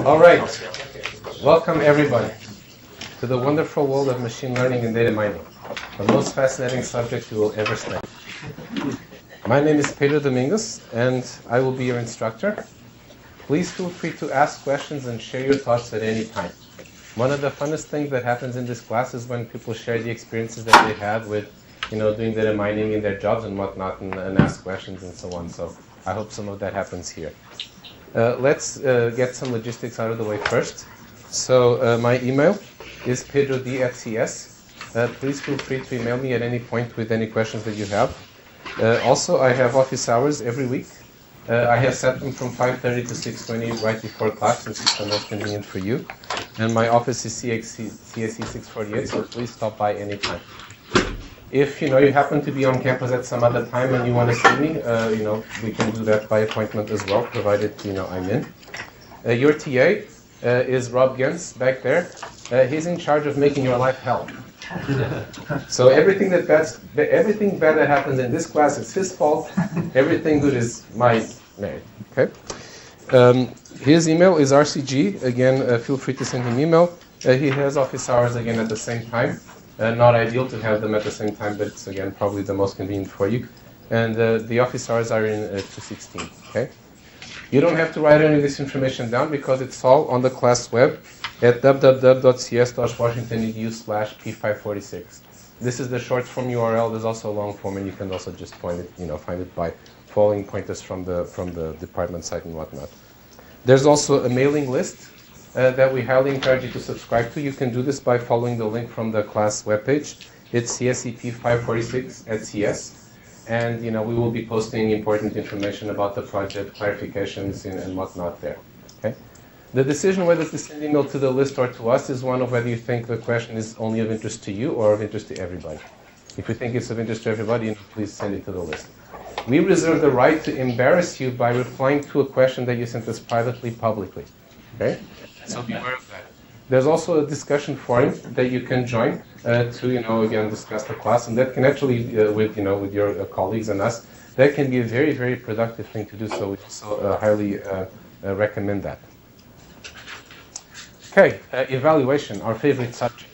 All right, welcome everybody to the wonderful world of machine learning and data mining, the most fascinating subject you will ever study. My name is Pedro Domingos, and I will be your instructor. Please feel free to ask questions and share your thoughts at any time. One of the funnest things that happens in this class is when people share the experiences that they had with, doing data mining in their jobs and whatnot, and ask questions and so on. So I hope some of that happens here. Let's get some logistics out of the way first. So my email is pedrod@cs. Please feel free to email me at any point with any questions that you have. Also, I have office hours every week. I have set them from 5:30 to 6:20 right before class, since it's the most convenient for you. And my office is CSE 648, so please stop by anytime. If you happen to be on campus at some other time and you want to see me, we can do that by appointment as well, provided I'm in. Your TA is Rob Gens back there. He's in charge of making your life hell. So everything bad that happens in this class is his fault. Everything good is my merit. Okay. His email is RCG. Again, feel free to send him email. He has office hours again at the same time. Not ideal to have them at the same time, but it's again probably the most convenient for you. And the office hours are in 216. Okay. You don't have to write any of this information down because it's all on the class web at www.cs.washington.edu/p546. This is the short form URL. There's also a long form, and you can also just find it by following pointers from the department site and whatnot. There's also a mailing list that we highly encourage you to subscribe to. You can do this by following the link from the class webpage. It's CSEP546@CS. And we will be posting important information about the project, clarifications, and whatnot there. Okay. The decision whether to send email to the list or to us is one of whether you think the question is only of interest to you or of interest to everybody. If you think it's of interest to everybody, please send it to the list. We reserve the right to embarrass you by replying to a question that you sent us privately, publicly. Okay. So be aware of that. There's also a discussion forum that you can join to, again, discuss the class, and that can actually, with your colleagues and us, that can be a very, very productive thing to do. So we also highly recommend that. Okay, evaluation, our favorite subject.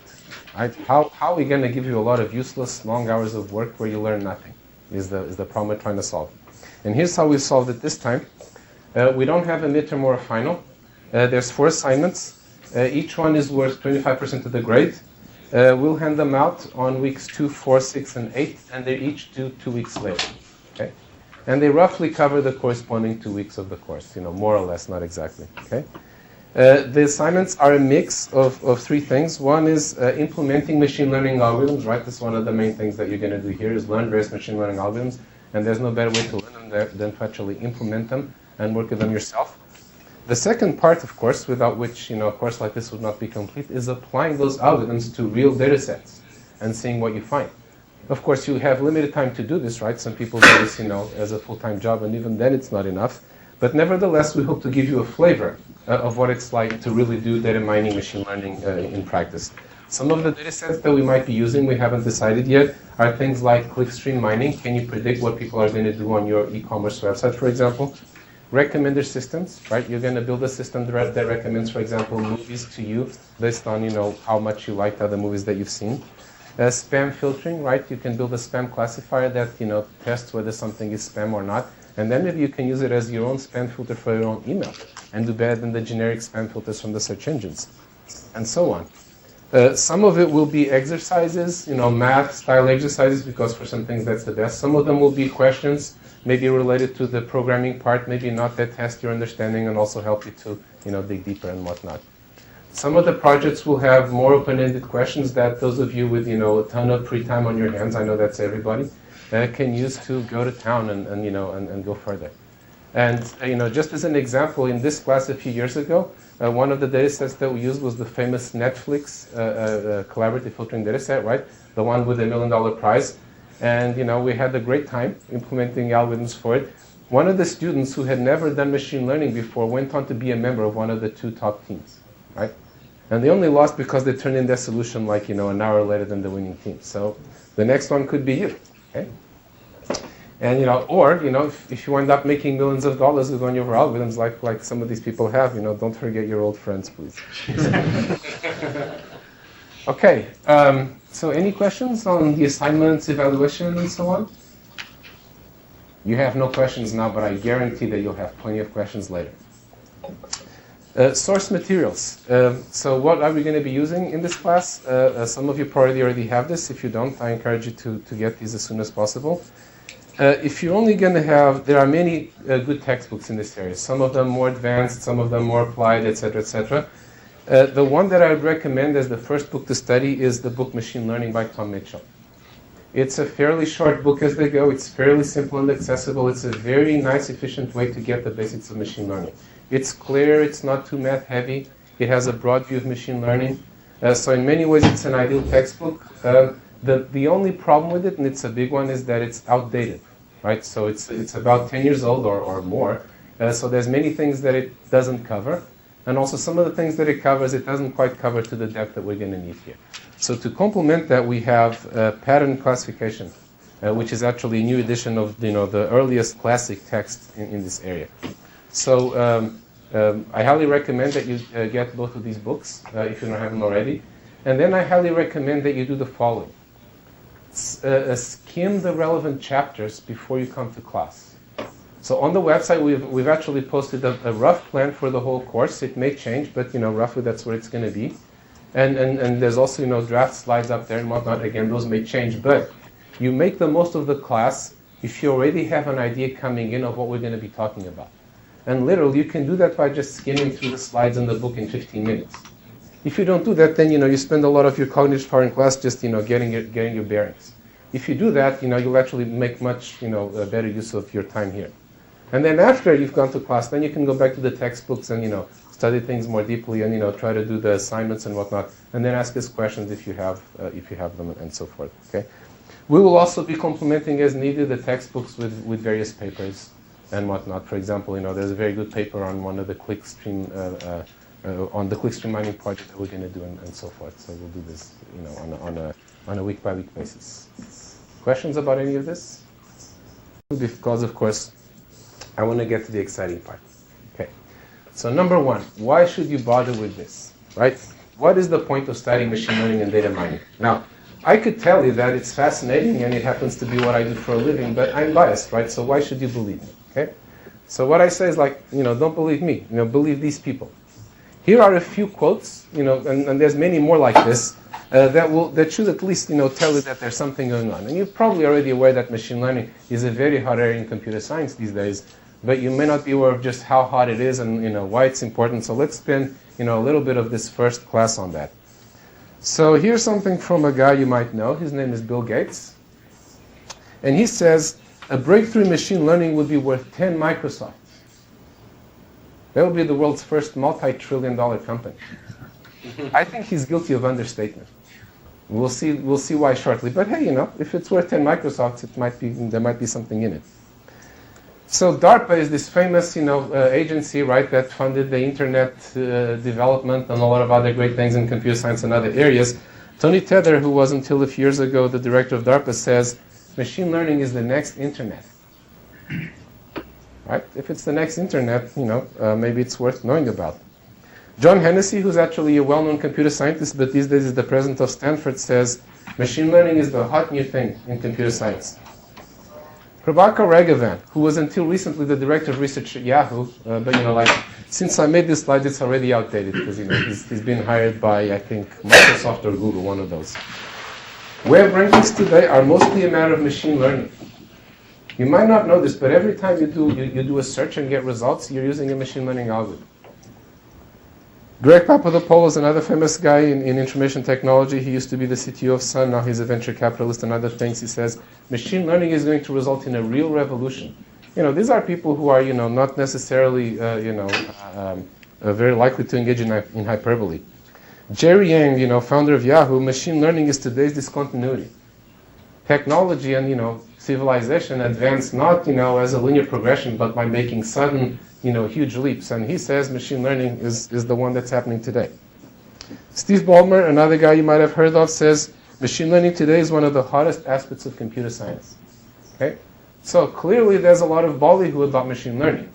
Right? How are we going to give you a lot of useless, long hours of work where you learn nothing? Is the problem we're trying to solve. And here's how we solved it this time. We don't have a midterm or a final. There's 4 assignments. Each one is worth 25% of the grade. We'll hand them out on weeks 2, 4, 6, and 8, and they're each due 2 weeks later. Okay? And they roughly cover the corresponding 2 weeks of the course, more or less, not exactly. Okay? The assignments are a mix of 3 things. One is implementing machine learning algorithms, right? That's one of the main things that you're going to do here is learn various machine learning algorithms, and there's no better way to learn them than to actually implement them and work with them yourself. The second part, of course, without which a course like this would not be complete, is applying those algorithms to real data sets and seeing what you find. Of course, you have limited time to do this, right? Some people do this, as a full-time job, and even then it's not enough. But nevertheless, we hope to give you a flavor of what it's like to really do data mining, machine learning in practice. Some of the data sets that we might be using, we haven't decided yet, are things like clickstream mining. Can you predict what people are going to do on your e-commerce website, for example? Recommender systems, right? You're going to build a system that recommends, for example, movies to you based on, how much you liked other movies that you've seen. Spam filtering, right? You can build a spam classifier that, tests whether something is spam or not. And then maybe you can use it as your own spam filter for your own email and do better than the generic spam filters from the search engines, and so on. Some of it will be exercises, math-style exercises, because for some things that's the best. Some of them will be questions, maybe related to the programming part, maybe not, that test your understanding and also help you to, dig deeper and whatnot. Some of the projects will have more open-ended questions that those of you with, a ton of free time on your hands, I know that's everybody, can use to go to town and go further. And, just as an example, in this class a few years ago, one of the data sets that we used was the famous Netflix collaborative filtering data set, right? The one with the $1 million prize. And, we had a great time implementing algorithms for it. One of the students who had never done machine learning before went on to be a member of one of the 2 top teams, right? And they only lost because they turned in their solution an hour later than the winning team. So the next one could be you, okay? And, or, if you end up making millions of dollars with one of your algorithms, like some of these people have, don't forget your old friends, please. Okay, so any questions on the assignments, evaluation, and so on? You have no questions now, but I guarantee that you'll have plenty of questions later. Source materials. So what are we going to be using in this class? Some of you probably already have this. If you don't, I encourage you to get these as soon as possible. If you're only going to have, there are many good textbooks in this area. Some of them more advanced, some of them more applied, etc., etc. The one that I would recommend as the first book to study is the book Machine Learning by Tom Mitchell. It's a fairly short book as they go. It's fairly simple and accessible. It's a very nice, efficient way to get the basics of machine learning. It's clear. It's not too math heavy. It has a broad view of machine learning. So in many ways, it's an ideal textbook. The only problem with it, and it's a big one, is that it's outdated, right? So it's about 10 years old or more. So there's many things that it doesn't cover. And also some of the things that it covers, it doesn't quite cover to the depth that we're going to need here. So to complement that, we have pattern classification, which is actually a new edition of the earliest classic text in this area. So I highly recommend that you get both of these books if you don't have them already. And then I highly recommend that you do the following. Skim the relevant chapters before you come to class. So on the website, we've actually posted a rough plan for the whole course. It may change, but roughly that's where it's going to be. And there's also draft slides up there and whatnot. Again, those may change, but you make the most of the class if you already have an idea coming in of what we're going to be talking about. And literally, you can do that by just skimming through the slides in the book in 15 minutes. If you don't do that, then you spend a lot of your cognitive power in class just getting your bearings. If you do that, you'll actually make much better use of your time here. And then after you've gone to class, then you can go back to the textbooks and study things more deeply and try to do the assignments and whatnot, and then ask us questions if you have them and so forth. Okay. We will also be complementing as needed the textbooks with various papers and whatnot. For example, there's a very good paper on one of the clickstream on the clickstream mining project that we're going to do and so forth. So we'll do this on a week by week basis. Questions about any of this? Because of course, I want to get to the exciting part. Okay. So number one, why should you bother with this, right? What is the point of studying machine learning and data mining? Now, I could tell you that it's fascinating and it happens to be what I do for a living, but I'm biased, right? So why should you believe me, okay? So what I say is don't believe me, believe these people. Here are a few quotes, and there's many more like this, that should at least, tell you that there's something going on. And you're probably already aware that machine learning is a very hot area in computer science these days, but you may not be aware of just how hot it is and why it's important. So let's spend a little bit of this first class on that. So here's something from a guy you might know. His name is Bill Gates. And he says, a breakthrough in machine learning would be worth 10 Microsofts. That would be the world's first multi-trillion-dollar company. I think he's guilty of understatement. We'll see why shortly. But hey, if it's worth 10 Microsofts, there might be something in it. So DARPA is this famous, agency, right, that funded the internet development and a lot of other great things in computer science and other areas. Tony Tether, who was until a few years ago the director of DARPA, says machine learning is the next internet. Right? If it's the next internet, maybe it's worth knowing about. John Hennessy, who's actually a well-known computer scientist, but these days is the president of Stanford, says machine learning is the hot new thing in computer science. Prabhakar Raghavan, who was until recently the director of research at Yahoo, but since I made this slide, it's already outdated because he's been hired by, I think, Microsoft or Google, one of those. Web rankings today are mostly a matter of machine learning. You might not know this, but every time you do a search and get results, you're using a machine learning algorithm. Greg Papadopoulos, another famous guy in information technology, he used to be the CTO of Sun, now he's a venture capitalist and other things. He says, machine learning is going to result in a real revolution. These are people who are, not necessarily, very likely to engage in hyperbole. Jerry Yang, founder of Yahoo, machine learning is today's discontinuity. Technology and, civilization advance not, as a linear progression, but by making sudden, huge leaps. And he says machine learning is the one that's happening today. Steve Ballmer, another guy you might have heard of, says machine learning today is one of the hottest aspects of computer science. Okay? So clearly there's a lot of ballyhoo about machine learning.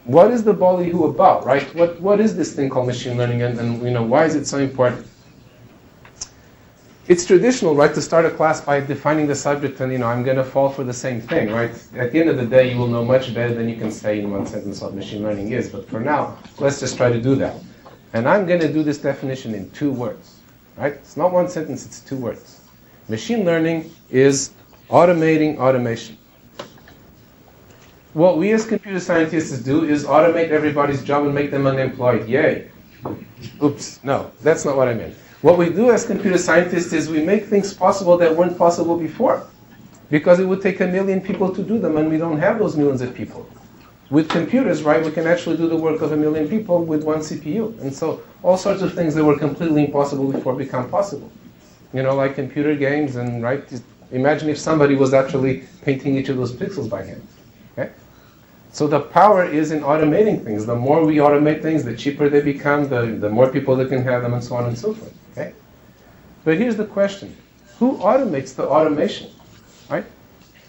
What is the ballyhoo about, right? What is this thing called machine learning, and why is it so important? It's traditional, right, to start a class by defining the subject, and I'm going to fall for the same thing, right? At the end of the day, you will know much better than you can say in one sentence what machine learning is. But for now, let's just try to do that. And I'm going to do this definition in 2 words, right? It's not one sentence, it's 2 words. Machine learning is automating automation. What we as computer scientists do is automate everybody's job and make them unemployed. Yay. Oops, no, that's not what I meant. What we do as computer scientists is we make things possible that weren't possible before. Because it would take 1 million people to do them, and we don't have those millions of people. With computers, right, we can actually do the work of 1 million people with 1 CPU. And so all sorts of things that were completely impossible before become possible. Like computer games, and right, imagine if somebody was actually painting each of those pixels by hand. Okay? So the power is in automating things. The more we automate things, the cheaper they become, the more people that can have them, and so on and so forth. Okay? But here's the question. Who automates the automation? Right?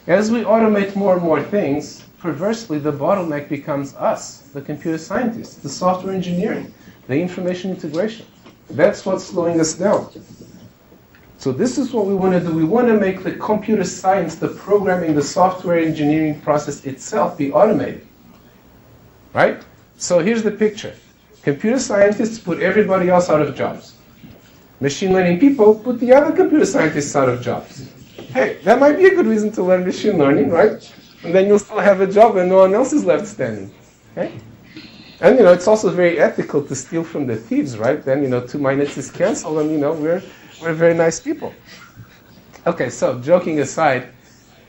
As we automate more and more things, perversely, the bottleneck becomes us, the computer scientists, the software engineering, the information integration. That's what's slowing us down. So this is what we want to do. We want to make the computer science, the programming, the software engineering process itself be automated. Right? So here's the picture. Computer scientists put everybody else out of jobs. Machine learning people put the other computer scientists out of jobs. Hey, that might be a good reason to learn machine learning, right? And then you'll still have a job and no one else is left standing. Okay? And it's also very ethical to steal from the thieves, right? Then 2 minus is canceled, and we're very nice people. Okay, so joking aside,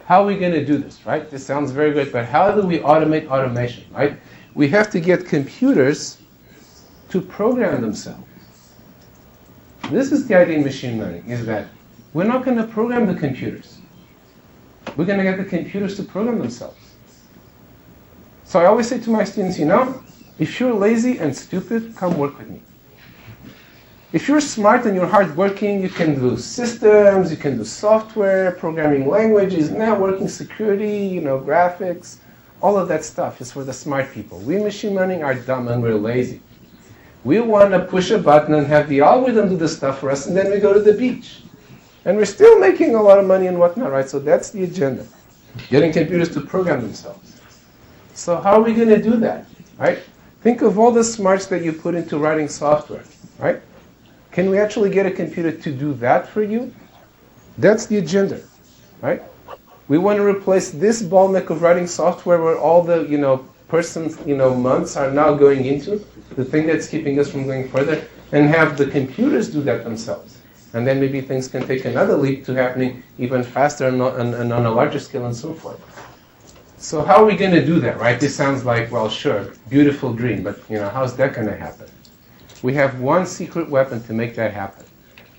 how are we going to do this, right? This sounds very good, but how do we automate automation, right? We have to get computers to program themselves. This is the idea in machine learning, is that we're not going to program the computers. We're going to get the computers to program themselves. So I always say to my students, if you're lazy and stupid, come work with me. If you're smart and you're hardworking, you can do systems, you can do software, programming languages, networking, security, graphics. All of that stuff is for the smart people. We in machine learning are dumb and we're lazy. We want to push a button and have the algorithm do the stuff for us, and then we go to the beach. And we're still making a lot of money and whatnot, right? So that's the agenda. Getting computers to program themselves. So how are we going to do that, right? Think of all the smarts that you put into writing software, right? Can we actually get a computer to do that for you? That's the agenda, right? We want to replace this bottleneck of writing software where all the, months are now going into, the thing that's keeping us from going further, and have the computers do that themselves. And then maybe things can take another leap to happening even faster and on a larger scale and so forth. So how are we going to do that, right? This sounds like, well, sure, beautiful dream, but how's that going to happen? We have one secret weapon to make that happen.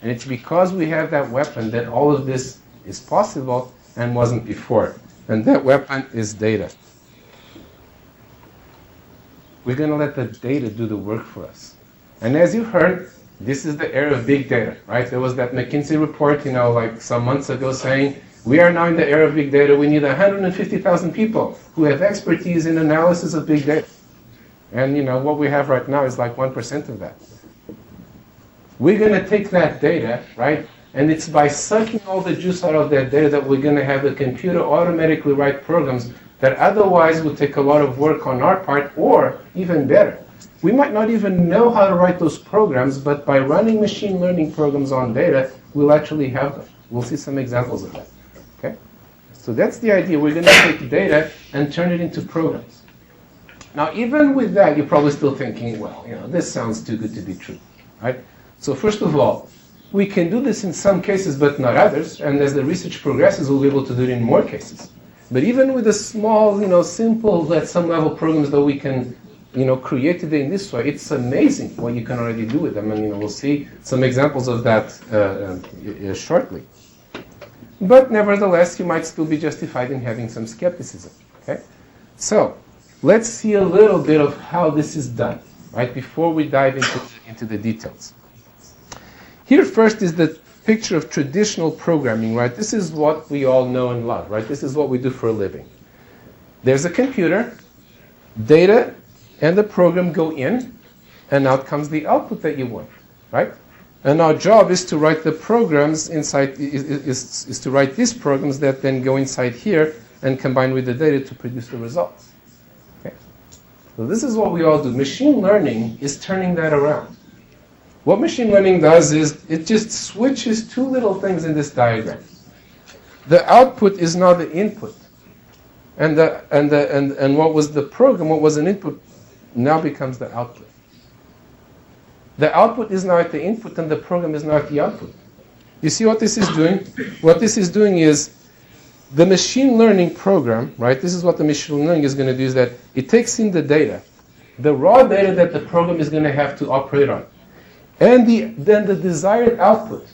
And it's because we have that weapon that all of this is possible and wasn't before. And that weapon is data. We're going to let the data do the work for us. And as you heard, this is the era of big data, right? There was that McKinsey report, like some months ago saying, we are now in the era of big data. We need 150,000 people who have expertise in analysis of big data. And what we have right now is like 1% of that. We're going to take that data, right? And it's by sucking all the juice out of that data that we're going to have the computer automatically write programs that otherwise would take a lot of work on our part, or even better. We might not even know how to write those programs, but by running machine learning programs on data, we'll actually have them. We'll see some examples of that. Okay? So that's the idea. We're going to take data and turn it into programs. Now, even with that, you're probably still thinking, well, this sounds too good to be true, right? So first of all, we can do this in some cases, but not others. And as the research progresses, we'll be able to do it in more cases. But even with the small, simple, at some level programs that we can, create today in this way, it's amazing what you can already do with them. And, we'll see some examples of that shortly. But nevertheless, you might still be justified in having some skepticism, okay? So, let's see a little bit of how this is done, right, before we dive into the details. Here first is the picture of traditional programming, right? This is what we all know and love, right? This is what we do for a living. There's a computer, data and the program go in, and out comes the output that you want, right? And our job is to write the programs inside, is to write these programs that then go inside here and combine with the data to produce the results. Okay? So this is what we all do. Machine learning is turning that around. What machine learning does is it just switches two little things in this diagram. The output is now the input. And what was the program, what was an input, now becomes the output. The output is now at the input and the program is now at the output. You see what this is doing? What this is doing is the machine learning program, right? This is what the machine learning is going to do, is that it takes in the data, the raw data that the program is going to have to operate on, and then the desired output.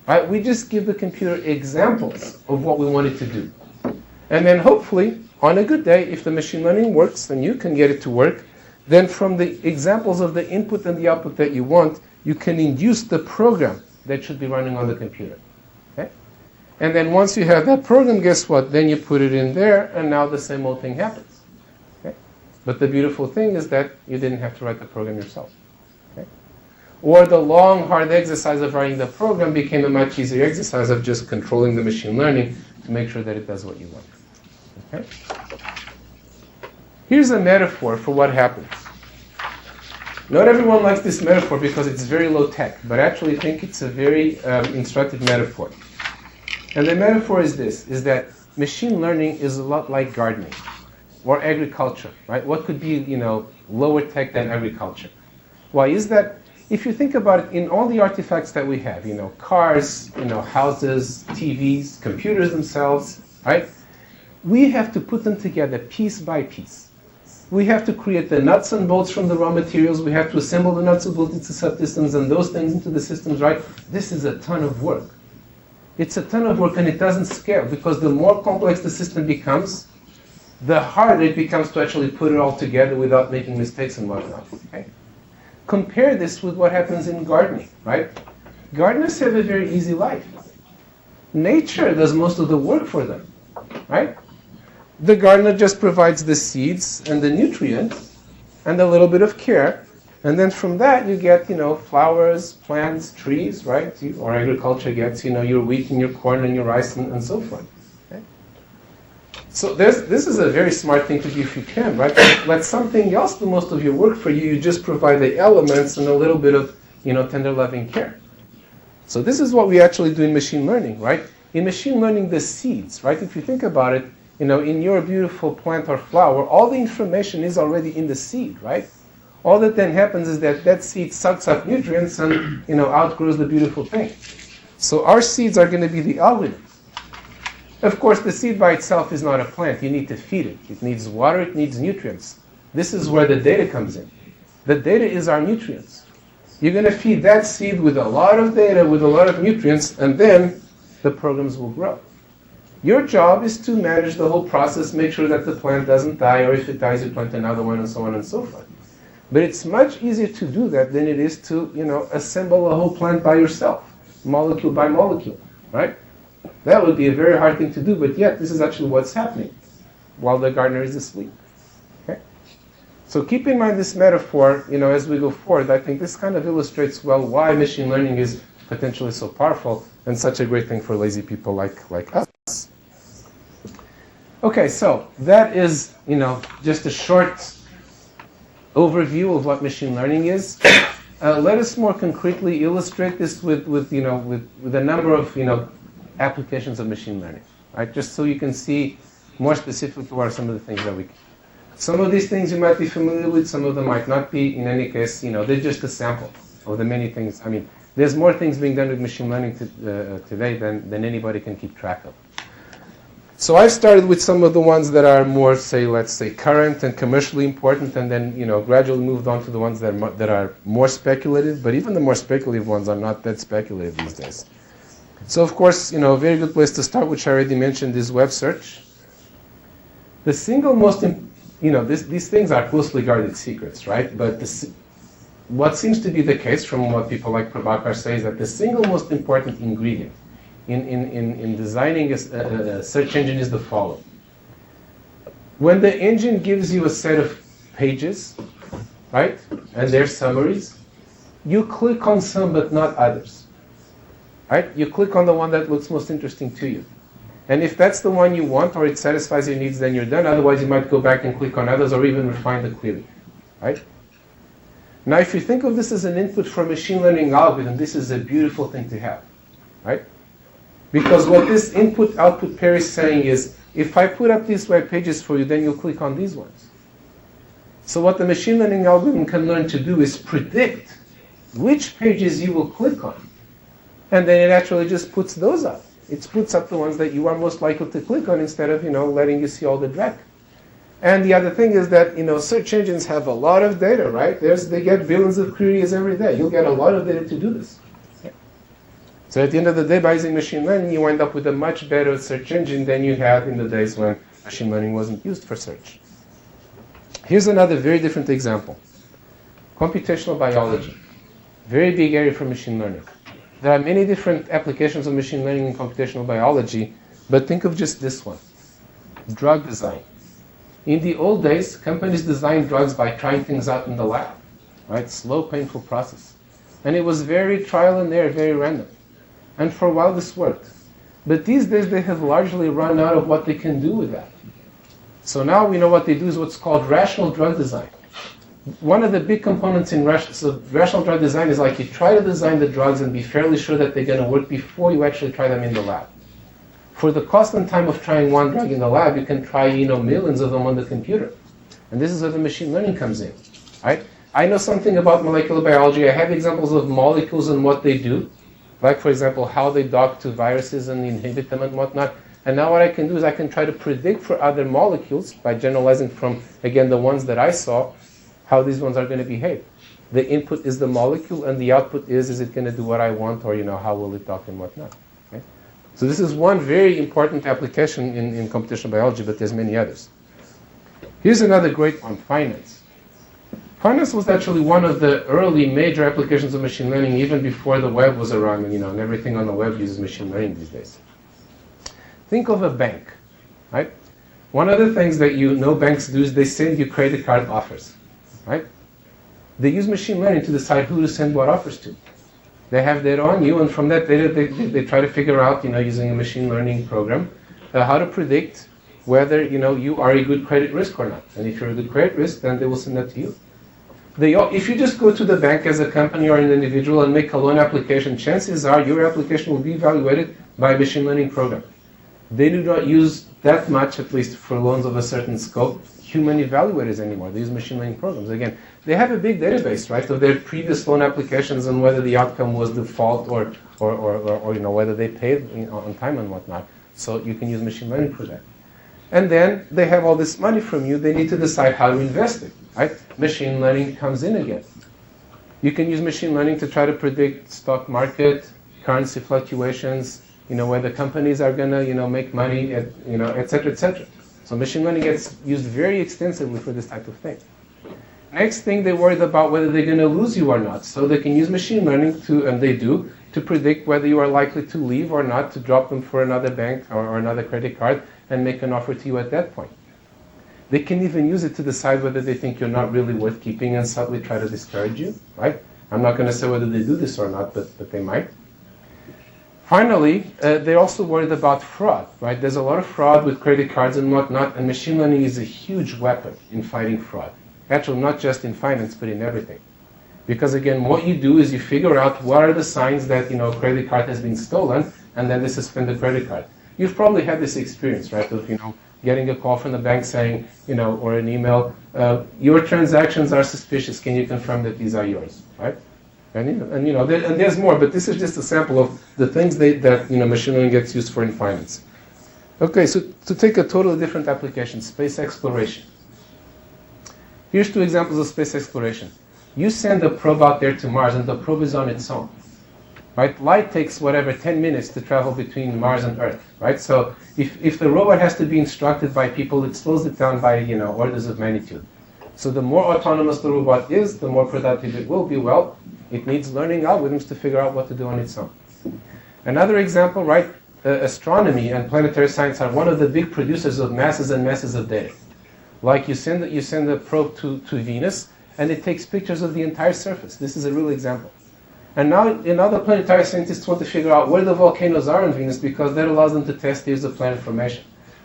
Right? We just give the computer examples of what we want it to do. And then hopefully, on a good day, if the machine learning works and you can get it to work, then from the examples of the input and the output that you want, you can induce the program that should be running on the computer. Okay? And then once you have that program, guess what? Then you put it in there, and now the same old thing happens. Okay? But the beautiful thing is that you didn't have to write the program yourself. Okay? Or the long, hard exercise of writing the program became a much easier exercise of just controlling the machine learning to make sure that it does what you want. Okay? Here's a metaphor for what happens. Not everyone likes this metaphor because it's very low tech, but I actually think it's a very instructive metaphor. And the metaphor is this, is that machine learning is a lot like gardening or agriculture, right? What could be, lower tech than agriculture? Why is that? If you think about it, in all the artifacts that we have, cars, houses, TVs, computers themselves, right? We have to put them together piece by piece. We have to create the nuts and bolts from the raw materials. We have to assemble the nuts and bolts into subsystems and those things into the systems, right? This is a ton of work. It's a ton of work, and it doesn't scale, because the more complex the system becomes, the harder it becomes to actually put it all together without making mistakes and whatnot. Okay? Compare this with what happens in gardening, right? Gardeners have a very easy life. Nature does most of the work for them, right? The gardener just provides the seeds and the nutrients and a little bit of care, and then from that you get, flowers, plants, trees, right? Or agriculture gets, your wheat and your corn and your rice and so forth. Okay? So this is a very smart thing to do if you can, right? Let something else do most of your work for you. You just provide the elements and a little bit of, tender loving care. So this is what we actually do in machine learning, right? In machine learning, the seeds, right? If you think about it, in your beautiful plant or flower, all the information is already in the seed, right? All that then happens is that seed sucks up nutrients and, outgrows the beautiful thing. So our seeds are going to be the algorithms. Of course, the seed by itself is not a plant. You need to feed it. It needs water, it needs nutrients. This is where the data comes in. The data is our nutrients. You're going to feed that seed with a lot of data, with a lot of nutrients, and then the programs will grow. Your job is to manage the whole process, make sure that the plant doesn't die, or if it dies, you plant another one, and so on and so forth. But it's much easier to do that than it is to, assemble a whole plant by yourself, molecule by molecule, right? That would be a very hard thing to do, but yet this is actually what's happening while the gardener is asleep. Okay? So keep in mind this metaphor, as we go forward. I think this kind of illustrates well why machine learning is potentially so powerful and such a great thing for lazy people like us. Okay, so that is, just a short overview of what machine learning is. Let us more concretely illustrate this with a number of, applications of machine learning, right? Just so you can see more specifically what are some of the things that we can. Some of these things you might be familiar with, some of them might not be. In any case, they're just a sample of the many things. I mean, there's more things being done with machine learning today than anybody can keep track of. So I've started with some of the ones that are more, let's say, current and commercially important, and then, gradually moved on to the ones that are more speculative, but even the more speculative ones are not that speculative these days. So, of course, a very good place to start, which I already mentioned, is web search. The single most, these things are closely guarded secrets, right? But what seems to be the case from what people like Prabhakar say is that the single most important ingredient in designing a search engine is the following. When the engine gives you a set of pages, right, and their summaries, you click on some but not others. Right? You click on the one that looks most interesting to you. And if that's the one you want or it satisfies your needs, then you're done. Otherwise, you might go back and click on others or even refine the query. Right? Now, if you think of this as an input for a machine learning algorithm, this is a beautiful thing to have. Right? Because what this input-output pair is saying is, if I put up these web pages for you, then you'll click on these ones. So what the machine learning algorithm can learn to do is predict which pages you will click on. And then it actually just puts those up. It puts up the ones that you are most likely to click on instead of, letting you see all the dreck. And the other thing is that, search engines have a lot of data, right? They get billions of queries every day. You'll get a lot of data to do this. So at the end of the day, by using machine learning, you wind up with a much better search engine than you had in the days when machine learning wasn't used for search. Here's another very different example. Computational biology. Very big area for machine learning. There are many different applications of machine learning in computational biology, but think of just this one. Drug design. In the old days, companies designed drugs by trying things out in the lab. Right? Slow, painful process. And it was very trial and error, very random. And for a while this worked. But these days they have largely run out of what they can do with that. So now we know what they do is what's called rational drug design. One of the big components in rational drug design is like you try to design the drugs and be fairly sure that they're going to work before you actually try them in the lab. For the cost and time of trying one drug in the lab, you can try millions of them on the computer. And this is where the machine learning comes in. Right? I know something about molecular biology. I have examples of molecules and what they do. Like, for example, how they dock to viruses and inhibit them and whatnot. And now what I can do is I can try to predict for other molecules by generalizing from, again, the ones that I saw, how these ones are going to behave. The input is the molecule, and the output is it going to do what I want, or how will it dock and whatnot. Okay? So this is one very important application in computational biology, but there's many others. Here's another great one, finance. Finance was actually one of the early major applications of machine learning, even before the web was around, and everything on the web uses machine learning these days. Think of a bank, right? One of the things that banks do is they send you credit card offers. Right? They use machine learning to decide who to send what offers to. They have data on you, and from that data, they try to figure out, using a machine learning program, how to predict whether, you are a good credit risk or not. And if you're a good credit risk, then they will send that to you. If you just go to the bank as a company or an individual and make a loan application, chances are your application will be evaluated by a machine learning program. They do not use that much, at least for loans of a certain scope, human evaluators anymore. They use machine learning programs. Again, they have a big database, right, of their previous loan applications and whether the outcome was default or whether they paid on time and whatnot. So you can use machine learning for that. And then they have all this money from you. They need to decide how to invest it, right? Machine learning comes in again. You can use machine learning to try to predict stock market, currency fluctuations, whether companies are going to, make money, et cetera, et cetera. So machine learning gets used very extensively for this type of thing. Next thing, they're worried about whether they're going to lose you or not. So they can use machine learning to predict whether you are likely to leave or not, to drop them for another bank or another credit card and make an offer to you at that point. They can even use it to decide whether they think you're not really worth keeping and subtly try to discourage you, right? I'm not going to say whether they do this or not, but they might. Finally, they're also worried about fraud, right? There's a lot of fraud with credit cards and whatnot, and machine learning is a huge weapon in fighting fraud. Actually, not just in finance, but in everything. Because again, what you do is you figure out what are the signs that, a credit card has been stolen, and then they suspend the credit card. You've probably had this experience, right, of, getting a call from the bank saying, or an email, your transactions are suspicious, can you confirm that these are yours, right? And there's more, but this is just a sample of the things that machine learning gets used for in finance. Okay, so to take a totally different application, space exploration. Here's two examples of space exploration. You send a probe out there to Mars, and the probe is on its own. Right? Light takes 10 minutes to travel between Mars and Earth. Right? So if the robot has to be instructed by people, it slows it down by orders of magnitude. So the more autonomous the robot is, the more productive it will be. Well, it needs learning algorithms to figure out what to do on its own. Another example, right? Astronomy and planetary science are one of the big producers of masses and masses of data. Like you send a probe to Venus, and it takes pictures of the entire surface. This is a real example. And now the planetary scientists want to figure out where the volcanoes are on Venus, because that allows them to test years of planet formation.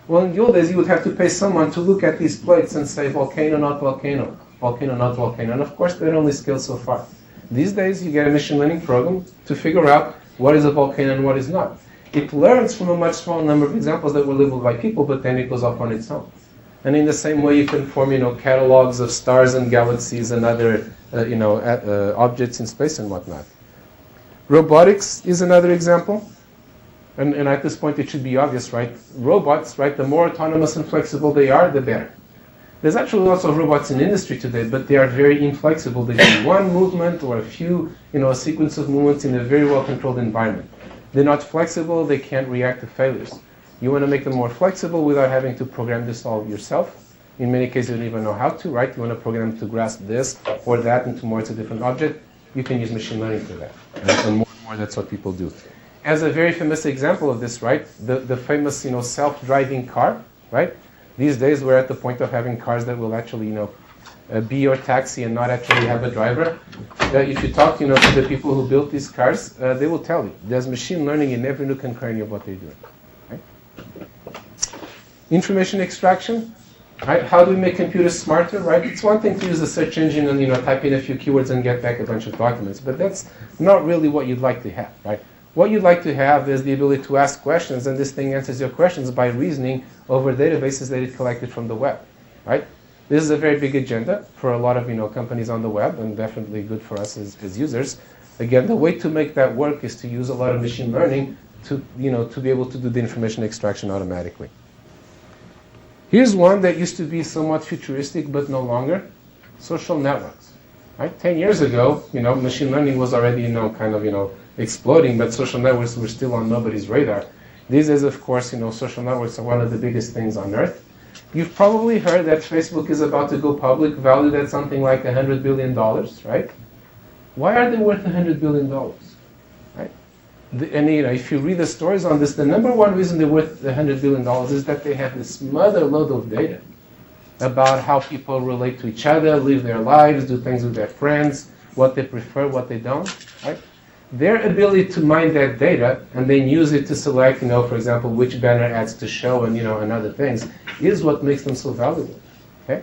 Well, in the old days, you would have to pay someone to look at these plates and say, volcano, not volcano, volcano, not volcano. And of course, that only scales so far. These days, you get a machine learning program to figure out what is a volcano and what is not. It learns from a much smaller number of examples that were labeled by people, but then it goes off on its own. And in the same way, you can form, catalogs of stars and galaxies and other, objects in space and whatnot. Robotics is another example. And at this point, it should be obvious, right? Robots, right, the more autonomous and flexible they are, the better. There's actually lots of robots in industry today, but they are very inflexible. They do one movement or a few, a sequence of movements in a very well-controlled environment. They're not flexible. They can't react to failures. You want to make them more flexible without having to program this all yourself. In many cases, you don't even know how to, right? You want to program them to grasp this or that and tomorrow it's a different object. You can use machine learning for that. And more, that's what people do. As a very famous example of this, right, the famous, self-driving car, right? These days, we're at the point of having cars that will actually, be your taxi and not actually have a driver. If you talk, to the people who built these cars, they will tell you there's machine learning in every nook and cranny of what they're doing. Right? Information extraction, right? How do we make computers smarter, right? It's one thing to use a search engine and, type in a few keywords and get back a bunch of documents, but that's not really what you'd like to have, right? What you'd like to have is the ability to ask questions, and this thing answers your questions by reasoning over databases that it collected from the web, right? This is a very big agenda for a lot of companies on the web, and definitely good for us as users. Again, the way to make that work is to use a lot of machine learning to be able to do the information extraction automatically. Here's one that used to be somewhat futuristic, but no longer: social networks. Right? 10 years ago, machine learning was already exploding, but social networks were still on nobody's radar. These days, of course, social networks are one of the biggest things on earth. You've probably heard that Facebook is about to go public, valued at something like $100 billion, right? Why are they worth $100 billion, right? And if you read the stories on this, the number one reason they're worth $100 billion is that they have this mother load of data about how people relate to each other, live their lives, do things with their friends, what they prefer, what they don't, right? Their ability to mine that data and then use it to select, for example, which banner ads to show and, and other things is what makes them so valuable, okay?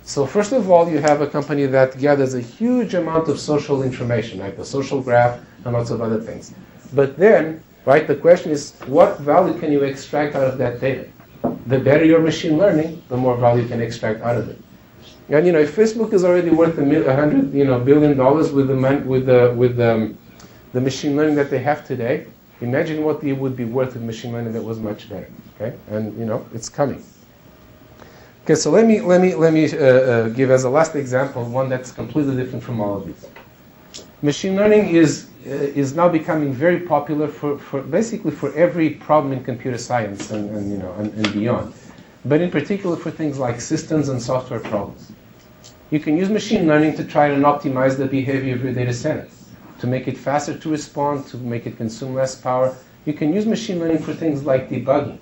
So first of all, you have a company that gathers a huge amount of social information, like the social graph and lots of other things. But then, right, the question is, what value can you extract out of that data? The better your machine learning, the more value you can extract out of it. And, if Facebook is already worth $100 billion with the machine learning that they have today, imagine what it would be worth with machine learning that was much better. Okay, and it's coming. Okay, so let me give as a last example one that's completely different from all of these. Machine learning is now becoming very popular for basically for every problem in computer science and beyond, but in particular for things like systems and software problems. You can use machine learning to try and optimize the behavior of your data center, to make it faster to respond, to make it consume less power. You can use machine learning for things like debugging,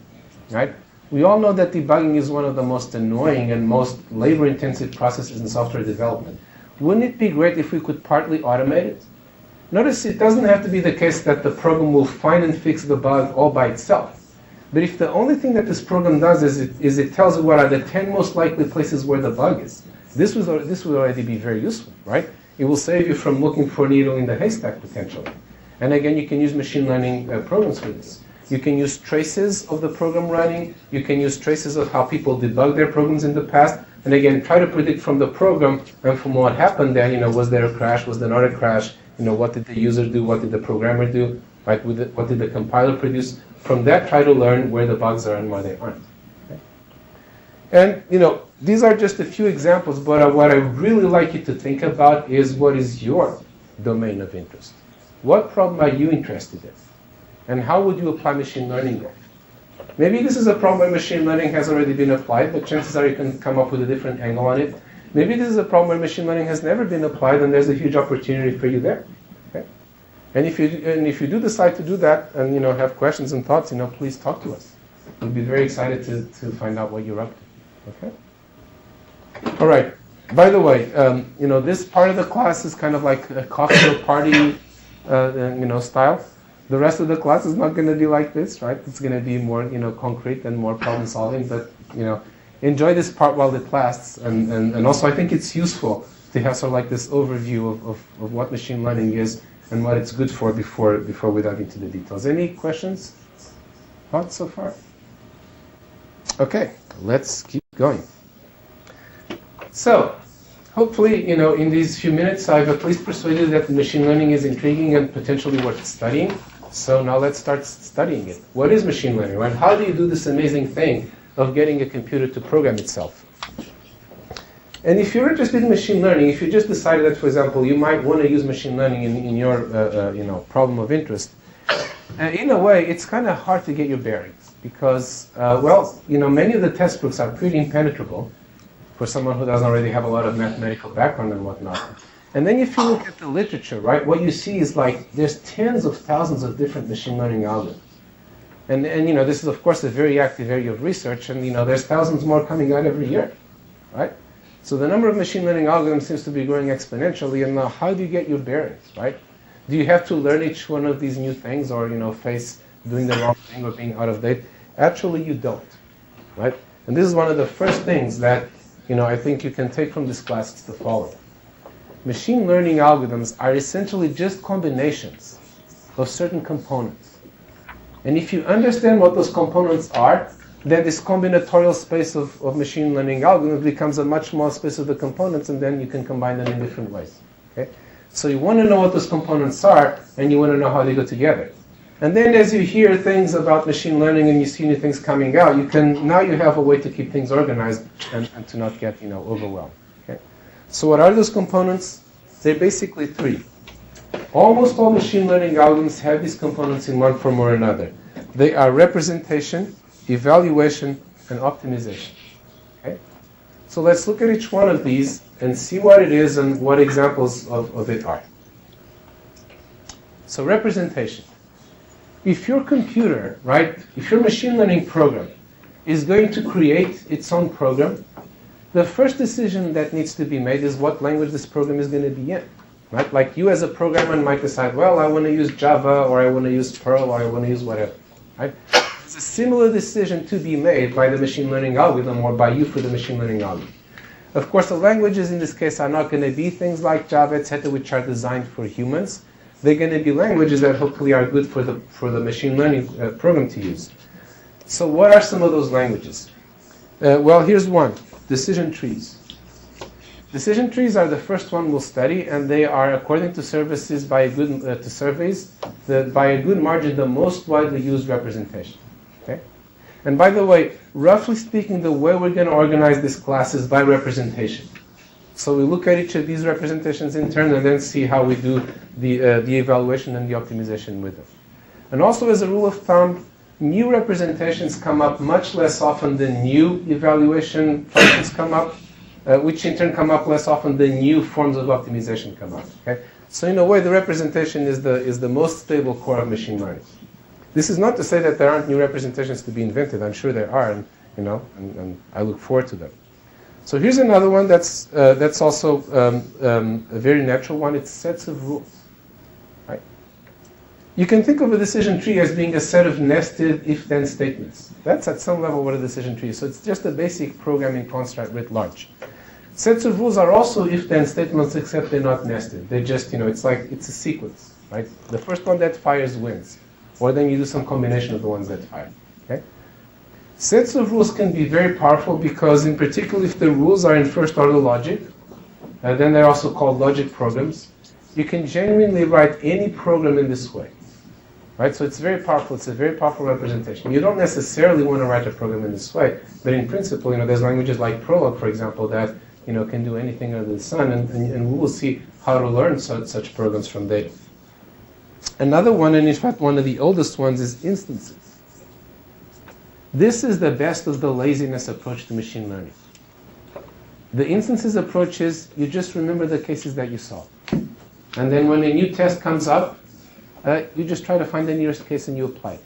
right? We all know that debugging is one of the most annoying and most labor-intensive processes in software development. Wouldn't it be great if we could partly automate it? Notice it doesn't have to be the case that the program will find and fix the bug all by itself. But if the only thing that this program does is it tells you what are the 10 most likely places where the bug is, this would already be very useful, right? It will save you from looking for a needle in the haystack, potentially. And again, you can use machine learning programs for this. You can use traces of the program running. You can use traces of how people debug their programs in the past. And again, try to predict from the program and from what happened there, was there a crash, was there not a crash, what did the user do, what did the programmer do, right? What did the compiler produce? From that, try to learn where the bugs are and why they aren't. Okay? And, these are just a few examples, but what I really like you to think about is what is your domain of interest. What problem are you interested in? And how would you apply machine learning there? Maybe this is a problem where machine learning has already been applied, but chances are you can come up with a different angle on it. Maybe this is a problem where machine learning has never been applied, and there's a huge opportunity for you there. Okay? And if you do decide to do that, and have questions and thoughts, please talk to us. We'll be very excited to find out what you're up to. Okay. All right. By the way, this part of the class is kind of like a cocktail party, style. The rest of the class is not going to be like this, right? It's going to be more, concrete and more problem solving. But, enjoy this part while it lasts. And also, I think it's useful to have sort of like this overview of what machine learning is and what it's good for before we dive into the details. Any questions? Thoughts so far? Okay, let's keep going. So, hopefully, in these few minutes, I've at least persuaded that machine learning is intriguing and potentially worth studying. So now let's start studying it. What is machine learning, right? How do you do this amazing thing of getting a computer to program itself? And if you're interested in machine learning, if you just decided that, for example, you might want to use machine learning in your, problem of interest, in a way, it's kind of hard to get your bearings because, many of the textbooks are pretty impenetrable for someone who doesn't already have a lot of mathematical background and whatnot. And then if you look at the literature, right, what you see is like there's tens of thousands of different machine learning algorithms. And this is, of course, a very active area of research, and, there's thousands more coming out every year, right? So the number of machine learning algorithms seems to be growing exponentially, and now how do you get your bearings, right? Do you have to learn each one of these new things or, face doing the wrong thing or being out of date? Actually, you don't, right? And this is one of the first things that, I think you can take from this class. It's the following. Machine learning algorithms are essentially just combinations of certain components. And if you understand what those components are, then this combinatorial space of machine learning algorithms becomes a much more space of the components, and then you can combine them in different ways. Okay? So you want to know what those components are, and you want to know how they go together. And then as you hear things about machine learning and you see new things coming out, now you have a way to keep things organized and to not get overwhelmed. Okay? So what are those components? They're basically three. Almost all machine learning algorithms have these components in one form or another. They are representation, evaluation, and optimization. Okay? So let's look at each one of these and see what it is and what examples of it are. So representation. If your computer, right, if your machine learning program is going to create its own program, the first decision that needs to be made is what language this program is going to be in. Right? Like you as a programmer might decide, well, I want to use Java, or I want to use Perl, or I want to use whatever. Right? It's a similar decision to be made by the machine learning algorithm or by you for the machine learning algorithm. Of course, the languages in this case are not going to be things like Java, etc., which are designed for humans. They're going to be languages that hopefully are good for the machine learning program to use. So what are some of those languages? Well, here's one. Decision trees. Decision trees are the first one we'll study, and they are, according to surveys, by a good margin, the most widely used representation. Okay? And by the way, roughly speaking, the way we're going to organize this class is by representation. So we look at each of these representations in turn and then see how we do the evaluation and the optimization with them. And also, as a rule of thumb, new representations come up much less often than new evaluation functions come up, which in turn come up less often than new forms of optimization come up. Okay? So in a way, the representation is the most stable core of machine learning. This is not to say that there aren't new representations to be invented. I'm sure there are, and I look forward to them. So here's another one that's also a very natural one. It's sets of rules. Right? You can think of a decision tree as being a set of nested if-then statements. That's at some level what a decision tree is. So it's just a basic programming construct writ large. Sets of rules are also if-then statements, except they're not nested. They're just, it's a sequence. Right? The first one that fires wins. Or then you do some combination of the ones that fire. Okay? Sets of rules can be very powerful because, in particular, if the rules are in first-order logic, then they're also called logic programs. You can genuinely write any program in this way. Right? So it's very powerful. It's a very powerful representation. You don't necessarily want to write a program in this way, but in principle, there's languages like Prolog, for example, that can do anything under the sun, and we will see how to learn such programs from data. Another one, and in fact one of the oldest ones, is instances. This is the best of the laziness approach to machine learning. The instances approach is you just remember the cases that you saw. And then when a new test comes up, you just try to find the nearest case and you apply it.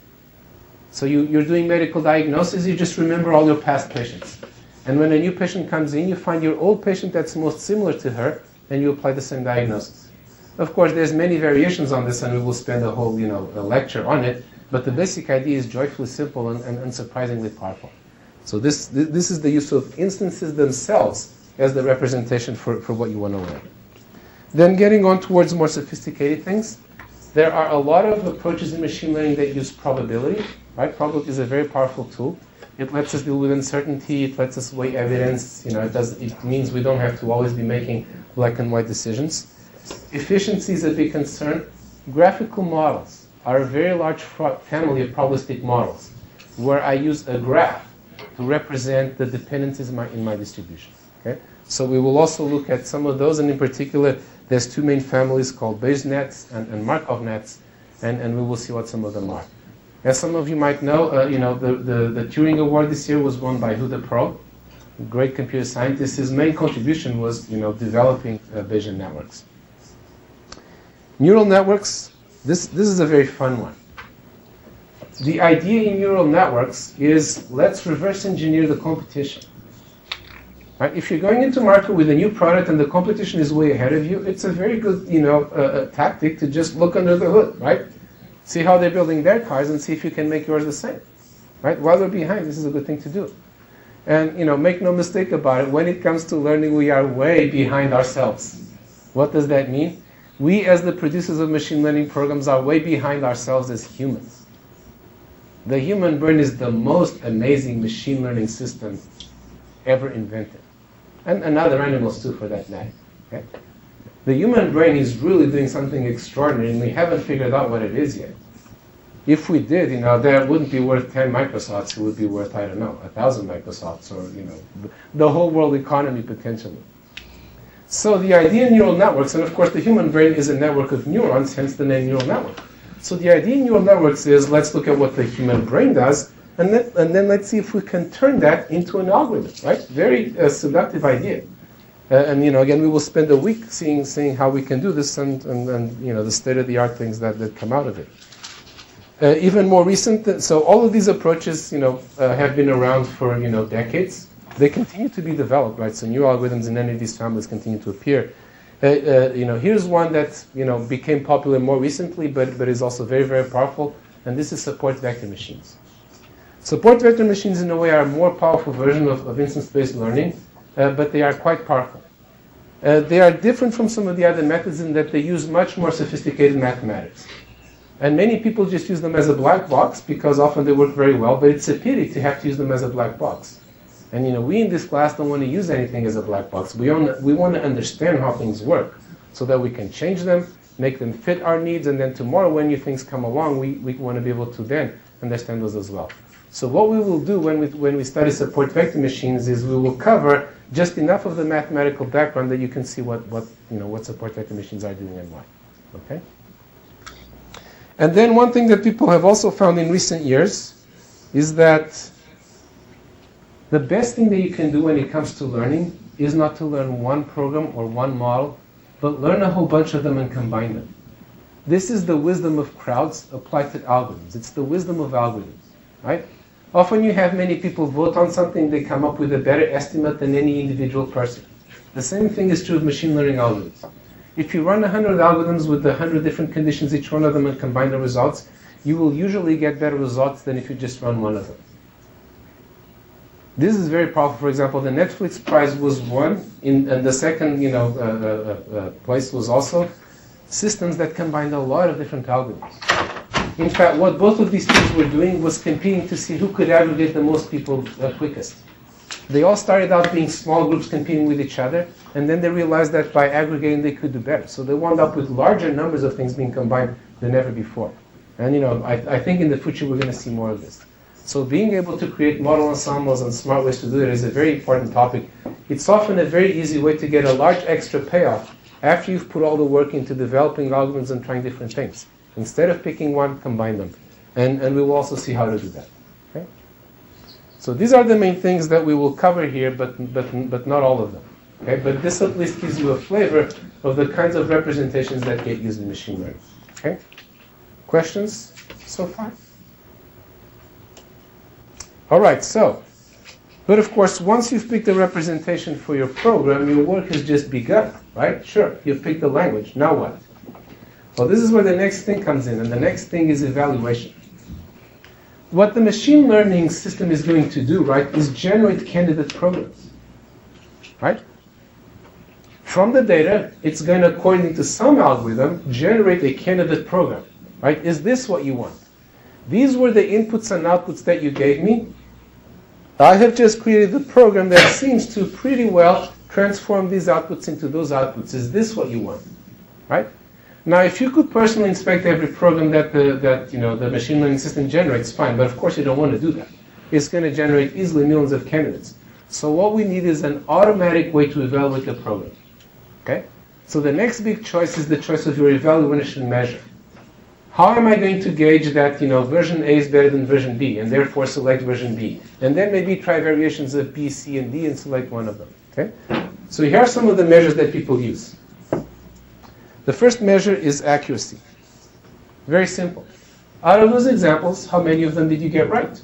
So you're doing medical diagnosis, you just remember all your past patients. And when a new patient comes in, you find your old patient that's most similar to her, and you apply the same diagnosis. Of course, there's many variations on this, and we will spend a whole a lecture on it, but the basic idea is joyfully simple and surprisingly powerful. So this is the use of instances themselves as the representation for what you want to learn. Then getting on towards more sophisticated things, there are a lot of approaches in machine learning that use probability. Right? Probability is a very powerful tool. It lets us deal with uncertainty. It lets us weigh evidence. It means we don't have to always be making black and white decisions. Efficiency is a big concern. Graphical models are a very large family of probabilistic models where I use a graph to represent the dependencies in my distribution. Okay? So we will also look at some of those, and in particular, there's two main families called Bayes nets and Markov nets, and we will see what some of them are. As some of you might know, the Turing Award this year was won by Huda Pro, a great computer scientist. His main contribution was, developing Bayesian networks. Neural networks, this is a very fun one. The idea in neural networks is let's reverse engineer the competition. Right? If you're going into market with a new product and the competition is way ahead of you, it's a very good, tactic to just look under the hood, right? See how they're building their cars and see if you can make yours the same, right? While they're behind, this is a good thing to do. And, make no mistake about it, when it comes to learning, we are way behind ourselves. What does that mean? We, as the producers of machine learning programs, are way behind ourselves as humans. The human brain is the most amazing machine learning system ever invented. And other animals too, for that matter. Okay? The human brain is really doing something extraordinary, and we haven't figured out what it is yet. If we did, that wouldn't be worth 10 Microsofts. It would be worth, 1,000 Microsofts, or, the whole world economy potentially. So the idea in neural networks, and of course the human brain is a network of neurons, hence the name neural network. So the idea in neural networks is let's look at what the human brain does, and then let's see if we can turn that into an algorithm, right? Very seductive idea. And again, we will spend a week seeing how we can do this and the state-of-the-art things that come out of it. Even more recent, so all of these approaches, have been around for decades. They continue to be developed, right? So new algorithms in any of these families continue to appear. Here's one that became popular more recently, but is also very, very powerful, and this is support vector machines. Support vector machines, in a way, are a more powerful version of instance-based learning, but they are quite powerful. They are different from some of the other methods in that they use much more sophisticated mathematics. And many people just use them as a black box because often they work very well, but it's a pity to have to use them as a black box. And we in this class don't want to use anything as a black box. We want to understand how things work so that we can change them, make them fit our needs, and then tomorrow when new things come along, we want to be able to then understand those as well. So what we will do when we study support vector machines is we will cover just enough of the mathematical background that you can see what support vector machines are doing and why. Okay? And then one thing that people have also found in recent years is that the best thing that you can do when it comes to learning is not to learn one program or one model, but learn a whole bunch of them and combine them. This is the wisdom of crowds applied to algorithms. It's the wisdom of algorithms, right? Often you have many people vote on something, they come up with a better estimate than any individual person. The same thing is true of machine learning algorithms. If you run 100 algorithms with 100 different conditions, each one of them, and combine the results, you will usually get better results than if you just run one of them. This is very powerful. For example, the Netflix prize was won, and the second place was also systems that combined a lot of different algorithms. In fact, what both of these teams were doing was competing to see who could aggregate the most people quickest. They all started out being small groups competing with each other, and then they realized that by aggregating they could do better. So they wound up with larger numbers of things being combined than ever before. And I think in the future we're going to see more of this. So being able to create model ensembles and smart ways to do it is a very important topic. It's often a very easy way to get a large extra payoff after you've put all the work into developing algorithms and trying different things. Instead of picking one, combine them. And we will also see how to do that. Okay? So these are the main things that we will cover here, but not all of them. Okay, but this at least gives you a flavor of the kinds of representations that get used in machine learning. Okay? Questions so far? All right, so, but of course, once you've picked a representation for your program, your work has just begun, right? Sure, you've picked the language. Now what? Well, this is where the next thing comes in, and the next thing is evaluation. What the machine learning system is going to do, right, is generate candidate programs, right? From the data, it's going to, according to some algorithm, generate a candidate program, right? Is this what you want? These were the inputs and outputs that you gave me. I have just created a program that seems to pretty well transform these outputs into those outputs. Is this what you want, right? Now, if you could personally inspect every program that the machine learning system generates, fine. But of course, you don't want to do that. It's going to generate easily millions of candidates. So what we need is an automatic way to evaluate the program. Okay? So the next big choice is the choice of your evaluation measure. How am I going to gauge that version A is better than version B, and therefore select version B, and then maybe try variations of B, C, and D, and select one of them. Okay? So here are some of the measures that people use. The first measure is accuracy. Very simple. Out of those examples, how many of them did you get right?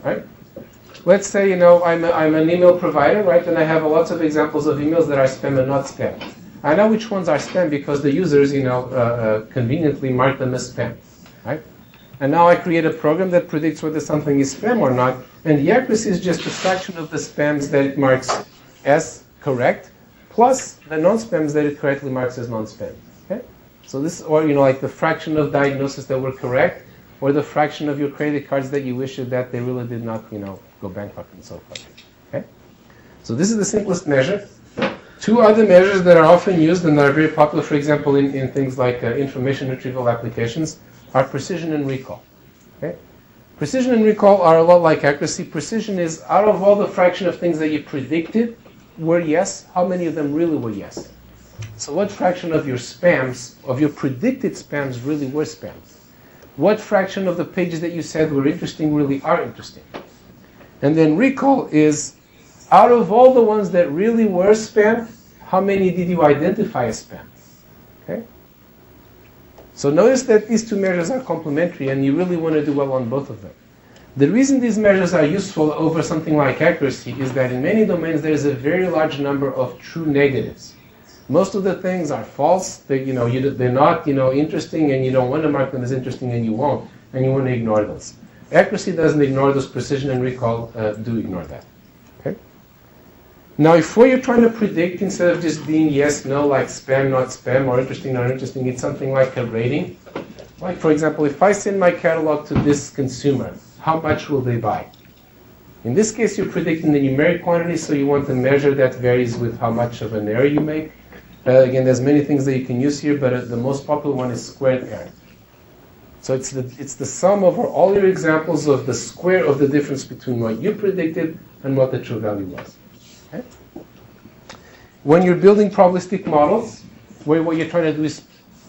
Right? Let's say, I'm an email provider, right? And I have lots of examples of emails that are spam and not spam. I know which ones are spam because the users, conveniently mark them as spam, right? And now I create a program that predicts whether something is spam or not, and the accuracy is just a fraction of the spams that it marks as correct, plus the non-spams that it correctly marks as non-spam. Okay? So this, or like the fraction of diagnoses that were correct, or the fraction of your credit cards that you issued that they really did not, go bankrupt and so forth. Okay? So this is the simplest measure. Two other measures that are often used and are very popular, for example, in things like information retrieval applications, are precision and recall. Okay? Precision and recall are a lot like accuracy. Precision is out of all the fraction of things that you predicted were yes, how many of them really were yes? So what fraction of your spams, of your predicted spams, really were spams? What fraction of the pages that you said were interesting really are interesting? And then recall is, out of all the ones that really were spam, how many did you identify as spam? Okay? So notice that these two measures are complementary, and you really want to do well on both of them. The reason these measures are useful over something like accuracy is that in many domains there is a very large number of true negatives. Most of the things are false. They're not interesting, and you don't want to mark them as interesting, and you won't, and you want to ignore those. Accuracy doesn't ignore those. Precision and recall do ignore that. Okay? Now, if what you're trying to predict, instead of just being yes, no, like spam, not spam, or interesting, not interesting, it's something like a rating. Like, for example, if I send my catalog to this consumer, how much will they buy? In this case, you're predicting the numeric quantity, so you want a measure that varies with how much of an error you make. Again, there's many things that you can use here, but the most popular one is squared error. So it's the sum over all your examples of the square of the difference between what you predicted and what the true value was. Okay? When you're building probabilistic models, where what you're trying to do is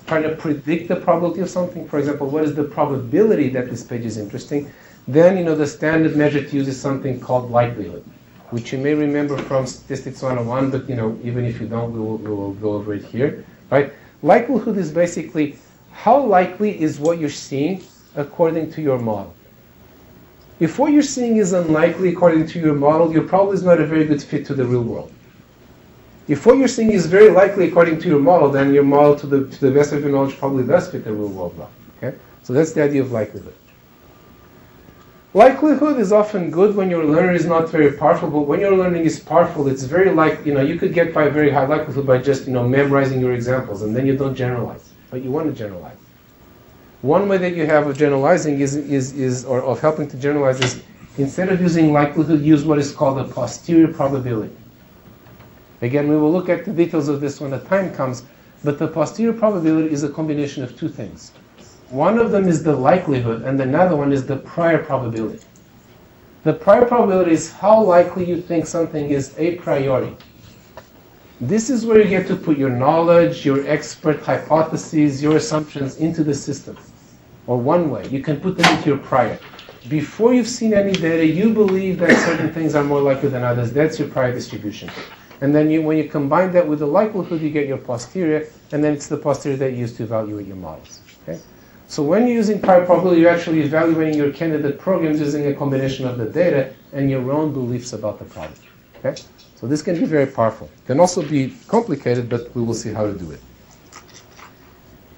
trying to predict the probability of something, for example, what is the probability that this page is interesting, then the standard measure to use is something called likelihood, which you may remember from Statistics 101, but even if you don't, we will go over it here. Right? Likelihood is basically how likely is what you're seeing according to your model. If what you're seeing is unlikely according to your model, your probably is not a very good fit to the real world. If what you're seeing is very likely according to your model, then your model, to the best of your knowledge, probably does fit the real world well. Okay? So that's the idea of likelihood. Likelihood is often good when your learner is not very powerful, but when your learning is powerful, it's very you could get by a very high likelihood by just memorizing your examples, and then you don't generalize, but you want to generalize. One way that you have of generalizing or of helping to generalize is, instead of using likelihood, use what is called a posterior probability. Again, we will look at the details of this when the time comes, but the posterior probability is a combination of two things. One of them is the likelihood, and another one is the prior probability. The prior probability is how likely you think something is a priori. This is where you get to put your knowledge, your expert hypotheses, your assumptions into the system. Or one way, you can put them into your prior. Before you've seen any data, you believe that certain things are more likely than others. That's your prior distribution. And then when you combine that with the likelihood, you get your posterior, and then it's the posterior that you use to evaluate your models. Okay? So when you're using prior probability, you're actually evaluating your candidate programs using a combination of the data and your own beliefs about the problem. Okay? So this can be very powerful. It can also be complicated, but we will see how to do it.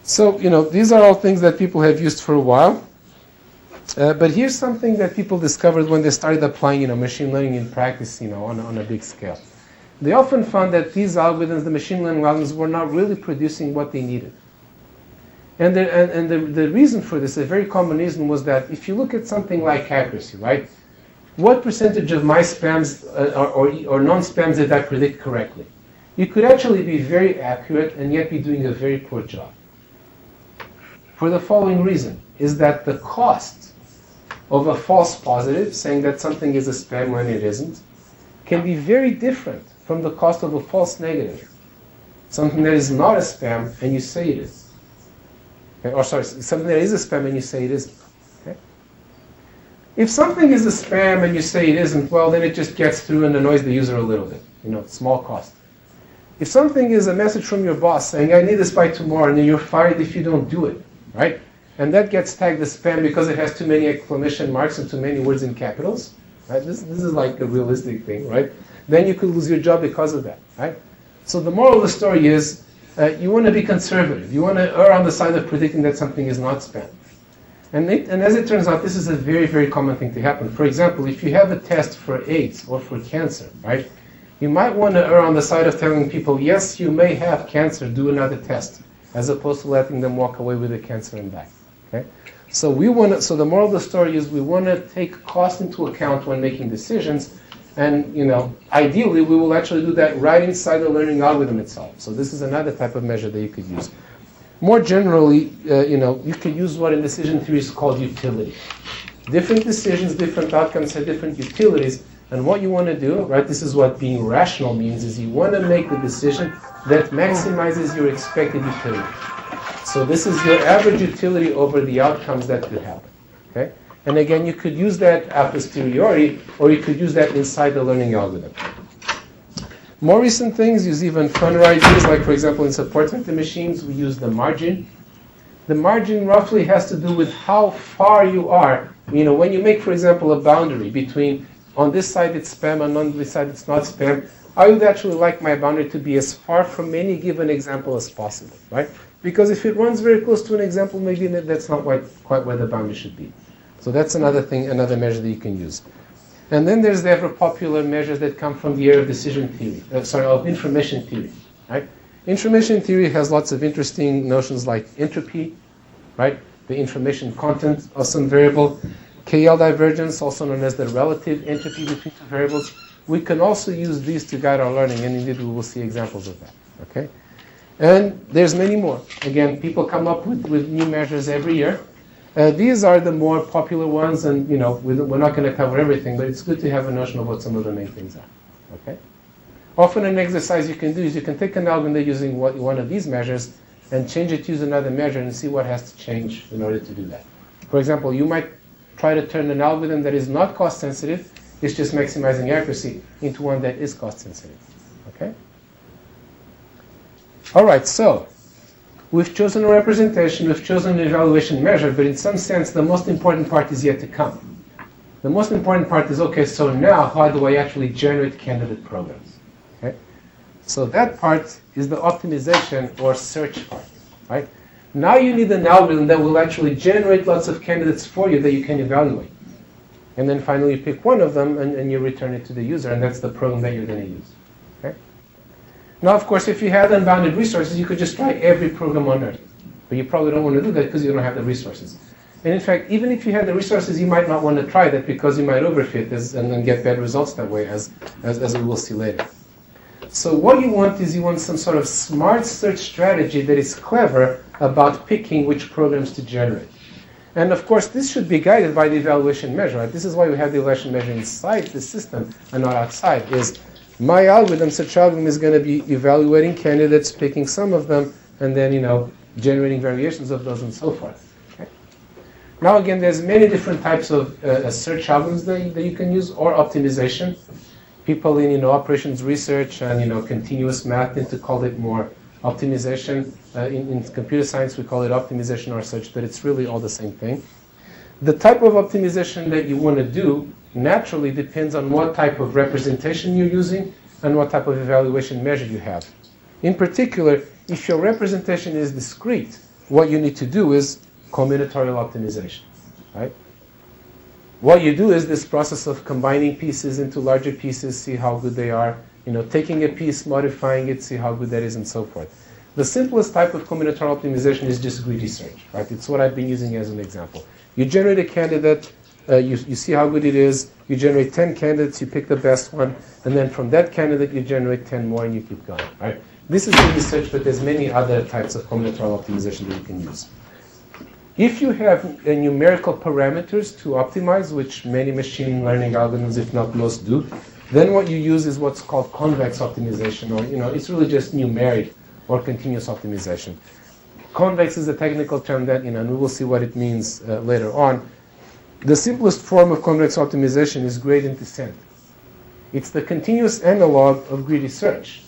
So, these are all things that people have used for a while. But here's something that people discovered when they started applying, machine learning in practice, on a big scale. They often found that these algorithms, the machine learning algorithms, were not really producing what they needed. And the reason for this, a very common reason, was that if you look at something like accuracy, right? What percentage of my spams or non-spams did I predict correctly? You could actually be very accurate and yet be doing a very poor job. For the following reason, is that the cost of a false positive, saying that something is a spam when it isn't, can be very different from the cost of a false negative. Something that is not a spam and you say it is. Okay? Or sorry, something that is a spam and you say it isn't. Okay? If something is a spam and you say it isn't, well, then it just gets through and annoys the user a little bit. Small cost. If something is a message from your boss saying, I need this by tomorrow, and then you're fired if you don't do it, right? And that gets tagged as spam because it has too many exclamation marks and too many words in capitals. Right? This is like a realistic thing, right? Then you could lose your job because of that, right? So the moral of the story is you want to be conservative. You want to err on the side of predicting that something is not spam. And as it turns out, this is a very, very common thing to happen. For example, if you have a test for AIDS or for cancer, right? You might want to err on the side of telling people, yes, you may have cancer, do another test, as opposed to letting them walk away with the cancer and die. Okay? So the moral of the story is we want to take cost into account when making decisions, and ideally we will actually do that right inside the learning algorithm itself. So this is another type of measure that you could use. More generally, you could use what in decision theory is called utility. Different decisions, different outcomes have different utilities, and what you want to do, right? This is what being rational means: is you want to make the decision that maximizes your expected utility. So this is your average utility over the outcomes that could happen. Okay? And again, you could use that a posteriori, or you could use that inside the learning algorithm. More recent things use even funner ideas, like for example in support vector machines, we use the margin. The margin roughly has to do with how far you are. When you make, for example, a boundary between on this side it's spam and on this side it's not spam, I would actually like my boundary to be as far from any given example as possible, right? Because if it runs very close to an example, maybe that's not quite where the boundary should be. So that's another thing, another measure that you can use. And then there's the ever popular measures that come from the area of decision theory, of information theory, right? Information theory has lots of interesting notions like entropy, right? The information content of some variable, KL divergence, also known as the relative entropy between two variables. We can also use these to guide our learning, and indeed we will see examples of that, okay? And there's many more. Again, people come up with new measures every year. These are the more popular ones, and we're not going to cover everything, but it's good to have a notion of what some of the main things are. Okay? Often an exercise you can do is you can take an algorithm using one of these measures and change it to use another measure and see what has to change in order to do that. For example, you might try to turn an algorithm that is not cost sensitive, it's just maximizing accuracy, into one that is cost sensitive. Okay? All right, so we've chosen a representation, we've chosen an evaluation measure, but in some sense the most important part is yet to come. The most important part is, okay, so now how do I actually generate candidate programs? Okay? So that part is the optimization or search part, right? Now you need an algorithm that will actually generate lots of candidates for you that you can evaluate. And then finally you pick one of them and you return it to the user, and that's the program that you're going to use. Okay? Now, of course, if you had unbounded resources, you could just try every program on Earth. But you probably don't want to do that because you don't have the resources. And in fact, even if you had the resources, you might not want to try that because you might overfit and then get bad results that way, as we will see later. So what you want is you want some sort of smart search strategy that is clever about picking which programs to generate. And of course, this should be guided by the evaluation measure. Right? This is why we have the evaluation measure inside the system and not outside. Is my algorithm, search algorithm, is going to be evaluating candidates, picking some of them, and then generating variations of those and so forth. Okay? Now again, there's many different types of search algorithms that you can use, or optimization. People in operations research and continuous math tend to call it more optimization. In computer science, we call it optimization or such, but it's really all the same thing. The type of optimization that you want to do naturally depends on what type of representation you're using and what type of evaluation measure you have. In particular, if your representation is discrete, what you need to do is combinatorial optimization, right? What you do is this process of combining pieces into larger pieces, see how good they are, taking a piece, modifying it, see how good that is, and so forth. The simplest type of combinatorial optimization is just greedy search, right? It's what I've been using as an example. You generate a candidate, you see how good it is, you generate 10 candidates, you pick the best one, and then from that candidate you generate 10 more and you keep going, right? This is greedy search, but there's many other types of combinatorial optimization that you can use. If you have numerical parameters to optimize, which many machine learning algorithms, if not most, do, then what you use is what's called convex optimization, or it's really just numeric or continuous optimization. Convex is a technical term that, and we will see what it means later on. The simplest form of convex optimization is gradient descent. It's the continuous analog of greedy search.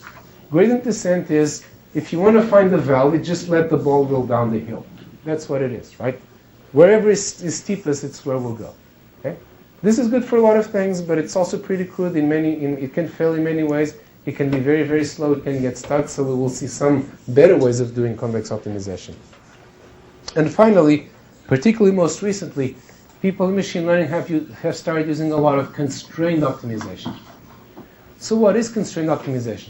Gradient descent is, if you want to find the valley, just let the ball roll down the hill. That's what it is, right? Wherever is steepest, it's where we'll go. Okay? This is good for a lot of things, but it's also pretty crude it can fail in many ways. It can be very, very slow. It can get stuck. So we will see some better ways of doing convex optimization. And finally, particularly most recently, people in machine learning have started using a lot of constrained optimization. So what is constrained optimization?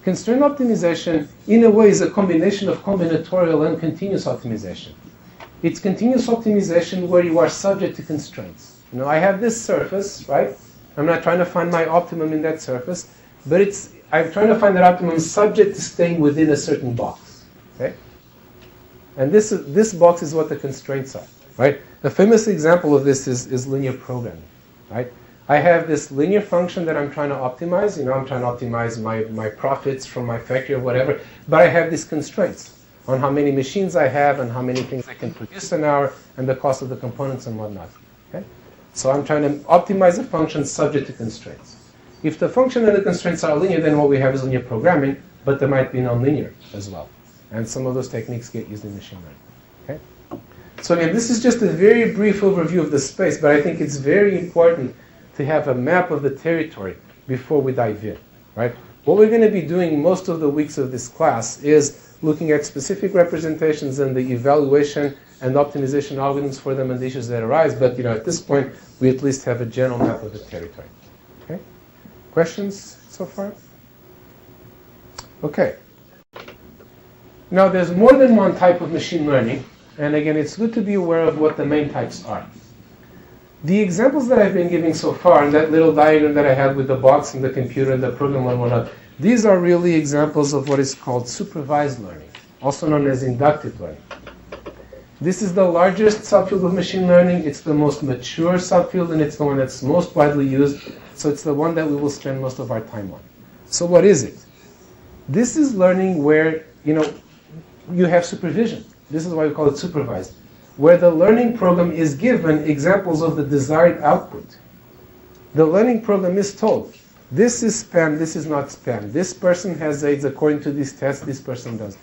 Constrained optimization, in a way, is a combination of combinatorial and continuous optimization. It's continuous optimization where you are subject to constraints. I have this surface, right? I'm not trying to find my optimum in that surface, but I'm trying to find that optimum subject to staying within a certain box. Okay? And this box is what the constraints are, right? A famous example of this is linear programming, right? I have this linear function that I'm trying to optimize. I'm trying to optimize my profits from my factory or whatever, but I have these constraints on how many machines I have and how many things I can produce an hour and the cost of the components and whatnot. Okay? So I'm trying to optimize a function subject to constraints. If the function and the constraints are linear, then what we have is linear programming, but there might be nonlinear as well. And some of those techniques get used in machine learning. Okay? So again, this is just a very brief overview of the space, but I think it's very important to have a map of the territory before we dive in, right? What we're going to be doing most of the weeks of this class is looking at specific representations and the evaluation and optimization algorithms for them and the issues that arise, but at this point, we at least have a general map of the territory. Okay? Questions so far? Okay. Now, there's more than one type of machine learning, and again, it's good to be aware of what the main types are. The examples that I've been giving so far, and that little diagram that I had with the box and the computer and the program and whatnot, these are really examples of what is called supervised learning, also known as inductive learning. This is the largest subfield of machine learning. It's the most mature subfield, and it's the one that's most widely used. So it's the one that we will spend most of our time on. So what is it? This is learning where, you have supervision. This is why we call it supervised, where the learning program is given examples of the desired output. The learning program is told, this is spam, this is not spam. This person has AIDS according to this test, this person doesn't.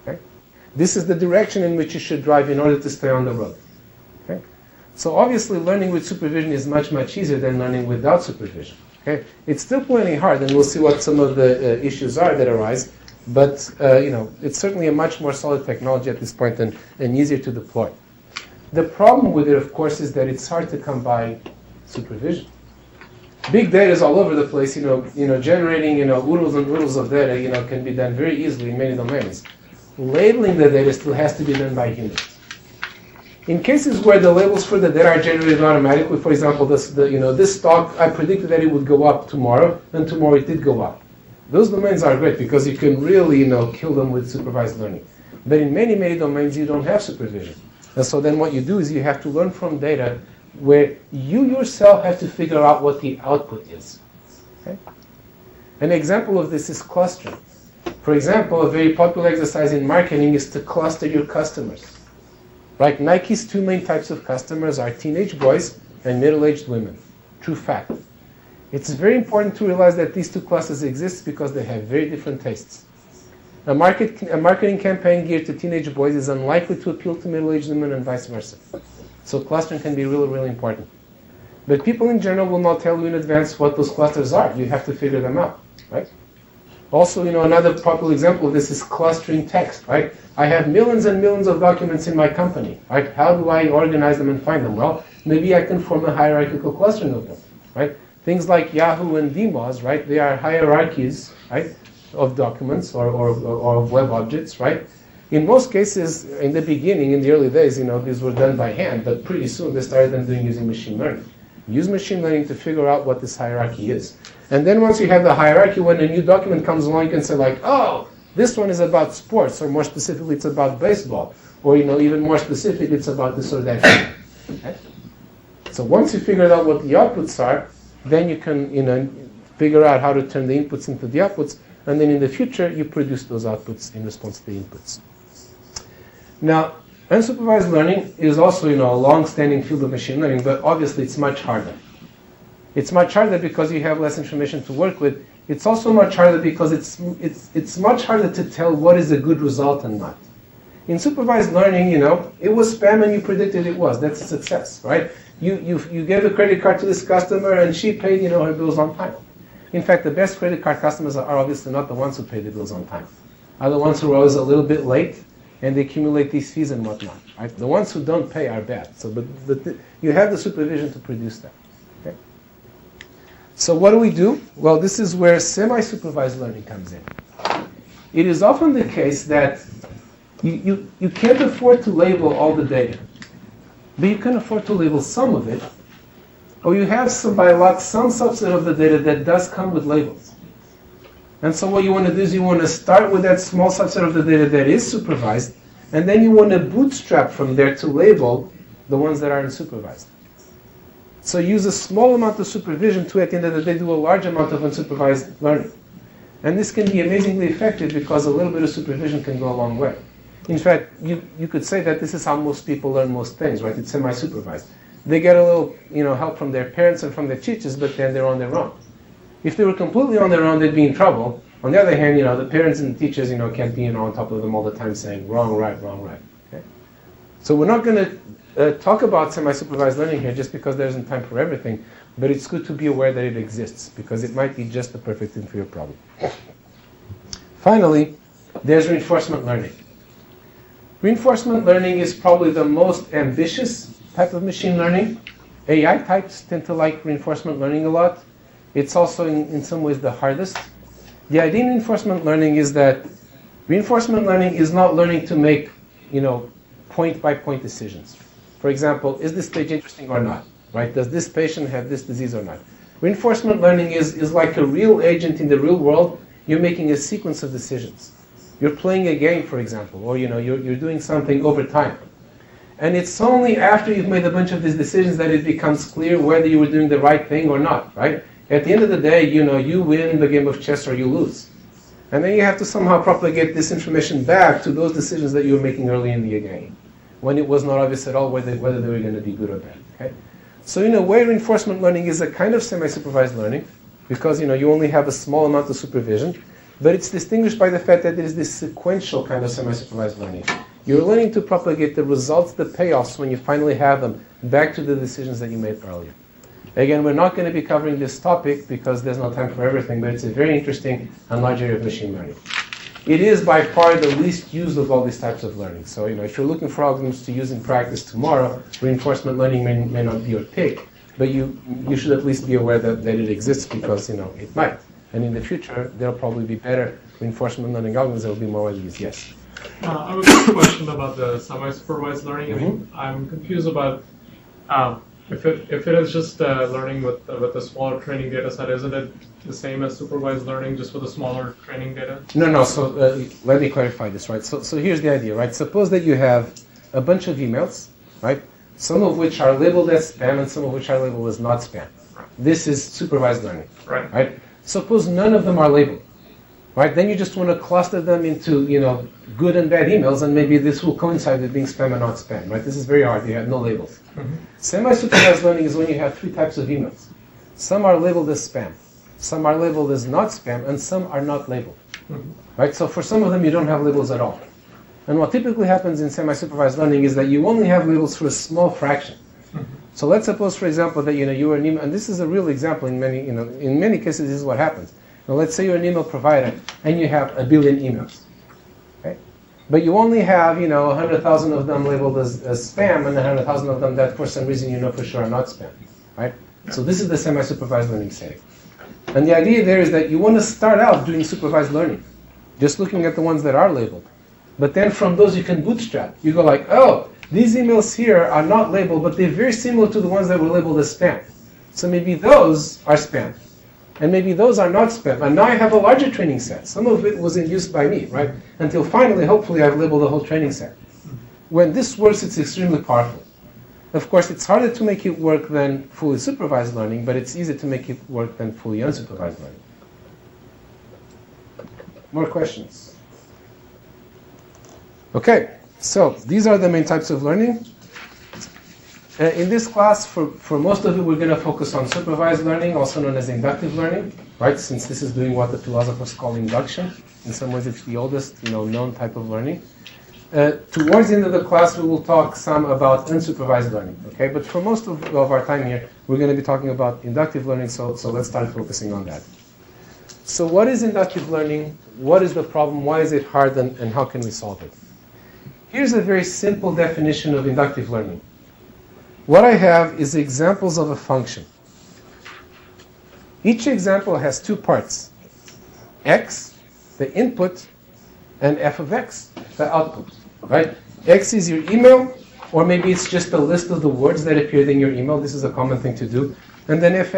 Okay? This is the direction in which you should drive in order to stay on the road. Okay? So obviously learning with supervision is much, much easier than learning without supervision. Okay? It's still plenty hard, and we'll see what some of the issues are that arise, but it's certainly a much more solid technology at this point and easier to deploy. The problem with it, of course, is that it's hard to come by supervision. Big data is all over the place. Generating oodles and oodles of data, can be done very easily in many domains. Labeling the data still has to be done by humans. In cases where the labels for the data are generated automatically, for example, this stock, I predicted that it would go up tomorrow, and tomorrow it did go up. Those domains are great because you can really, kill them with supervised learning. But in many, many domains, you don't have supervision. And so then what you do is you have to learn from data where you yourself have to figure out what the output is. Okay? An example of this is clustering. For example, a very popular exercise in marketing is to cluster your customers. Right? Nike's two main types of customers are teenage boys and middle-aged women. True fact. It's very important to realize that these two classes exist because they have very different tastes. A marketing campaign geared to teenage boys is unlikely to appeal to middle-aged women and vice versa. So clustering can be really, really important. But people in general will not tell you in advance what those clusters are. You have to figure them out, right? Also, another popular example of this is clustering text, right? I have millions and millions of documents in my company, right? How do I organize them and find them? Well, maybe I can form a hierarchical clustering of them, right? Things like Yahoo and DMOZ, right? They are hierarchies, right, of documents or of web objects, right? In most cases, in the beginning, in the early days, these were done by hand, but pretty soon they started using machine learning. Use machine learning to figure out what this hierarchy is. And then once you have the hierarchy, when a new document comes along, you can say like, oh, this one is about sports, or more specifically, it's about baseball. Or, even more specific, it's about this or that thing. Okay? So once you figure out what the outputs are, then you can, figure out how to turn the inputs into the outputs, and then in the future, you produce those outputs in response to the inputs. Now, unsupervised learning is also, a long-standing field of machine learning, but obviously it's much harder. It's much harder because you have less information to work with. It's also much harder because it's much harder to tell what is a good result and not. In supervised learning, it was spam and you predicted it was. That's a success, right? You gave a credit card to this customer and she paid, her bills on time. In fact, the best credit card customers are obviously not the ones who pay the bills on time. Are the ones who are always a little bit late and they accumulate these fees and whatnot. Right? The ones who don't pay are bad. So, but you have the supervision to produce that. Okay? So what do? Well, this is where semi-supervised learning comes in. It is often the case that you can't afford to label all the data, but you can afford to label some of it, or you have by luck some subset of the data that does come with labels. And so what you want to do is you want to start with that small subset of the data that is supervised, and then you want to bootstrap from there to label the ones that are unsupervised. So use a small amount of supervision to, at the end of the day, do a large amount of unsupervised learning. And this can be amazingly effective because a little bit of supervision can go a long way. In fact, you could say that this is how most people learn most things, right? It's semi-supervised. They get a little, help from their parents and from their teachers, but then they're on their own. If they were completely on their own, they'd be in trouble. On the other hand, the parents and the teachers, can't be, on top of them all the time saying wrong, right, wrong, right. Okay? So we're not going to talk about semi-supervised learning here just because there isn't time for everything, but it's good to be aware that it exists because it might be just the perfect thing for your problem. Finally, there's reinforcement learning. Reinforcement learning is probably the most ambitious type of machine learning. AI types tend to like reinforcement learning a lot. It's also in some ways the hardest. The idea in reinforcement learning is that reinforcement learning is not learning to make, point-by-point decisions. For example, is this page interesting or not? Right? Does this patient have this disease or not? Reinforcement learning is like a real agent in the real world. You're making a sequence of decisions. You're playing a game, for example, or you're doing something over time. And it's only after you've made a bunch of these decisions that it becomes clear whether you were doing the right thing or not, right? At the end of the day, you win the game of chess or you lose. And then you have to somehow propagate this information back to those decisions that you were making early in the game, when it was not obvious at all whether they were going to be good or bad. Okay? So in a way, reinforcement learning is a kind of semi-supervised learning, because you only have a small amount of supervision, but it's distinguished by the fact that it is this sequential kind of semi-supervised learning. You're learning to propagate the results, the payoffs, when you finally have them, back to the decisions that you made earlier. Again, we're not going to be covering this topic because there's no time for everything, but it's a very interesting and large area of machine learning. It is by far the least used of all these types of learning. So, if you're looking for algorithms to use in practice tomorrow, reinforcement learning may not be your pick, but you should at least be aware that it exists because, it might. And in the future, there'll probably be better reinforcement learning algorithms that will be more widely used. Yes? I have a quick question about the semi-supervised learning. I mean, I'm confused about if it is just learning with a smaller training data set, isn't it the same as supervised learning, just with a smaller training data? No. So let me clarify this, right? So here's the idea, right? Suppose that you have a bunch of emails, right? Some of which are labeled as spam and some of which are labeled as not spam. This is supervised learning, right? Suppose none of them are labeled. Right? Then you just want to cluster them into, good and bad emails, and maybe this will coincide with being spam and not spam. Right? This is very hard. You have no labels. Mm-hmm. Semi-supervised learning is when you have three types of emails. Some are labeled as spam. Some are labeled as not spam, and some are not labeled. Right? So for some of them, you don't have labels at all. And what typically happens in semi-supervised learning is that you only have labels for a small fraction. So let's suppose, for example, that you were an email, and this is a real example in many cases. This is what happens. Now, let's say you're an email provider and you have 1 billion emails, okay? But you only have 100,000 of them labeled as spam, and 100,000 of them that for some reason you know for sure are not spam, right? So this is the semi-supervised learning setting. And the idea there is that you want to start out doing supervised learning, just looking at the ones that are labeled. But then from those you can bootstrap. You go like, oh, these emails here are not labeled, but they're very similar to the ones that were labeled as spam. So maybe those are spam. And maybe those are not spam. And now I have a larger training set. Some of it was induced by me, right? Until finally, hopefully, I've labeled the whole training set. When this works, it's extremely powerful. Of course, it's harder to make it work than fully supervised learning, but it's easier to make it work than fully unsupervised learning. More questions? Okay, so these are the main types of learning. In this class, for most of it, we're going to focus on supervised learning, also known as inductive learning, right? Since this is doing what the philosophers call induction. In some ways, it's the oldest, known type of learning. Towards the end of the class, we will talk some about unsupervised learning, okay? But for most of our time here, we're going to be talking about inductive learning, so let's start focusing on that. So what is inductive learning? What is the problem? Why is it hard, and how can we solve it? Here's a very simple definition of inductive learning. What I have is examples of a function. Each example has two parts. X, the input, and f of x, the output. Right? X is your email, or maybe it's just a list of the words that appeared in your email. This is a common thing to do. And then f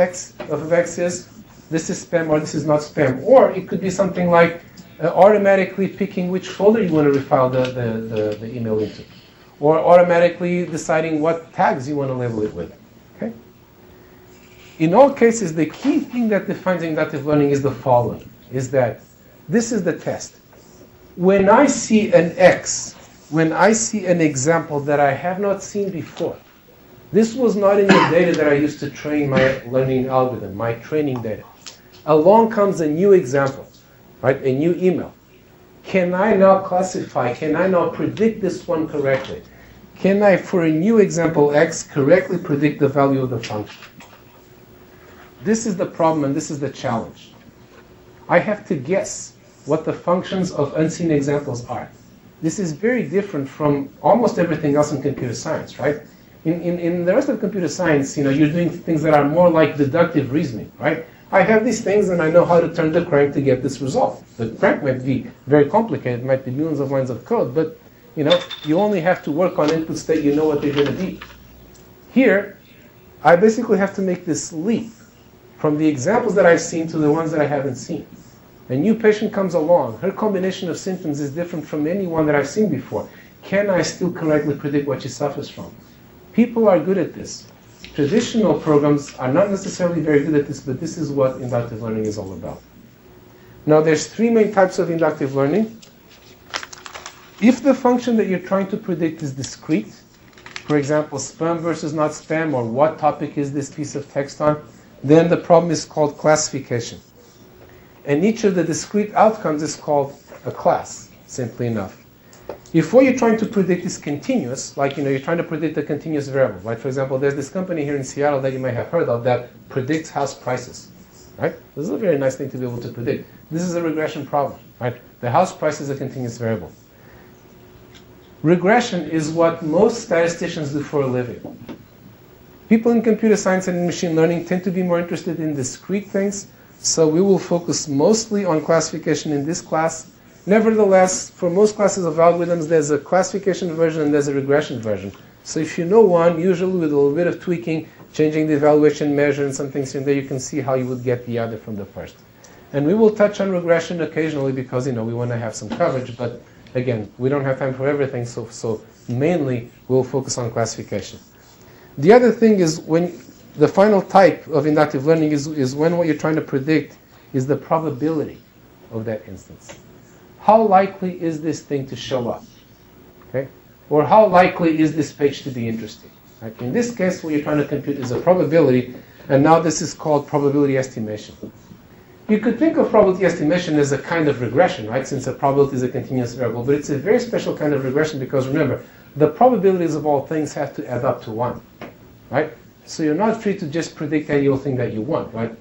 of x is, this is spam or this is not spam. Or it could be something like automatically picking which folder you want to refile the email into. Or automatically deciding what tags you want to label it with. Okay? In all cases, the key thing that defines inductive learning is the following, is that this is the test. When I see an X, when I see an example that I have not seen before, this was not in the data that I used to train my learning algorithm, my training data. Along comes a new example, right? A new email. Can I now classify, can I now predict this one correctly? Can I, for a new example X, correctly predict the value of the function? This is the problem and this is the challenge. I have to guess what the functions of unseen examples are. This is very different from almost everything else in computer science, right? In the rest of computer science, you're doing things that are more like deductive reasoning, right? I have these things and I know how to turn the crank to get this result. The crank might be very complicated, might be millions of lines of code, but you only have to work on inputs that you know what they're going to be. Here, I basically have to make this leap from the examples that I've seen to the ones that I haven't seen. A new patient comes along. Her combination of symptoms is different from any one that I've seen before. Can I still correctly predict what she suffers from? People are good at this. Traditional programs are not necessarily very good at this, but this is what inductive learning is all about. Now, there's three main types of inductive learning. If the function that you're trying to predict is discrete, for example, spam versus not spam, or what topic is this piece of text on, then the problem is called classification. And each of the discrete outcomes is called a class, simply enough. If what you're trying to predict is continuous, like you're trying to predict a continuous variable, right? For example, there's this company here in Seattle that you may have heard of that predicts house prices, right? This is a very nice thing to be able to predict. This is a regression problem, right? The house price is a continuous variable. Regression is what most statisticians do for a living. People in computer science and in machine learning tend to be more interested in discrete things, so we will focus mostly on classification in this class. Nevertheless, for most classes of algorithms, there's a classification version and there's a regression version. So if you know one, usually with a little bit of tweaking, changing the evaluation measure and some things in there, you can see how you would get the other from the first. And we will touch on regression occasionally because, we want to have some coverage, but again, we don't have time for everything, so mainly we'll focus on classification. The other thing is when the final type of inductive learning is when what you're trying to predict is the probability of that instance. How likely is this thing to show up? Okay? Or how likely is this page to be interesting? Right? In this case, what you're trying to compute is a probability And now this is called probability estimation. You could think of probability estimation as a kind of regression, right? Since a probability is a continuous variable, but it's a very special kind of regression because remember, the probabilities of all things have to add up to 1, right? So you're not free to just predict any old thing that you want, right?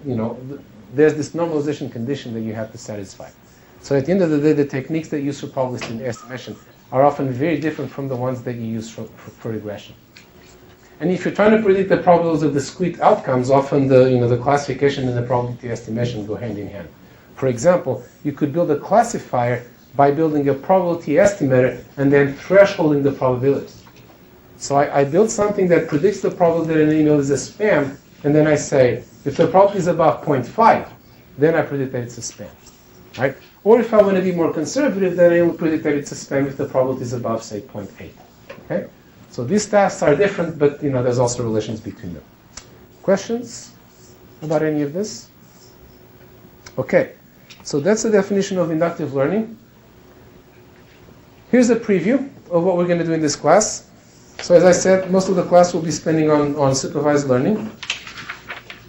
There's this normalization condition that you have to satisfy. So at the end of the day, the techniques that you use for probability estimation are often very different from the ones that you use for regression. And if you're trying to predict the probabilities of discrete outcomes, often the classification and the probability estimation go hand in hand. For example, you could build a classifier by building a probability estimator and then thresholding the probabilities. So I build something that predicts the probability that an email is a spam, and then I say, if the probability is above 0.5, then I predict that it's a spam, right? Or if I want to be more conservative, then I will predict that it's a spam if the probability is above, say, 0.8, okay? So these tasks are different, but there's also relations between them. Questions about any of this? Okay, so that's the definition of inductive learning. Here's a preview of what we're going to do in this class. So as I said, most of the class will be spending on supervised learning.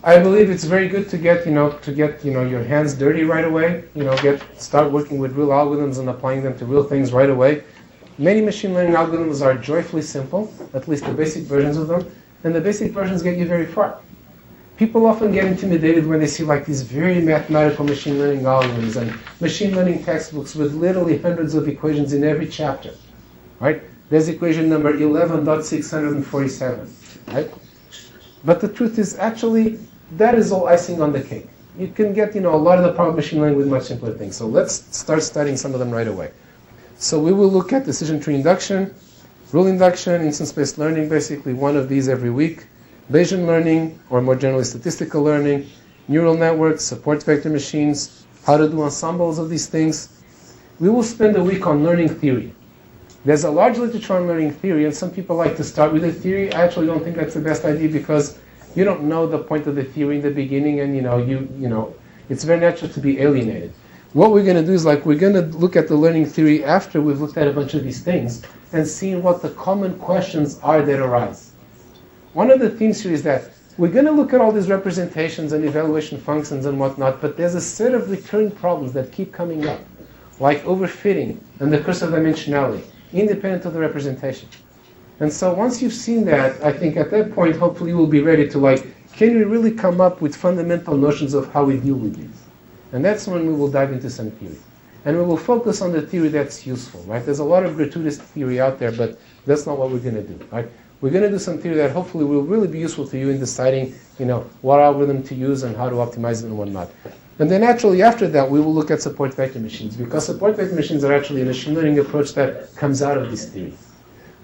I believe it's very good to get your hands dirty right away. Start working with real algorithms and applying them to real things right away. Many machine learning algorithms are joyfully simple, at least the basic versions of them, and the basic versions get you very far. People often get intimidated when they see like these very mathematical machine learning algorithms and machine learning textbooks with literally hundreds of equations in every chapter, right? There's equation number 11.647, right? But the truth is actually, that is all icing on the cake. You can get, a lot of the power of machine learning with much simpler things. So let's start studying some of them right away. So we will look at decision tree induction, rule induction, instance-based learning, basically one of these every week, Bayesian learning, or more generally statistical learning, neural networks, support vector machines, how to do ensembles of these things. We will spend a week on learning theory. There's a large literature on learning theory, and some people like to start with the theory. I actually don't think that's the best idea because you don't know the point of the theory in the beginning, and it's very natural to be alienated. What we're going to do is we're going to look at the learning theory after we've looked at a bunch of these things and see what the common questions are that arise. One of the themes here is that we're going to look at all these representations and evaluation functions and whatnot, but there's a set of recurring problems that keep coming up, like overfitting and the curse of dimensionality, independent of the representation. And so once you've seen that, I think at that point, hopefully you will be ready to can we really come up with fundamental notions of how we deal with these? And that's when we will dive into some theory. And we will focus on the theory that's useful, right? There's a lot of gratuitous theory out there, but that's not what we're going to do, right? We're going to do some theory that hopefully will really be useful to you in deciding, what algorithm to use and how to optimize it and whatnot. And then naturally after that, we will look at support vector machines, because support vector machines are actually a machine learning approach that comes out of this theory.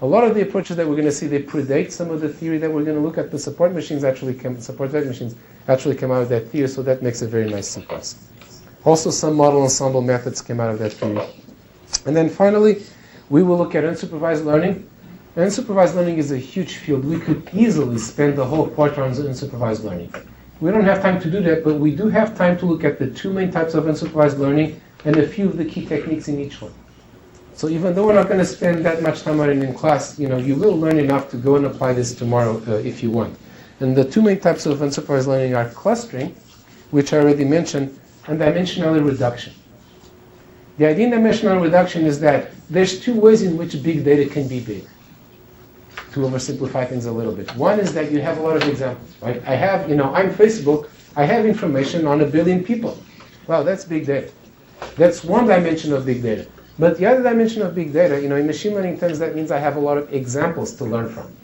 A lot of the approaches that we're going to see, they predate some of the theory that we're going to look at. The support vector machines actually come out of that theory, so that makes a very nice sequence. Also, some model ensemble methods came out of that theory. And then finally, we will look at unsupervised learning. And unsupervised learning is a huge field. We could easily spend the whole quarter on unsupervised learning. We don't have time to do that, but we do have time to look at the two main types of unsupervised learning and a few of the key techniques in each one. So even though we're not going to spend that much time on it in class, you will learn enough to go and apply this tomorrow if you want. And the two main types of unsupervised learning are clustering, which I already mentioned, and dimensionality reduction. The idea in dimensionality reduction is that there's two ways in which big data can be big, to oversimplify things a little bit. One is that you have a lot of examples, right? I have, I'm Facebook, I have information on 1 billion people. Wow, that's big data. That's one dimension of big data. But the other dimension of big data, in machine learning terms, that means I have a lot of examples to learn from.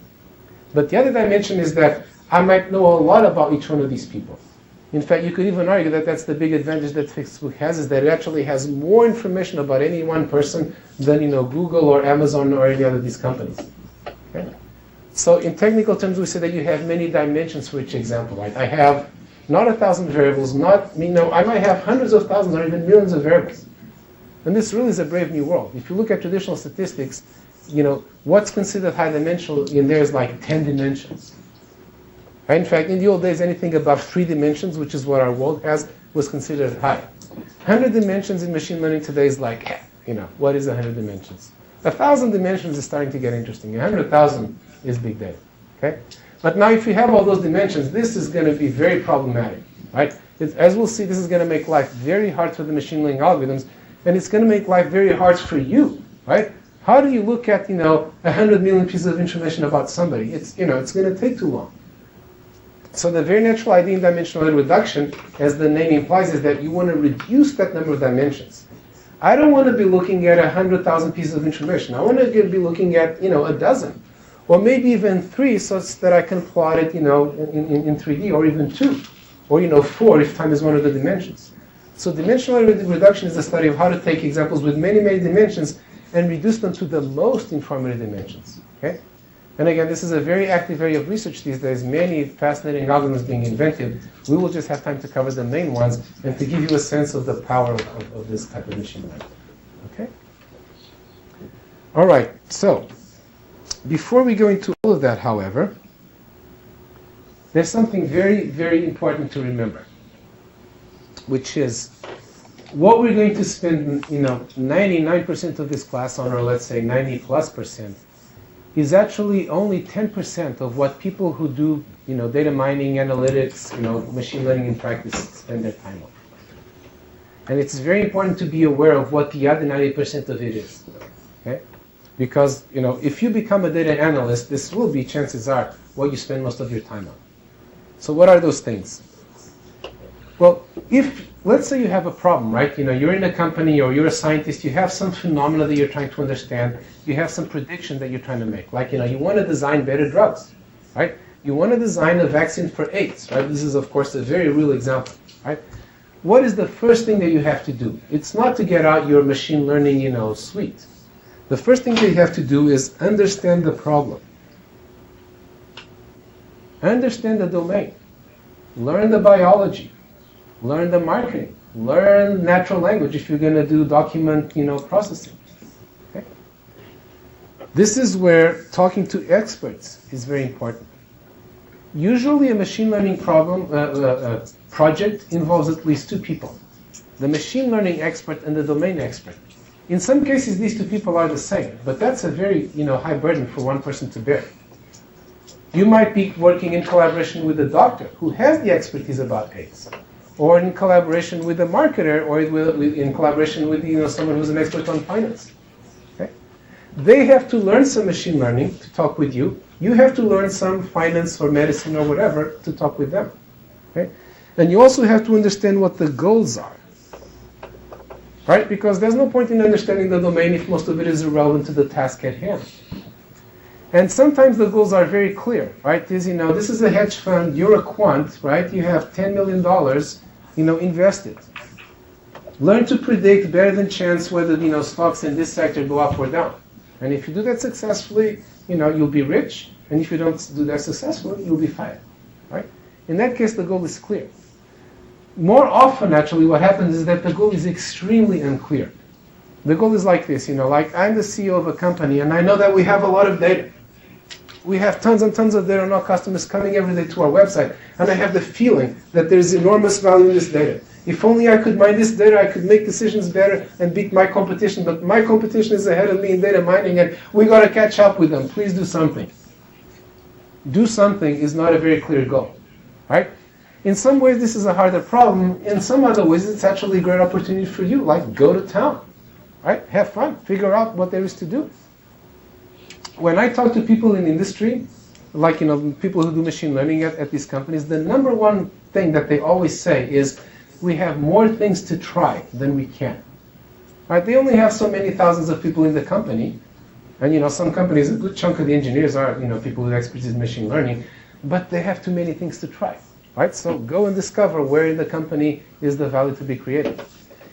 But the other dimension is that I might know a lot about each one of these people. In fact, you could even argue that that's the big advantage that Facebook has, is that it actually has more information about any one person than Google or Amazon or any other of these companies. Okay? So in technical terms, we say that you have many dimensions for each example, right? I have not 1,000 variables, I might have hundreds of thousands or even millions of variables. And this really is a brave new world. If you look at traditional statistics, what's considered high dimensional in there is 10 dimensions. Right? In fact, in the old days, anything above 3 dimensions, which is what our world has, was considered high. 100 dimensions in machine learning today is what is 100 dimensions? 1,000 dimensions is starting to get interesting. 100,000 is big data. Okay? But now if you have all those dimensions, this is going to be very problematic, right? As we'll see, this is going to make life very hard for the machine learning algorithms, and it's going to make life very hard for you, right? How do you look at, 100 million pieces of information about somebody? It's going to take too long. So the very natural idea in dimensional reduction, as the name implies, is that you want to reduce that number of dimensions. I don't want to be looking at 100,000 pieces of information. I want to be looking at, a dozen, or maybe even 3, such that I can plot it, in 3D, or even 2, or 4 if time is one of the dimensions. So dimensional reduction is the study of how to take examples with many, many dimensions and reduce them to the most informative dimensions. Okay? And again, this is a very active area of research these days. Many fascinating algorithms being invented. We will just have time to cover the main ones and to give you a sense of the power of this type of machine learning. Okay? All right, so before we go into all of that, however, there's something very, very important to remember, which is what we're going to spend, 99% of this class on, or let's say 90+%, is actually only 10% of what people who do, data mining, analytics, machine learning in practice spend their time on. And it's very important to be aware of what the other 90% of it is. Okay? Because, if you become a data analyst, this will be, chances are, what you spend most of your time on. So what are those things? Well, let's say you have a problem, right? You're in a company or you're a scientist, you have some phenomena that you're trying to understand, you have some prediction that you're trying to make. Like, you want to design better drugs, right? You want to design a vaccine for AIDS, right? This is, of course, a very real example, right? What is the first thing that you have to do? It's not to get out your machine learning, suite. The first thing that you have to do is understand the problem. Understand the domain. Learn the biology. Learn the marketing. Learn natural language if you're going to do document, processing. Okay? This is where talking to experts is very important. Usually a machine learning project involves at least 2 people. The machine learning expert and the domain expert. In some cases, these 2 people are the same, but that's a very, high burden for one person to bear. You might be working in collaboration with a doctor who has the expertise about AIDS, or in collaboration with a marketer, or in collaboration with someone who's an expert on finance. Okay? They have to learn some machine learning to talk with you. You have to learn some finance or medicine or whatever to talk with them. Okay? And you also have to understand what the goals are. Right? Because there's no point in understanding the domain if most of it is irrelevant to the task at hand. And sometimes the goals are very clear, right? This is a hedge fund, you're a quant, right? You have $10 million, invested. Learn to predict better than chance whether, stocks in this sector go up or down. And if you do that successfully, you'll be rich. And if you don't do that successfully, you'll be fired, right? In that case, the goal is clear. More often, actually, what happens is that the goal is extremely unclear. The goal is like this, like I'm the CEO of a company, and I know that we have a lot of data. We have tons and tons of data on our customers coming every day to our website, and I have the feeling that there's enormous value in this data. If only I could mine this data, I could make decisions better and beat my competition, but my competition is ahead of me in data mining, and we got to catch up with them. Please do something. Do something is not a very clear goal, right? In some ways, this is a harder problem. In some other ways, it's actually a great opportunity for you, like go to town, right? Have fun, figure out what there is to do. When I talk to people in industry, like people who do machine learning at these companies, the number one thing that they always say is, we have more things to try than we can. Right? They only have so many thousands of people in the company, and some companies, a good chunk of the engineers are people with expertise in machine learning, but they have too many things to try. Right? So go and discover where in the company is the value to be created.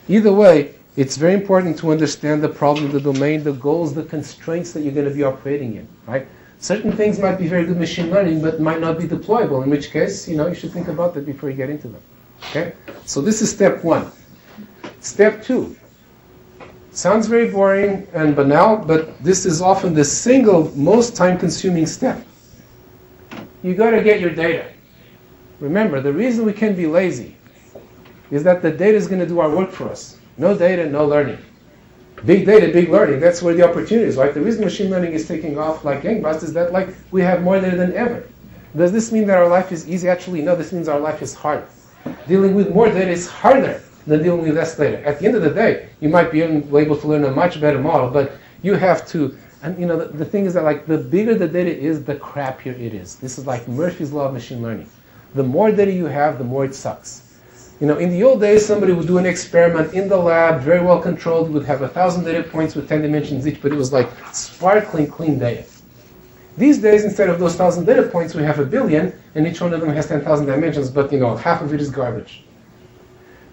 Either way, it's very important to understand the problem, the domain, the goals, the constraints that you're going to be operating in. Right? Certain things might be very good machine learning, but might not be deployable, in which case, you should think about that before you get into them. Okay? So this is step 1. Step 2. Sounds very boring and banal, but this is often the single most time-consuming step. You got to get your data. Remember, the reason we can be lazy is that the data is going to do our work for us. No data, no learning. Big data, big learning, that's where the opportunity is, right? The reason machine learning is taking off like gangbusters is that we have more data than ever. Does this mean that our life is easy? Actually, no, this means our life is hard. Dealing with more data is harder than dealing with less data. At the end of the day, you might be able to learn a much better model, but you have to, and the thing is that like the bigger the data is, the crappier it is. This is like Murphy's Law of machine learning. The more data you have, the more it sucks. In the old days, somebody would do an experiment in the lab, very well controlled, would have 1,000 data points with 10 dimensions each, but it was like sparkling clean data. These days, instead of those 1,000 data points, we have 1 billion, and each one of them has 10,000 dimensions, but half of it is garbage.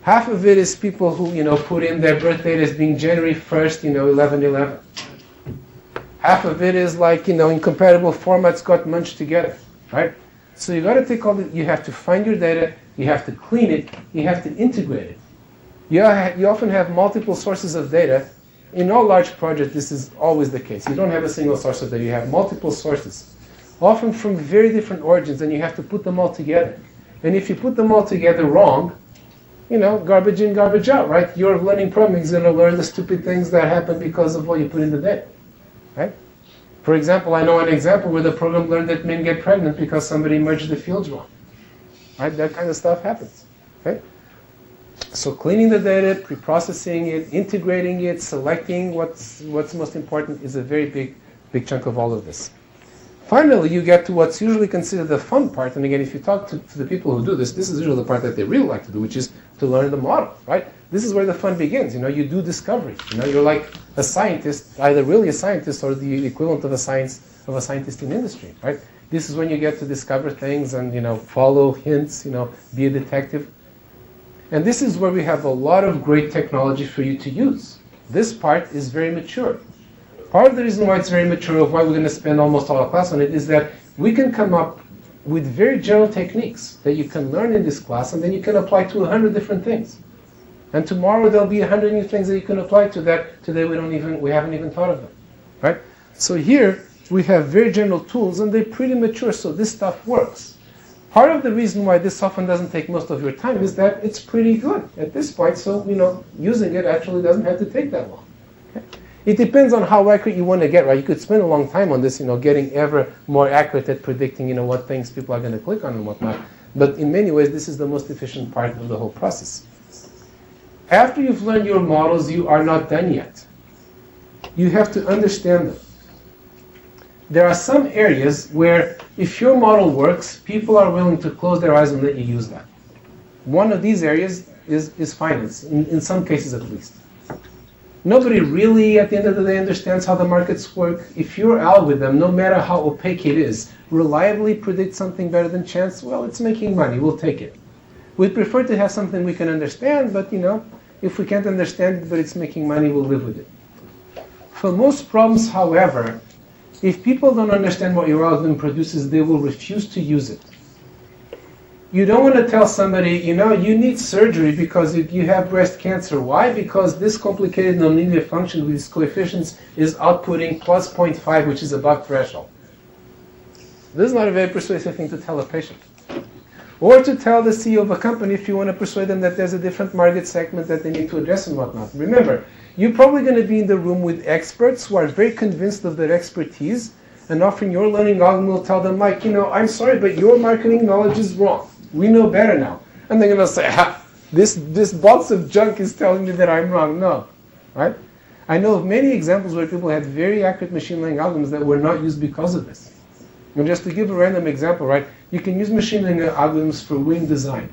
Half of it is people who put in their birth date as being January 1st, 11/11. Half of it is like incompatible formats got munched together, right? So you got to take you have to find your data, you have to clean it, you have to integrate it. You often have multiple sources of data. In all large projects, this is always the case. You don't have a single source of data. You have multiple sources, often from very different origins, and you have to put them all together. And if you put them all together wrong, garbage in, garbage out, right? Your learning program is going to learn the stupid things that happen because of what you put in the data, right? For example, I know an example where the program learned that men get pregnant because somebody merged the fields wrong, right? That kind of stuff happens, okay? So cleaning the data, pre-processing it, integrating it, selecting what's most important is a very big chunk of all of this. Finally, you get to what's usually considered the fun part. And again, if you talk to the people who do this, this is usually the part that they really like to do, which is to learn the model, right? This is where the fun begins. You do discovery. You're like a scientist, either really a scientist or the equivalent of a scientist in industry, right? This is when you get to discover things and, follow hints, be a detective. And this is where we have a lot of great technology for you to use. This part is very mature. Part of the reason why it's very mature, of why we're going to spend almost all our class on it, is that we can come up with very general techniques that you can learn in this class, and then you can apply to 100 different things. And tomorrow there'll be 100 new things that you can apply to that today we haven't even thought of them, right? So here we have very general tools, and they're pretty mature, so this stuff works. Part of the reason why this often doesn't take most of your time is that it's pretty good at this point, so using it actually doesn't have to take that long. Okay? It depends on how accurate you want to get, right? You could spend a long time on this, getting ever more accurate at predicting, what things people are going to click on and whatnot. But in many ways, this is the most efficient part of the whole process. After you've learned your models, you are not done yet. You have to understand them. There are some areas where if your model works, people are willing to close their eyes and let you use that. One of these areas is finance, in some cases at least. Nobody really, at the end of the day, understands how the markets work. If your algorithm, no matter how opaque it is, reliably predicts something better than chance, well, it's making money, we'll take it. We'd prefer to have something we can understand, but if we can't understand it, but it's making money, we'll live with it. For most problems, however, if people don't understand what your algorithm produces, they will refuse to use it. You don't want to tell somebody, you need surgery because you have breast cancer. Why? Because this complicated nonlinear function with its coefficients is outputting plus 0.5, which is above threshold. This is not a very persuasive thing to tell a patient. Or to tell the CEO of a company if you want to persuade them that there's a different market segment that they need to address and whatnot. Remember, you're probably going to be in the room with experts who are very convinced of their expertise, and often your learning algorithm will tell them, Mike, I'm sorry, but your marketing knowledge is wrong. We know better now. And they're going to say, this box of junk is telling me that I'm wrong. No, right? I know of many examples where people had very accurate machine learning algorithms that were not used because of this. And just to give a random example, right? You can use machine learning algorithms for wing design.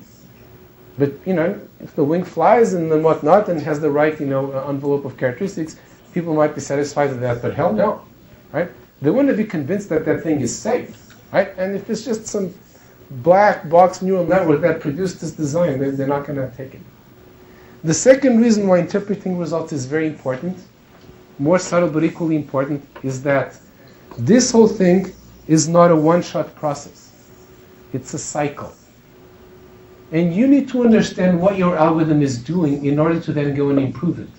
But, if the wing flies and then whatnot and has the right, envelope of characteristics, people might be satisfied with that, but hell no, right? They want to be convinced that that thing is safe, right? And if it's just some black box neural network that produced this design, they're not going to take it. The second reason why interpreting results is very important, more subtle but equally important, is that this whole thing is not a one-shot process. It's a cycle. And you need to understand what your algorithm is doing in order to then go and improve it.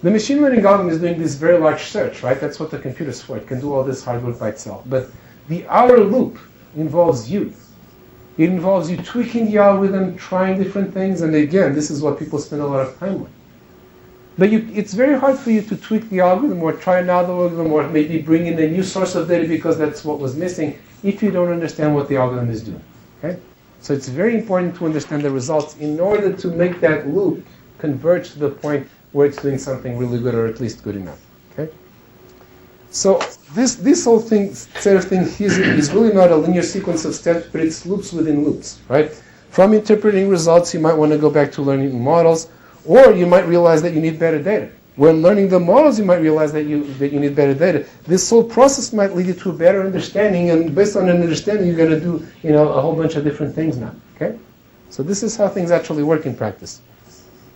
The machine learning algorithm is doing this very large search, right? That's what the computer's for. It can do all this hard work by itself. But the outer loop involves you. It involves you tweaking the algorithm, trying different things, and again, this is what people spend a lot of time with. But it's very hard for you to tweak the algorithm or try another algorithm or maybe bring in a new source of data because that's what was missing if you don't understand what the algorithm is doing. Okay? So it's very important to understand the results in order to make that loop converge to the point where it's doing something really good or at least good enough. Okay? So this whole set of things is really not a linear sequence of steps, but it's loops within loops, right? From interpreting results, you might want to go back to learning models, or you might realize that you need better data. When learning the models, you might realize that you need better data. This whole process might lead you to a better understanding, and based on an understanding, you're going to do a whole bunch of different things now. Okay? So this is how things actually work in practice.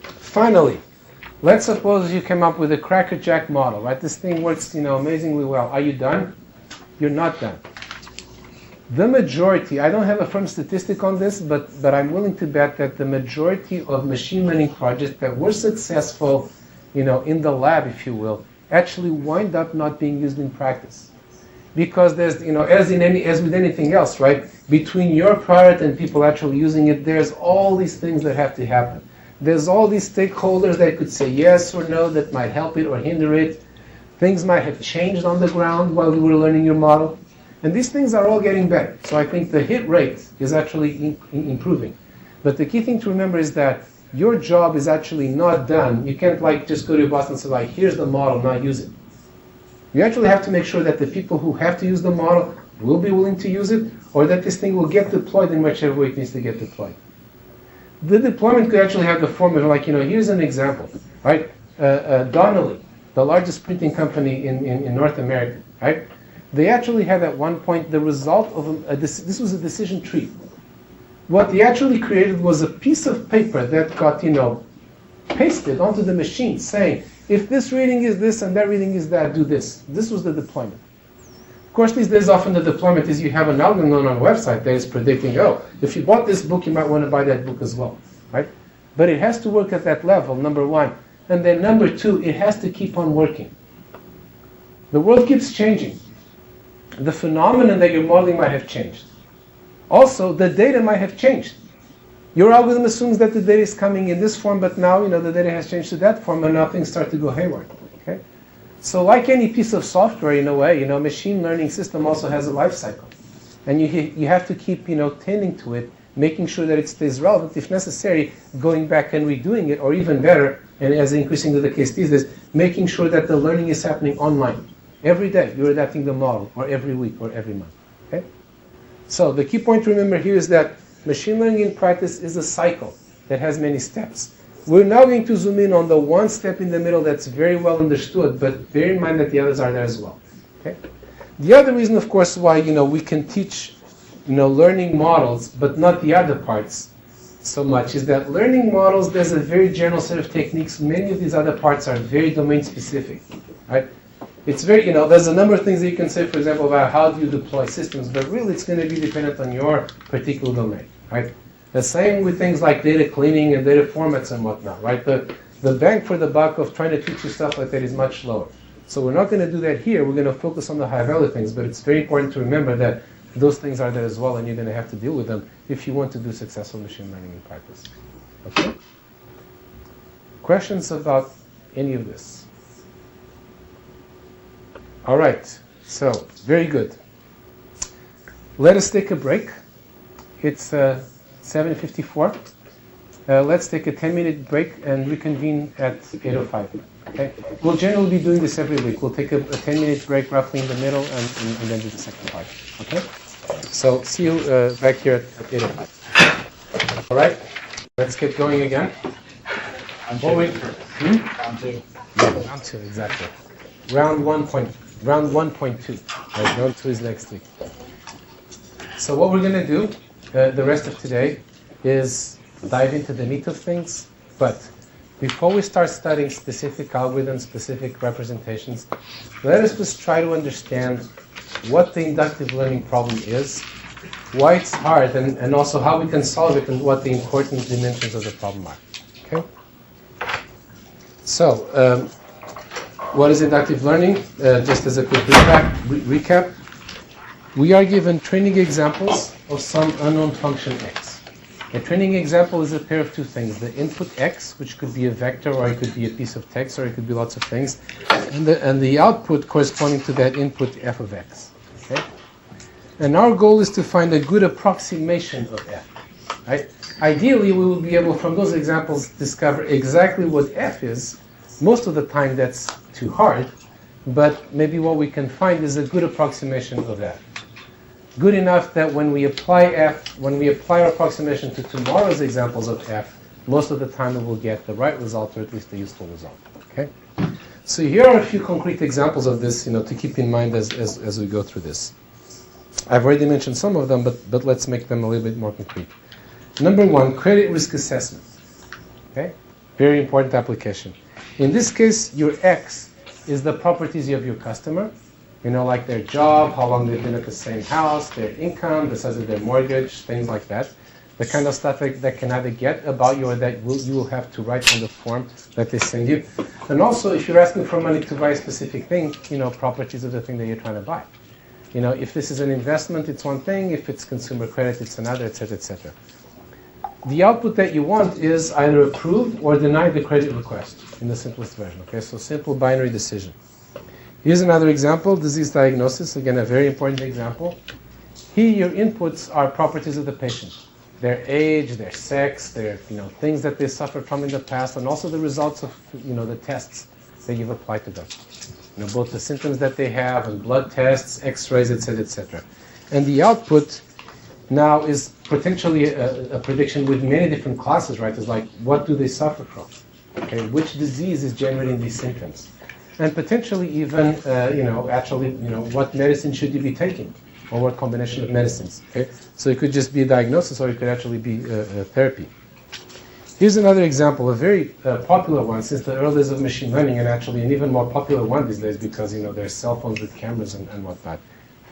Finally, let's suppose you came up with a crackerjack model, right? This thing works amazingly well. Are you done? You're not done. The majority, I don't have a firm statistic on this, but I'm willing to bet that the majority of machine learning projects that were successful, in the lab, if you will, actually wind up not being used in practice. Because there's, as with anything else, right? Between your product and people actually using it, there's all these things that have to happen. There's all these stakeholders that could say yes or no that might help it or hinder it. Things might have changed on the ground while we were learning your model. And these things are all getting better. So I think the hit rate is actually improving. But the key thing to remember is that your job is actually not done. You can't just go to your boss and say here's the model, now use it. You actually have to make sure that the people who have to use the model will be willing to use it, or that this thing will get deployed in whichever way it needs to get deployed. The deployment could actually have the form of here's an example, right? Donnelly, the largest printing company in North America, right? They actually had at one point the result of this was a decision tree. What they actually created was a piece of paper that got, pasted onto the machine saying, if this reading is this and that reading is that, do this. This was the deployment. Of course, these days often the deployment is you have an algorithm on a website that is predicting, if you bought this book, you might want to buy that book as well, right? But it has to work at that level, number one. And then number two, it has to keep on working. The world keeps changing. The phenomenon that you're modeling might have changed. Also, the data might have changed. Your algorithm assumes that the data is coming in this form, but now the data has changed to that form, and now things start to go haywire. Okay? So like any piece of software, in a way, machine learning system also has a life cycle. And you have to keep tending to it, making sure that it stays relevant, if necessary, going back and redoing it, or even better, and as increasingly the case these days, making sure that the learning is happening online. Every day you're adapting the model, or every week, or every month. Okay? So the key point to remember here is that machine learning in practice is a cycle that has many steps. We're now going to zoom in on the one step in the middle that's very well understood, but bear in mind that the others are there as well. Okay? The other reason, of course, why we can teach learning models, but not the other parts so much, is that learning models, there's a very general set of techniques. Many of these other parts are very domain specific, right? It's very, there's a number of things that you can say, for example, about how do you deploy systems, but really it's going to be dependent on your particular domain, right? The same with things like data cleaning and data formats and whatnot, right? The bang for the buck of trying to teach you stuff like that is much lower. So we're not going to do that here. We're going to focus on the high-value things, but it's very important to remember that those things are there as well, and you're going to have to deal with them if you want to do successful machine learning in practice. Okay? Questions about any of this? All right, so very good. Let us take a break. It's 7:54. Let's take a 10-minute break and reconvene at 8:05. Okay? We'll generally be doing this every week. We'll take a 10-minute break roughly in the middle and then do the second part. Okay? So see you back here at 8:05. All right, let's get going again. Round two. Round two. Yeah, round two, exactly. Round 1.2. Right, round 2 is next week. So what we're going to do the rest of today is dive into the meat of things. But before we start studying specific algorithms, specific representations, let us just try to understand what the inductive learning problem is, why it's hard, and also how we can solve it, and what the important dimensions of the problem are. Okay? So, what is inductive learning? Just as a quick recap, we are given training examples of some unknown function x. A training example is a pair of two things. The input x, which could be a vector, or it could be a piece of text, or it could be lots of things, and the output corresponding to that input f of x. Okay? And our goal is to find a good approximation of f. Right? Ideally, we will be able, from those examples, discover exactly what f is. Most of the time, that's too hard, but maybe what we can find is a good approximation of f. Good enough that when we apply our approximation to tomorrow's examples of f, most of the time we will get the right result, or at least a useful result. Okay? So here are a few concrete examples of this, to keep in mind as we go through this. I've already mentioned some of them, but let's make them a little bit more concrete. Number one, credit risk assessment. Okay? Very important application. In this case, your X is the properties of your customer. Like their job, how long they've been at the same house, their income, the size of their mortgage, things like that. The kind of stuff that can either get about you or that you will have to write on the form that they send you. And also, if you're asking for money to buy a specific thing, properties of the thing that you're trying to buy. If this is an investment, it's one thing. If it's consumer credit, it's another, etc., etc. The output that you want is either approve or deny the credit request in the simplest version. Okay, so simple binary decision. Here's another example, disease diagnosis. Again, a very important example. Here, your inputs are properties of the patient. Their age, their sex, their things that they suffered from in the past, and also the results of the tests that you've applied to them. Both the symptoms that they have, and blood tests, X-rays, etc., etc. And the output now is potentially a prediction with many different classes, right? It's like, what do they suffer from? Okay, which disease is generating these symptoms? And potentially even, what medicine should you be taking, or what combination of medicines. Okay, so it could just be a diagnosis, or it could actually be a therapy. Here's another example, a very popular one since the early days of machine learning, and actually an even more popular one these days because there's cell phones with cameras and whatnot.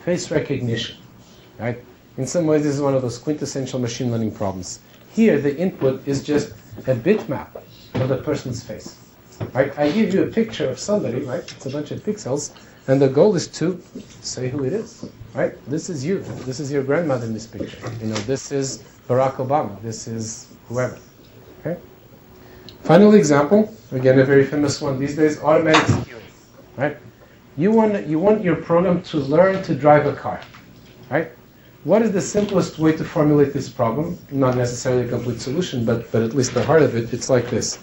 Face recognition, right? In some ways, this is one of those quintessential machine learning problems. Here, the input is just a bitmap of the person's face. Right? I give you a picture of somebody, right? It's a bunch of pixels, and the goal is to say who it is, right? This is you. This is your grandmother in this picture. This is Barack Obama. This is whoever. Okay? Final example, again, a very famous one these days, automatic steering, right? You want your program to learn to drive a car, right? What is the simplest way to formulate this problem? Not necessarily a complete solution, but at least the heart of it, it's like this.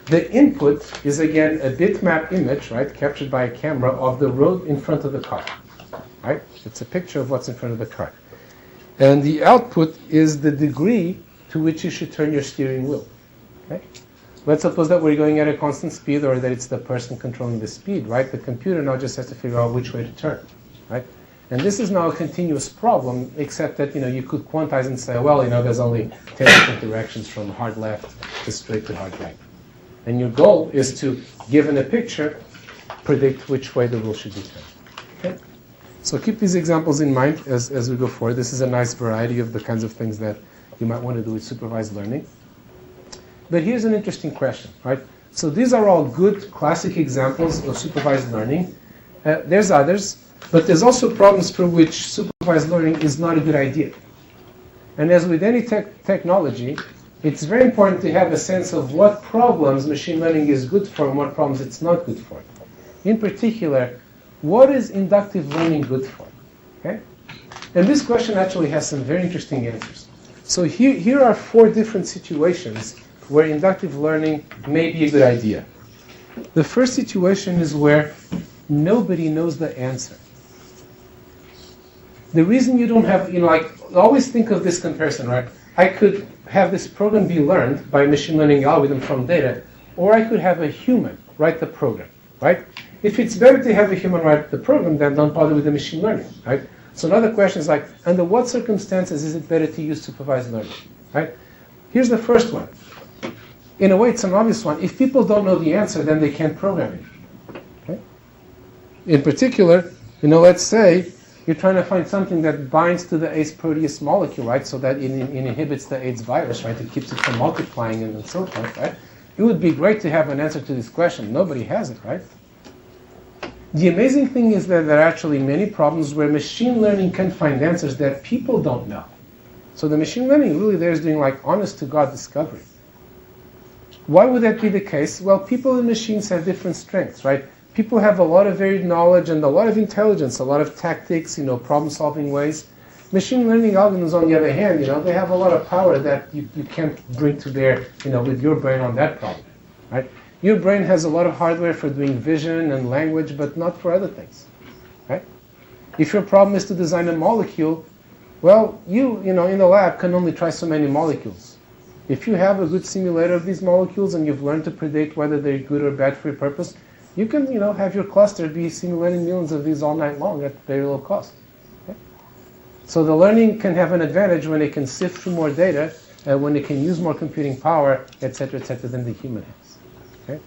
The input is, again, a bitmap image, right, captured by a camera of the road in front of the car, right? It's a picture of what's in front of the car. And the output is the degree to which you should turn your steering wheel, okay? Let's suppose that we're going at a constant speed, or that it's the person controlling the speed, right? The computer now just has to figure out which way to turn, right? And this is now a continuous problem, except that, you could quantize and say, well, there's only 10 different directions from hard left to straight to hard right. And your goal is to, given a picture, predict which way the wheel should be turned. Okay? So keep these examples in mind as we go forward. This is a nice variety of the kinds of things that you might want to do with supervised learning. But here's an interesting question, right? So these are all good classic examples of supervised learning. There's others, but there's also problems for which supervised learning is not a good idea. And as with any technology, it's very important to have a sense of what problems machine learning is good for and what problems it's not good for. In particular, what is inductive learning good for? Okay? And this question actually has some very interesting answers. So here are 4 different situations where inductive learning may be a good idea. The first situation is where nobody knows the answer. The reason you don't have, always think of this comparison, right? I could have this program be learned by a machine learning algorithm from data, or I could have a human write the program, right? If it's better to have a human write the program, then don't bother with the machine learning, right? So another question is under what circumstances is it better to use supervised learning, right? Here's the first one. In a way, it's an obvious one. If people don't know the answer, then they can't program it, okay? In particular, let's say you're trying to find something that binds to the ACE protease molecule, right? So that it inhibits the AIDS virus, right? It keeps it from multiplying and so forth, right? It would be great to have an answer to this question. Nobody has it, right? The amazing thing is that there are actually many problems where machine learning can find answers that people don't know. So the machine learning really there is doing like honest-to-God discovery. Why would that be the case? Well, people and machines have different strengths, right? People have a lot of varied knowledge and a lot of intelligence, a lot of tactics, problem-solving ways. Machine learning algorithms, on the other hand, they have a lot of power that you can't bring to bear, with your brain on that problem, right? Your brain has a lot of hardware for doing vision and language, but not for other things, right? If your problem is to design a molecule, well, you in the lab can only try so many molecules. If you have a good simulator of these molecules and you've learned to predict whether they're good or bad for your purpose, you can, have your cluster be simulating millions of these all night long at very low cost. Okay? So the learning can have an advantage when it can sift through more data, when it can use more computing power, etc., than the human has. Okay?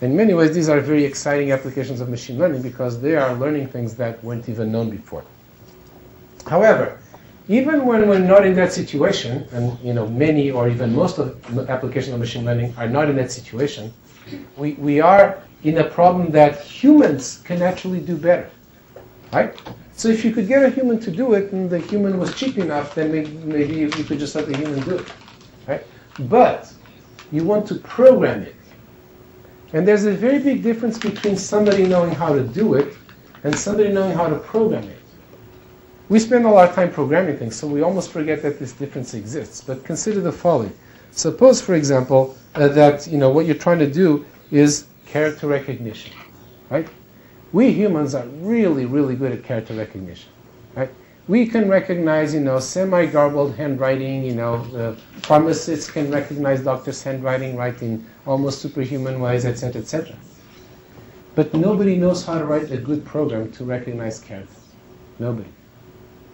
In many ways, these are very exciting applications of machine learning because they are learning things that weren't even known before. However, even when we're not in that situation, and many or even most of the applications of machine learning are not in that situation, we are in a problem that humans can actually do better, right? So if you could get a human to do it, and the human was cheap enough, then maybe you could just let the human do it, right? But you want to program it. And there's a very big difference between somebody knowing how to do it and somebody knowing how to program it. We spend a lot of time programming things, so we almost forget that this difference exists. But consider the following. Suppose, for example, that what you're trying to do is character recognition, right? We humans are really, really good at character recognition, right? We can recognize, semi-garbled handwriting, pharmacists can recognize doctors' handwriting, right, in almost superhuman ways, etc., etc. But nobody knows how to write a good program to recognize character. Nobody.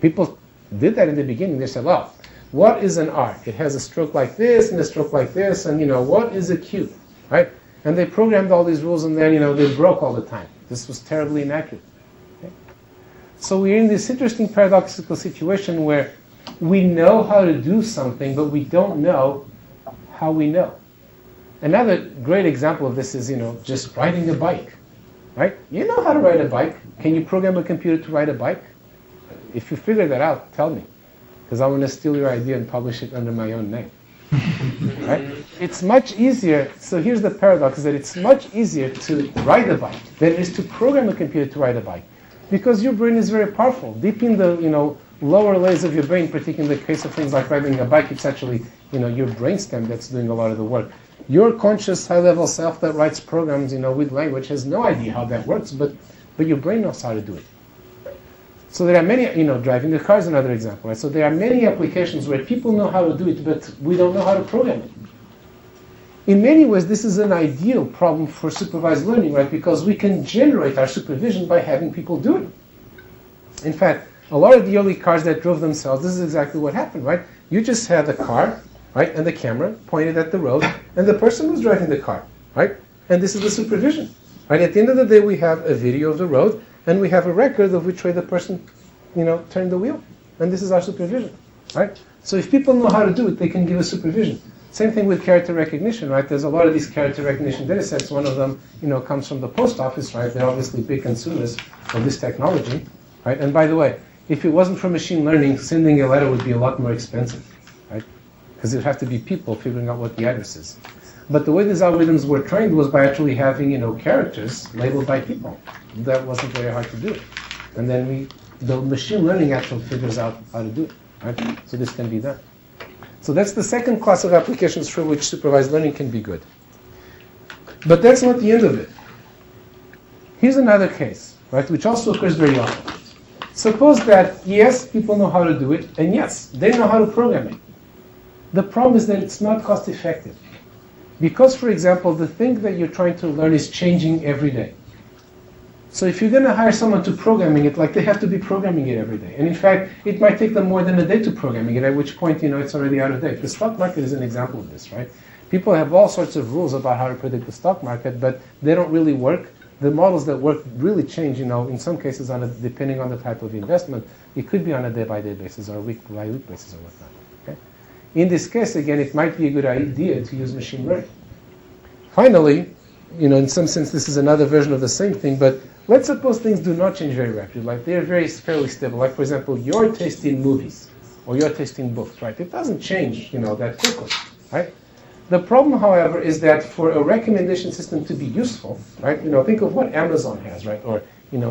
People did that in the beginning. They said, well, what is an R? It has a stroke like this and a stroke like this, and, what is a Q, right? And they programmed all these rules, and then, they broke all the time. This was terribly inaccurate. Okay? So we're in this interesting paradoxical situation where we know how to do something, but we don't know how we know. Another great example of this is, just riding a bike, right? You know how to ride a bike. Can you program a computer to ride a bike? If you figure that out, tell me, because I want to steal your idea and publish it under my own name. Right? It's much easier. So here's the paradox: is that it's much easier to ride a bike than it is to program a computer to ride a bike, because your brain is very powerful. Deep in the lower layers of your brain, particularly in the case of things like riding a bike, it's actually your brainstem that's doing a lot of the work. Your conscious high-level self that writes programs with language has no idea how that works, but your brain knows how to do it. So there are many, driving the car is another example, right? So there are many applications where people know how to do it, but we don't know how to program it. In many ways, this is an ideal problem for supervised learning, right? Because we can generate our supervision by having people do it. In fact, a lot of the early cars that drove themselves, this is exactly what happened, right? You just had the car, right, and the camera pointed at the road, and the person was driving the car, right? And this is the supervision, right? At the end of the day, we have a video of the road, and we have a record of which way the person, turned the wheel. And this is our supervision, right? So if people know how to do it, they can give us supervision. Same thing with character recognition, right? There's a lot of these character recognition data sets. One of them, comes from the post office, right? They're obviously big consumers of this technology, right? And by the way, if it wasn't for machine learning, sending a letter would be a lot more expensive, right? Because it would have to be people figuring out what the address is. But the way these algorithms were trained was by actually having, characters labeled by people. That wasn't very hard to do. And then the machine learning actually figures out how to do it, right? So this can be done. So that's the second class of applications for which supervised learning can be good. But that's not the end of it. Here's another case, right, which also occurs very often. Suppose that, yes, people know how to do it, and yes, they know how to program it. The problem is that it's not cost effective. Because, for example, the thing that you're trying to learn is changing every day. So if you're going to hire someone to programming it, they have to be programming it every day. And in fact, it might take them more than a day to programming it, at which point, it's already out of date. The stock market is an example of this, right? People have all sorts of rules about how to predict the stock market, but they don't really work. The models that work really change, in some cases, depending on the type of investment. It could be on a day-by-day basis or a week-by-week basis or whatnot. Okay? In this case, again, it might be a good idea to use machine learning. Finally, in some sense, this is another version of the same thing, but let's suppose things do not change very rapidly, they're fairly stable. For example, your taste in movies or you're tasting both, right? It doesn't change, that quickly, right? The problem, however, is that for a recommendation system to be useful, right? Think of what Amazon has, right? Or,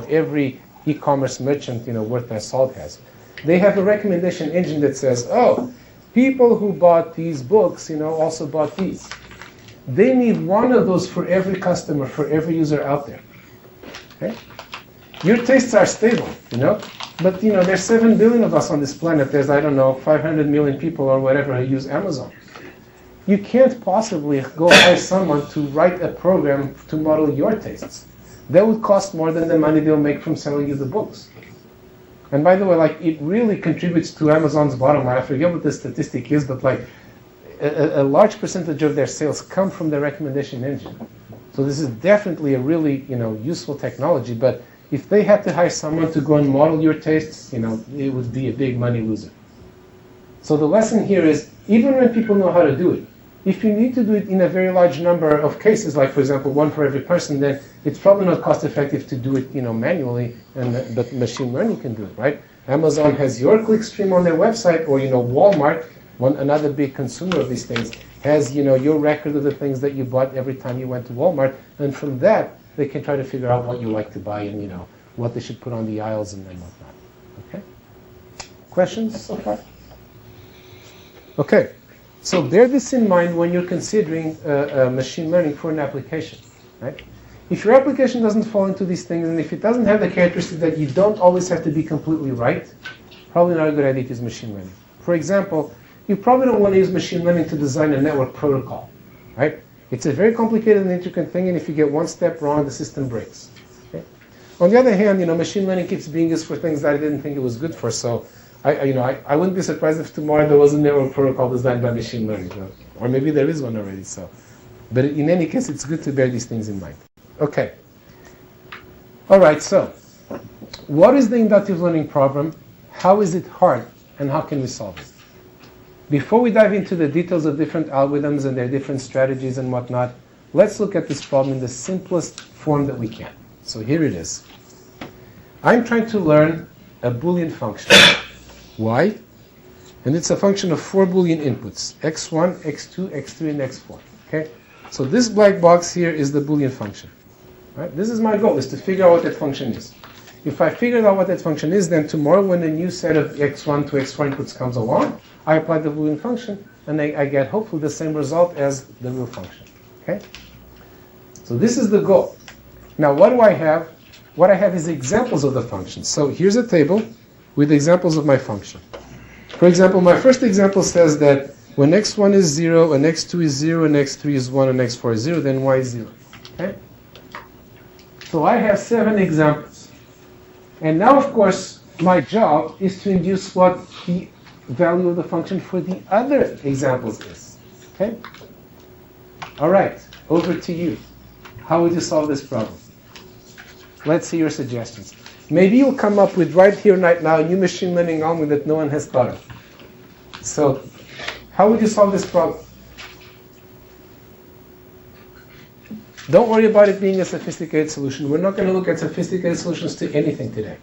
every e-commerce merchant, worth their salt has. They have a recommendation engine that says, oh, people who bought these books, also bought these. They need one of those for every customer, for every user out there. Okay? Your tastes are stable, but there's 7 billion of us on this planet. There's, 500 million people or whatever who use Amazon. You can't possibly go hire someone to write a program to model your tastes. That would cost more than the money they'll make from selling you the books. And by the way, it really contributes to Amazon's bottom line. I forget what the statistic is, but a large percentage of their sales come from the recommendation engine. So this is definitely a really, useful technology. But if they had to hire someone to go and model your tastes, it would be a big money loser. So the lesson here is, even when people know how to do it, if you need to do it in a very large number of cases, like for example, one for every person, then it's probably not cost effective to do it, manually, but machine learning can do it, right? Amazon has your clickstream on their website, or Walmart, another big consumer of these things, has your record of the things that you bought every time you went to Walmart, and from that they can try to figure out what you like to buy and what they should put on the aisles and whatnot. Okay? Questions so far? Okay. So bear this in mind when you're considering machine learning for an application, right? If your application doesn't fall into these things, and if it doesn't have the characteristic that you don't always have to be completely right, probably not a good idea to use machine learning. For example, you probably don't want to use machine learning to design a network protocol, right? It's a very complicated and intricate thing, and if you get one step wrong, the system breaks. Okay? On the other hand, machine learning keeps being used for things that I didn't think it was good for, so I wouldn't be surprised if tomorrow there was a network protocol designed by machine learning, or maybe there is one already. But in any case, it's good to bear these things in mind. Okay. All right. So, what is the inductive learning problem? How is it hard, and how can we solve it? Before we dive into the details of different algorithms and their different strategies and whatnot, let's look at this problem in the simplest form that we can. So here it is. I'm trying to learn a Boolean function. Y, and it's a function of 4 Boolean inputs, x1, x2, x3, and x4. Okay? So this black box here is the Boolean function. Right? This is my goal, is to figure out what that function is. If I figured out what that function is, then tomorrow when a new set of x1 to x4 inputs comes along, I apply the Boolean function, and I get hopefully the same result as the real function. Okay? So this is the goal. Now what do I have? What I have is examples of the function. So here's a table with examples of my function. For example, my first example says that when x1 is 0, and x2 is 0, and x3 is 1, and x4 is 0, then y is 0. Okay? So I have 7 examples. And now, of course, my job is to induce what the value of the function for the other examples is. Okay? All right, over to you. How would you solve this problem? Let's see your suggestions. Maybe you'll come up with right here, right now, a new machine learning algorithm that no one has thought of. So, how would you solve this problem? Don't worry about it being a sophisticated solution. We're not going to look at sophisticated solutions to anything today.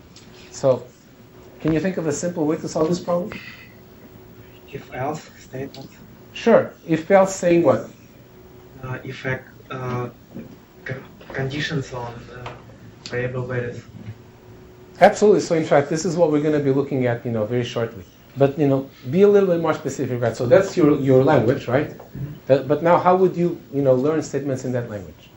So, can you think of a simple way to solve this problem? If-else statement. Sure. If-else saying what? Effect conditions on variable values. Absolutely. So in fact, this is what we're going to be looking at, very shortly. But be a little bit more specific, right? So that's your language, right? Mm-hmm. But now, how would you, learn statements in that language?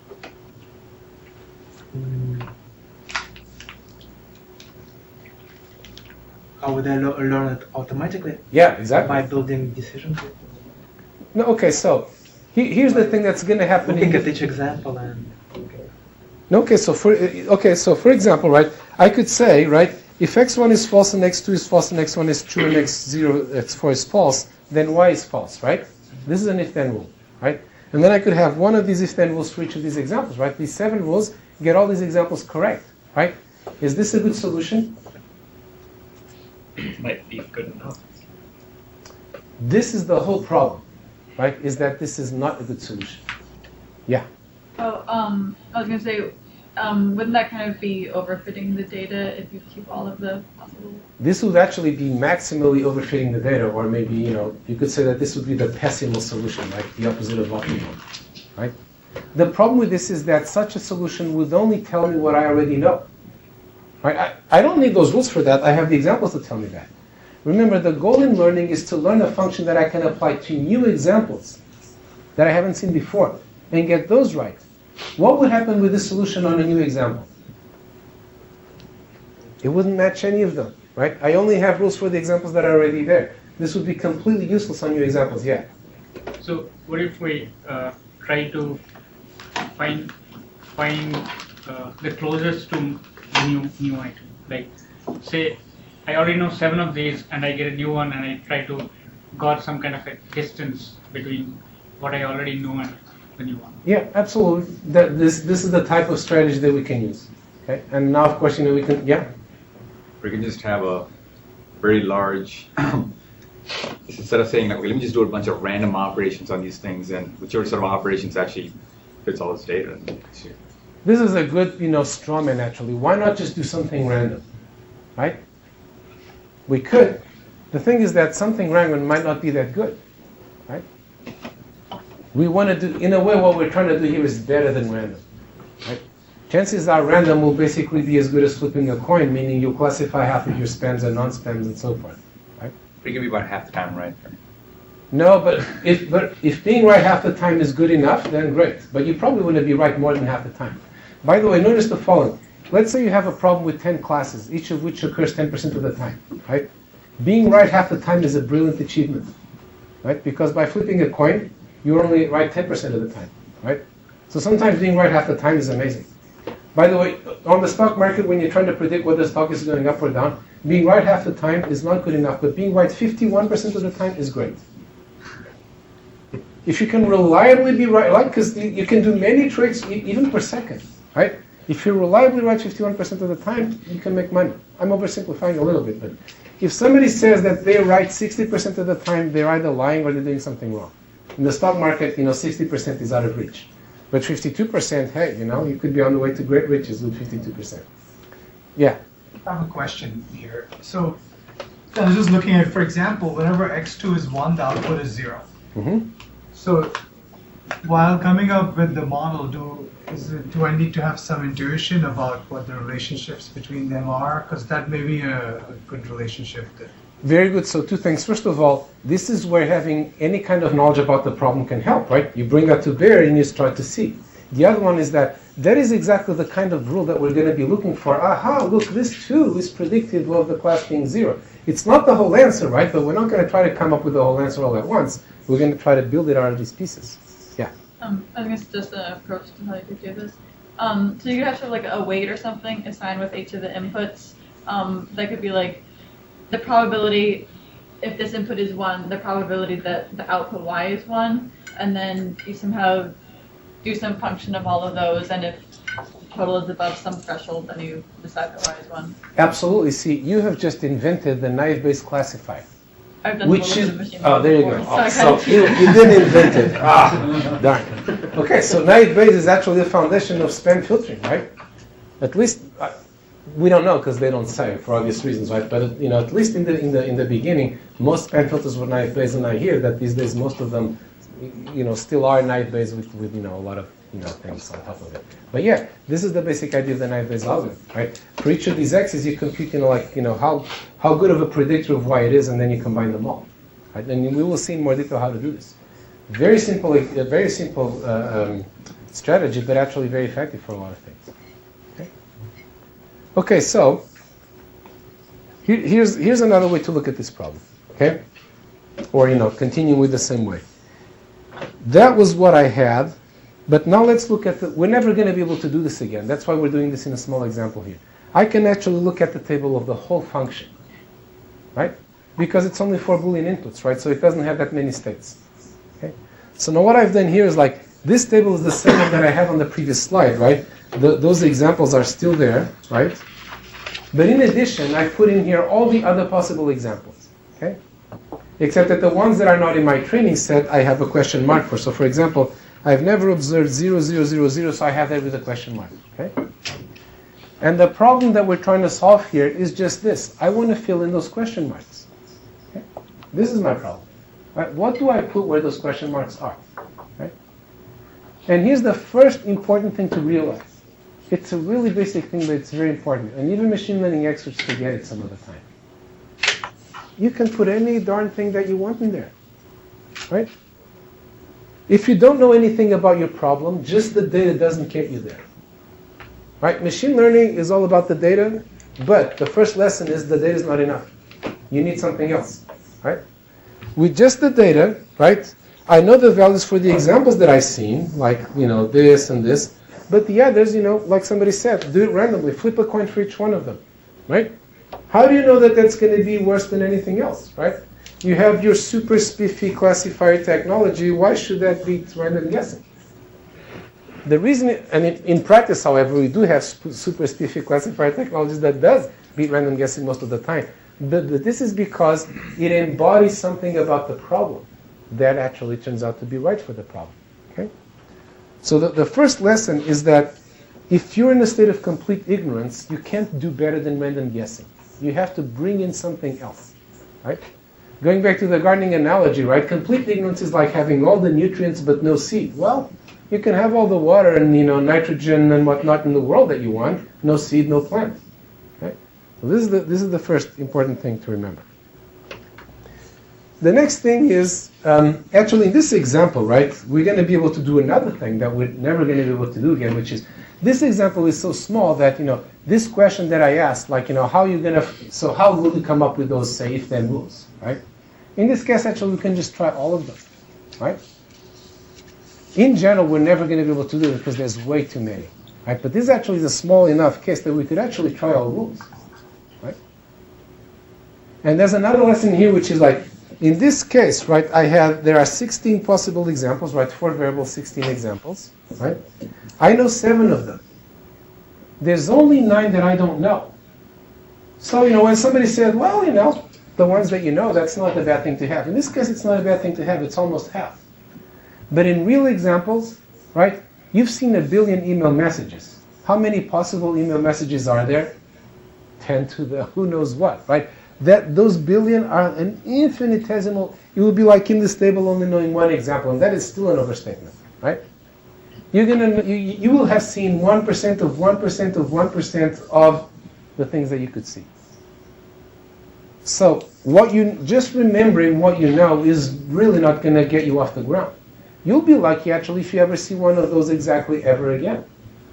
How would I learn it automatically? Yeah, exactly. By building decisions. No, okay. So here's the thing that's going to happen. Looking at each example and. Okay, so for example, right, I could say, right, if x1 is false and x2 is false and x1 is true and x4 is false, then y is false, right? This is an if-then rule, right? And then I could have one of these if-then rules for each of these examples, right? These 7 rules get all these examples correct, right? Is this a good solution? Might be good enough. This is the whole problem, right? Is that this is not a good solution. Yeah. Oh, I was going to say, wouldn't that kind of be overfitting the data if you keep all of the possible? This would actually be maximally overfitting the data, or maybe, you could say that this would be the pessimal solution, like the opposite of optimal, right? The problem with this is that such a solution would only tell me what I already know. Right? I don't need those rules for that. I have the examples to tell me that. Remember, the goal in learning is to learn a function that I can apply to new examples that I haven't seen before and get those right. What would happen with this solution on a new example? It wouldn't match any of them, right? I only have rules for the examples that are already there. This would be completely useless on new examples, yeah. So what if we try to find the closest to the new item? Like, say, I already know 7 of these, and I get a new one, and I try to got some kind of a distance between what I already know and the new one. Yeah, absolutely. This is the type of strategy that we can use. Okay, and now of course we can We can just have a very large. Instead of saying, okay, let me just do a bunch of random operations on these things, and whichever sort of operations actually fits all this data. This is a good, straw man actually. Why not just do something random, right? We could. The thing is that something random might not be that good, right? We want to do, in a way, what we're trying to do here is better than random, right? Chances are random will basically be as good as flipping a coin, meaning you'll classify half of your spams and non-spams and so forth, right? It can be about half the time, right? No, but if being right half the time is good enough, then great. But you probably want to be right more than half the time. By the way, notice the following. Let's say you have a problem with 10 classes, each of which occurs 10% of the time, right? Being right half the time is a brilliant achievement, right? Because by flipping a coin, you're only right 10% of the time, right? So sometimes being right half the time is amazing. By the way, on the stock market, when you're trying to predict whether the stock is going up or down, being right half the time is not good enough, but being right 51% of the time is great. If you can reliably be right, like, because you can do many trades even per second, right? If you're reliably right 51% of the time, you can make money. I'm oversimplifying a little bit, but if somebody says that they're right 60% of the time, they're either lying or they're doing something wrong. In the stock market, 60% is out of reach. But 52%, hey, you could be on the way to great riches with 52%. Yeah? I have a question here. So I was just looking at, for example, whenever x2 is 1, the output is 0. Mm-hmm. So while coming up with the model, do I need to have some intuition about what the relationships between them are? Because that may be a good relationship. Very good. So 2 things. First of all, this is where having any kind of knowledge about the problem can help, right? You bring that to bear and you start to see. The other one is that is exactly the kind of rule that we're going to be looking for. Aha, look, this too is predictive of the class being 0. It's not the whole answer, right? But we're not going to try to come up with the whole answer all at once. We're going to try to build it out of these pieces. Yeah? I think it's just an approach to how you could do this. So you have to have like a weight or something assigned with each of the inputs. That could be like the probability, if this input is 1, the probability that the output y is 1, and then you somehow do some function of all of those, and if total is above some threshold, then you decide that y is 1. Absolutely. See, you have just invented the naive-Bayes classifier. I've done Which a is, little bit of machine oh, there you learning go. before, so I So kind of you didn't invent it. Darn. Okay, so naive-Bayes is actually the foundation of spam filtering, right? At least we don't know because they don't say for obvious reasons, right? But at least in the beginning, most spam filters were naive-Bayes, and I hear that these days most of them, still are naive-Bayes with a lot of things on top of it. But yeah, this is the basic idea of the naive-Bayes algorithm, right? For each of these x's, you compute, how good of a predictor of y it is, and then you combine them all, right? And we will see in more detail how to do this. Very simple, strategy, but actually very effective for a lot of things. Okay, so here's another way to look at this problem. Okay, or continue with the same way. That was what I had. But now let's look at we're never going to be able to do this again. That's why we're doing this in a small example here. I can actually look at the table of the whole function, right? Because it's only 4 Boolean inputs, right? So it doesn't have that many states. Okay. So now what I've done here is this table is the same one that I had on the previous slide, right? Those examples are still there, right? But in addition, I put in here all the other possible examples, okay? Except that the ones that are not in my training set, I have a question mark for. So for example, I've never observed 0, 0, 0, 0, so I have that with a question mark. Okay? And the problem that we're trying to solve here is just this. I want to fill in those question marks. Okay? This is my problem. Right? What do I put where those question marks are? Right? And here's the first important thing to realize. It's a really basic thing, but it's very important. And even machine learning experts forget it some of the time. You can put any darn thing that you want in there. Right? If you don't know anything about your problem, just the data doesn't get you there. Right? Machine learning is all about the data, but the first lesson is the data is not enough. You need something else. Right? With just the data, right? I know the values for the examples that I've seen, like, this and this, but the others, like somebody said, do it randomly, flip a coin for each one of them, right? How do you know that that's going to be worse than anything else, right? You have your super spiffy classifier technology, why should that beat random guessing? The reason, and in practice, however, we do have super spiffy classifier technologies that does beat random guessing most of the time. But this is because it embodies something about the problem that actually turns out to be right for the problem. Okay? So the first lesson is that if you're in a state of complete ignorance, you can't do better than random guessing. You have to bring in something else. Right? Going back to the gardening analogy, right? Complete ignorance is like having all the nutrients but no seed. Well, you can have all the water and nitrogen and whatnot in the world that you want, no seed, no plant. So this is the first important thing to remember. The next thing is, actually in this example, right, we're going to be able to do another thing that we're never going to be able to do again, which is, this example is so small that, this question that I asked, like, how will you come up with those, say, if-then rules, right? In this case, actually, we can just try all of them, right? In general, we're never going to be able to do it because there's way too many, right? But this actually is a small enough case that we could actually try all rules. And there's another lesson here, which is like, in this case, right, there are 16 possible examples, right, 4 variables, 16 examples, right? I know 7 of them. There's only 9 that I don't know. So, when somebody said, well, the ones that you know, that's not a bad thing to have. In this case, it's not a bad thing to have, it's almost half. But in real examples, right, you've seen 1 billion email messages. How many possible email messages are there? 10 to the who knows what, right? Those billion are an infinitesimal. It would be like in this table only knowing one example, and that is still an overstatement, right? You will have seen 1% of 1% of 1% of the things that you could see. So just remembering what you know is really not going to get you off the ground. You'll be lucky actually if you ever see one of those exactly ever again,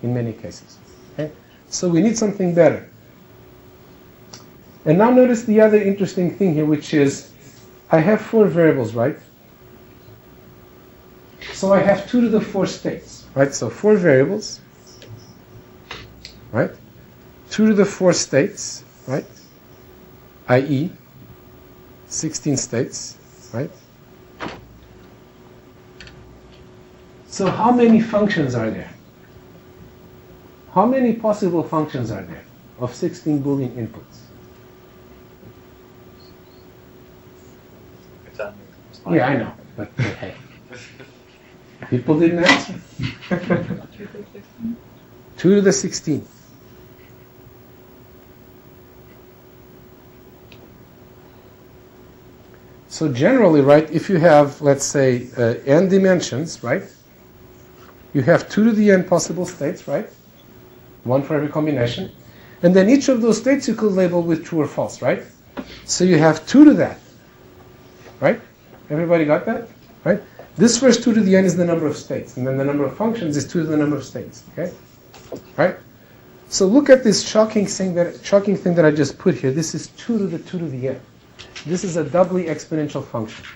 in many cases. Okay? So we need something better. And now notice the other interesting thing here, which is I have 4 variables, right? So I have 2 to the 4 states, right? So 4 variables, right? 2 to the 4 states, right? i.e. 16 states, right? So how many functions are there? How many possible functions are there of 16 Boolean inputs? Yeah, I know, but hey. People didn't answer. 2 to the 16. So generally, right, if you have, let's say, n dimensions, right, you have 2 to the n possible states, right? 1 for every combination. And then each of those states you could label with true or false, right? So you have 2 to that, right? Everybody got that? Right? This first 2 to the n is the number of states, and then the number of functions is 2 to the number of states. Okay? Right? So look at this shocking thing that I just put here. This is 2 to the 2 to the n. This is a doubly exponential function.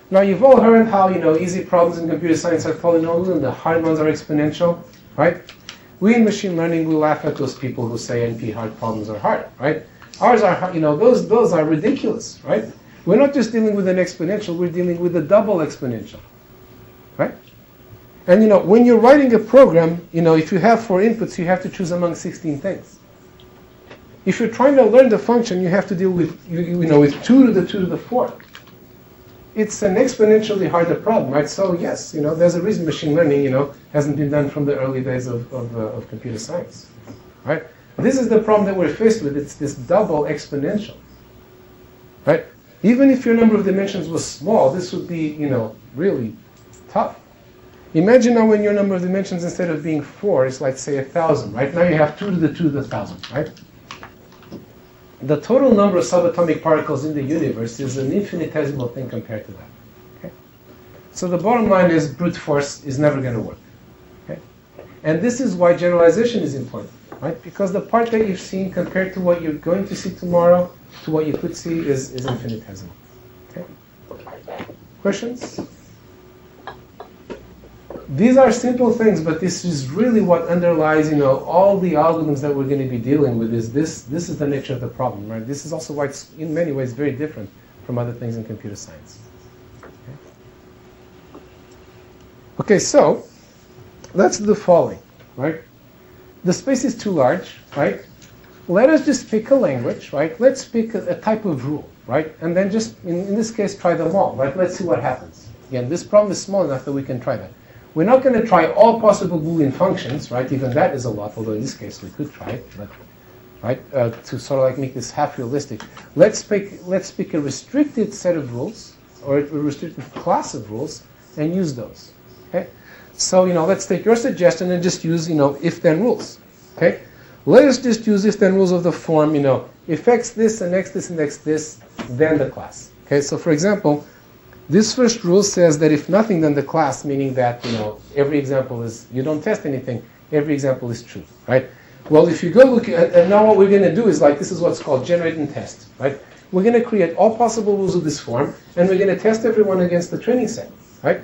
Now you've all heard how, easy problems in computer science are polynomial and the hard ones are exponential, right? We in machine learning, we laugh at those people who say NP hard problems are hard, right? Ours are hard, those are ridiculous, right? We're not just dealing with an exponential, we're dealing with a double exponential, right? And when you're writing a program, if you have 4 inputs, you have to choose among 16 things. If you're trying to learn the function, you have to deal with, with 2 to the 2 to the 4. it's an exponentially harder problem, right? So yes, there's a reason machine learning, hasn't been done from the early days of computer science, right? This is the problem that we're faced with. It's this double exponential, right? Even if your number of dimensions was small, this would be, really tough. Imagine now when your number of dimensions, instead of being 4, is like, say, 1,000, right? Now you have 2 to the 2 to the 1,000, right? The total number of subatomic particles in the universe is an infinitesimal thing compared to that. Okay? So the bottom line is brute force is never going to work. Okay? And this is why generalization is important, right? Because the part that you've seen compared to what you're going to see tomorrow, to what you could see, is infinitesimal. Okay? Questions? These are simple things, but this is really what underlies, all the algorithms that we're going to be dealing with. This is the nature of the problem, right? This is also why it's, in many ways, very different from other things in computer science. Okay, so let's do the following, right? The space is too large, right? Let us just pick a language, right? Let's pick a type of rule, right? And then just, in this case, try them all, right? Let's see what happens. Again, this problem is small enough that we can try that. We're not going to try all possible Boolean functions, right? Even that is a lot, although in this case we could try it, but, right? To sort of like make this half realistic. Let's pick a restricted set of rules, or a restricted class of rules, and use those. Okay? So, let's take your suggestion and just use, if-then rules. Okay? Let us just use if-then rules of the form, if x this and x this and x this, then the class. Okay? So, for example, this first rule says that if nothing, then the class, meaning that, every example is, you don't test anything, every example is true, right? Well, if you go look at, and now what we're going to do is this is what's called generate and test, right? We're going to create all possible rules of this form, and we're going to test everyone against the training set, right?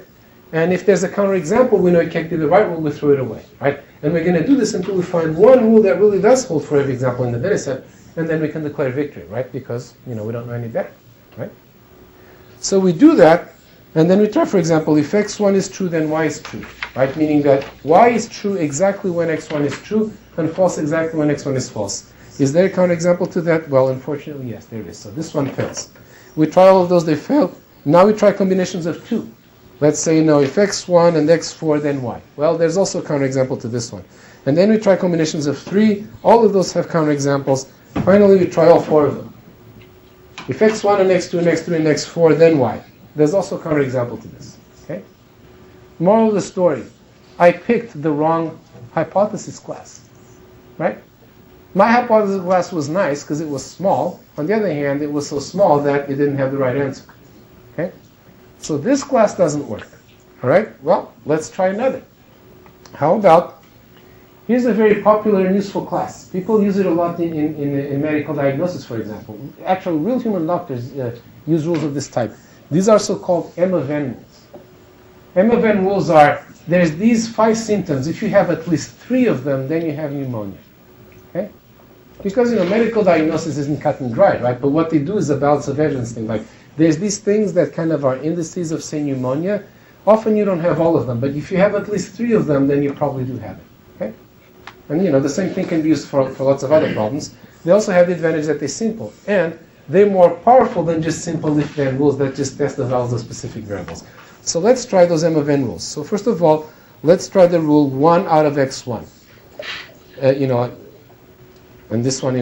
And if there's a counterexample, we know it can't be the right rule, we throw it away, right? And we're going to do this until we find one rule that really does hold for every example in the data set, and then we can declare victory, right? Because, we don't know any better, right? So we do that, and then we try, for example, if x1 is true, then y is true, right? Meaning that y is true exactly when x1 is true, and false exactly when x1 is false. Is there a counterexample to that? Well, unfortunately, yes, there is. So this one fails. We try all of those, they fail. Now we try combinations of 2. Let's say, if x1 and x4, then y. Well, there's also a counterexample to this one. And then we try combinations of 3. All of those have counterexamples. Finally, we try all 4 of them. If x1 and x2 and x3 and x4, then y. There's also a counterexample to this. Okay? Moral of the story. I picked the wrong hypothesis class. Right? My hypothesis class was nice because it was small. On the other hand, it was so small that it didn't have the right answer. Okay? So this class doesn't work. All right? Well, let's try another. How about, here's a very popular and useful class. People use it a lot in medical diagnosis, for example. Actually, real human doctors use rules of this type. These are so-called M of N rules. M of N rules are, there's these 5 symptoms. If you have at least 3 of them, then you have pneumonia. Okay? Because, medical diagnosis isn't cut and dried, right? But what they do is a balance of evidence thing. Like, there's these things that kind of are indices of, say, pneumonia. Often you don't have all of them, but if you have at least 3 of them, then you probably do have it. Okay? And, the same thing can be used for lots of other problems. They also have the advantage that they're simple. And they're more powerful than just simple if-then rules that just test the values of specific variables. So let's try those M of N rules. So first of all, let's try the rule 1 out of x1. And this one,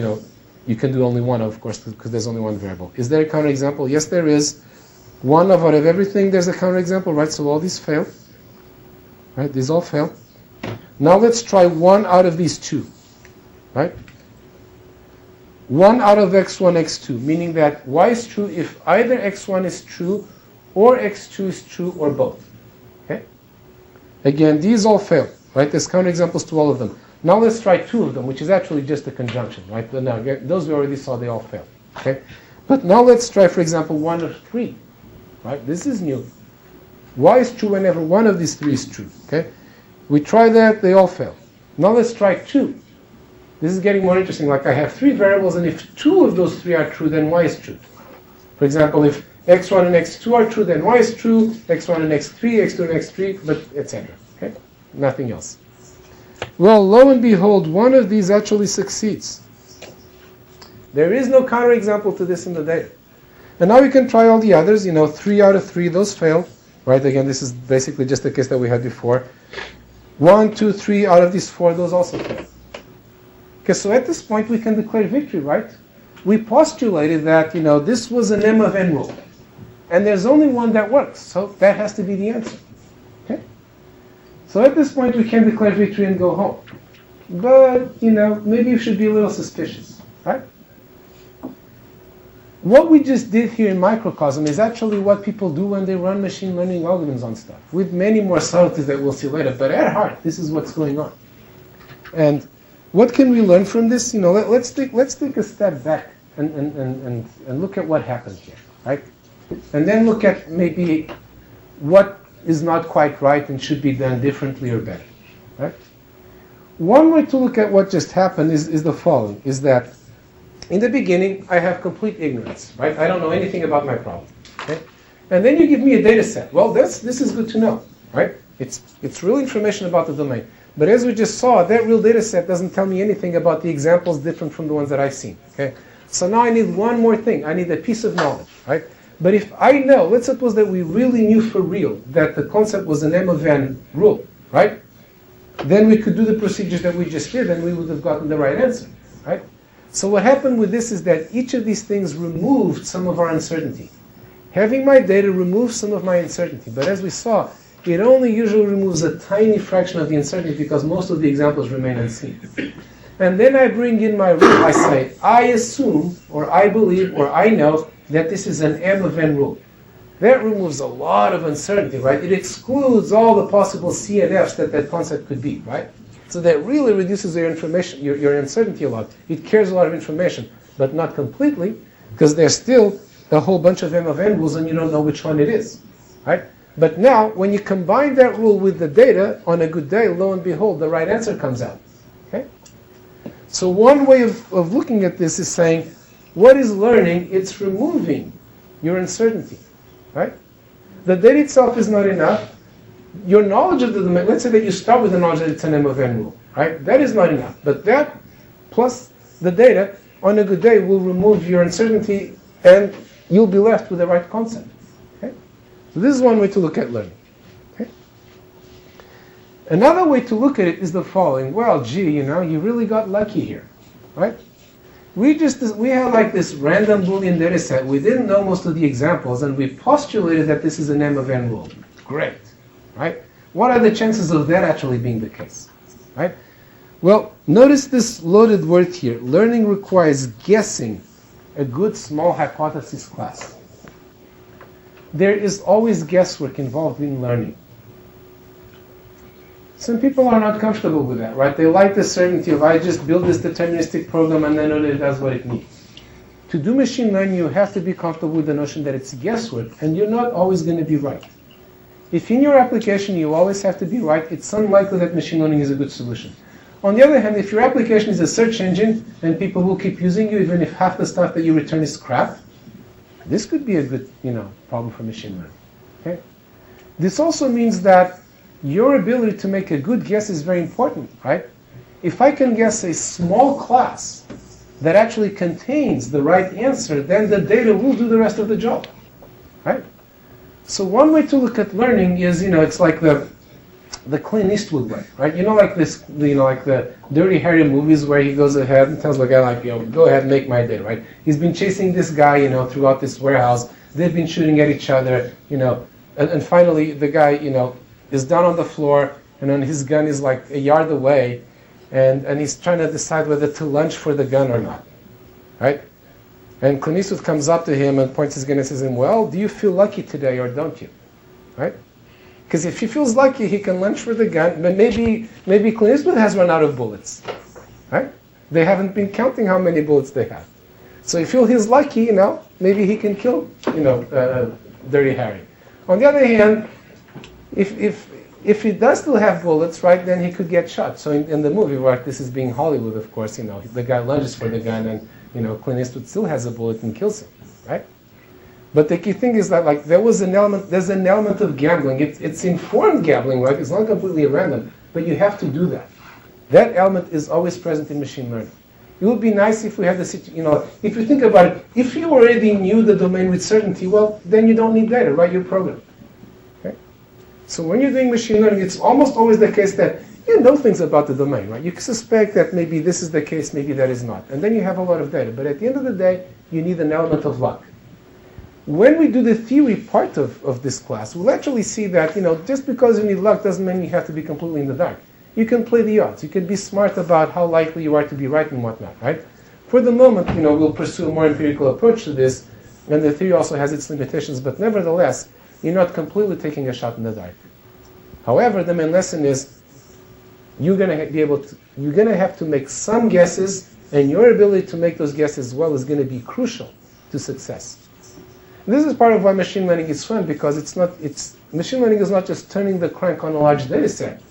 you can do only one, of course, because there's only one variable. Is there a counterexample? Yes, there is. 1 out of everything, there's a counterexample, right? So all these fail. Right? These all fail. Now let's try 1 out of these 2. Right? 1 out of x1, x2, meaning that y is true if either x1 is true or x2 is true or both. Okay? Again, these all fail, right? There's counterexamples to all of them. Now let's try 2 of them, which is actually just a conjunction, right? But now, those we already saw, they all fail. Okay? But now let's try, for example, 1 of 3, right? This is new. Y is true whenever one of these 3 is true. Okay? We try that, they all fail. Now let's try 2. This is getting more interesting. Like, I have 3 variables, and if 2 of those 3 are true, then y is true. For example, if x1 and x2 are true, then y is true, x1 and x3, x2 and x3, but etc. Okay? Nothing else. Well, lo and behold, one of these actually succeeds. There is no counterexample to this in the data. And now we can try all the others. 3 out of 3, those fail. Right, again, this is basically just the case that we had before. 1, 2, 3 out of these 4, those also fail. Okay, so at this point we can declare victory, right? We postulated that, this was an M of n rule. And there's only one that works, so that has to be the answer. Okay? So at this point we can declare victory and go home. But, maybe you should be a little suspicious, right? What we just did here in microcosm is actually what people do when they run machine learning algorithms on stuff, with many more subtleties that we'll see later. But at heart, this is what's going on. And what can we learn from this? Let's take a step back and look at what happened here, right? And then look at maybe what is not quite right and should be done differently or better, right? One way to look at what just happened is the following, is that in the beginning, I have complete ignorance, right? I don't know anything about my problem, okay? And then you give me a data set. Well, this is good to know, right? It's real information about the domain. But as we just saw, that real data set doesn't tell me anything about the examples different from the ones that I've seen, okay? So now I need one more thing. I need a piece of knowledge, right? But if I know, let's suppose that we really knew for real that the concept was an M of n rule, right? Then we could do the procedures that we just did and we would have gotten the right answer, right? So what happened with this is that each of these things removed some of our uncertainty. Having my data removes some of my uncertainty, but as we saw, it only usually removes a tiny fraction of the uncertainty because most of the examples remain unseen. And then I bring in my rule. I say, I assume, or I believe, or I know that this is an M of n rule. That removes a lot of uncertainty, right? It excludes all the possible C and Fs that concept could be, right? So that really reduces your information, your uncertainty a lot. It carries a lot of information, but not completely, because there's still a whole bunch of M of n rules and you don't know which one it is, right? But now, when you combine that rule with the data, on a good day, lo and behold, the right answer comes out, okay? So one way of looking at this is saying, what is learning? It's removing your uncertainty, right? The data itself is not enough. Your knowledge of the domain, let's say that you start with the knowledge that it's an M of n rule, right? That is not enough. But that, plus the data, on a good day, will remove your uncertainty and you'll be left with the right concept, okay? So this is one way to look at learning, okay? Another way to look at it is the following. Well, gee, you really got lucky here, right? We had like this random Boolean data set. We didn't know most of the examples and we postulated that this is an M of n rule. Great. Right? What are the chances of that actually being the case? Right? Well, notice this loaded word here. Learning requires guessing a good small hypothesis class. There is always guesswork involved in learning. Some people are not comfortable with that, right? They like the certainty of, I just build this deterministic program and then it does what it needs. To do machine learning, you have to be comfortable with the notion that it's guesswork and you're not always going to be right. If in your application you always have to be right, it's unlikely that machine learning is a good solution. On the other hand, if your application is a search engine and people will keep using you even if half the stuff that you return is crap, this could be a good, problem for machine learning. Okay? This also means that your ability to make a good guess is very important, right? If I can guess a small class that actually contains the right answer, then the data will do the rest of the job, right? So one way to look at learning is, it's like the Clint Eastwood way, right? Like this, like the Dirty Harry movies where he goes ahead and tells the guy, like, go ahead and make my day, right? He's been chasing this guy, throughout this warehouse. They've been shooting at each other, and finally the guy, is down on the floor, and then his gun is like a yard away, and he's trying to decide whether to lunge for the gun or not, right? And Clint Eastwood comes up to him and points his gun and says to him, well, do you feel lucky today or don't you? Right? Because if he feels lucky, he can lunge for the gun, but maybe Clint Eastwood has run out of bullets. Right? They haven't been counting how many bullets they have. So if he's lucky, maybe he can kill, Dirty Harry. On the other hand, if he does still have bullets, right, then he could get shot. So in the movie, right, this is being Hollywood, of course, the guy lunges for the gun and Clint Eastwood still has a bullet and kills him, right? But the key thing is that, like, there's an element of gambling. It's informed gambling, right? It's not completely random, but you have to do that. That element is always present in machine learning. It would be nice if we had if you think about it, if you already knew the domain with certainty, well, then you don't need data, right? You're programmed. Okay? So when you're doing machine learning, it's almost always the case that you know things about the domain, right? You suspect that maybe this is the case, maybe that is not. And then you have a lot of data. But at the end of the day, you need an element of luck. When we do the theory part of this class, we'll actually see that, just because you need luck doesn't mean you have to be completely in the dark. You can play the odds. You can be smart about how likely you are to be right and whatnot, right? For the moment, we'll pursue a more empirical approach to this, and the theory also has its limitations, but nevertheless, you're not completely taking a shot in the dark. However, the main lesson is you're going to have to make some guesses, and your ability to make those guesses well is going to be crucial to success. This is part of why machine learning is fun, because machine learning is not just turning the crank on a large data set.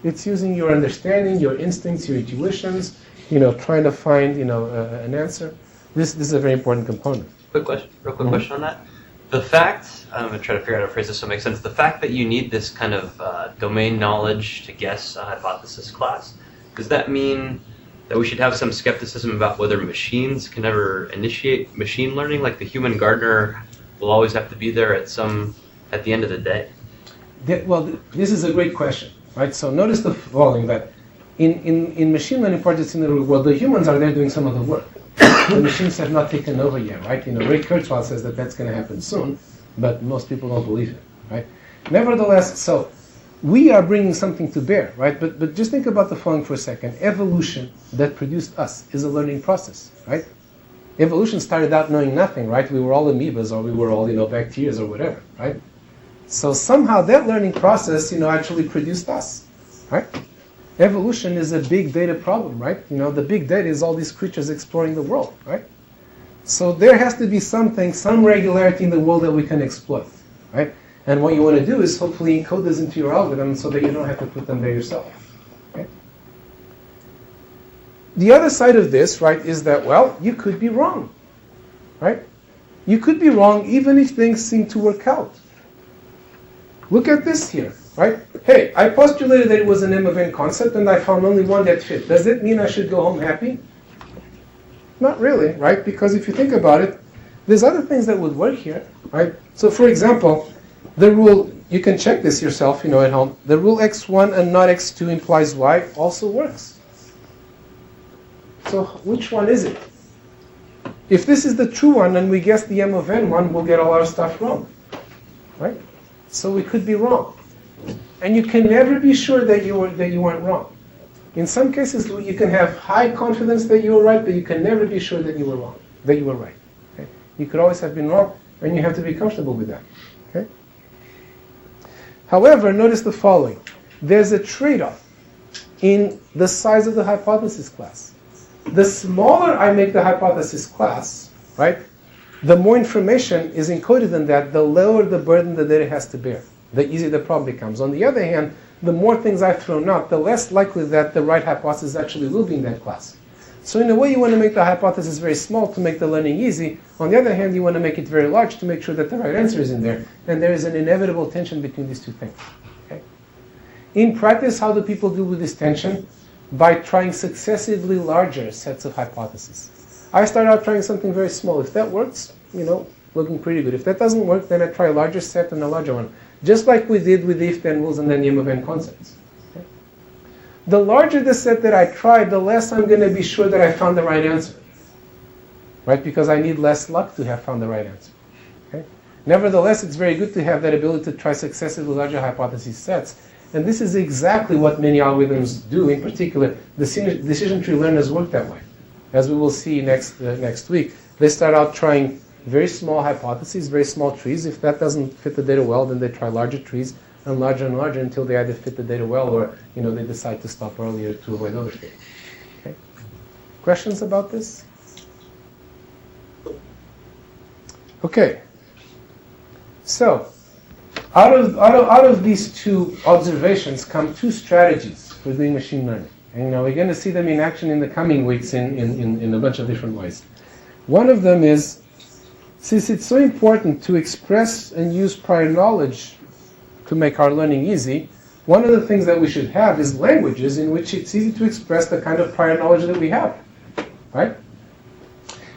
It's using your understanding, your instincts, your intuitions, trying to find, an answer. This is a very important component. Real quick question on that. The fact, I'm going to try to figure out how to phrase this so it makes sense. The fact that you need this kind of domain knowledge to guess a hypothesis class, does that mean that we should have some skepticism about whether machines can ever initiate machine learning? Like the human gardener will always have to be there at the end of the day? This is a great question. Right, so notice the following, that in machine learning projects in the real world, the humans are there doing some of the work. The machines have not taken over yet, right? Ray Kurzweil says that that's going to happen soon, but most people don't believe it, right? Nevertheless, so we are bringing something to bear, right? But just think about the following for a second. Evolution that produced us is a learning process, right? Evolution started out knowing nothing, right? We were all amoebas, or we were all, bacteria or whatever, right? So somehow that learning process, actually produced us, right? Evolution is a big data problem, right? The big data is all these creatures exploring the world, right? So there has to be some regularity in the world that we can exploit, right? And what you want to do is hopefully encode this into your algorithm so that you don't have to put them there yourself, okay? The other side of this, right, is that, well, you could be wrong, right? You could be wrong even if things seem to work out. Look at this here, right? Hey, I postulated that it was an M of n concept and I found only one that fit. Does it mean I should go home happy? Not really, right? Because if you think about it, there's other things that would work here, right? So for example, the rule, you can check this yourself, at home. The rule x1 and not x2 implies y also works. So which one is it? If this is the true one and we guess the M of n one, we'll get all our stuff wrong, right? So we could be wrong. And you can never be sure that you weren't wrong. In some cases, you can have high confidence that you were right, but you can never be sure that you were wrong, that you were right. Okay? You could always have been wrong, and you have to be comfortable with that. Okay? However, notice the following. There's a trade-off in the size of the hypothesis class. The smaller I make the hypothesis class, right, the more information is encoded in that, the lower the burden the data has to bear, the easier the problem becomes. On the other hand, the more things I've thrown out, the less likely that the right hypothesis actually will be in that class. So in a way, you want to make the hypothesis very small to make the learning easy. On the other hand, you want to make it very large to make sure that the right answer is in there. And there is an inevitable tension between these two things. Okay? In practice, how do people deal with this tension? By trying successively larger sets of hypotheses. I start out trying something very small. If that works, looking pretty good. If that doesn't work, then I try a larger set and a larger one. Just like we did with the if-then rules and then the M of n concepts. Okay? The larger the set that I try, the less I'm going to be sure that I found the right answer. Right? Because I need less luck to have found the right answer. Okay? Nevertheless, it's very good to have that ability to try successively larger hypothesis sets. And this is exactly what many algorithms do. In particular, the decision tree learners work that way. As we will see next week, they start out trying very small hypotheses, very small trees. If that doesn't fit the data well, then they try larger trees and larger until they either fit the data well or they decide to stop earlier to avoid overfitting. Okay. Questions about this? Okay. So, out of these two observations come two strategies for doing machine learning. And we're going to see them in action in the coming weeks in a bunch of different ways. One of them is, since it's so important to express and use prior knowledge to make our learning easy, one of the things that we should have is languages in which it's easy to express the kind of prior knowledge that we have. right?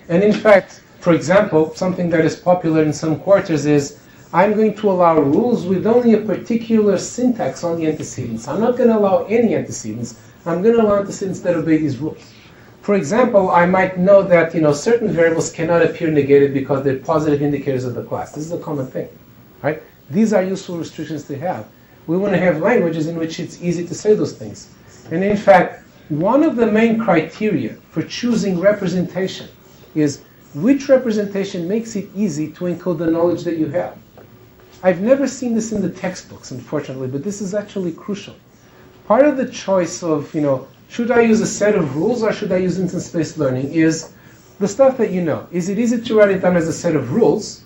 And in fact, for example, something that is popular in some quarters is, I'm going to allow rules with only a particular syntax on the antecedents. I'm not going to allow any antecedents. I'm going to allow antecedents that obey these rules. For example, I might know that certain variables cannot appear negated because they're positive indicators of the class. This is a common thing, right? These are useful restrictions to have. We want to have languages in which it's easy to say those things. And in fact, one of the main criteria for choosing representation is which representation makes it easy to encode the knowledge that you have. I've never seen this in the textbooks, unfortunately, but this is actually crucial. Part of the choice of, should I use a set of rules or should I use instance-based learning is the stuff that you know. Is it easy to write it down as a set of rules,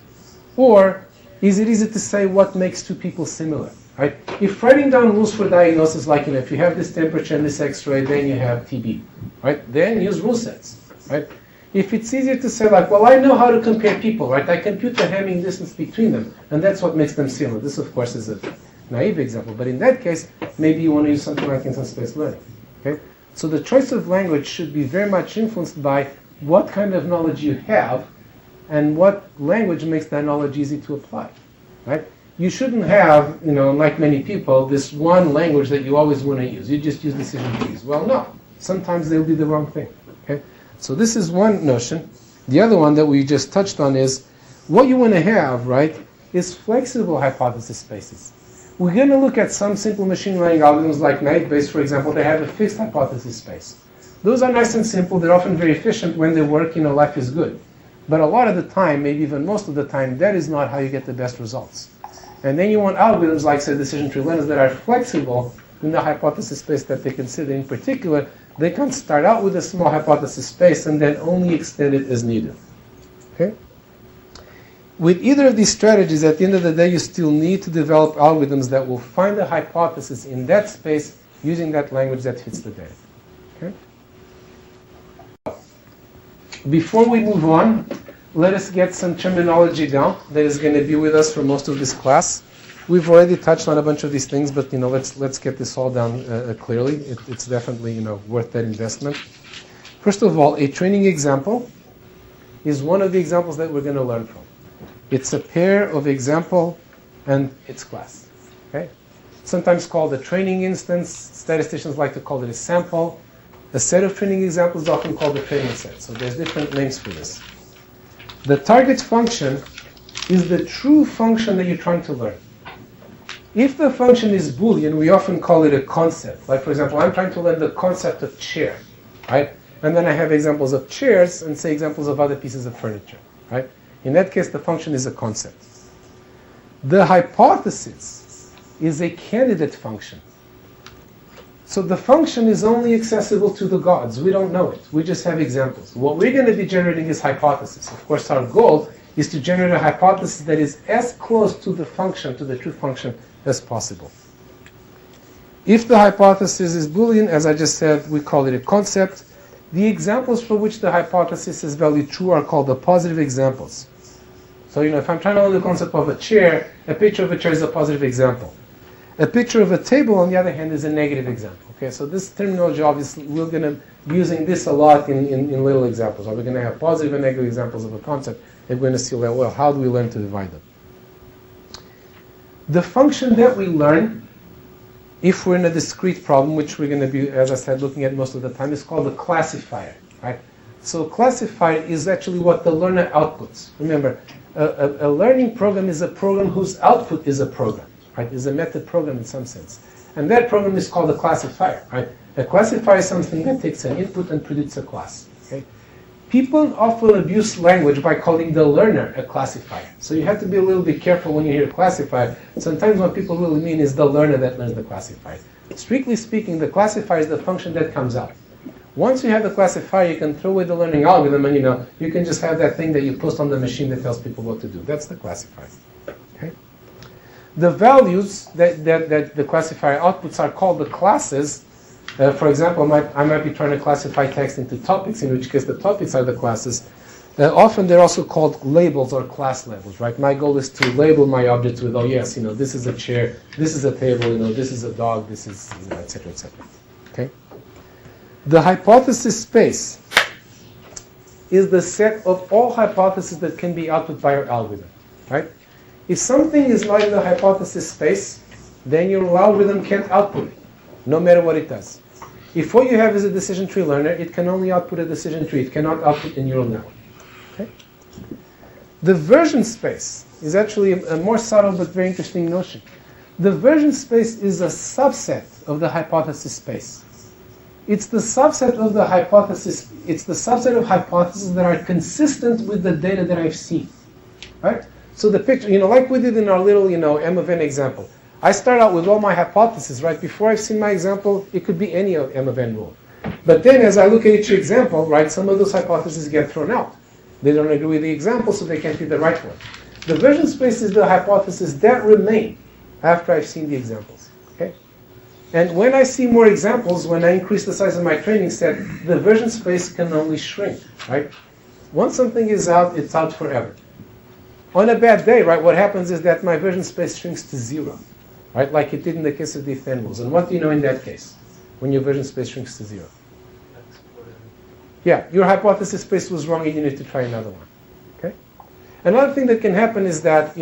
or is it easy to say what makes two people similar? Right? If writing down rules for diagnosis, like if you have this temperature and this X-ray, then you have TB, right? Then use rule sets, right? If it's easier to say well, I know how to compare people, right? I compute the Hamming distance between them, and that's what makes them similar. This, of course, is a naive example, but in that case, maybe you want to use something like instance-based learning, okay? So the choice of language should be very much influenced by what kind of knowledge you have and what language makes that knowledge easy to apply, right? You shouldn't have, like many people, this one language that you always want to use. You just use decision trees. Well, no. Sometimes they'll be the wrong thing, okay? So this is one notion. The other one that we just touched on is what you want to have, right, is flexible hypothesis spaces. We're going to look at some simple machine learning algorithms like naive-Bayes, for example, that have a fixed hypothesis space. Those are nice and simple. They're often very efficient when they work, life is good. But a lot of the time, maybe even most of the time, that is not how you get the best results. And then you want algorithms like, say, decision tree learners that are flexible in the hypothesis space that they consider. In particular, they can start out with a small hypothesis space and then only extend it as needed. Okay? With either of these strategies, at the end of the day, you still need to develop algorithms that will find a hypothesis in that space using that language that fits the data. Okay? Before we move on, let us get some terminology down that is going to be with us for most of this class. We've already touched on a bunch of these things, but let's get this all down clearly. It's definitely worth that investment. First of all, a training example is one of the examples that we're going to learn from. It's a pair of example and its class. Okay? Sometimes called a training instance. Statisticians like to call it a sample. A set of training examples is often called a training set. So there's different names for this. The target function is the true function that you're trying to learn. If the function is Boolean, we often call it a concept. Like, for example, I'm trying to learn the concept of chair, right? And then I have examples of chairs and say examples of other pieces of furniture, right? In that case, the function is a concept. The hypothesis is a candidate function. So the function is only accessible to the gods. We don't know it. We just have examples. What we're going to be generating is hypothesis. Of course, our goal is to generate a hypothesis that is as close to the function, to the true function, as possible. If the hypothesis is Boolean, as I just said, we call it a concept. The examples for which the hypothesis is valued true are called the positive examples. So, if I'm trying to learn the concept of a chair, a picture of a chair is a positive example. A picture of a table, on the other hand, is a negative example. Okay, so this terminology, obviously, we're going to be using this a lot in little examples. We're going to have positive and negative examples of a concept, and we're going to see, well, how do we learn to divide them? The function that we learn, if we're in a discrete problem, which we're going to be, as I said, looking at most of the time, is called a classifier, right? So classifier is actually what the learner outputs. Remember, a learning program is a program whose output is a program. Right, is a method program in some sense. And that program is called a classifier. Right? A classifier is something that takes an input and produces a class. Okay? People often abuse language by calling the learner a classifier. So you have to be a little bit careful when you hear classifier. Sometimes what people really mean is the learner that learns the classifier. Strictly speaking, the classifier is the function that comes out. Once you have the classifier, you can throw away the learning algorithm and you can just have that thing that you post on the machine that tells people what to do. That's the classifier. Okay? The values that the classifier outputs are called the classes. For example, I might be trying to classify text into topics, in which case the topics are the classes. Often they're also called labels or class labels, right? My goal is to label my objects with, this is a chair, this is a table, this is a dog, this is, et cetera, et cetera. Okay? The hypothesis space is the set of all hypotheses that can be output by your algorithm, right? If something is not in the hypothesis space, then your algorithm can't output it, no matter what it does. If what you have is a decision tree learner, it can only output a decision tree. It cannot output a neural network. Okay? The version space is actually a more subtle but very interesting notion. The version space is a subset of the hypothesis space. It's the subset of the hypothesis. It's the subset of hypotheses that are consistent with the data that I've seen, right? So the picture, like we did in our little, M of n example. I start out with all my hypotheses, right? Before I've seen my example, it could be any of M of n rule. But then as I look at each example, right, some of those hypotheses get thrown out. They don't agree with the example, so they can't be the right one. The version space is the hypothesis that remain after I've seen the examples, okay? And when I see more examples, when I increase the size of my training set, the version space can only shrink, right? Once something is out, it's out forever. On a bad day, right, what happens is that my version space shrinks to 0. Right, like it did in the case of the if-then rules. And what do you know in that case, when your version space shrinks to 0? Yeah, your hypothesis space was wrong and you need to try another one. Okay? Another thing that can happen is that,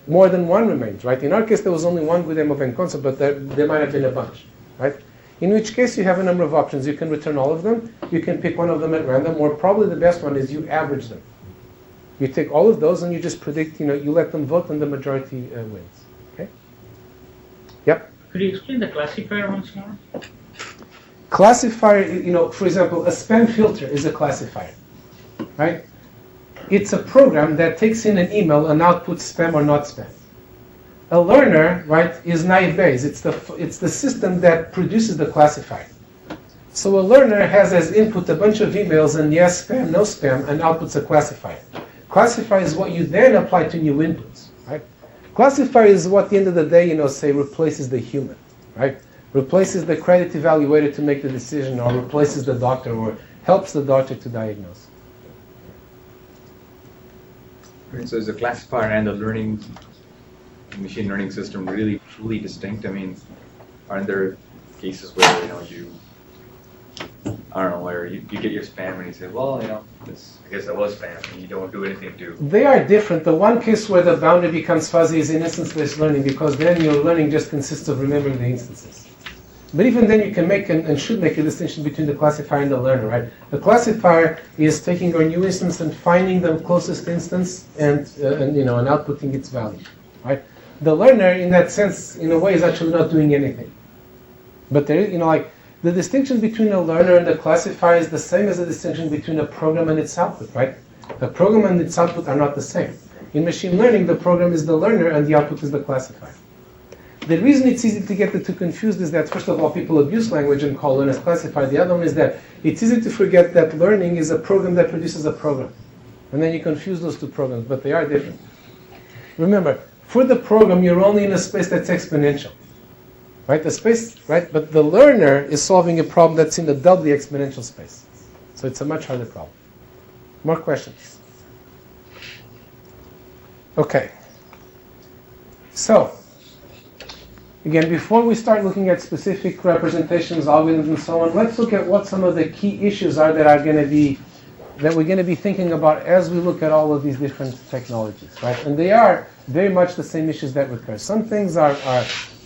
more than one remains, right? In our case, there was only one good M of n concept, but there might have been a bunch, right? In which case, you have a number of options. You can return all of them. You can pick one of them at random, or probably the best one is you average them. You take all of those and you just predict, you let them vote and the majority wins. Yep. Could you explain the classifier once more? Classifier, for example, a spam filter is a classifier, right? It's a program that takes in an email and outputs spam or not spam. A learner, right, is naive Bayes. It's the system that produces the classifier. So a learner has as input a bunch of emails and yes, spam, no spam, and outputs a classifier. Classifier is what you then apply to new inputs, right? Classifier is what, at the end of the day, say replaces the human, right? Replaces the credit evaluator to make the decision, or replaces the doctor, or helps the doctor to diagnose. So is the classifier and the machine learning system really truly distinct? I mean, aren't there cases where where you get your spam and you say, well, I guess that was spam, and you don't do anything to. They are different. The one case where the boundary becomes fuzzy is in instance-based learning, because then your learning just consists of remembering the instances. But even then you can make and should make a distinction between the classifier and the learner, right? The classifier is taking our new instance and finding the closest instance and outputting its value, right? The learner, in that sense, in a way, is actually not doing anything. But there, the distinction between a learner and a classifier is the same as the distinction between a program and its output, right? The program and its output are not the same. In machine learning, the program is the learner and the output is the classifier. The reason it's easy to get the two confused is that, first of all, people abuse language and call learners classifier. The other one is that it's easy to forget that learning is a program that produces a program. And then you confuse those two programs, but they are different. Remember, for the program, you're only in a space that's exponential. Right, the space, right? But the learner is solving a problem that's in the doubly exponential space. So it's a much harder problem. More questions? Okay. So, again, before we start looking at specific representations, algorithms, and so on, let's look at what some of the key issues are that we're going to be thinking about as we look at all of these different technologies, right? And they are very much the same issues that recur. Some things are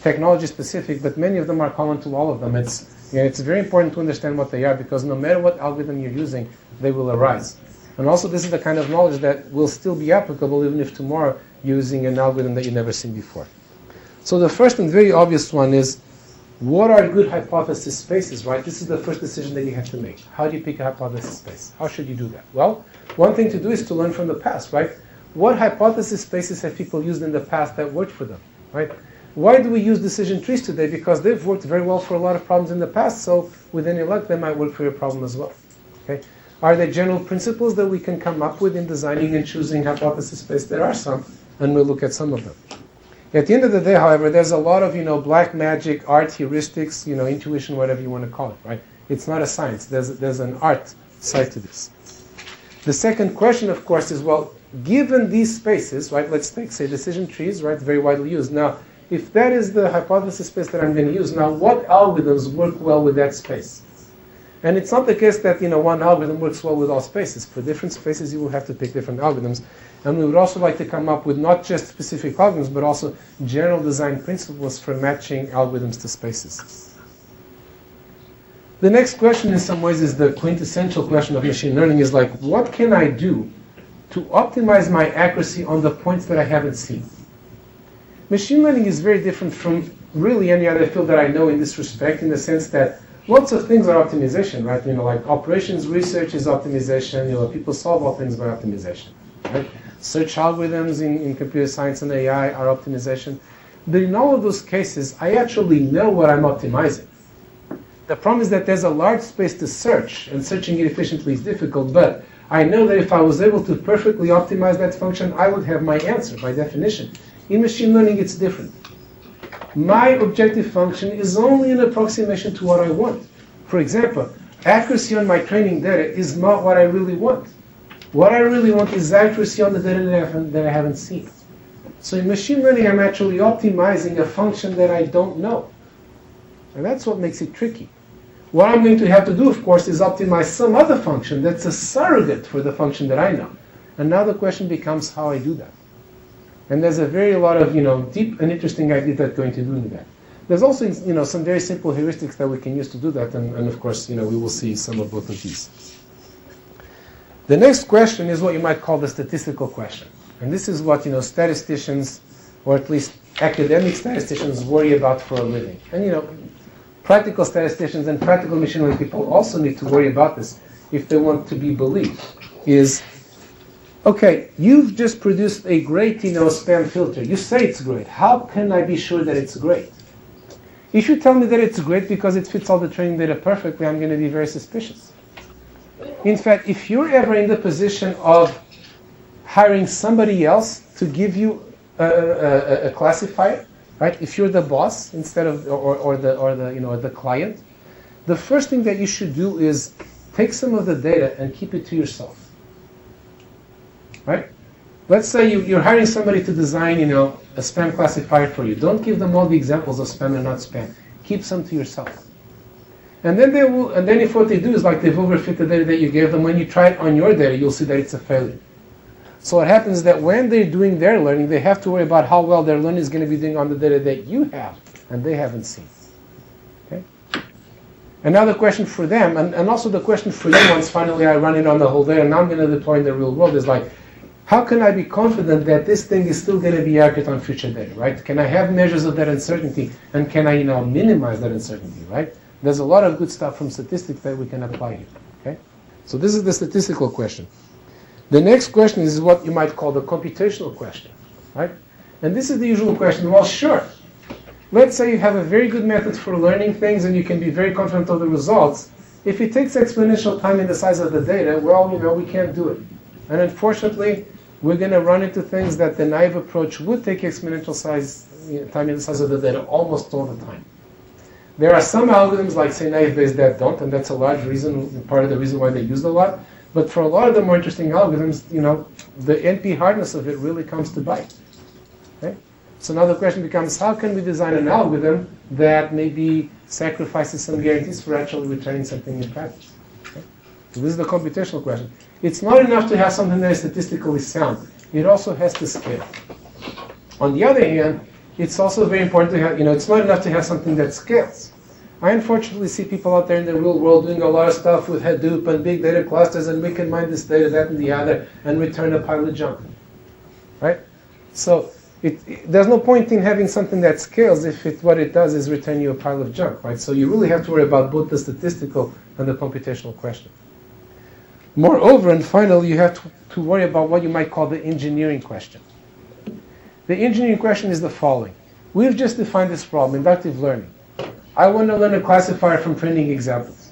technology specific, but many of them are common to all of them. It's very important to understand what they are, because no matter what algorithm you're using, they will arise. And also, this is the kind of knowledge that will still be applicable even if tomorrow you're using an algorithm that you've never seen before. So the first and very obvious one is, what are good hypothesis spaces, right? This is the first decision that you have to make. How do you pick a hypothesis space? How should you do that? Well, one thing to do is to learn from the past, right? What hypothesis spaces have people used in the past that worked for them, right? Why do we use decision trees today? Because they've worked very well for a lot of problems in the past, so with any luck, they might work for your problem as well. Okay? Are there general principles that we can come up with in designing and choosing hypothesis space? There are some, and we'll look at some of them. At the end of the day, however, there's a lot of, black magic, art, heuristics, intuition, whatever you want to call it, right? It's not a science. There's an art side to this. The second question, of course, is, well, given these spaces, right, let's take, say, decision trees, right, very widely used. Now, if that is the hypothesis space that I'm going to use, now what algorithms work well with that space? And it's not the case that one algorithm works well with all spaces. For different spaces, you will have to pick different algorithms. And we would also like to come up with not just specific algorithms, but also general design principles for matching algorithms to spaces. The next question in some ways is the quintessential question of machine learning, is like, what can I do to optimize my accuracy on the points that I haven't seen? Machine learning is very different from really any other field that I know in this respect, in the sense that lots of things are optimization, right? Like operations research is optimization. People solve all things by optimization, right? Search algorithms in computer science and AI are optimization. But in all of those cases, I actually know what I'm optimizing. The problem is that there's a large space to search, and searching it efficiently is difficult, but I know that if I was able to perfectly optimize that function, I would have my answer by definition. In machine learning, it's different. My objective function is only an approximation to what I want. For example, accuracy on my training data is not what I really want. What I really want is accuracy on the data that I haven't seen. So in machine learning, I'm actually optimizing a function that I don't know. And that's what makes it tricky. What I'm going to have to do, of course, is optimize some other function that's a surrogate for the function that I know. And now the question becomes how I do that. And there's a very lot of deep and interesting ideas that go into doing that. There's also some very simple heuristics that we can use to do that, and of course we will see some of both of these. The next question is what you might call the statistical question, and this is what statisticians, or at least academic statisticians, worry about for a living. And practical statisticians and practical machine learning people also need to worry about this if they want to be believed. Is okay, you've just produced a great, spam filter. You say it's great. How can I be sure that it's great? If you tell me that it's great because it fits all the training data perfectly, I'm going to be very suspicious. In fact, if you're ever in the position of hiring somebody else to give you a classifier, right? If you're the boss instead of or the client, the first thing that you should do is take some of the data and keep it to yourself. Right? Let's say you're hiring somebody to design, a spam classifier for you. Don't give them all the examples of spam and not spam. Keep some to yourself. And then if what they do is like they've overfit the data that you gave them, when you try it on your data, you'll see that it's a failure. So what happens is that when they're doing their learning, they have to worry about how well their learning is going to be doing on the data that you have and they haven't seen. Okay? Another question for them, and also the question for you once finally I run it on the whole data, and I'm going to deploy in the real world, is like, how can I be confident that this thing is still going to be accurate on future data, right? Can I have measures of that uncertainty, and can I, minimize that uncertainty, right? There's a lot of good stuff from statistics that we can apply here, okay? So this is the statistical question. The next question is what you might call the computational question, right? And this is the usual question. Well, sure. Let's say you have a very good method for learning things, and you can be very confident of the results. If it takes exponential time in the size of the data, well, we can't do it. And unfortunately, we're going to run into things that the naive approach would take exponential time in the size of the data almost all the time. There are some algorithms, like say naive-based, that don't, and that's a large reason, part of the reason why they used a lot. But for a lot of the more interesting algorithms, the NP hardness of it really comes to bite. Okay? So now the question becomes, how can we design an algorithm that maybe sacrifices some guarantees for actually returning something in practice? Okay? So this is the computational question. It's not enough to have something that is statistically sound. It also has to scale. On the other hand, it's also very important to have, it's not enough to have something that scales. I unfortunately see people out there in the real world doing a lot of stuff with Hadoop and big data clusters, and we can mine this data, that, and the other, and return a pile of junk. Right? So there's no point in having something that scales if what it does is return you a pile of junk. Right? So you really have to worry about both the statistical and the computational question. Moreover, and finally, you have to worry about what you might call the engineering question. The engineering question is the following. We've just defined this problem, inductive learning. I want to learn a classifier from training examples.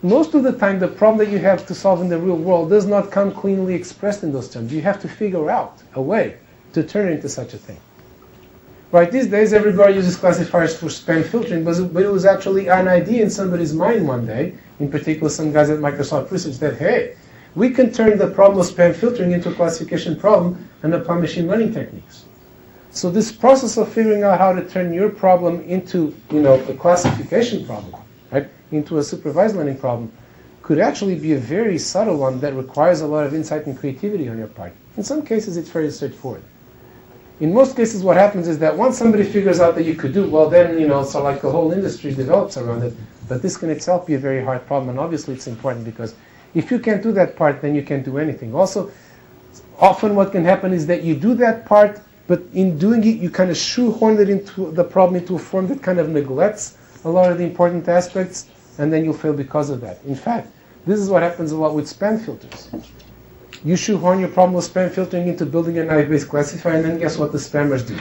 Most of the time, the problem that you have to solve in the real world does not come cleanly expressed in those terms. You have to figure out a way to turn it into such a thing. Right, these days, everybody uses classifiers for spam filtering, but it was actually an idea in somebody's mind one day, in particular some guys at Microsoft Research, that, hey, we can turn the problem of spam filtering into a classification problem and apply machine learning techniques. So this process of figuring out how to turn your problem into, a classification problem, right, into a supervised learning problem could actually be a very subtle one that requires a lot of insight and creativity on your part. In some cases, it's very straightforward. In most cases, what happens is that once somebody figures out that you could do, well then, so like the whole industry develops around it. But this can itself be a very hard problem, and obviously it's important because if you can't do that part, then you can't do anything. Also, often what can happen is that you do that part, but in doing it, you kind of shoehorn it into the problem into a form that kind of neglects a lot of the important aspects, and then you'll fail because of that. In fact, this is what happens a lot with spam filters. You shoehorn your problem with spam filtering into building a knife-based classifier, and then guess what the spammers do?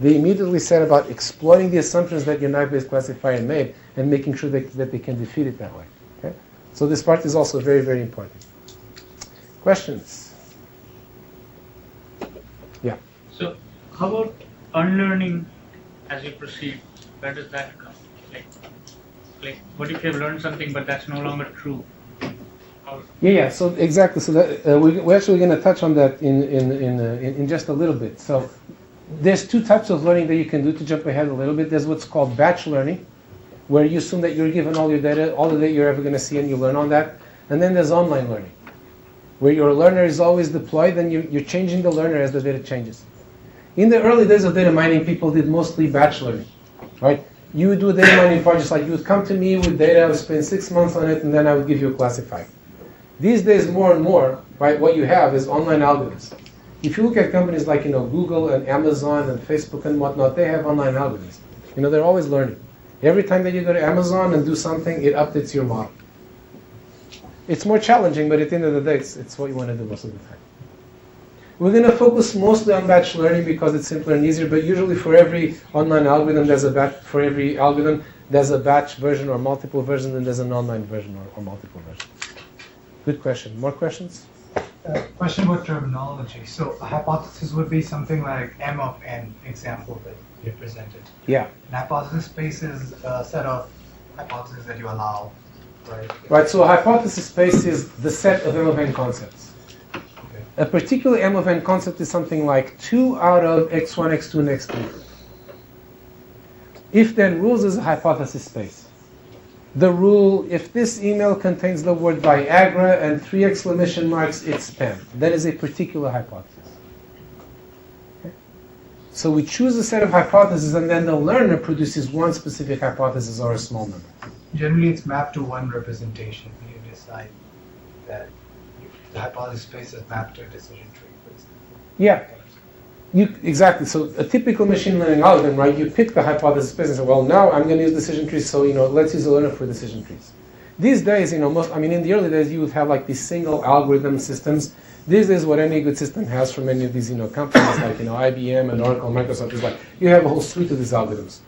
They immediately set about exploiting the assumptions that your knife-based classifier made and making sure that they can defeat it that way. Okay? So this part is also very, very important. Questions? Yeah. So how about unlearning as you proceed? Where does that come? Like what if you have learned something but that's no longer true? Yeah. So exactly. So that, we're actually going to touch on that in just a little bit. So there's two types of learning that you can do. To jump ahead a little bit, there's what's called batch learning, where you assume that you're given all your data, all the data you're ever going to see, and you learn on that. And then there's online learning, where your learner is always deployed, and you're changing the learner as the data changes. In the early days of data mining, people did mostly batch learning, right? You would do a data mining project like you would come to me with data, I would spend 6 months on it, and then I would give you a classifier. These days, more and more, right, what you have is online algorithms. If you look at companies like Google and Amazon and Facebook and whatnot, they have online algorithms. They're always learning. Every time that you go to Amazon and do something, it updates your model. It's more challenging, but at the end of the day, it's what you want to do most of the time. We're going to focus mostly on batch learning because it's simpler and easier, but usually for every online algorithm, for every algorithm, there's a batch version or multiple versions, and there's an online version or multiple versions. Good question. More questions? Question about terminology. So a hypothesis would be something like M of n example that you presented. Yeah. An hypothesis space is a set of hypotheses that you allow, right? Right, so a hypothesis space is the set of M of n concepts. Okay. A particular M of n concept is something like 2 out of x1, x2, and x3. If then rules is a hypothesis space. The rule, if this email contains the word Viagra and 3 exclamation marks, it's spam. That is a particular hypothesis. Okay? So we choose a set of hypotheses, and then the learner produces one specific hypothesis or a small number. Generally, it's mapped to one representation. You decide that the hypothesis space is mapped to a decision tree, for example. Yeah. Exactly. So a typical machine learning algorithm, right? You pick the hypothesis space and say, well, now I'm going to use decision trees, so let's use a learner for decision trees. These days, in the early days, you would have like these single algorithm systems. These days, what any good system has from many of these, companies like IBM and Oracle, Microsoft is like you have a whole suite of these algorithms,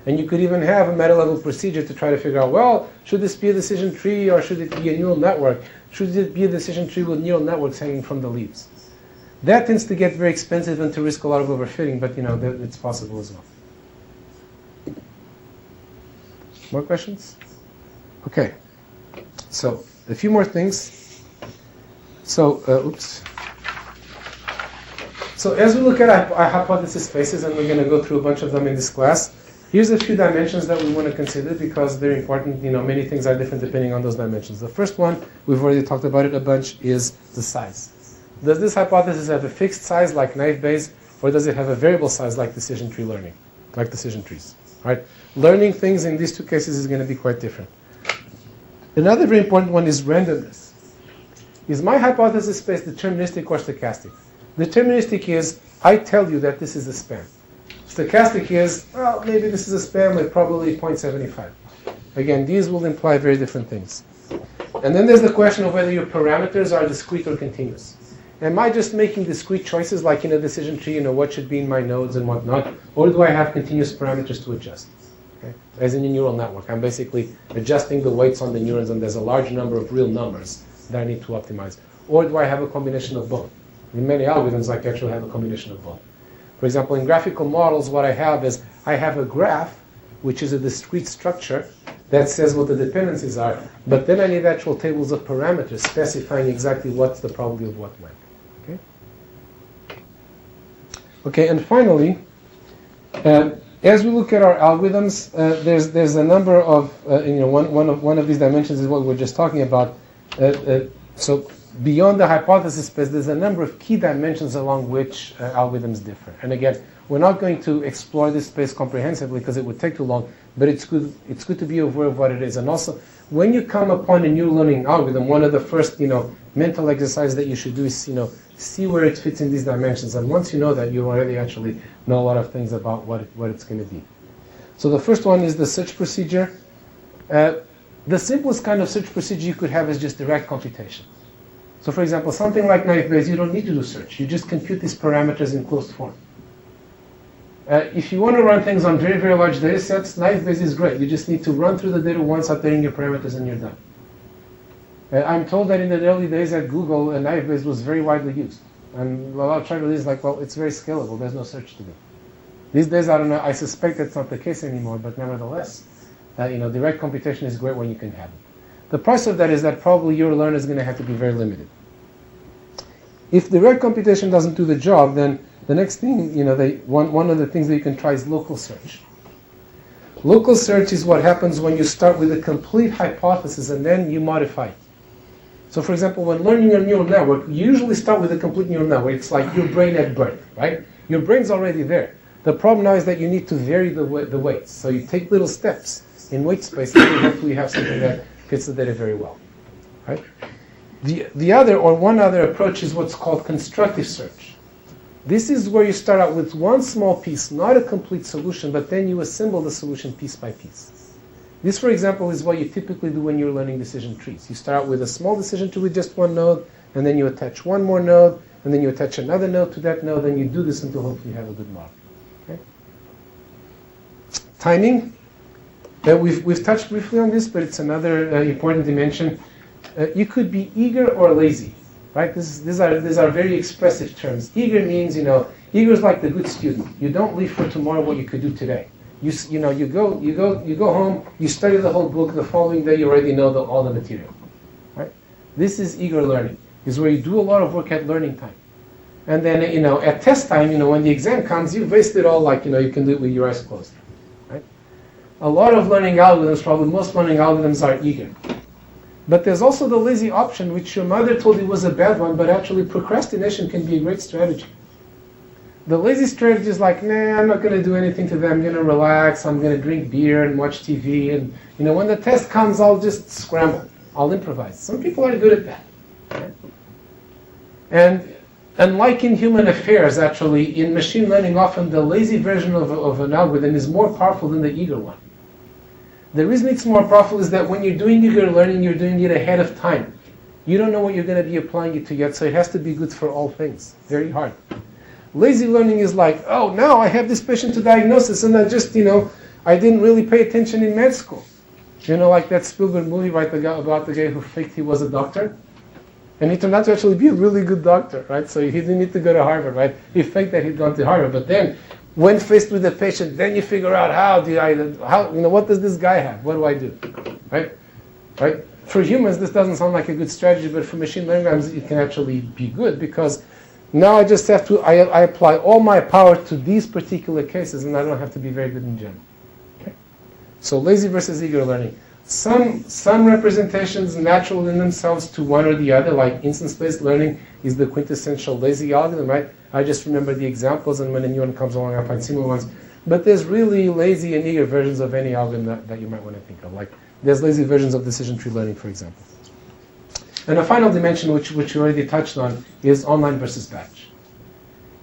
and you could even have a meta-level procedure to try to figure out, well, should this be a decision tree or should it be a neural network? Should it be a decision tree with neural networks hanging from the leaves? That tends to get very expensive and to risk a lot of overfitting, but it's possible as well. More questions? Okay. So a few more things. So, So as we look at our hypothesis spaces, and we're going to go through a bunch of them in this class, here's a few dimensions that we want to consider because they're important. Many things are different depending on those dimensions. The first one, we've already talked about it a bunch, is the size. Does this hypothesis have a fixed size like knife base, or does it have a variable size like decision tree learning, like decision trees? Right? Learning things in these two cases is going to be quite different. Another very important one is randomness. Is my hypothesis space deterministic or stochastic? Deterministic is, I tell you that this is a spam. Stochastic is, well, maybe this is a spam with probably 0.75. Again, these will imply very different things. And then there's the question of whether your parameters are discrete or continuous. Am I just making discrete choices like in a decision tree, what should be in my nodes and whatnot, or do I have continuous parameters to adjust? Okay? As in a neural network, I'm basically adjusting the weights on the neurons, and there's a large number of real numbers that I need to optimize. Or do I have a combination of both? In many algorithms, I actually have a combination of both. For example, in graphical models, what I have is I have a graph, which is a discrete structure that says what the dependencies are, but then I need actual tables of parameters specifying exactly what's the probability of what when. Okay, and finally, as we look at our algorithms, there's a number of one of these dimensions is what we're just talking about. So beyond the hypothesis space, there's a number of key dimensions along which algorithms differ. And again, we're not going to explore this space comprehensively because it would take too long. But it's good to be aware of what it is. And also, when you come upon a new learning algorithm, one of the first mental exercises that you should do is see where it fits in these dimensions. And once you know that, you already actually know a lot of things about what it's going to be. So the first one is the search procedure. The simplest kind of search procedure you could have is just direct computation. So for example, something like naive Bayes, you don't need to do search. You just compute these parameters in closed form. If you want to run things on very, very large data sets, naive Bayes is great. You just need to run through the data once, updating your parameters, and you're done. I'm told that in the early days at Google, naive Bayes was very widely used. And a lot of trying to is like, well, it's very scalable. There's no search to do. These days, I don't know. I suspect that's not the case anymore. But nevertheless, direct computation is great when you can have it. The price of that is that probably your learner is going to have to be very limited. If direct computation doesn't do the job, then the next thing, one of the things that you can try is local search. Local search is what happens when you start with a complete hypothesis and then you modify it. So for example, when learning a neural network, you usually start with a complete neural network. It's like your brain at birth, right? Your brain's already there. The problem now is that you need to vary the weights. So you take little steps in weight space and hopefully you have something that fits the data very well, right? One other approach is what's called constructive search. This is where you start out with one small piece, not a complete solution, but then you assemble the solution piece by piece. This, for example, is what you typically do when you're learning decision trees. You start out with a small decision tree with just one node, and then you attach one more node, and then you attach another node to that node, and you do this until hopefully you have a good model. Okay? Timing. We've touched briefly on this, but it's another important dimension. You could be eager or lazy. Right? These are very expressive terms. Eager means, eager is like the good student. You don't leave for tomorrow what you could do today. You go home, you study the whole book, the following day you already know all the material. Right? This is eager learning. Is where you do a lot of work at learning time. And then, at test time, when the exam comes, you've wasted all, you can do it with your eyes closed. Right? A lot of learning algorithms, probably most learning algorithms are eager. But there's also the lazy option, which your mother told you was a bad one, but actually procrastination can be a great strategy. The lazy strategy is like, nah, I'm not going to do anything today. I'm going to relax. I'm going to drink beer and watch TV. And, when the test comes, I'll just scramble. I'll improvise. Some people are good at that. Right? And unlike in human affairs, actually, in machine learning, often the lazy version of an algorithm is more powerful than the eager one. The reason it's more powerful is that when you're doing eager learning, you're doing it ahead of time. You don't know what you're going to be applying it to yet, so it has to be good for all things. Very hard. Lazy learning is like, oh, now I have this patient to diagnosis, and I just, I didn't really pay attention in med school. Like that Spielberg movie about the guy who faked he was a doctor. And he turned out to actually be a really good doctor, right? So he didn't need to go to Harvard, right? He faked that he'd gone to Harvard, but then when faced with the patient, then you figure out what does this guy have? What do I do? Right? For humans, this doesn't sound like a good strategy, but for machine learning, it can actually be good because now I just have to, I apply all my power to these particular cases and I don't have to be very good in general. Okay? So lazy versus eager learning. Some representations natural in themselves to one or the other, like instance-based learning is the quintessential lazy algorithm, right? I just remember the examples, and when a new one comes along, I find similar ones. But there's really lazy and eager versions of any algorithm that you might want to think of. Like there's lazy versions of decision tree learning, for example. And a final dimension, which you already touched on, is online versus batch.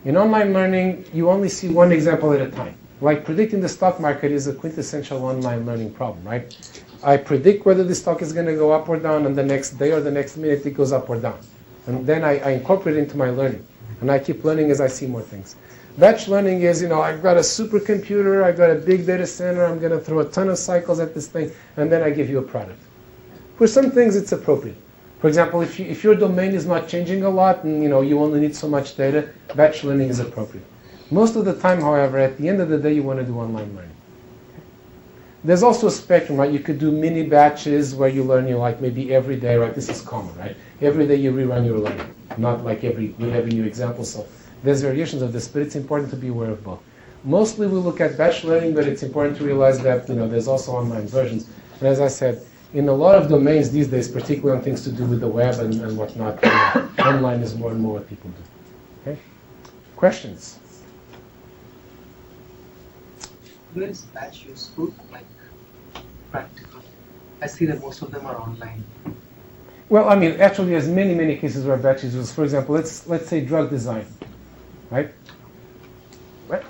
In online learning, you only see one example at a time. Like predicting the stock market is a quintessential online learning problem, right? I predict whether the stock is going to go up or down, and the next day or the next minute it goes up or down. And then I incorporate it into my learning. And I keep learning as I see more things. Batch learning is, I've got a supercomputer, I've got a big data center, I'm going to throw a ton of cycles at this thing, and then I give you a product. For some things, it's appropriate. For example, if your domain is not changing a lot, and you only need so much data, batch learning is appropriate. Most of the time, however, at the end of the day, you want to do online learning. There's also a spectrum, right? You could do mini batches where you learn, maybe every day, right? This is common, right? Every day you rerun your learning, not like with every new example. So there's variations of this, but it's important to be aware of both. Mostly we look at batch learning, but it's important to realize that there's also online versions. And as I said, in a lot of domains these days, particularly on things to do with the web and whatnot, online is more and more what people do. Okay? Questions? Where is batch useful? Like practical. I see that most of them are online. Well, I mean, actually, there's many cases where batch is used. For example, let's say drug design, right?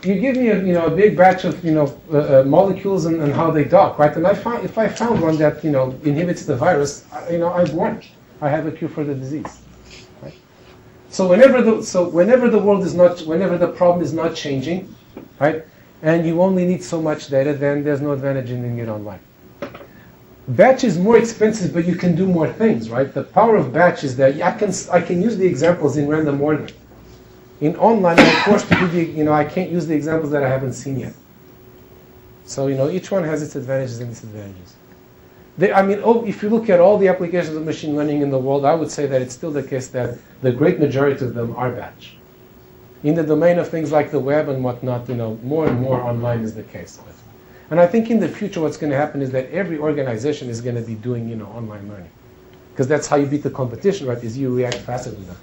You give me a big batch of molecules and how they dock, right? And if I found one that inhibits the virus, I've won. I have a cure for the disease, right? So whenever the problem is not changing, right, and you only need so much data, then there's no advantage in doing it online. Batch is more expensive, but you can do more things, right? The power of batch is that I can use the examples in random order. In online, I'm forced to do I can't use the examples that I haven't seen yet. So, each one has its advantages and disadvantages. If you look at all the applications of machine learning in the world, I would say that it's still the case that the great majority of them are batch. In the domain of things like the web and whatnot, more and more online is the case. And I think in the future what's going to happen is that every organization is going to be doing, online learning. Because that's how you beat the competition, right, is you react faster than them.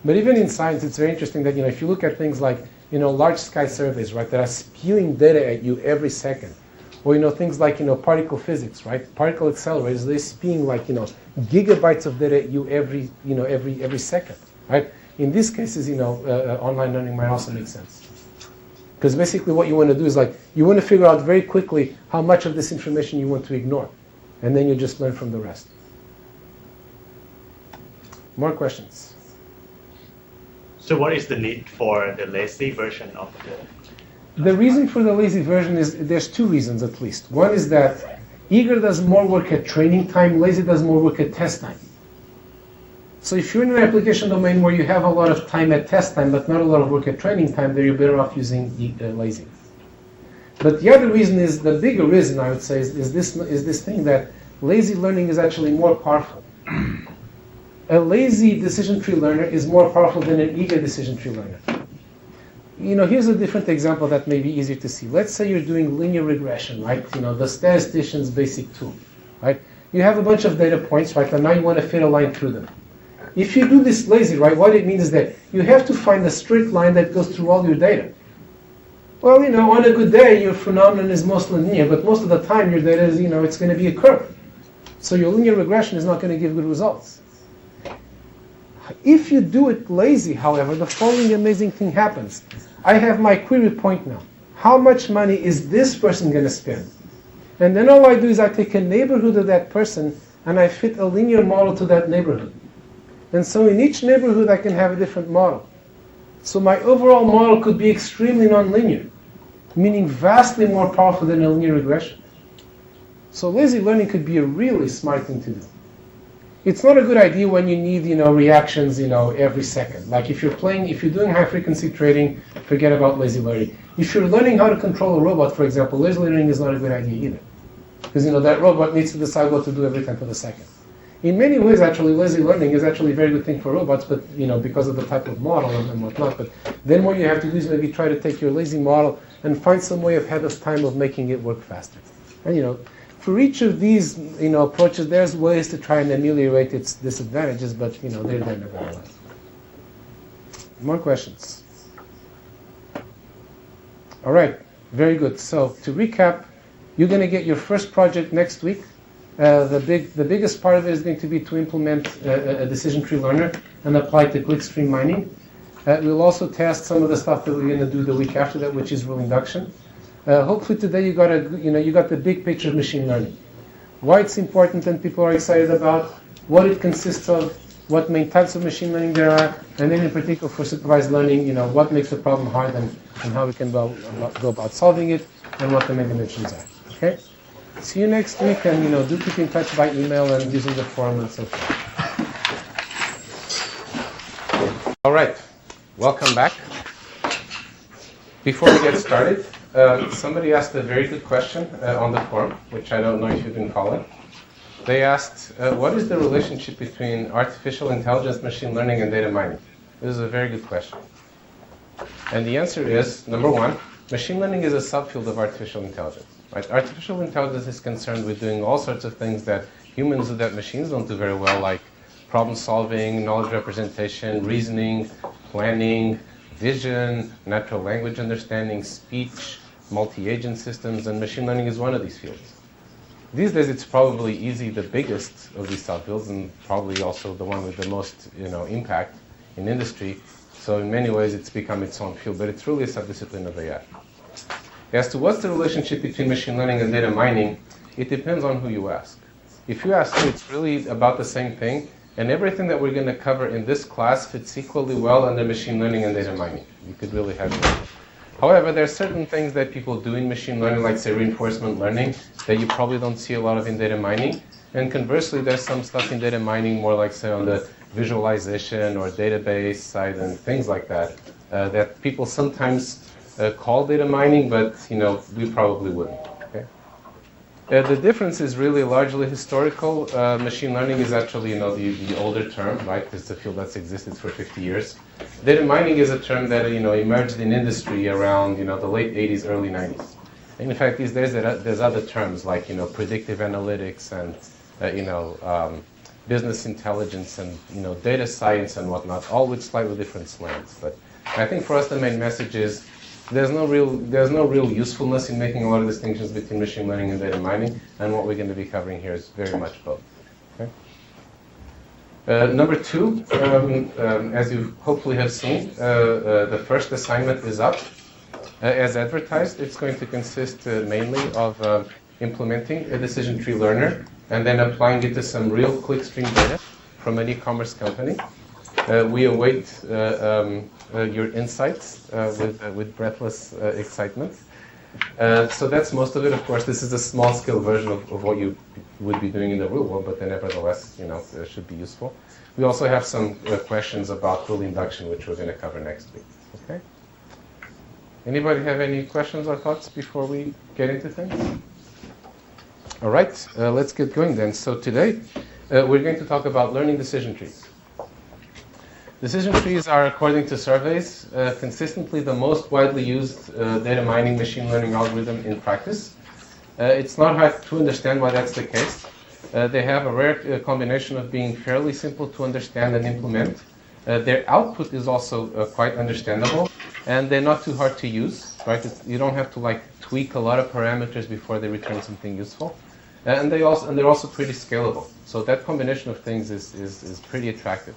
But even in science, it's very interesting that, if you look at things like, large sky surveys, right, that are spewing data at you every second. Or, things like, particle physics, right, particle accelerators, they're spewing like, gigabytes of data at you every second, right? In these cases, online learning might also make sense. Because basically what you want to do is you want to figure out very quickly how much of this information you want to ignore. And then you just learn from the rest. More questions? So what is the need for the lazy version of the... The reason for the lazy version is, there's two reasons at least. One is that eager does more work at training time, lazy does more work at test time. So if you're in an application domain where you have a lot of time at test time, but not a lot of work at training time, then you're better off using lazy. But the other reason is, the bigger reason I would say, is this thing that lazy learning is actually more powerful. A lazy decision tree learner is more powerful than an eager decision tree learner. Here's a different example that may be easier to see. Let's say you're doing linear regression, right? The statistician's basic tool, right? You have a bunch of data points, right? And now you want to fit a line through them. If you do this lazy, right, what it means is that you have to find a straight line that goes through all your data. Well, on a good day, your phenomenon is mostly linear, but most of the time your data is, it's going to be a curve. So your linear regression is not going to give good results. If you do it lazy, however, the following amazing thing happens. I have my query point now. How much money is this person going to spend? And then all I do is I take a neighborhood of that person and I fit a linear model to that neighborhood. And so in each neighborhood I can have a different model. So my overall model could be extremely nonlinear, meaning vastly more powerful than a linear regression. So lazy learning could be a really smart thing to do. It's not a good idea when you need, reactions, every second. Like if you're doing high frequency trading, forget about lazy learning. If you're learning how to control a robot, for example, lazy learning is not a good idea either. Because, that robot needs to decide what to do every 10th of a second. In many ways, actually, lazy learning is actually a very good thing for robots, but, because of the type of model and whatnot. But then what you have to do is maybe try to take your lazy model and find some way ahead of time of making it work faster. And, for each of these, approaches, there's ways to try and ameliorate its disadvantages, but, they're there nevertheless. More questions? All right, very good. So to recap, you're going to get your first project next week. The biggest part of it is going to be to implement a decision tree learner and apply it to clickstream mining. We'll also test some of the stuff that we're going to do the week after that, which is rule induction. Hopefully today you got the big picture of machine learning, why it's important and people are excited about, what it consists of, what main types of machine learning there are, and then in particular for supervised learning, what makes the problem hard and how we can go about solving it, and what the main dimensions are. Okay? See you next week, and do keep in touch by email and using the forum and so forth. All right, welcome back. Before we get started, somebody asked a very good question on the forum, which I don't know if you've been following. They asked, what is the relationship between artificial intelligence, machine learning, and data mining? This is a very good question. And the answer is, number one, Machine learning is a subfield of artificial intelligence. Right? Artificial intelligence is concerned with doing all sorts of things that humans do that machines don't do very well, like problem solving, knowledge representation, reasoning, planning, vision, natural language understanding, speech, multi-agent systems, and machine learning is one of these fields. These days, it's probably the biggest of these subfields, and probably also the one with the most, impact in industry. So in many ways, it's become its own field, but it's really a subdiscipline of AI. As to what's the relationship between machine learning and data mining, it depends on who you ask. If you ask me, it's really about the same thing, and everything that we're going to cover in this class fits equally well under machine learning and data mining. You could really have it. However, there are certain things that people do in machine learning, like say reinforcement learning, that you probably don't see a lot of in data mining. And conversely, there's some stuff in data mining, more like say on the visualization or database side and things like that, that people sometimes call data mining, but we probably wouldn't. Okay? The difference is really largely historical. Machine learning is actually the older term, right? It's a field that's existed for 50 years. Data mining is a term that emerged in industry around the late 80s, early 90s. And in fact, these days there's other terms like predictive analytics and business intelligence and data science and whatnot, all with slightly different slants. But I think for us the main message is there's no real usefulness in making a lot of distinctions between machine learning and data mining, and what we're going to be covering here is very much both. Okay? Number two, as you hopefully have seen, the first assignment is up. As advertised, it's going to consist mainly of implementing a decision tree learner and then applying it to some real clickstream data from an e-commerce company. We await your insights with breathless excitement. So that's most of it. Of course, this is a small-scale version of what you would be doing in the real world, but then nevertheless, it should be useful. We also have some questions about rule induction, which we're going to cover next week. Okay? Anybody have any questions or thoughts before we get into things? All right, let's get going then. So today, we're going to talk about learning decision trees. Decision trees are, according to surveys, consistently the most widely used data mining machine learning algorithm in practice. It's not hard to understand why that's the case. They have a rare combination of being fairly simple to understand and implement. Their output is also quite understandable, and they're not too hard to use. Right? You don't have to tweak a lot of parameters before they return something useful. And they're also pretty scalable. So that combination of things is pretty attractive.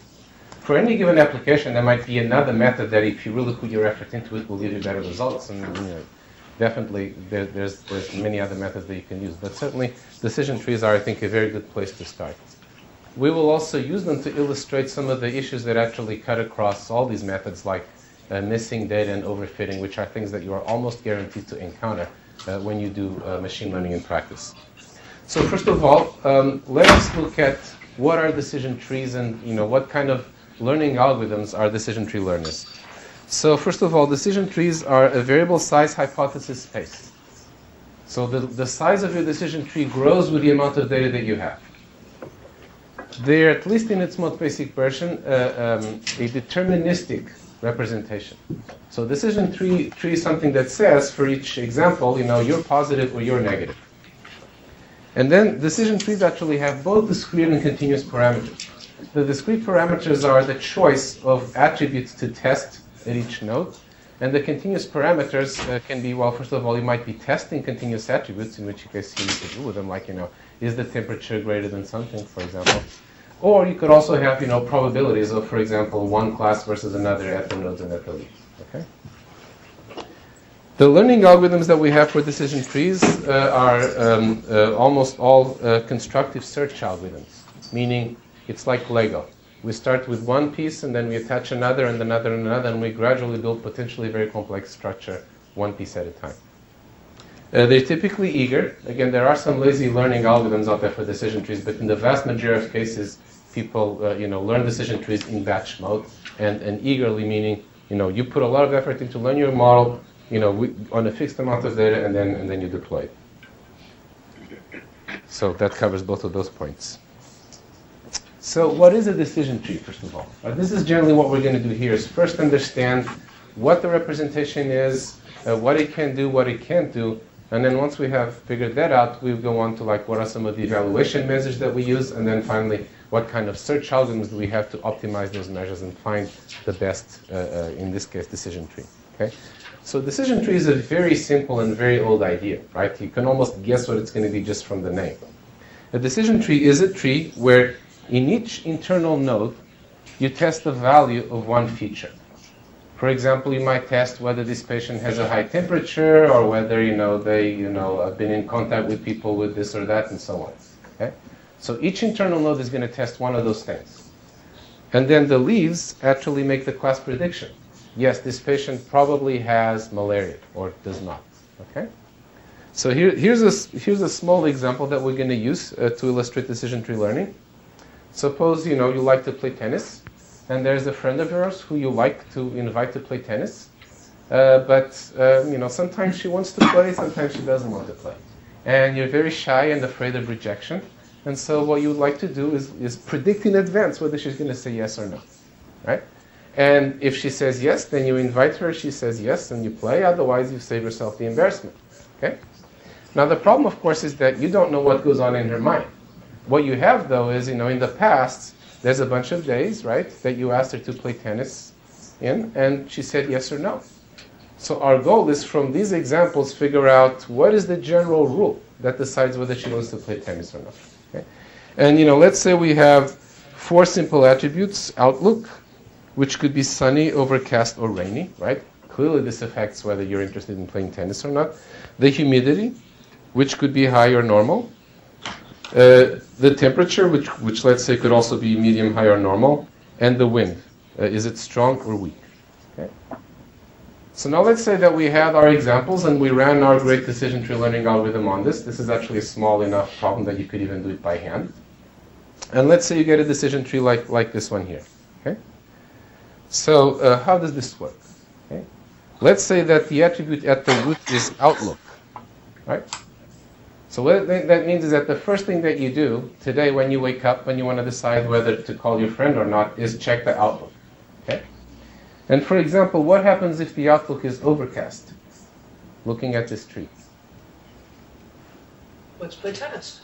For any given application, there might be another method that, if you really put your effort into it, will give you better results. And definitely, there's many other methods that you can use. But certainly, decision trees are, I think, a very good place to start. We will also use them to illustrate some of the issues that actually cut across all these methods, like missing data and overfitting, which are things that you are almost guaranteed to encounter when you do machine learning in practice. So first of all, let us look at what are decision trees and what kind of learning algorithms are decision tree learners. So first of all, decision trees are a variable size hypothesis space. So the size of your decision tree grows with the amount of data that you have. They're, at least in its most basic version, a deterministic representation. So decision tree is something that says, for each example, you're positive or you're negative. And then decision trees actually have both discrete and continuous parameters. The discrete parameters are the choice of attributes to test at each node. And the continuous parameters can be, well, first of all, you might be testing continuous attributes, in which case you need to do with them, like, is the temperature greater than something, for example. Or you could also have, probabilities of, for example, one class versus another at the nodes and at the leaves. Okay? The learning algorithms that we have for decision trees are almost all constructive search algorithms, meaning it's like Lego. We start with one piece and then we attach another and another and another, and we gradually build potentially very complex structure one piece at a time. They're typically eager. Again, there are some lazy learning algorithms out there for decision trees, but in the vast majority of cases, people learn decision trees in batch mode, and eagerly meaning you put a lot of effort into learning your model, on a fixed amount of data, and then you deploy it. So that covers both of those points. So what is a decision tree, first of all? This is generally what we're going to do here, is first understand what the representation is, what it can do, what it can't do, and then once we have figured that out, we go on to like what are some of the evaluation measures that we use, and then finally what kind of search algorithms do we have to optimize those measures and find the best, in this case, decision tree. Okay? So decision tree is a very simple and very old idea, right? You can almost guess what it's going to be just from the name. A decision tree is a tree where in each internal node you test the value of one feature. For example, you might test whether this patient has a high temperature or whether they have been in contact with people with this or that and so on. Okay? So each internal node is going to test one of those things. And then the leaves actually make the class prediction. Yes, this patient probably has malaria or does not. Okay? So here's a small example that we're going to use to illustrate decision tree learning. Suppose you like to play tennis, and there's a friend of yours who you like to invite to play tennis, but sometimes she wants to play, sometimes she doesn't want to play, and you're very shy and afraid of rejection. And so what you would like to do is predict in advance whether she's going to say yes or no, right? And if she says yes, then you invite her, she says yes, and you play. Otherwise, you save yourself the embarrassment, okay? Now, the problem, of course, is that you don't know what goes on in her mind. What you have, though, is, in the past, there's a bunch of days, right, that you asked her to play tennis in, and she said yes or no. So our goal is, from these examples, figure out what is the general rule that decides whether she wants to play tennis or not. Okay? And, let's say we have 4 simple attributes: outlook, which could be sunny, overcast, or rainy, right? Clearly this affects whether you're interested in playing tennis or not. The humidity, which could be high or normal. The temperature, which let's say could also be medium, high, or normal. And the wind, is it strong or weak? Okay. So now let's say that we had our examples and we ran our great decision tree learning algorithm on this. This is actually a small enough problem that you could even do it by hand. And let's say you get a decision tree like this one here. Okay. So how does this work? Okay. Let's say that the attribute at the root is outlook, right? So what that means is that the first thing that you do today when you wake up, when you want to decide whether to call your friend or not, is check the outlook. Okay? And for example, what happens if the outlook is overcast? Looking at this tree. Let's play tennis.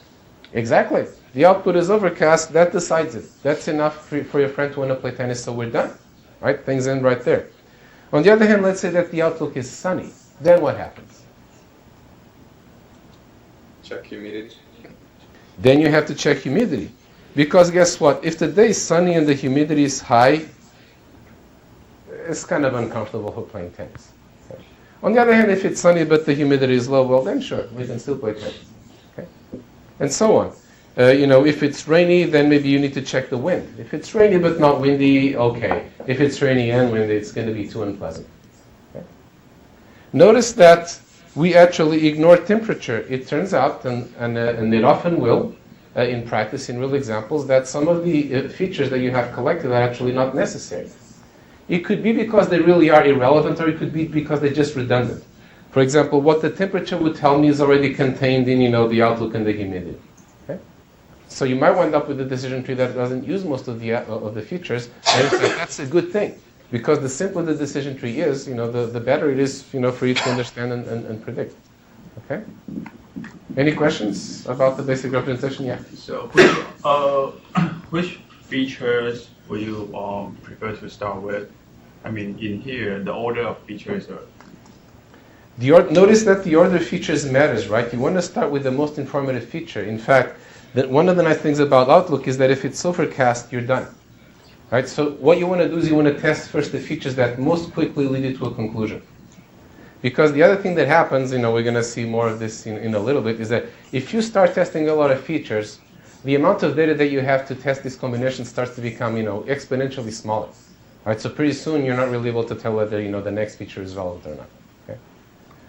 Exactly. The output is overcast, that decides it. That's enough for your friend to want to play tennis, so we're done. Right? Things end right there. On the other hand, let's say that the outlook is sunny. Then what happens? Check humidity. Then you have to check humidity. Because guess what? If the day is sunny and the humidity is high, it's kind of uncomfortable for playing tennis. Okay. On the other hand, if it's sunny but the humidity is low, well then sure, we can still play tennis. Okay? And so on. If it's rainy, then maybe you need to check the wind. If it's rainy but not windy, okay. If it's rainy and windy, it's going to be too unpleasant. Okay? Notice that we actually ignore temperature. It turns out, and it often will, in practice, in real examples, that some of the features that you have collected are actually not necessary. It could be because they really are irrelevant, or it could be because they're just redundant. For example, what the temperature would tell me is already contained in, the outlook and the humidity. Okay? So you might wind up with a decision tree that doesn't use most of the features, and in fact, that's a good thing. Because the simpler the decision tree is, the better it is, for you to understand and predict. Okay? Any questions about the basic representation? Yeah. So, which features would you prefer to start with? I mean, in here, the order of features are. Notice that the order of features matters, right? You want to start with the most informative feature. In fact, one of the nice things about Outlook is that if it's overcast, you're done. Right, so what you want to do is you want to test first the features that most quickly lead you to a conclusion. Because the other thing that happens, we're going to see more of this in a little bit, is that if you start testing a lot of features, the amount of data that you have to test this combination starts to become, exponentially smaller. Right, so pretty soon you're not really able to tell whether, the next feature is relevant or not. Okay?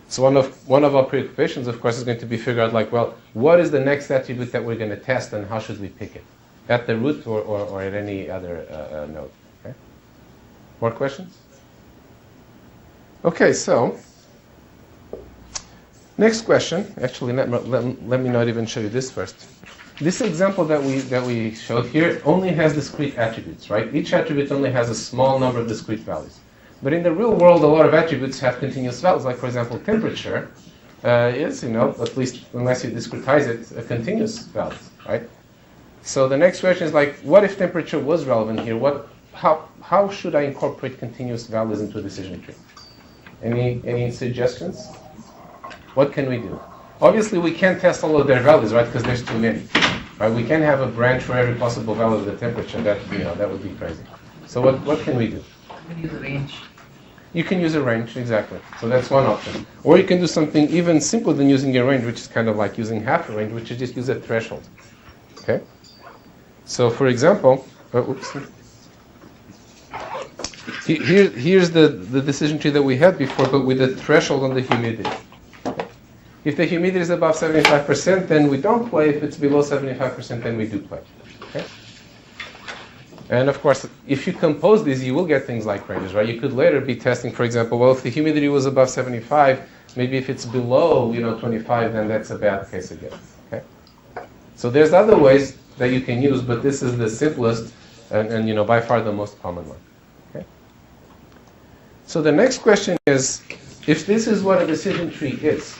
So one of our preoccupations, of course, is going to be figure out, what is the next attribute that we're going to test and how should we pick it? At the root or at any other node. Okay? More questions? Okay, so next question. Actually, let me not even show you this first. This example that we showed here only has discrete attributes, right? Each attribute only has a small number of discrete values. But in the real world, a lot of attributes have continuous values. Like, for example, temperature is, at least unless you discretize it, a continuous value, right? So the next question is like, what if temperature was relevant here? How should I incorporate continuous values into a decision tree? Any suggestions? What can we do? Obviously, we can't test all of their values, right? Because there's too many, right? We can't have a branch for every possible value of the temperature. That would be crazy. So what can we do? You can use a range. You can use a range, exactly. So that's one option. Or you can do something even simpler than using a range, which is kind of like using half a range, which is just use a threshold. Okay? So for example, here's the decision tree that we had before, but with a threshold on the humidity. If the humidity is above 75%, then we don't play. If it's below 75%, then we do play. Okay? And of course, if you compose these, you will get things like ranges, right? You could later be testing, for example, well, if the humidity was above 75, maybe if it's below, 25, then that's a bad case again. Okay? So there's other ways that you can use, but this is the simplest and by far the most common one. Okay? So the next question is, if this is what a decision tree is,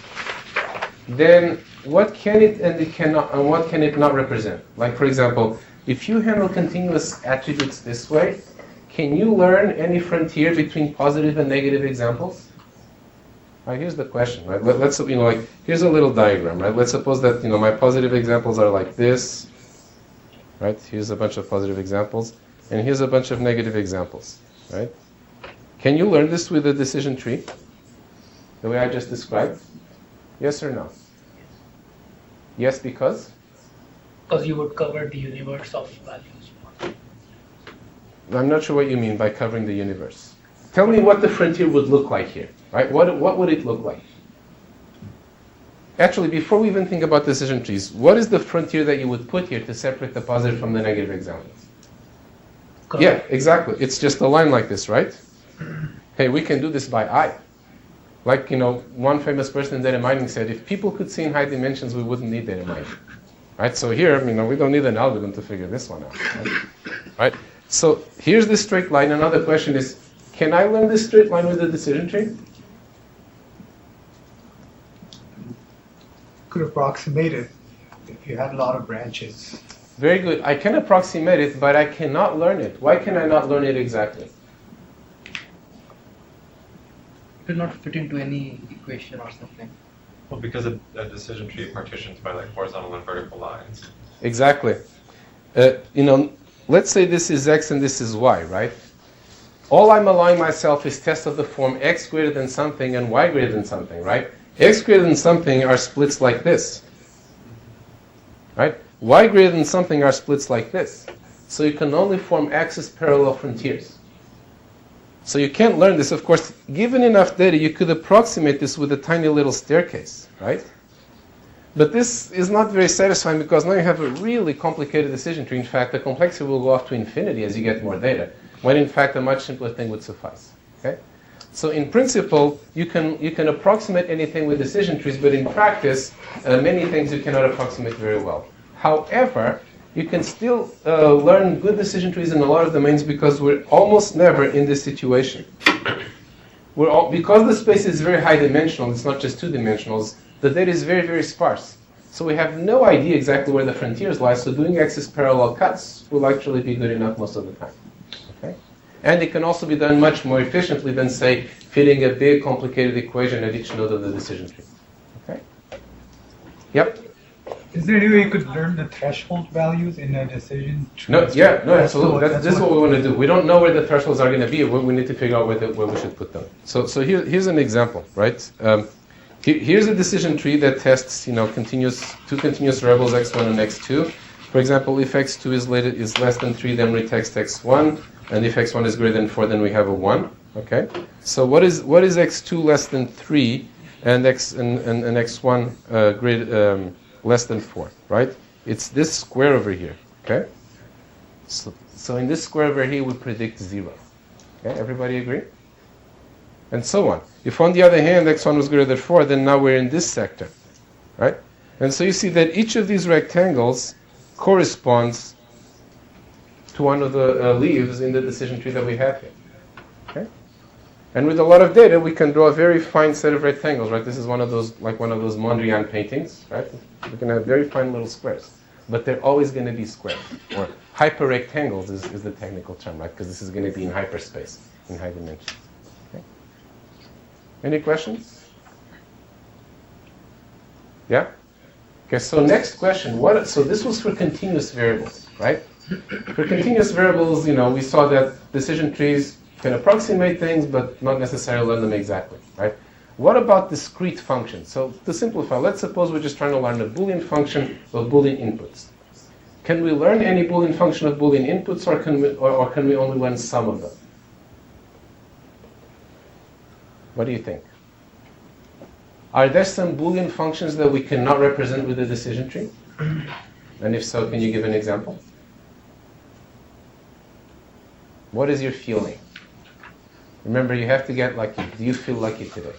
then what can it and it cannot, and what can it not represent? Like, for example, if you handle continuous attributes this way, can you learn any frontier between positive and negative examples? Right, here's the question, right? Let's here's a little diagram, right? Let's suppose that my positive examples are like this, right? Here's a bunch of positive examples, and here's a bunch of negative examples, right? Can you learn this with a decision tree, the way I just described? Yes or no? Yes, because? Because you would cover the universe of values. I'm not sure what you mean by covering the universe. Tell me what the frontier would look like here, right? What would it look like? Actually, before we even think about decision trees, what is the frontier that you would put here to separate the positive from the negative examples? Correct. Yeah, exactly. It's just a line like this, right? Hey, we can do this by eye. Like, one famous person in data mining said, if people could see in high dimensions, we wouldn't need data mining. Right? So here, we don't need an algorithm to figure this one out. Right? So here's the straight line. Another question is, can I learn this straight line with a decision tree? Could approximate it if you had a lot of branches. Very good. I can approximate it, but I cannot learn it. Why can I not learn it exactly? It will not fit into any equation or something. Well, because a decision tree partitions by horizontal and vertical lines. Exactly. Let's say this is x and this is y, right? All I'm allowing myself is tests of the form x greater than something and y greater than something, right? X greater than something are splits like this, right? Y greater than something are splits like this. So you can only form axis parallel frontiers. So you can't learn this. Of course, given enough data, you could approximate this with a tiny little staircase, right? But this is not very satisfying because now you have a really complicated decision tree. In fact, the complexity will go up to infinity as you get more data, when in fact a much simpler thing would suffice. Okay? So in principle, you can approximate anything with decision trees, but in practice, many things you cannot approximate very well. However, you can still learn good decision trees in a lot of domains because we're almost never in this situation. Because the space is very high dimensional, it's not just two dimensionals, the data is very, very sparse. So we have no idea exactly where the frontiers lie, so doing axis parallel cuts will actually be good enough most of the time. Okay? And it can also be done much more efficiently than, say, fitting a big complicated equation at each node of the decision tree. Okay? Yep? Is there any way you could learn the threshold values in a decision tree? No, absolutely. This is what we want to do. We don't know where the thresholds are going to be. We need to figure out where we should put them. So here's an example, right? Here's a decision tree that tests, two continuous variables x1 and x2. For example, if x2 is less than 3, then we text x1, and if x1 is greater than 4, then we have a 1. Okay. So what is x2 less than 3 and x1 less than 4, right? It's this square over here, okay? So in this square over here, we predict 0. Okay, everybody agree? And so on. If on the other hand, x1 was greater than 4, then now we're in this sector, right? And so you see that each of these rectangles corresponds to one of the leaves in the decision tree that we have here, okay? And with a lot of data, we can draw a very fine set of rectangles, right? This is one of those Mondrian paintings, right? We can have very fine little squares. But they're always going to be squares. Or hyperrectangles is the technical term, right? Because this is going to be in hyperspace, in high dimensions. Okay. Any questions? Yeah? Okay, so next question. So this was for continuous variables, right? For continuous variables, we saw that decision trees can approximate things, but not necessarily learn them exactly, right? What about discrete functions? So to simplify, let's suppose we're just trying to learn a Boolean function of Boolean inputs. Can we learn any Boolean function of Boolean inputs, or can we only learn some of them? What do you think? Are there some Boolean functions that we cannot represent with a decision tree? And if so, can you give an example? What is your feeling? Remember, you have to get lucky. Do you feel lucky today?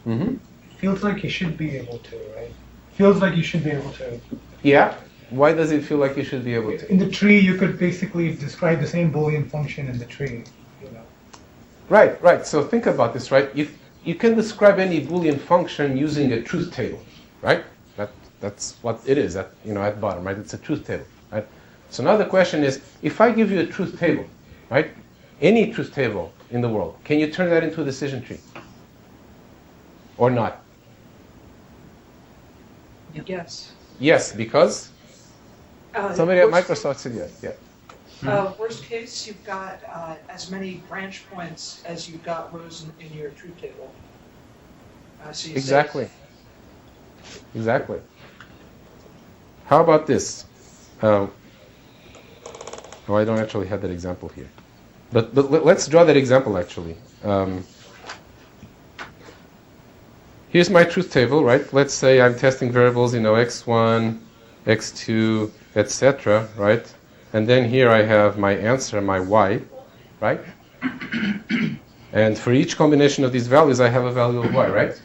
Mm-hmm. Feels like you should be able to, right? Feels like you should be able to. Yeah. Why does it feel like you should be able to? In the tree, you could basically describe the same Boolean function in the tree. Right. So think about this, right? You can describe any Boolean function using a truth table, right? That's what it is at bottom, right? It's a truth table, right? So now the question is, if I give you a truth table, right? Any truth table in the world, can you turn that into a decision tree? Or not? Yes. Yes, because? Somebody at Microsoft said yes. Yeah. Worst case, you've got as many branch points as you've got rows in your truth table. So you Exactly. How about this? I don't actually have that example here. But let's draw that example, actually. Here's my truth table, right? Let's say I'm testing variables, x1, x2, etc., right? And then here I have my answer, my y, right? And for each combination of these values, I have a value of y, right?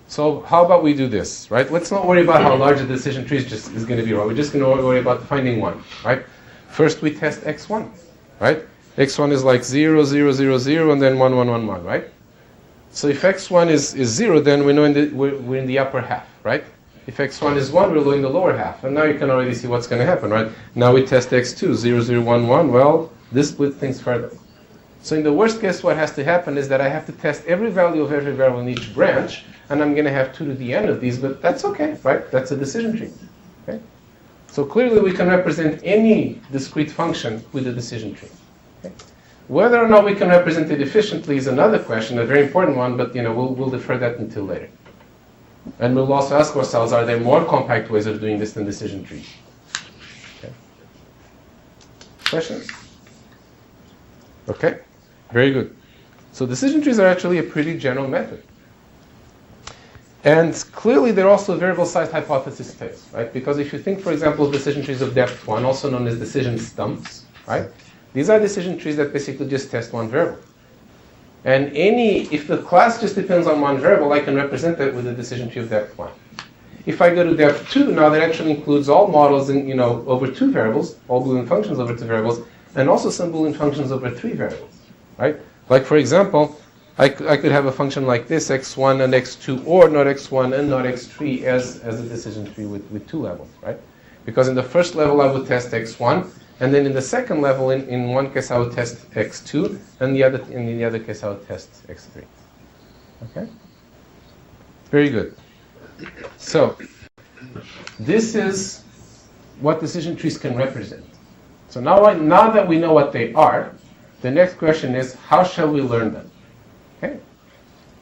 So how about we do this, right? Let's not worry about how large the decision tree is going to be, right? We're just going to worry about finding one, right? First we test x1, right? x1 is like 0, 0, 0, 0, and then 1, 1, 1, 1, right? So if x1 is 0, then we know we're in the upper half, right? If x1 is 1, we're in the lower half. And now you can already see what's going to happen, right? Now we test x2, 0, 0, 1, 1. Well, this split things further. So in the worst case, what has to happen is that I have to test every value of every variable in each branch, and I'm going to have 2 to the n of these, but that's okay, right? That's a decision tree. Okay? So clearly we can represent any discrete function with a decision tree. Okay? Whether or not we can represent it efficiently is another question, a very important one, but we'll defer that until later. And we'll also ask ourselves, are there more compact ways of doing this than decision trees? Okay. Questions? Okay, very good. So decision trees are actually a pretty general method. And clearly they're also variable-sized hypothesis space, right? Because if you think, for example, of decision trees of depth 1, also known as decision stumps, right? These are decision trees that basically just test one variable. And if the class just depends on one variable, I can represent that with a decision tree of depth 1. If I go to depth 2, now that actually includes all models in, over 2 variables, all Boolean functions over 2 variables, and also some Boolean functions over 3 variables, right? Like, for example, I could have a function like this, x1 and x2, or not x1 and not x3 as a decision tree with 2 levels, right? Because in the first level I would test x1, and then in the second level, in one case I would test x2, and in the other case I would test x3. Okay? Very good. So, this is what decision trees can represent. So now that we know what they are, the next question is, how shall we learn them? Okay?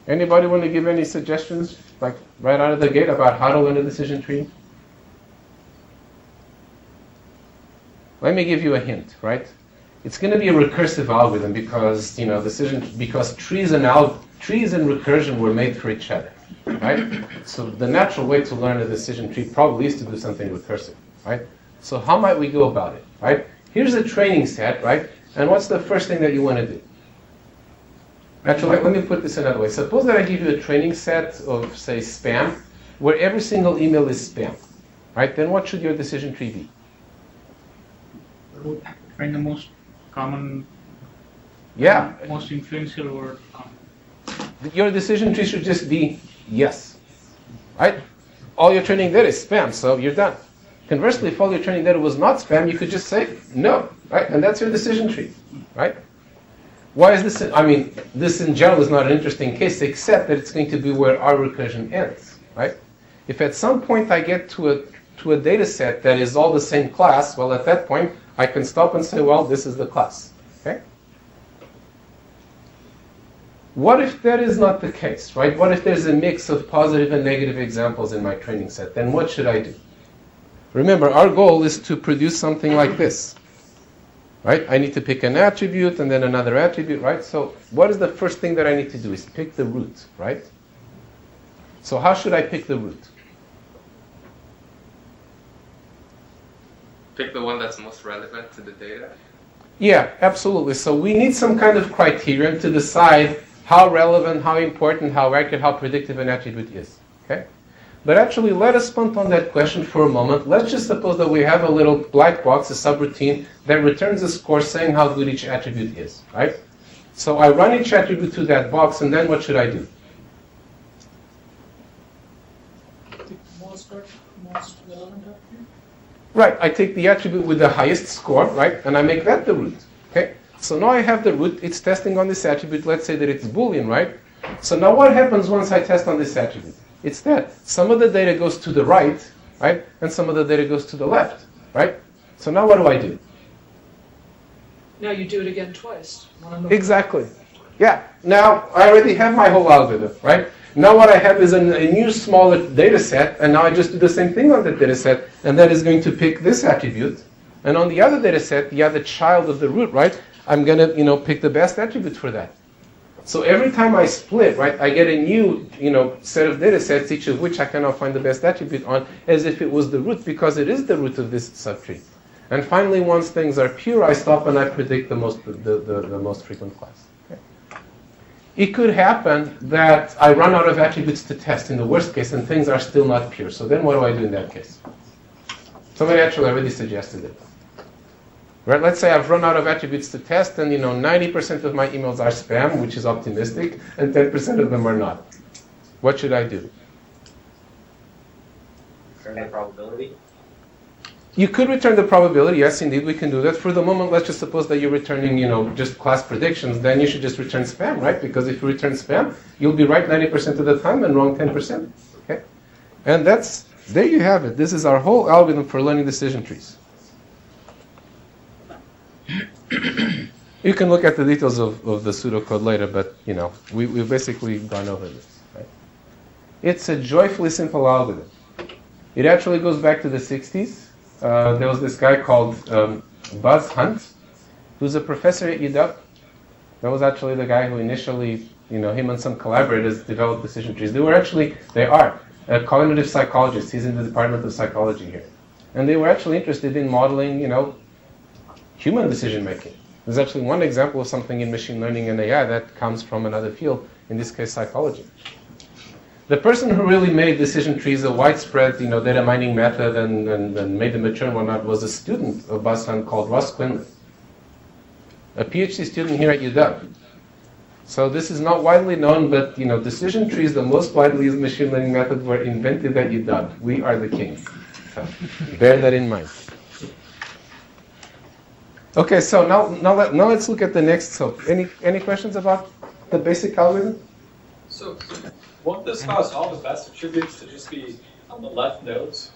Anybody want to give any suggestions, like right out of the gate, about how to learn a decision tree? Let me give you a hint, right? It's going to be a recursive algorithm because trees and recursion were made for each other, right? So the natural way to learn a decision tree probably is to do something recursive, right? So how might we go about it, right? Here's a training set, right? And what's the first thing that you want to do? Actually, let me put this another way. Suppose that I give you a training set of, say, spam, where every single email is spam, right? Then what should your decision tree be? find the most common, Yeah. most influential word. Your decision tree should just be yes, right? All your training data is spam, so you're done. Conversely, if all your training data was not spam, you could just say no, right? And that's your decision tree, right? Why is this? I mean, this in general is not an interesting case, except that it's going to be where our recursion ends, right? If at some point I get to a data set that is all the same class, well, at that point, I can stop and say, well, this is the class, okay? What if that is not the case, right? What if there's a mix of positive and negative examples in my training set? Then what should I do? Remember, our goal is to produce something like this, right? I need to pick an attribute and then another attribute, right? So what is the first thing that I need to do is pick the root, right? So how should I pick the root? Pick the one that's most relevant to the data? Yeah, absolutely. So we need some kind of criterion to decide how relevant, how important, how accurate, how predictive an attribute is. Okay? But actually, let us punt on that question for a moment. Let's just suppose that we have a little black box, a subroutine, that returns a score saying how good each attribute is, right? So I run each attribute to that box, and then what should I do? Most relevant attribute? Right, I take the attribute with the highest score, right, and I make that the root, okay? So now I have the root, it's testing on this attribute, let's say that it's Boolean, right? So now what happens once I test on this attribute? It's that some of the data goes to the right, right, and some of the data goes to the left, right? So now what do? Now you do it again twice. Exactly. Yeah, now I already have my whole algorithm, right? Now what I have is a new smaller data set, and now I just do the same thing on that data set, and that is going to pick this attribute. And on the other data set, the other child of the root, right, I'm going to, pick the best attribute for that. So every time I split, right, I get a new, set of data sets, each of which I can now find the best attribute on, as if it was the root, because it is the root of this subtree. And finally, once things are pure, I stop and I predict the most frequent class. Okay. It could happen that I run out of attributes to test in the worst case, and things are still not pure. So then what do I do in that case? Somebody actually already suggested it. Right, let's say I've run out of attributes to test, and 90% of my emails are spam, which is optimistic, and 10% of them are not. What should I do? Return the probability? You could return the probability, yes, indeed, we can do that. For the moment, let's just suppose that you're returning, just class predictions, then you should just return spam, right? Because if you return spam, you'll be right 90% of the time and wrong 10%, okay? And there you have it. This is our whole algorithm for learning decision trees. You can look at the details of the pseudocode later, but we've basically gone over this. Right? It's a joyfully simple algorithm. It actually goes back to the 60s. There was this guy called Buzz Hunt, who's a professor at UW. That was actually the guy who initially, him and some collaborators developed decision trees. They are cognitive psychologists. He's in the Department of Psychology here. And they were actually interested in modeling, human decision making. There's actually one example of something in machine learning and AI that comes from another field, in this case psychology. The person who really made decision trees a widespread data mining method and made them mature and whatnot was a student of Buzz Hunt called Russ Quinlan, a PhD student here at UW. So this is not widely known, but decision trees, the most widely used machine learning method, were invented at UW. We are the kings. So bear that in mind. Okay, so now let's look at the next. So any questions about the basic algorithm? So won't this cause all the best attributes to just be on the left nodes?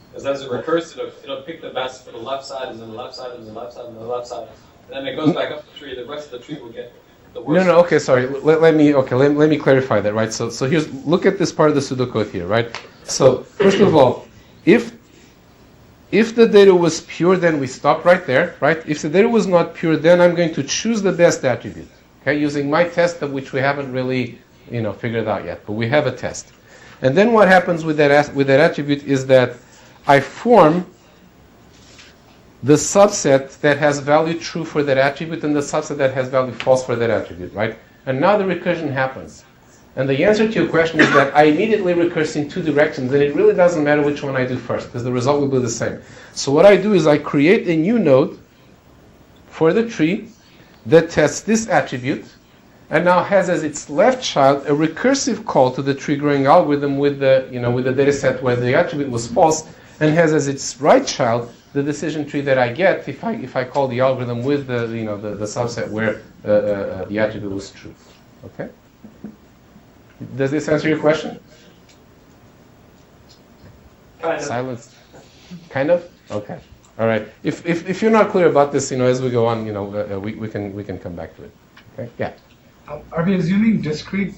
Because as it recurs, it'll pick the best for the left side, and then the left side, and the left side, and the left side. And then it goes back up the tree. The rest of the tree will get the worst. No. Okay, sorry. Let me clarify that. Right. So look at this part of the pseudocode here. Right. So first of all, if the data was pure, then we stop right there, right? If the data was not pure, then I'm going to choose the best attribute, okay, using my test, of which we haven't really, figured out yet, but we have a test. And then what happens with that attribute is that I form the subset that has value true for that attribute and the subset that has value false for that attribute, right? And now the recursion happens. And the answer to your question is that I immediately recurse in two directions, and it really doesn't matter which one I do first, because the result will be the same. So what I do is I create a new node, for the tree that tests this attribute, and now has as its left child a recursive call to the tree growing algorithm with the with the data set where the attribute was false, and has as its right child the decision tree that I get if I call the algorithm with the the subset where the attribute was true. Okay. Does this answer your question? Kind of. Silence. Kind of. Okay. All right. If you're not clear about this, as we go on, we can come back to it. Okay. Yeah. Are we assuming discrete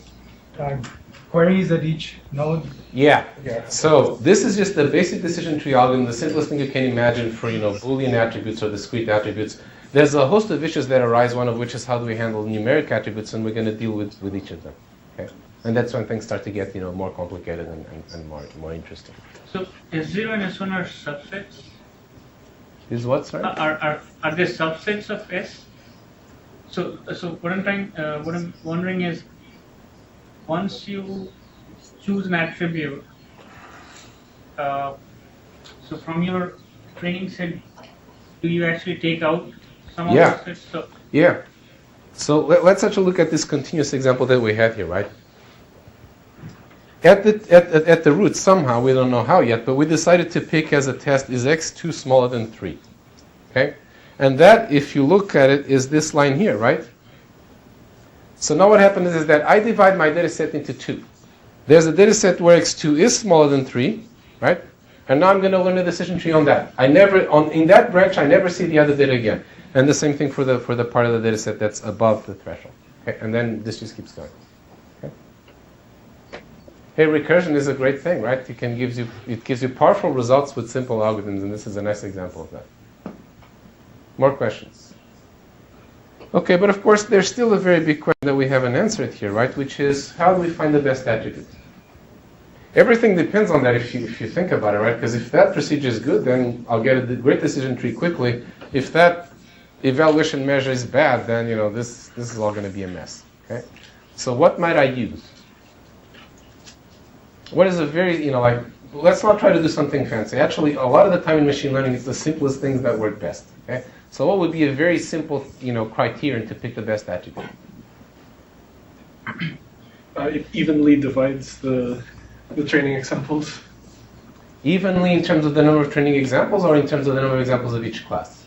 queries at each node? Yeah. So this is just the basic decision tree algorithm, the simplest thing you can imagine for Boolean attributes or discrete attributes. There's a host of issues that arise, one of which is how do we handle numeric attributes, and we're going to deal with each of them. Okay. And that's when things start to get more complicated and more interesting. So S0 and S1 are subsets? Is what, sorry? Are they subsets of S? So what I'm wondering is, once you choose an attribute, so from your training set, do you actually take out some of the sets? Yeah. So let's actually look at this continuous example that we have here, right? At the root, somehow, we don't know how yet, but we decided to pick as a test, is x2 smaller than 3? Okay? And that, if you look at it, is this line here, right? So now what happens is that I divide my data set into two. There's a data set where x2 is smaller than 3, right? And now I'm going to learn a decision tree on that. In that branch, I never see the other data again. And the same thing for the part of the data set that's above the threshold. Okay? And then this just keeps going. Okay? Hey, recursion is a great thing, right? It gives you powerful results with simple algorithms, and this is a nice example of that. More questions? Okay, but of course there's still a very big question that we haven't answered here, right? Which is, how do we find the best attribute? Everything depends on that if you think about it, right? Because if that procedure is good, then I'll get a great decision tree quickly. If that evaluation measure is bad, then this is all going to be a mess. Okay? So what might I use? What is a very let's not try to do something fancy. Actually, a lot of the time in machine learning, it's the simplest things that work best. Okay? So what would be a very simple, criterion to pick the best attribute? It evenly divides the training examples. Evenly in terms of the number of training examples, or in terms of the number of examples of each class?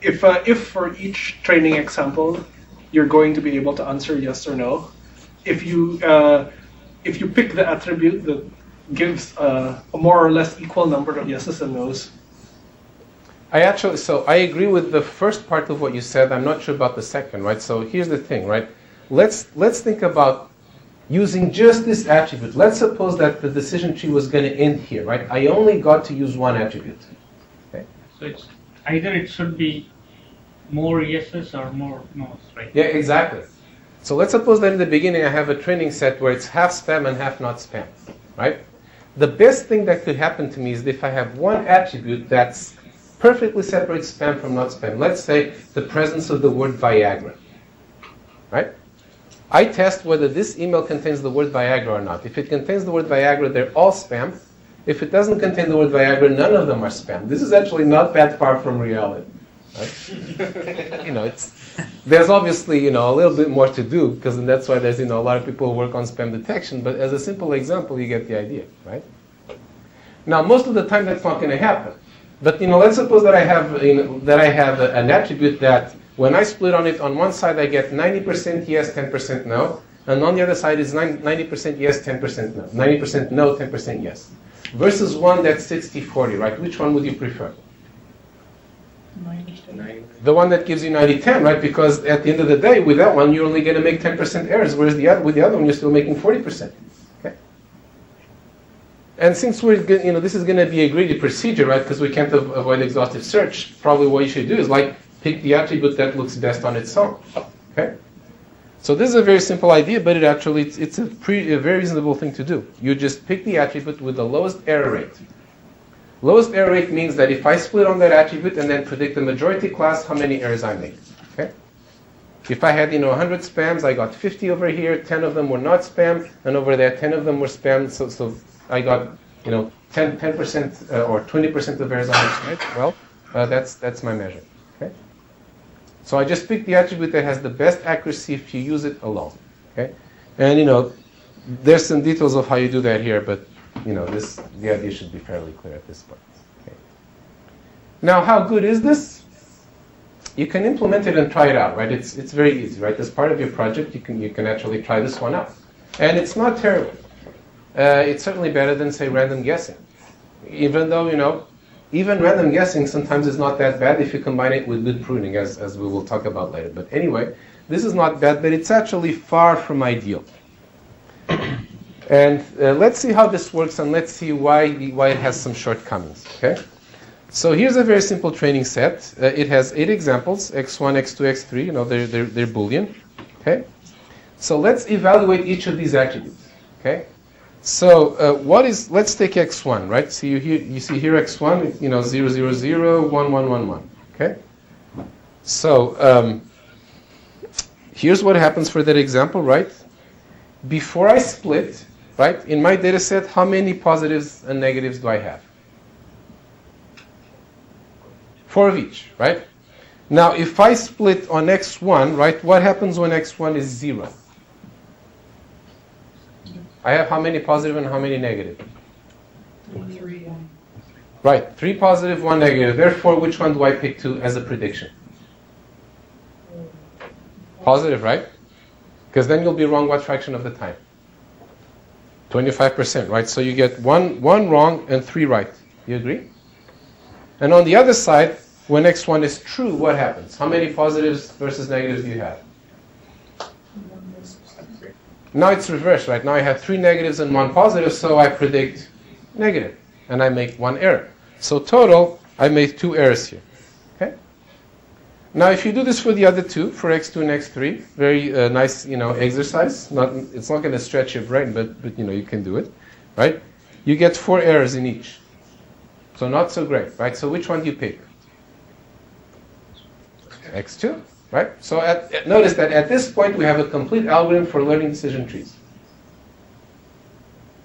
If for each training example, you're going to be able to answer yes or no. If you pick the attribute that gives a more or less equal number of yeses and nos. I agree with the first part of what you said. I'm not sure about the second, right? So here's the thing, right? Let's think about using just this attribute. Let's suppose that the decision tree was going to end here, right? I only got to use one attribute. Okay. So it's either it should be more yeses or more nos, right? Yeah, exactly. So let's suppose that in the beginning I have a training set where it's half spam and half not spam, right? The best thing that could happen to me is if I have one attribute that's perfectly separates spam from not spam. Let's say the presence of the word Viagra, right? I test whether this email contains the word Viagra or not. If it contains the word Viagra, they're all spam. If it doesn't contain the word Viagra, none of them are spam. This is actually not that far from reality, right? There's obviously, a little bit more to do, because that's why there's, a lot of people who work on spam detection. But as a simple example, you get the idea, right? Now, most of the time, that's not going to happen. But let's suppose that I have an attribute that when I split on it, on one side I get 90% yes, 10% no, and on the other side is 90% yes, 10% no, 90% no, 10% yes, versus one that's 60-40, right? Which one would you prefer? 90. The one that gives you 90-10, right? Because at the end of the day, with that one, you're only going to make 10% errors, whereas with the other one, you're still making 40%. Okay. And since this is going to be a greedy procedure, right? Because we can't avoid exhaustive search. Probably what you should do is pick the attribute that looks best on its own. Okay. So this is a very simple idea, but it's a very reasonable thing to do. You just pick the attribute with the lowest error rate. Lowest error rate means that if I split on that attribute and then predict the majority class, how many errors I make. Okay? If I had 100 spams, I got 50 over here, 10 of them were not spam, and over there 10 of them were spam, so I got 10 10% or 20% of errors on each side, well, that's my measure. Okay? So I just pick the attribute that has the best accuracy if you use it alone. Okay? And there's some details of how you do that here, but the idea should be fairly clear at this point. Okay. Now, how good is this? You can implement it and try it out, right? It's very easy, right? As part of your project, you can actually try this one out, and it's not terrible. It's certainly better than, say, random guessing. Even though even random guessing sometimes is not that bad if you combine it with good pruning, as we will talk about later. But anyway, this is not bad, but it's actually far from ideal. And let's see how this works, and let's see why it has some shortcomings. Okay. So here's a very simple training set. It has 8 examples: x1, x2, x3. They're Boolean. Okay. So let's evaluate each of these attributes. Okay. So let's take x1, right? So you see here x1, 0, 0, 0, 1, 1, 1, 1. Okay. So here's what happens for that example, right? Before I split, right, in my data set, how many positives and negatives do I have? 4 of each, right? Now, if I split on x1, right, what happens when x1 is 0? I have how many positive and how many negative? 3. Right, 3 positive, 1 negative. Therefore, which one do I pick to as a prediction? Positive, right? Because then you'll be wrong what fraction of the time? 25%, right? So you get one wrong and 3 right. You agree? And on the other side, when x1 is true, what happens? How many positives versus negatives do you have? Now it's reversed, right? Now I have 3 negatives and 1 positive, so I predict negative. And I make 1 error. So total, I made 2 errors here. Okay? Now if you do this for the other 2, for x2 and x3, very nice, exercise. It's not going to stretch your brain, but you can do it, right? You get 4 errors in each. So not so great, right? So which one do you pick? x2, right? So notice that at this point we have a complete algorithm for learning decision trees.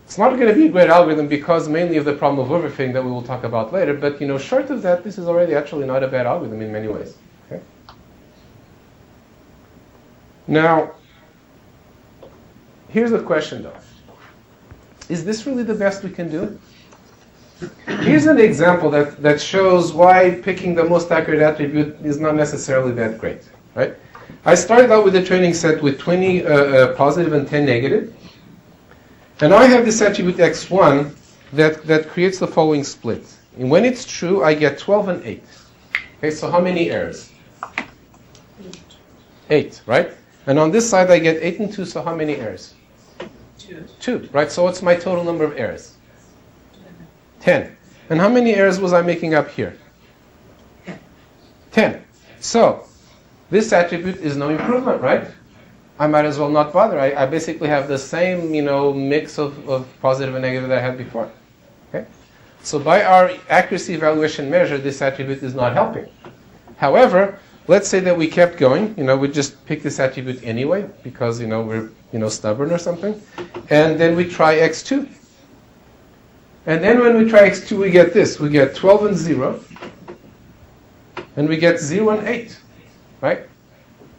It's not going to be a great algorithm because mainly of the problem of overfitting that we will talk about later, but short of that, this is already actually not a bad algorithm in many ways. Okay? Now, here's the question though. Is this really the best we can do? Here's an example that shows why picking the most accurate attribute is not necessarily that great, right? I started out with a training set with 20 positive and 10 negative. And now I have this attribute x1 that creates the following split. And when it's true, I get 12 and 8. Okay, so how many errors? 8, right? And on this side, I get 8 and 2, so how many errors? 2, right? So what's my total number of errors? 10. And how many errors was I making up here? 10. So this attribute is no improvement, right? I might as well not bother. I basically have the same, mix of positive and negative that I had before. Okay? So by our accuracy evaluation measure, this attribute is not helping. However, let's say that we kept going. We just pick this attribute anyway because, we're, stubborn or something. And then we try x2. And then when we try x2, we get this. We get 12 and 0. And we get 0 and 8. Right?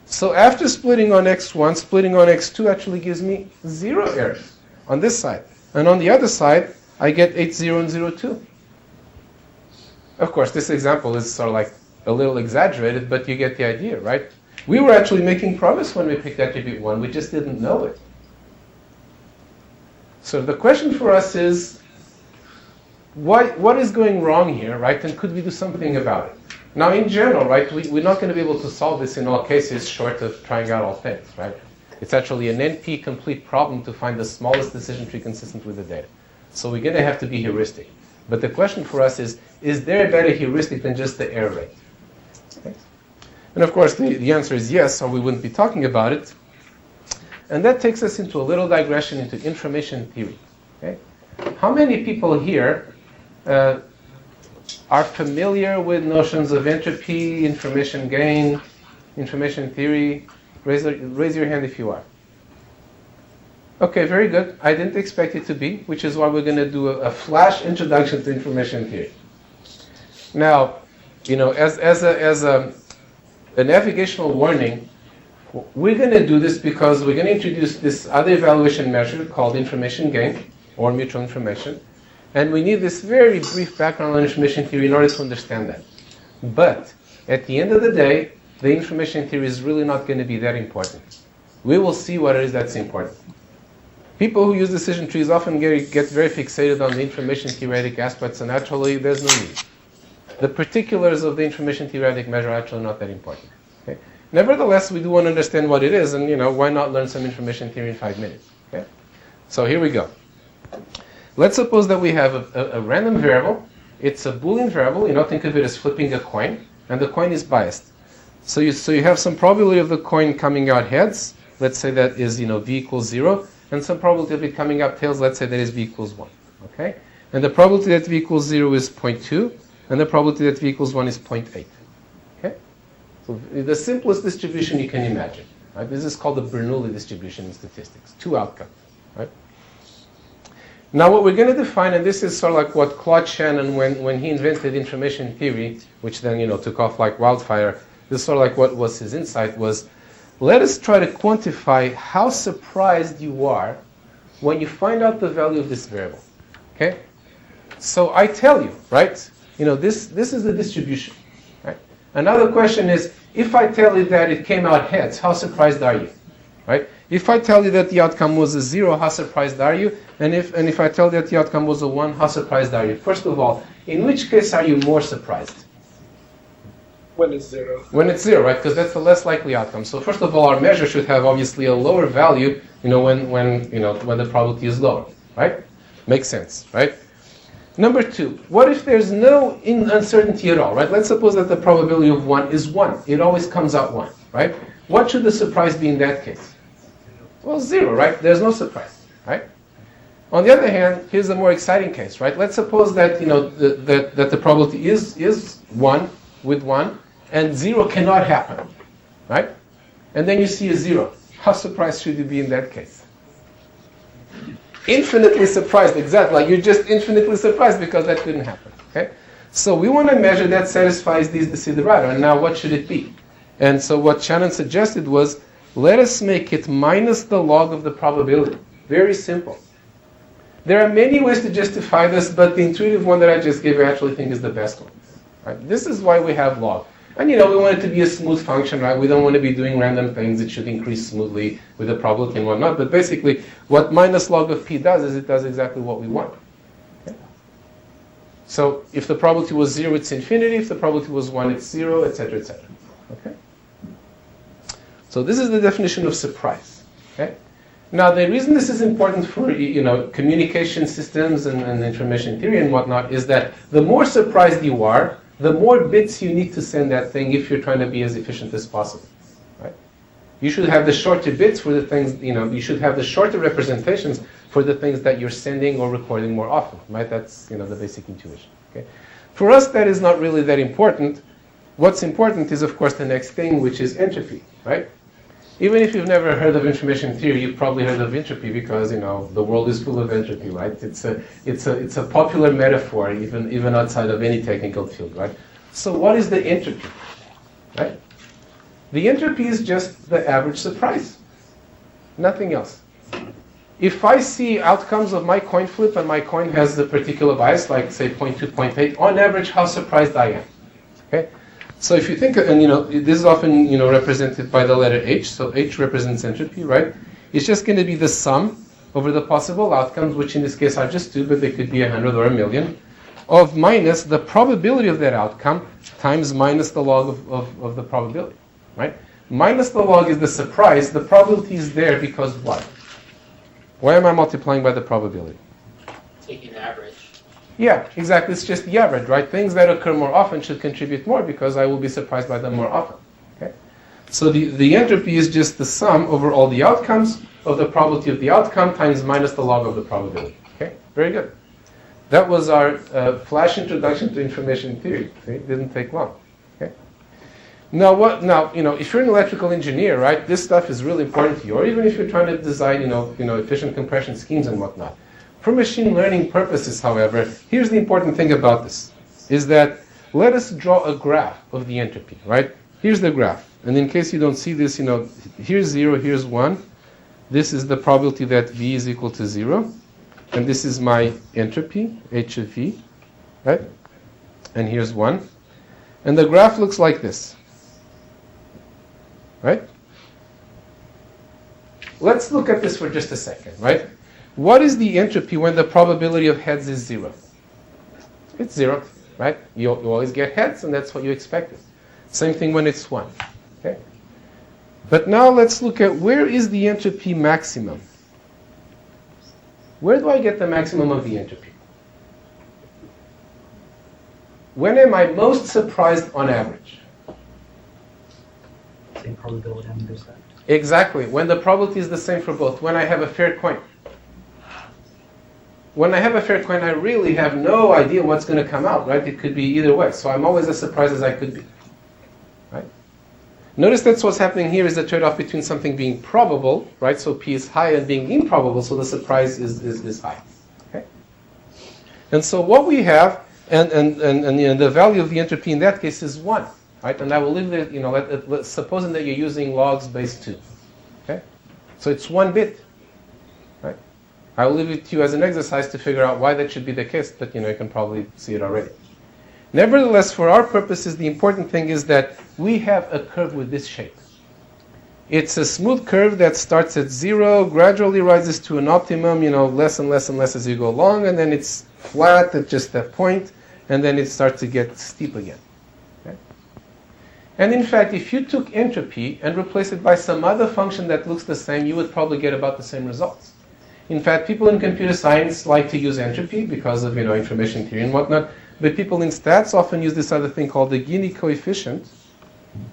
So after splitting on x1, splitting on x2 actually gives me 0 errors on this side. And on the other side, I get 8, 0, and 0, 2. Of course, this example is sort of like a little exaggerated, but you get the idea, right? We were actually making progress when we picked attribute 1. We just didn't know it. So the question for us is, what is going wrong here, right? And could we do something about it? Now, in general, right, we're not going to be able to solve this in all cases short of trying out all things, right? It's actually an NP-complete problem to find the smallest decision tree consistent with the data. So we're going to have to be heuristic. But the question for us is there a better heuristic than just the error rate? Okay. And of course, the answer is yes, or we wouldn't be talking about it. And that takes us into a little digression into information theory. Okay? How many people here are familiar with notions of entropy, information gain, information theory? Raise your hand if you are. Okay, very good. I didn't expect it to be, which is why we're going to do a flash introduction to information theory. Now, as a navigational warning, we're going to do this because we're going to introduce this other evaluation measure called information gain, or mutual information. And we need this very brief background on information theory in order to understand that. But at the end of the day, the information theory is really not going to be that important. We will see what it is that's important. People who use decision trees often get very fixated on the information theoretic aspects, and actually there's no need. The particulars of the information theoretic measure are actually not that important. Okay? Nevertheless, we do want to understand what it is, and why not learn some information theory in 5 minutes? Okay? So here we go. Let's suppose that we have a random variable. It's a Boolean variable. Think of it as flipping a coin, and the coin is biased. So you have some probability of the coin coming out heads. Let's say that is v equals 0, and some probability of it coming out tails. Let's say that is v equals 1. Okay, and the probability that v equals 0 is 0.2, and the probability that v equals 1 is 0.8. Okay, so the simplest distribution you can imagine. Right? This is called the Bernoulli distribution in statistics. 2 outcomes. Right. Now what we're going to define, and this is sort of like what Claude Shannon, when he invented information theory, which then took off like wildfire, this is sort of like what was his insight was, let us try to quantify how surprised you are when you find out the value of this variable. Okay? So I tell you, right? This is the distribution. Right? Another question is, if I tell you that it came out heads, how surprised are you? Right? If I tell you that the outcome was a 0, how surprised are you? And if I tell you that the outcome was a 1, how surprised are you? First of all, in which case are you more surprised? When it's 0. When it's 0, right? Because that's the less likely outcome. So first of all, our measure should have obviously a lower value, when the probability is lower, right? Makes sense, right? Number 2, what if there's no uncertainty at all, right? Let's suppose that the probability of 1 is 1. It always comes out 1, right? What should the surprise be in that case? Well, 0, right? There's no surprise, right? On the other hand, here's a more exciting case, right? Let's suppose that that the probability is 1 with 1, and 0 cannot happen, right? And then you see a 0. How surprised should you be in that case? Infinitely surprised, exactly. Like you're just infinitely surprised because that couldn't happen. Okay? So we want a measure that satisfies these desiderata. And now what should it be? And so what Shannon suggested was, let us make it minus the log of the probability. Very simple. There are many ways to justify this, but the intuitive one that I just gave you I actually think is the best one. Right? This is why we have log. And we want it to be a smooth function, right? We don't want to be doing random things. It should increase smoothly with the probability and whatnot. But basically, what minus log of p does is it does exactly what we want. Okay? So if the probability was 0, it's infinity. If the probability was 1, it's 0, etc., etc. Okay? So this is the definition of surprise. Okay? Now, the reason this is important for communication systems and information theory and whatnot is that the more surprised you are, the more bits you need to send that thing if you're trying to be as efficient as possible, right? You should have the shorter bits for the things, you should have the shorter representations for the things that you're sending or recording more often, right? That's, the basic intuition, okay? For us, that is not really that important. What's important is, of course, the next thing, which is entropy, right? Even if you've never heard of information theory, you've probably heard of entropy because the world is full of entropy, right? It's a popular metaphor even outside of any technical field, right? So what is the entropy, right? The entropy is just the average surprise, nothing else. If I see outcomes of my coin flip and my coin has the particular bias, like say 0.2, 0.8, on average, how surprised I am, okay? So if you think, and this is often represented by the letter H. So H represents entropy, right? It's just going to be the sum over the possible outcomes, which in this case are just 2, but they could be 100 or 1,000,000, of minus the probability of that outcome times minus the log of the probability, right? Minus the log is the surprise. The probability is there because what? Why am I multiplying by the probability? Taking average. Yeah, exactly. It's just the average, right? Things that occur more often should contribute more because I will be surprised by them more often. Okay? So the entropy is just the sum over all the outcomes of the probability of the outcome times minus the log of the probability. Okay? Very good. That was our flash introduction to information theory. See? It didn't take long. Okay? Now, if you're an electrical engineer, right, this stuff is really important to you, or even if you're trying to design, efficient compression schemes and whatnot. For machine learning purposes, however, here's the important thing about this, is that let us draw a graph of the entropy, right? Here's the graph. And in case you don't see this, here's 0, here's 1. This is the probability that V is equal to 0. And this is my entropy, H of V, right? And here's 1. And the graph looks like this, right? Let's look at this for just a second, right? What is the entropy when the probability of heads is 0? It's 0, right? You always get heads, and that's what you expected. Same thing when it's 1, okay? But now let's look at where is the entropy maximum? Where do I get the maximum of the entropy? When am I most surprised on average? Same probability on either side. Exactly. When the probability is the same for both. When I have a fair coin. When I have a fair coin, I really have no idea what's going to come out, right? It could be either way. So I'm always as surprised as I could be, right? Notice that's what's happening here is the trade-off between something being probable, right? So P is high, and being improbable, so the surprise is high, okay? And so what we have, and the value of the entropy in that case is 1, right? And I will leave it, supposing that you're using logs base 2, okay? So it's 1 bit. I will leave it to you as an exercise to figure out why that should be the case, but you can probably see it already. Nevertheless, for our purposes, the important thing is that we have a curve with this shape. It's a smooth curve that starts at 0, gradually rises to an optimum, less and less and less as you go along, and then it's flat at just that point, and then it starts to get steep again. Okay? And in fact, if you took entropy and replaced it by some other function that looks the same, you would probably get about the same results. In fact, people in computer science like to use entropy because of information theory and whatnot, but people in stats often use this other thing called the Gini coefficient,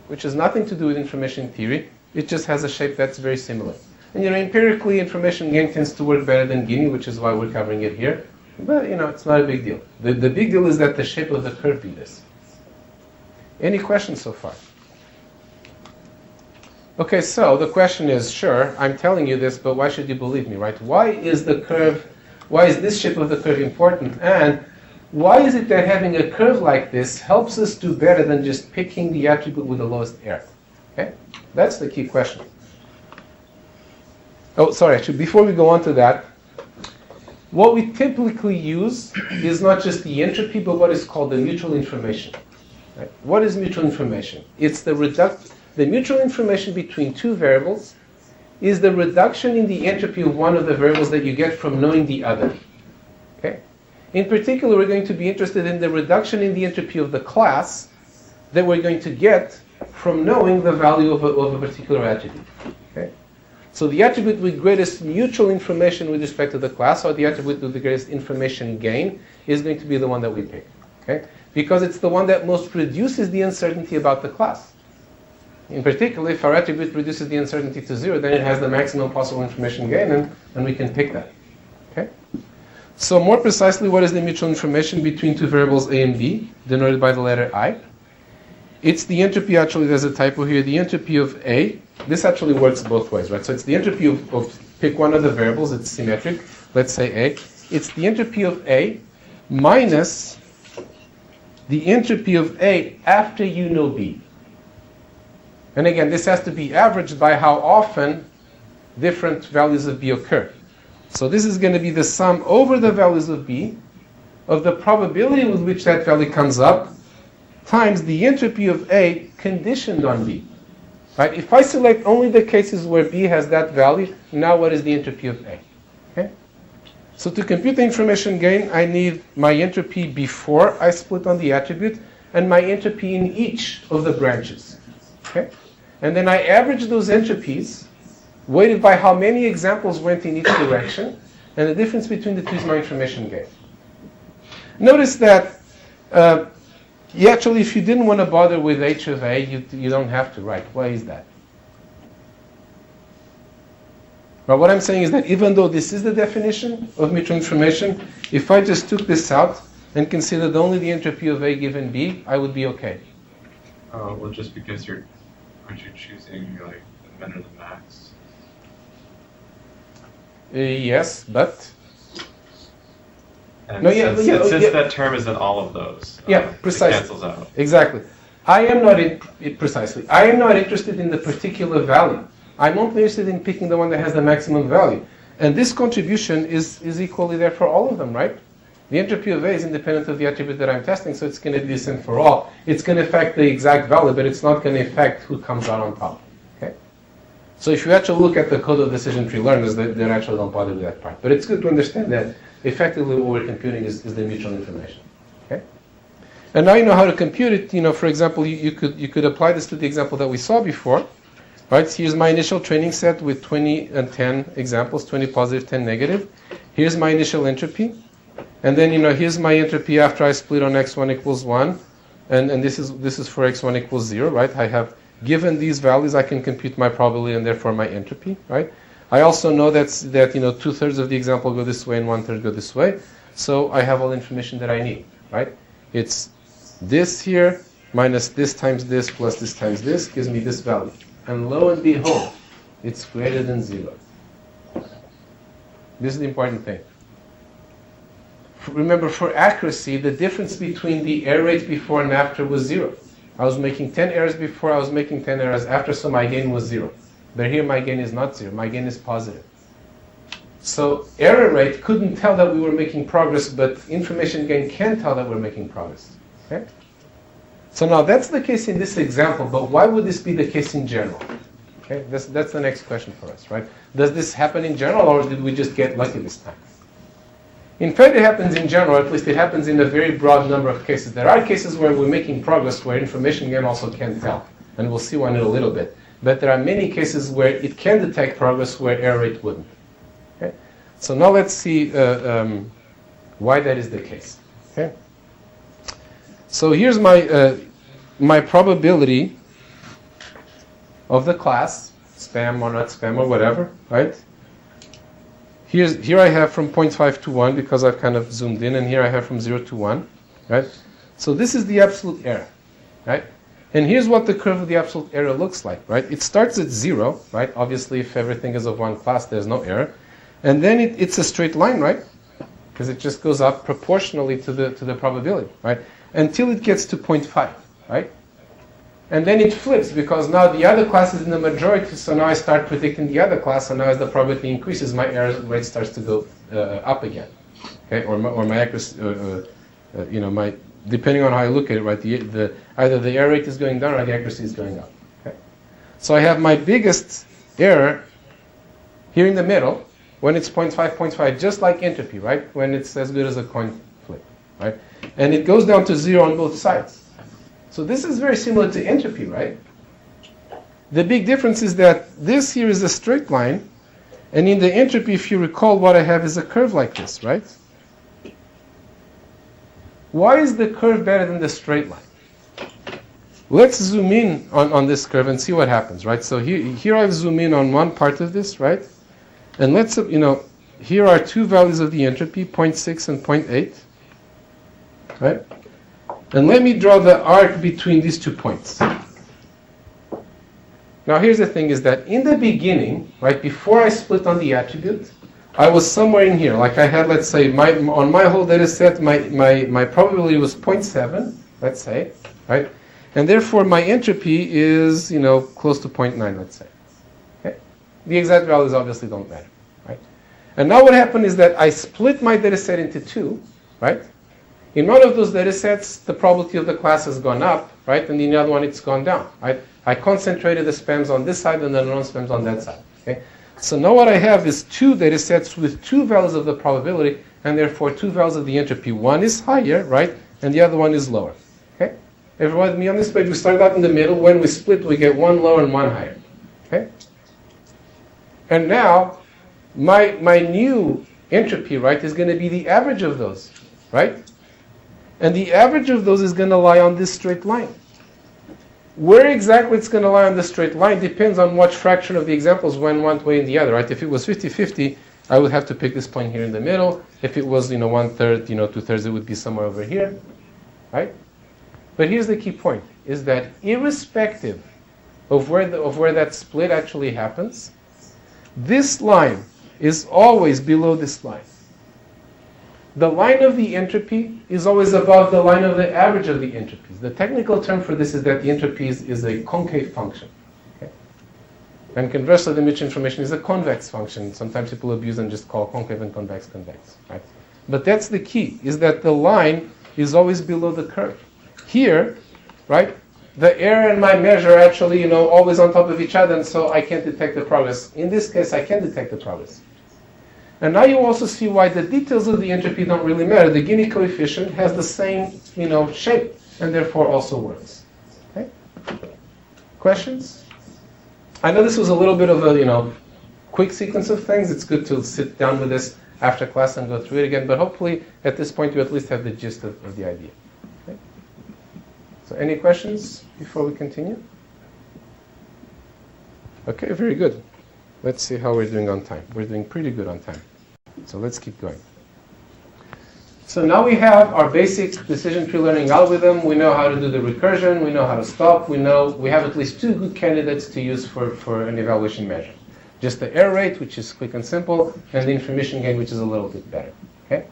which has nothing to do with information theory. It just has a shape that's very similar. And empirically, information gain tends to work better than Gini, which is why we're covering it here. But it's not a big deal. The big deal is that the shape of the curve be this. Any questions so far? Okay, so the question is, sure, I'm telling you this, but why should you believe me, right? Why is this shape of the curve important? And why is it that having a curve like this helps us do better than just picking the attribute with the lowest error? Okay, that's the key question. Oh, sorry, actually, before we go on to that, what we typically use is not just the entropy, but what is called the mutual information. Right? What is mutual information? It's the mutual information between two variables is the reduction in the entropy of one of the variables that you get from knowing the other. Okay? In particular, we're going to be interested in the reduction in the entropy of the class that we're going to get from knowing the value of a particular attribute. Okay? So the attribute with greatest mutual information with respect to the class, or the attribute with the greatest information gain, is going to be the one that we pick. Okay? Because it's the one that most reduces the uncertainty about the class. In particular, if our attribute reduces the uncertainty to 0, then it has the maximum possible information gain, and we can pick that. Okay? So more precisely, what is the mutual information between two variables a and b, denoted by the letter I? It's the entropy, actually, there's a typo here, the entropy of a. This actually works both ways, right? So it's the entropy of pick one of the variables, it's symmetric, let's say a. It's the entropy of a minus the entropy of a after you know b. And again, this has to be averaged by how often different values of b occur. So this is going to be the sum over the values of b of the probability with which that value comes up times the entropy of a conditioned on b. Right? If I select only the cases where b has that value, now what is the entropy of a? Okay? So to compute the information gain, I need my entropy before I split on the attribute and my entropy in each of the branches. Okay? And then I average those entropies, weighted by how many examples went in each direction, and the difference between the two is my information gain. Notice that actually, if you didn't want to bother with h of a, you don't have to, right? Why is that? Well, what I'm saying is that even though this is the definition of mutual information, if I just took this out and considered only the entropy of a given b, I would be okay. Well, just because aren't you choosing like the min or the max? Yes, but And no, since that term is in all of those, precisely. it cancels out. Exactly. I am not precisely. I am not interested in the particular value. I'm only interested in picking the one that has the maximum value. And this contribution is equally there for all of them, right? The entropy of A is independent of the attribute that I'm testing, so it's going to be the same for all. It's going to affect the exact value, but it's not going to affect who comes out on top. Okay? So if you actually look at the code of decision tree learners, they actually don't bother with that part. But it's good to understand that effectively what we're computing is the mutual information. Okay? And now you know how to compute it. You know, for example, you could apply this to the example that we saw before. Right? So here's my initial training set with 20 and 10 examples, 20 positive, 10 negative. Here's my initial entropy. And then, here's my entropy after I split on x1 equals 1. And this is for x1 equals 0, right? I have given these values, I can compute my probability and therefore my entropy, right? I also know that 2/3 of the example go this way and 1/3 go this way. So I have all the information that I need, right? It's this here minus this times this plus this times this gives me this value. And lo and behold, it's greater than 0. This is the important thing. Remember, for accuracy, the difference between the error rate before and after was 0. I was making 10 errors before, I was making 10 errors after, so my gain was 0. But here my gain is not 0, my gain is positive. So error rate couldn't tell that we were making progress, but information gain can tell that we're making progress. Okay? So now that's the case in this example, but why would this be the case in general? Okay, that's the next question for us, right? Does this happen in general, or did we just get lucky this time? In fact, it happens in general, at least it happens in a very broad number of cases. There are cases where we're making progress where information gain also can tell, and we'll see one in a little bit. But there are many cases where it can detect progress where error rate wouldn't. Okay? So now let's see why that is the case. Okay? So here's my probability of the class, spam or not spam or whatever, right? Here I have from 0.5 to 1 because I've kind of zoomed in, and here I have from 0 to 1, right? So this is the absolute error, right? And here's what the curve of the absolute error looks like, right? It starts at 0, right? Obviously, if everything is of one class, there's no error. And then it's a straight line, right? Because it just goes up proportionally to the probability, right? Until it gets to 0.5, right? And then it flips because now the other class is in the majority, so now I start predicting the other class, and now as the probability increases, my error rate starts to go up again, okay? Or my accuracy, my depending on how I look at it, right? Either the error rate is going down or the accuracy is going up. Okay? So I have my biggest error here in the middle when it's 0.5, just like entropy, right? When it's as good as a coin flip, right? And it goes down to 0 on both sides. So this is very similar to entropy, right? The big difference is that this here is a straight line, and in the entropy, if you recall, what I have is a curve like this, right? Why is the curve better than the straight line? Let's zoom in on this curve and see what happens, right? So here I've zoomed in on one part of this, right? And let's, here are two values of the entropy, 0.6 and 0.8, right? And let me draw the arc between these 2 points. Now here's the thing is that in the beginning, right, before I split on the attribute, I was somewhere in here. Like I had, let's say, on my whole data set, my probability was 0.7, let's say, right? And therefore my entropy is, close to 0.9, let's say. Okay? The exact values obviously don't matter, right? And now what happened is that I split my data set into two, right? In one of those data sets, the probability of the class has gone up, right? And in the other one, it's gone down, right? I concentrated the spams on this side and the non-spams on that side, okay? So now what I have is two data sets with two values of the probability, and therefore two values of the entropy. One is higher, right? And the other one is lower, okay? Everyone with me on this page? We started out in the middle. When we split, we get one lower and one higher, okay? And now, my new entropy, right, is going to be the average of those, right? And the average of those is going to lie on this straight line. Where exactly it's going to lie on this straight line depends on what fraction of the examples went one way and the other, right? If it was 50-50, I would have to pick this point here in the middle. If it was, 1/3, 2/3, it would be somewhere over here, right? But here's the key point. is that irrespective of where that split actually happens, this line is always below this line. The line of the entropy is always above the line of the average of the entropies. The technical term for this is that the entropies is a concave function. Okay? And conversely, the mutual information is a convex function. Sometimes people abuse and just call concave and convex. Right? But that's the key, is that the line is always below the curve. Here, right, the error and my measure are actually, always on top of each other, and so I can't detect the progress. In this case, I can detect the progress. And now you also see why the details of the entropy don't really matter. The Gini coefficient has the same, shape, and therefore also works. Okay? Questions? I know this was a little bit of a, quick sequence of things. It's good to sit down with this after class and go through it again, but hopefully at this point you at least have the gist of the idea. Okay? So any questions before we continue? Okay, very good. Let's see how we're doing on time. We're doing pretty good on time. So let's keep going. So now we have our basic decision tree learning algorithm. We know how to do the recursion. We know how to stop. We have at least two good candidates to use for an evaluation measure. Just the error rate, which is quick and simple, and the information gain, which is a little bit better. Okay?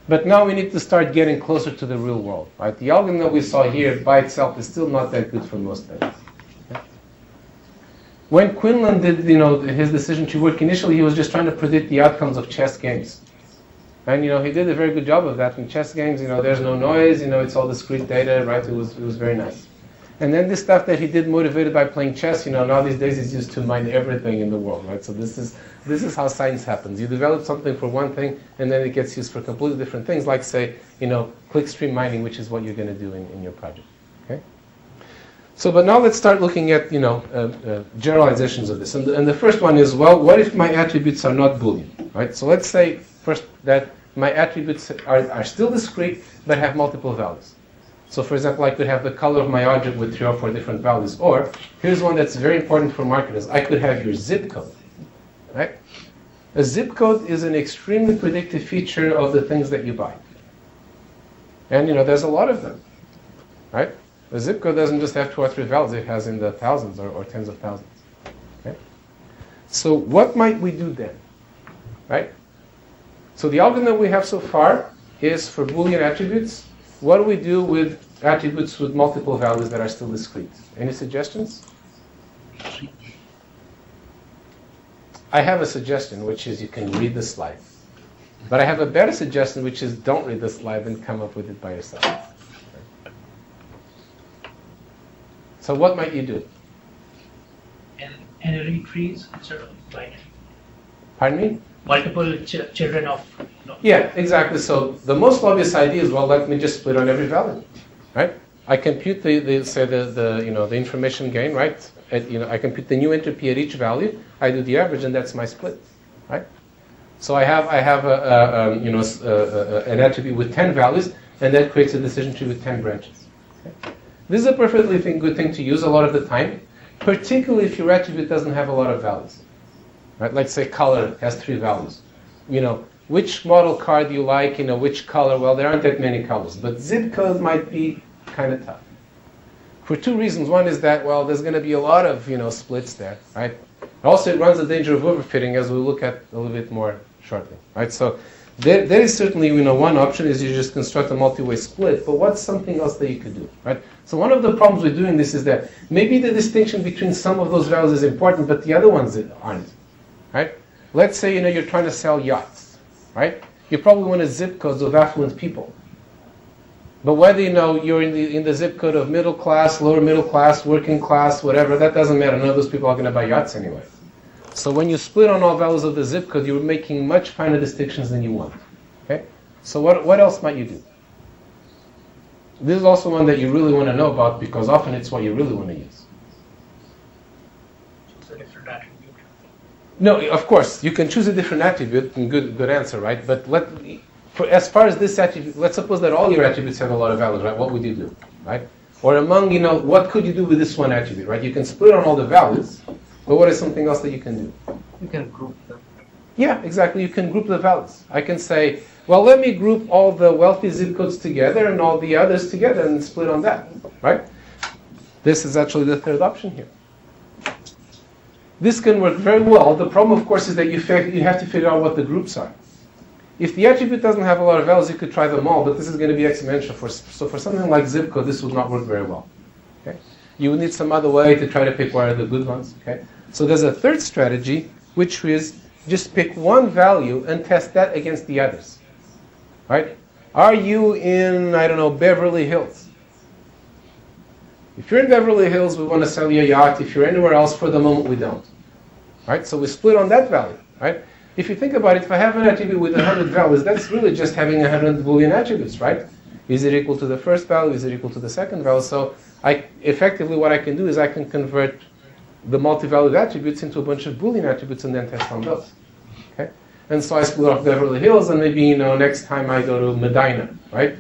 But now we need to start getting closer to the real world. Right? The algorithm that we saw here by itself is still not that good for most things. When Quinlan did, his decision tree work, initially he was just trying to predict the outcomes of chess games. And, he did a very good job of that. In chess games, there's no noise, it's all discrete data, right? It was very nice. And then this stuff that he did motivated by playing chess, now these days is used to mine everything in the world, right? So this is how science happens. You develop something for one thing, and then it gets used for completely different things, like, say, clickstream mining, which is what you're going to do in your project. Okay? So, but now let's start looking at, generalizations of this. And the first one is, well, what if my attributes are not Boolean, right? So let's say first that my attributes are still discrete, but have multiple values. So for example, I could have the color of my object with 3 or 4 different values. Or, here's one that's very important for marketers. I could have your zip code, right? A zip code is an extremely predictive feature of the things that you buy. And, there's a lot of them, right? A zip code doesn't just have 2 or 3 values, it has in the thousands or tens of thousands. Okay? So what might we do then? Right? So the algorithm that we have so far is for Boolean attributes. What do we do with attributes with multiple values that are still discrete? Any suggestions? I have a suggestion, which is you can read the slide. But I have a better suggestion, which is don't read the slide and come up with it by yourself. So what might you do? N-ary trees instead of binary. Pardon me? Multiple children of. Yeah, exactly. So the most obvious idea is, well, let me just split on every value, right? I compute the information gain, right? I compute the new entropy at each value. I do the average, and that's my split, right? So I have an attribute with 10 values, and that creates a decision tree with 10 branches. Okay? This is a perfectly good thing to use a lot of the time, particularly if your attribute doesn't have a lot of values. Right? Let's say color has 3 values. Which model car do you like? Which color? Well, there aren't that many colors, but zip code might be kind of tough. For 2 reasons. One is that, well, there's going to be a lot of, splits there, right? Also, it runs the danger of overfitting, as we'll look at a little bit more shortly, right? So there is certainly, one option is you just construct a multi-way split, but what's something else that you could do, right? So one of the problems with doing this is that maybe the distinction between some of those values is important, but the other ones aren't, right? Let's say, you're trying to sell yachts, right? You probably want a zip codes of affluent people. But whether, you're in the zip code of middle class, lower middle class, working class, whatever, that doesn't matter. None of those people are going to buy yachts anyway. So when you split on all values of the zip code, you're making much finer distinctions than you want. Okay? So what else might you do? This is also one that you really want to know about, because often it's what you really want to use. Choose a different attribute. No, of course, you can choose a different attribute, and good answer, right? But as far as this attribute, let's suppose that all your attributes have a lot of values, right? What would you do, right? Or among, what could you do with this one attribute, right? You can split on all the values, but what is something else that you can do? You can group them. Yeah, exactly. You can group the values. I can say, well, let me group all the wealthy zip codes together and all the others together and split on that, right? This is actually the third option here. This can work very well. The problem, of course, is that you have to figure out what the groups are. If the attribute doesn't have a lot of values, you could try them all, but this is going to be exponential. So for something like zip code, this would not work very well. Okay? You would need some other way to try to pick what are the good ones. Okay? So there's a third strategy, which is just pick one value and test that against the others. Right? Are you in, I don't know, Beverly Hills? If you're in Beverly Hills, we want to sell you a yacht. If you're anywhere else, for the moment, we don't. Right? So we split on that value. Right? If you think about it, if I have an attribute with 100 values, that's really just having 100 Boolean attributes, right? Is it equal to the first value? Is it equal to the second value? So effectively what I can do is I can convert the multi-valued attributes into a bunch of Boolean attributes and then test on those. Okay? And so I split off Beverly Hills, and maybe next time I go to Medina, right?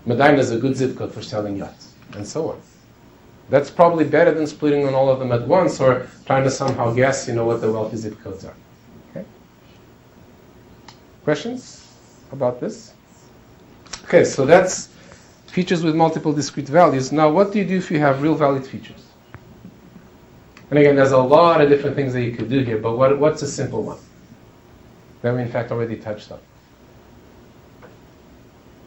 Medina is a good zip code for selling yachts, and so on. That's probably better than splitting on all of them at once or trying to somehow guess, what the wealthy zip codes are. Okay? Questions about this? Okay, so that's features with multiple discrete values. Now, what do you do if you have real valid features? And again, there's a lot of different things that you could do here, but what's a simple one that we in fact already touched on?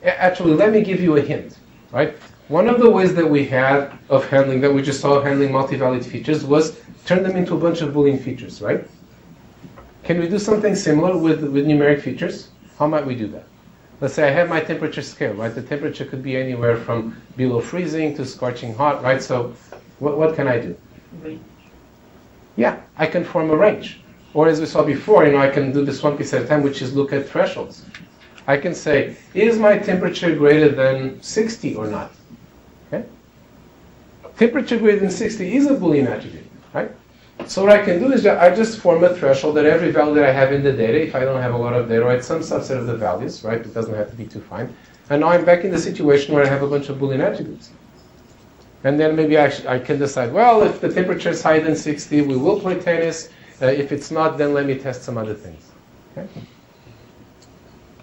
Actually, let me give you a hint, right? One of the ways that we had of handling, that we just saw handling multi-valid features, was turn them into a bunch of Boolean features, right? Can we do something similar with numeric features? How might we do that? Let's say I have my temperature scale, right? The temperature could be anywhere from below freezing to scorching hot, right? So what can I do? Yeah, I can form a range. Or as we saw before, I can do this one piece at a time, which is look at thresholds. I can say, is my temperature greater than 60 or not? Okay? Temperature greater than 60 is a Boolean attribute, right? So what I can do is I just form a threshold at every value that I have in the data. If I don't have a lot of data, right, some subset of the values, right? It doesn't have to be too fine. And now I'm back in the situation where I have a bunch of Boolean attributes. And then maybe I can decide, well, if the temperature is higher than 60, we will play tennis. If it's not, then let me test some other things. Okay?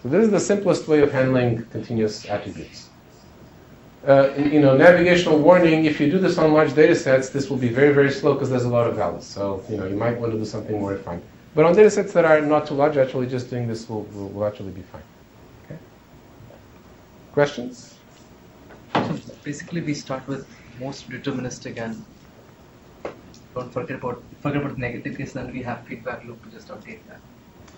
So this is the simplest way of handling continuous attributes. Navigational warning, if you do this on large data sets, this will be very, very slow because there's a lot of values. So, you might want to do something more refined. But on data sets that are not too large, actually just doing this will actually be fine. Okay? Questions? So basically we start with most deterministic and don't forget about the negative case, then we have feedback loop to just update that.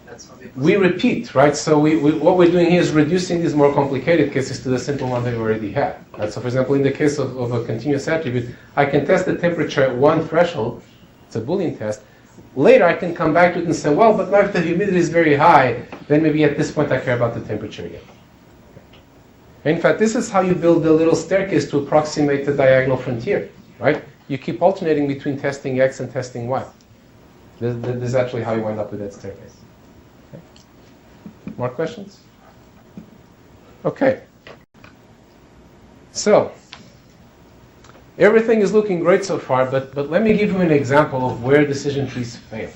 That's how we repeat, right? So what we're doing here is reducing these more complicated cases to the simple one that we already have. Right? So for example, in the case of a continuous attribute, I can test the temperature at one threshold. It's a Boolean test. Later I can come back to it and say, well, but now if the humidity is very high, then maybe at this point I care about the temperature again. In fact, this is how you build the little staircase to approximate the diagonal frontier, right? You keep alternating between testing X and testing Y. This is actually how you wind up with that staircase. Okay. More questions? Okay. So, everything is looking great so far, but let me give you an example of where decision trees fail.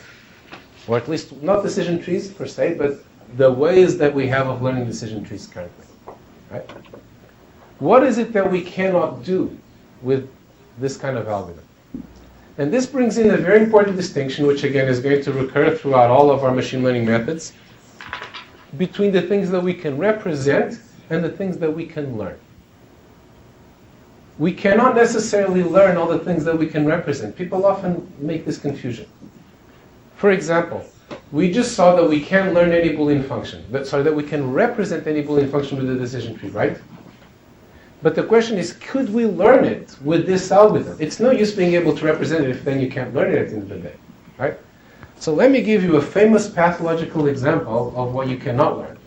Or at least, not decision trees per se, but the ways that we have of learning decision trees currently. Right? What is it that we cannot do with this kind of algorithm? And this brings in a very important distinction, which again is going to recur throughout all of our machine learning methods, between the things that we can represent and the things that we can learn. We cannot necessarily learn all the things that we can represent. People often make this confusion. For example, we just saw that we can learn any Boolean function. That we can represent any Boolean function with a decision tree, right? But the question is, could we learn it with this algorithm? It's no use being able to represent it if then you can't learn it at the end of the day, right? So let me give you a famous pathological example of what you cannot learn.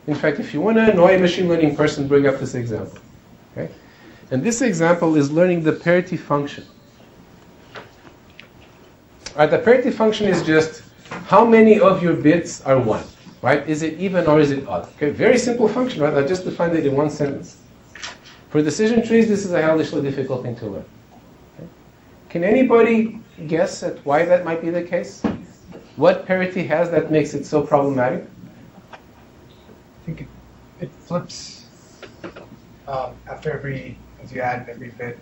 In fact, if you want to annoy a machine learning person, bring up this example. Okay? And this example is learning the parity function. Right, the parity function is just how many of your bits are 1, right? Is it even or is it odd? Okay, very simple function, right? I just defined it in one sentence. For decision trees, this is a hellishly difficult thing to learn. Okay? Can anybody guess at why that might be the case? What parity has that makes it so problematic? I think it flips after as you add every bit.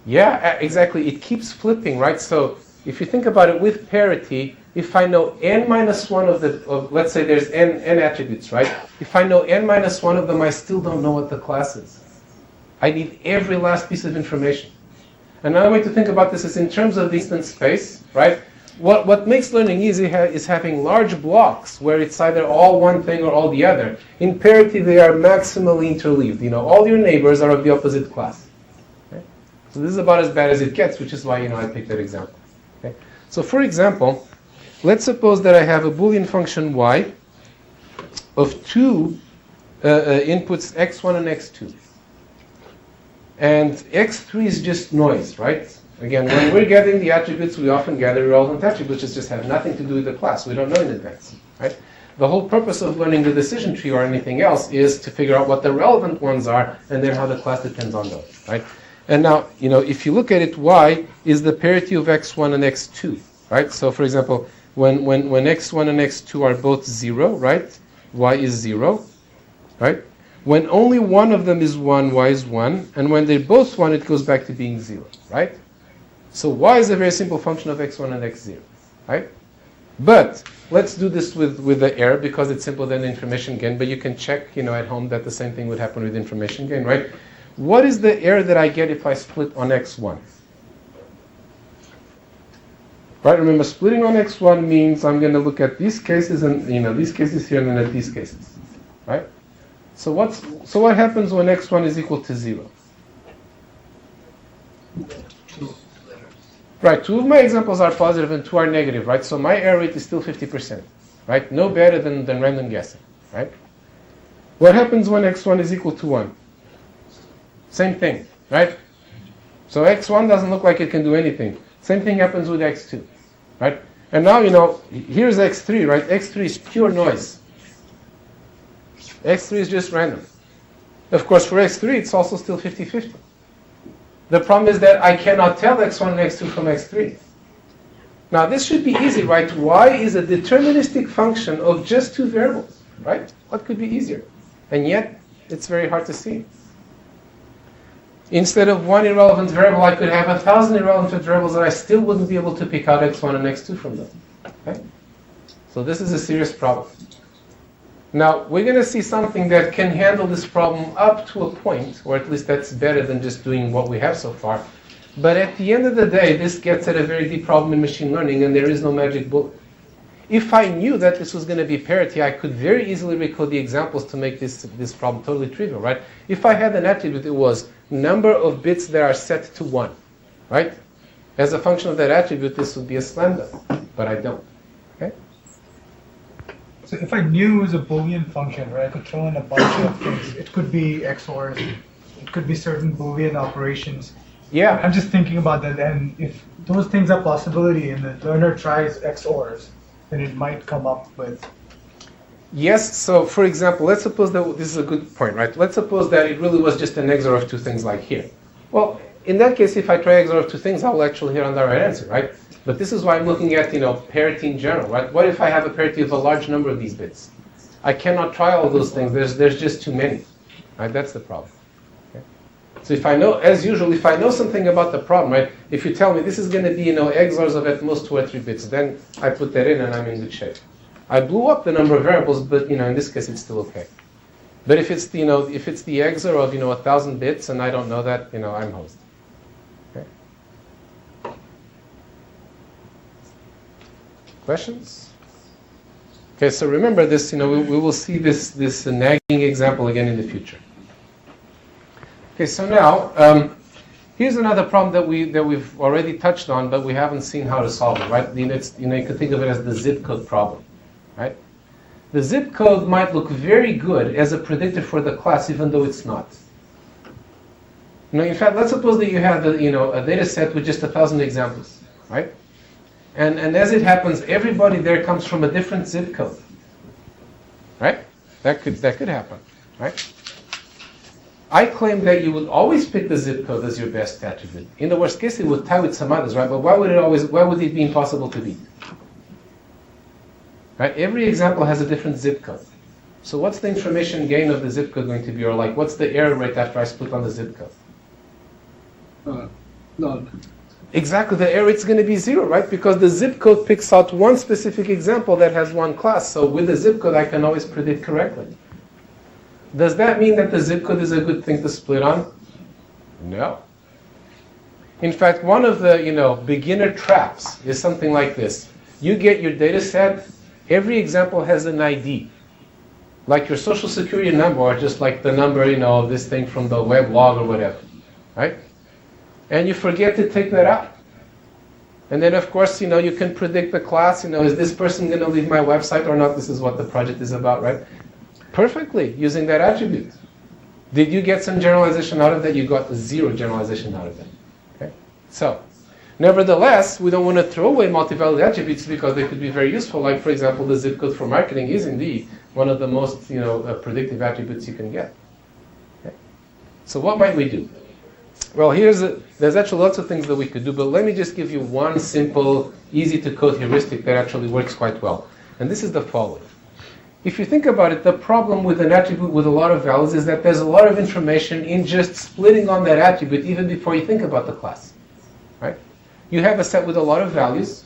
Yeah, exactly. It keeps flipping, right? So if you think about it with parity, if I know n minus 1 let's say there's n attributes, right? If I know n minus 1 of them, I still don't know what the class is. I need every last piece of information. Another way to think about this is in terms of the instance space, right? What makes learning easy is having large blocks where it's either all one thing or all the other. In parity, they are maximally interleaved. All your neighbors are of the opposite class. Okay? So this is about as bad as it gets, which is why I picked that example. Okay? So for example, let's suppose that I have a Boolean function y of two inputs x1 and x2. And x3 is just noise, right? Again, when we're gathering the attributes, we often gather irrelevant attributes which just have nothing to do with the class. We don't know in advance, right? The whole purpose of learning the decision tree or anything else is to figure out what the relevant ones are and then how the class depends on those, right? And now, if you look at it, y is the parity of x1 and x2, right? So, for example, when x1 and x2 are both 0, right? Y is 0, right? When only one of them is 1, y is 1. And when they're both 1, it goes back to being 0, right? So y is a very simple function of x1 and x0, right? But let's do this with the error because it's simpler than information gain. But you can check, at home that the same thing would happen with information gain, right? What is the error that I get if I split on x1? Right, remember splitting on x1 means I'm going to look at these cases and these cases here and then at these cases, right? So what happens when x1 is equal to 0? Right, 2 of my examples are positive and 2 are negative, right? So my error rate is still 50%, right? No better than random guessing, right? What happens when x1 is equal to 1? Same thing, right? So x1 doesn't look like it can do anything. Same thing happens with x2, right? And now, here's x3, right? x3 is pure noise. x3 is just random. Of course, for x3, it's also still 50-50. The problem is that I cannot tell x1 and x2 from x3. Now, this should be easy, right? Y is a deterministic function of just 2 variables, right? What could be easier? And yet, it's very hard to see. Instead of 1 irrelevant variable, I could have 1,000 irrelevant variables and I still wouldn't be able to pick out x1 and x2 from them. Okay? So this is a serious problem. Now, we're going to see something that can handle this problem up to a point, or at least that's better than just doing what we have so far. But at the end of the day, this gets at a very deep problem in machine learning, and there is no magic bullet. If I knew that this was going to be parity, I could very easily recode the examples to make this problem totally trivial, right? If I had an attribute, it was number of bits that are set to 1, right? As a function of that attribute, this would be a slam dunk, but I don't. Okay? So if I knew it was a Boolean function, right, I could throw in a bunch of things. It could be XORs, it could be certain Boolean operations. Yeah. I'm just thinking about that, and if those things are possibility and the learner tries XORs, then it might come up with. Yes, so for example, let's suppose that this is a good point, right? Let's suppose that it really was just an XOR of 2 things like here. Well, in that case, if I try XOR of 2 things, I will actually hit on the right answer, right? But this is why I'm looking at, parity in general, right? What if I have a parity of a large number of these bits? I cannot try all those things. There's just too many, right? That's the problem. Okay? So if I know, as usual, if I know something about the problem, right? If you tell me this is going to be, XORs of at most 2 or 3 bits, then I put that in and I'm in good shape. I blew up the number of variables, but in this case it's still okay. But if it's the if it's the XOR of 1,000 bits and I don't know that, I'm hosed. Okay. Questions? Okay, so remember this. We will see this nagging example again in the future. Okay, so now here's another problem that we've already touched on, but we haven't seen how to solve it. Right? You could think of it as the zip code problem. Right? The zip code might look very good as a predictor for the class, even though it's not. In fact, let's suppose that you have a data set with just 1,000 examples, right? And as it happens, everybody there comes from a different zip code, right? That could happen, right? I claim that you would always pick the zip code as your best attribute. In the worst case, it would tie with some others, right? But why would it be impossible to beat? Right? Every example has a different zip code. So what's the information gain of the zip code going to be? Or what's the error rate after I split on the zip code? None. Exactly, the error it's going to be 0, right? Because the zip code picks out one specific example that has one class. So with the zip code, I can always predict correctly. Does that mean that the zip code is a good thing to split on? No. In fact, one of the beginner traps is something like this. You get your data set, every example has an ID. Like your social security number, or just like the number, of this thing from the web log or whatever, right? And you forget to take that out. And then, of course, you can predict the class, is this person going to leave my website or not? This is what the project is about, right? Perfectly, using that attribute. Did you get some generalization out of that? You got 0 generalization out of it. Okay? So, nevertheless, we don't want to throw away multi-valued attributes because they could be very useful. Like, for example, the zip code for marketing is indeed one of the most, predictive attributes you can get. Okay? So what might we do? Well, there's actually lots of things that we could do, but let me just give you one simple, easy-to-code heuristic that actually works quite well. And this is the following. If you think about it, the problem with an attribute with a lot of values is that there's a lot of information in just splitting on that attribute even before you think about the class. Right? You have a set with a lot of values,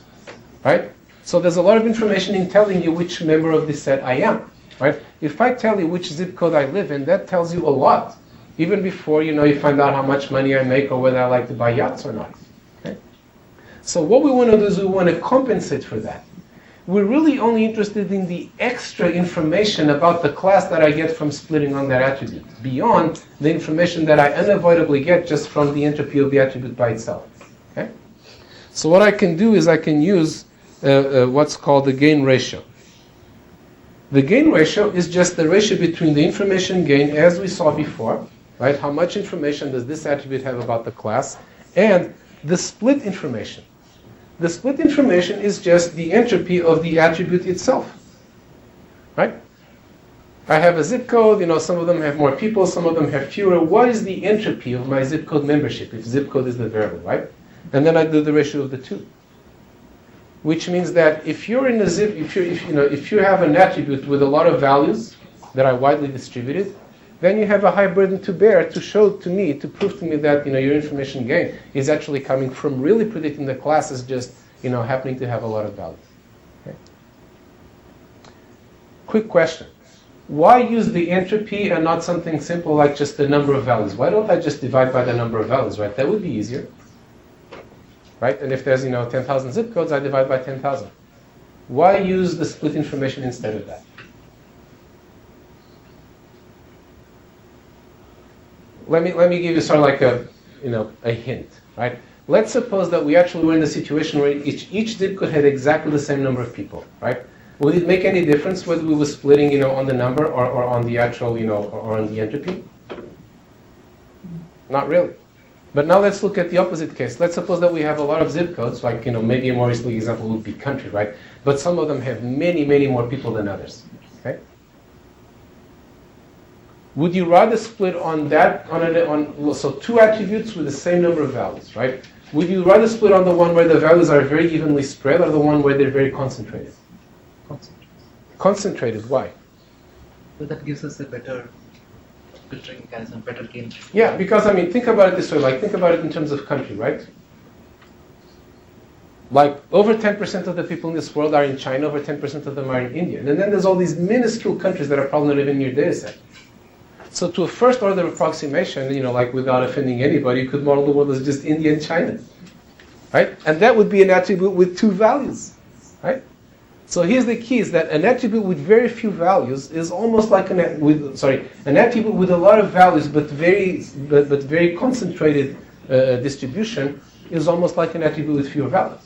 right? So there's a lot of information in telling you which member of this set I am, right? If I tell you which zip code I live in, that tells you a lot. Even before you find out how much money I make or whether I like to buy yachts or not. Okay? So what we want to do is we want to compensate for that. We're really only interested in the extra information about the class that I get from splitting on that attribute, beyond the information that I unavoidably get just from the entropy of the attribute by itself. Okay? So what I can do is I can use what's called the gain ratio. The gain ratio is just the ratio between the information gain, as we saw before, right? How much information does this attribute have about the class? And the split information. The split information is just the entropy of the attribute itself, right? I have a zip code, some of them have more people, some of them have fewer. What is the entropy of my zip code membership, if zip code is the variable, right? And then I do the ratio of the two. Which means that if you're in a zip, if you have an attribute with a lot of values that are widely distributed, then you have a high burden to bear to prove to me that your information gain is actually coming from really predicting the class as just happening to have a lot of values. Okay. Quick question: why use the entropy and not something simple like just the number of values? Why don't I just divide by the number of values? Right, that would be easier. Right, and if there's 10,000 zip codes, I divide by 10,000. Why use the split information instead of that? Let me give you sort of like a hint, right? Let's suppose that we actually were in a situation where each zip code had exactly the same number of people, right? Would it make any difference whether we were splitting, on the number or on the actual, or on the entropy? Not really. But now let's look at the opposite case. Let's suppose that we have a lot of zip codes, like, maybe a more recent example would be country, right? But some of them have many, many more people than others, okay? Would you rather split on that, so two attributes with the same number of values, right? Would you rather split on the one where the values are very evenly spread or the one where they're very concentrated? Concentrated, why? So that gives us a better filtering mechanism, better gain. Yeah, because think about it this way, think about it in terms of country, right? Like over 10% of the people in this world are in China, over 10% of them are in India. And then there's all these minuscule countries that are probably not even in your data set. So to a first order approximation, without offending anybody, you could model the world as just India and China, right? And that would be an attribute with two values, right? So here's the key: is that an attribute with very few values is almost like an attribute with a lot of values but very concentrated distribution is almost like an attribute with fewer values.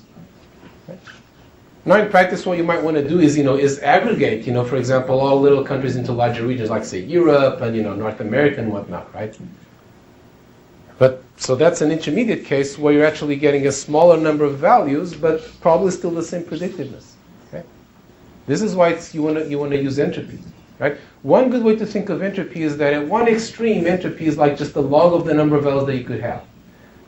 Okay? Now, in practice, what you might want to do is aggregate, for example, all little countries into larger regions, like say Europe and North America and whatnot, right? But so that's an intermediate case where you're actually getting a smaller number of values, but probably still the same predictiveness. Okay? This is why you want to use entropy, right? One good way to think of entropy is that at one extreme, entropy is like just the log of the number of values that you could have.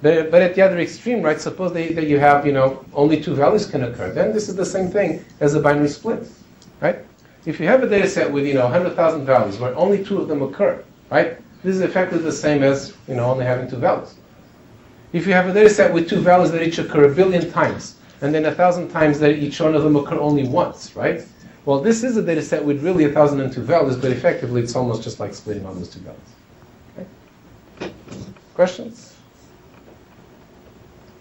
But at the other extreme, right, suppose that you have, only two values can occur. Then this is the same thing as a binary split, right? If you have a data set with, 100,000 values where only two of them occur, right? This is effectively the same as, only having two values. If you have a data set with two values that each occur 1 billion times, and then 1,000 times that each one of them occur only once, right? Well, this is a data set with really 1,002 values, but effectively it's almost just like splitting all those two values. Okay? Questions?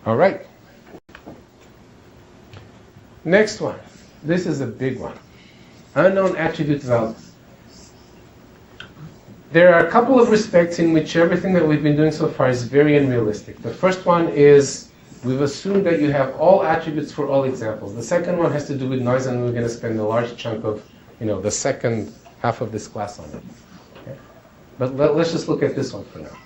All right. Next one. This is a big one. Unknown attribute values. There are a couple of respects in which everything that we've been doing so far is very unrealistic. The first one is we've assumed that you have all attributes for all examples. The second one has to do with noise, and we're going to spend a large chunk of, the second half of this class on it. Okay? But let's just look at this one for now.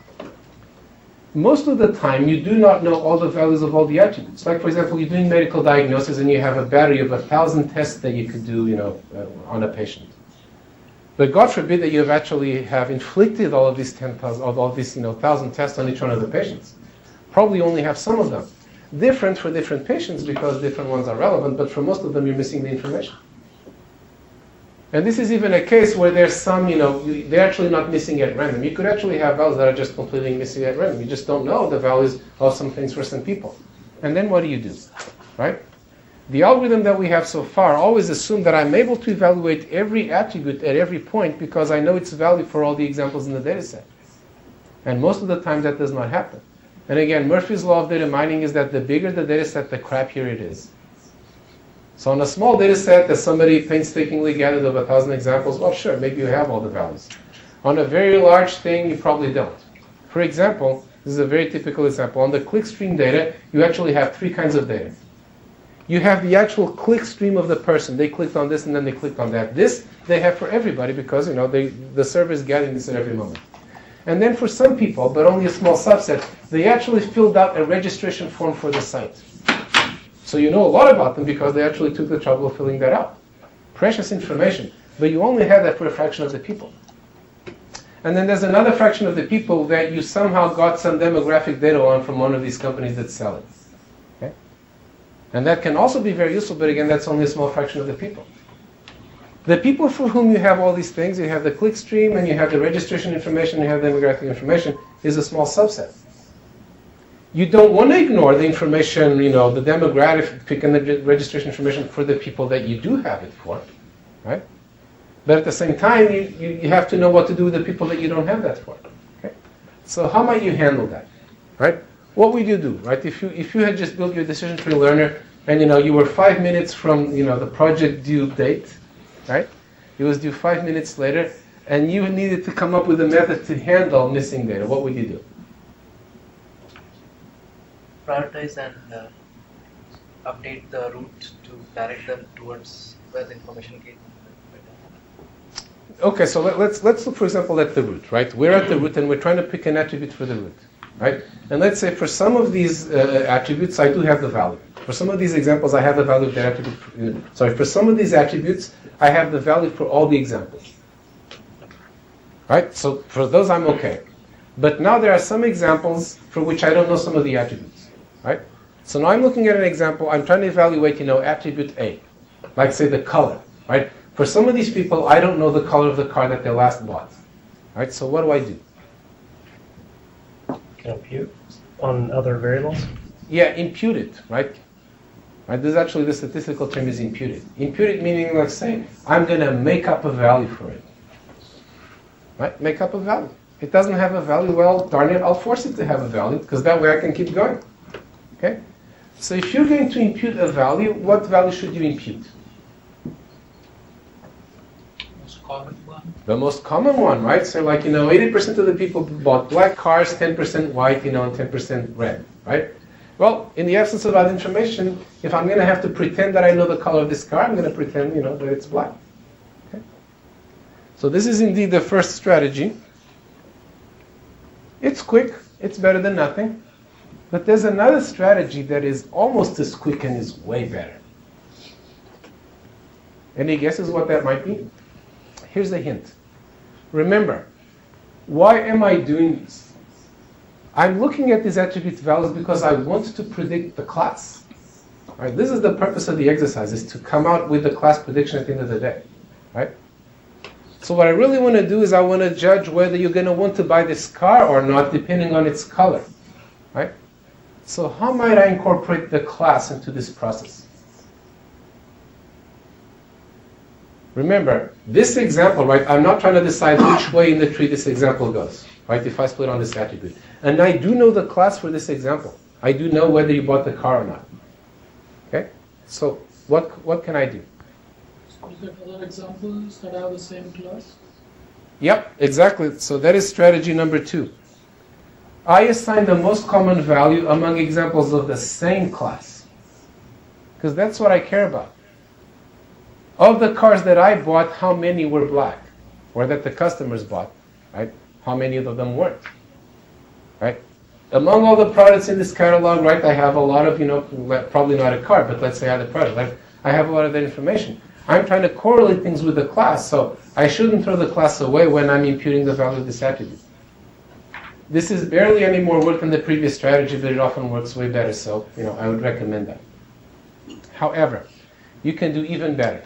Most of the time, you do not know all the values of all the attributes. Like, for example, you're doing medical diagnosis and you have a battery of 1,000 tests that you could do, on a patient. But God forbid that you have inflicted all of these 10,000, all these 1,000 tests on each one of the patients. Probably only have some of them. Different for different patients because different ones are relevant, but for most of them you're missing the information. And this is even a case where there's some, they're actually not missing at random. You could actually have values that are just completely missing at random. You just don't know the values of some things for some people. And then what do? Right? The algorithm that we have so far always assumes that I'm able to evaluate every attribute at every point because I know its value for all the examples in the data set. And most of the time that does not happen. And again, Murphy's law of data mining is that the bigger the data set, the crappier it is. So on a small data set that somebody painstakingly gathered of 1,000 examples, well, sure, maybe you have all the values. On a very large thing, you probably don't. For example, this is a very typical example. On the clickstream data, you actually have 3 kinds of data. You have the actual clickstream of the person. They clicked on this and then they clicked on that. This they have for everybody because the server is gathering this at every moment. And then for some people, but only a small subset, they actually filled out a registration form for the site. So you know a lot about them because they actually took the trouble of filling that out. Precious information, but you only have that for a fraction of the people. And then there's another fraction of the people that you somehow got some demographic data on from one of these companies that sell it. Okay? And that can also be very useful, but again, that's only a small fraction of the people. The people for whom you have all these things, you have the clickstream and you have the registration information, you have the demographic information, is a small subset. You don't want to ignore the information, the demographic and the registration information for the people that you do have it for, right? But at the same time, you have to know what to do with the people that you don't have that for. Okay? So how might you handle that, right? What would you do, right? If you had just built your decision tree learner and you were 5 minutes from the project due date, right? It was due 5 minutes later, and you needed to come up with a method to handle missing data. What would you do? Prioritize and update the route to direct them towards where the information came. Okay, so let's look, for example, at the root, right? We're at the root and we're trying to pick an attribute for the root, right? And let's say for some of these attributes, I do have the value. For some of these examples, I have the value of the attribute. For some of these attributes, I have the value for all the examples. Right? So for those, I'm okay. But now there are some examples for which I don't know some of the attributes. Right? So now I'm looking at an example. I'm trying to evaluate, attribute A. Like, say, the color. Right? For some of these people, I don't know the color of the car that they last bought. Right? So what do? Compute on other variables? Yeah, impute it, right? Right? This is actually the statistical term is imputed. Imputed meaning, like saying, I'm going to make up a value for it. Right? Make up a value. It doesn't have a value, well, darn it, I'll force it to have a value, because that way I can keep going. Okay? So if you're going to impute a value, what value should you impute? Most common one. The most common one, right? So 80% of the people bought black cars, 10% white, and 10% red, right? Well, in the absence of that information, if I'm going to have to pretend that I know the color of this car, I'm going to pretend, that it's black. Okay? So this is indeed the first strategy. It's quick. It's better than nothing. But there's another strategy that is almost as quick and is way better. Any guesses what that might be? Here's a hint. Remember, why am I doing this? I'm looking at these attribute values because I want to predict the class. Right? This is the purpose of the exercise, is to come out with the class prediction at the end of the day. Right? So what I really want to do is I want to judge whether you're going to want to buy this car or not, depending on its color. Right? So how might I incorporate the class into this process? Remember, this example, right, I'm not trying to decide which way in the tree this example goes, right, if I split on this attribute. And I do know the class for this example. I do know whether you bought the car or not. Okay? So what can I do? Is there other examples that have the same class? Yep, exactly. So that is strategy number 2. I assign the most common value among examples of the same class. Because that's what I care about. Of the cars that I bought, how many were black? Or that the customers bought, right? How many of them weren't? Right? Among all the products in this catalog, right, I have a lot of, probably not a car, but let's say I had a product, right? I have a lot of that information. I'm trying to correlate things with the class, so I shouldn't throw the class away when I'm imputing the value of this attribute. This is barely any more work than the previous strategy, but it often works way better, so, I would recommend that. However, you can do even better.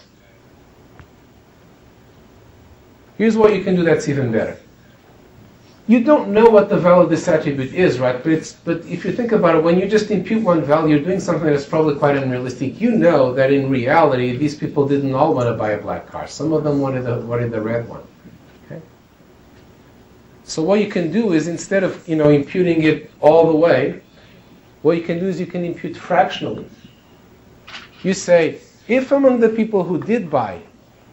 Here's what you can do that's even better. You don't know what the value of this attribute is, right? But if you think about it, when you just impute one value, you're doing something that's probably quite unrealistic. You know that in reality, these people didn't all want to buy a black car. Some of them wanted the red one. Okay? So what you can do is, instead of imputing it all the way, what you can do is you can impute fractionally. You say, if among the people who did buy,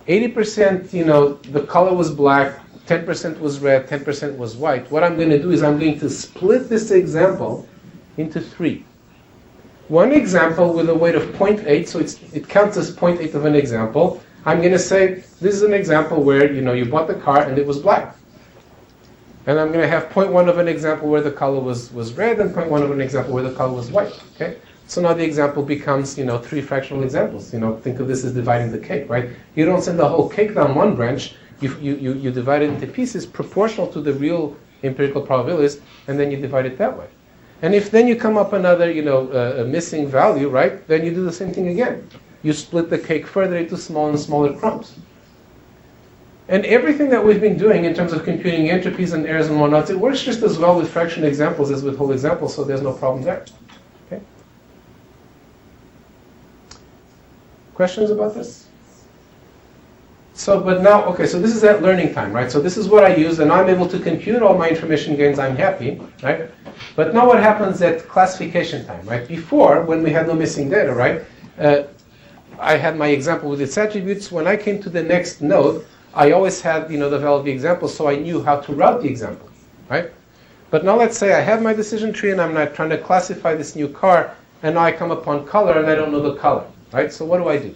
80%, the color was black, 10% was red, 10% was white. What I'm going to do is I'm going to split this example into 3. One example with a weight of 0.8, so it counts as 0.8 of an example. I'm going to say this is an example where you bought the car and it was black. And I'm going to have 0.1 of an example where the color was red and 0.1 of an example where the color was white. Okay? So now the example becomes 3 fractional examples. Think of this as dividing the cake, right? You don't send the whole cake down one branch. You divide it into pieces proportional to the real empirical probabilities, and then you divide it that way. And if then you come up another, a missing value, right? Then you do the same thing again. You split the cake further into smaller and smaller crumbs. And everything that we've been doing in terms of computing entropies and errors and whatnot, it works just as well with fraction examples as with whole examples, so there's no problem there. Okay? Questions about this? So this is at learning time, right? So this is what I use, and I'm able to compute all my information gains, I'm happy, right? But now what happens at classification time, right? Before, when we had no missing data, right? I had my example with its attributes. When I came to the next node, I always had, the value of the example, so I knew how to route the example, right? But now let's say I have my decision tree, and I'm not trying to classify this new car, and now I come upon color, and I don't know the color, right? So what do I do?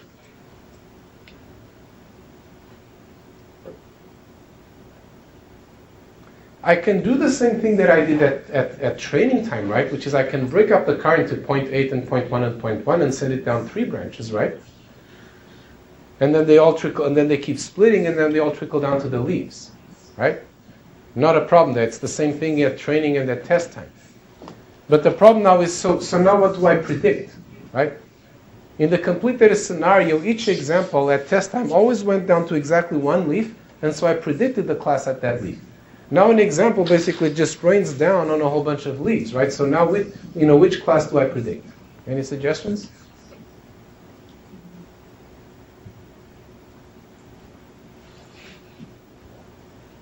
I can do the same thing that I did at training time, right? Which is I can break up the car into 0.8 and 0.1 and 0.1 and send it down 3 branches, right? And then they all trickle, and then they keep splitting, and then they all trickle down to the leaves, right? Not a problem there. It's the same thing at training and at test time. But the problem now is, so now what do I predict, right? In the complete data scenario, each example at test time always went down to exactly 1 leaf, and so I predicted the class at that leaf. Now an example basically just rains down on a whole bunch of leaves, right? So now, which class do I predict? Any suggestions?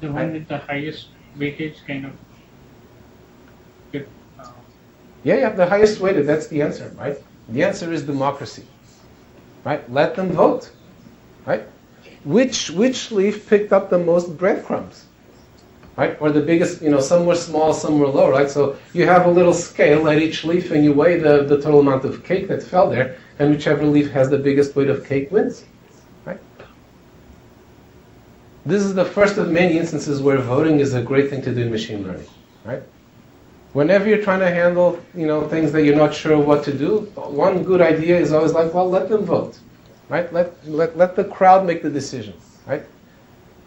The one with the highest weightage kind of get. Yeah, the highest weighted, that's the answer, right? The answer is democracy, right? Let them vote, right? Which leaf picked up the most breadcrumbs? Right? Or the biggest, some were small, some were low, right? So you have a little scale at each leaf and you weigh the total amount of cake that fell there, and whichever leaf has the biggest weight of cake wins, right? This is the first of many instances where voting is a great thing to do in machine learning, right? Whenever you're trying to handle, things that you're not sure what to do, one good idea is always like, well, let them vote, right? Let the crowd make the decision, right?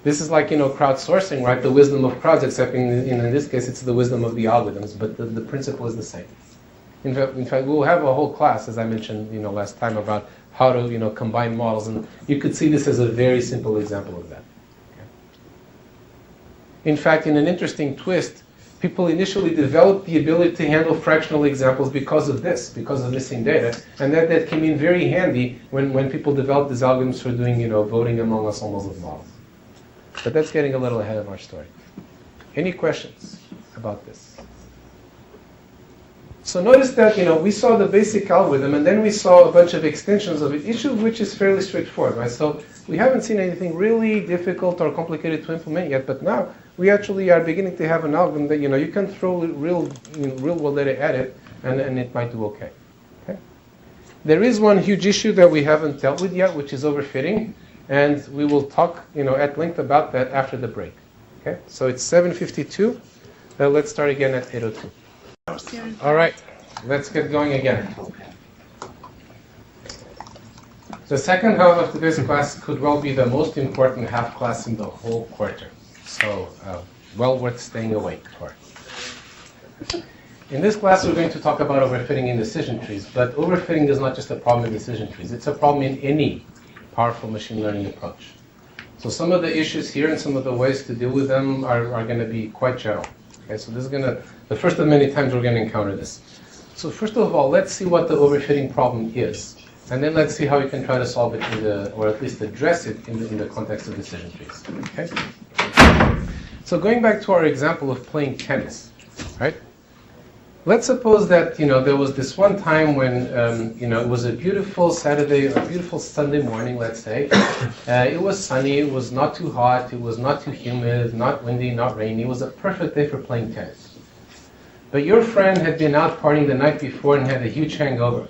This is like, crowdsourcing, right? The wisdom of crowds, except in this case, it's the wisdom of the algorithms, but the principle is the same. In fact, we'll have a whole class, as I mentioned, last time, about how to, combine models, and you could see this as a very simple example of that. Okay. In fact, in an interesting twist, People initially developed the ability to handle fractional examples because of this, because of missing data, and that came in very handy when people developed these algorithms for doing, voting among ensembles of models. But that's getting a little ahead of our story. Any questions about this? So notice that, we saw the basic algorithm, and then we saw a bunch of extensions of it, each of which is fairly straightforward, right? So we haven't seen anything really difficult or complicated to implement yet, but now we actually are beginning to have an algorithm that, you can throw real world data at it, and it might do okay. There is one huge issue that we haven't dealt with yet, which is overfitting, and we will talk, at length about that after the break. Okay? So it's 7:52. Let's start again at 8:02. All right, let's get going again. The second half of today's class could well be the most important half class in the whole quarter. So, well worth staying awake for. In this class, we're going to talk about overfitting in decision trees, but overfitting is not just a problem in decision trees. It's a problem in any powerful machine learning approach. So some of the issues here and some of the ways to deal with them are going to be quite general. Okay, so this is the first of many times we're going to encounter this. So first of all, let's see what the overfitting problem is. And then let's see how we can try to solve it or at least address it in the context of decision trees. Okay? So going back to our example of playing tennis, right? Let's suppose that, there was this one time when, it was a beautiful Saturday, a beautiful Sunday morning, let's say. It was sunny, it was not too hot, it was not too humid, not windy, not rainy. It was a perfect day for playing tennis. But your friend had been out partying the night before and had a huge hangover.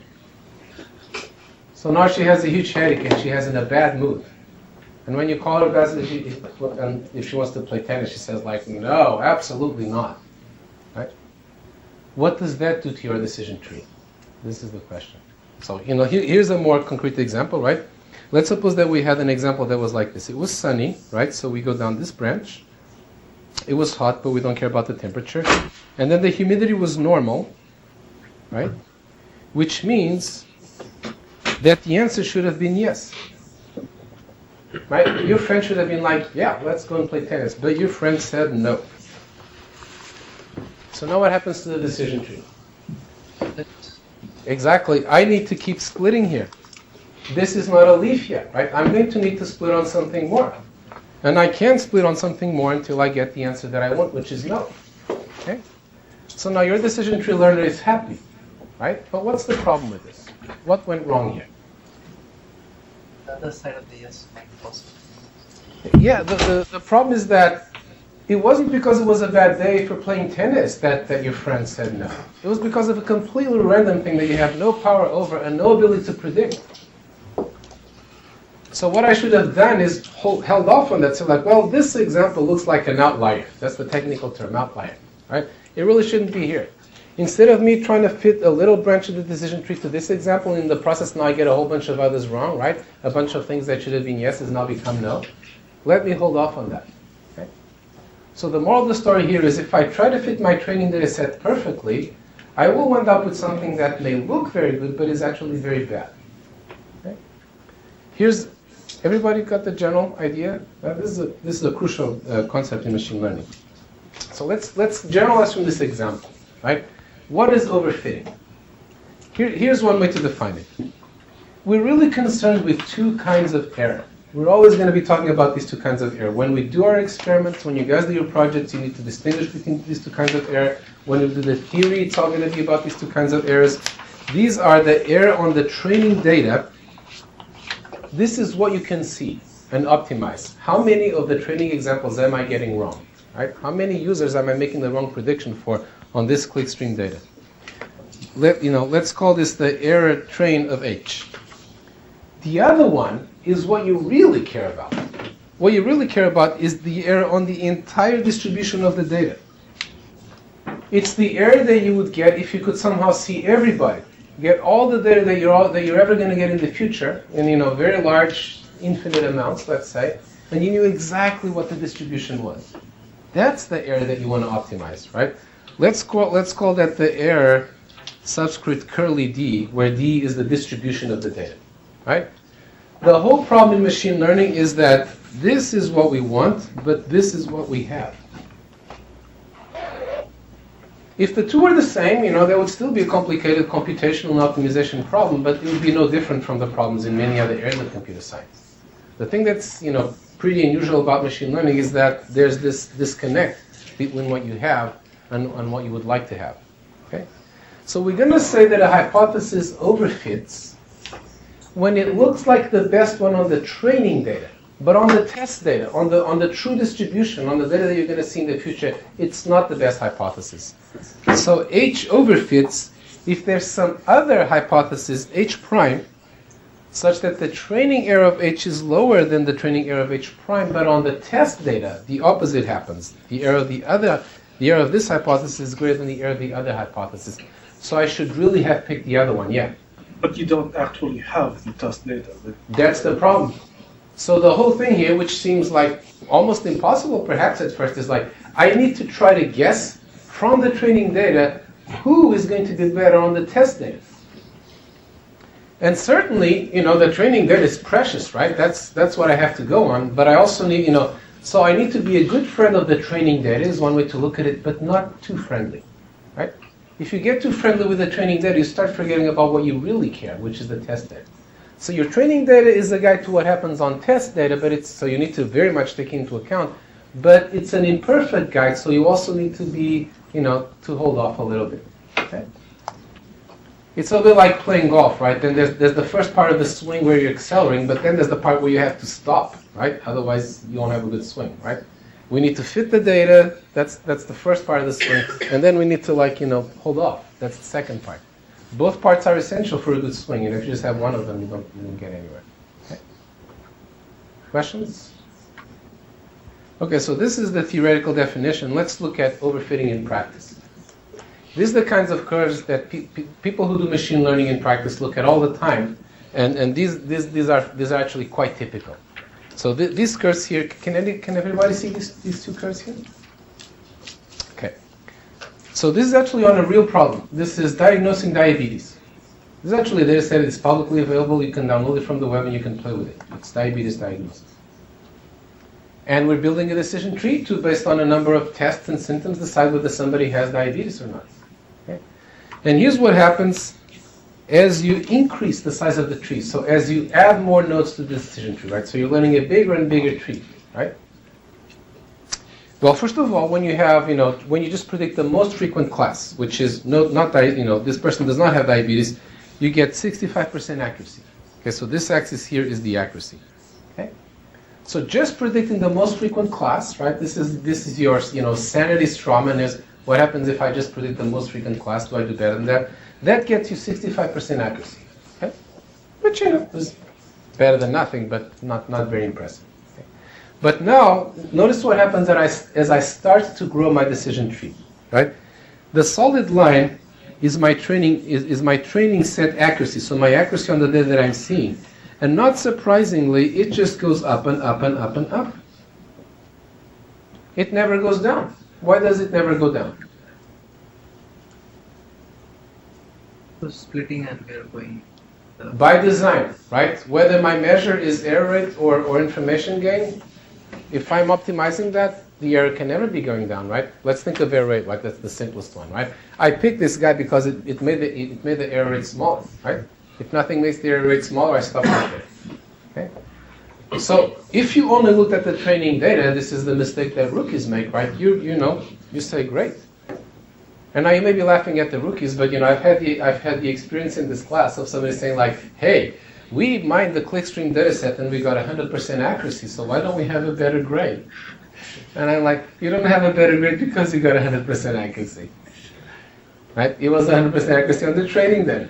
So now she has a huge headache and she has in a bad mood. And when you call her back, if she wants to play tennis, she says no, absolutely not. Right? What does that do to your decision tree? This is the question. So, here's a more concrete example, right? Let's suppose that we had an example that was like this. It was sunny, right? So we go down this branch. It was hot, but we don't care about the temperature. And then the humidity was normal, right? Which means that the answer should have been yes. Right? Your friend should have been yeah, let's go and play tennis. But your friend said no. So now what happens to the decision tree? Exactly. I need to keep splitting here. This is not a leaf yet, right? I'm going to need to split on something more. And I can't split on something more until I get the answer that I want, which is no. Okay? So now your decision tree learner is happy, right? But what's the problem with this? What went wrong here? The other side of the yes might be possible. Yeah, the problem is that it wasn't because it was a bad day for playing tennis that your friend said no. It was because of a completely random thing that you have no power over and no ability to predict. So what I should have done is held off on that. So this example looks like an outlier. That's the technical term, outlier. Right? It really shouldn't be here. Instead of me trying to fit a little branch of the decision tree to this example, in the process now I get a whole bunch of others wrong, right? A bunch of things that should have been yeses now become no. Let me hold off on that. Okay? So the moral of the story here is if I try to fit my training data set perfectly, I will end up with something that may look very good, but is actually very bad. Okay? Everybody got the general idea? This is a crucial concept in machine learning. So let's generalize from this example, right? What is overfitting? Here's one way to define it. We're really concerned with two kinds of error. We're always going to be talking about these two kinds of error. When we do our experiments, when you guys do your projects, you need to distinguish between these two kinds of error. When you do the theory, it's all going to be about these two kinds of errors. These are the error on the training data. This is what you can see and optimize. How many of the training examples am I getting wrong? Right? How many users am I making the wrong prediction for on this clickstream data? Let's call this the error train of H. The other one is what you really care about. What you really care about is the error on the entire distribution of the data. It's the error that you would get if you could somehow see everybody, get all the data that you're ever going to get in the future in very large, infinite amounts, let's say, and you knew exactly what the distribution was. That's the error that you want to optimize, right? Let's call that the error subscript curly d, where d is the distribution of the data, right? The whole problem in machine learning is that this is what we want, but this is what we have. If the two were the same, there would still be a complicated computational and optimization problem, but it would be no different from the problems in many other areas of computer science. The thing that's, pretty unusual about machine learning is that there's this disconnect between what you have and what you would like to have. Okay? So we're going to say that a hypothesis overfits when it looks like the best one on the training data, but on the test data, on the true distribution, on the data that you're going to see in the future, it's not the best hypothesis. So H overfits if there's some other hypothesis, H prime, such that the training error of H is lower than the training error of H prime, but on the test data, the opposite happens. The error of this hypothesis is greater than the error of the other hypothesis. So I should really have picked the other one, yeah. But you don't actually have the test data. That's the problem. So the whole thing here, which seems like almost impossible perhaps at first, is like, I need to try to guess from the training data who is going to be better on the test data. And certainly, the training data is precious, right? That's what I have to go on. But I also need, so I need to be a good friend of the training data is one way to look at it, but not too friendly, right? If you get too friendly with the training data, you start forgetting about what you really care, which is the test data. So your training data is a guide to what happens on test data, so you need to very much take into account. But it's an imperfect guide, so you also need to be, to hold off a little bit. Okay? It's a bit like playing golf, right? Then there's the first part of the swing where you're accelerating, but then there's the part where you have to stop, right? Otherwise, you won't have a good swing, right? We need to fit the data. That's the first part of the swing, and then we need to hold off. That's the second part. Both parts are essential for a good swing, and if you just have one of them, you don't get anywhere. Okay? Questions? Okay, so this is the theoretical definition. Let's look at overfitting in practice. These are the kinds of curves that people who do machine learning in practice look at all the time, and these are actually quite typical. So these curves here, can everybody see these two curves here? Okay. So this is actually on a real problem. This is diagnosing diabetes. This is actually a data set. It's publicly available. You can download it from the web and you can play with it. It's diabetes diagnosis. And we're building a decision tree to, based on a number of tests and symptoms, decide whether somebody has diabetes or not. Okay? And here's what happens as you increase the size of the tree. So as you add more nodes to the decision tree, right? So you're learning a bigger and bigger tree, right? Well, first of all, when you have, when you just predict the most frequent class, which is this person does not have diabetes, you get 65% accuracy. Okay, so this axis here is the accuracy. Okay, so just predicting the most frequent class, right? This is your, sanity Strawman is what happens if I just predict the most frequent class? Do I do better than that? That gets you 65% accuracy. Okay, which is better than nothing, but not very impressive. Okay? But now, notice what happens as I start to grow my decision tree, right? The solid line is my training set accuracy, so my accuracy on the data that I'm seeing. And not surprisingly, it just goes up and up and up and up. It never goes down. Why does it never go down? So splitting and we're going... By design, right? Whether my measure is error rate or information gain, if I'm optimizing that, the error can never be going down, right? Let's think of error rate, right? That's the simplest one, right? I picked this guy because it made the error rate smaller, right? If nothing makes the error rate smaller, I stop right there. Okay? So if you only looked at the training data, this is the mistake that rookies make, right? You say great. And now you may be laughing at the rookies, but I've had the experience in this class of somebody saying like, hey, we mined the clickstream data set and we got 100% accuracy, so why don't we have a better grade? And I'm like, you don't have a better grade because you got 100% accuracy. Right? It was 100% accuracy on the training data.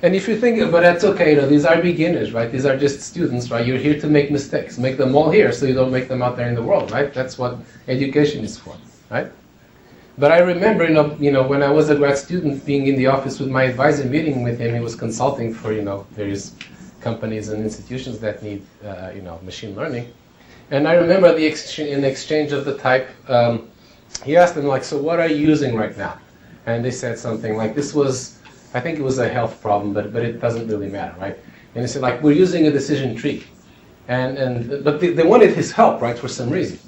And if you think, but that's okay, these are beginners, right? These are just students, right? You're here to make mistakes. Make them all here so you don't make them out there in the world, right? That's what education is for, right? But I remember, when I was a grad student, being in the office with my advisor, meeting with him. He was consulting for, various companies and institutions that need, machine learning. And I remember an exchange of the type, he asked them, like, so what are you using right now? And they said something like, I think it was a health problem, but it doesn't really matter, right? And they said, like, we're using a decision tree. But they wanted his help, right, for some reason.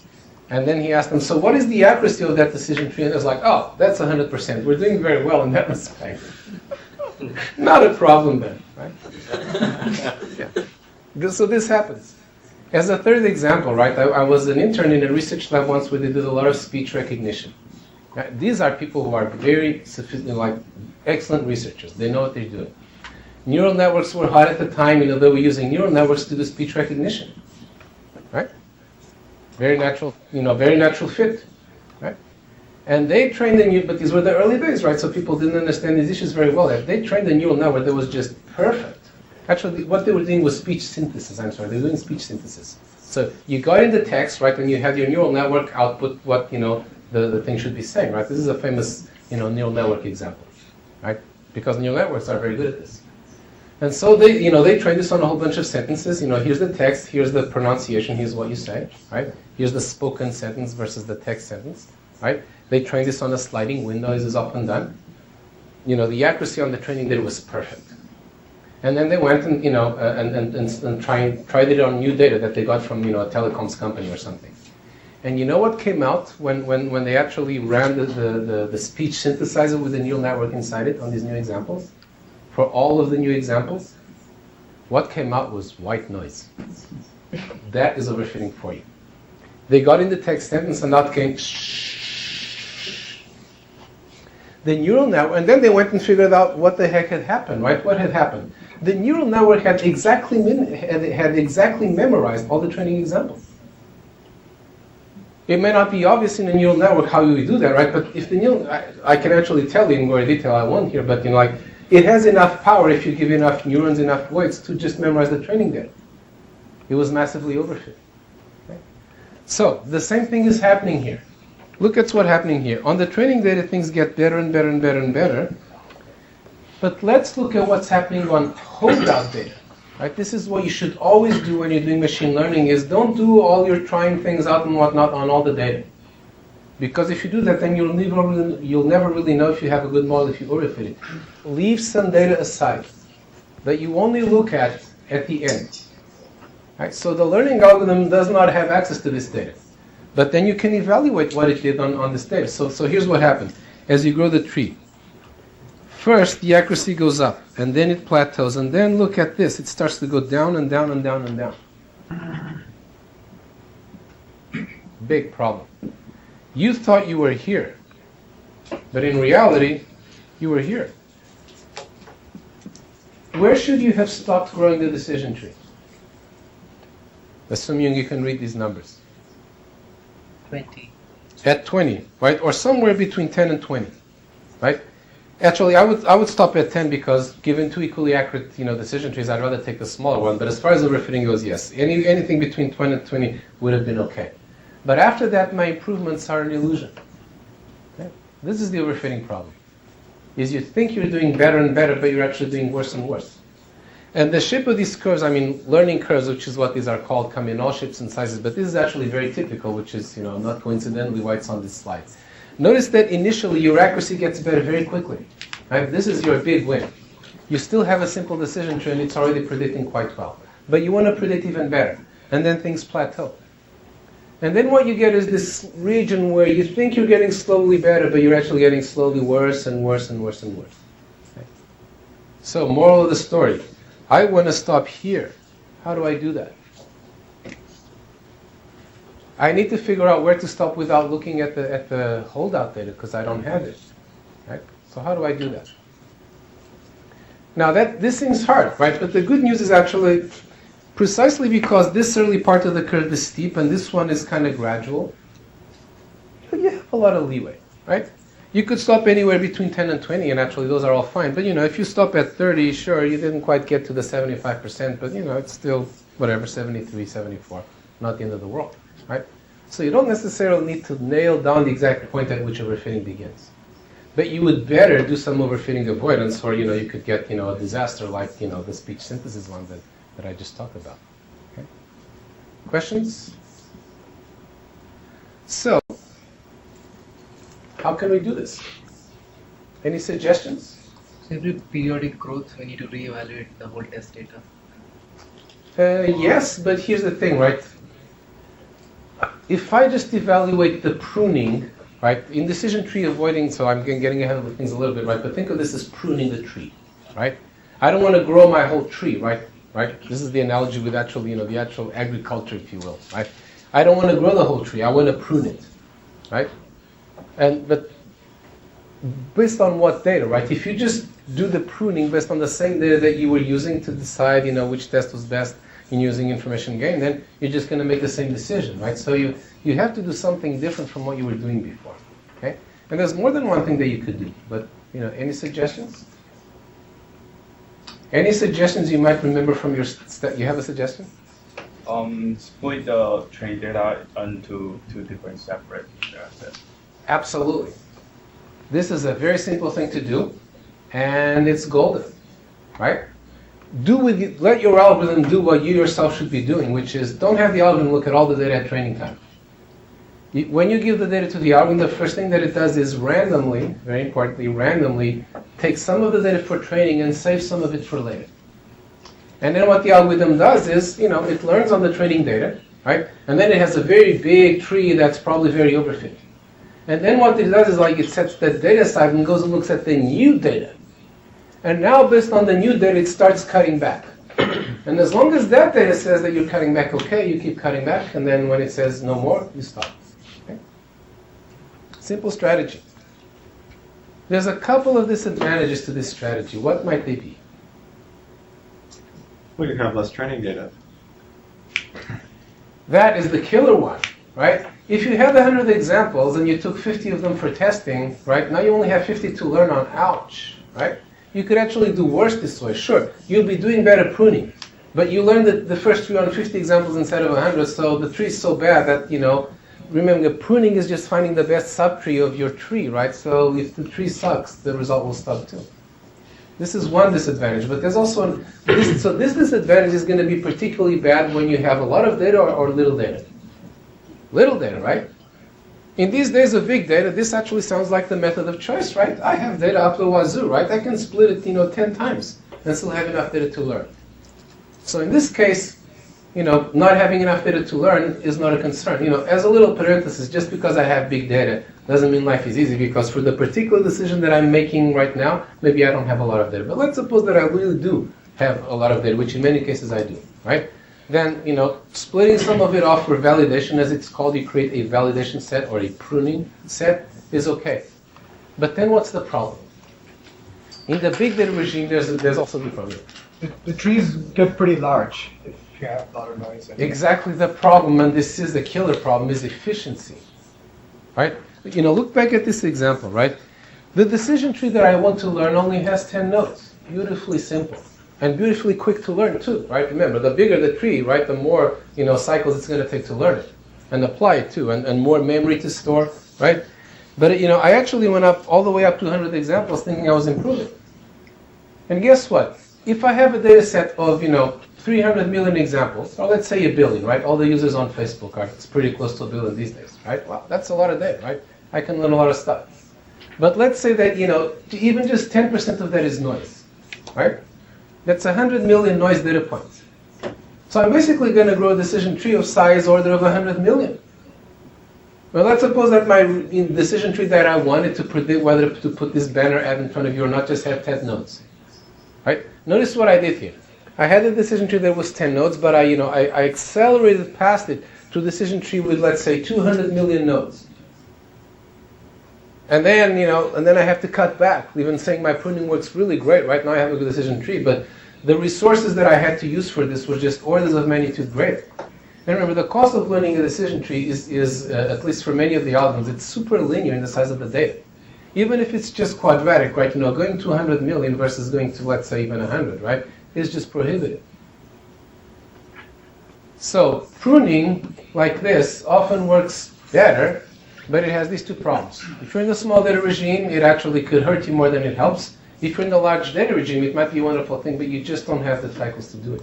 And then he asked them, so what is the accuracy of that decision tree? And it was like, oh, that's 100%. We're doing very well in that respect. Not a problem then, right? Yeah. So this happens. As a third example, right, I was an intern in a research lab once where they did a lot of speech recognition. Right? These are people who are very like excellent researchers. They know what they're doing. Neural networks were hot at the time. They were using neural networks to do speech recognition, right? Very natural, very natural fit, right? And they trained but these were the early days, right? So people didn't understand these issues very well. They trained a neural network that was just perfect. Actually, what they were doing was speech synthesis. They were doing speech synthesis. So you got in the text, right, and you had your neural network output what, the thing should be saying, right? This is a famous, neural network example, right? Because neural networks are very good at this. And so they trained this on a whole bunch of sentences. Here's the text, here's the pronunciation, here's what you say, right? Here's the spoken sentence versus the text sentence, right? They trained this on a sliding window, as is often done. The accuracy on the training data was perfect. And then they went and and tried it on new data that they got from a telecoms company or something. And you know what came out when they actually ran the speech synthesizer with the neural network inside it on these new examples? For all of the new examples, what came out was white noise. That is overfitting for you. They got in the text sentence and out came shh. The neural network, and then they went and figured out what the heck had happened, right? What had happened? The neural network had exactly memorized all the training examples. It may not be obvious in a neural network how you do that, right? But if the I can actually tell you in more detail I won't here, but it has enough power if you give enough neurons enough weights to just memorize the training data. It was massively overfit. Okay? So the same thing is happening here. Look at what's happening here. On the training data, things get better and better and better and better. But let's look at what's happening on holdout data. Right? This is what you should always do when you're doing machine learning: is don't do all your trying things out and whatnot on all the data. Because if you do that, then you'll never really know if you have a good model if you overfit it. Leave some data aside that you only look at the end. Right? So the learning algorithm does not have access to this data. But then you can evaluate what it did on this data. So here's what happened. As you grow the tree, first the accuracy goes up, and then it plateaus, and then look at this. It starts to go down and down and down and down. Big problem. You thought you were here, but in reality, you were here. Where should you have stopped growing the decision tree? Assuming you can read these numbers. 20. At 20, right? Or somewhere between 10 and 20, right? Actually, I would stop at 10 because given two equally accurate, decision trees, I'd rather take the smaller one. But as far as overfitting goes, yes, anything between 20 and 20 would have been okay. But after that, my improvements are an illusion. Okay? This is the overfitting problem. Is you think you're doing better and better, but you're actually doing worse and worse. And the shape of these curves, learning curves, which is what these are called, come in all shapes and sizes. But this is actually very typical, which is, not coincidentally why it's on this slide. Notice that initially your accuracy gets better very quickly. Right? This is your big win. You still have a simple decision tree and it's already predicting quite well. But you want to predict even better. And then things plateau. And then what you get is this region where you think you're getting slowly better, but you're actually getting slowly worse and worse and worse and worse. Okay? So, moral of the story. I want to stop here. How do I do that? I need to figure out where to stop without looking at the holdout data because I don't have it. Right? So how do I do that? Now this seems hard, right? But the good news is actually precisely because this early part of the curve is steep and this one is kind of gradual, you have a lot of leeway, right? You could stop anywhere between 10 and 20, and actually those are all fine. But if you stop at 30, sure, you didn't quite get to the 75%, but it's still whatever, 73, 74, not the end of the world, right? So you don't necessarily need to nail down the exact point at which overfitting begins. But you would better do some overfitting avoidance, or you could get a disaster like the speech synthesis one that I just talked about. Okay? Questions? So, how can we do this? Any suggestions? So every periodic growth, we need to reevaluate the whole test data. Yes, but here's the thing, right? if I just evaluate the pruning, right, in decision tree avoiding, so I'm getting ahead of things a little bit, right, but think of this as pruning the tree, right? I don't want to grow my whole tree, right? This is the analogy with actually, the actual agriculture, if you will, right? I don't want to grow the whole tree. I want to prune it, right? But based on what data, right? If you just do the pruning based on the same data that you were using to decide, which test was best in using information gain, then you're just going to make the same decision, right? So you have to do something different from what you were doing before, okay? And there's more than one thing that you could do, but, any suggestions? Any suggestions you might remember from your you have a suggestion? Split the training data into two different separate data sets. Absolutely. This is a very simple thing to do, and it's golden, right? Let your algorithm do what you yourself should be doing, which is don't have the algorithm look at all the data at training time. When you give the data to the algorithm, the first thing that it does is randomly, very importantly, randomly take some of the data for training and save some of it for later. And then what the algorithm does is, it learns on the training data, right? And then it has a very big tree that's probably very overfit. And then what it does is it sets that data aside and goes and looks at the new data. And now based on the new data, it starts cutting back. And as long as that data says that you're cutting back okay, you keep cutting back. And then when it says no more, you stop. Okay? Simple strategy. There's a couple of disadvantages to this strategy. What might they be? Well, you have less training data. That is the killer one, right? If you had 100 examples and you took 50 of them for testing, right? Now you only have 50 to learn on. Ouch, right? You could actually do worse this way. Sure, you'll be doing better pruning, but you learned the first tree on 50 examples instead of 100, so the tree is so bad that, remember, pruning is just finding the best subtree of your tree, right? So if the tree sucks, the result will suck too. This is one disadvantage, but there's also this disadvantage is going to be particularly bad when you have a lot of data or little data. Little data, right? In these days of big data, this actually sounds like the method of choice, right? I have data up the wazoo, right? I can split it, 10 times and still have enough data to learn. So in this case, not having enough data to learn is not a concern. As a little parenthesis, just because I have big data doesn't mean life is easy, because for the particular decision that I'm making right now, maybe I don't have a lot of data. But let's suppose that I really do have a lot of data, which in many cases I do, right? Then, splitting some of it off for validation, as it's called, you create a validation set or a pruning set, is okay. But then what's the problem? In the big data regime, there's also the problem. The trees get pretty large if you have a lot of noise. Exactly the problem, and this is the killer problem, is efficiency, right? Look back at this example, right? The decision tree that I want to learn only has 10 nodes. Beautifully simple. And beautifully quick to learn too, right? Remember, the bigger the tree, right, the more, cycles it's going to take to learn it and apply it too, and more memory to store, right? But, I actually went up all the way up to 100 examples thinking I was improving. And guess what? If I have a data set of, 300 million examples, or let's say 1 billion, right? All the users on Facebook it's pretty close to 1 billion these days, right? Well, that's a lot of data, right? I can learn a lot of stuff. But let's say that, even just 10% of that is noise, right? That's 100 million noise data points. So I'm basically going to grow a decision tree of size order of 100 million. Well, let's suppose that my decision tree that I wanted to predict whether to put this banner ad in front of you or not just have 10 nodes. Right? Notice what I did here. I had a decision tree that was 10 nodes, but I accelerated past it to a decision tree with, let's say, 200 million nodes. And then, and then I have to cut back, even saying my pruning works really great. Right now I have a good decision tree, but the resources that I had to use for this were just orders of magnitude greater. And remember, the cost of learning a decision tree is at least for many of the algorithms, it's super linear in the size of the data. Even if it's just quadratic, right, going to 100 million versus going to, let's say, even 100, right, is just prohibitive. So pruning like this often works better, but it has these two problems. If you're in the small data regime, it actually could hurt you more than it helps. If you're in the large data regime, it might be a wonderful thing, but you just don't have the cycles to do it.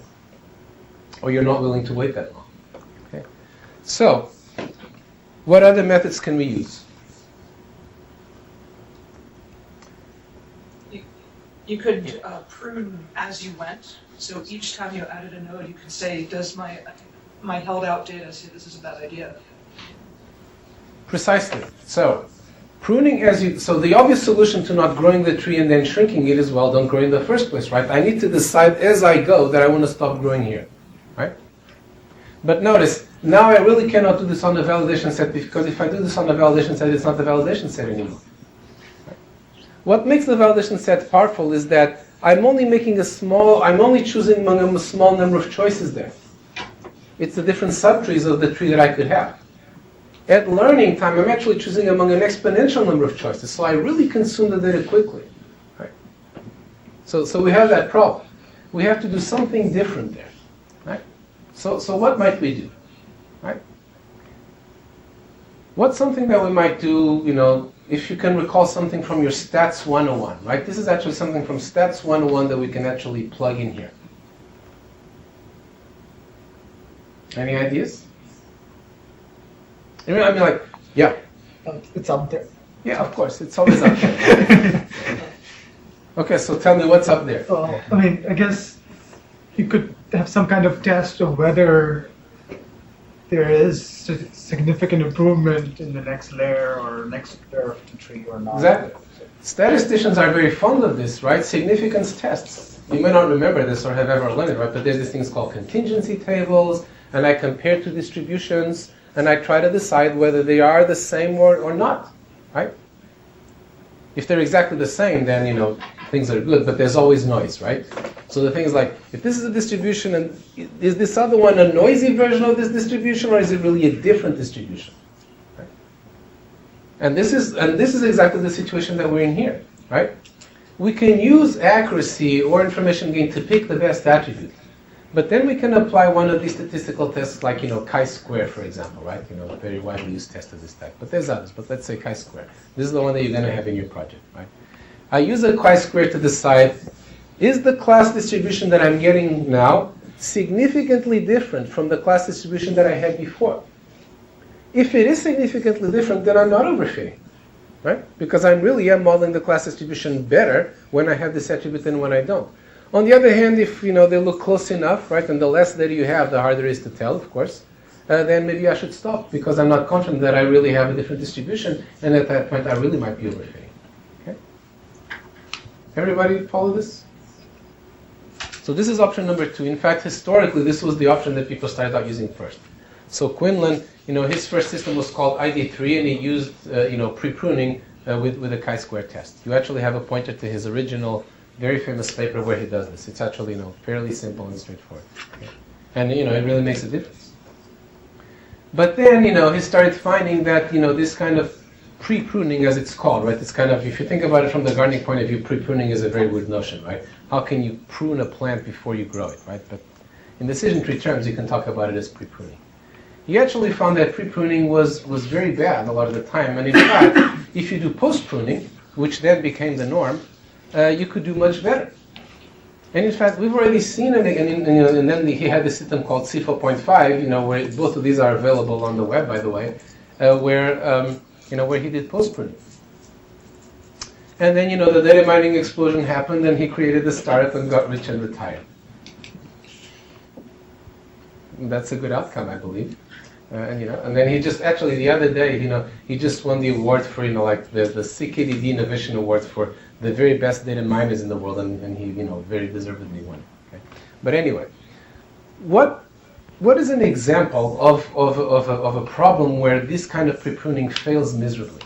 Or you're not willing to wait that long. Okay? So, what other methods can we use? You could prune as you went. So each time you added a node, you could say, does my held out data say this is a bad idea? Precisely. So, pruning so the obvious solution to not growing the tree and then shrinking it is, well, don't grow in the first place, right? I need to decide as I go that I want to stop growing here, right? But notice, now I really cannot do this on the validation set, because if I do this on the validation set, it's not the validation set anymore. Right? What makes the validation set powerful is that I'm only choosing among a small number of choices there. It's the different subtrees of the tree that I could have. At learning time, I'm actually choosing among an exponential number of choices, so I really consume the data quickly. Right? So we have that problem. We have to do something different there. Right? So what might we do? Right? What's something that we might do, if you can recall something from your Stats 101, right? This is actually something from Stats 101 that we can actually plug in here. Any ideas? Yeah. It's up there. Yeah, of course, it's always up there. Okay, so tell me what's up there. Well, I guess you could have some kind of test of whether there is significant improvement in the next layer or next layer of the tree or not. Exactly. Statisticians are very fond of this, right? Significance tests. You may not remember this or have ever learned it, right? But there's these things called contingency tables, and I compare two distributions, and I try to decide whether they are the same or not, right? If they're exactly the same, then, things are good, but there's always noise, right? So the thing is if this is a distribution, and is this other one a noisy version of this distribution, or is it really a different distribution? Right? And this is exactly the situation that we're in here, right? We can use accuracy or information gain to pick the best attribute. But then we can apply one of these statistical tests like, chi-square, for example, right? A very widely used test of this type. But there's others, but let's say chi-square. This is the one that you're going to have in your project, right? I use a chi-square to decide, is the class distribution that I'm getting now significantly different from the class distribution that I had before? If it is significantly different, then I'm not overfitting, right? Because I really am modeling the class distribution better when I have this attribute than when I don't. On the other hand, if they look close enough, right, and the less data you have, the harder it is to tell, of course, then maybe I should stop because I'm not confident that I really have a different distribution, and at that point I really might be overfitting. Okay? Everybody follow this? So this is option number 2. In fact, historically, this was the option that people started out using first. So Quinlan, his first system was called ID3, and he used, pre-pruning with a chi-square test. You actually have a pointer to his original very famous paper where he does this. It's actually, fairly simple and straightforward. Okay? And, it really makes a difference. But then, he started finding that, this kind of pre-pruning, as it's called, right? It's kind of, if you think about it from the gardening point of view, pre-pruning is a very weird notion, right? How can you prune a plant before you grow it, right? But in decision tree terms, you can talk about it as pre-pruning. He actually found that pre-pruning was very bad a lot of the time. And in fact, if you do post-pruning, which then became the norm, you could do much better. And in fact, we've already seen it, and then he had this system called C4.5, where both of these are available on the web, by the way, where he did post-pruning. And then, the data mining explosion happened, and he created a startup and got rich and retired. And that's a good outcome, I believe. And then he just, actually the other day, he just won the award for, the CKDD Innovation Award for the very best data miners in the world, and he, very deservedly won. Okay? But anyway, what is an example of a problem where this kind of pre-pruning fails miserably?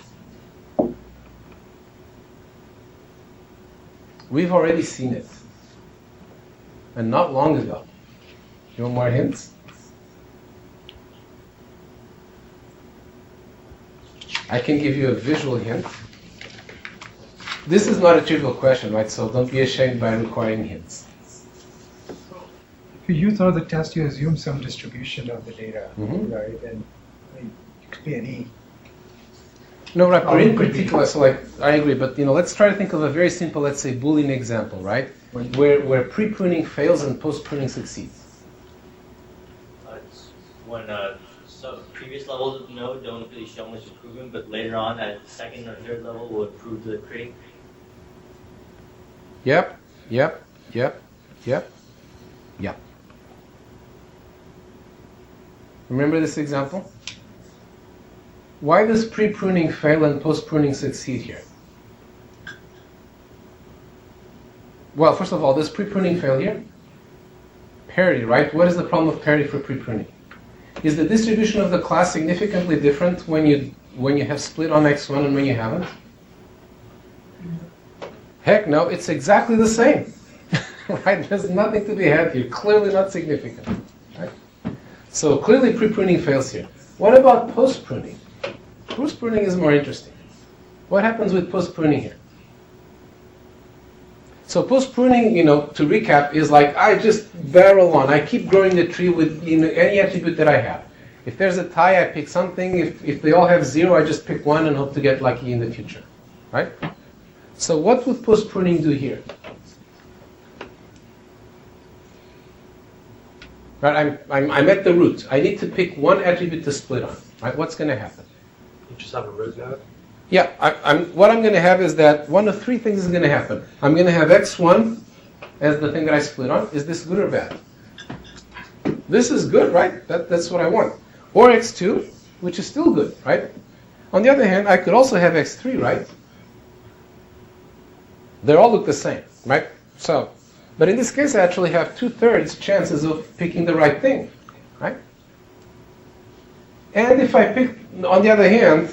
We've already seen it, and not long ago. You want more hints? I can give you a visual hint. This is not a trivial question, right? So don't be ashamed by requiring hints. If you use one of the tests, you assume some distribution of the data, right? And it could be any. No, right, but in particular, so I agree, but let's try to think of a very simple, let's say, Boolean example, right? Where pre-pruning fails and post-pruning succeeds. It's when so previous levels of the node don't really show much improvement, but later on at the second or third level will improve the tree. Yep. Remember this example? Why does pre-pruning fail and post-pruning succeed here? Well, first of all, does pre-pruning fail here? Parity, right? What is the problem of parity for pre-pruning? Is the distribution of the class significantly different when you have split on x1 and when you haven't? Heck no, it's exactly the same. Right? There's nothing to be had here. Clearly not significant. Right? So clearly pre-pruning fails here. What about post-pruning? Post-pruning is more interesting. What happens with post-pruning here? So post-pruning, to recap, is like I just barrel on. I keep growing the tree with any attribute that I have. If there's a tie, I pick something. If they all have 0, I just pick one and hope to get lucky in the future. Right? So what would post-pruning do here? Right, I'm at the root. I need to pick one attribute to split on. Right? What's going to happen? You just have a root node? Yeah, what I'm going to have is that one of three things is going to happen. I'm going to have x1 as the thing that I split on. Is this good or bad? This is good, right? That's what I want. Or x2, which is still good, right? On the other hand, I could also have x3, right? They all look the same, right? So, but in this case, I actually have 2/3 chances of picking the right thing, right? And if I pick, on the other hand,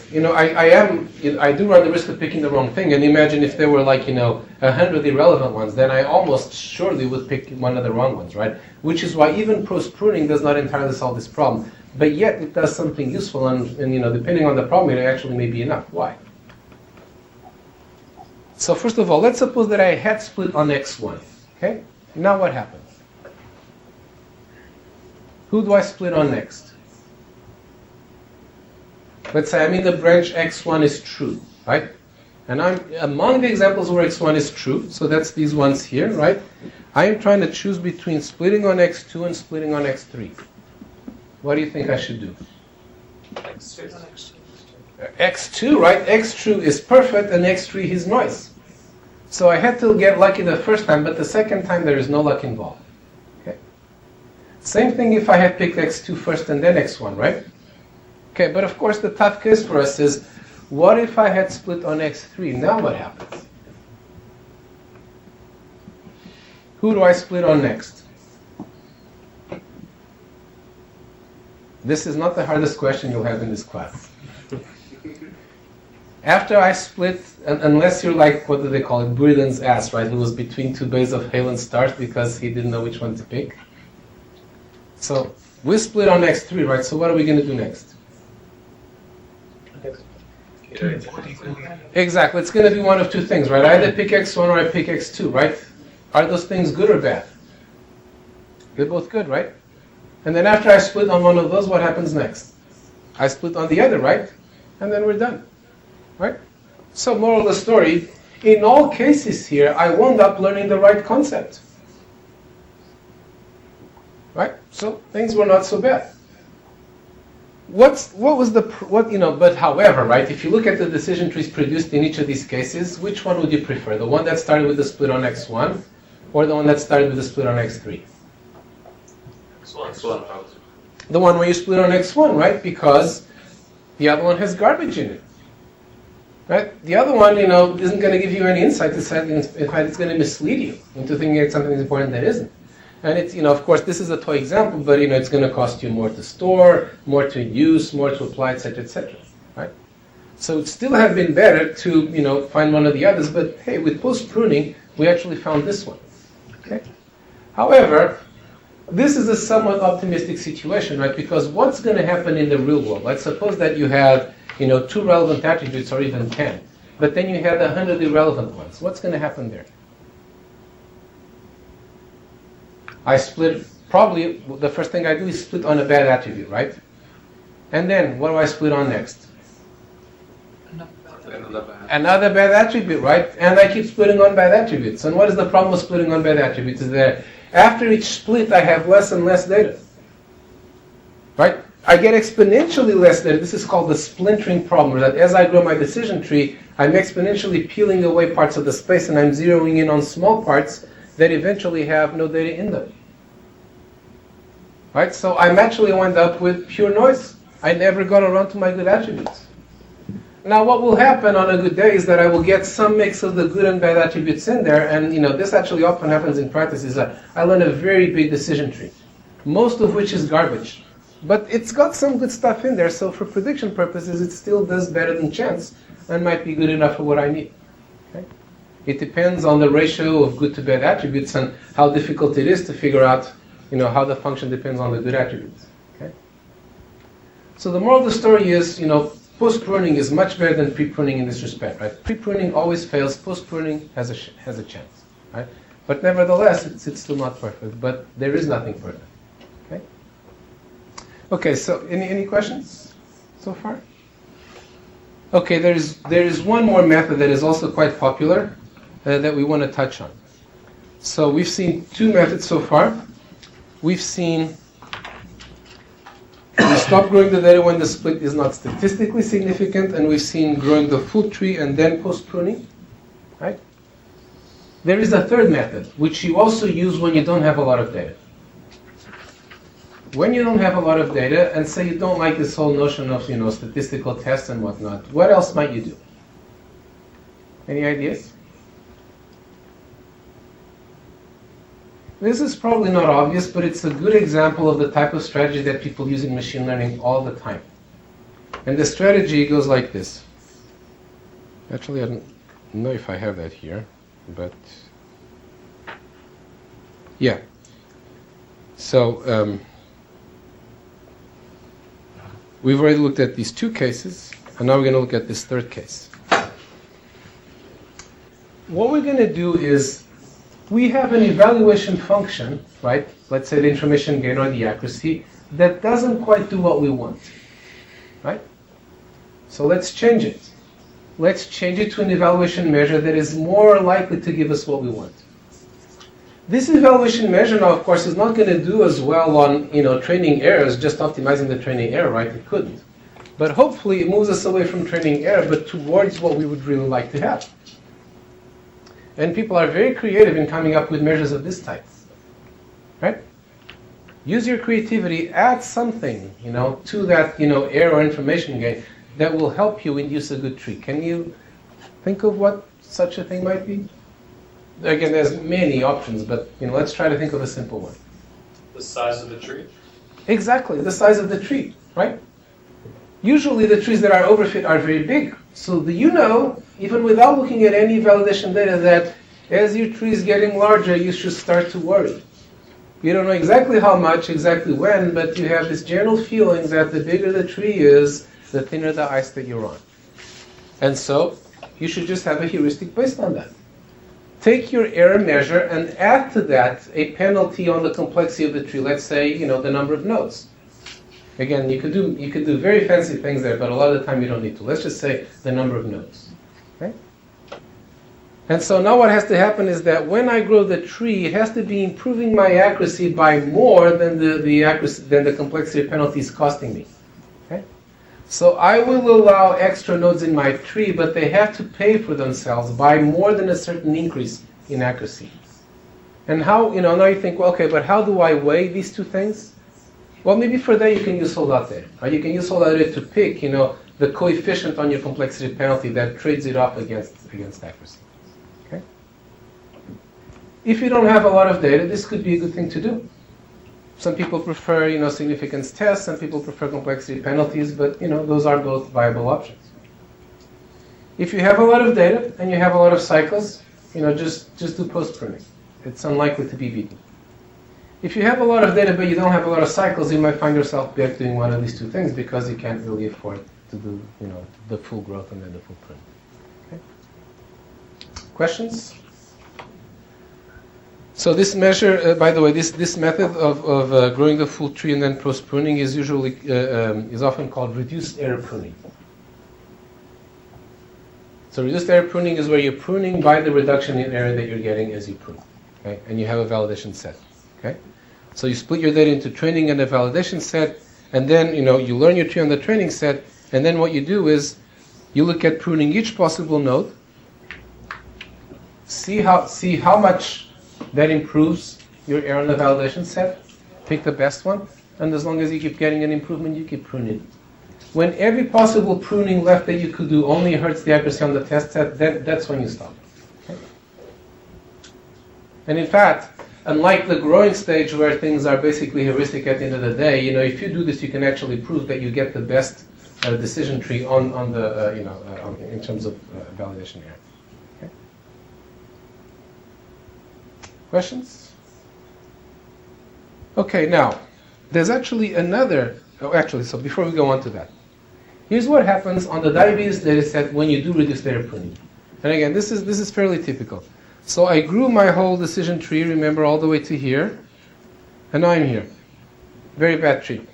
I do run the risk of picking the wrong thing. And imagine if there were 100 irrelevant ones, then I almost surely would pick one of the wrong ones, right? Which is why even post-pruning does not entirely solve this problem. But yet it does something useful, and depending on the problem, it actually may be enough. Why? So first of all, let's suppose that I had split on x1. Okay? Now what happens? Who do I split on next? Let's say I'm in the branch x1 is true, right? And I'm among the examples where x1 is true, so that's these ones here, right? I am trying to choose between splitting on x2 and splitting on x3. What do you think I should do? X2, right? x2 is perfect and x3 is noise. So I had to get lucky the first time, but the second time there is no luck involved. Okay. Same thing if I had picked x2 first and then x1, right? Okay, but of course the tough case for us is, what if I had split on x3? Now what happens? Who do I split on next? This is not the hardest question you'll have in this class. After I split, unless you're like, what do they call it, Buridan's ass, right? Who was between two bays of Halen stars because he didn't know which one to pick. So we split on x3, right? So what are we going to do next? Exactly. It's going to be one of two things, right? I either pick x1 or I pick x2, right? Are those things good or bad? They're both good, right? And then after I split on one of those, what happens next? I split on the other, right? And then we're done, right? So moral of the story, in all cases here, I wound up learning the right concept, right? So things were not so bad. But however, right, if you look at the decision trees produced in each of these cases, which one would you prefer? The one that started with the split on x1 or the one that started with the split on x3? X1. The one where you split on x1, right? Because the other one has garbage in it. Right? The other one, isn't going to give you any insight. In fact, it's going to mislead you into thinking it's something important that isn't. And it's, of course, this is a toy example, but, it's going to cost you more to store, more to use, more to apply, etc., right? So it still have been better to, find one of the others, but hey, with post-pruning, we actually found this one, okay? However, this is a somewhat optimistic situation, right? Because what's going to happen in the real world? Let's suppose that you have, 2 relevant attributes or even 10, but then you have 100 irrelevant ones. What's going to happen there? I split, probably the first thing I do is split on a bad attribute, right? And then, what do I split on next? Another bad attribute, right? And I keep splitting on bad attributes. And what is the problem with splitting on bad attributes? Is that after each split, I have less and less data, right? I get exponentially less data. This is called the splintering problem, that as I grow my decision tree, I'm exponentially peeling away parts of the space, and I'm zeroing in on small parts that eventually have no data in them. Right? So I'm actually wind up with pure noise. I never got around to my good attributes. Now what will happen on a good day is that I will get some mix of the good and bad attributes in there, and this actually often happens in practice, is that I learn a very big decision tree, most of which is garbage. But it's got some good stuff in there, so for prediction purposes it still does better than chance and might be good enough for what I need. Okay? It depends on the ratio of good to bad attributes and how difficult it is to figure out how the function depends on the good attributes. Okay? So the moral of the story is, post-pruning is much better than pre-pruning in this respect, right? Pre-pruning always fails. Post-pruning has a chance, right? But nevertheless, it's still not perfect. But there is nothing perfect. Okay. Okay. So any questions so far? Okay. There is one more method that is also quite popular that we want to touch on. So we've seen two methods so far. We've seen we stop growing the data when the split is not statistically significant, and we've seen growing the full tree and then post-pruning, right? There is a third method, which you also use when you don't have a lot of data. When you don't have a lot of data, and say you don't like this whole notion of statistical tests and whatnot, what else might you do? Any ideas? This is probably not obvious, but it's a good example of the type of strategy that people use in machine learning all the time. And the strategy goes like this. Actually, I don't know if I have that here, but yeah. So we've already looked at these two cases, and now we're going to look at this third case. What we're going to do is we have an evaluation function, right? Let's say the information gain or the accuracy, that doesn't quite do what we want, right? So let's change it. Let's change it to an evaluation measure that is more likely to give us what we want. This evaluation measure now, of course, is not going to do as well on training errors, just optimizing the training error, right? It couldn't. But hopefully it moves us away from training error, but towards what we would really like to have. And people are very creative in coming up with measures of this type, right? Use your creativity, add something, to that, error or information gain that will help you induce a good tree. Can you think of what such a thing might be? Again, there's many options, but, let's try to think of a simple one. The size of the tree? Exactly, the size of the tree, right? Usually the trees that are overfit are very big. So even without looking at any validation data, that as your tree is getting larger, you should start to worry. You don't know exactly how much, exactly when, but you have this general feeling that the bigger the tree is, the thinner the ice that you're on. And so you should just have a heuristic based on that. Take your error measure and add to that a penalty on the complexity of the tree. Let's say, the number of nodes. Again, you could do very fancy things there, but a lot of the time you don't need to. Let's just say the number of nodes. Okay? And so now what has to happen is that when I grow the tree, it has to be improving my accuracy by more than the complexity of penalties costing me. Okay? So I will allow extra nodes in my tree, but they have to pay for themselves by more than a certain increase in accuracy. And how, now you think, well, okay, but how do I weigh these two things? Well, maybe for that you can use holdout data. Right? You can use holdout data to pick, the coefficient on your complexity penalty that trades it off against accuracy. Okay? If you don't have a lot of data, this could be a good thing to do. Some people prefer, significance tests. Some people prefer complexity penalties, but those are both viable options. If you have a lot of data and you have a lot of cycles, just do post-pruning. It's unlikely to be beaten. If you have a lot of data but you don't have a lot of cycles, you might find yourself back doing one of these two things because you can't really afford to do, the full growth and then the full print. Okay? Questions? So this measure, by the way, this method of growing the full tree and then post-pruning is usually is often called reduced error pruning. So reduced error pruning is where you're pruning by the reduction in error that you're getting as you prune, okay? And you have a validation set. Okay, so you split your data into training and a validation set, and then you learn your tree on the training set, and then what you do is you look at pruning each possible node, see how much that improves your error on the validation set, pick the best one, and as long as you keep getting an improvement, you keep pruning. When every possible pruning left that you could do only hurts the accuracy on the test set, then that's when you stop. Okay? And in fact, unlike the growing stage where things are basically heuristic at the end of the day, if you do this, you can actually prove that you get the best decision tree on the in terms of validation error. Okay? Questions? Okay, now there's actually another. So before we go on to that, here's what happens on the diabetes data set when you do reduced error pruning. And again, this is fairly typical. So I grew my whole decision tree, remember, all the way to here, and now I'm here. Very bad tree.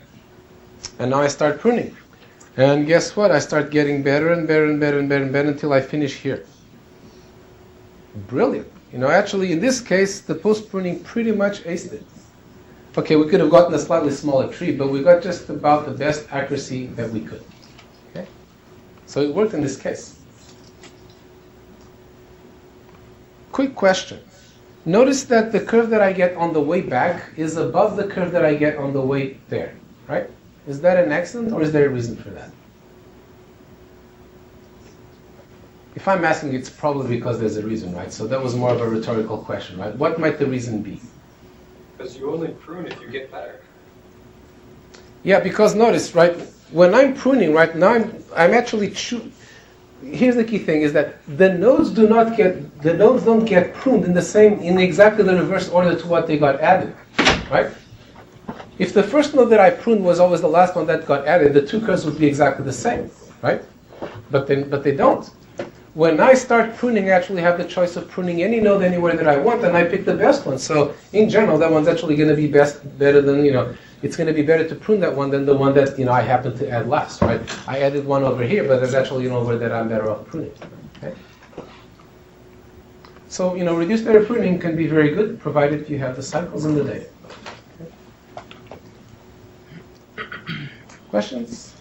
And now I start pruning. And guess what? I start getting better and better and better and better and better until I finish here. Brilliant. Actually, in this case, the post-pruning pretty much aced it. Okay, we could have gotten a slightly smaller tree, but we got just about the best accuracy that we could. Okay? So it worked in this case. Quick question. Notice that the curve that I get on the way back is above the curve that I get on the way there, right? Is that an accident or is there a reason for that? If I'm asking, it's probably because there's a reason, right? So that was more of a rhetorical question, right? What might the reason be? Because you only prune if you get better. Yeah, because notice, right, when I'm pruning, right, now I'm actually here's the key thing, is that the nodes don't get pruned in exactly the reverse order to what they got added, right? If the first node that I pruned was always the last one that got added, the two curves would be exactly the same, right? But they don't. When I start pruning, I actually have the choice of pruning any node anywhere that I want, and I pick the best one. So in general, that one's actually going to be better than, it's going to be better to prune that one than the one that, I happen to add last, right? I added one over here, but there's actually an over that I'm better off pruning. Okay? So, reduced error pruning can be very good, provided you have the cycles and the data. Okay. Questions?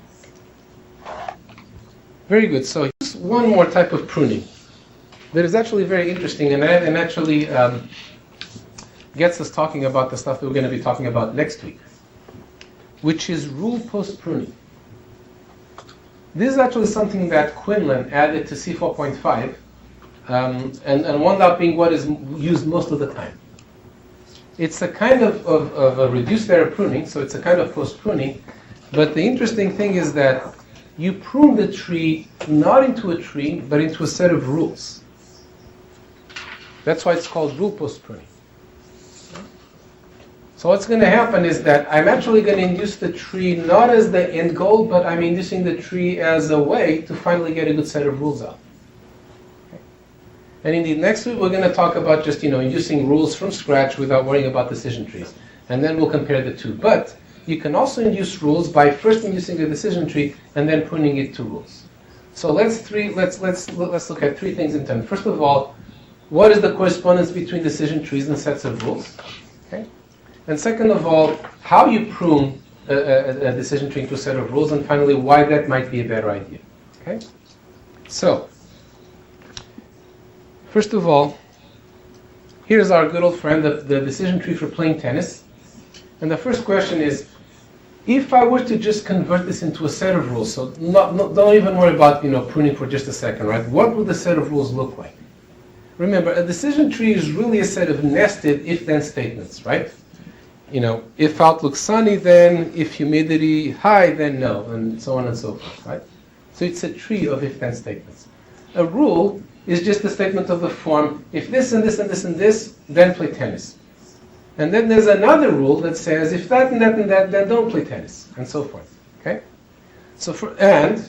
Very good. So here's one more type of pruning that is actually very interesting and actually gets us talking about the stuff that we're going to be talking about next week, which is rule post-pruning. This is actually something that Quinlan added to C4.5 and wound up being what is used most of the time. It's a kind of a reduced error pruning, so it's a kind of post-pruning, but the interesting thing is that you prune the tree not into a tree, but into a set of rules. That's why it's called rule post-pruning. So what's going to happen is that I'm actually going to induce the tree not as the end goal, but I'm inducing the tree as a way to finally get a good set of rules out. Okay. And indeed, next week we're going to talk about just, inducing rules from scratch without worrying about decision trees. And then we'll compare the two. But you can also induce rules by first inducing a decision tree and then pruning it to rules. So let's look at three things in turn. First of all, what is the correspondence between decision trees and sets of rules? Okay. And second of all, how you prune a decision tree into a set of rules, and finally, why that might be a better idea. Okay. So first of all, here's our good old friend, the decision tree for playing tennis. And the first question is, if I were to just convert this into a set of rules, so don't even worry about pruning for just a second, right? What would the set of rules look like? Remember, a decision tree is really a set of nested if-then statements, right? If outlook sunny, then if humidity high, then no, and so on and so forth, right? So it's a tree of if-then statements. A rule is just a statement of the form, if this and this and this and this, then play tennis. And then there's another rule that says, if that and that and that, then don't play tennis, and so forth. Okay? So for every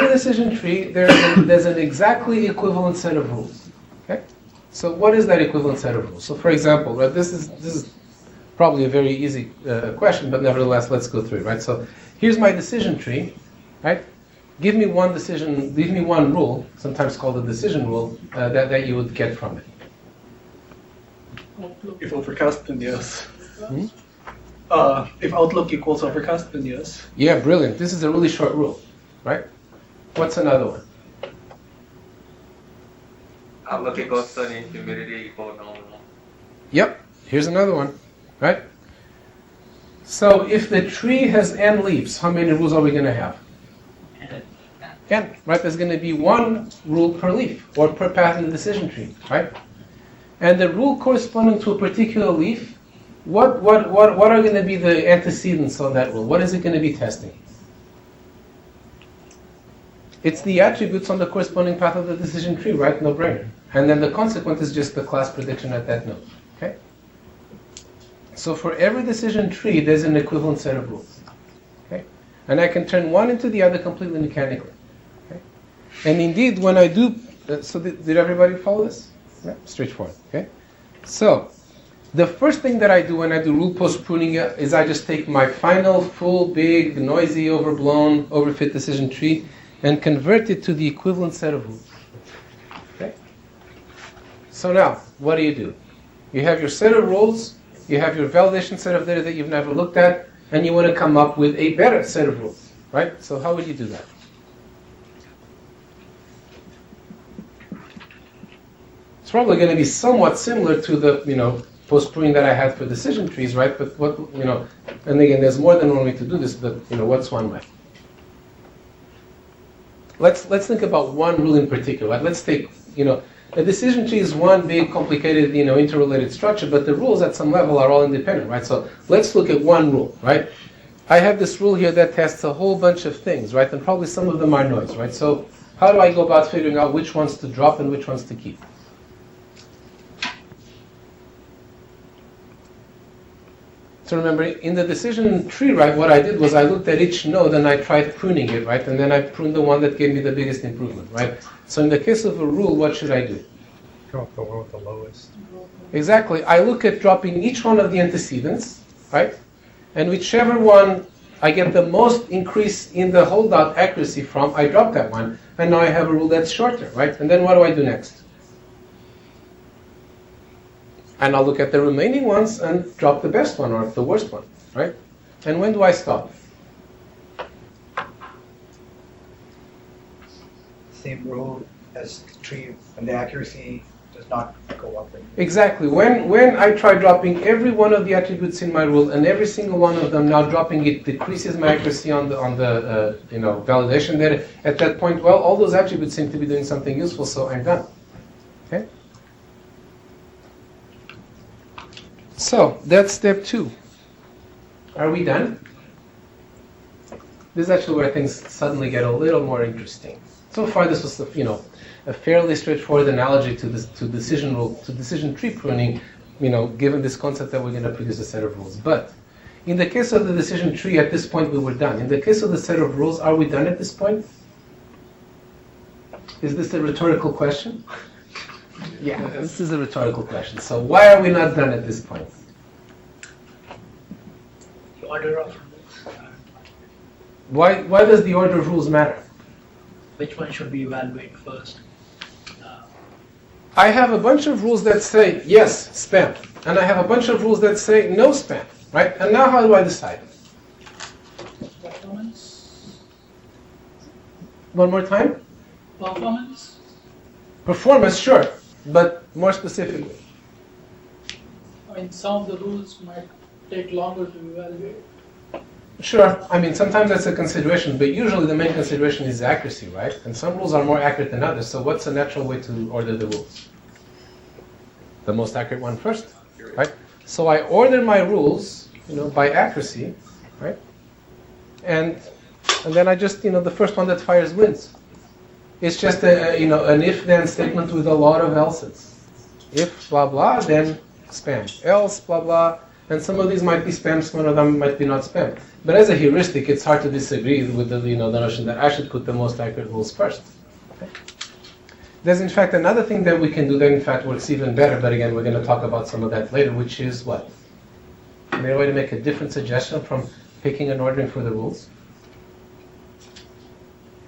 decision tree, there's an exactly equivalent set of rules. Okay? So what is that equivalent set of rules? So for example, right, this is probably a very easy question, but nevertheless, let's go through it. Right? So here's my decision tree. Right? Give me one rule, sometimes called a decision rule, that you would get from it. If overcast, then yes. If outlook equals overcast, then yes. Yeah, brilliant. This is a really short rule, right? What's another one? Outlook equals sunny, humidity equals normal. Yep. Here's another one, right? So if the tree has n leaves, how many rules are we going to have? N, right? There's going to be one rule per leaf, or per path in the decision tree, right? And the rule corresponding to a particular leaf, what are going to be the antecedents on that rule? What is it going to be testing? It's the attributes on the corresponding path of the decision tree, right? No brainer. And then the consequent is just the class prediction at that node, okay? So for every decision tree, there's an equivalent set of rules, okay? And I can turn one into the other completely mechanically, okay? And indeed, when I do, so did everybody follow this? Yeah, straightforward, okay? So, the first thing that I do when I do rule post-pruning is I just take my final, full, big, noisy, overblown, overfit decision tree and convert it to the equivalent set of rules, okay? So now, what do? You have your set of rules, you have your validation set of data that you've never looked at, and you want to come up with a better set of rules, right? So how would you do that? It's probably going to be somewhat similar to the, post-pruning that I had for decision trees, right? But what, and again, there's more than one way to do this, but, what's one way? Let's think about one rule in particular. Right? Let's take, a decision tree is one big, complicated, interrelated structure, but the rules at some level are all independent, right? So let's look at one rule, right? I have this rule here that tests a whole bunch of things, right? And probably some of them are noise, right? So how do I go about figuring out which ones to drop and which ones to keep? So remember, in the decision tree, right, what I did was I looked at each node and I tried pruning it, right? And then I pruned the one that gave me the biggest improvement, right? So in the case of a rule, what should I do? Drop the one with the lowest. Exactly. I look at dropping each one of the antecedents, right? And whichever one I get the most increase in the holdout accuracy from, I drop that one. And now I have a rule that's shorter, right? And then what do I do next? And I'll look at the remaining ones and drop the best one or the worst one, right? And when do I stop? Same rule as the tree, and the accuracy does not go up. Exactly. When I try dropping every one of the attributes in my rule, and every single one of them now dropping it decreases my accuracy on the validation data. At that point, well, all those attributes seem to be doing something useful, so I'm done. Okay. So that's step 2. Are we done? This is actually where things suddenly get a little more interesting. So far, this was a fairly straightforward analogy to decision tree pruning, given this concept that we're going to produce a set of rules. But in the case of the decision tree, at this point we were done. In the case of the set of rules, are we done at this point? Is this a rhetorical question? Yeah, this is a rhetorical question. So why are we not done at this point? The order of rules. Why does the order of rules matter? Which one should we evaluate first? I have a bunch of rules that say yes, spam, and I have a bunch of rules that say no spam, right? And now how do I decide? Performance. One more time? Performance. Performance, sure, but more specifically. I mean, some of the rules might take longer to evaluate. Sure, I mean, sometimes that's a consideration, but usually the main consideration is accuracy, right? And some rules are more accurate than others, so what's a natural way to order the rules? The most accurate one first, right? So I order my rules, by accuracy, right? And then I just, the first one that fires wins. It's just an if-then statement with a lot of else's. If blah blah, then spam. Else blah blah, and some of these might be spam, some of them might be not spam. But as a heuristic, it's hard to disagree with the notion that I should put the most accurate rules first. Okay? There's in fact another thing that we can do that in fact works even better, but again we're going to talk about some of that later, which is what? Maybe a way to make a different suggestion from picking and ordering for the rules.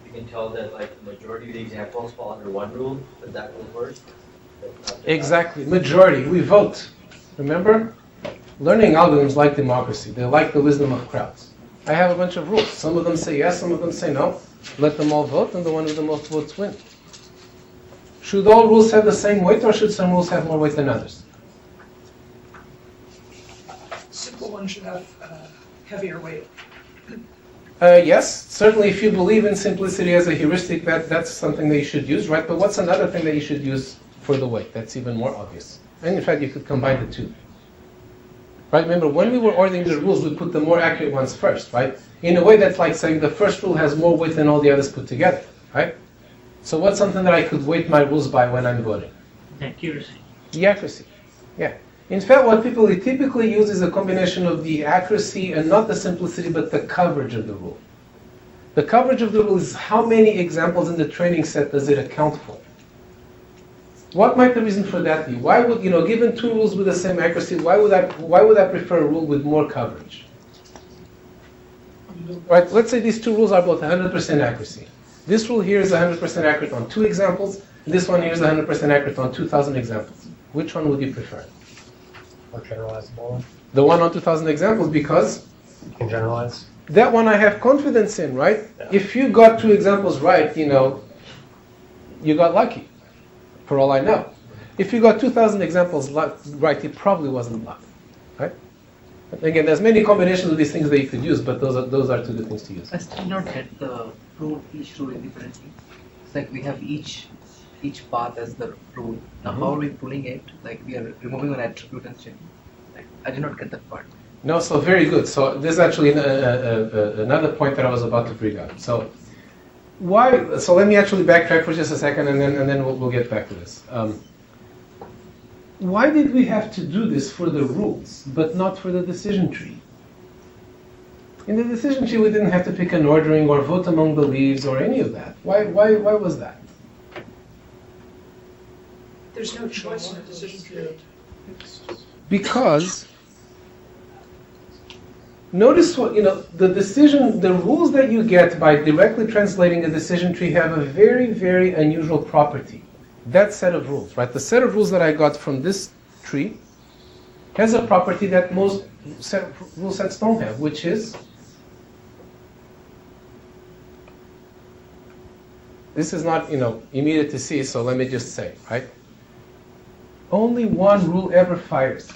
You can tell that the majority of the examples fall under one rule, but that will work. Exactly, majority, we vote. Remember? Learning algorithms like democracy. They like the wisdom of crowds. I have a bunch of rules. Some of them say yes, some of them say no. Let them all vote, and the one with the most votes win. Should all rules have the same weight, or should some rules have more weight than others? Simple one should have heavier weight. Yes, certainly if you believe in simplicity as a heuristic, that's something that you should use, right? But what's another thing that you should use for the weight? That's even more obvious. And in fact, you could combine the two. Right? Remember, when we were ordering the rules, we put the more accurate ones first, right? In a way, that's like saying the first rule has more weight than all the others put together, right? So what's something that I could weight my rules by when I'm voting? Accuracy. The accuracy, yeah. In fact, what people typically use is a combination of the accuracy and not the simplicity, but the coverage of the rule. The coverage of the rule is how many examples in the training set does it account for? What might the reason for that be? Why would, given two rules with the same accuracy, why would I prefer a rule with more coverage? Right, let's say these two rules are both 100% accuracy. This rule here is 100% accurate on 2 examples, and this one here is 100% accurate on 2,000 examples. Which one would you prefer? More generalizable one. The one on 2,000 examples, because? You can generalize. That one I have confidence in, right? Yeah. If you got 2 examples right, you got lucky, for all I know. If you got 2,000 examples right, it probably wasn't luck, right? Again, there's many combinations of these things that you could use, but those are 2 good things to use. I still not get the rule, each rule independently. It's like we have each path as the rule. Now how are we pulling it? Like we are removing an attribute and checking. Like, I did not get that part. No, so very good. So this is actually another point that I was about to bring up. So why? So let me actually backtrack for just a second, and then we'll get back to this. Why did we have to do this for the rules, but not for the decision tree? In the decision tree, we didn't have to pick an ordering or vote among the leaves or any of that. Why was that? There's no choice in the decision tree. Because notice what the rules that you get by directly translating a decision tree have a very, very unusual property. That set of rules, right? The set of rules that I got from this tree has a property that most rule sets don't have, which is this is not immediate to see, so let me just say, right? Only one rule ever fires.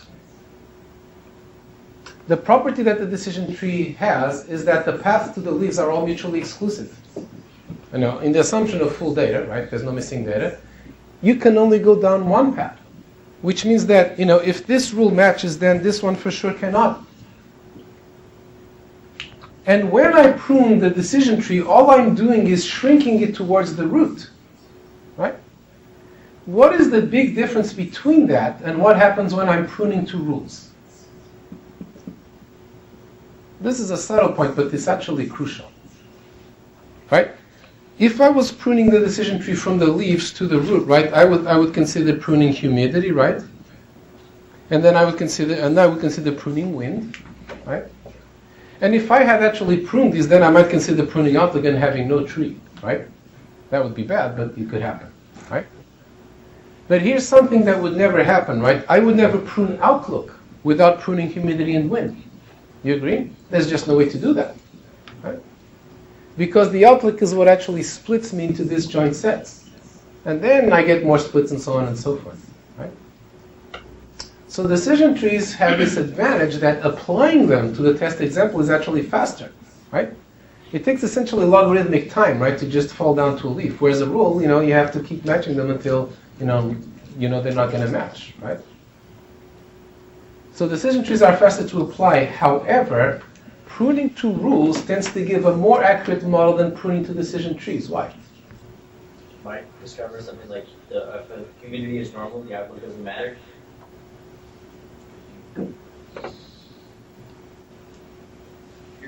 The property that the decision tree has is that the paths to the leaves are all mutually exclusive. In the assumption of full data, right? There's no missing data. You can only go down one path, which means that if this rule matches, then this one for sure cannot. And when I prune the decision tree, all I'm doing is shrinking it towards the root, right? What is the big difference between that and what happens when I'm pruning 2 rules? This is a subtle point, but it's actually crucial, right? If I was pruning the decision tree from the leaves to the root, right, I would consider pruning humidity, right? And then I would consider pruning wind, right? And if I had actually pruned these, then I might consider pruning outlook and having no tree, right? That would be bad, but it could happen, right? But here's something that would never happen, right? I would never prune outlook without pruning humidity and wind. You agree? There's just no way to do that, right? Because the outlook is what actually splits me into disjoint sets. And then I get more splits and so on and so forth, right? So decision trees have this advantage that applying them to the test example is actually faster, right? It takes essentially logarithmic time, right, to just fall down to a leaf. Whereas a rule, you have to keep matching them until, they're not going to match, right? So decision trees are faster to apply. However, pruning 2 rules tends to give a more accurate model than pruning 2 decision trees. Why? Might discover something like if the humidity is normal, the output doesn't matter. You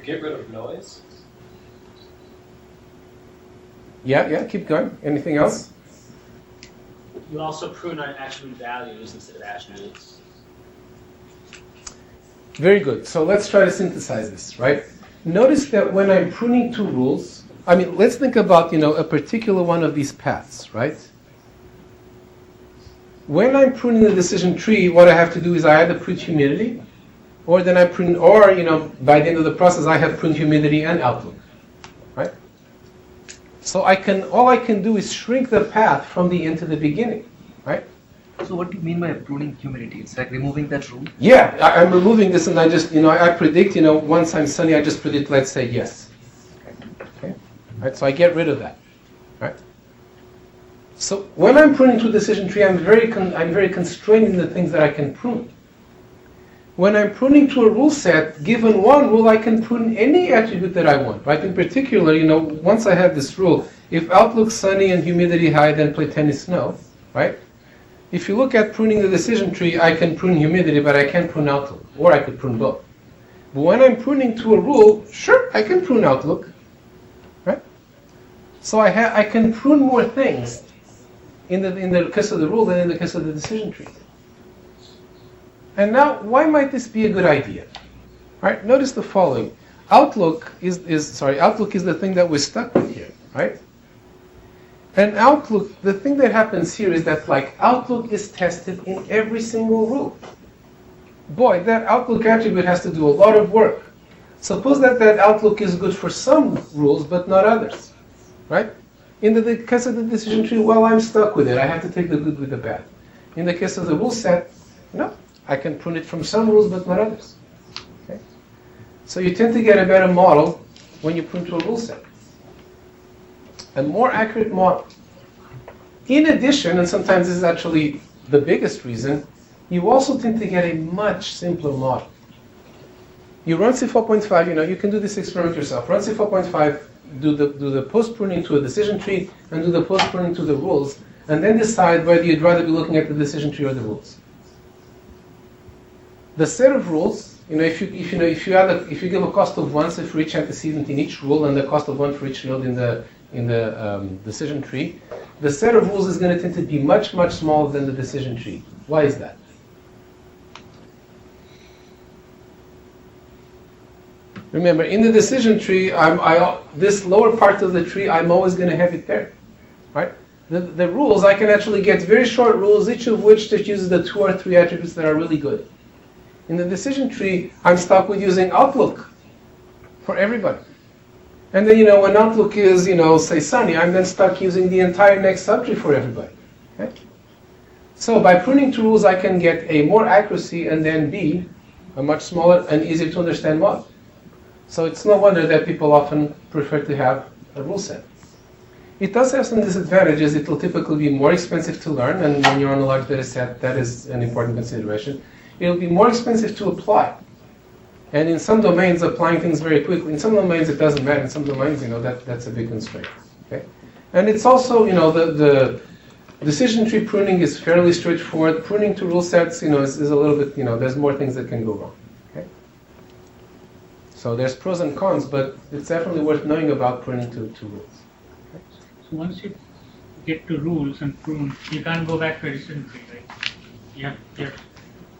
get rid of noise. Yeah, keep going. Anything else? You also prune on absolute values instead of attributes. Very good. So let's try to synthesize this, right? Notice that when I'm pruning 2 rules, let's think about, a particular one of these paths, right? When I'm pruning the decision tree, what I have to do is I either prune humidity, or then I prune, or, by the end of the process, I have pruned humidity and outlook, right? So all I can do is shrink the path from the end to the beginning, right? So what do you mean by pruning humidity? It's like removing that rule? Yeah, I'm removing this and I just, I predict, once I'm sunny, I just predict, let's say, yes. Okay? Right, so I get rid of that. Right? So when I'm pruning to a decision tree, I'm very constrained in the things that I can prune. When I'm pruning to a rule set, given one rule, I can prune any attribute that I want. Right? In particular, once I have this rule, if outlook sunny and humidity high, then play tennis snow. Right? If you look at pruning the decision tree, I can prune humidity, but I can't prune outlook, or I could prune both. But when I'm pruning to a rule, sure, I can prune outlook. Right? So I can prune more things in the case of the rule than in the case of the decision tree. And now, why might this be a good idea? Right? Notice the following. Outlook is the thing that we're stuck with here, right? And outlook, the thing that happens here is that outlook is tested in every single rule. Boy, that outlook attribute has to do a lot of work. Suppose that outlook is good for some rules, but not others, right? In the case of the decision tree, well, I'm stuck with it. I have to take the good with the bad. In the case of the rule set, no. I can prune it from some rules, but not others. Okay? So you tend to get a better model when you prune to a rule set. A more accurate model. In addition, and sometimes this is actually the biggest reason, you also tend to get a much simpler model. You run C4.5, you can do this experiment yourself. Run C4.5, do the post-pruning to a decision tree, and do the post-pruning to the rules, and then decide whether you'd rather be looking at the decision tree or the rules. The set of rules, if you give a cost of 1 for each antecedent in each rule and the cost of 1 for each field in the decision tree, the set of rules is going to tend to be much, much smaller than the decision tree. Why is that? Remember, in the decision tree, this lower part of the tree, I'm always going to have it there, right? The rules, I can actually get very short rules, each of which just uses the 2 or 3 attributes that are really good. In the decision tree, I'm stuck with using outlook for everybody. And then, when outlook is, say sunny, I'm then stuck using the entire next subtree for everybody. Okay? So by pruning to rules, I can get A, more accuracy, and then B, a much smaller and easier to understand model. So it's no wonder that people often prefer to have a rule set. It does have some disadvantages. It will typically be more expensive to learn, and when you're on a large data set, that is an important consideration. It'll be more expensive to apply. And in some domains, applying things very quickly. In some domains, it doesn't matter. In some domains, that's a big constraint. Okay? And it's also, the decision tree pruning is fairly straightforward. Pruning to rule sets, is a little bit, there's more things that can go wrong. Okay? So there's pros and cons, but it's definitely worth knowing about pruning to rules. Okay? So once you get to rules and prune, you can't go back to a decision tree, right? Yeah.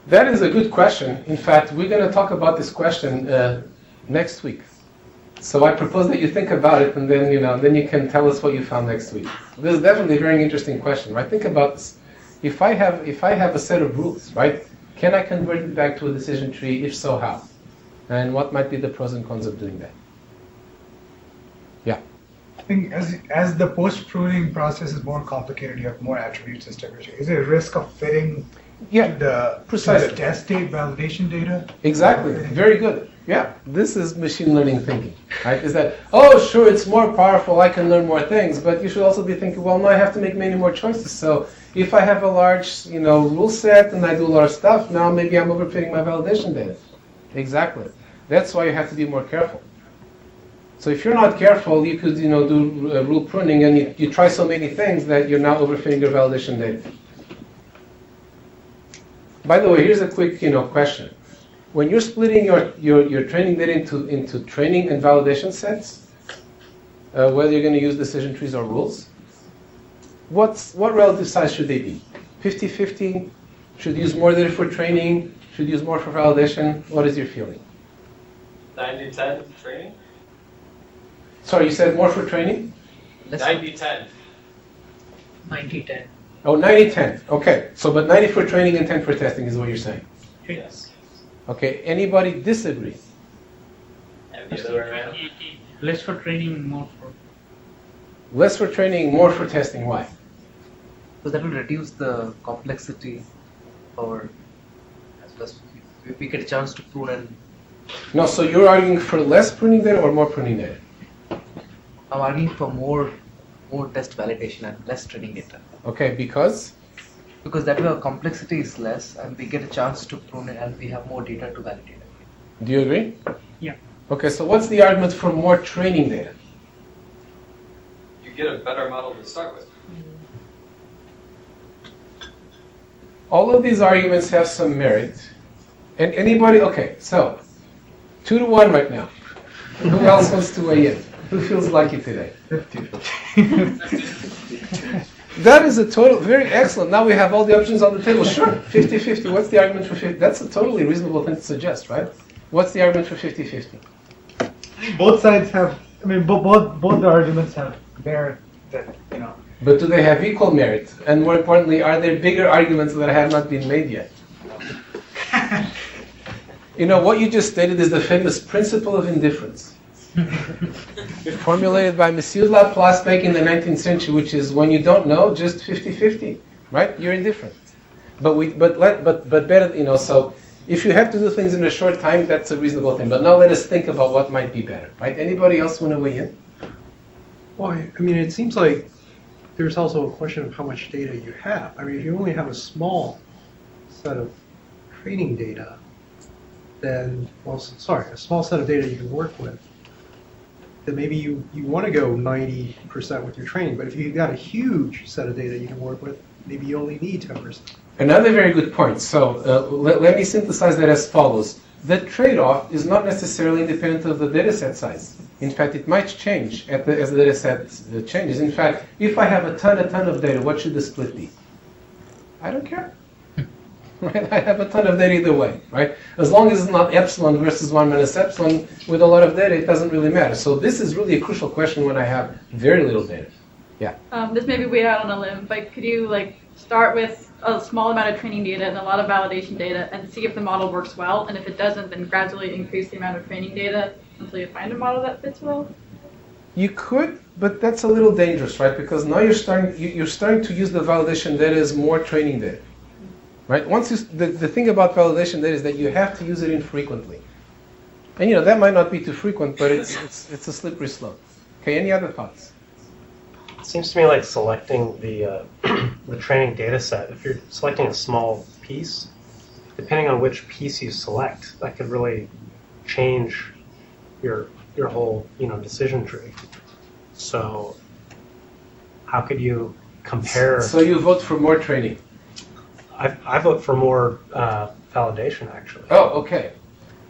That is a good question. In fact, we're going to talk about this question next week. So I propose that you think about it, and then then you can tell us what you found next week. This is definitely a very interesting question, right? Think about this. If I have a set of rules, right? Can I convert it back to a decision tree? If so, how? And what might be the pros and cons of doing that? Yeah. I think as the post-pruning process is more complicated, you have more attributes and stuff. Is there a risk of fitting to the test date validation data? Exactly. Very good. Yeah. This is machine learning thinking, right? Is that, sure, it's more powerful, I can learn more things, but you should also be thinking, well, now I have to make many more choices. So if I have a large, rule set and I do a lot of stuff, now maybe I'm overfitting my validation data. Exactly. That's why you have to be more careful. So if you're not careful, you could, do rule pruning, and you try so many things that you're now overfitting your validation data. By the way, here's a quick, question. When you're splitting your training data into training and validation sets, whether you're going to use decision trees or rules, what relative size should they be? 50-50? Should use more data for training? Should use more for validation? What is your feeling? 90-10 training? Sorry, you said more for training? 90-10. 90-10. Oh, 90-10. Okay. So, but 90 for training and 10 for testing is what you're saying? Yes. Okay. Anybody disagree? Less for training, more for... Less for training, more for testing. Why? So that will reduce the complexity, or as well as we get a chance to prune and. No, so you're arguing for less pruning data or more pruning data? I'm arguing for more test validation and less training data. Okay, because? Because that way our complexity is less and we get a chance to prune it and we have more data to validate it. Do you agree? Yeah. Okay, so what's the argument for more training data? You get a better model to start with. All of these arguments have some merit. And anybody, okay, so 2-1 right now. Who else wants to weigh in? Who feels lucky today? 50-50. That is a total, very excellent. Now we have all the options on the table. Sure, 50-50. What's the argument for 50? That's a totally reasonable thing to suggest, right? What's the argument for 50-50? Both sides have, I mean, both the arguments have merit that, you know. But do they have equal merit? And more importantly, are there bigger arguments that have not been made yet? You know, what you just stated is the famous principle of indifference. Formulated by Monsieur Laplace back in the 19th century, which is when you don't know, just 50-50, right? You're indifferent. But better, you know, so if you have to do things in a short time, that's a reasonable thing. But now let us think about what might be better, right? Anybody else want to weigh in? Well, I mean, it seems like there's also a question of how much data you have. I mean, if you only have a small set of training data, then, well, sorry, a small set of data you can work with, then maybe you want to go 90% with your training. But if you've got a huge set of data you can work with, maybe you only need 10%. Another very good point. So let me synthesize that as follows. The trade-off is not necessarily independent of the data set size. In fact, it might change as the data set changes. In fact, if I have a ton of data, what should the split be? I don't care. Right? I have a ton of data either way, right? As long as it's not epsilon versus 1 minus epsilon with a lot of data, it doesn't really matter. So this is really a crucial question when I have very little data. Yeah. This may be way out on a limb, but could you start with a small amount of training data and a lot of validation data and see if the model works well, and if it doesn't, then gradually increase the amount of training data until you find a model that fits well? You could, but that's a little dangerous, right? Because now you're starting to use the validation data as more training data. Right? The thing about validation data is that you have to use it infrequently. And you know, that might not be too frequent, but it's a slippery slope. Okay, any other thoughts? It seems to me like selecting the training data set, if you're selecting a small piece, depending on which piece you select, that could really change your whole, you know, decision tree. So how could you compare? So you vote for more training? I vote for more validation, actually. Oh, okay.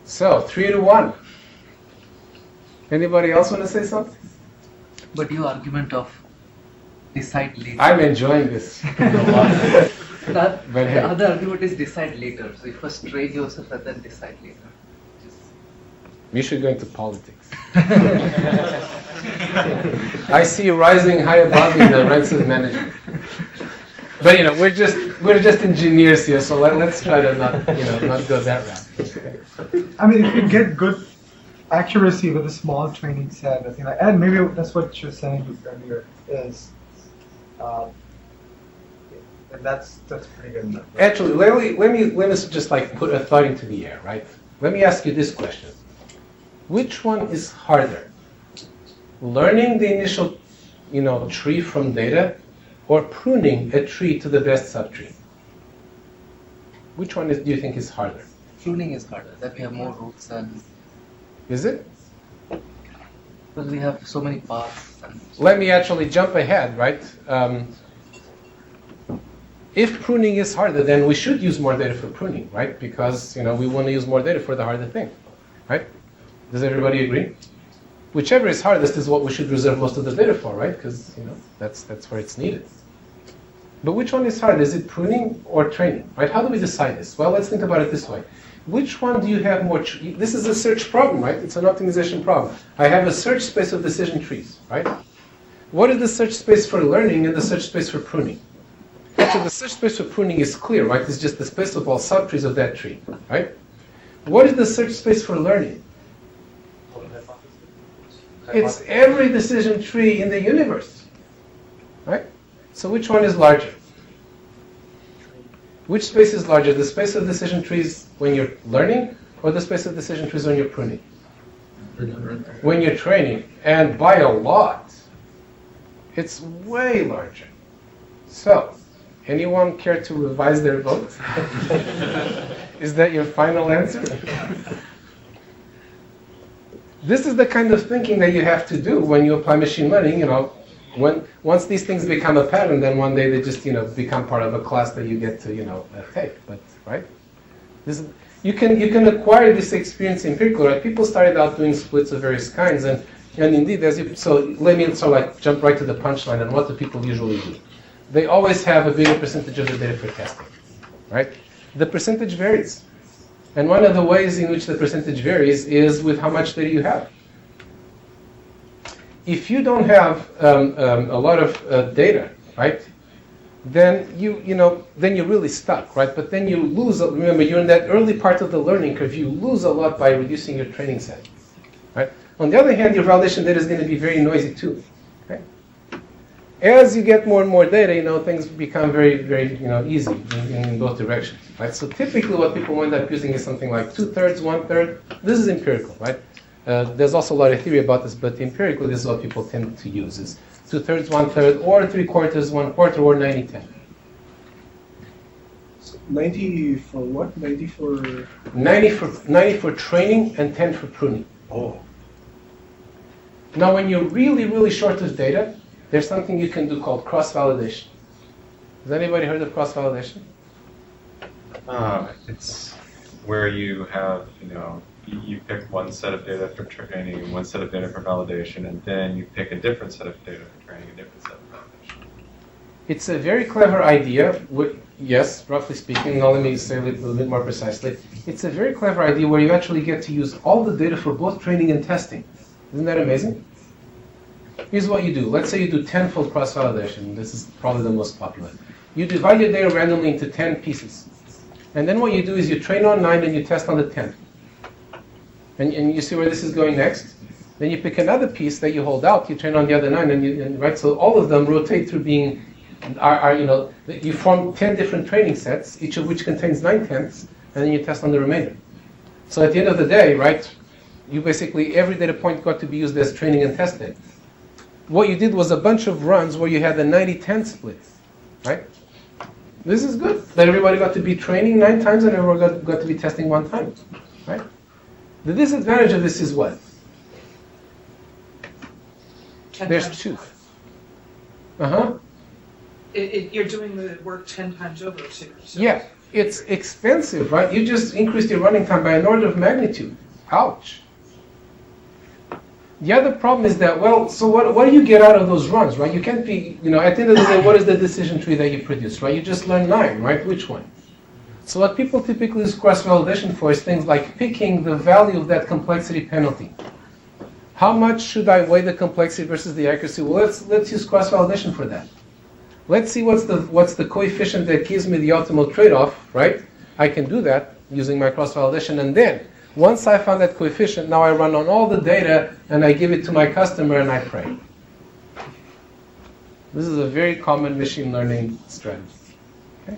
So 3-1. Anybody else want to say something? But your argument of decide later. I'm enjoying this. The other argument is decide later. So you first train yourself and then decide later. You should go into politics. I see you rising high above in the ranks of management. But you know, we're just engineers here, so let's try to not go that route. I mean, if you get good accuracy with a small training set, I think, and maybe that's what you're saying earlier is, and that's pretty good enough. Actually, let me just put a thought into the air, right? Let me ask you this question: which one is harder, learning the initial, tree from data, or pruning a tree to the best subtree? Which one do you think is harder? Pruning is harder. That we have more roots and. Is it? Well, we have so many paths. Let me actually jump ahead, right? If pruning is harder, then we should use more data for pruning, right? Because we want to use more data for the harder thing, right? Does everybody agree? Whichever is hardest is what we should reserve most of the data for, right? Because that's where it's needed. But which one is harder? Is it pruning or training, right? How do we decide this? Well, let's think about it this way. Which one do you have more? This is a search problem, right? It's an optimization problem. I have a search space of decision trees, right? What is the search space for learning and the search space for pruning? So the search space for pruning is clear, right? It's just the space of all subtrees of that tree, right? What is the search space for learning? It's every decision tree in the universe, right? So which one is larger? Which space is larger, the space of decision trees when you're learning, or the space of decision trees when you're pruning? When you're training, and by a lot. It's way larger. So, anyone care to revise their vote? Is that your final answer? This is the kind of thinking that you have to do when you apply machine learning. Once these things become a pattern, then one day they just become part of a class that you get to take. But right, you can acquire this experience empirically. Right, people started out doing splits of various kinds, and indeed, so let me jump right to the punchline. And what do people usually do? They always have a bigger percentage of the data for testing, right? The percentage varies. And one of the ways in which the percentage varies is with how much data you have. If you don't have a lot of data, right, then then you're really stuck, right? But then you lose. Remember, you're in that early part of the learning curve. You lose a lot by reducing your training set, right? On the other hand, your validation data is going to be very noisy too. Okay? As you get more and more data, things become very, very, easy in both directions, right? So typically, what people wind up using is something like 2/3, 1/3. This is empirical, right? There's also a lot of theory about this, but empirically, this is what people tend to use: is 2/3, 1/3, or 3/4, 1/4, or 90/10. 90 for what? 90 for 90 for training and 10 for pruning. Oh. Now, when you're really, really short of data, there's something you can do called cross-validation. Has anybody heard of cross-validation? It's where you have, you pick one set of data for training, one set of data for validation, and then you pick a different set of data for training, a different set of validation. It's a very clever idea. Yes, roughly speaking. Now let me say it a little bit more precisely. It's a very clever idea where you actually get to use all the data for both training and testing. Isn't that amazing? Here's what you do. Let's say you do 10-fold cross-validation. This is probably the most popular. You divide your data randomly into 10 pieces. And then what you do is you train on 9 and you test on the 10th. And you see where this is going next? Then you pick another piece that you hold out, you train on the other 9, right? So all of them rotate through being, you form 10 different training sets, each of which contains 9/10, and then you test on the remainder. So at the end of the day, right, you basically, every data point got to be used as training and test data. What you did was a bunch of runs where you had a 90-10 split, right? This is good. That everybody got to be training 9 times and everyone got to be testing 1 time, right? The disadvantage of this is what? There's 2. You're doing the work 10 times over. So yeah, it's expensive, right? You just increased your running time by an order of magnitude. Ouch. The other problem is that, so what do you get out of those runs, right? You can't be, at the end of the day, what is the decision tree that you produce, right? You just learn 9, right? Which one? So what people typically use cross-validation for is things like picking the value of that complexity penalty. How much should I weigh the complexity versus the accuracy? Well, let's use cross-validation for that. Let's see what's the coefficient that gives me the optimal trade-off, right? I can do that using my cross-validation, and then once I found that coefficient, now I run on all the data and I give it to my customer and I pray. This is a very common machine learning strategy. Okay.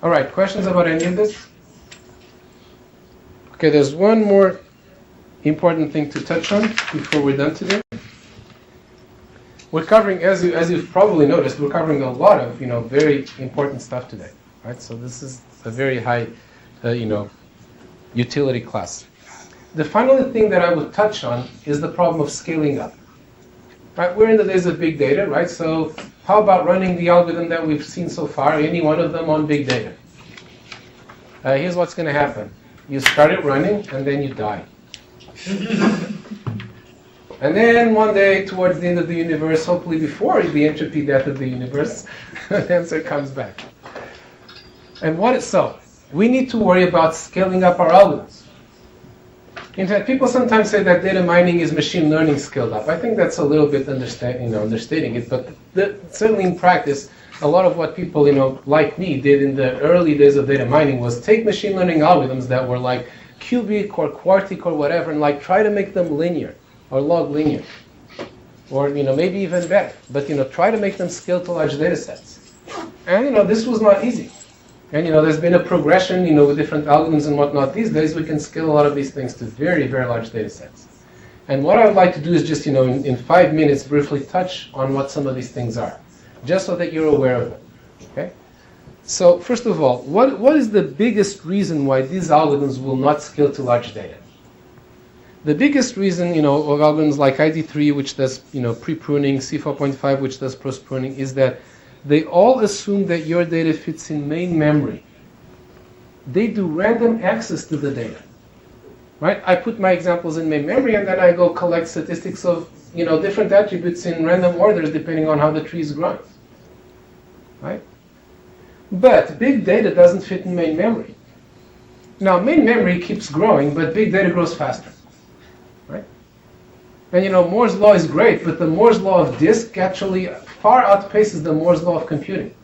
All right, questions about any of this? Okay, there's one more important thing to touch on before we're done today. We're covering, as you've probably noticed, we're covering a lot of very important stuff today, right? So this is a very high, utility class. The final thing that I would touch on is the problem of scaling up. Right, we're in the days of big data, right? So how about running the algorithm that we've seen so far, any one of them on big data? Here's what's going to happen. You start it running, and then you die. And then one day, towards the end of the universe, hopefully before the entropy death of the universe, the answer comes back. And so? We need to worry about scaling up our algorithms. In fact, people sometimes say that data mining is machine learning scaled up. I think that's a little bit understating it, but certainly in practice, a lot of what people, like me, did in the early days of data mining was take machine learning algorithms that were like cubic or quartic or whatever, and try to make them linear or log linear, or maybe even better. But try to make them scale to large data sets. And this was not easy. And there's been a progression, with different algorithms and whatnot. These days we can scale a lot of these things to very, very large data sets. And what I would like to do is just, in 5 minutes, briefly touch on what some of these things are, just so that you're aware of them. Okay? So first of all, what is the biggest reason why these algorithms will not scale to large data? The biggest reason, of algorithms like ID3, which does, pre-pruning, C4.5, which does post-pruning, is that they all assume that your data fits in main memory. They do random access to the data. Right? I put my examples in main memory, and then I go collect statistics of, different attributes in random orders depending on how the tree is growing. Right? But big data doesn't fit in main memory. Now, main memory keeps growing, but big data grows faster. Right? And Moore's law is great, but the Moore's law of disk actually far outpaces the Moore's law of computing.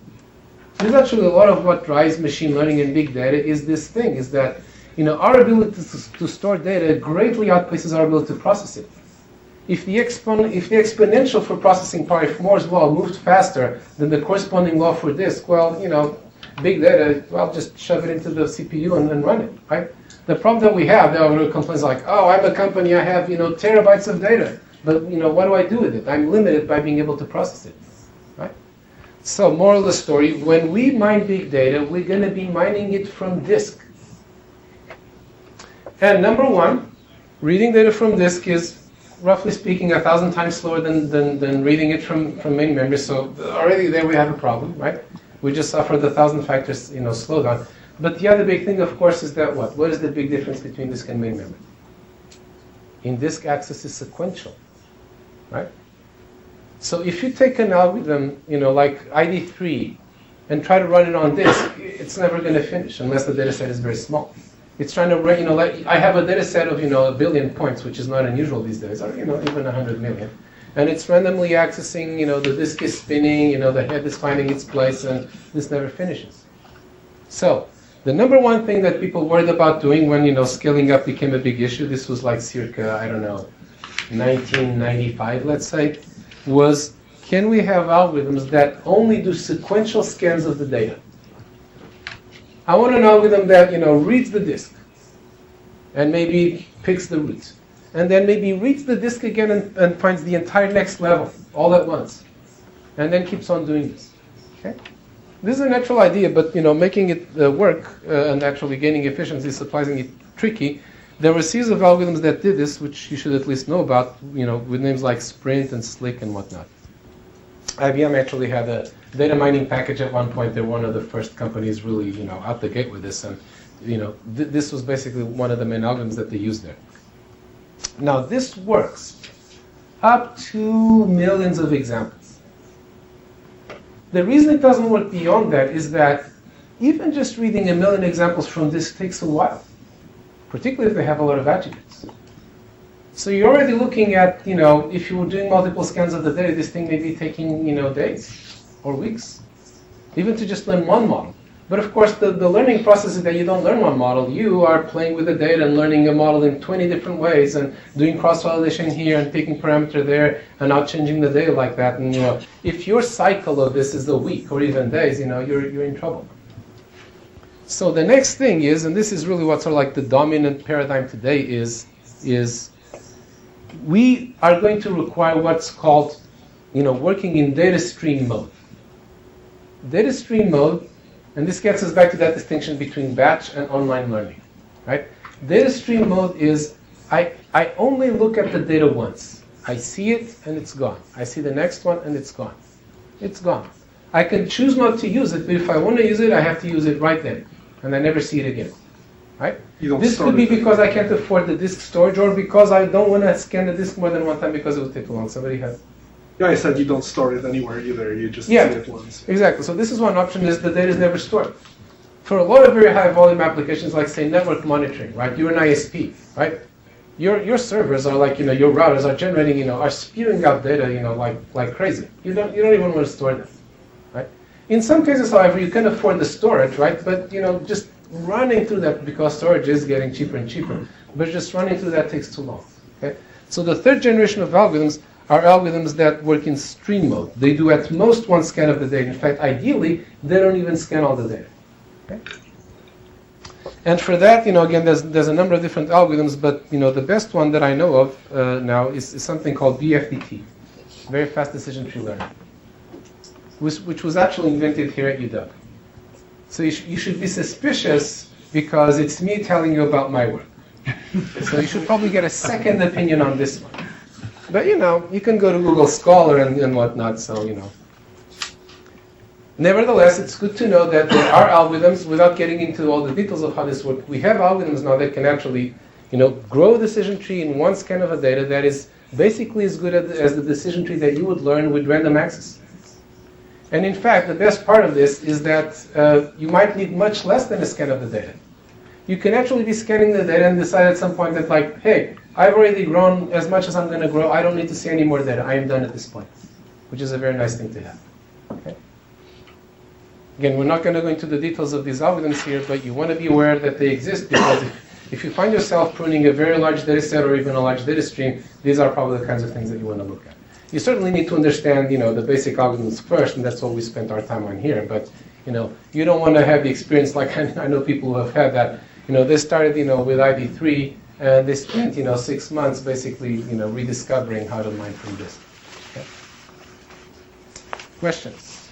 There's actually a lot of what drives machine learning and big data is this thing, is that our ability to store data greatly outpaces our ability to process it. If the exponential for processing power, if Moore's law moved faster than the corresponding law for disk, well, big data, well, just shove it into the CPU and run it, right? The problem that we have, there are complaints like, oh, I'm a company, I have, terabytes of data, but, what do I do with it? I'm limited by being able to process it, right? So, moral of the story, when we mine big data, we're going to be mining it from disk. And number one, reading data from disk is, roughly speaking, 1,000 times slower than reading it from main memory. So already there we have a problem, right? We just suffer the 1,000 factors, slowdown. But the other big thing, of course, is that what? What is the big difference between disk and main memory? In disk, access is sequential, right? So if you take an algorithm, like ID3, and try to run it on disk, it's never going to finish unless the data set is very small. It's trying to run, like I have a data set of, 1 billion points, which is not unusual these days, or, even 100 million. And it's randomly accessing, the disk is spinning, the head is finding its place, and this never finishes. So, the number one thing that people worried about doing when, scaling up became a big issue, this was like circa, 1995, let's say, was can we have algorithms that only do sequential scans of the data? I want an algorithm that, reads the disk and maybe picks the roots. And then maybe reads the disk again and finds the entire next level all at once. And then keeps on doing this. Okay? This is a natural idea, but, making it work and actually gaining efficiency is surprisingly tricky. There were a series of algorithms that did this, which you should at least know about, with names like Sprint and Slick and whatnot. IBM actually had a data mining package at one point. They're one of the first companies really, out the gate with this. And, this was basically one of the main algorithms that they used there. Now, this works up to millions of examples. The reason it doesn't work beyond that is that even just reading 1 million examples from this takes a while, particularly if they have a lot of attributes. So you're already looking at, if you were doing multiple scans of the data, this thing may be taking, days or weeks, even to just learn one model. But of course, the learning process is that you don't learn one model. You are playing with the data and learning a model in 20 different ways and doing cross-validation here and picking parameter there and out changing the data like that. And, if your cycle of this is a week or even days, you're in trouble. So the next thing is, and this is really what's sort of like the dominant paradigm today is we are going to require what's called, working in data stream mode. Data stream mode, and this gets us back to that distinction between batch and online learning, right? Data stream mode is, I only look at the data once. I see it and it's gone. I see the next one and it's gone. It's gone. I can choose not to use it, but if I want to use it, I have to use it right then, and I never see it again, right? This could be because I can't afford the disk storage, or because I don't want to scan the disk more than one time because it would take too long. Somebody had. Yeah, I said you don't store it anywhere either. You just see it once. Exactly. So this is one option: is the data is never stored. For a lot of very high volume applications, like say network monitoring, right? You're an ISP, right? Your servers are like, your routers are generating, are spewing out data, like crazy. You don't even want to store them, right? In some cases, however, you can afford the storage, right? But just running through that, because storage is getting cheaper and cheaper, but just running through that takes too long. Okay? So the third generation of algorithms are algorithms that work in stream mode. They do at most one scan of the data. In fact, ideally, they don't even scan all the data. Okay? And for that, again, there's a number of different algorithms, but the best one that I know of now is something called BFDT, very fast decision tree learning, which was actually invented here at UW. So you should be suspicious because it's me telling you about my work. So you should probably get a second opinion on this one. But you can go to Google Scholar and whatnot, so Nevertheless, it's good to know that there are algorithms, without getting into all the details of how this works, we have algorithms now that can actually, grow a decision tree in one scan of a data that is basically as good as the decision tree that you would learn with random access. And in fact, the best part of this is that you might need much less than a scan of the data. You can actually be scanning the data and decide at some point that hey, I've already grown as much as I'm going to grow. I don't need to see any more data. I am done at this point, which is a very nice thing to have. Okay? Again, we're not going to go into the details of these algorithms here, but you want to be aware that they exist because if you find yourself pruning a very large data set or even a large data stream, these are probably the kinds of things that you want to look at. You certainly need to understand, the basic algorithms first, and that's what we spent our time on here. But, you don't want to have the experience like I know people who have had that. They started, with ID3, and they spent, 6 months basically, rediscovering how to mine from this. Okay. Questions?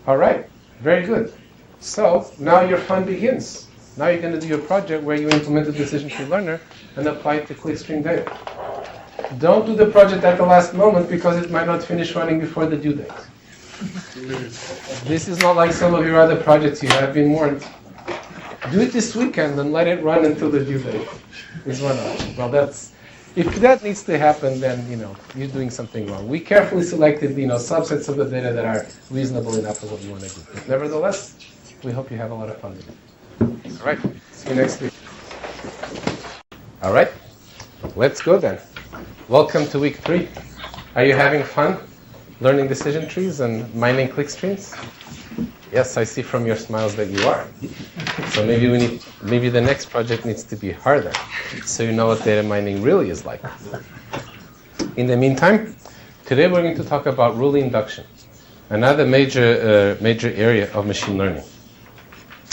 All right, very good. So now your fun begins. Now you're going to do your project where you implement the decision tree learner and apply it to clickstream data. Don't do the project at the last moment because it might not finish running before the due date. This is not like some of your other projects. You have been warned. Do it this weekend and let it run until the due date. Is one option. Well, if that needs to happen, then you're doing something wrong. We carefully selected subsets of the data that are reasonable enough for what you want to do. But nevertheless, we hope you have a lot of fun with it. All right. See you next week. All right. Let's go then. Welcome to week 3. Are you having fun learning decision trees and mining clickstreams? Yes, I see from your smiles that you are. So maybe the next project needs to be harder, so you know what data mining really is like. In the meantime, today we're going to talk about rule induction, another major area of machine learning.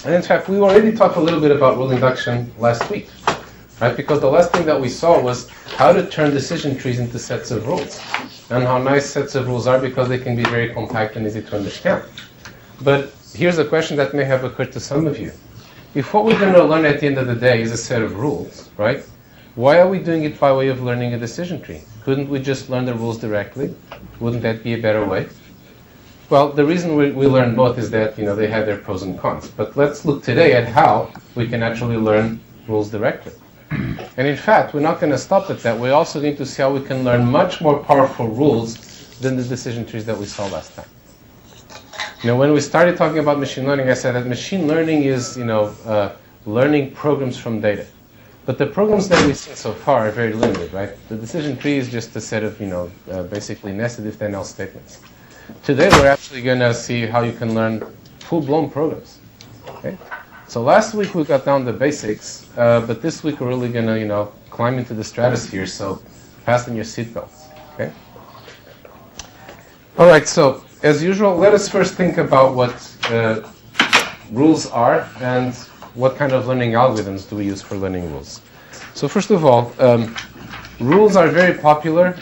And in fact, we already talked a little bit about rule induction last week, right? Because the last thing that we saw was how to turn decision trees into sets of rules, and how nice sets of rules are because they can be very compact and easy to understand. But here's a question that may have occurred to some of you. If what we're going to learn at the end of the day is a set of rules, right? Why are we doing it by way of learning a decision tree? Couldn't we just learn the rules directly? Wouldn't that be a better way? Well, the reason we learn both is that they have their pros and cons. But let's look today at how we can actually learn rules directly. And in fact, we're not going to stop at that. We're also going to see how we can learn much more powerful rules than the decision trees that we saw last time. When we started talking about machine learning, I said that machine learning is, learning programs from data. But the programs that we've seen so far are very limited, right? The decision tree is just a set of, basically nested if-then else statements. Today, we're actually going to see how you can learn full-blown programs. Okay? So last week we got down the basics, but this week we're really going to, climb into the stratosphere. So fasten your seatbelts. Okay? All right. So as usual, let us first think about what rules are and what kind of learning algorithms do we use for learning rules. So first of all, rules are very popular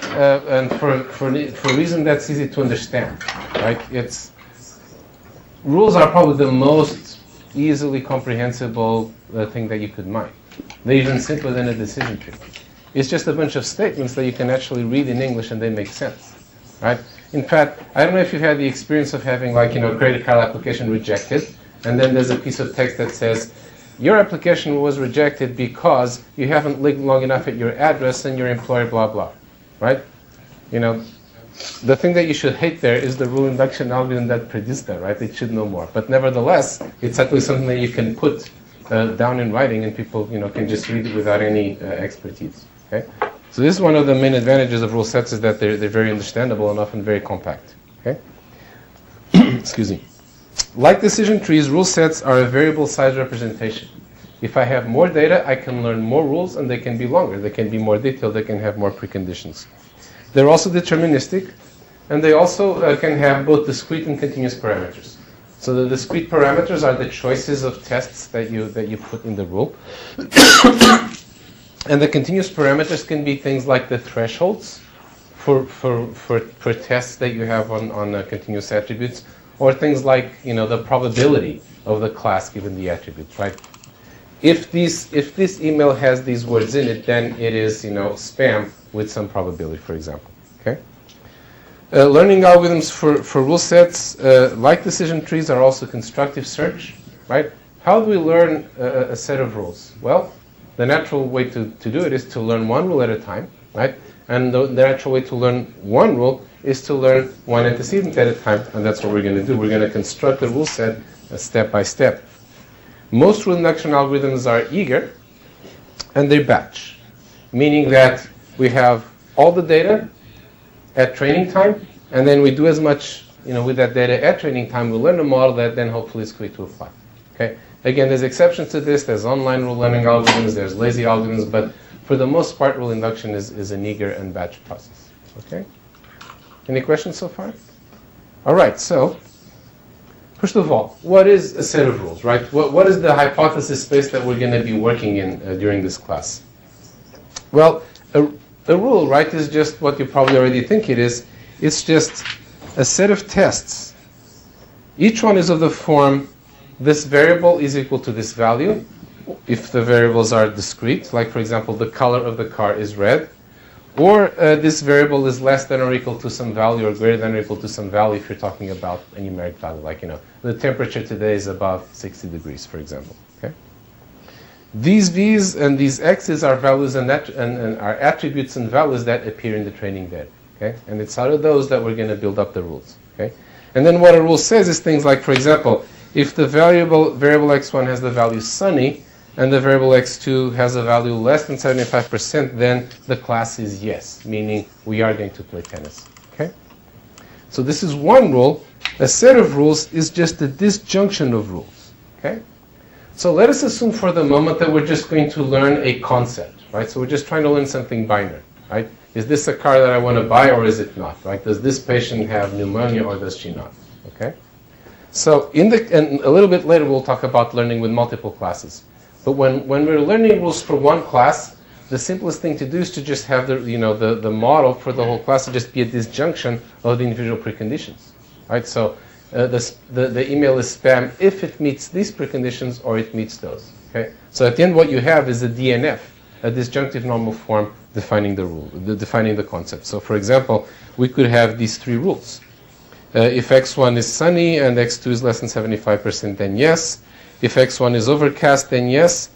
and for a reason that's easy to understand. Right? Rules are probably the most easily comprehensible thing that you could mine. They're even simpler than a decision tree. It's just a bunch of statements that you can actually read in English and they make sense. Right? In fact, I don't know if you've had the experience of having credit card application rejected, and then there's a piece of text that says, your application was rejected because you haven't looked long enough at your address and your employer, blah, blah. Right? The thing that you should hate there is the rule induction algorithm that produced that, right? It should know more. But nevertheless, it's actually something that you can put down in writing and people, can just read it without any expertise. Okay? So this is one of the main advantages of rule sets is that they're very understandable and often very compact. Okay? Excuse me. Like decision trees, rule sets are a variable size representation. If I have more data, I can learn more rules, and they can be longer. They can be more detailed. They can have more preconditions. They're also deterministic, and they also can have both discrete and continuous parameters. So the discrete parameters are the choices of tests that you put in the rule. And the continuous parameters can be things like the thresholds for tests that you have on continuous attributes, or things like the probability of the class given the attributes, right? If this email has these words in it, then it is spam with some probability, for example. Okay. Learning algorithms for rule sets, like decision trees, are also constructive search, right? How do we learn a set of rules? Well, the natural way to do it is to learn one rule at a time, right? And the natural way to learn one rule is to learn one antecedent at a time, and that's what we're going to do. We're going to construct the rule set step by step. Most rule induction algorithms are eager, and they batch, meaning that we have all the data at training time, and then we do as much with that data at training time. We learn a model that then hopefully is quick to apply. Okay. Again, there's exceptions to this. There's online rule learning algorithms. There's lazy algorithms, but for the most part, rule induction is an eager and batch process. Okay. Any questions so far? All right. So, first of all, what is a set of rules, right? What is the hypothesis space that we're going to be working in during this class? Well, a rule, right, is just what you probably already think it is. It's just a set of tests. Each one is of the form, this variable is equal to this value, if the variables are discrete, like for example, the color of the car is red, or this variable is less than or equal to some value, or greater than or equal to some value if you're talking about a numeric value, like the temperature today is above 60 degrees, for example. Okay. These v's and these x's are values and are attributes and values that appear in the training data. Okay, and it's out of those that we're going to build up the rules. Okay, and then what a rule says is things like, for example, if the variable x1 has the value sunny and the variable x2 has a value less than 75%, then the class is yes, meaning we are going to play tennis. Okay, so this is one rule. A set of rules is just a disjunction of rules. Okay. So let us assume for the moment that we're just going to learn a concept, right? So we're just trying to learn something binary, right? Is this a car that I want to buy or is it not, right? Does this patient have pneumonia or does she not, okay? So and a little bit later we'll talk about learning with multiple classes. But when we're learning rules for one class, the simplest thing to do is to just have the model for the whole class to just be a disjunction of the individual preconditions, right? So the email is spam if it meets these preconditions or it meets those. Okay. So at the end, what you have is a DNF, a disjunctive normal form defining the rule, defining the concept. So for example, we could have these three rules. If x1 is sunny and x2 is less than 75%, then yes. If x1 is overcast, then yes.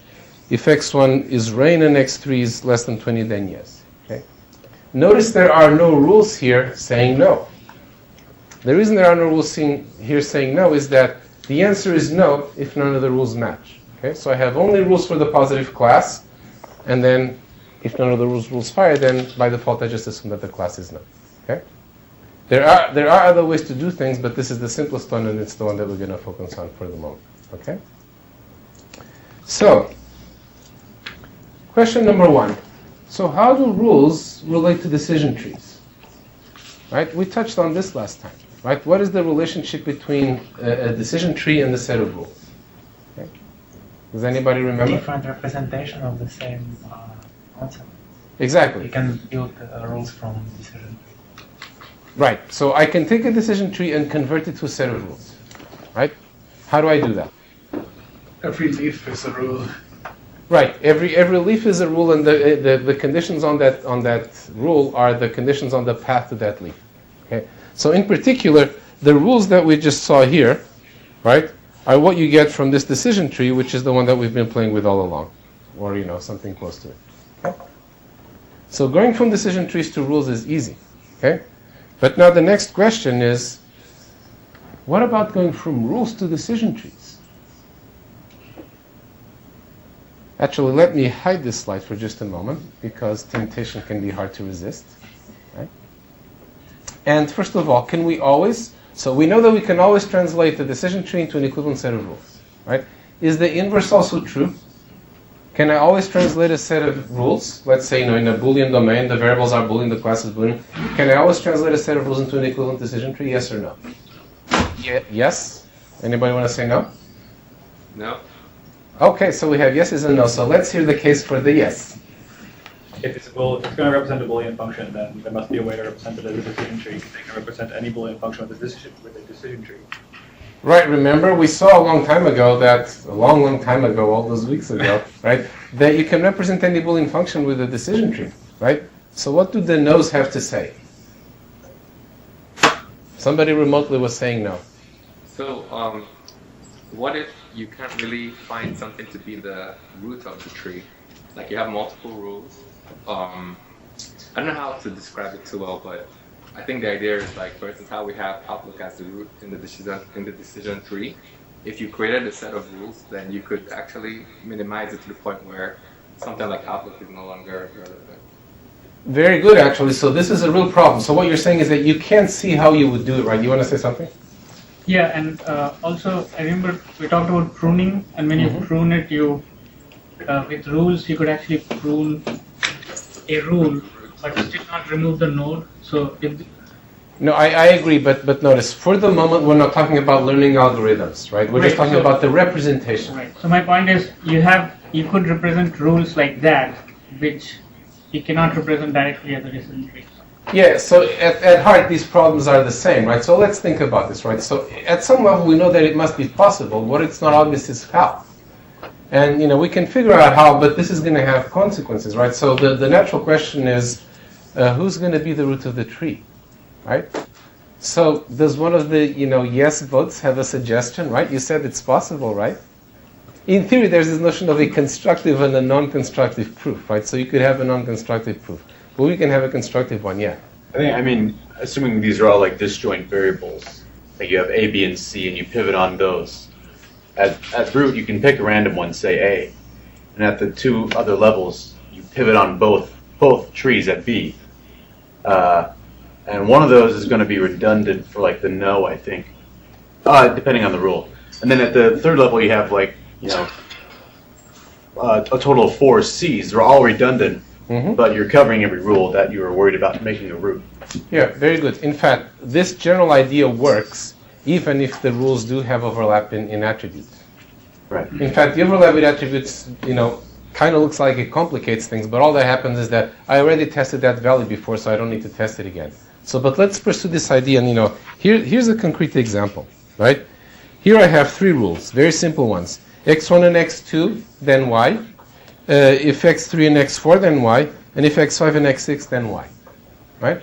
If x1 is rain and x3 is less than 20, then yes. Okay. Notice there are no rules here saying no. The reason there are no rules here saying no is that the answer is no if none of the rules match. Okay, so I have only rules for the positive class, and then if none of the rules fire, then by default I just assume that the class is no. Okay, there are other ways to do things, but this is the simplest one, and it's the one that we're going to focus on for the moment. Okay. So, question number one. So how do rules relate to decision trees? Right, we touched on this last time. Right? What is the relationship between a decision tree and the set of rules? Okay. Does anybody remember? Different representation of the same concept. Exactly. You can build rules from decision tree. Right. So I can take a decision tree and convert it to a set of rules. Right? How do I do that? Every leaf is a rule. Right. Every leaf is a rule, and the conditions on that rule are the conditions on the path to that leaf. Okay. So in particular, the rules that we just saw here, right, are what you get from this decision tree, which is the one that we've been playing with all along, or something close to it. Okay. So going from decision trees to rules is easy. Okay. But now the next question is, what about going from rules to decision trees? Actually, let me hide this slide for just a moment, because temptation can be hard to resist. Right? And first of all, can we always, so we know that we can always translate the decision tree into an equivalent set of rules. Right? Is the inverse also true? Can I always translate a set of rules? Let's say, in a Boolean domain, the variables are Boolean, the class is Boolean. Can I always translate a set of rules into an equivalent decision tree? Yes or no? Yes? Anybody want to say no? No. Okay, so we have yeses and no. So let's hear the case for the yes. If it's going to represent a Boolean function, then there must be a way to represent it as a decision tree. They can represent any Boolean function with a decision tree. Right, remember we saw a long time ago, all those weeks ago, right, that you can represent any Boolean function with a decision tree, right? So what do the no's have to say? Somebody remotely was saying no. So, what if you can't really find something to be the root of the tree? Like you have multiple rules. I don't know how to describe it too well, but I think the idea is like, for instance, how we have Outlook as the root in the decision tree. If you created a set of rules, then you could actually minimize it to the point where something like Outlook is no longer relevant. Very good, actually. So this is a real problem. So what you're saying is that you can't see how you would do it, right? You want to say something? Yeah, and also I remember we talked about pruning, and when you prune it, you with rules you could actually prune a rule, but still not remove the node. So if no, I agree, but notice, for the moment we're not talking about learning algorithms, right? We're just talking about the representation. Right. So my point is, you could represent rules like that, which you cannot represent directly as a decision tree. Yeah, so at heart these problems are the same, right? So let's think about this, right? So at some level we know that it must be possible. What it's not obvious is how. And we can figure out how, but this is going to have consequences, right? So the natural question is, who's going to be the root of the tree, right? So does one of the yes votes have a suggestion, right? You said it's possible, right? In theory, there's this notion of a constructive and a non-constructive proof, right? So you could have a non-constructive proof, but we can have a constructive one, yeah. I mean, assuming these are all like disjoint variables, like you have A, B, and C, and you pivot on those. At root, you can pick a random one, say A, and at the two other levels, you pivot on both trees at B. And one of those is going to be redundant for like the no, I think, depending on the rule. And then at the third level, you have like a total of 4 C's. They're all redundant, but you're covering every rule that you were worried about making a root. Yeah, very good. In fact, this general idea works even if the rules do have overlap in attributes. Right. In fact, the overlap with attributes, kind of looks like it complicates things, but all that happens is that I already tested that value before, so I don't need to test it again. So, but let's pursue this idea, and here's a concrete example, right? Here I have 3 rules, very simple ones. x1 and x2, then y. If x3 and x4, then y. And if x5 and x6, then y. Right?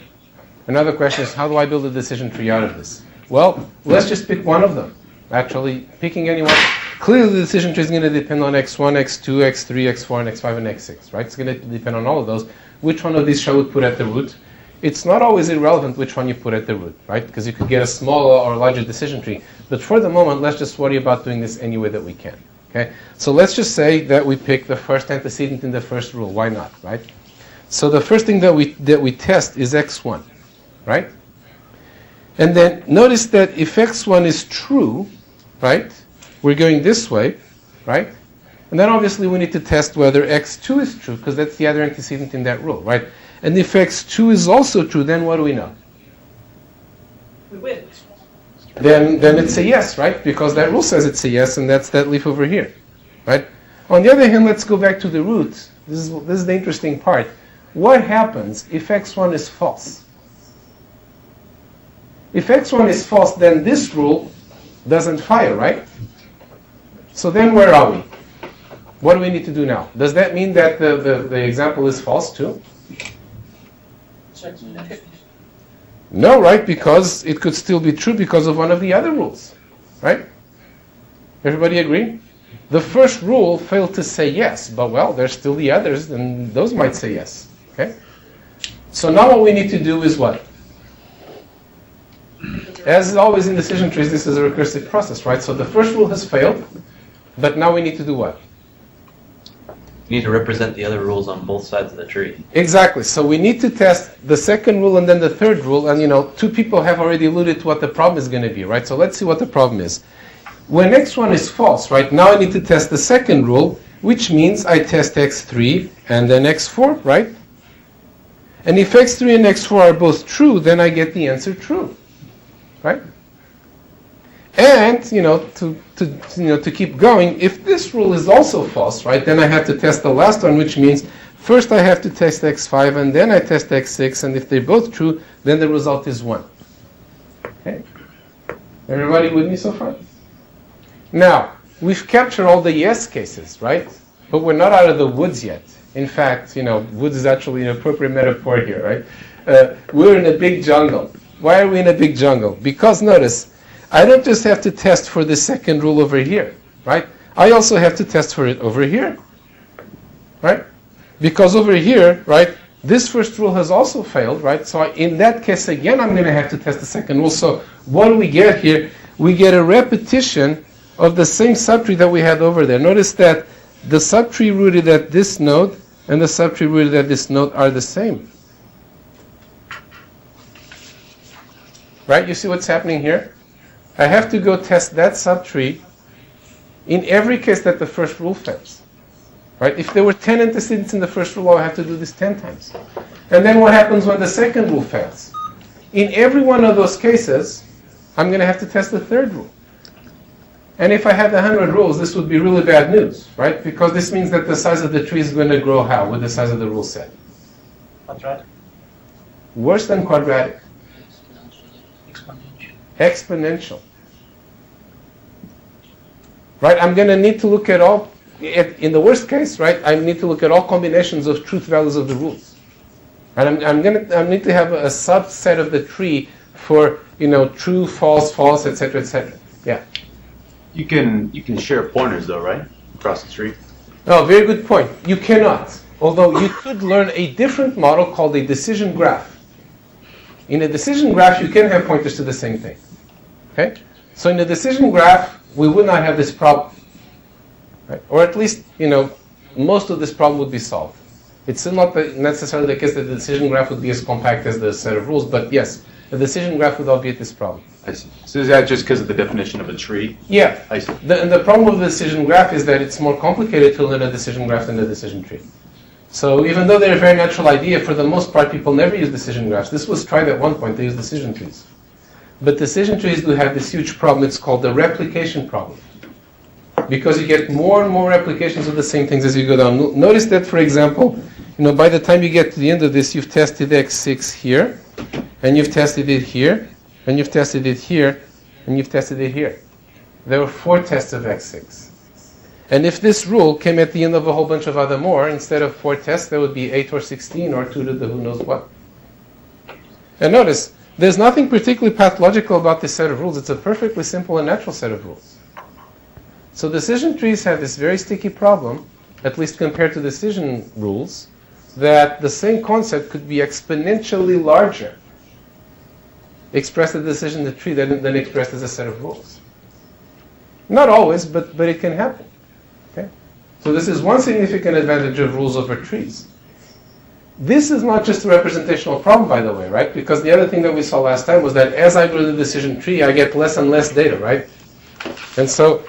Another question is, how do I build a decision tree out of this? Well, let's just pick one of them. Actually, picking any one. Clearly, the decision tree is going to depend on x1, x2, x3, x4, and x5, and x6. Right? It's going to depend on all of those. Which one of these shall we put at the root? It's not always irrelevant which one you put at the root, right? Because you could get a smaller or larger decision tree. But for the moment, let's just worry about doing this any way that we can. Okay? So let's just say that we pick the first antecedent in the first rule. Why not, right? So the first thing that we test is x1, right? And then notice that if x1 is true, right, we're going this way, right? And then obviously we need to test whether x2 is true, because that's the other antecedent in that rule, right? And if x2 is also true, then what do we know? We win. Then it's a yes, right? Because that rule says it's a yes, and that's that leaf over here, right? On the other hand, let's go back to the root. This is the interesting part. What happens if x1 is false? If x1 is false, then this rule doesn't fire, right? So then where are we? What do we need to do now? Does that mean that the example is false too? No, right? Because it could still be true because of one of the other rules, right? Everybody agree? The first rule failed to say yes, but well, there's still the others, and those might say yes, okay? So now what we need to do is what? As always in decision trees, this is a recursive process, right? So the first rule has failed, but now we need to do what? You need to represent the other rules on both sides of the tree. Exactly. So we need to test the second rule and then the third rule. And 2 people have already alluded to what the problem is going to be, right? So let's see what the problem is. When x1 is false, right, now I need to test the second rule, which means I test x3 and then x4, right? And if x3 and x4 are both true, then I get the answer true, right? And to keep going, if this rule is also false, right, then I have to test the last one, which means first I have to test x5 and then I test x6, and if they're both true, then the result is 1. Okay? Everybody with me so far? Now, we've captured all the yes cases, right? But we're not out of the woods yet. In fact, woods is actually an appropriate metaphor here, right? We're in a big jungle. Why are we in a big jungle? Because notice, I don't just have to test for the second rule over here, right? I also have to test for it over here, right? Because over here, right, this first rule has also failed, right? So in that case, again, I'm going to have to test the second rule. So what do we get here? We get a repetition of the same subtree that we had over there. Notice that the subtree rooted at this node and the subtree rooted at this node are the same. Right? You see what's happening here? I have to go test that subtree in every case that the first rule fails. Right? If there were 10 antecedents in the first rule, I have to do this 10 times. And then what happens when the second rule fails? In every one of those cases, I'm going to have to test the third rule. And if I had 100 rules, this would be really bad news, right? Because this means that the size of the tree is going to grow how? With the size of the rule set? Quadratic. Worse than quadratic. Exponential. Right? I'm going to need to look at all, in the worst case, right, I need to look at all combinations of truth values of the rules. And I need to have a subset of the tree for, true, false, false, etc., etc. Yeah. You can share pointers though, right? Across the tree. No, very good point. You cannot. Although you could learn a different model called a decision graph. In a decision graph, you can have pointers to the same thing. Okay? So in a decision graph, we would not have this problem. Right? Or at least, most of this problem would be solved. It's still not necessarily the case that the decision graph would be as compact as the set of rules, but yes, the decision graph would obviate this problem. I see. So is that just because of the definition of a tree? Yeah. I see. The problem with the decision graph is that it's more complicated to learn a decision graph than a decision tree. So even though they're a very natural idea, for the most part, people never use decision graphs. This was tried at one point. They used decision trees. But decision trees do have this huge problem. It's called the replication problem. Because you get more and more replications of the same things as you go down. Notice that, for example, by the time you get to the end of this, you've tested x6 here, and you've tested it here, and you've tested it here, and you've tested it here. There were 4 tests of x6. And if this rule came at the end of a whole bunch of other more, instead of 4 tests, there would be 8 or 16 or 2 to the who knows what. And notice, there's nothing particularly pathological about this set of rules. It's a perfectly simple and natural set of rules. So decision trees have this very sticky problem, at least compared to decision rules, that the same concept could be exponentially larger expressed as a decision tree than expressed as a set of rules. Not always, but it can happen. Okay? So this is one significant advantage of rules over trees. This is not just a representational problem, by the way, right? Because the other thing that we saw last time was that as I grow the decision tree, I get less and less data, right? And so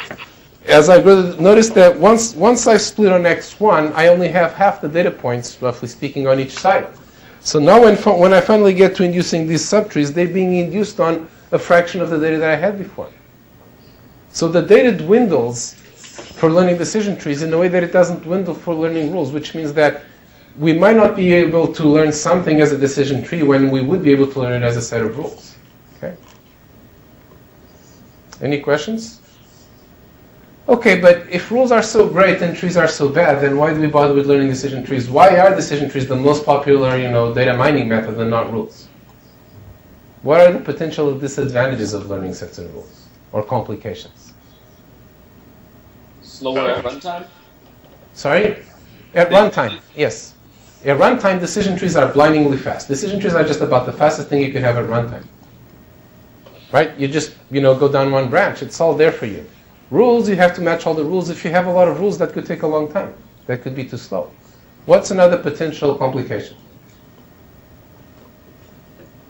as I grow, notice that once I split on x1, I only have half the data points, roughly speaking, on each side. So now when I finally get to inducing these subtrees, they're being induced on a fraction of the data that I had before. So the data dwindles for learning decision trees in a way that it doesn't dwindle for learning rules, which means that we might not be able to learn something as a decision tree when we would be able to learn it as a set of rules. Okay? Any questions? Okay, but if rules are so great and trees are so bad, then why do we bother with learning decision trees? Why are decision trees the most popular, data mining method and not rules? What are the potential disadvantages of learning sets of rules or complications? Slower at runtime? Sorry? At runtime, yes. At runtime, decision trees are blindingly fast. Decision trees are just about the fastest thing you could have at runtime. Right? You just, go down one branch. It's all there for you. Rules, you have to match all the rules. If you have a lot of rules, that could take a long time. That could be too slow. What's another potential complication?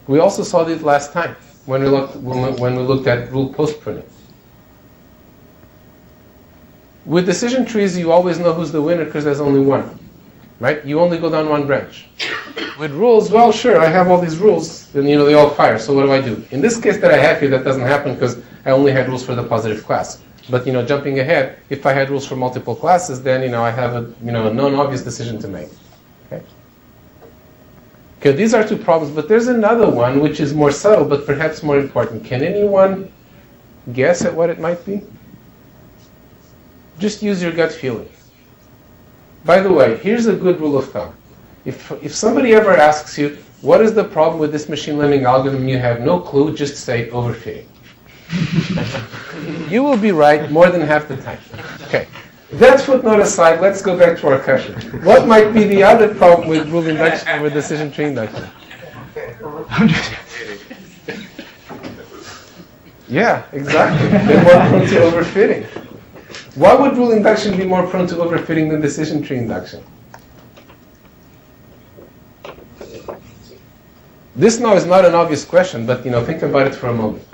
We also saw this last time when we looked at rule post-pruning. With decision trees, you always know who's the winner because there's only one, right? You only go down one branch. With rules, well, sure, I have all these rules, and they all fire, so what do I do? In this case that I have here, that doesn't happen because I only had rules for the positive class. But, jumping ahead, if I had rules for multiple classes, then, I have a non-obvious decision to make. Okay, these are two problems, but there's another one which is more subtle, but perhaps more important. Can anyone guess at what it might be? Just use your gut feeling. By the way, here's a good rule of thumb. If somebody ever asks you, what is the problem with this machine learning algorithm, you have no clue, just say overfitting. You will be right more than half the time. Okay. That footnote aside, let's go back to our question. What might be the other problem with rule induction over decision tree induction? Yeah, exactly. They're more prone to overfitting. Why would rule induction be more prone to overfitting than decision tree induction? This now is not an obvious question, but think about it for a moment.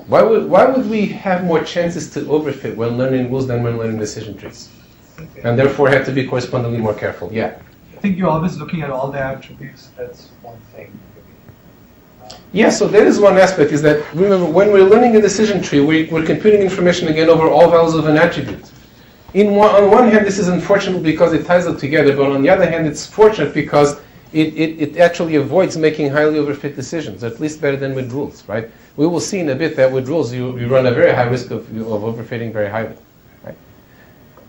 Why would we have more chances to overfit when learning rules than when learning decision trees? And therefore have to be correspondingly more careful. Yeah. I think you're always looking at all the attributes. That's one thing. Yeah, so that is one aspect, is that, remember, when we're learning a decision tree, we're computing information again over all values of an attribute. On one hand, this is unfortunate because it ties them together, but on the other hand, it's fortunate because it actually avoids making highly overfit decisions, at least better than with rules, right? We will see in a bit that with rules, you run a very high risk of overfitting very highly, right?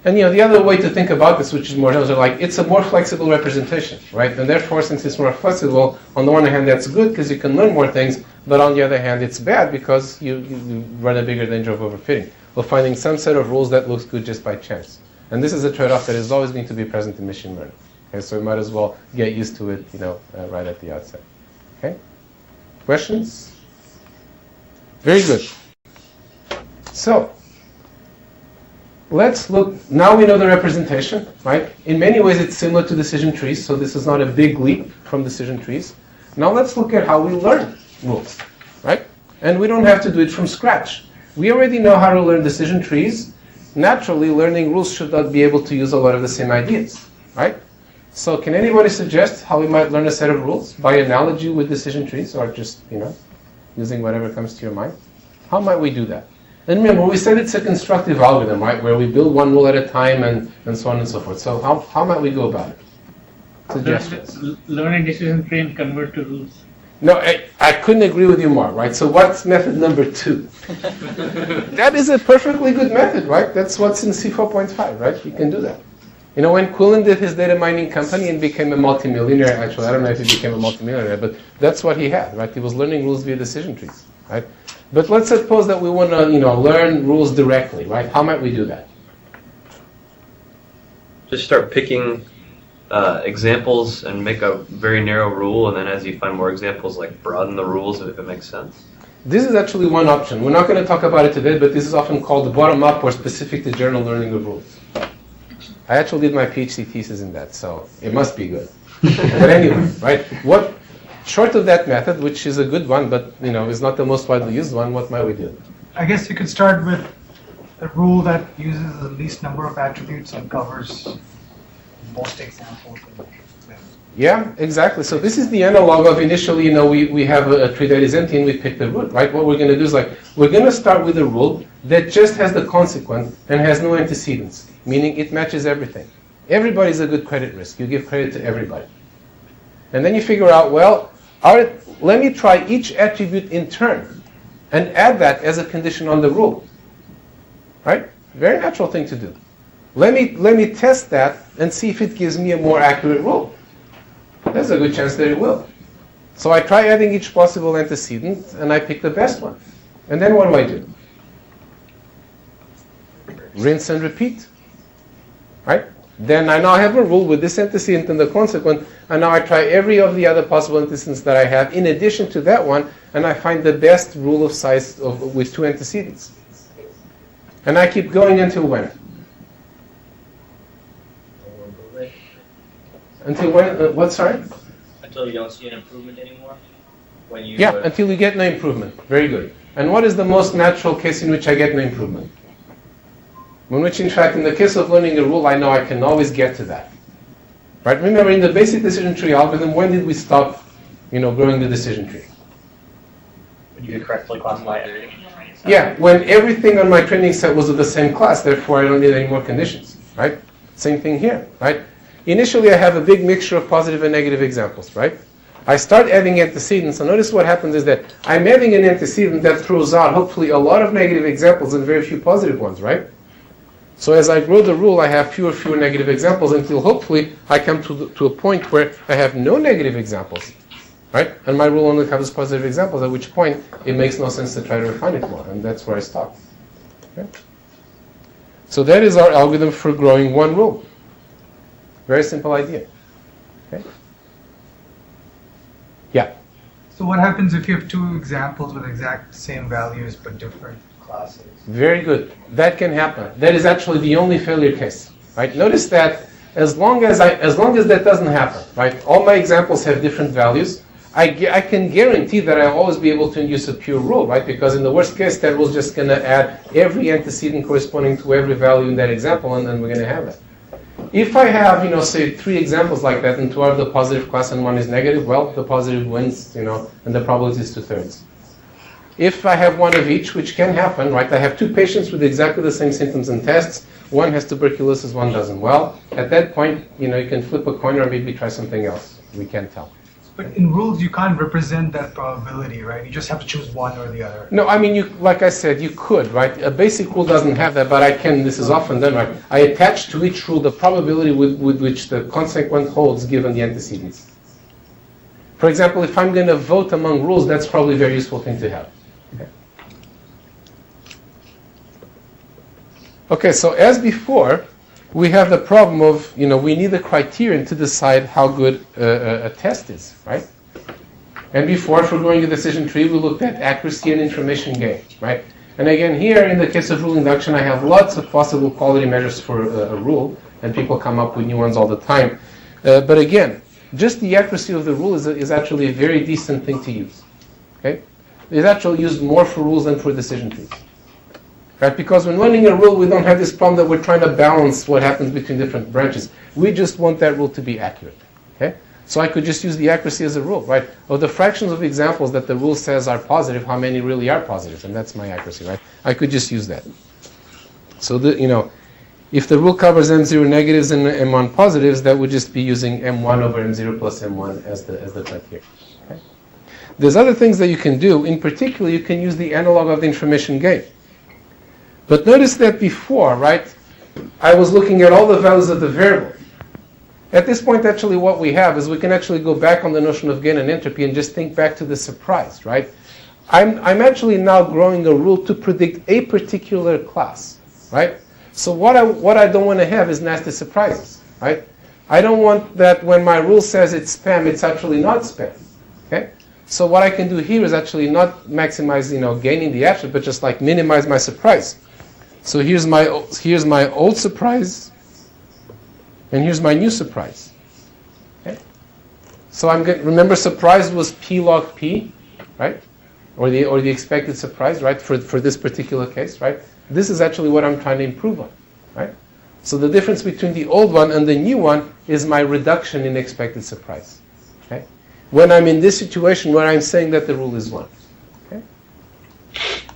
And the other way to think about this, which is more general, it's a more flexible representation, right? And therefore, since it's more flexible, on the one hand, that's good because you can learn more things, but on the other hand, it's bad because you run a bigger danger of overfitting, or finding some set of rules that looks good just by chance. And this is a trade-off that is always going to be present in machine learning. Okay, so we might as well get used to it, right at the outset. Okay? Questions? Very good. So, let's look, now we know the representation, right? In many ways it's similar to decision trees, so this is not a big leap from decision trees. Now let's look at how we learn rules, right? And we don't have to do it from scratch. We already know how to learn decision trees. Naturally, learning rules should not be able to use a lot of the same ideas, right? So can anybody suggest how we might learn a set of rules? By analogy with decision trees, or just, using whatever comes to your mind? How might we do that? And remember, we said it's a constructive algorithm, right? Where we build one rule at a time and so on and so forth. So how might we go about it? Suggestions? Learn a decision tree and convert to rules. No, I couldn't agree with you more, right? So what's method number 2? That is a perfectly good method, right? That's what's in C4.5, right? You can do that. When Quillen did his data mining company and became a multimillionaire, actually, I don't know if he became a multimillionaire, but that's what he had, right? He was learning rules via decision trees, right? But let's suppose that we want to, learn rules directly, right? How might we do that? Just start picking examples and make a very narrow rule, and then as you find more examples, broaden the rules if it makes sense. This is actually one option. We're not going to talk about it today, but this is often called bottom-up or specific to general learning of rules. I actually did my PhD thesis in that, so it must be good. But anyway, right? Short of that method, which is a good one, but is not the most widely used one, what might we do? I guess you could start with a rule that uses the least number of attributes and covers most examples. Yeah, exactly. So this is the analog of initially, we have a tree that is empty and we pick the root, right? What we're going to do is we're going to start with a rule that just has the consequent and has no antecedents, meaning it matches everything. Everybody's a good credit risk. You give credit to everybody. And then you figure out, let me try each attribute in turn and add that as a condition on the rule. Right? Very natural thing to do. Let me test that and see if it gives me a more accurate rule. There's a good chance that it will. So I try adding each possible antecedent and I pick the best one. And then what do? Rinse and repeat. Right? Then I now have a rule with this antecedent and the consequent, and now I try every of the other possible antecedents that I have in addition to that one, and I find the best rule of size with 2 antecedents. And I keep going until when? Until when? What, sorry? Until you don't see an improvement anymore? Until you get no improvement. Very good. And what is the most natural case in which I get no improvement? In which, in fact, in the case of learning a rule, I know I can always get to that. Right? Remember, in the basic decision tree algorithm, when did we stop, growing the decision tree? You could correctly classify everything. Yeah, when everything on my training set was of the same class, therefore I don't need any more conditions, right? Same thing here, right? Initially, I have a big mixture of positive and negative examples, right? I start adding antecedents, so notice what happens is that I'm adding an antecedent that throws out, hopefully, a lot of negative examples and very few positive ones, right? So as I grow the rule, I have fewer negative examples until hopefully I come to a point where I have no negative examples, right? And my rule only covers positive examples, at which point it makes no sense to try to refine it more, and that's where I stop. Okay? So that is our algorithm for growing one rule. Very simple idea. Okay? Yeah? So what happens if you have two examples with exact same values but different classes? Very good. That can happen. That is actually the only failure case, right? Notice that as long as that doesn't happen, right? All my examples have different values. I can guarantee that I'll always be able to induce a pure rule, right? Because in the worst case, that rule's just going to add every antecedent corresponding to every value in that example, and then we're going to have that. If I have, say 3 examples like that, and 2 are the positive class and 1 is negative, well, the positive wins, and the probability is 2/3. If I have 1 of each, which can happen, right? I have 2 patients with exactly the same symptoms and tests. One has tuberculosis, one doesn't. Well, at that point, you can flip a coin or maybe try something else. We can't tell. But in rules, you can't represent that probability, right? You just have to choose one or the other. No, I mean, like I said, you could, right? A basic rule doesn't have that, but I can, this is often done, right? I attach to each rule the probability with which the consequent holds given the antecedents. For example, if I'm going to vote among rules, that's probably a very useful thing to have. Okay, so as before, we have the problem of, we need a criterion to decide how good a test is, right? And before, for growing a decision tree, we looked at accuracy and information gain, right? And again, here, in the case of rule induction, I have lots of possible quality measures for a rule, and people come up with new ones all the time. But again, just the accuracy of the rule is actually a very decent thing to use, okay? It's actually used more for rules than for decision trees. Right? Because when running a rule, we don't have this problem that we're trying to balance what happens between different branches. We just want that rule to be accurate. Okay? So I could just use the accuracy as a rule, right? Of the fractions of examples that the rule says are positive, how many really are positive? And that's my accuracy, right? I could just use that. So, if the rule covers M0 negatives and M1 positives, that would just be using M1 over M0 plus M1 as the criteria. Okay? There's other things that you can do. In particular, you can use the analog of the information gain. But notice that before, right, I was looking at all the values of the variable. At this point, actually, what we have is we can actually go back on the notion of gain and entropy and just think back to the surprise, right? I'm actually now growing a rule to predict a particular class, right? So what I don't want to have is nasty surprises, right? I don't want that when my rule says it's spam, it's actually not spam, okay? So what I can do here is actually not maximize, gaining the attribute, but just like minimize my surprise. So here's my old surprise, and here's my new surprise. Okay? So remember, surprise was p log p, right? Or the expected surprise, right? For this particular case, right? This is actually what I'm trying to improve on, right? So the difference between the old one and the new one is my reduction in expected surprise. Okay? When I'm in this situation where I'm saying that the rule is 1.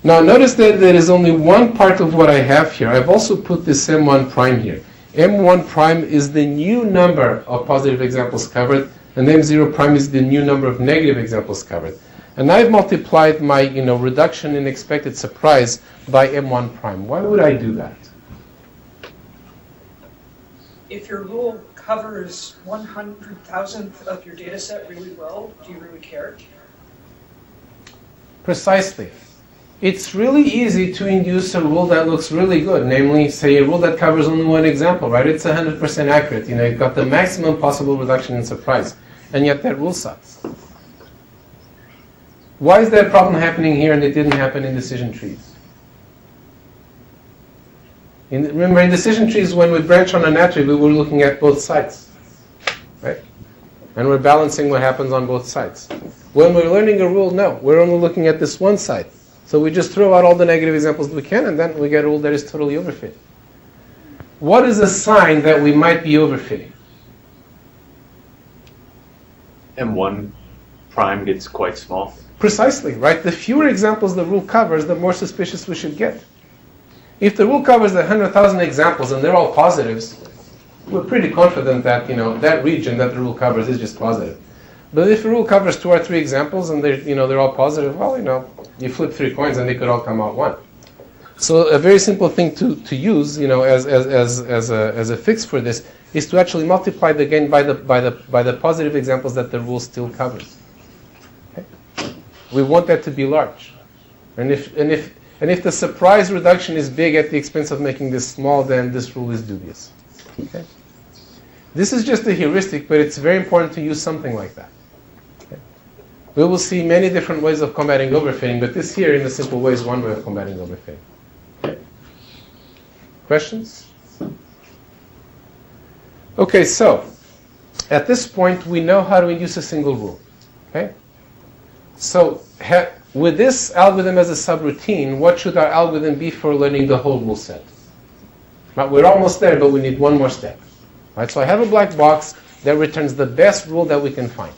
Now notice that there is only one part of what I have here. I've also put this M1 prime here. M1 prime is the new number of positive examples covered, and M0 prime is the new number of negative examples covered. And I've multiplied my reduction in expected surprise by M1 prime. Why would I do that? If your rule covers 100,000th of your data set really well, do you really care? Precisely. It's really easy to induce a rule that looks really good, namely, say, a rule that covers only one example, right? It's 100% accurate. You've got the maximum possible reduction in surprise, and yet that rule sucks. Why is that problem happening here and it didn't happen in decision trees? Remember, in decision trees, when we branch on an attribute, we're looking at both sides, right? And we're balancing what happens on both sides. When we're learning a rule, no, we're only looking at this one side. So we just throw out all the negative examples we can, and then we get a rule that is totally overfit. what is a sign that we might be overfitting? M1 prime gets quite small. Precisely, right? The fewer examples the rule covers, the more suspicious we should get. If the rule covers 100,000 examples and they're all positives, we're pretty confident that, that region that the rule covers is just positive. But if the rule covers 2 or 3 examples and they're all positive, well, you flip 3 coins and they could all come out 1. So a very simple thing to use, as a fix for this is to actually multiply the gain by the positive examples that the rule still covers. Okay? We want that to be large, and if the surprise reduction is big at the expense of making this small, then this rule is dubious. Okay? This is just a heuristic, but it's very important to use something like that. Okay? We will see many different ways of combating overfitting, but this here, in a simple way, is one way of combating overfitting. Okay? Questions? Okay, so at this point, we know how to induce a single rule. Okay? So with this algorithm as a subroutine, what should our algorithm be for learning the whole rule set? Right, we're almost there, but we need one more step. Right, so I have a black box that returns the best rule that we can find.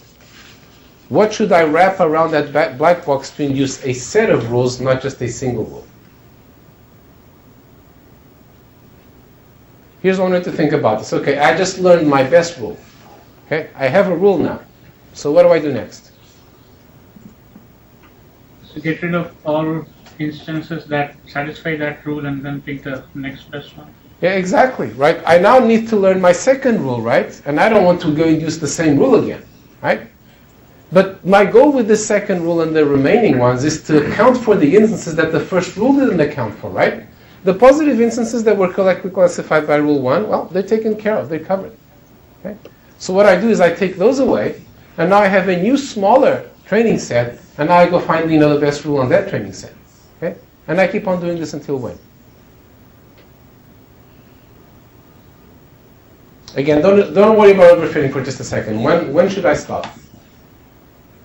What should I wrap around that black box to induce a set of rules, not just a single rule? Here's one way to think about this. Okay, I just learned my best rule. Okay, I have a rule now. So what do I do next? So get rid of all instances that satisfy that rule and then pick the next best one. Yeah, exactly, right? I now need to learn my second rule, right? And I don't want to go and use the same rule again, right? But my goal with the second rule and the remaining ones is to account for the instances that the first rule didn't account for, right? The positive instances that were correctly classified by rule 1, well, they're taken care of, they're covered. Okay? So what I do is I take those away, and now I have a new, smaller training set, and now I go find the best rule on that training set. Okay? And I keep on doing this until when? Again, don't worry about overfitting for just a second. When should I stop?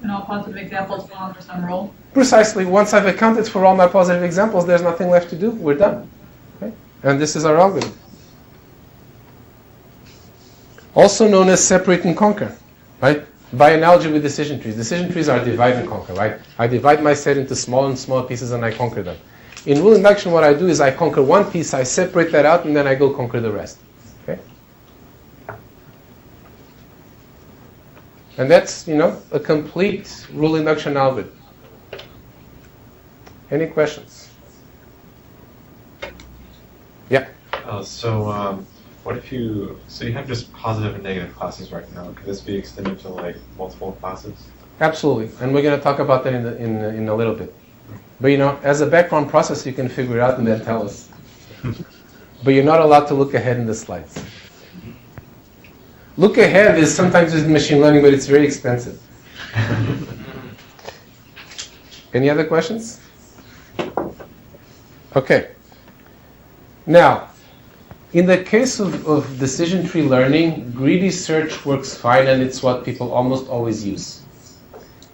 And all positive examples belong for some rule. Precisely. Once I've accounted for all my positive examples, there's nothing left to do. We're done. Okay? And this is our algorithm. Also known as separate and conquer, right? By analogy with decision trees. Decision trees are divide and conquer, right? I divide my set into small and small pieces and I conquer them. In rule induction, what I do is I conquer one piece, I separate that out, and then I go conquer the rest. Okay? And that's, a complete rule induction algorithm. Any questions? Yeah. What if you have just positive and negative classes right now? Could this be extended to multiple classes? Absolutely, and we're going to talk about that in a little bit. But as a background process, you can figure it out and then tell us. But you're not allowed to look ahead in the slides. Look ahead is sometimes used in machine learning, but it's very expensive. Any other questions? Okay. Now, in the case of decision tree learning, greedy search works fine, and it's what people almost always use.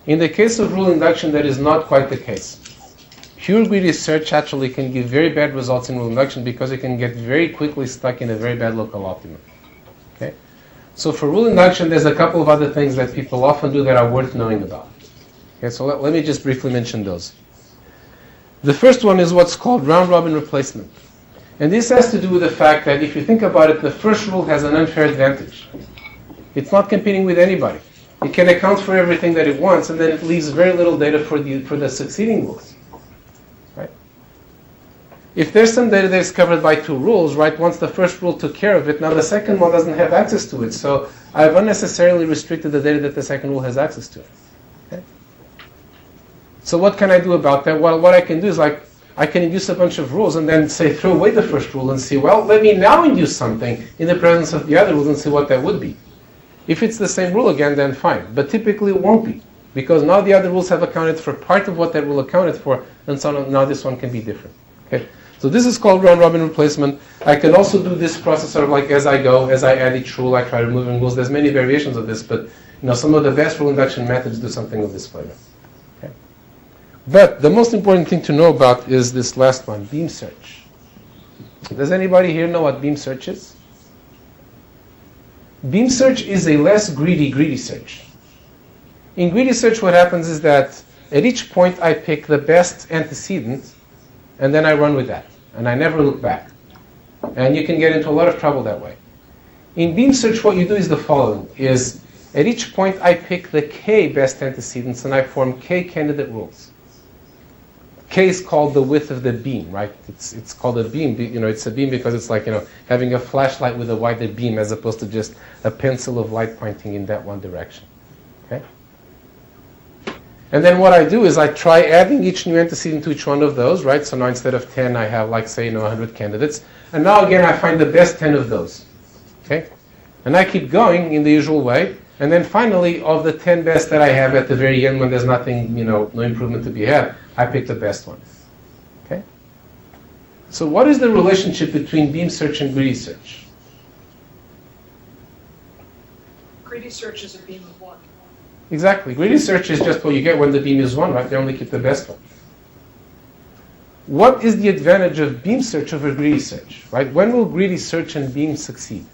In the case of rule induction, that is not quite the case. Pure greedy search actually can give very bad results in rule induction because it can get very quickly stuck in a very bad local optimum. Okay? So for rule induction, there's a couple of other things that people often do that are worth knowing about. Okay, so let me just briefly mention those. The first one is what's called round-robin replacement. And this has to do with the fact that if you think about it, the first rule has an unfair advantage. It's not competing with anybody. It can account for everything that it wants, and then it leaves very little data for the succeeding rules. Right? If there's some data that's covered by 2 rules, right, once the first rule took care of it, now the second one doesn't have access to it. So I've unnecessarily restricted the data that the second rule has access to. Okay? So what can I do about that? Well, what I can do is I can induce a bunch of rules and then say throw away the first rule and see, well, let me now induce something in the presence of the other rules and see what that would be. If it's the same rule again, then fine. But typically it won't be, because now the other rules have accounted for part of what that rule accounted for, and so now this one can be different. Okay? So this is called round-robin replacement. I can also do this process sort of as I go, as I add each rule, I try removing rules. There's many variations of this, but some of the best rule induction methods do something of this flavor. But the most important thing to know about is this last one, beam search. Does anybody here know what beam search is? Beam search is a less greedy search. In greedy search, what happens is that at each point I pick the best antecedent, and then I run with that, and I never look back. And you can get into a lot of trouble that way. In beam search, what you do is the following, is at each point I pick the k best antecedents, and I form k candidate rules. K is called the width of the beam, right? It's called a beam. It's a beam because it's like, having a flashlight with a wider beam as opposed to just a pencil of light pointing in that one direction. Okay? And then what I do is I try adding each new antecedent to each one of those, right? So now instead of 10, I have, like, say, 100 candidates. And now again, I find the best 10 of those. Okay? And I keep going in the usual way. And then finally, of the 10 best that I have at the very end, when there's nothing, no improvement to be had, I pick the best one. Okay? So what is the relationship between beam search and greedy search? Greedy search is a beam of 1. Exactly. Greedy search is just what you get when the beam is 1, right? They only keep the best one. What is the advantage of beam search over greedy search, right? When will greedy search and beam succeed?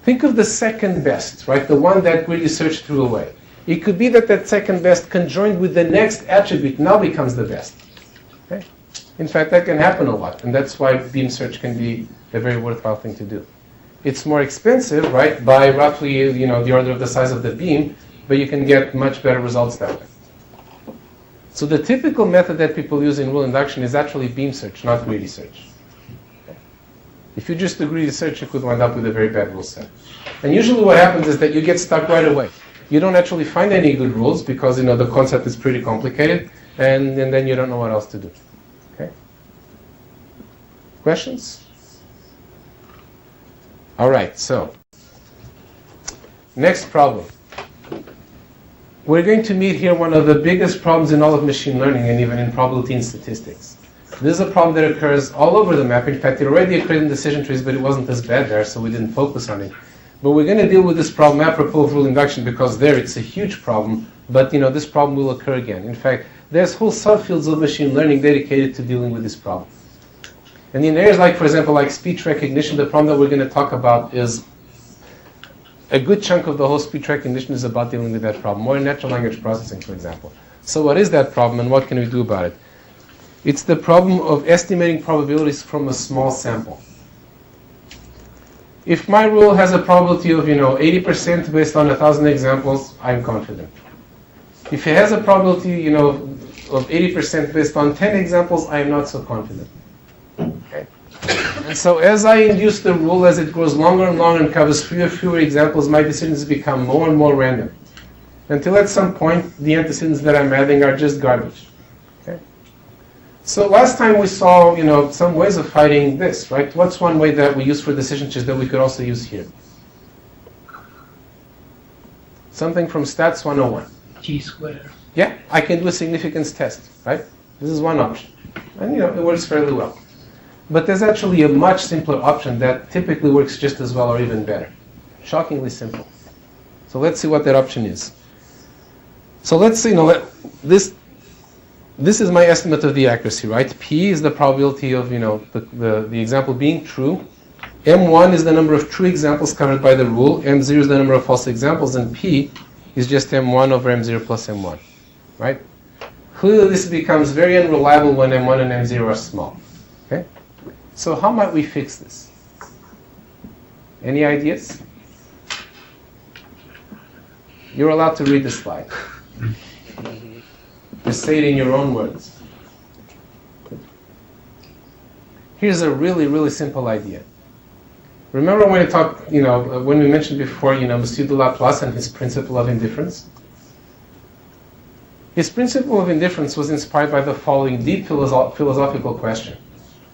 Think of the second best, right? The one that greedy search threw away. It could be that that second best conjoined with the next attribute now becomes the best. Okay? In fact, that can happen a lot, and that's why beam search can be a very worthwhile thing to do. It's more expensive, right, by roughly the order of the size of the beam, but you can get much better results that way. So the typical method that people use in rule induction is actually beam search, not greedy search. If you just do greedy search, you could wind up with a very bad rule set. And usually what happens is that you get stuck right away. You don't actually find any good rules because the concept is pretty complicated, and then you don't know what else to do. Okay? Questions? All right, so next problem. We're going to meet here one of the biggest problems in all of machine learning and even in probability and statistics. This is a problem that occurs all over the map. In fact, it already occurred in decision trees, but it wasn't as bad there, so we didn't focus on it. But we're going to deal with this problem apropos of rule induction because there it's a huge problem, but this problem will occur again. In fact, there's whole subfields of machine learning dedicated to dealing with this problem. And in areas like, for example, like speech recognition, the problem that we're going to talk about is a good chunk of the whole speech recognition is about dealing with that problem, more in natural language processing, for example. So what is that problem and what can we do about it? It's the problem of estimating probabilities from a small sample. If my rule has a probability of 80% based on 1,000 examples, I'm confident. If it has a probability of 80% based on 10 examples, I am not so confident. Okay. And so as I induce the rule, as it grows longer and longer and covers fewer and fewer examples, my decisions become more and more random. Until at some point, the antecedents that I'm adding are just garbage. Okay. So last time we saw, some ways of fighting this, right? What's one way that we use for decision trees that we could also use here? Something from Stats 101. T-square. Yeah, I can do a significance test, right? This is one option. And, it works fairly well. But there's actually a much simpler option that typically works just as well or even better. Shockingly simple. So let's see what that option is. So let's see, this is my estimate of the accuracy, right? P is the probability of, the example being true. M1 is the number of true examples covered by the rule. M0 is the number of false examples. And P is just M1 over M0 plus M1, right? Clearly, this becomes very unreliable when M1 and M0 are small, okay? So how might we fix this? Any ideas? You're allowed to read the slide. Just say it in your own words. Here's a really, really simple idea. Remember when we talked, when we mentioned before, Monsieur de Laplace and his principle of indifference? His principle of indifference was inspired by the following deep philosophical question.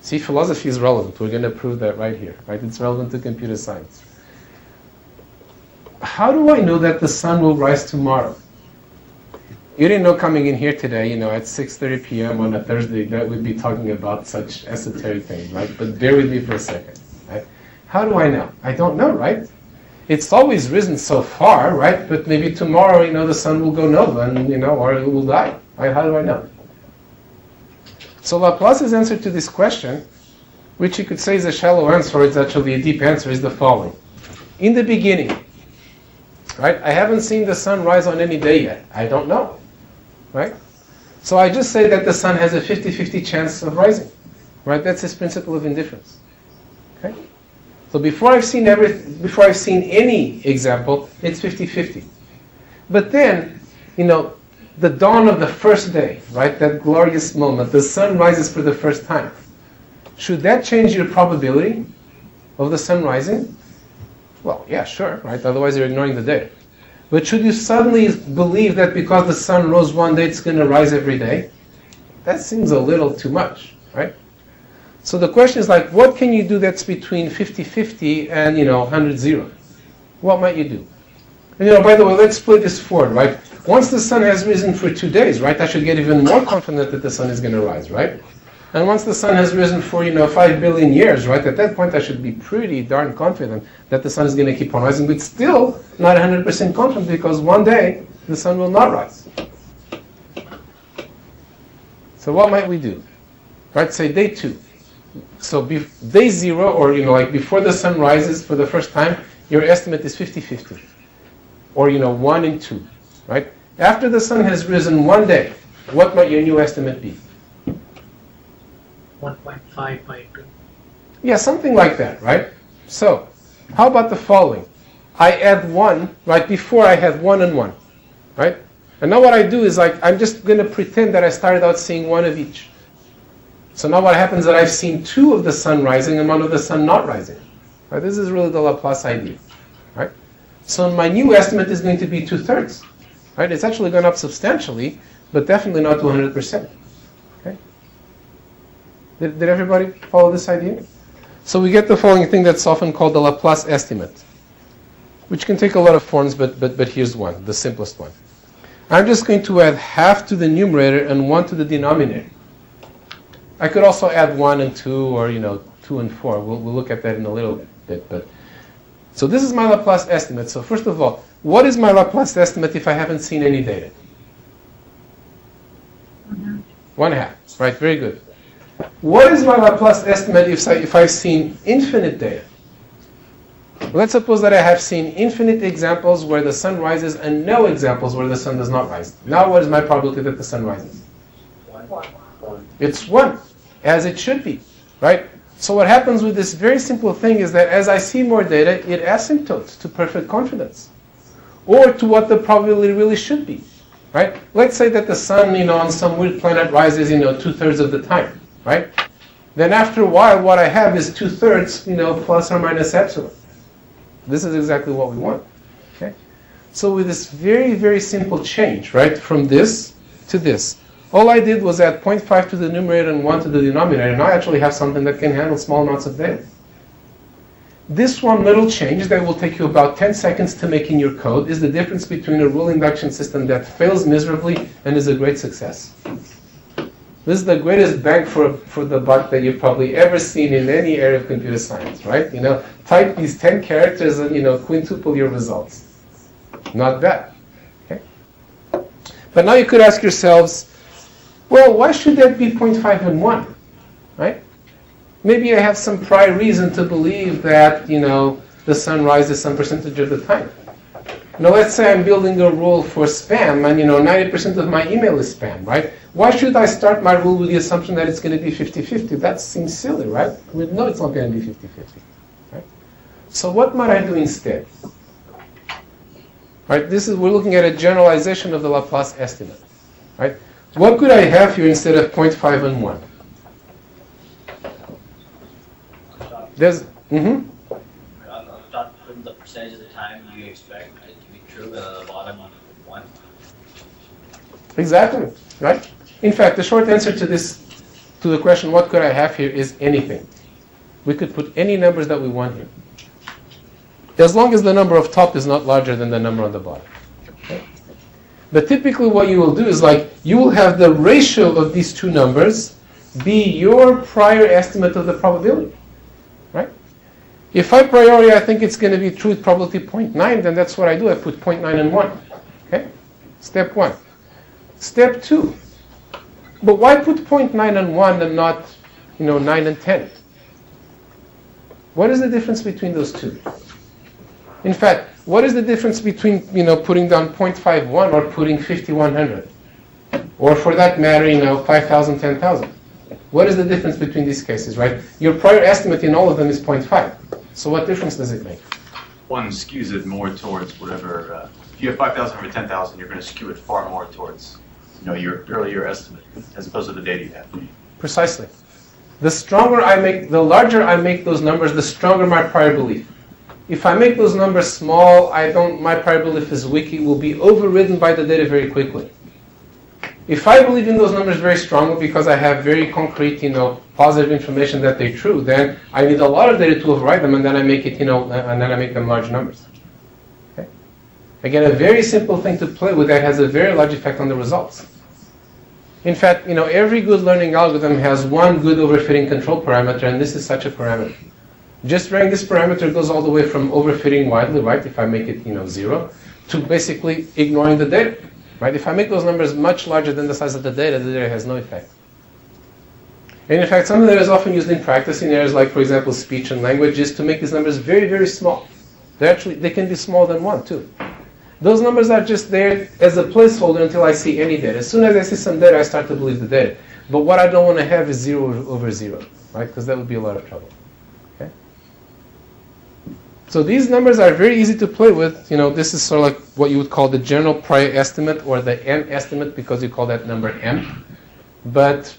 See, philosophy is relevant. We're going to prove that right here, right? It's relevant to computer science. How do I know that the sun will rise tomorrow? You didn't know coming in here today, at 6:30 p.m. on a Thursday that we'd be talking about such esoteric things, right? But bear with me for a second, right? How do I know? I don't know, right? It's always risen so far, right? But maybe tomorrow, the sun will go nova and, or it will die. Right? How do I know? So Laplace's answer to this question, which you could say is a shallow answer, or it's actually a deep answer, is the following. In the beginning, right, I haven't seen the sun rise on any day yet. I don't know, right? So I just say that the sun has a 50-50 chance of rising, right? That's his principle of indifference. Okay? So before I've seen any example, it's 50-50. But then, the dawn of the first day, right? That glorious moment, the sun rises for the first time. Should that change your probability of the sun rising? Well, yeah, sure, right? Otherwise you're ignoring the data. But should you suddenly believe that because the sun rose one day, it's going to rise every day? That seems a little too much, right? So the question is like, what can you do that's between 50-50 and, 100-0? What might you do? And, by the way, let's play this forward, right? Once the sun has risen for 2 days, right, I should get even more confident that the sun is going to rise, right? And once the sun has risen for, 5 billion years, right, at that point I should be pretty darn confident that the sun is going to keep on rising, but still not 100% confident because one day the sun will not rise. So what might we do? Right, say day 2. So day 0, or, like before the sun rises for the first time, your estimate is 50-50. Or, 1 and 2, right? After the sun has risen one day, what might your new estimate be? 1.5 by 2. Yeah, something like that, right? So, how about the following? I add 1, right? Before I had 1 and 1, right? And now what I do is I'm just going to pretend that I started out seeing 1 of each. So now what happens is that I've seen 2 of the sun rising and 1 of the sun not rising. Right? This is really the Laplace idea, right? So my new estimate is going to be 2/3, right? It's actually gone up substantially, but definitely not to 100%. Okay? Did everybody follow this idea? So we get the following thing that's often called the Laplace estimate, which can take a lot of forms, but here's one, the simplest one. I'm just going to add half to the numerator and 1 to the denominator. I could also add 1 and 2, or 2 and 4. We'll look at that in a little bit. But so this is my Laplace estimate. So first of all, what is my Laplace estimate if I haven't seen any data? 1/2. Right. Very good. What is my Laplace estimate if I've seen infinite data? Let's suppose that I have seen infinite examples where the sun rises and no examples where the sun does not rise. Now what is my probability that the sun rises? 1. It's 1, as it should be, right? So what happens with this very simple thing is that as I see more data, it asymptotes to perfect confidence, or to what the probability really should be, right? Let's say that the sun, on some weird planet rises, 2/3 of the time, right? Then after a while, what I have is 2/3, plus or minus epsilon. This is exactly what we want, okay? So with this very, very simple change, right, from this to this, all I did was add 0.5 to the numerator and 1 to the denominator. Now I actually have something that can handle small amounts of data. This one little change that will take you about 10 seconds to make in your code is the difference between a rule induction system that fails miserably and is a great success. This is the greatest bang for the buck that you've probably ever seen in any area of computer science, right? Type these 10 characters and, quintuple your results. Not bad, okay? But now you could ask yourselves, well, why should that be 0.5 and 1, right? Maybe I have some prior reason to believe that, the sun rises some percentage of the time. Now, let's say I'm building a rule for spam, and 90% of my email is spam, right? Why should I start my rule with the assumption that it's going to be 50-50? That seems silly, right? We know it's not going to be 50-50, right? So what might I do instead? Right? We're looking at a generalization of the Laplace estimate, right? What could I have here instead of 0.5 and 1? There's, On the top, put the percentage of the time you expect it to be true, and on the bottom, 1. Exactly, right? In fact, the short answer to the question, what could I have here, is anything. We could put any numbers that we want here, as long as the number of top is not larger than the number on the bottom. Okay? But typically what you will do is you will have the ratio of these two numbers be your prior estimate of the probability, right? If a priori I think it's going to be true with probability 0.9, then that's what I do. I put 0.9 and 1. Okay? Step 1. Step 2. But why put 0.9 and 1 and not, 9 and 10? What is the difference between those two? In fact, what is the difference between, putting down 0.51 or putting 5100? Or for that matter, 5,000, 10,000? What is the difference between these cases, right? Your prior estimate in all of them is 0.5. So what difference does it make? One skews it more towards whatever, if you have 5,000 over 10,000, you're going to skew it far more towards, your earlier estimate, as opposed to the data you have. Precisely. The larger I make those numbers, the stronger my prior belief. If I make those numbers small, my prior belief is weak, it will be overridden by the data very quickly. If I believe in those numbers very strongly because I have very concrete, positive information that they're true, then I need a lot of data to override them, and then I make it, and then I make them large numbers. Okay? Again, a very simple thing to play with that has a very large effect on the results. In fact, every good learning algorithm has one good overfitting control parameter, and this is such a parameter. Just running this parameter goes all the way from overfitting widely, right, if I make it, 0, to basically ignoring the data. Right? If I make those numbers much larger than the size of the data has no effect. And in fact, something that is often used in practice in areas like, for example, speech and language is to make these numbers very, very small. They can be smaller than 1, too. Those numbers are just there as a placeholder until I see any data. As soon as I see some data, I start to believe the data. But what I don't want to have is 0 over 0, right? Because that would be a lot of trouble. Okay? So these numbers are very easy to play with. This is sort of like what you would call the general prior estimate or the M estimate, because you call that number M. But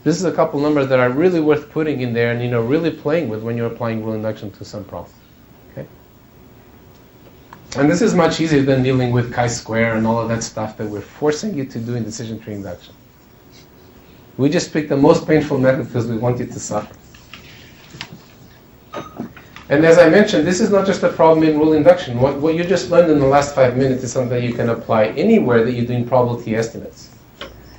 this is a couple numbers that are really worth putting in there and really playing with when you're applying rule induction to some problem. Okay? And this is much easier than dealing with chi-square and all of that stuff that we're forcing you to do in decision tree induction. We just picked the most painful method because we want you to suffer. And as I mentioned, this is not just a problem in rule induction. What you just learned in the last 5 minutes is something you can apply anywhere that you're doing probability estimates.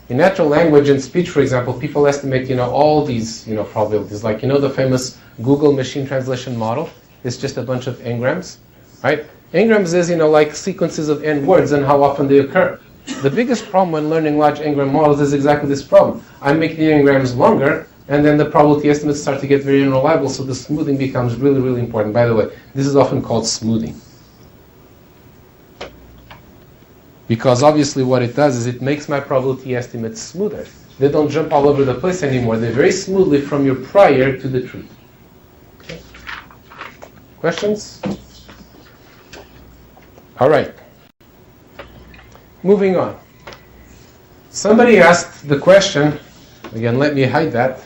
In natural language and speech, for example, people estimate, all these, probabilities. Like, the famous Google machine translation model. It's just a bunch of n-grams, right? N-grams is, like sequences of n words and how often they occur. The biggest problem when learning large n-gram models is exactly this problem. I make the n-grams longer, and then the probability estimates start to get very unreliable, so the smoothing becomes really, really important. By the way, this is often called smoothing. Because obviously what it does is it makes my probability estimates smoother. They don't jump all over the place anymore. They're very smoothly from your prior to the truth. Okay. Questions? All right. Moving on. Somebody asked the question, again, let me hide that.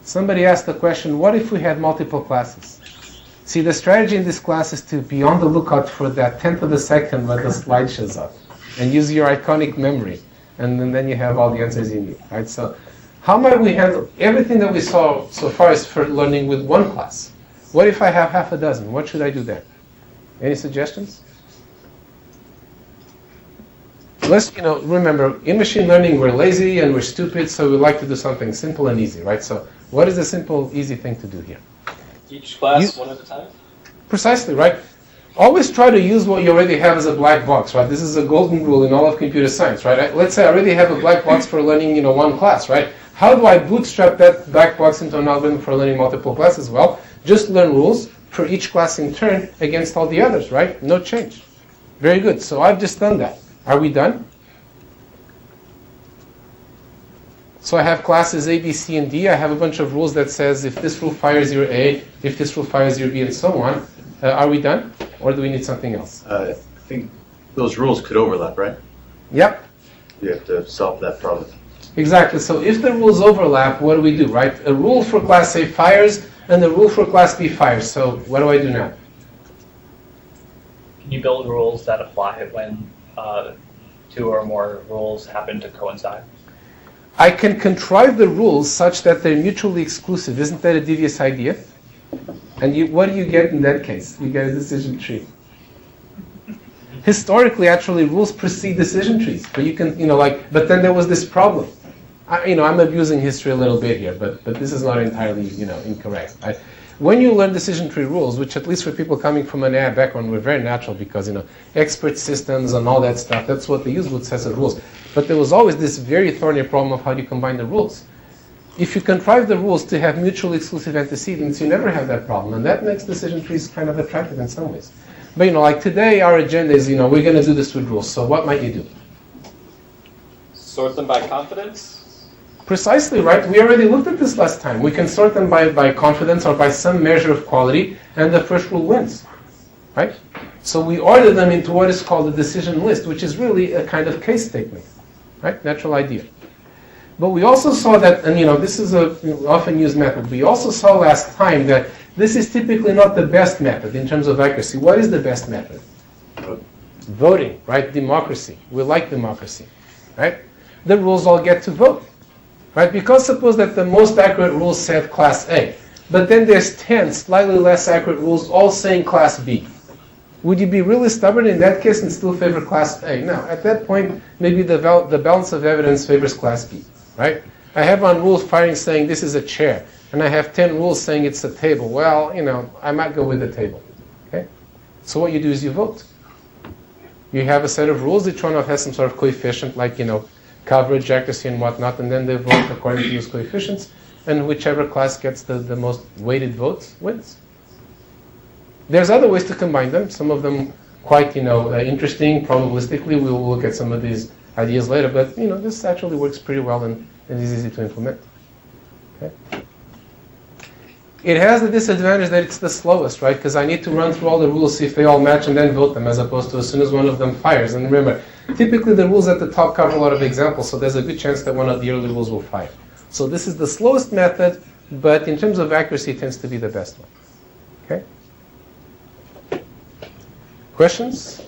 Somebody asked the question, what if we had multiple classes? See, the strategy in this class is to be on the lookout for that 10th of a second when the slide shows up. And use your iconic memory. And then you have all the answers you need. Right? So how might we handle everything that we saw so far is for learning with one class. What if I have half a dozen? What should I do then? Any suggestions? Let's, remember, in machine learning, we're lazy and we're stupid, so we like to do something simple and easy, right? So what is the simple, easy thing to do here? Each class one at a time? Precisely, right? Always try to use what you already have as a black box, right? This is a golden rule in all of computer science, right? Let's say I already have a black box for learning, one class, right? How do I bootstrap that black box into an algorithm for learning multiple classes? Well, just learn rules for each class in turn against all the others, right? No change. Very good. So I've just done that. Are we done? So I have classes A, B, C, and D. I have a bunch of rules that says if this rule fires your A, if this rule fires your B, and so on. Are we done? Or do we need something else? I think those rules could overlap, right? Yep. You have to solve that problem. Exactly. So if the rules overlap, what do we do, right? A rule for class A fires, and a rule for class B fires. So what do I do now? Can you build rules that apply when two or more rules happen to coincide? I can contrive the rules such that they're mutually exclusive. Isn't that a devious idea? And what do you get in that case? You get a decision tree. Historically, actually, rules precede decision trees. But you can, but then there was this problem. I'm abusing history a little bit here, but this is not entirely, incorrect. When you learn decision tree rules, which at least for people coming from an AI background were very natural because, expert systems and all that stuff, that's what they use with sets of rules. But there was always this very thorny problem of how do you combine the rules. If you contrive the rules to have mutually exclusive antecedents, you never have that problem. And that makes decision trees kind of attractive in some ways. But, like today, our agenda is, we're going to do this with rules. So what might you do? Sort them by confidence? Precisely, right? We already looked at this last time. We can sort them by confidence or by some measure of quality, and the first rule wins, right? So we order them into what is called a decision list, which is really a kind of case statement, right? Natural idea. But we also saw that, and this is a often used method. We also saw last time that this is typically not the best method in terms of accuracy. What is the best method? Voting, right? Democracy. We like democracy, right? The rules all get to vote, right? Because suppose that the most accurate rules said class A, but then there's 10 slightly less accurate rules all saying class B. Would you be really stubborn in that case and still favor class A? No. At that point, maybe the balance of evidence favors class B, right? I have one rule firing saying this is a chair, and I have 10 rules saying it's a table. Well, I might go with the table, okay? So what you do is you vote. You have a set of rules. Each one has some sort of coefficient, like, coverage, accuracy, and whatnot, and then they vote according to those coefficients, and whichever class gets the most weighted votes wins. There's other ways to combine them, some of them quite, interesting, probabilistically. We will look at some of these ideas later, but, this actually works pretty well and is easy to implement. Okay? It has the disadvantage that it's the slowest, right? Because I need to run through all the rules, see if they all match, and then vote them, as opposed to as soon as one of them fires. And remember, typically the rules at the top cover a lot of examples, so there's a good chance that one of the early rules will fire. So this is the slowest method, but in terms of accuracy, it tends to be the best one. Okay? Questions?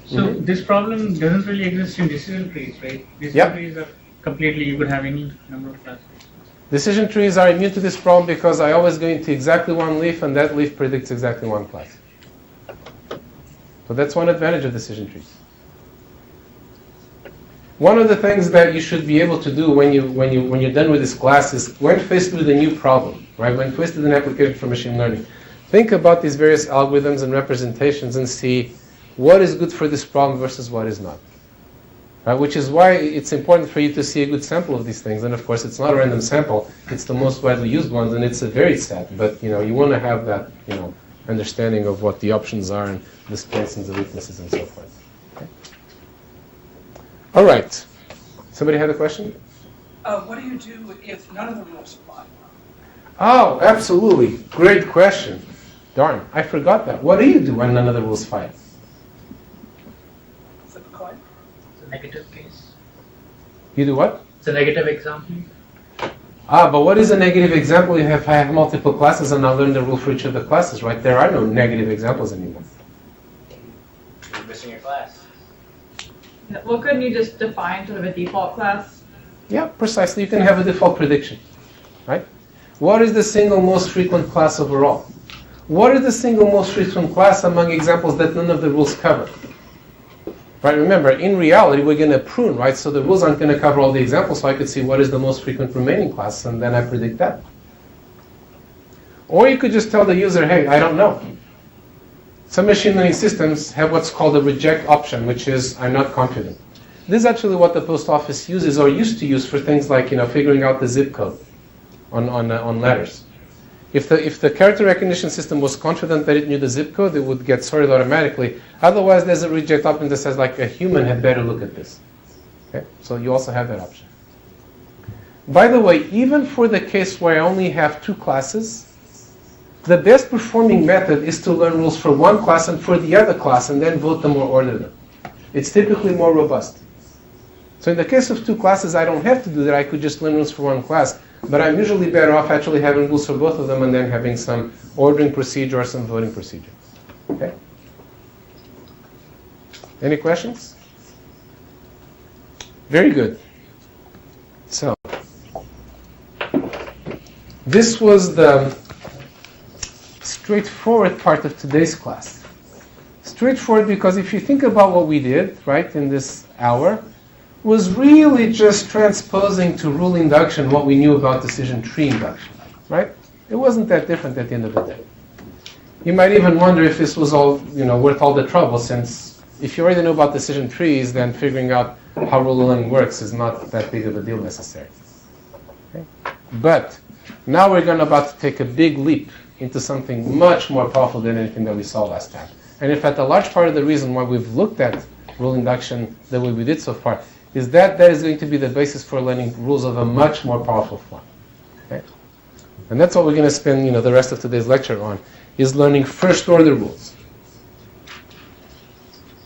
So this problem doesn't really exist in decision trees, right? Decision trees are completely, you could have any number of classes. Decision trees are immune to this problem because I always go into exactly one leaf, and that leaf predicts exactly one class. So that's one advantage of decision trees. One of the things that you should be able to do when you're done with this class is when faced with a new problem, right? When faced with an application for machine learning, think about these various algorithms and representations and see what is good for this problem versus what is not. Which is why it's important for you to see a good sample of these things. And of course, it's not a random sample; it's the most widely used ones, and it's a varied set. But you want to have that understanding of what the options are and the strengths and the weaknesses and so forth. Okay. All right. Somebody had a question? What do you do if none of the rules apply? Oh, absolutely. Great question. Darn, I forgot that. What do you do when none of the rules apply? Flip a coin. It's a negative case. You do what? It's a negative example. But what is a negative example if I have multiple classes and I learn the rule for each of the classes, right? There are no negative examples anymore. You're missing your class. Well, couldn't you just define sort of a default class? Yeah, precisely. You can have a default prediction, right? What is the single most frequent class overall? What is the single most frequent class among examples that none of the rules cover? Right, remember, in reality, we're going to prune, right? So the rules aren't going to cover all the examples, so I could see what is the most frequent remaining class, and then I predict that. Or you could just tell the user, hey, I don't know. Some machine learning systems have what's called a reject option, which is, I'm not confident. This is actually what the post office uses or used to use for things like, figuring out the zip code on letters. If the character recognition system was confident that it knew the zip code, it would get sorted automatically. Otherwise, there's a reject option that says, like, a human had better look at this. Okay? So you also have that option. By the way, even for the case where I only have two classes, the best performing method is to learn rules for one class and for the other class, and then vote them or order them. It's typically more robust. So in the case of two classes, I don't have to do that. I could just learn rules for one class. But I'm usually better off actually having rules for both of them and then having some ordering procedure or some voting procedure. Okay? Any questions? Very good. So, this was the straightforward part of today's class. Straightforward because if you think about what we did, right, in this hour, was really just transposing to rule induction what we knew about decision tree induction, right? It wasn't that different at the end of the day. You might even wonder if this was all, worth all the trouble, since if you already know about decision trees, then figuring out how rule learning works is not that big of a deal necessary. Okay? But now we're about to take a big leap into something much more powerful than anything that we saw last time. And in fact, a large part of the reason why we've looked at rule induction the way we did so far is that is going to be the basis for learning rules of a much more powerful form. Okay? And that's what we're going to spend the rest of today's lecture on, is learning first order rules.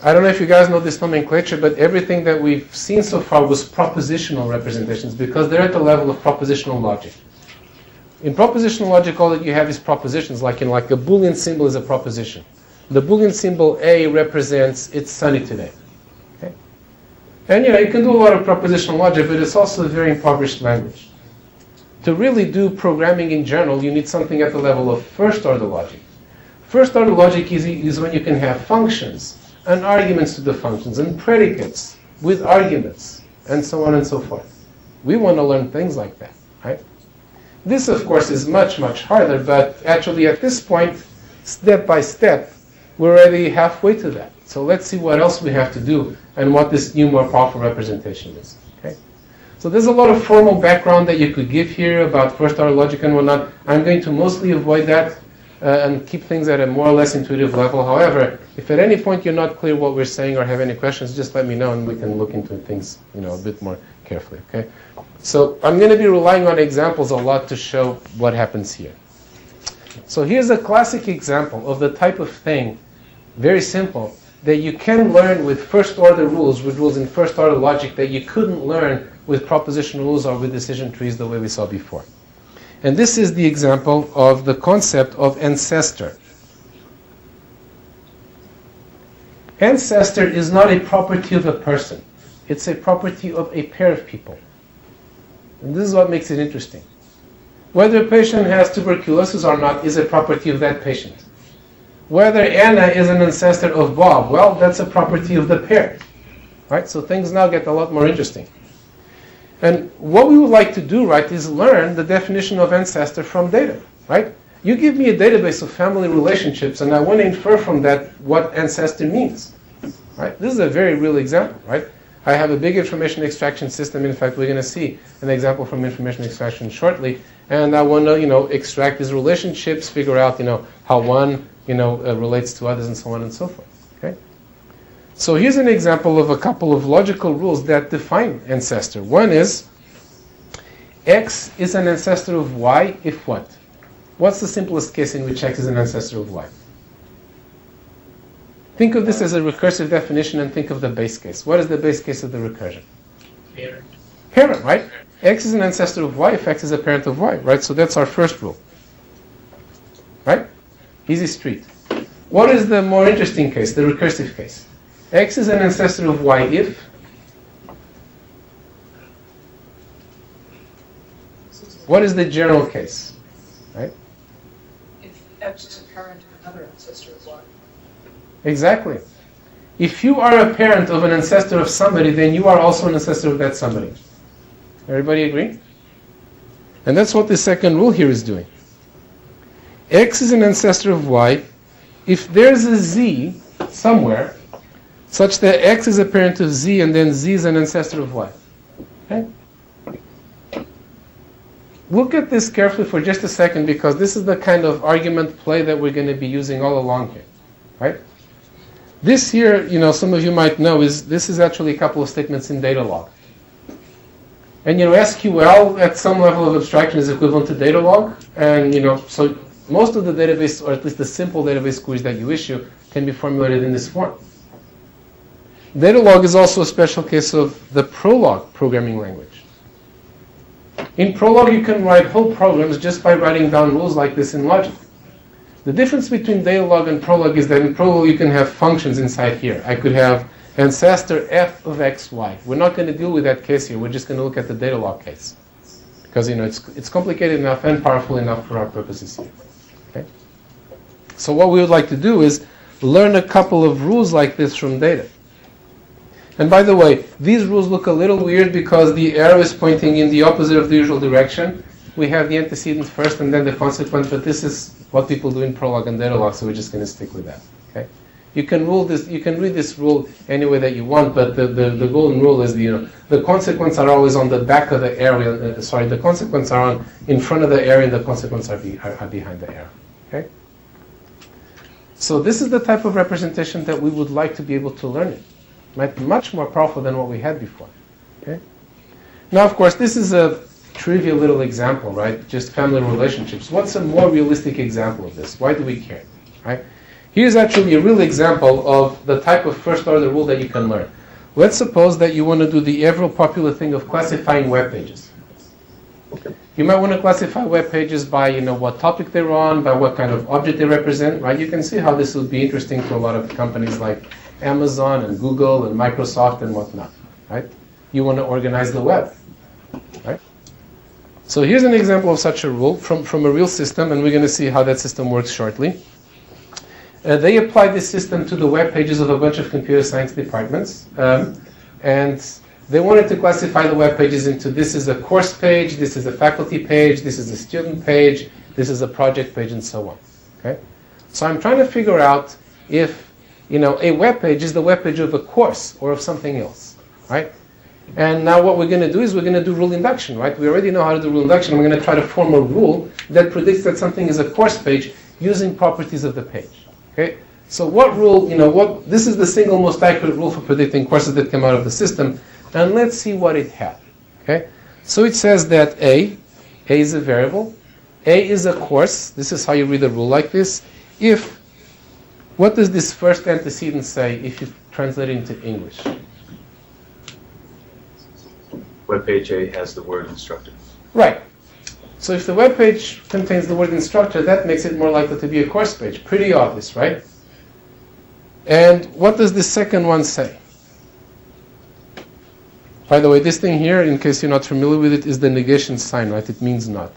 I don't know if you guys know this nomenclature, but everything that we've seen so far was propositional representations, because they're at the level of propositional logic. In propositional logic, all that you have is propositions, like a Boolean symbol is a proposition. The Boolean symbol A represents it's sunny today. Okay? And you can do a lot of propositional logic, but it's also a very impoverished language. To really do programming in general, you need something at the level of first order logic. First order logic is when you can have functions, and arguments to the functions, and predicates with arguments, and so on and so forth. We want to learn things like that, right? This, of course, is much, much harder, but actually at this point, step by step, we're already halfway to that. So let's see what else we have to do, and what this new, more powerful representation is. Okay? So there's a lot of formal background that you could give here about first order logic and whatnot. I'm going to mostly avoid that, and keep things at a more or less intuitive level. However, if at any point you're not clear what we're saying or have any questions, just let me know and we can look into things, a bit more carefully. Okay? So I'm going to be relying on examples a lot to show what happens here. So here's a classic example of the type of thing, very simple, that you can learn with first order rules, with rules in first order logic that you couldn't learn with proposition rules or with decision trees the way we saw before. And this is the example of the concept of ancestor. Ancestor is not a property of a person. It's a property of a pair of people. And this is what makes it interesting. Whether a patient has tuberculosis or not is a property of that patient. Whether Anna is an ancestor of Bob, well, that's a property of the pair. Right? So things now get a lot more interesting. And what we would like to do, right, is learn the definition of ancestor from data, right? You give me a database of family relationships, and I want to infer from that what ancestor means, right? This is a very real example, right? I have a big information extraction system. In fact, we're going to see an example from information extraction shortly, and I want to, extract these relationships, figure out, how one, relates to others, and so on and so forth. Okay. So here's an example of a couple of logical rules that define ancestor. One is, X is an ancestor of Y if what? What's the simplest case in which X is an ancestor of Y? Think of this as a recursive definition and think of the base case. What is the base case of the recursion? Parent. Parent, right? X is an ancestor of Y if X is a parent of Y, right? So that's our first rule. Right? Easy street. What is the more interesting case, the recursive case? X is an ancestor of Y if what is the general case? Right? If X is a parent of another ancestor of Y. Exactly. If you are a parent of an ancestor of somebody, then you are also an ancestor of that somebody. Everybody agree? And that's what the second rule here is doing. X is an ancestor of Y if there's a Z somewhere such that X is a parent of Z and then Z is an ancestor of Y. Okay? Look at this carefully for just a second, because this is the kind of argument play that we're going to be using all along here. Right? This here, some of you might know, this is actually a couple of statements in data log. And SQL at some level of abstraction is equivalent to data log, and so most of the database, or at least the simple database queries that you issue, can be formulated in this form. Data log is also a special case of the Prolog programming language. In Prolog, you can write whole programs just by writing down rules like this in logic. The difference between data log and Prolog is that in Prolog you can have functions inside here. I could have ancestor f of xy. We're not going to deal with that case here. We're just going to look at the data log case, because it's complicated enough and powerful enough for our purposes here. Okay. So what we would like to do is learn a couple of rules like this from data. And by the way, these rules look a little weird because the arrow is pointing in the opposite of the usual direction. we have the antecedent first and then the consequent, but this is what people do in prolog and dialogue, so we're just going to stick with that. Okay? You can rule this. You can read this rule any way that you want, but the golden rule is the consequents are always on the back of the area. The consequents are in front of the area, and the consequents are behind the area. Okay. So this is the type of representation that we would like to be able to learn it. Right? Much more powerful than what we had before. Okay. Now, of course, this is a trivial little example, right? Just family relationships. What's a more realistic example of this? Why do we care? Right? Here's actually a real example of the type of first-order rule that you can learn. Let's suppose that you want to do the ever popular thing of classifying web pages. You might want to classify web pages by, what topic they're on, by what kind of object they represent, right? You can see how this would be interesting to a lot of companies like Amazon and Google and Microsoft and whatnot, right? You want to organize the web, right? So here's an example of such a rule from a real system, and we're going to see how that system works shortly. They applied this system to the web pages of a bunch of computer science departments, and they wanted to classify the web pages into this is a course page, this is a faculty page, this is a student page, this is a project page, and so on. Okay? So I'm trying to figure out if a web page is the web page of a course or of something else, right? And now what we're going to do is we're going to do rule induction, right? We already know how to do rule induction. We're going to try to form a rule that predicts that something is a course page using properties of the page. Okay, so what rule, this is the single most accurate rule for predicting courses that come out of the system, and let's see what it had. Okay, so it says that A is a variable, A is a course, this is how you read a rule like this, if, what does this first antecedent say if you translate it into English? Web page A has the word instructor. Right. So if the web page contains the word instructor, that makes it more likely to be a course page. Pretty obvious, right? And what does the second one say? By the way, this thing here, in case you're not familiar with it, is the negation sign, right? It means not.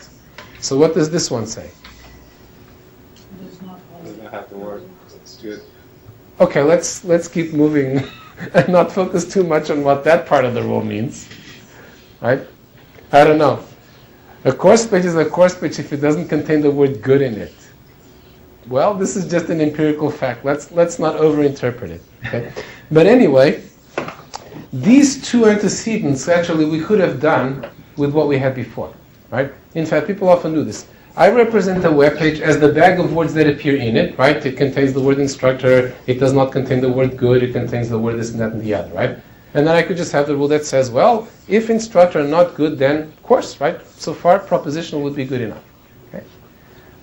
So what does this one say? Does not have the word. It's good. Okay, let's keep moving and not focus too much on what that part of the rule means. Right? I don't know. A course page is a course page if it doesn't contain the word good in it. Well, this is just an empirical fact. Let's not overinterpret it. Okay? But anyway, these two antecedents actually we could have done with what we had before. Right? In fact, people often do this. I represent a web page as the bag of words that appear in it, right? It contains the word instructor, it does not contain the word good, it contains the word this and that and the other, right? And then I could just have the rule that says, well, if instructor not good, then course, right? So far, propositional would be good enough. Okay?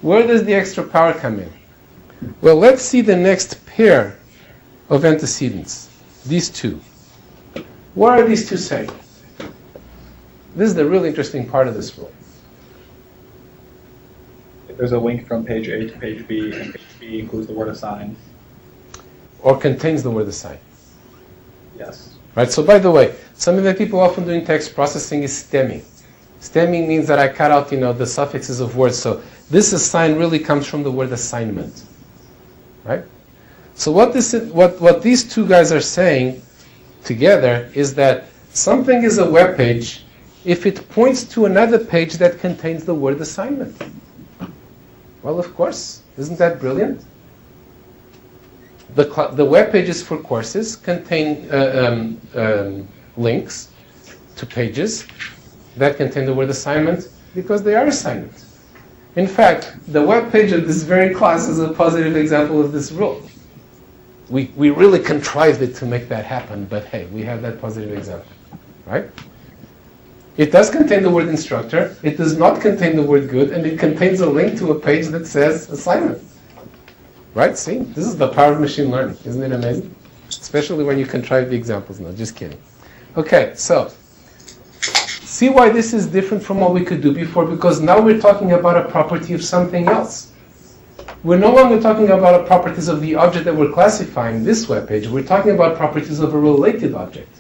Where does the extra power come in? Well, let's see the next pair of antecedents. These two. What are these two saying? This is the really interesting part of this rule. If there's a link from page A to page B, and page B includes the word assign. Or contains the word assign. Yes. Right, so by the way, something that people often do in text processing is stemming. Stemming means that I cut out, the suffixes of words. So this assign really comes from the word assignment. Right? So what these two guys are saying together is that something is a web page if it points to another page that contains the word assignment. Well, of course. Isn't that brilliant? The web pages for courses contain links to pages that contain the word assignment because they are assignments. In fact, the web page of this very class is a positive example of this rule. We really contrived it to make that happen, but hey, we have that positive example, right? It does contain the word instructor, it does not contain the word good, and it contains a link to a page that says assignment. Right? See? This is the power of machine learning. Isn't it amazing? Especially when you contrive the examples. No, just kidding. Okay, so see why this is different from what we could do before, because now we're talking about a property of something else. We're no longer talking about properties of the object that we're classifying, this web page. We're talking about properties of a related object.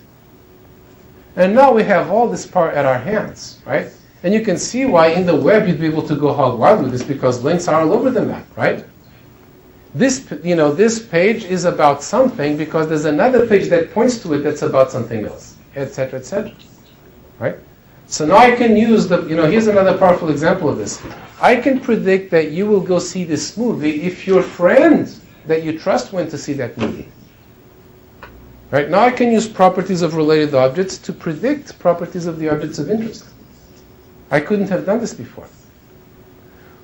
And now we have all this power at our hands, right? And you can see why in the web you'd be able to go hog wild with this because links are all over the map, right? This page is about something because there's another page that points to it that's about something else, etc., etc. Right? So now I can use here's another powerful example of this. I can predict that you will go see this movie if your friend that you trust went to see that movie. Right? Now I can use properties of related objects to predict properties of the objects of interest. I couldn't have done this before.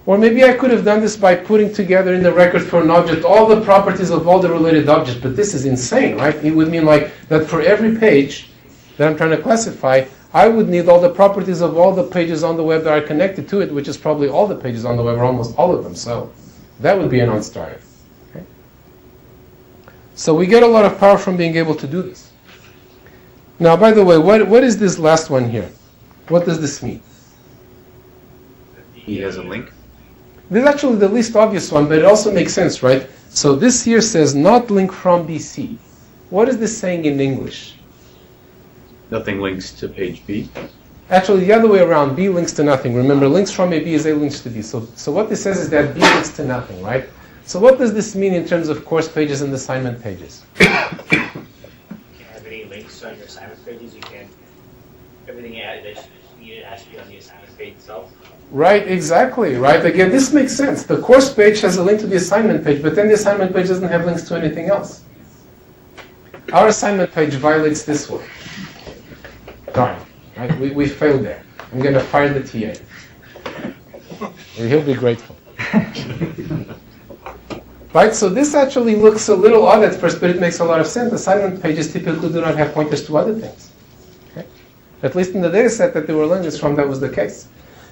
Or maybe I could have done this by putting together in the record for an object all the properties of all the related objects, but this is insane, right? It would mean like that for every page that I'm trying to classify, I would need all the properties of all the pages on the web that are connected to it, which is probably all the pages on the web, or almost all of them. So that would be a non-starter. Okay? So we get a lot of power from being able to do this. Now, by the way, what is this last one here? What does this mean? He has a link. This is actually the least obvious one, but it also makes sense, right? So this here says not link from BC. What is this saying in English? Nothing links to page B. Actually, the other way around. B links to nothing. Remember, links from A, B is A links to B. So what this says is that B links to nothing, right? So what does this mean in terms of course pages and assignment pages? You can't have any links on your assignment pages. You can't. Everything that you need has to be on the assignment page itself. Right, exactly, right? Again, this makes sense. The course page has a link to the assignment page, but then the assignment page doesn't have links to anything else. Our assignment page violates this one. Darn, right? We failed there. I'm going to fire the TA. He'll be grateful. Right, so this actually looks a little odd at first, but it makes a lot of sense. Assignment pages typically do not have pointers to other things. Okay? At least in the data set that they were learning this from, that was the case.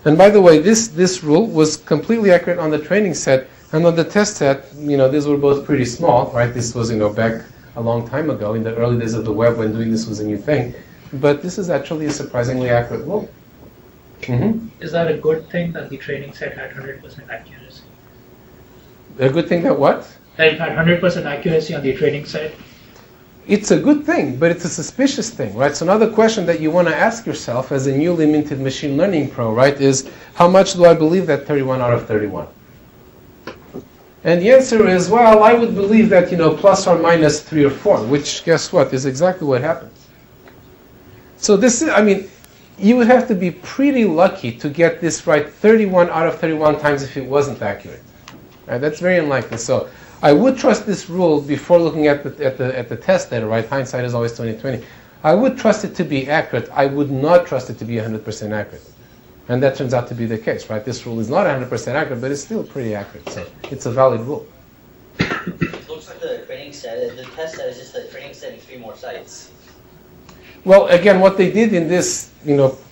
And by the way, this rule was completely accurate on the training set, and on the test set, these were both pretty small, right? This was, back a long time ago in the early days of the web when doing this was a new thing. But this is actually a surprisingly accurate rule. Mm-hmm. Is that a good thing that the training set had 100% accuracy? A good thing that what? That it had 100% accuracy on the training set? It's a good thing, but it's a suspicious thing, right? So another question that you want to ask yourself as a newly minted machine learning pro, right, is how much do I believe that 31 out of 31? And the answer is, well, I would believe that, plus or minus 3 or 4, which, guess what, is exactly what happens. So this is, you would have to be pretty lucky to get this right 31 out of 31 times if it wasn't accurate. Right? That's very unlikely. So I would trust this rule before looking at the test data, right? Hindsight is always 20/20. I would trust it to be accurate. I would not trust it to be 100% accurate. And that turns out to be the case, right? This rule is not 100% accurate, but it's still pretty accurate. So it's a valid rule. It looks like the training set, the test set is just the training set in 3 more sites. Well, again, what they did in this,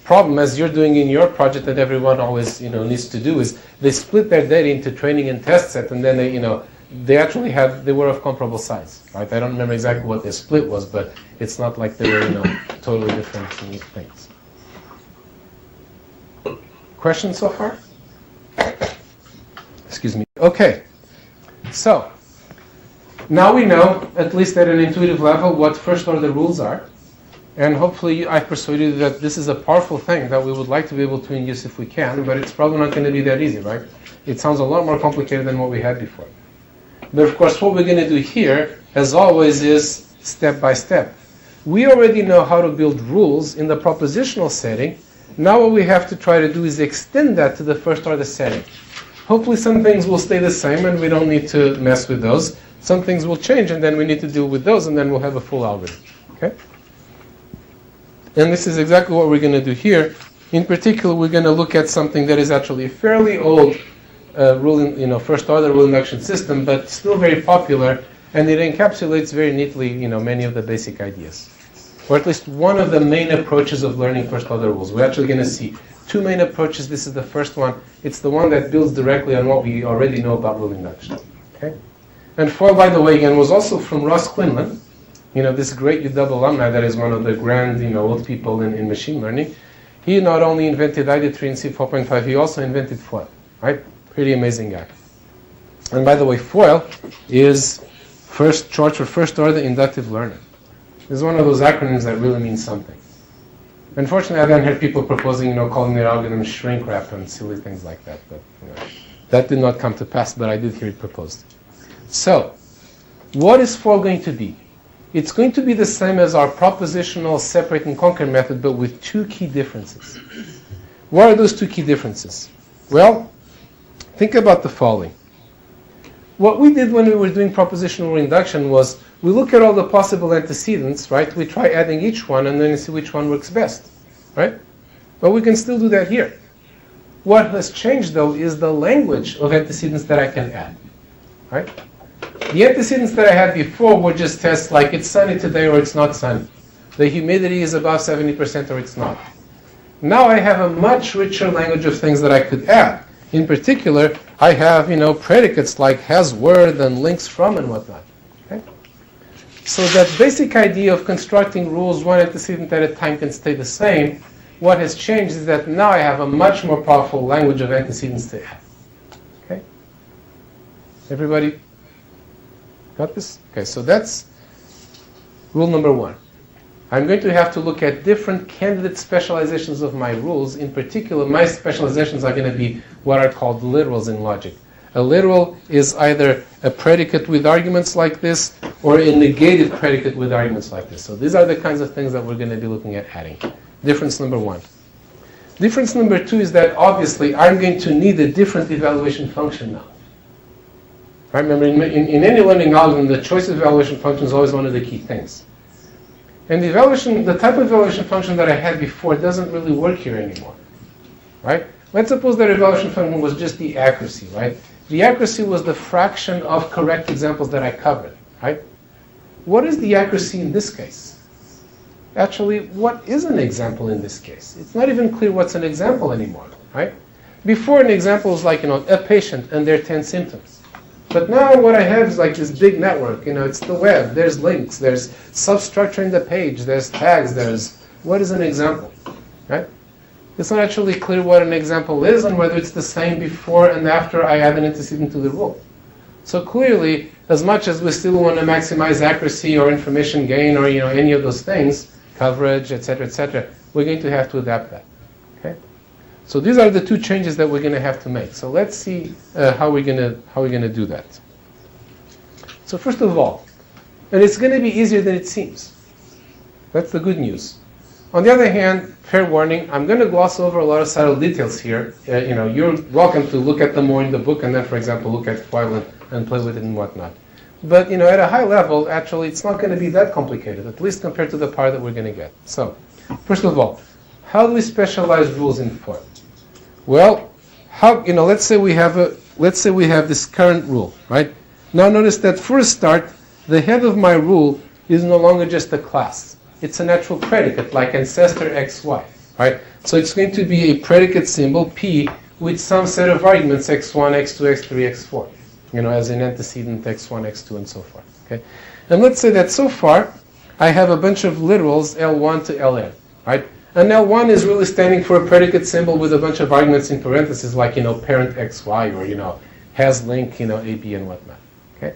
problem, as you're doing in your project that everyone always, needs to do, is they split their data into training and test set, and then they were of comparable size, right? I don't remember exactly what their split was, but it's not like they were, totally different things. Questions so far? Excuse me. Okay. So, now we know, at least at an intuitive level, what first order rules are. And hopefully I've persuaded you that this is a powerful thing that we would like to be able to induce if we can, but it's probably not going to be that easy, right? It sounds a lot more complicated than what we had before. But of course what we're going to do here, as always, is step by step. We already know how to build rules in the propositional setting. Now what we have to try to do is extend that to the first order setting. Hopefully some things will stay the same and we don't need to mess with those. Some things will change and then we need to deal with those, and then we'll have a full algorithm. Okay? And this is exactly what we're going to do here. In particular, we're going to look at something that is actually a fairly old first order rule induction system, but still very popular, and it encapsulates very neatly, many of the basic ideas. Or at least one of the main approaches of learning first order rules. We're actually going to see 2 main approaches. This is the first one. It's the one that builds directly on what we already know about rule induction. Okay? And Foyle, by the way, again, was also from Ross Quinlan. This great UW alumni that is one of the grand, old people in machine learning. He not only invented ID3 and C4.5, he also invented Foyle, right? Pretty amazing guy. And by the way, Foyle is short for first order inductive learner. This is one of those acronyms that really means something. Unfortunately, I then heard people proposing, calling their algorithm shrink wrap and silly things like that. But that did not come to pass, but I did hear it proposed. So, what is Foyle going to be? It's going to be the same as our propositional separate and conquer method, but with two key differences. What are those two key differences? Well, think about the following. What we did when we were doing propositional induction was we look at all the possible antecedents, right? We try adding each one and then see which one works best, right? But we can still do that here. What has changed, though, is the language of antecedents that I can add, right? The antecedents that I had before were just tests like it's sunny today or it's not sunny. The humidity is above 70% or it's not. Now I have a much richer language of things that I could add. In particular, I have, predicates like has, were, and links from, and whatnot. Okay? So that basic idea of constructing rules one antecedent at a time can stay the same. What has changed is that now I have a much more powerful language of antecedents to add. Okay? Everybody got this? Okay, so that's rule number one. I'm going to have to look at different candidate specializations of my rules. In particular, my specializations are going to be what are called literals in logic. A literal is either a predicate with arguments like this or a negated predicate with arguments like this. So these are the kinds of things that we're going to be looking at adding. Difference number one. Difference number two is that obviously I'm going to need a different evaluation function now. Right? Remember, in any learning algorithm, the choice of evaluation function is always one of the key things. And the type of evaluation function that I had before doesn't really work here anymore, right? Let's suppose that evaluation function was just the accuracy, right? The accuracy was the fraction of correct examples that I covered, right? What is the accuracy in this case? Actually, what is an example in this case? It's not even clear what's an example anymore, right? Before, an example was like, a patient and their 10 symptoms. But now what I have is like this big network, it's the web, there's links, there's substructure in the page, there's tags, what is an example, right? It's not actually clear what an example is and whether it's the same before and after I add an antecedent to the rule. So clearly, as much as we still want to maximize accuracy or information gain or, any of those things, coverage, etc., we're going to have to adapt that, okay? So these are the two changes that we're going to have to make. So let's see how we're going to do that. So first of all, and it's going to be easier than it seems. That's the good news. On the other hand, fair warning, I'm going to gloss over a lot of subtle details here. You're welcome to look at them more in the book and then, for example, look at FOIL and play with it and whatnot. But at a high level, actually, it's not going to be that complicated, at least compared to the part that we're going to get. So, first of all, how do we specialize rules in FOIL? Well, let's say we have this current rule, right? Now notice that for a start, the head of my rule is no longer just a class. It's a natural predicate, like ancestor xy, right? So it's going to be a predicate symbol, p, with some set of arguments, x1, x2, x3, x4, as an antecedent x1, x2, and so forth, okay? And let's say that so far, I have a bunch of literals, L1 to Ln, right? And L1 is really standing for a predicate symbol with a bunch of arguments in parentheses, like, parent xy, or, has link, ab and whatnot, okay?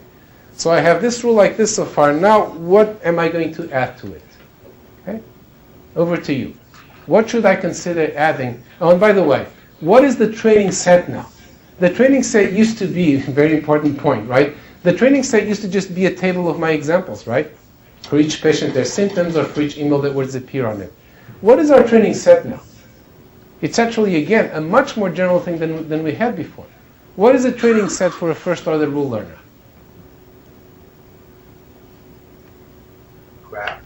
So I have this rule like this so far. Now, what am I going to add to it? Okay? Over to you. What should I consider adding? Oh, and by the way, what is the training set now? The training set used to be, very important point, right? The training set used to just be a table of my examples, right? For each patient, their symptoms, or for each email that words appear on it. What is our training set now? It's actually, again, a much more general thing than we had before. What is a training set for a first-order rule learner? Graph.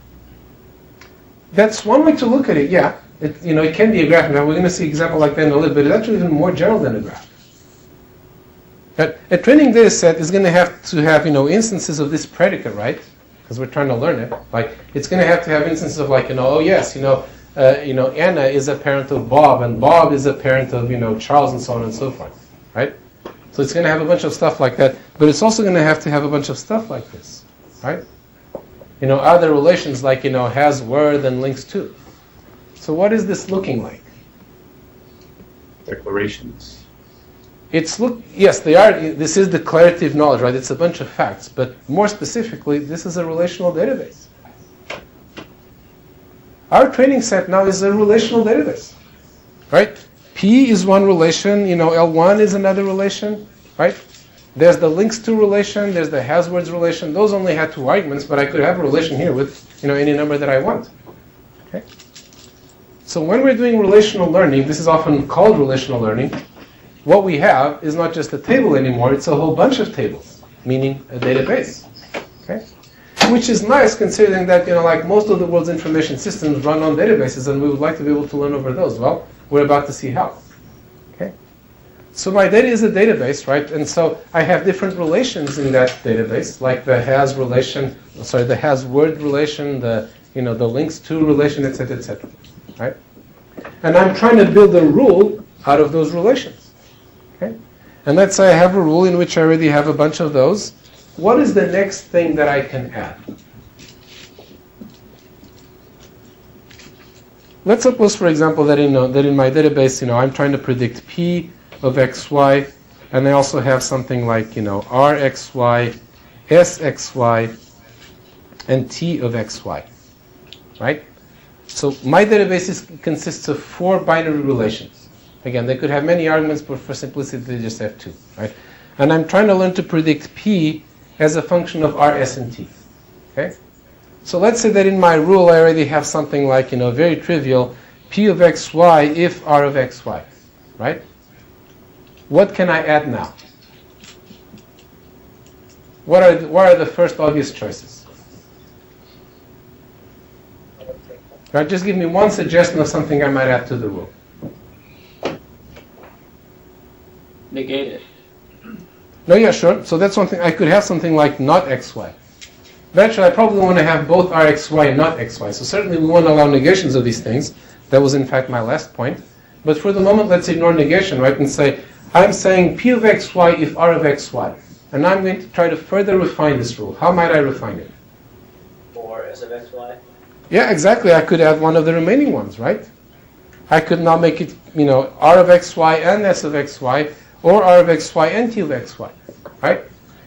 That's one way to look at it, yeah. It can be a graph. Now, we're going to see an example like that in a little bit. It's actually even more general than a graph. But a training data set is going to have instances of this predicate, right? Because we're trying to learn it. Like, it's going to have instances of like, oh yes, Anna is a parent of Bob, and Bob is a parent of, Charles, and so on and so forth, right? So it's going to have a bunch of stuff like that, but it's also going to have a bunch of stuff like this, right? Other relations like, has, were, and links to. So what is this looking like? Declarations. Yes, they are. This is declarative knowledge, right? It's a bunch of facts, but more specifically, this is a relational database. Our training set now is a relational database, right? P is one relation, L1 is another relation, right? There's the links to relation, there's the has words relation. Those only had 2 arguments, but I could have a relation here with any number that I want. Okay? So when we're doing relational learning, this is often called relational learning, what we have is not just a table anymore, it's a whole bunch of tables, meaning a database. Okay? Which is nice considering that like most of the world's information systems run on databases, and we would like to be able to learn over those. Well, we're about to see how. Okay? So my data is a database, right? And so I have different relations in that database, like the has relation, the has word relation, the the links to relation, etc., etc. Right? And I'm trying to build a rule out of those relations. Okay? And let's say I have a rule in which I already have a bunch of those. What is the next thing that I can add? Let's suppose, for example, that in my database, I'm trying to predict P of xy, and I also have something like, Rxy, Sxy, and T of xy, right? So my database consists of 4 binary relations. Again, they could have many arguments, but for simplicity, they just have 2, right? And I'm trying to learn to predict P as a function of R, S, and T, okay? So let's say that in my rule, I already have something like, very trivial, P of xy if R of xy, right? What can I add now? What are the first obvious choices? Right, just give me one suggestion of something I might add to the rule. Negate it. No, yeah, sure. So that's one thing. I could have something like not xy. But actually, I probably want to have both rxy and not xy. So certainly we want to allow negations of these things. That was in fact my last point. But for the moment, let's ignore negation, right? And say, I'm saying P of xy if R of xy. And I'm going to try to further refine this rule. How might I refine it? Or S of xy? Yeah, exactly. I could add one of the remaining ones, right? I could now make it, R of xy and S of xy, or R of xy and T of xy, right?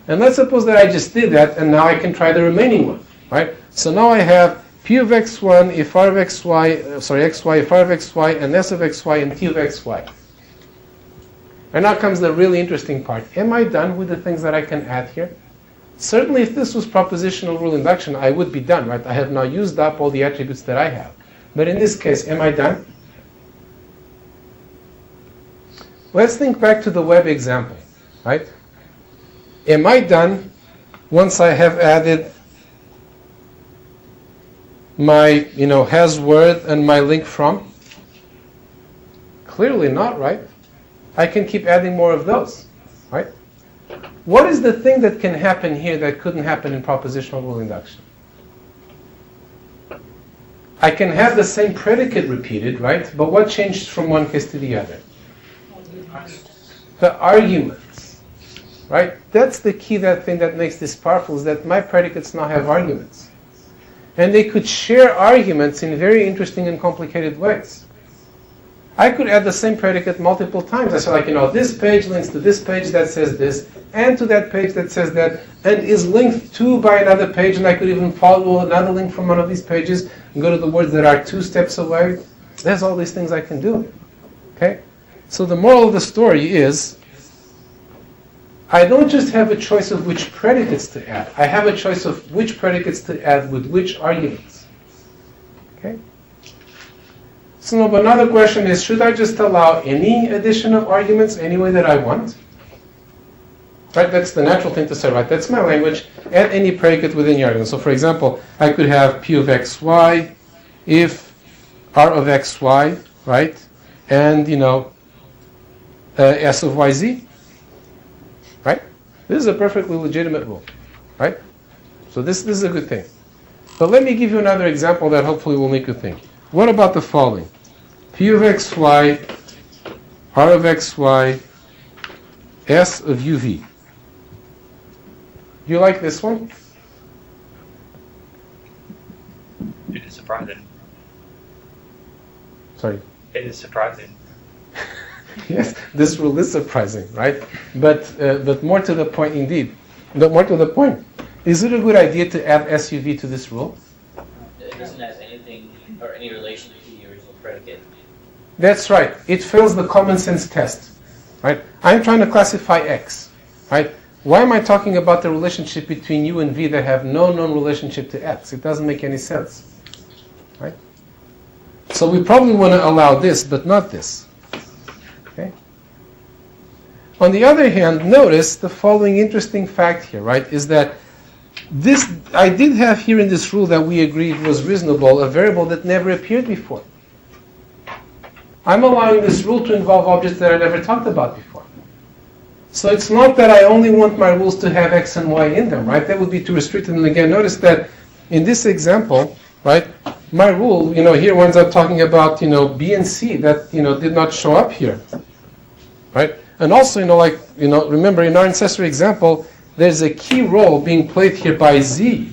And let's suppose that I just did that, and now I can try the remaining one, right? So now I have P of x1 if R of xy, xy if R of xy, and S of xy and T of xy. And now comes the really interesting part. Am I done with the things that I can add here? Certainly if this was propositional rule induction, I would be done, right? I have now used up all the attributes that I have. But in this case, am I done? Let's think back to the web example, right? Am I done once I have added my, has word and my link from? Clearly not, right? I can keep adding more of those, right? What is the thing that can happen here that couldn't happen in propositional rule induction? I can have the same predicate repeated, right? But what changed from one case to the other? The arguments, right? That's the key, that thing that makes this powerful, is that my predicates now have arguments. And they could share arguments in very interesting and complicated ways. I could add the same predicate multiple times. I say, like, this page links to this page that says this, and to that page that says that, and is linked to by another page, and I could even follow another link from one of these pages and go to the words that are 2 steps away. There's all these things I can do. Okay? So the moral of the story is, I don't just have a choice of which predicates to add. I have a choice of which predicates to add with which arguments. Okay? So now another question is, should I just allow any addition of arguments any way that I want? Right, that's the natural thing to say, right? That's my language. Add any predicate within your argument. So for example, I could have P of xy if R of xy, right? And, S of yz, right? This is a perfectly legitimate rule, right? So this is a good thing. But let me give you another example that hopefully will make you think. What about the following? P of xy, R of xy, S of uv. Do you like this one? It is surprising. Sorry. It is surprising. Yes, this rule is surprising, right? But more to the point, indeed. But more to the point, is it a good idea to add SUV to this rule? It doesn't have anything or any relation to the original predicate. That's right. It fails the common sense test, right? I'm trying to classify X, right? Why am I talking about the relationship between u and v that have no known relationship to x? It doesn't make any sense. Right? So we probably want to allow this, but not this. Okay? On the other hand, notice the following interesting fact here, right, is that this, I did have here in this rule that we agreed was reasonable, a variable that never appeared before. I'm allowing this rule to involve objects that I never talked about before. So it's not that I only want my rules to have x and y in them, right? That would be too restricted. And again, notice that in this example, right, my rule, here winds up talking about, b and c that, did not show up here, right? And also, remember in our ancestor example, there's a key role being played here by z,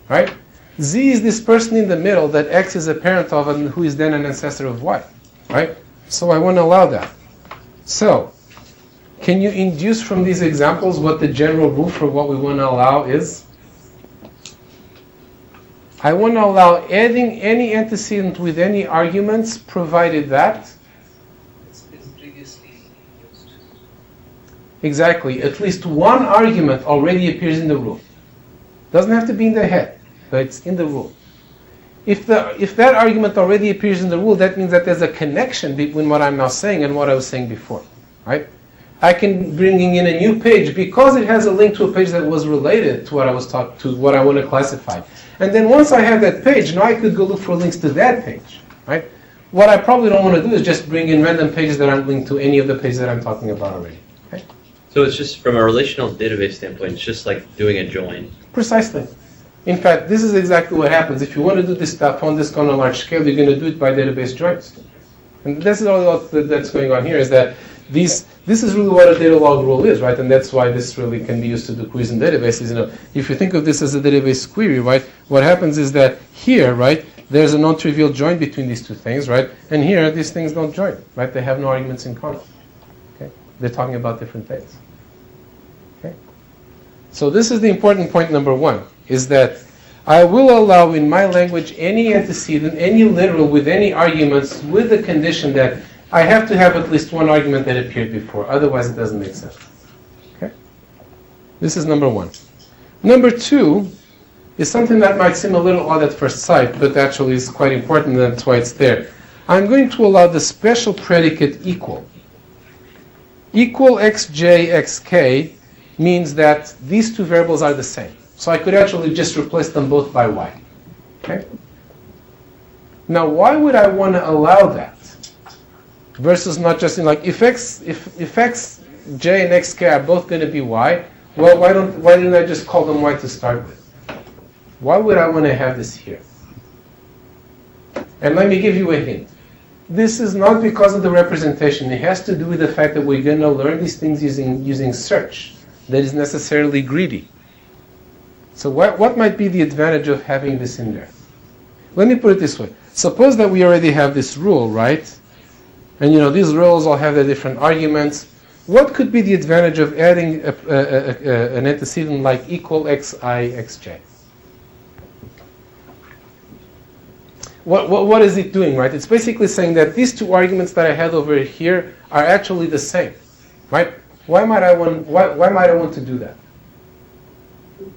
right? Z is this person in the middle that x is a parent of and who is then an ancestor of y, right? So I want to allow that. So, can you induce from these examples what the general rule for what we want to allow is? I want to allow adding any antecedent with any arguments, provided that it's been previously used. Exactly. At least one argument already appears in the rule. Doesn't have to be in the head, but it's in the rule. If that argument already appears in the rule, that means that there's a connection between what I'm now saying and what I was saying before, right? I can bring in a new page because it has a link to a page that was related to what I was taught, to what I want to classify. And then once I have that page, now I could go look for links to that page, right? What I probably don't want to do is just bring in random pages that aren't linked to any of the pages that I'm talking about already. Okay? So it's just from a relational database standpoint, it's just like doing a join. Precisely. In fact, this is exactly what happens. If you want to do this stuff on this kind of large scale, you're going to do it by database joins. And this is all that's going on here, is that this is really what a data log rule is, right? And that's why this really can be used to do queries in databases. If you think of this as a database query, right, what happens is that here, right, there's a non-trivial join between these two things, right? And here, these things don't join, right? They have no arguments in common. Okay? They're talking about different things. Okay? So this is the important point number one, is that I will allow in my language any antecedent, any literal with any arguments, with the condition that I have to have at least one argument that appeared before. Otherwise, it doesn't make sense. Okay? This is number one. Number two is something that might seem a little odd at first sight, but actually is quite important, and that's why it's there. I'm going to allow the special predicate equal. Equal xj, xk means that these two variables are the same. So I could actually just replace them both by y. Okay? Now, why would I want to allow that? Versus not just in if x, j, and xk are both going to be y, well, why didn't I just call them y to start with? Why would I want to have this here? And let me give you a hint. This is not because of the representation. It has to do with the fact that we're going to learn these things using search that is necessarily greedy. So what might be the advantage of having this in there? Let me put it this way. Suppose that we already have this rule, right? And these rules all have their different arguments. What could be the advantage of adding an antecedent like equal xi, xj? What is it doing, right? It's basically saying that these two arguments that I had over here are actually the same, right? Why might I want to do that? You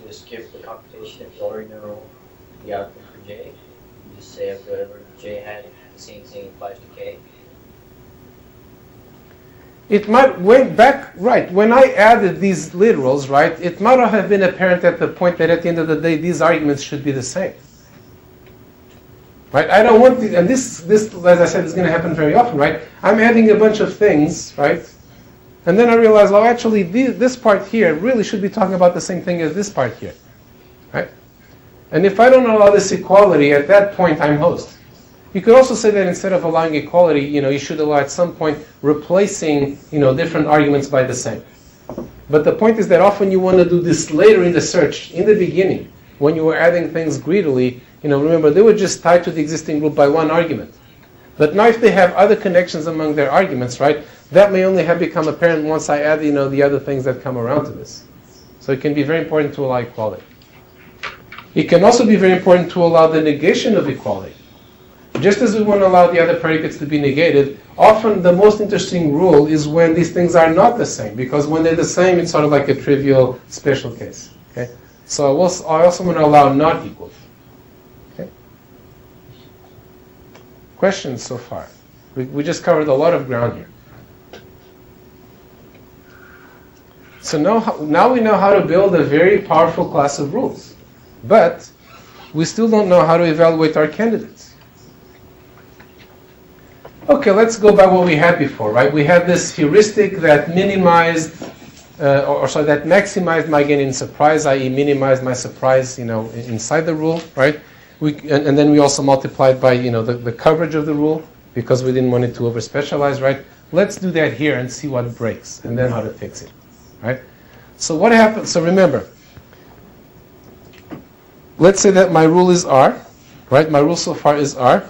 just give the computation if you already know the output for j. You just say if whatever j had, the same thing applies to k. It might, when I added these literals, right, it might not have been apparent at the point that at the end of the day, these arguments should be the same. Right? I don't want and this, as I said, is going to happen very often, right? I'm adding a bunch of things, right? And then I realize, well, actually, this part here really should be talking about the same thing as this part here, right? And if I don't allow this equality, at that point, I'm host. You could also say that instead of allowing equality, you should allow at some point replacing, different arguments by the same. But the point is that often you want to do this later in the search. In the beginning, when you were adding things greedily, remember, they were just tied to the existing group by one argument. But now if they have other connections among their arguments, right, that may only have become apparent once I add, the other things that come around to this. So it can be very important to allow equality. It can also be very important to allow the negation of equality. Just as we want to allow the other predicates to be negated, often the most interesting rule is when these things are not the same, because when they're the same, it's sort of like a trivial special case. Okay? So I also want to allow not equal. Okay? Questions so far? We just covered a lot of ground here. So now we know how to build a very powerful class of rules. But we still don't know how to evaluate our candidates. Okay, let's go by what we had before, right? We had this heuristic that minimized, that maximized my gain in surprise, i.e. minimized my surprise, inside the rule, right? And then we also multiplied by, the coverage of the rule, because we didn't want it to over-specialize, right? Let's do that here and see what breaks, and then how to fix it, right? So what happens? So remember, let's say that my rule is R, right? My rule so far is R,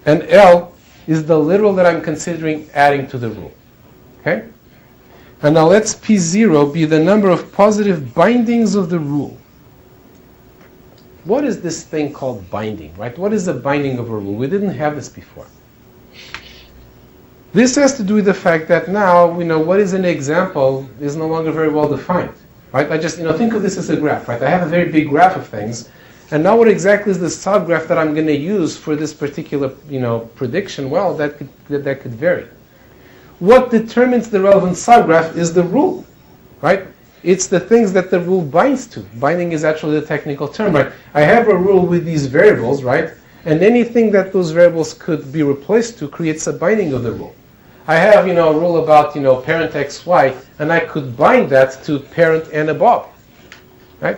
and L is the literal that I'm considering adding to the rule, okay? And now let's P0 be the number of positive bindings of the rule. What is this thing called binding, right? What is the binding of a rule? We didn't have this before. This has to do with the fact that now, what is an example is no longer very well defined, right? I just, think of this as a graph, right? I have a very big graph of things, and now what exactly is the subgraph that I'm going to use for this particular, prediction? Well, that could vary. What determines the relevant subgraph is the rule, right? It's the things that the rule binds to. Binding is actually the technical term, right? I have a rule with these variables, right? And anything that those variables could be replaced to creates a binding of the rule. I have, a rule about, parent xy, and I could bind that to parent and above, right?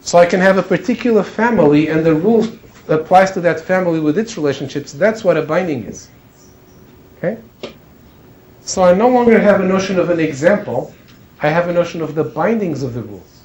So I can have a particular family, and the rule applies to that family with its relationships. That's what a binding is, okay? So I no longer have a notion of an example. I have a notion of the bindings of the rules.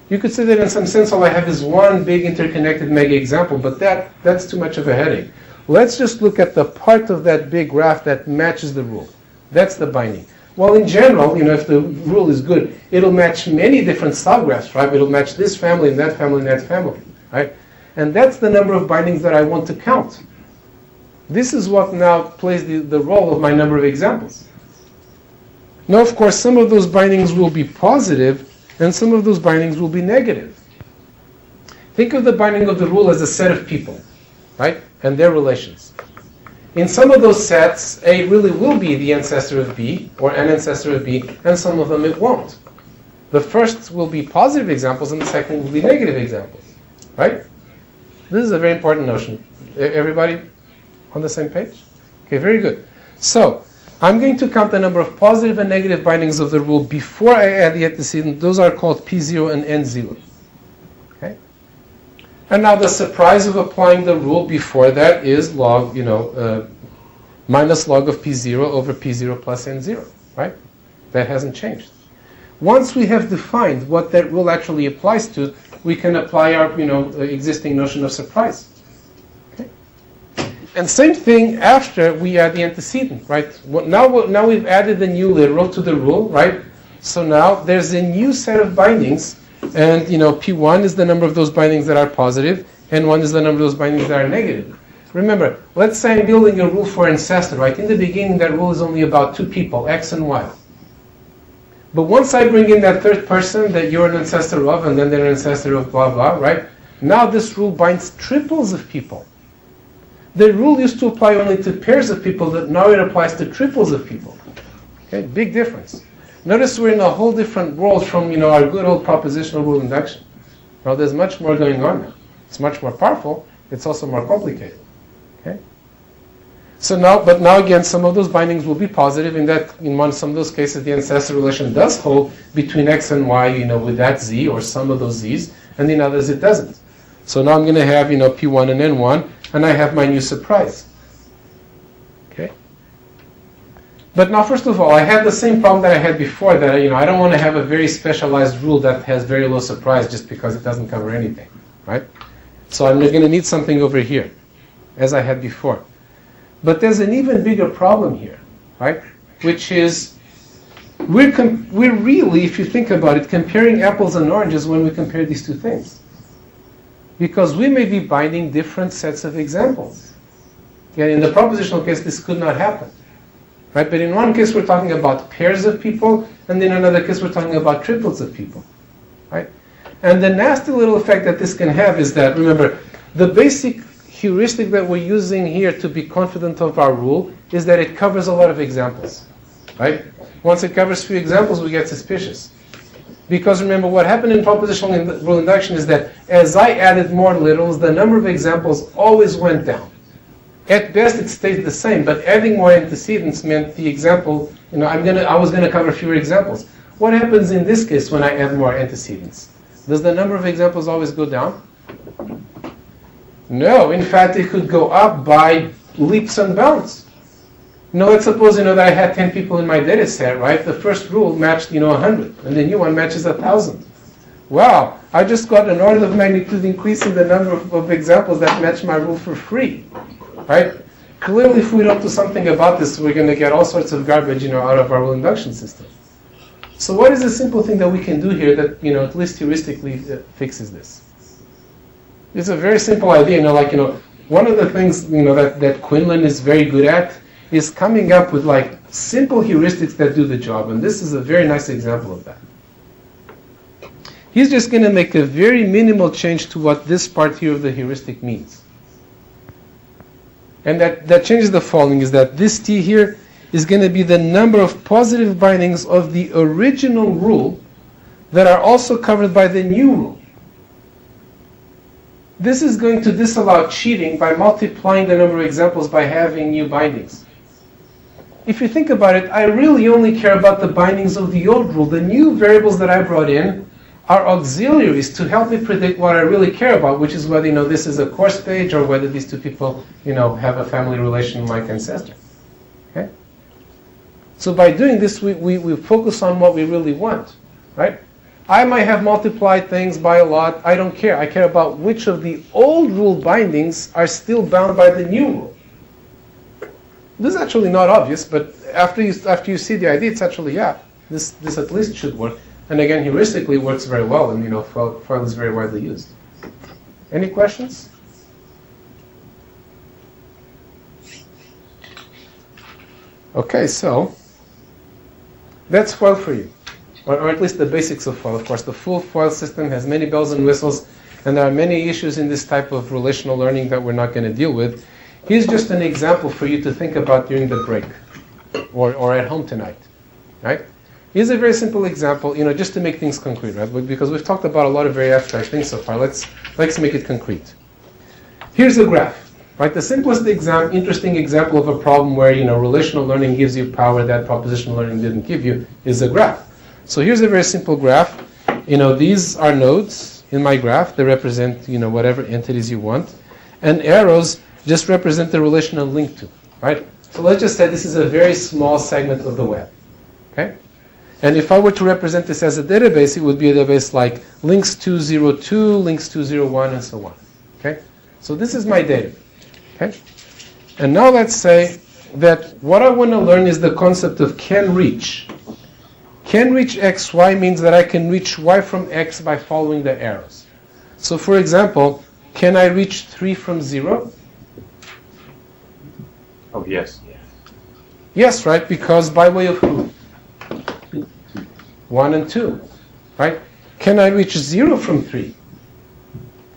You could say that in some sense all I have is one big interconnected mega example, but that's too much of a headache. Let's just look at the part of that big graph that matches the rule. That's the binding. Well, in general, if the rule is good, it'll match many different subgraphs, right? It'll match this family and that family and that family, right? And that's the number of bindings that I want to count. This is what now plays the role of my number of examples. Now, of course, some of those bindings will be positive, and some of those bindings will be negative. Think of the binding of the rule as a set of people, right? And their relations. In some of those sets, A really will be the ancestor of B, or an ancestor of B, and some of them it won't. The first will be positive examples, and the second will be negative examples, right? This is a very important notion. Everybody on the same page? Okay, very good. So, I'm going to count the number of positive and negative bindings of the rule before I add the antecedent. Those are called P0 and N0. Okay? And now the surprise of applying the rule before that is log, minus log of P0 over P0 plus N0, right? That hasn't changed. Once we have defined what that rule actually applies to, we can apply our, existing notion of surprise. And same thing after we add the antecedent, right? Now we've added the new literal to the rule, right? So now there's a new set of bindings, and P1 is the number of those bindings that are positive, and 1 is the number of those bindings that are negative. Remember, let's say I'm building a rule for ancestor, right? In the beginning, that rule is only about two people, X and Y. But once I bring in that third person that you're an ancestor of, and then they're an ancestor of blah, blah, right? Now this rule binds triples of people. The rule used to apply only to pairs of people, but now it applies to triples of people. Okay, big difference. Notice we're in a whole different world from our good old propositional rule induction. Now there's much more going on now. It's much more powerful. It's also more complicated. Okay. So now again, some of those bindings will be positive. In some of those cases, the ancestor relation does hold between X and Y, with that Z or some of those Z's, and in others it doesn't. So now I'm going to have P1 and N1. And I have my new surprise. Okay? But now, first of all, I had the same problem that I had before, that I don't want to have a very specialized rule that has very low surprise just because it doesn't cover anything, right? So I'm going to need something over here, as I had before. But there's an even bigger problem here, right? Which is, we're really, if you think about it, comparing apples and oranges when we compare these two things. Because we may be binding different sets of examples. Yeah, in the propositional case, this could not happen. Right? But in one case, we're talking about pairs of people, and in another case, we're talking about triplets of people. Right? And the nasty little effect that this can have is that, remember, the basic heuristic that we're using here to be confident of our rule is that it covers a lot of examples. Right? Once it covers few examples, we get suspicious. Because remember, what happened in propositional rule induction is that as I added more literals, the number of examples always went down. At best, it stayed the same, but adding more antecedents meant the example, I was gonna cover fewer examples. What happens in this case when I add more antecedents? Does the number of examples always go down? No, in fact, it could go up by leaps and bounds. Let's suppose, that I had 10 people in my data set, right? The first rule matched, 100, and the new one matches 1,000. Wow, I just got an order of magnitude increase in the number of examples that match my rule for free, right? Clearly, if we don't do something about this, we're going to get all sorts of garbage, out of our rule induction system. So what is the simple thing that we can do here that, at least heuristically fixes this? It's a very simple idea, one of the things, that Quinlan is very good at is coming up with simple heuristics that do the job, and this is a very nice example of that. He's just going to make a very minimal change to what this part here of the heuristic means. And that changes the following, is that this T here is going to be the number of positive bindings of the original rule that are also covered by the new rule. This is going to disallow cheating by multiplying the number of examples by having new bindings. If you think about it, I really only care about the bindings of the old rule. The new variables that I brought in are auxiliaries to help me predict what I really care about, which is whether this is a course page or whether these two people have a family relation like ancestor. Okay? So by doing this, we focus on what we really want, right? I might have multiplied things by a lot. I don't care. I care about which of the old rule bindings are still bound by the new rule. This is actually not obvious, but after you see the idea, it's actually, this at least should work. And again, heuristically works very well, and FOIL is very widely used. Any questions? Okay, so that's FOIL for you, or at least the basics of FOIL. Of course, the full FOIL system has many bells and whistles, and there are many issues in this type of relational learning that we're not going to deal with. Here's just an example for you to think about during the break, or at home tonight, right? Here's a very simple example, just to make things concrete, right? Because we've talked about a lot of very abstract things so far. Let's make it concrete. Here's a graph, right? The simplest interesting example of a problem where relational learning gives you power that propositional learning didn't give you is a graph. So here's a very simple graph. These are nodes in my graph. They represent whatever entities you want, and arrows just represent the relational link to, right? So let's just say this is a very small segment of the web, okay? And if I were to represent this as a database, it would be a database like links 202, links 201, and so on, okay? So this is my data, okay? And now let's say that what I want to learn is the concept of can reach. Can reach xy means that I can reach y from x by following the arrows. So for example, can I reach 3 from 0? Oh, yes. Yes, right, because by way of who? 1 and 2, right? Can I reach 0 from 3?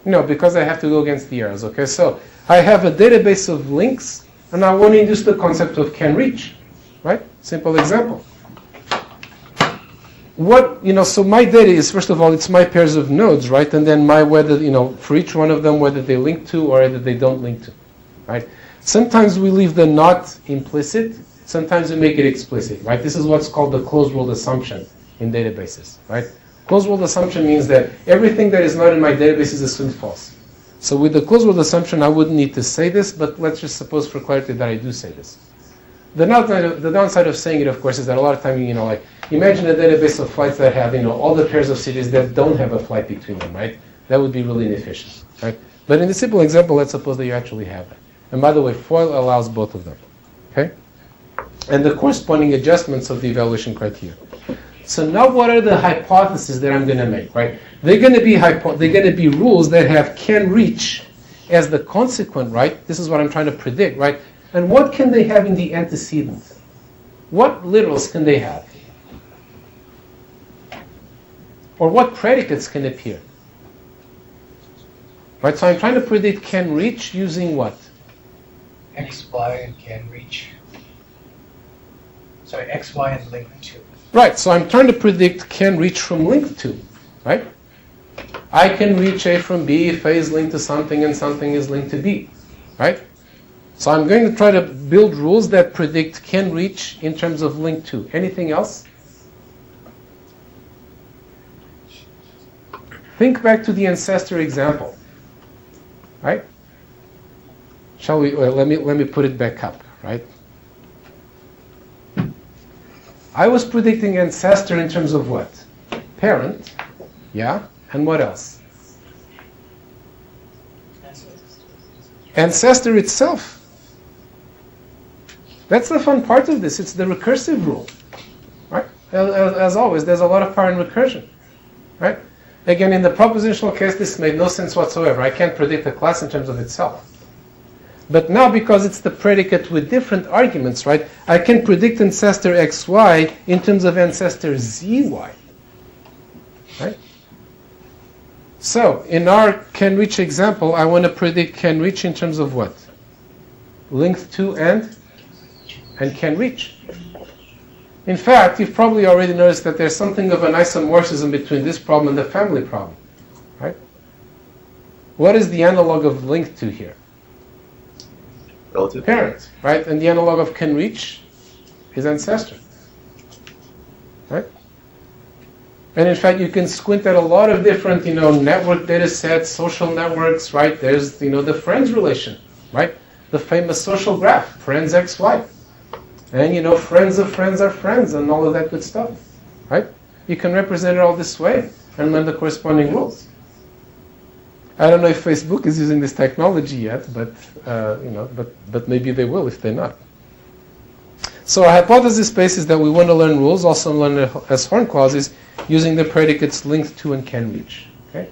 No, because I have to go against the arrows, okay? So I have a database of links, and I want to introduce the concept of can reach, right? Simple example. So my data is, first of all, it's my pairs of nodes, right? And then for each one of them, whether they link to or whether they don't link to, right? Sometimes we leave the not implicit, sometimes we make it explicit, right? This is what's called the closed world assumption in databases, right? Closed world assumption means that everything that is not in my database is assumed false. So with the closed world assumption, I wouldn't need to say this, but let's just suppose for clarity that I do say this. The downside of saying it, of course, is that a lot of time, imagine a database of flights that have, all the pairs of cities that don't have a flight between them, right? That would be really inefficient, right? But in the simple example, let's suppose that you actually have that. And by the way, FOIL allows both of them, okay? And the corresponding adjustments of the evaluation criteria. So now what are the hypotheses that I'm going to make, right? They're going to be rules that have can reach as the consequent, right? This is what I'm trying to predict, right? And what can they have in the antecedent? What literals can they have? Or what predicates can appear? Right, so I'm trying to predict can reach using what? X, Y, and can reach. Sorry, X, Y, and link to. Right, so I'm trying to predict can reach from link to, right? I can reach A from B if A is linked to something and something is linked to B, right? So I'm going to try to build rules that predict can reach in terms of link to. Anything else? Think back to the ancestor example, right? Shall we? Well, let me put it back up, right? I was predicting ancestor in terms of what? Parent, yeah, and what else? Ancestor itself. That's the fun part of this. It's the recursive rule, right? As always, there's a lot of power in recursion, right? Again, in the propositional case, this made no sense whatsoever. I can't predict a class in terms of itself. But now, because it's the predicate with different arguments, right, I can predict ancestor xy in terms of ancestor zy, right? So, in our can reach example, I want to predict can reach in terms of what? Linked to and can reach. In fact, you've probably already noticed that there's something of an isomorphism between this problem and the family problem, right? What is the analog of linked to here? Relative. Parent, right? And the analog of can reach is ancestor, right? And in fact, you can squint at a lot of different, network data sets, social networks, right? There's, the friends relation, right? The famous social graph, friends XY. And, friends of friends are friends and all of that good stuff, right? You can represent it all this way and learn the corresponding rules. I don't know if Facebook is using this technology yet, but but maybe they will if they're not. So our hypothesis space is that we want to learn rules, also learn as horn clauses, using the predicates linked to and can reach. Okay.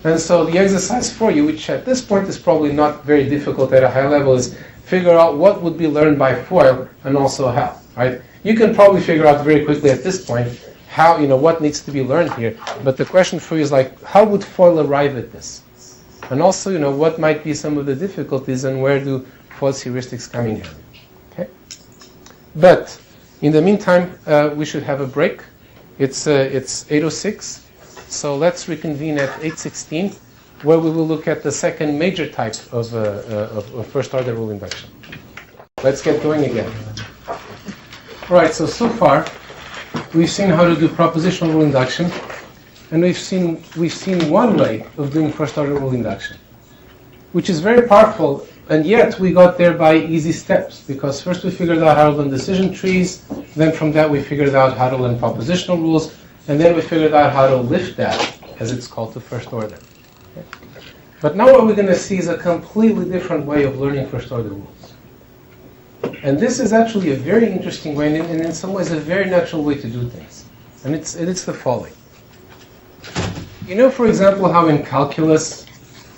And so the exercise for you, which at this point is probably not very difficult at a high level, is figure out what would be learned by FOIL and also how. Right. You can probably figure out very quickly at this point how, what needs to be learned here. But the question for you is how would FOIL arrive at this? And also, what might be some of the difficulties and where do FOIL's heuristics come in handy? Okay? But in the meantime, we should have a break. It's 8:06, so let's reconvene at 8:16, where we will look at the second major type of first-order rule induction. Let's get going again. All right, so far, we've seen how to do propositional rule induction, and we've seen one way of doing first-order rule induction, which is very powerful, and yet we got there by easy steps, because first we figured out how to learn decision trees, then from that we figured out how to learn propositional rules, and then we figured out how to lift that, as it's called, to first order. Okay? But now what we're going to see is a completely different way of learning first-order rules. And this is actually a very interesting way, and in some ways a very natural way to do things. And it's the following. For example, how in calculus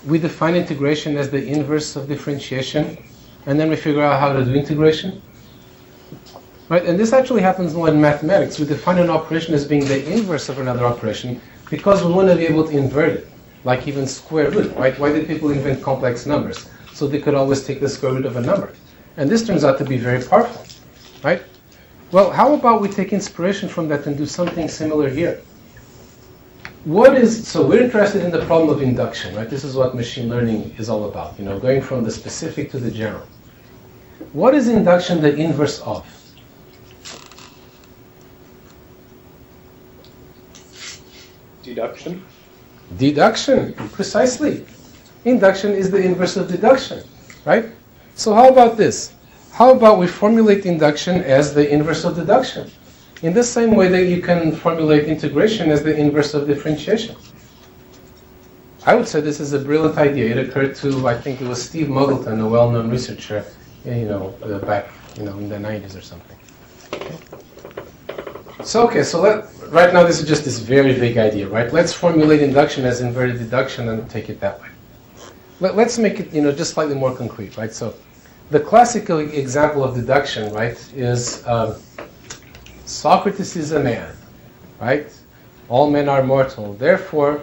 we define integration as the inverse of differentiation, and then we figure out how to do integration? Right? And this actually happens in mathematics. We define an operation as being the inverse of another operation because we want to be able to invert it, like even square root, right? Why did people invent complex numbers? So they could always take the square root of a number. And this turns out to be very powerful, right? Well, how about we take inspiration from that and do something similar here? So we're interested in the problem of induction, right? This is what machine learning is all about, going from the specific to the general. What is induction the inverse of? Deduction. Deduction, precisely. Induction is the inverse of deduction, right? So how about this? How about we formulate induction as the inverse of deduction? In the same way that you can formulate integration as the inverse of differentiation. I would say this is a brilliant idea. It occurred to, I think it was Steve Muggleton, a well-known researcher, back, in the 90s or something. Okay. So right now this is just this very vague idea, right? Let's formulate induction as inverted deduction and take it that way. let's make it, just slightly more concrete, right? So the classical example of deduction, right, is Socrates is a man, right? All men are mortal. Therefore,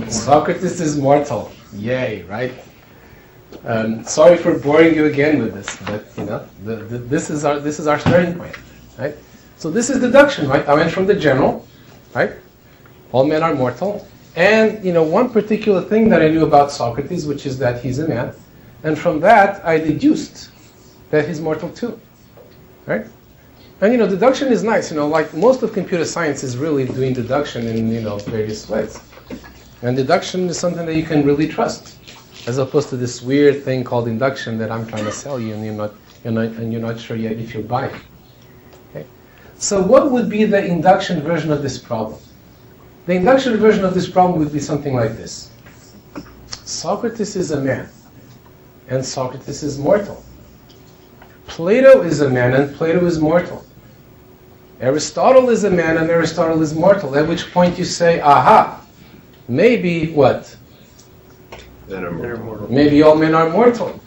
Socrates is mortal. Yay, right? Sorry for boring you again with this, but this is our starting point, right? So this is deduction, right? I went from the general, right? All men are mortal, and one particular thing that I knew about Socrates, which is that he's a man, and from that I deduced that he's mortal too, right? And deduction is nice. Like most of computer science is really doing deduction in various ways, and deduction is something that you can really trust, as opposed to this weird thing called induction that I'm trying to sell you, and you're not sure yet if you're buying. Okay? So what would be the induction version of this problem? The induction version of this problem would be something like this: Socrates is a man, and Socrates is mortal. Plato is a man, and Plato is mortal. Aristotle is a man, and Aristotle is mortal. At which point you say, aha, maybe what? Maybe all men are mortal,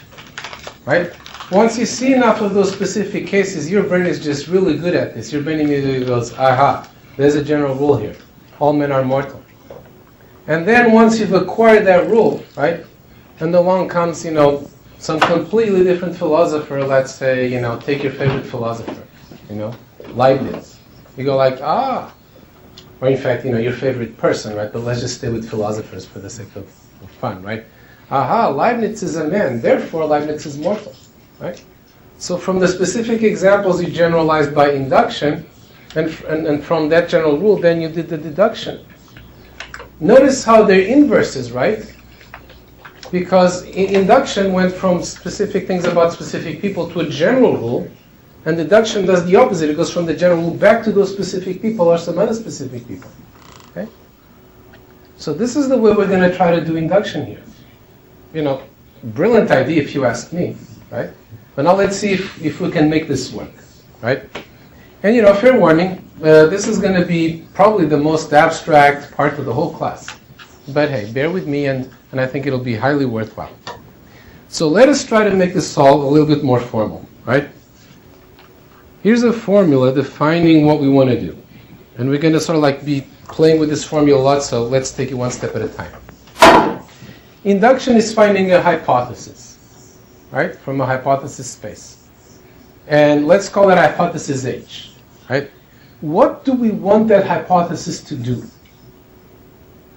right? Once you see enough of those specific cases, your brain is just really good at this. Your brain immediately goes, aha, there's a general rule here. All men are mortal. And then once you've acquired that rule, right, and along comes, some completely different philosopher, let's say, take your favorite philosopher, Leibniz. You go like, or in fact, your favorite person, right? But let's just stay with philosophers for the sake of fun, right? Aha, Leibniz is a man, therefore Leibniz is mortal, right? So from the specific examples you generalized by induction, and from that general rule, then you did the deduction. Notice how they're inverses, right? Because induction went from specific things about specific people to a general rule, and deduction does the opposite. It goes from the general rule back to those specific people or some other specific people. Okay? So this is the way we're going to try to do induction here. Brilliant idea if you ask me, right? But now let's see if we can make this work, right? And fair warning, this is going to be probably the most abstract part of the whole class. But hey, bear with me, and I think it'll be highly worthwhile. So let us try to make this solve a little bit more formal, right? Here's a formula defining what we want to do. And we're going to sort of be playing with this formula a lot, so let's take it one step at a time. Induction is finding a hypothesis, right, from a hypothesis space. And let's call that hypothesis H, right? What do we want that hypothesis to do?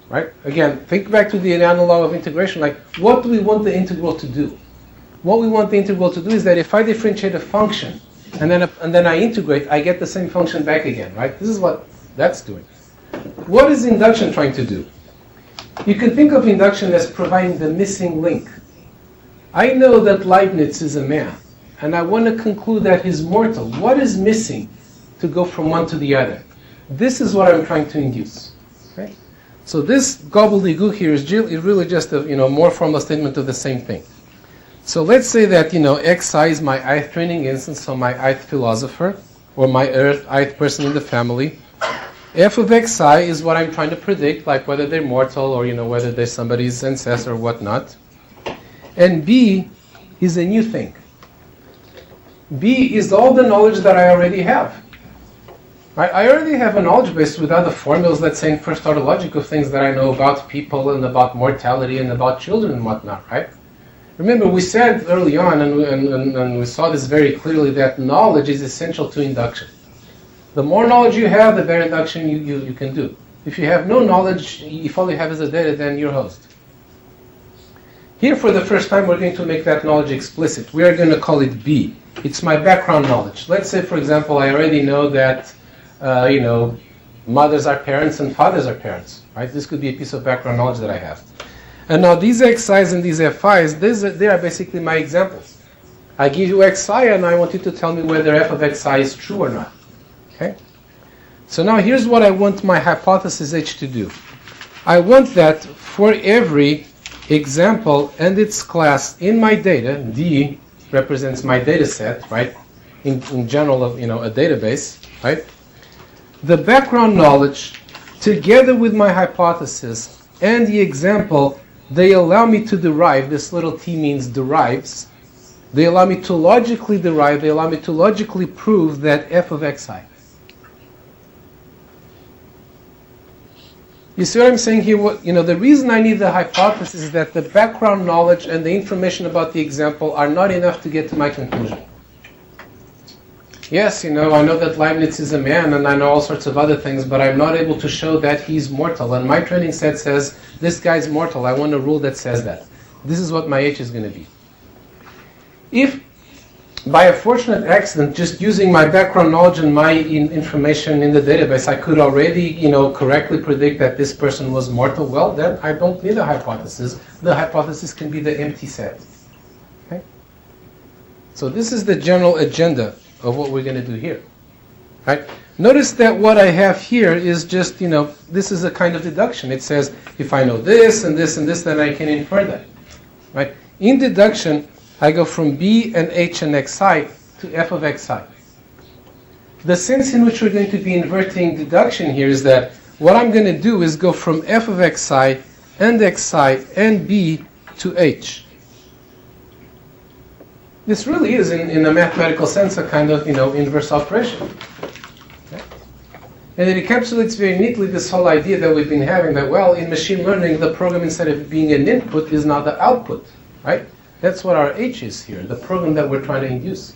Right? Again, think back to the analog of integration, what do we want the integral to do? What we want the integral to do is that if I differentiate a function, and then I integrate, I get the same function back again, right? This is what that's doing. What is induction trying to do? You can think of induction as providing the missing link. I know that Leibniz is a man, and I want to conclude that he's mortal. What is missing to go from one to the other? This is what I'm trying to induce. Okay? So this gobbledygook here is really just a more formal statement of the same thing. So let's say that xi is my ith training instance, so my ith philosopher, or my ith person in the family. F of xi is what I'm trying to predict, like whether they're mortal or whether they're somebody's ancestor or whatnot. And b is a new thing. B is all the knowledge that I already have. Right? I already have a knowledge base with other formulas, let's say in first order logic, of things that I know about people and about mortality and about children and whatnot, right? Remember, we said early on, and we saw this very clearly, that knowledge is essential to induction. The more knowledge you have, the better induction you can do. If you have no knowledge, if all you have is the data, then you're host. Here, for the first time, we're going to make that knowledge explicit. We are going to call it B. It's my background knowledge. Let's say, for example, I already know that, mothers are parents and fathers are parents. Right? This could be a piece of background knowledge that I have. And now these xi's and these fi's, they are basically my examples. I give you xi, and I want you to tell me whether f of xi is true or not. Okay? So now here's what I want my hypothesis H to do. I want that for every example and its class in my data, D represents my data set, right? In general, of a database, right? The background knowledge, together with my hypothesis, and the example, they allow me to derive, this little t means derives, they allow me to logically derive, they allow me to logically prove that f of xi. You see what I'm saying here? The reason I need the hypothesis is that the background knowledge and the information about the example are not enough to get to my conclusion. Yes, I know that Leibniz is a man and I know all sorts of other things, but I'm not able to show that he's mortal. And my training set says, this guy's mortal. I want a rule that says that. This is what my H is going to be. If, by a fortunate accident, just using my background knowledge and my information in the database, I could already, correctly predict that this person was mortal, well, then I don't need a hypothesis. The hypothesis can be the empty set. Okay? So this is the general agenda of what we're going to do here. Right? Notice that what I have here is just, this is a kind of deduction. It says, if I know this and this and this, then I can infer that. Right? In deduction, I go from B and H and Xi to F of Xi. The sense in which we're going to be inverting deduction here is that what I'm going to do is go from F of Xi and B to H. This really is, in a mathematical sense, a kind of, inverse operation. Okay? And it encapsulates very neatly this whole idea that we've been having that, well, in machine learning, the program, instead of being an input, is now the output, right? That's what our H is here, the program that we're trying to induce.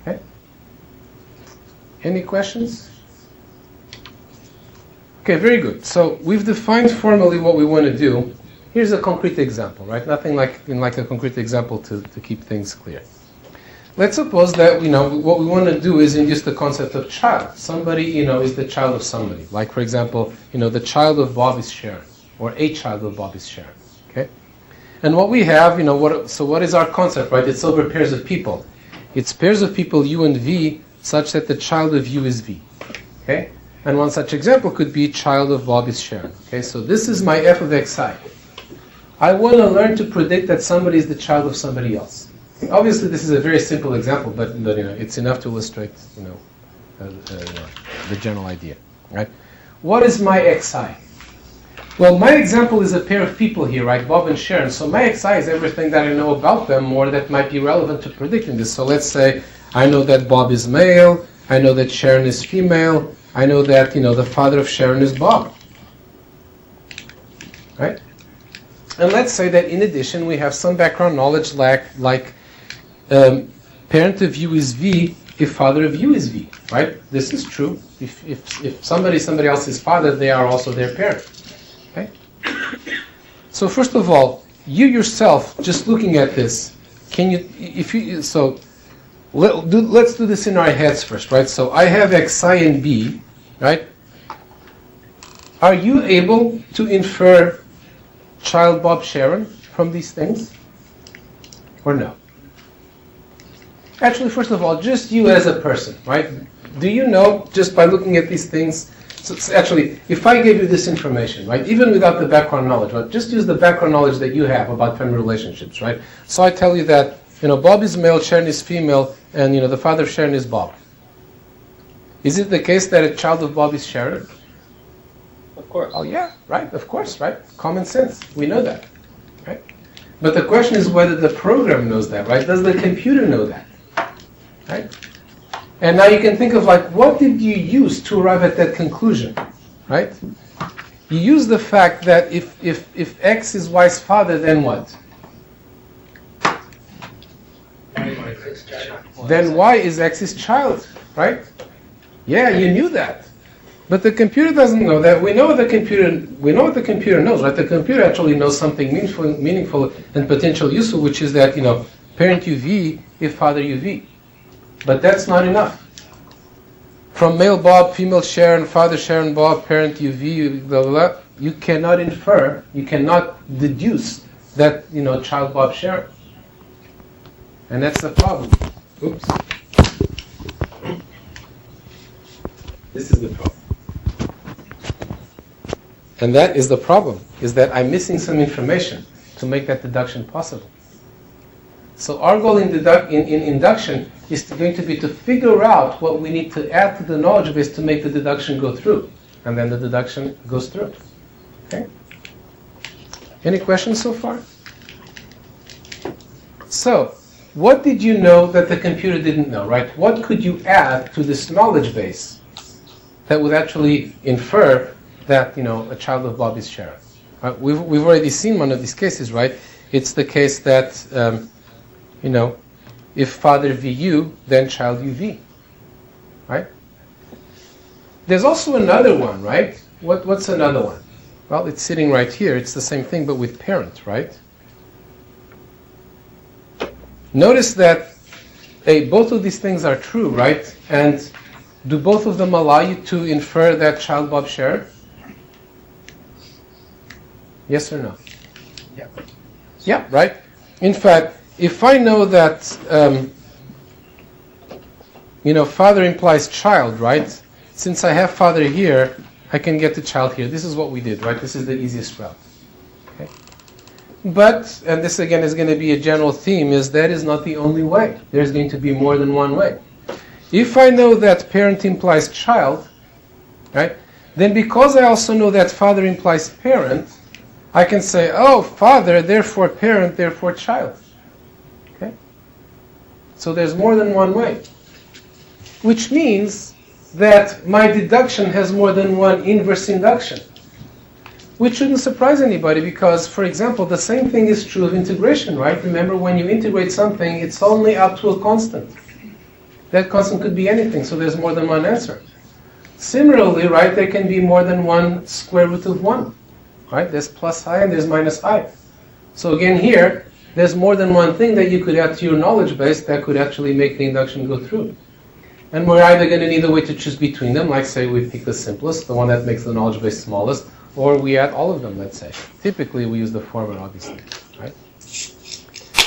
Okay? Any questions? Okay, very good. So we've defined formally what we want to do. Here's a concrete example, right? Nothing like a concrete example to keep things clear. Let's suppose that what we want to do is induce the concept of child. Somebody is the child of somebody. Like, for example, the child of Bob is Sharon, or a child of Bob is Sharon. Okay. And what we have, what is our concept, right? It's over pairs of people. It's pairs of people U and V, such that the child of U is V. Okay. And one such example could be child of Bob is Sharon. Okay. So this is my f of xi. I want to learn to predict that somebody is the child of somebody else. Obviously, this is a very simple example, but it's enough to illustrate the general idea, right? What is my xi? Well, my example is a pair of people here, right? Bob and Sharon. So my xi is everything that I know about them, or that might be relevant to predicting this. So let's say I know that Bob is male. I know that Sharon is female. I know that the father of Sharon is Bob, right? And let's say that in addition we have some background knowledge like parent of U is V if father of U is V, right? This is true. If somebody else's father, they are also their parent. Okay? So first of all, you yourself, just looking at this, let's do this in our heads first, right? So I have xi and b, right? Are you able to infer child Bob Sharon from these things? Or no? Actually, first of all, just you as a person, right? Do you know, just by looking at these things, so actually, if I gave you this information, right, even without the background knowledge, right, just use the background knowledge that you have about family relationships, right? So I tell you that, Bob is male, Sharon is female, and, the father of Sharon is Bob. Is it the case that a child of Bob is Sharon? Of course. Oh yeah, right, of course, right? Common sense, we know that, right? But the question is whether the program knows that, right? Does the computer know that, right? And now you can think of what did you use to arrive at that conclusion, right? You use the fact that if X is Y's father, then what? Then Y is X's child, right? Yeah, you knew that. But the computer doesn't know that. We know what the computer knows, right? The computer actually knows something meaningful and potentially useful, which is that, parent UV if father UV. But that's not enough. From male Bob, female Sharon, father Sharon Bob, parent UV, blah, blah, blah, you cannot infer, you cannot deduce that, child Bob Sharon. And that's the problem. Oops. This is the problem. And that is the problem, is that I'm missing some information to make that deduction possible. So our goal in induction is going to be to figure out what we need to add to the knowledge base to make the deduction go through. And then the deduction goes through. Okay? Any questions so far? So, what did you know that the computer didn't know, right? What could you add to this knowledge base that would actually infer that, a child of Bob is Sharon? Right? We've already seen one of these cases, right? It's the case that, if father VU, then child UV, right? There's also another one, right? What's another one? Well, it's sitting right here. It's the same thing, but with parent, right? Notice that both of these things are true, right? And do both of them allow you to infer that child Bob Sharon? Yes or no? Yeah. Yeah, right? In fact, if I know that, father implies child, right? Since I have father here, I can get the child here. This is what we did, right? This is the easiest route. Okay? But, and this again is going to be a general theme, is that is not the only way. There's going to be more than one way. If I know that parent implies child, right, then because I also know that father implies parent, I can say, oh, father, therefore parent, therefore child. Okay? So there's more than one way. Which means that my deduction has more than one inverse induction. Which shouldn't surprise anybody because, for example, the same thing is true of integration, right? Remember, when you integrate something, it's only up to a constant. That constant could be anything, so there's more than one answer. Similarly, right, there can be more than one square root of 1. Right? There's plus I and there's minus I. So again here, there's more than one thing that you could add to your knowledge base that could actually make the induction go through. And we're either going to need a way to choose between them, like say we pick the simplest, the one that makes the knowledge base smallest, or we add all of them, let's say. Typically we use the former, obviously. Right?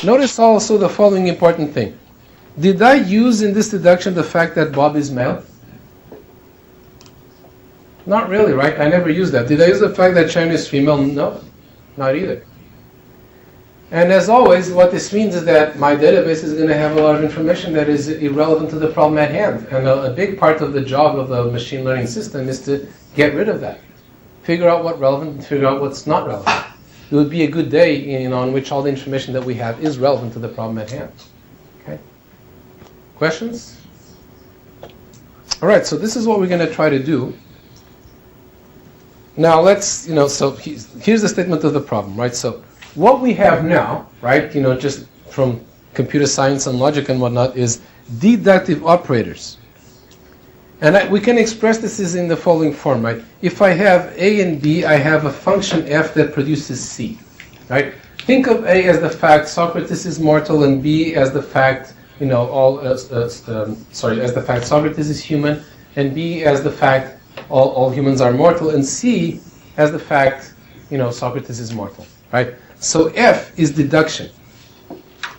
Notice also the following important thing. Did I use in this deduction the fact that Bob is male? Not really, right? I never used that. Did I use the fact that Sharon is female? No, not either. And as always, what this means is that my database is going to have a lot of information that is irrelevant to the problem at hand. And a big part of the job of the machine learning system is to get rid of that. Figure out what's relevant and figure out what's not relevant. It would be a good day on which all the information that we have is relevant to the problem at hand. Okay? Questions? All right, so this is what we're going to try to do. Now let's, so here's the statement of the problem, right? So what we have now, right, just from computer science and logic and whatnot, is deductive operators. And we can express this as in the following form, right? If I have A and B, I have a function f that produces C, right? Think of A as the fact Socrates is mortal and B as the fact, as the fact Socrates is human, and B as the fact all humans are mortal, and C as the fact, Socrates is mortal, right? So F is deduction.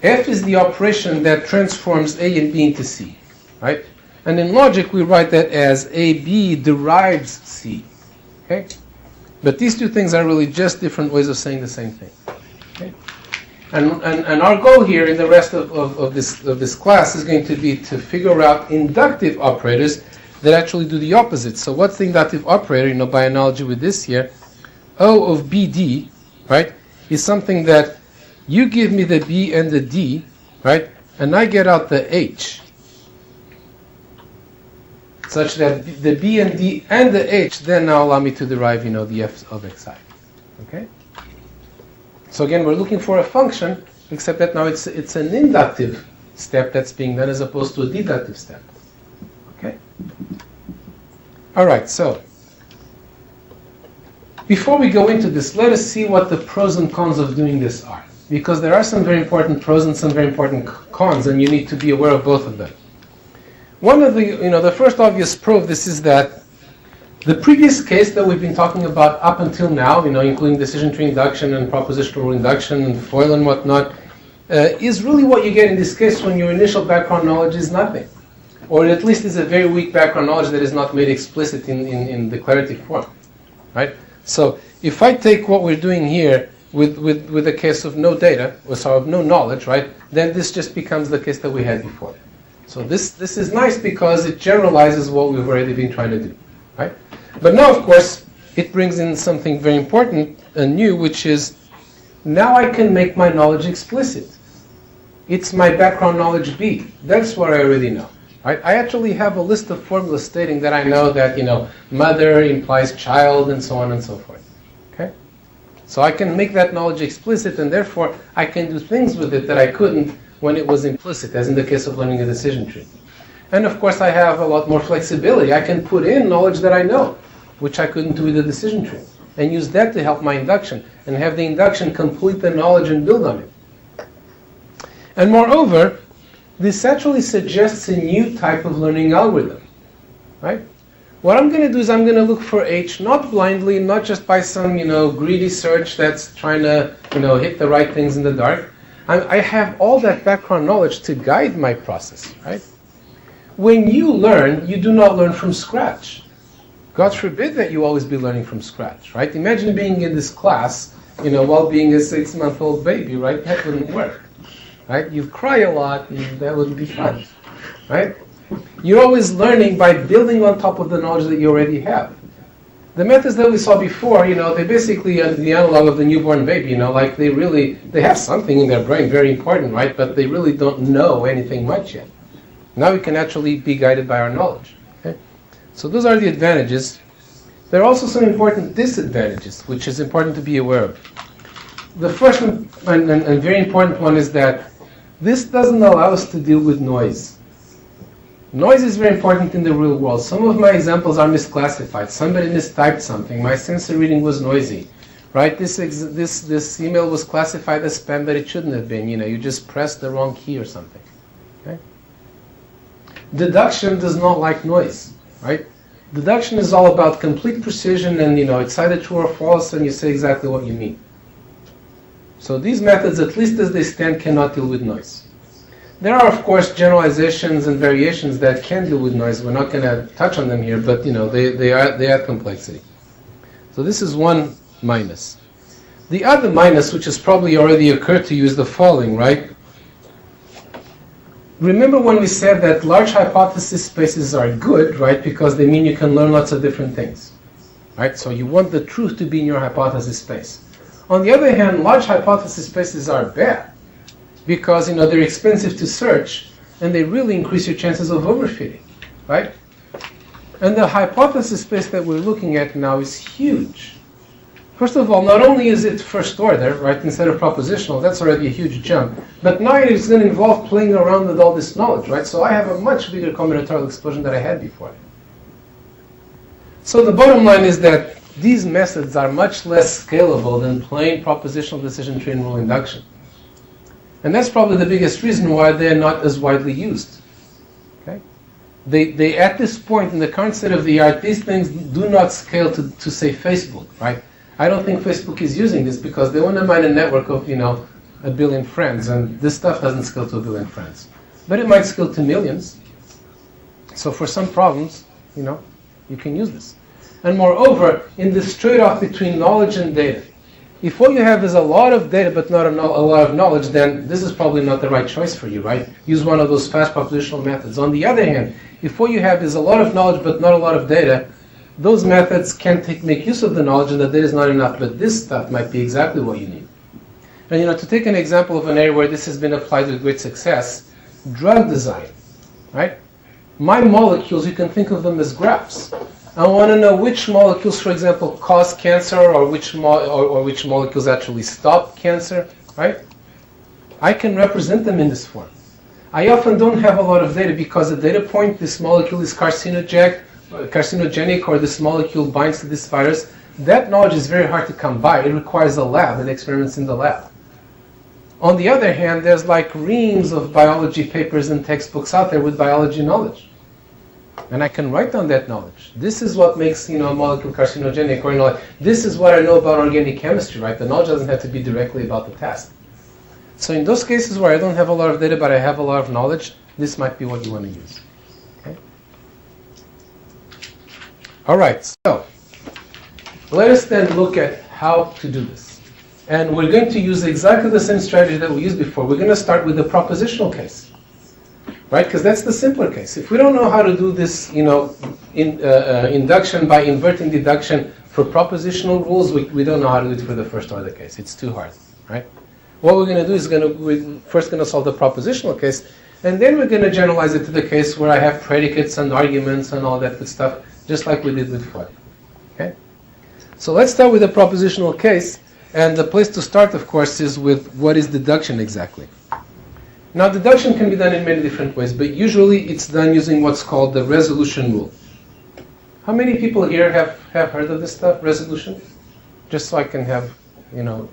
F is the operation that transforms A and B into C, right? And in logic, we write that as AB derives C, okay? But these two things are really just different ways of saying the same thing, okay? And our goal here in the rest of this class is going to be to figure out inductive operators that actually do the opposite. So what's the inductive operator? By analogy with this here, O of BD, right, is something that you give me the B and the D, right, and I get out the H, such that the B and D and the H then now allow me to derive, the F of Xi. Okay? So again, we're looking for a function, except that now it's an inductive step that's being done as opposed to a deductive step. Okay? All right, so before we go into this, let us see what the pros and cons of doing this are. Because there are some very important pros and some very important cons, and you need to be aware of both of them. One of the first obvious pro of this is that the previous case that we've been talking about up until now, including decision tree induction and propositional induction and FOIL and whatnot, is really what you get in this case when your initial background knowledge is nothing. Or at least is a very weak background knowledge that is not made explicit in declarative form. Right? So if I take what we're doing here with a case of no data, or of no knowledge, right, then this just becomes the case that we had before. So this is nice because it generalizes what we've already been trying to do. Right? But now, of course, it brings in something very important and new, which is Now I can make my knowledge explicit. It's my background knowledge B. That's what I already know. Right? I actually have a list of formulas stating that I know that, mother implies child and so on and so forth. Okay? So I can make that knowledge explicit, and therefore I can do things with it that I couldn't when it was implicit, as in the case of learning a decision tree. And of course I have a lot more flexibility. I can put in knowledge that I know, which I couldn't do with the decision tree, and use that to help my induction, and have the induction complete the knowledge and build on it. And moreover, this actually suggests a new type of learning algorithm, right? What I'm going to do is I'm going to look for H, not blindly, not just by some, greedy search that's trying to, hit the right things in the dark. I have all that background knowledge to guide my process, right? When you learn, you do not learn from scratch. God forbid that you always be learning from scratch, right? Imagine being in this class, while being a 6-month-old baby, right? That wouldn't work, right? You'd cry a lot, and that wouldn't be fun, right? You're always learning by building on top of the knowledge that you already have. The methods that we saw before, they basically are the analog of the newborn baby, like they have something in their brain, very important, right? But they really don't know anything much yet. Now we can actually be guided by our knowledge. Okay? So those are the advantages. There are also some important disadvantages, which is important to be aware of. The first and very important one is that this doesn't allow us to deal with noise. Noise is very important in the real world. Some of my examples are misclassified. Somebody mistyped something. My sensor reading was noisy, right? This email was classified as spam, but it shouldn't have been. You just pressed the wrong key or something. Okay? Deduction does not like noise, right? Deduction is all about complete precision, and it's either true or false, and you say exactly what you mean. So these methods, at least as they stand, cannot deal with noise. There are, of course, generalizations and variations that can deal with noise. We're not going to touch on them here, but they add complexity. So this is one minus. The other minus, which has probably already occurred to you, is the following, right? Remember when we said that large hypothesis spaces are good, right? Because they mean you can learn lots of different things, right? So you want the truth to be in your hypothesis space. On the other hand, large hypothesis spaces are bad, because they're expensive to search, and they really increase your chances of overfitting, right? And the hypothesis space that we're looking at now is huge. First of all, not only is it first order, right, instead of propositional, that's already a huge jump, but now it's going to involve playing around with all this knowledge, right? So I have a much bigger combinatorial explosion than I had before. So the bottom line is that these methods are much less scalable than plain propositional decision tree and rule induction. And that's probably the biggest reason why they're not as widely used. Okay? They at this point in the current state of the art, these things do not scale to say Facebook, right? I don't think Facebook is using this because they want to mine a network of, 1 billion friends, and this stuff doesn't scale to 1 billion friends. But it might scale to millions. So for some problems, you can use this. And moreover, in this trade-off between knowledge and data, if what you have is a lot of data but not a lot of knowledge, then this is probably not the right choice for you, right? Use one of those fast propositional methods. On the other hand, if what you have is a lot of knowledge but not a lot of data, those methods can make use of the knowledge and the data is not enough, but this stuff might be exactly what you need. And to take an example of an area where this has been applied with great success, drug design, right? My molecules, you can think of them as graphs. I want to know which molecules, for example, cause cancer, or which molecules actually stop cancer, right? I can represent them in this form. I often don't have a lot of data because the data point, this molecule is carcinogenic, or this molecule binds to this virus. That knowledge is very hard to come by. It requires a lab and experiments in the lab. On the other hand, there's like reams of biology papers and textbooks out there with biology knowledge. And I can write down that knowledge. This is what makes a molecule carcinogenic, or this is what I know about organic chemistry, right? The knowledge doesn't have to be directly about the task. So in those cases where I don't have a lot of data but I have a lot of knowledge, this might be what you want to use. Okay? All right, so let us then look at how to do this. And we're going to use exactly the same strategy that we used before. We're going to start with the propositional case, right? Because that's the simpler case. If we don't know how to do this, induction by inverting deduction for propositional rules, we don't know how to do it for the first order case. It's too hard. right? What we're going to do is we're first going to solve the propositional case, and then we're going to generalize it to the case where I have predicates and arguments and all that good stuff, just like we did with for. Okay? So let's start with the propositional case, and the place to start, of course, is with what is deduction exactly. Now, deduction can be done in many different ways, but usually it's done using what's called the resolution rule. How many people here have heard of this stuff, resolution? Just so I can have,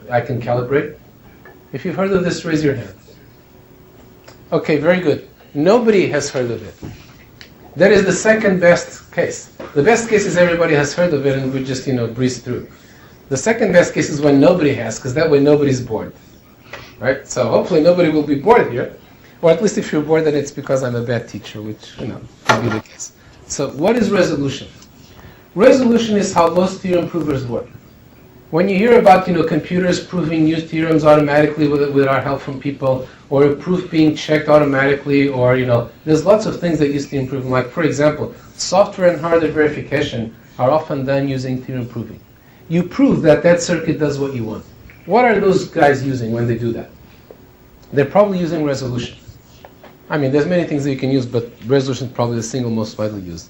I can calibrate. If you've heard of this, raise your hand. Okay, very good. Nobody has heard of it. That is the second best case. The best case is everybody has heard of it and we just, breeze through. The second best case is when nobody has, because that way nobody's bored. Right? So hopefully nobody will be bored here. Or at least if you're bored, then it's because I'm a bad teacher, which, could be the case. So what is resolution? Resolution is how most theorem provers work. When you hear about, computers proving new theorems automatically with our help from people, or a proof being checked automatically, or, there's lots of things that use theorem proving. Like, for example, software and hardware verification are often done using theorem proving. You prove that circuit does what you want. What are those guys using when they do that? They're probably using resolution. I mean, there's many things that you can use, but resolution is probably the single most widely used.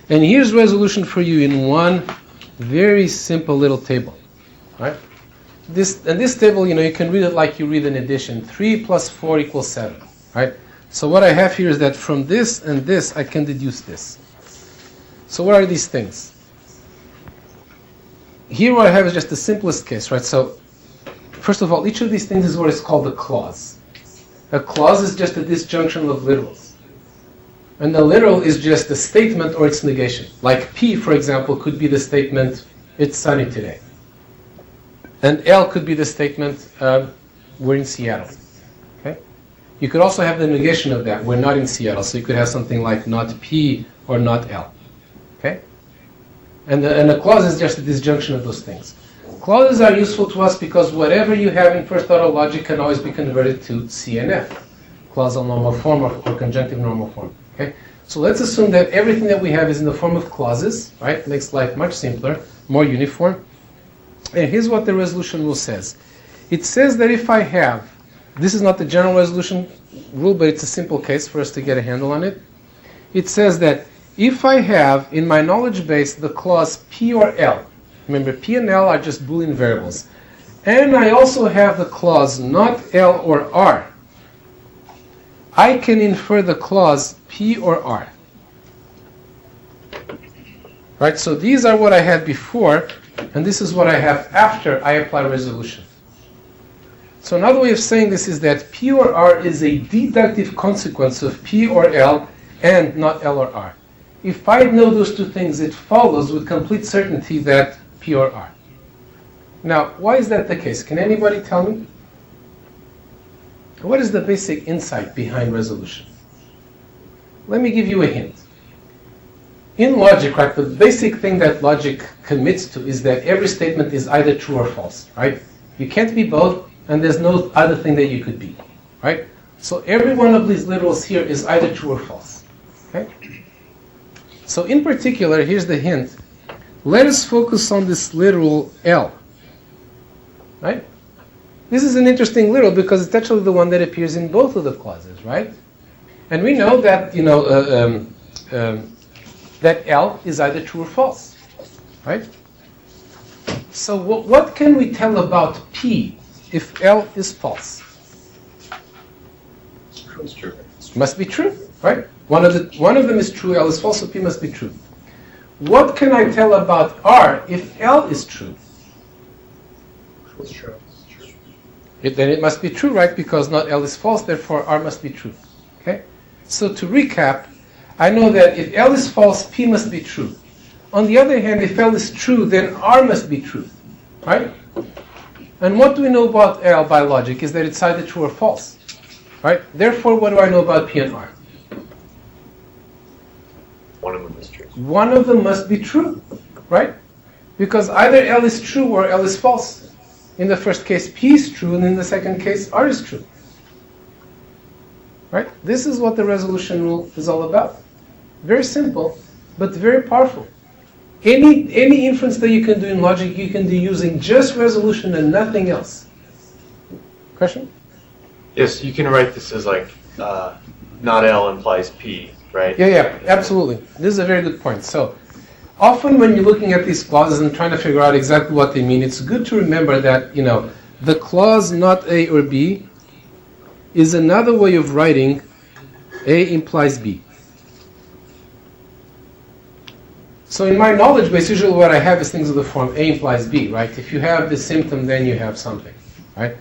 And here's resolution for you in one very simple little table. Right? This table, you can read it like you read an addition. 3 plus 4 equals 7. Right? So what I have here is that from this and this, I can deduce this. So what are these things? Here what I have is just the simplest case, right? So first of all, each of these things is what is called a clause. A clause is just a disjunction of literals. And the literal is just a statement or its negation. Like P, for example, could be the statement, it's sunny today. And L could be the statement, we're in Seattle. Okay? You could also have the negation of that, we're not in Seattle. So you could have something like not P or not L. Okay? And a clause is just a disjunction of those things. Clauses are useful to us because whatever you have in first order logic can always be converted to C and F. Clausal normal form or conjunctive normal form. Okay? So let's assume that everything that we have is in the form of clauses, right? Makes life much simpler, more uniform. And here's what the resolution rule says. It says that if I have, this is not the general resolution rule, but it's a simple case for us to get a handle on it. It says that if I have in my knowledge base the clause P or L, remember P and L are just Boolean variables, and I also have the clause not L or R, I can infer the clause P or R. Right, so these are what I had before, and this is what I have after I apply resolution. So another way of saying this is that P or R is a deductive consequence of P or L and not L or R. If I know those two things, it follows with complete certainty that P or R. Now, why is that the case? Can anybody tell me? What is the basic insight behind resolution? Let me give you a hint. In logic, right, the basic thing that logic commits to is that every statement is either true or false, right? You can't be both, and there's no other thing that you could be, right? So every one of these literals here is either true or false, okay? So in particular, here's the hint. Let us focus on this literal L, right? This is an interesting literal because it's actually the one that appears in both of the clauses, right? And we know that, that L is either true or false, right? So what can we tell about P if L is false? It's true. Must be true, right? One of them is true, L is false, so P must be true. What can I tell about R if L is true? It's true. Then it must be true, right? Because not L is false, therefore R must be true. Okay? So to recap, I know that if L is false, P must be true. On the other hand, if L is true, then R must be true. Right? And what do we know about L by logic is that it's either true or false. Right? Therefore, what do I know about P and R? One of them is true. One of them must be true. Right? Because either L is true or L is false. In the first case, P is true, and in the second case, R is true. Right? This is what the resolution rule is all about. Very simple, but very powerful. Any inference that you can do in logic, you can do using just resolution and nothing else. Question? Yes, you can write this as like not L implies P, right? Yeah, absolutely. This is a very good point. So, often when you're looking at these clauses and trying to figure out exactly what they mean, it's good to remember that, the clause not A or B is another way of writing A implies B. So in my knowledge base, usually what I have is things of the form A implies B, right? If you have the symptom, then you have something, right?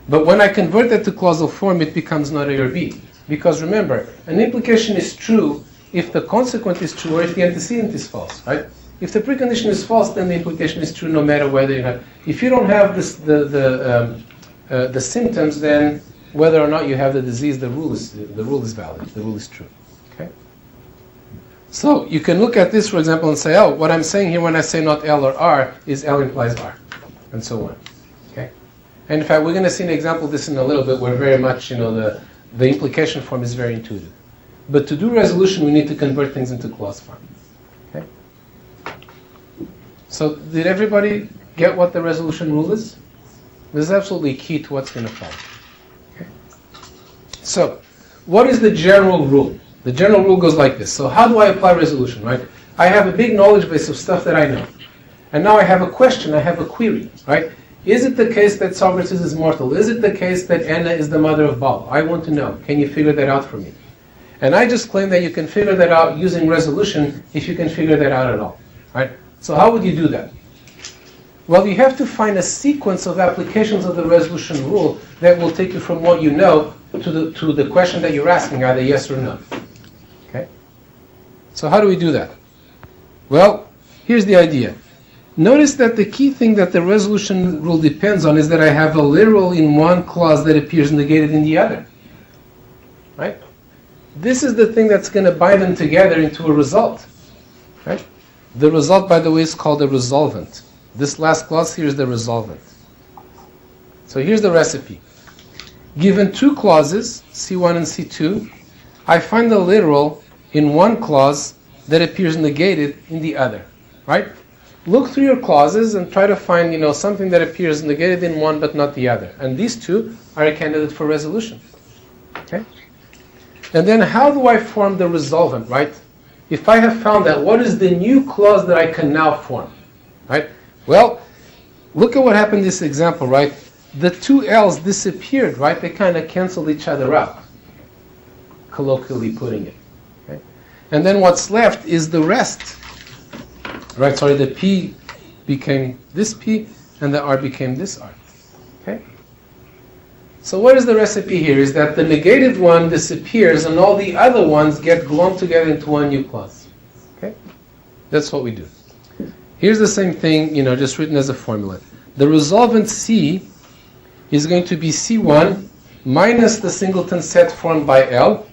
But when I convert that to clausal form, it becomes not A or B. Because remember, an implication is true if the consequent is true or if the antecedent is false, right? If the precondition is false, then the implication is true no matter whether you have. If you don't have this, the symptoms, then whether or not you have the disease, the rule is valid. The rule is true. Okay. So you can look at this, for example, and say, oh, what I'm saying here when I say not L or R is L implies R, and so on. Okay. And in fact, we're going to see an example of this in a little bit, where very much, the implication form is very intuitive. But to do resolution, we need to convert things into clause form. Okay? So did everybody get what the resolution rule is? This is absolutely key to what's going to follow. Okay? So, what is the general rule? The general rule goes like this. So how do I apply resolution, right? I have a big knowledge base of stuff that I know. And now I have a question, I have a query, right? Is it the case that Socrates is mortal? Is it the case that Anna is the mother of Baal? I want to know. Can you figure that out for me? And I just claim that you can figure that out using resolution if you can figure that out at all. Right? So how would you do that? Well, you have to find a sequence of applications of the resolution rule that will take you from what you know to the question that you're asking, either yes or no. Okay? So how do we do that? Well, here's the idea. Notice that the key thing that the resolution rule depends on is that I have a literal in one clause that appears negated in the other. Right? This is the thing that's going to bind them together into a result. Right? The result, by the way, is called a resolvent. This last clause here is the resolvent. So here's the recipe. Given two clauses, C1 and C2, I find the literal in one clause that appears negated in the other. Right? Look through your clauses and try to find, something that appears negated in one but not the other. And these two are a candidate for resolution. Okay? And then how do I form the resolvent, right? If I have found that, what is the new clause that I can now form? Right? Well, look at what happened in this example, right? The two L's disappeared, right? They kind of canceled each other out, colloquially putting it. Okay? And then what's left is the rest. Right, sorry, the P became this P, and the R became this R. Okay? So what is the recipe here? Is that the negated one disappears, and all the other ones get glommed together into one new clause. Okay? That's what we do. Here's the same thing, just written as a formula. The resolvent C is going to be C1 minus the singleton set formed by L,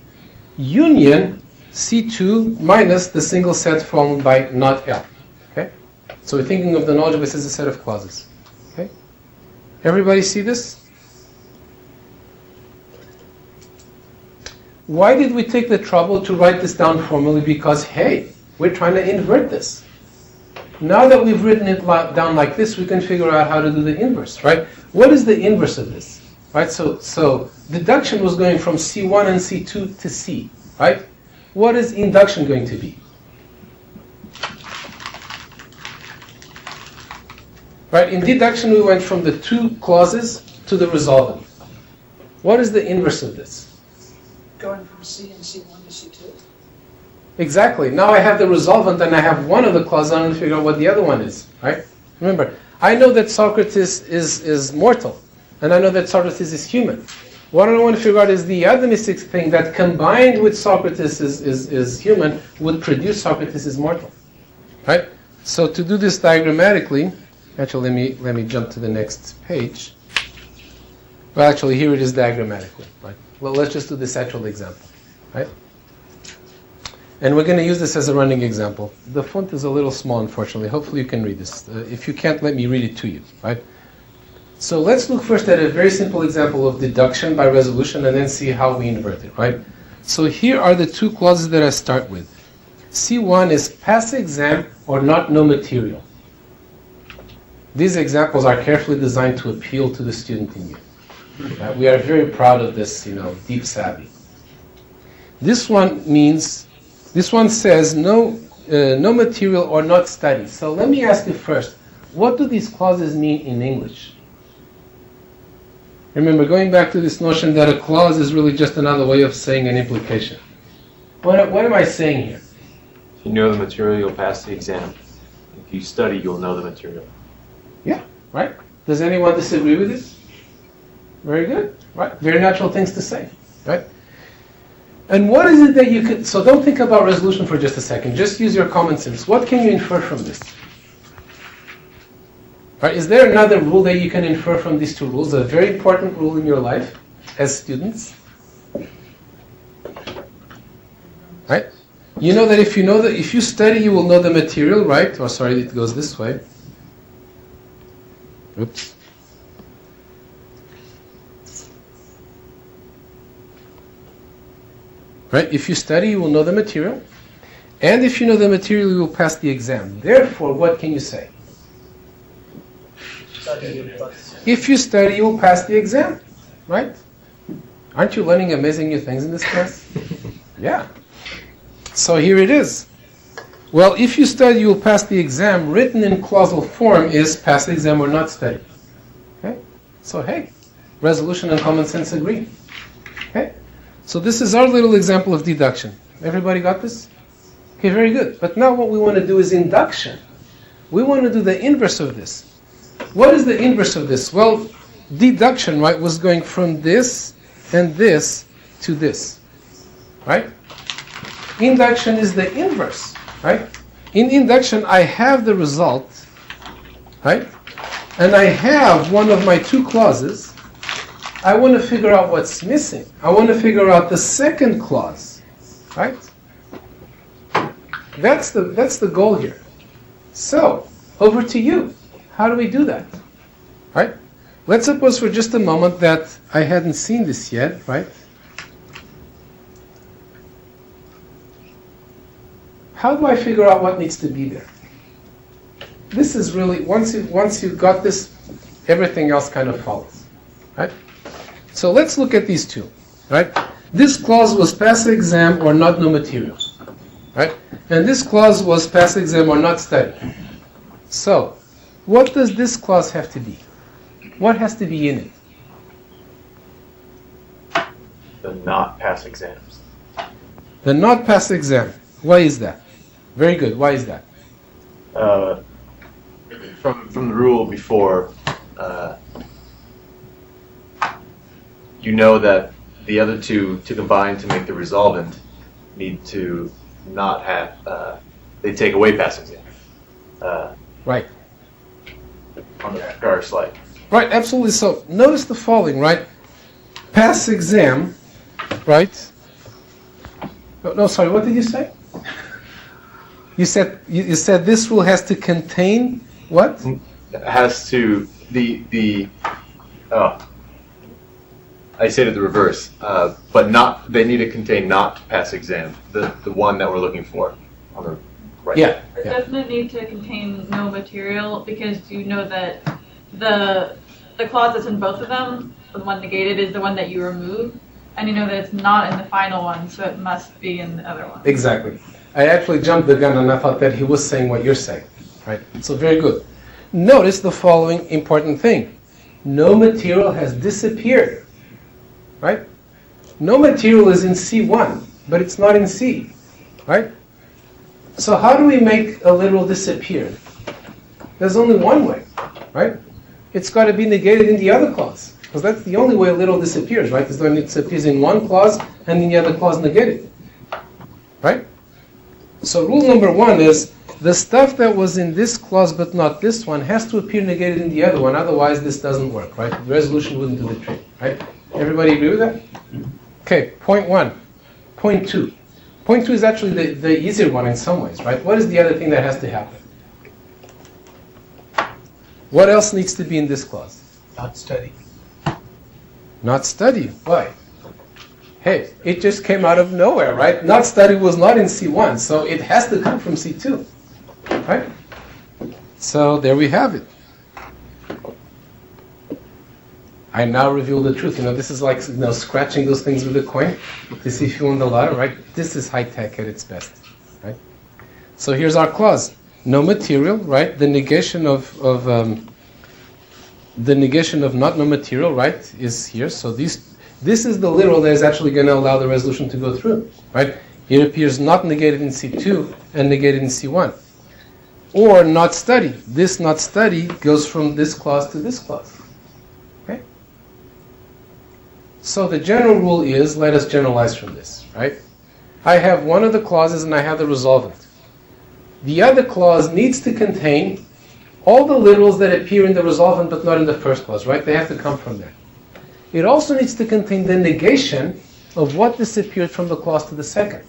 union C2 minus the single set formed by not L. Okay? So we're thinking of the knowledge base as a set of clauses. Okay? Everybody see this? Why did we take the trouble to write this down formally? Because, hey, we're trying to invert this. Now that we've written it down like this, we can figure out how to do the inverse, right? What is the inverse of this? Right? So deduction was going from C1 and C2 to C, right? What is induction going to be? Right? In deduction, we went from the two clauses to the resolvent. What is the inverse of this? Going from C and C1 to C2? Exactly. Now I have the resolvent and I have one of the clauses. I want to figure out what the other one is. Right? Remember, I know that Socrates is mortal, and I know that Socrates is human. What I want to figure out is the other mystic thing that combined with Socrates is human would produce Socrates is mortal. Right? So to do this diagrammatically, actually let me jump to the next page. Well, actually here it is diagrammatically. Right? Well, let's just do this actual example. Right? And we're going to use this as a running example. The font is a little small, unfortunately. Hopefully you can read this. If you can't, let me read it to you. Right? So let's look first at a very simple example of deduction by resolution and then see how we invert it. Right? So here are the two clauses that I start with. C1 is pass exam or not know material. These examples are carefully designed to appeal to the student in you. We are very proud of this, deep savvy. This one says no material or not study. So let me ask you first, what do these clauses mean in English? Remember, going back to this notion that a clause is really just another way of saying an implication. What am I saying here? If you know the material, you'll pass the exam. If you study, you'll know the material. Yeah, right? Does anyone disagree with this? Very good, right? Very natural things to say, right? And what is it that you could, so don't think about resolution for just a second, just use your common sense. What can you infer from this? Right, is there another rule that you can infer from these two rules, a very important rule in your life as students? Right? You know that if you study, you will know the material, right? Or sorry, it goes this way. Oops. Right? If you study, you will know the material. And if you know the material, you will pass the exam. Therefore, what can you say? If you study, you will pass the exam. Right? Aren't you learning amazing new things in this class? Yeah. So here it is. Well, if you study, you will pass the exam. Written in clausal form is pass the exam or not study. Okay? So hey, resolution and common sense agree. Okay? So this is our little example of deduction. Everybody got this? Okay, very good. But now what we want to do is induction. We want to do the inverse of this. What is the inverse of this? Well, deduction, right, was going from this and this to this. Right? Induction is the inverse. Right? In induction, I have the result. Right? And I have one of my two clauses. I want to figure out what's missing. I want to figure out the second clause, right? That's the goal here. So, over to you. How do we do that? Right? Let's suppose for just a moment that I hadn't seen this yet, right? How do I figure out what needs to be there? This is really, once you've got this, everything else kind of follows, right? So let's look at these two, right? This clause was pass the exam or not know material, right? And this clause was pass the exam or not study. So, what does this clause have to be? What has to be in it? The not pass exams. The not pass exam. Why is that? Very good. Why is that? From the rule before, you know that the other two to combine to make the resolvent need to not have, they take away pass exam. Right. On the prior slide. Right, absolutely. So notice the following, right? Pass exam, right? No, sorry, what did you say? You said this rule has to contain what? It has to I stated the reverse, but not. They need to contain not pass exam, the one that we're looking for on the right. Yeah. It doesn't need to contain no material because you know that the clause that's in both of them, the one negated, is the one that you remove, and you know that it's not in the final one, so it must be in the other one. Exactly. I actually jumped the gun and I thought that he was saying what you're saying, right? So very good. Notice the following important thing. No material has disappeared, right? No material is in C1, but it's not in C, right? So how do we make a literal disappear? There's only one way, right? It's got to be negated in the other clause, because that's the only way a literal disappears, right? Is when it disappears in one clause and in the other clause negated, right? So rule number one is the stuff that was in this clause but not this one has to appear negated in the other one, otherwise this doesn't work, right? The resolution wouldn't do the trick, right? Everybody agree with that? Okay, point one. Point two. Point two is actually the easier one in some ways, right? What is the other thing that has to happen? What else needs to be in this clause? Not study. Not study. Why? Hey, it just came out of nowhere, right? Not study was not in C1, so it has to come from C2, right? So there we have it. I now reveal the truth. This is like scratching those things with a coin to see if you won the lotto, right? This is high tech at its best, right? So here's our clause: no material, right? The negation of not no material, right, is here. So this is the literal that is actually going to allow the resolution to go through, right? It appears not negated in C2 and negated in C1. Or not study. This not study goes from this clause to this clause. Okay? So the general rule is, let us generalize from this, right? I have one of the clauses and I have the resolvent. The other clause needs to contain all the literals that appear in the resolvent but not in the first clause, right? They have to come from there. It also needs to contain the negation of what disappeared from the clause to the second,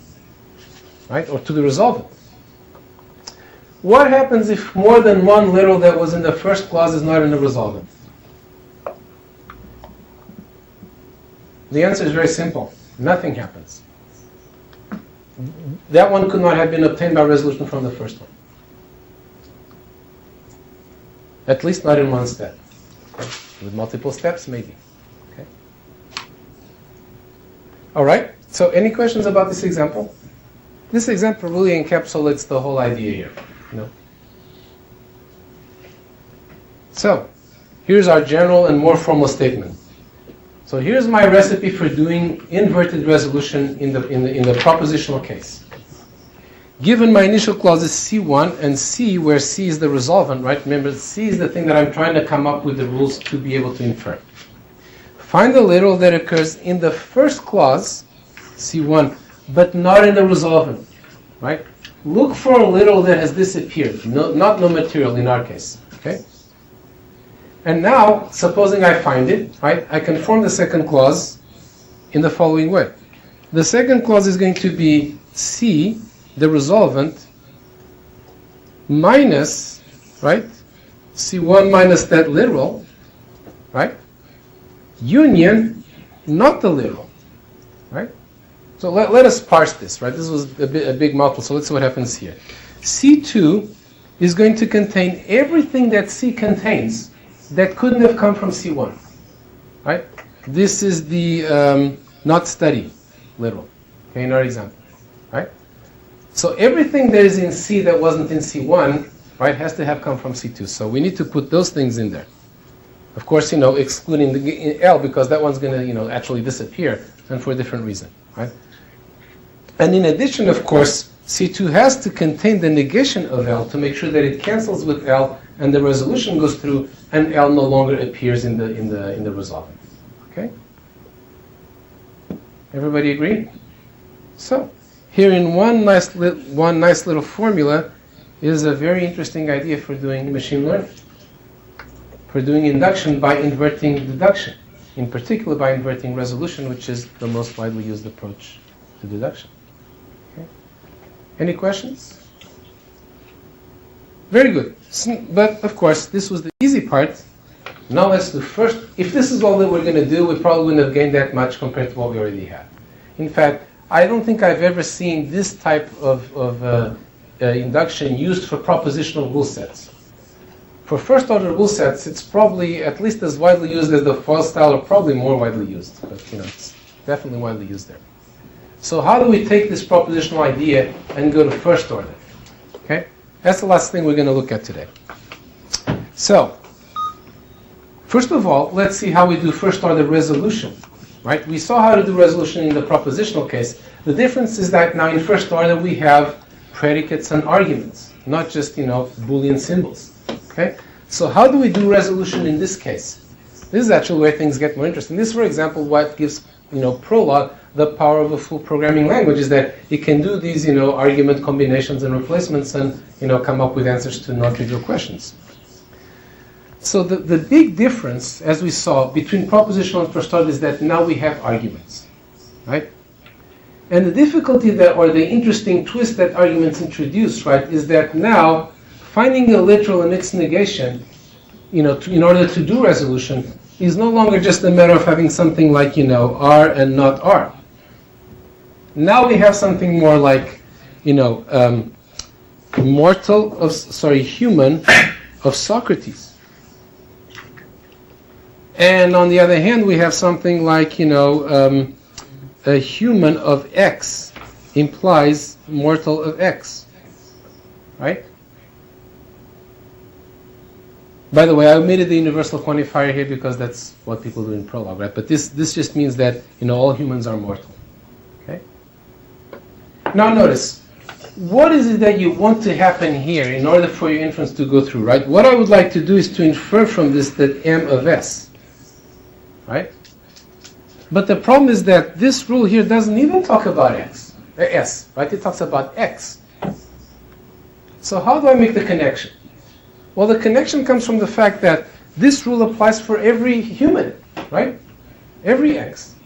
right? Or to the resolvent. What happens if more than one literal that was in the first clause is not in the resolvent? The answer is very simple. Nothing happens. That one could not have been obtained by resolution from the first one. At least not in one step. Okay? With multiple steps, maybe. Okay. All right. So any questions about this example? This example really encapsulates the whole idea here. So, here's our general and more formal statement. So here's my recipe for doing inverted resolution in the propositional case. Given my initial clauses C1 and C, where C is the resolvent, right? Remember, C is the thing that I'm trying to come up with the rules to be able to infer. Find the literal that occurs in the first clause, C1, but not in the resolvent, right? Look for a literal that has disappeared, not no material in our case, okay? And now, supposing I find it, right, I can form the second clause in the following way. The second clause is going to be C, the resolvent, minus, right, C1 minus that literal, right, union, not the literal, right? So let us parse this, right? This was a big mouthful, so let's see what happens here. C2 is going to contain everything that C contains that couldn't have come from C1, right? This is the not study literal, okay, in our example, right? So everything that is in C that wasn't in C1, right, has to have come from C2. So we need to put those things in there. Of course, excluding the L, because that one's going to, actually disappear, and for a different reason, right? And in addition, of course, C2 has to contain the negation of L to make sure that it cancels with L and the resolution goes through and L no longer appears in the resolvent. Okay? Everybody agree? So, here in one nice little formula is a very interesting idea for doing machine learning, for doing induction by inverting deduction, in particular by inverting resolution, which is the most widely used approach to deduction. Any questions? Very good. But of course, this was the easy part. Now let's do first. If this is all that we're going to do, we probably wouldn't have gained that much compared to what we already have. In fact, I don't think I've ever seen this type of induction used for propositional rule sets. For first order rule sets, it's probably at least as widely used as the FOIL style, or probably more widely used. But it's definitely widely used there. So how do we take this propositional idea and go to first order? Okay, that's the last thing we're going to look at today. So, first of all, let's see how we do first order resolution. Right? We saw how to do resolution in the propositional case. The difference is that now in first order we have predicates and arguments, not just Boolean symbols. Okay? So how do we do resolution in this case? This is actually where things get more interesting. This, for example, what gives Prolog the power of a full programming language is that it can do these argument combinations and replacements and come up with answers to non-trivial questions. So the big difference, as we saw, between propositional and first order is that now we have arguments, right? And the difficulty or the interesting twist that arguments introduce, right, is that now finding a literal and its negation, in order to do resolution, is no longer just a matter of having something like, R and not R. Now we have something more like, human of Socrates. And on the other hand, we have something like, a human of X implies mortal of X, right? By the way, I omitted the universal quantifier here because that's what people do in Prolog, right? But this just means that, all humans are mortal, okay? Now notice, what is it that you want to happen here in order for your inference to go through, right? What I would like to do is to infer from this that M of S, right? But the problem is that this rule here doesn't even talk about S, right? It talks about X. So how do I make the connection? Well, the connection comes from the fact that this rule applies for every human, right? Every X.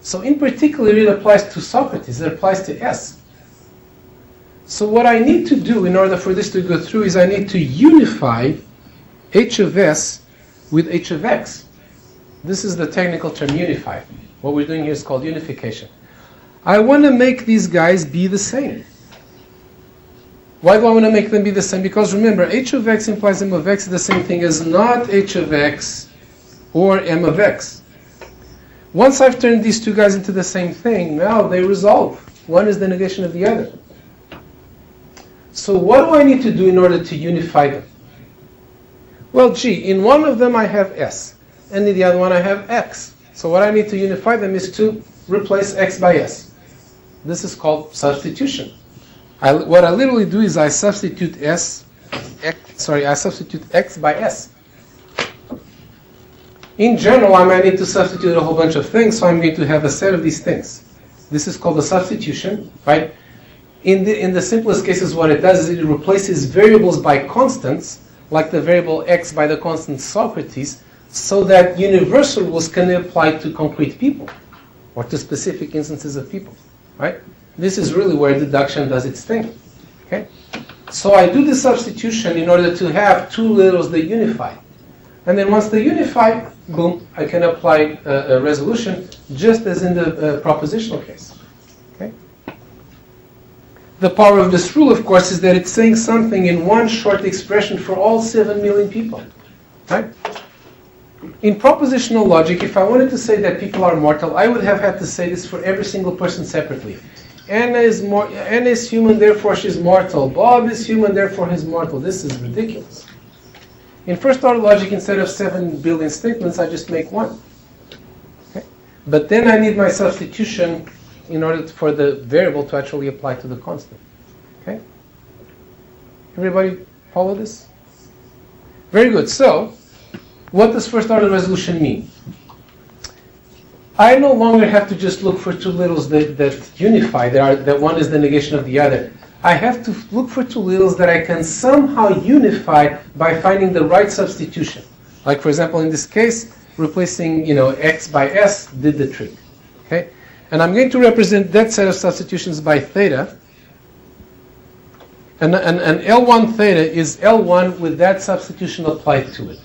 So in particular, it applies to Socrates, it applies to S. So what I need to do in order for this to go through is I need to unify H of S with H of X. This is the technical term, unify. What we're doing here is called unification. I want to make these guys be the same. Why do I want to make them be the same? Because remember, H of X implies M of X is the same thing as not H of X or M of X. Once I've turned these two guys into the same thing, now they resolve. One is the negation of the other. So what do I need to do in order to unify them? Well, in one of them I have S, and in the other one I have X. So what I need to unify them is to replace X by S. This is called substitution. What I literally do is I substitute X by S. In general, I might need to substitute a whole bunch of things, so I'm going to have a set of these things. This is called a substitution, right? In the simplest cases, what it does is it replaces variables by constants, like the variable X by the constant Socrates, so that universal rules can apply to concrete people, or to specific instances of people, right? This is really where deduction does its thing, okay? So I do the substitution in order to have two littles that unify. And then once they unify, boom, I can apply a resolution just as in the propositional case, okay? The power of this rule, of course, is that it's saying something in one short expression for all 7 million people, right? In propositional logic, if I wanted to say that people are mortal, I would have had to say this for every single person separately. Anna is human, therefore she's mortal. Bob is human, therefore he's mortal. This is ridiculous. In first order logic, instead of 7 billion statements, I just make one. Okay? But then I need my substitution in order for the variable to actually apply to the constant. Okay? Everybody follow this? Very good. So, what does first order resolution mean? I no longer have to just look for two littles that unify, that one is the negation of the other. I have to look for two littles that I can somehow unify by finding the right substitution. Like, for example, in this case, replacing X by S did the trick. Okay? And I'm going to represent that set of substitutions by theta. And L1 theta is L1 with that substitution applied to it.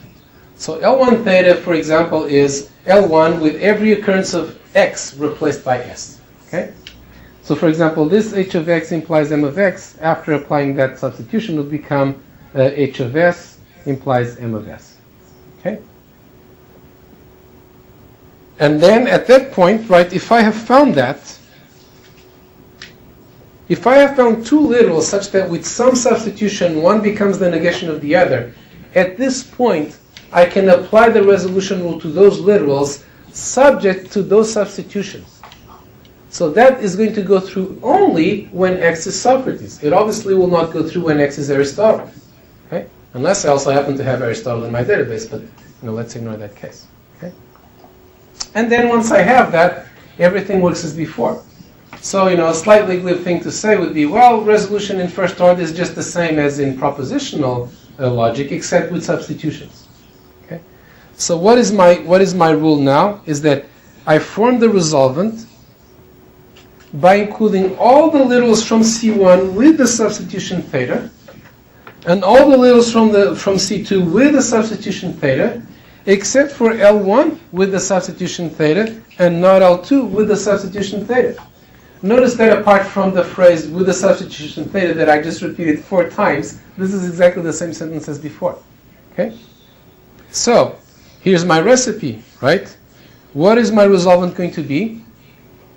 So L1 theta, for example, is L1 with every occurrence of X replaced by S. Okay? So for example, this H of X implies M of X. After applying that substitution, would become H of S implies M of S. Okay? And then at that point, right, if I have found that, if I have found two littles such that with some substitution one becomes the negation of the other, at this point I can apply the resolution rule to those literals subject to those substitutions. So that is going to go through only when X is Socrates. It obviously will not go through when X is Aristotle. Okay? Unless I also happen to have Aristotle in my database, but let's ignore that case. Okay? And then once I have that, everything works as before. So, a slightly glib thing to say would be, well, resolution in first order is just the same as in propositional logic, except with substitutions. Okay? So what is my rule now? Is that I form the resolvent by including all the littles from C1 with the substitution theta, and all the littles from C2 with the substitution theta, except for L1 with the substitution theta, and not L2 with the substitution theta. Notice that apart from the phrase with the substitution theta that I just repeated 4 times, this is exactly the same sentence as before. Okay? So, Here's my recipe, right? What is my resolvent going to be?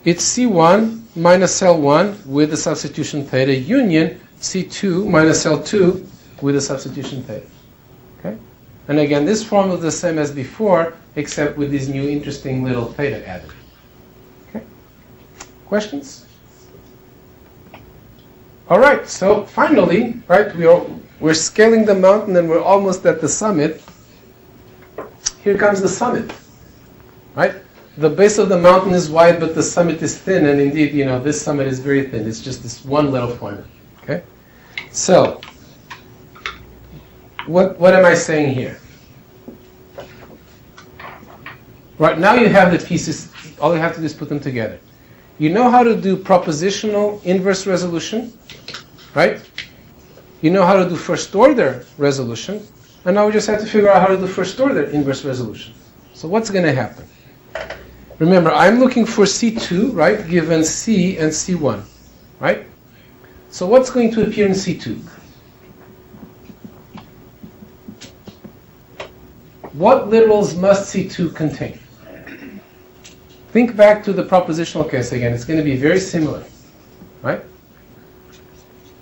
It's C1 minus L1 with the substitution theta union C2 minus L2 with the substitution theta. Okay? And again, this formula is the same as before, except with this new interesting little theta added. Okay? Questions? All right, so finally, right, we're scaling the mountain and we're almost at the summit. Here comes the summit, right? The base of the mountain is wide, but the summit is thin, and indeed, this summit is very thin. It's just this one little point. Okay? So, what am I saying here? Right now you have the pieces, all you have to do is put them together. You know how to do propositional inverse resolution, right? You know how to do first order resolution, and now we just have to figure out how to do first order inverse resolution. So what's going to happen? Remember, I'm looking for C2, right, given C and C1, right? So what's going to appear in C2? What literals must C2 contain? Think back to the propositional case again. It's going to be very similar, right?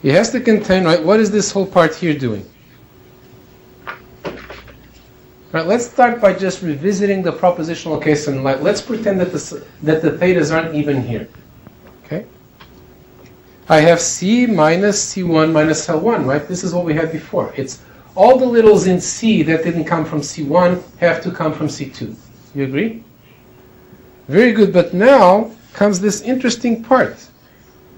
It has to contain, right, what is this whole part here doing? Right, let's start by just revisiting the propositional case and let's pretend that the thetas aren't even here. Okay? I have C minus C1 minus L1, right? This is what we had before. It's all the littles in C that didn't come from C1 have to come from C2. You agree? Very good, but now comes this interesting part.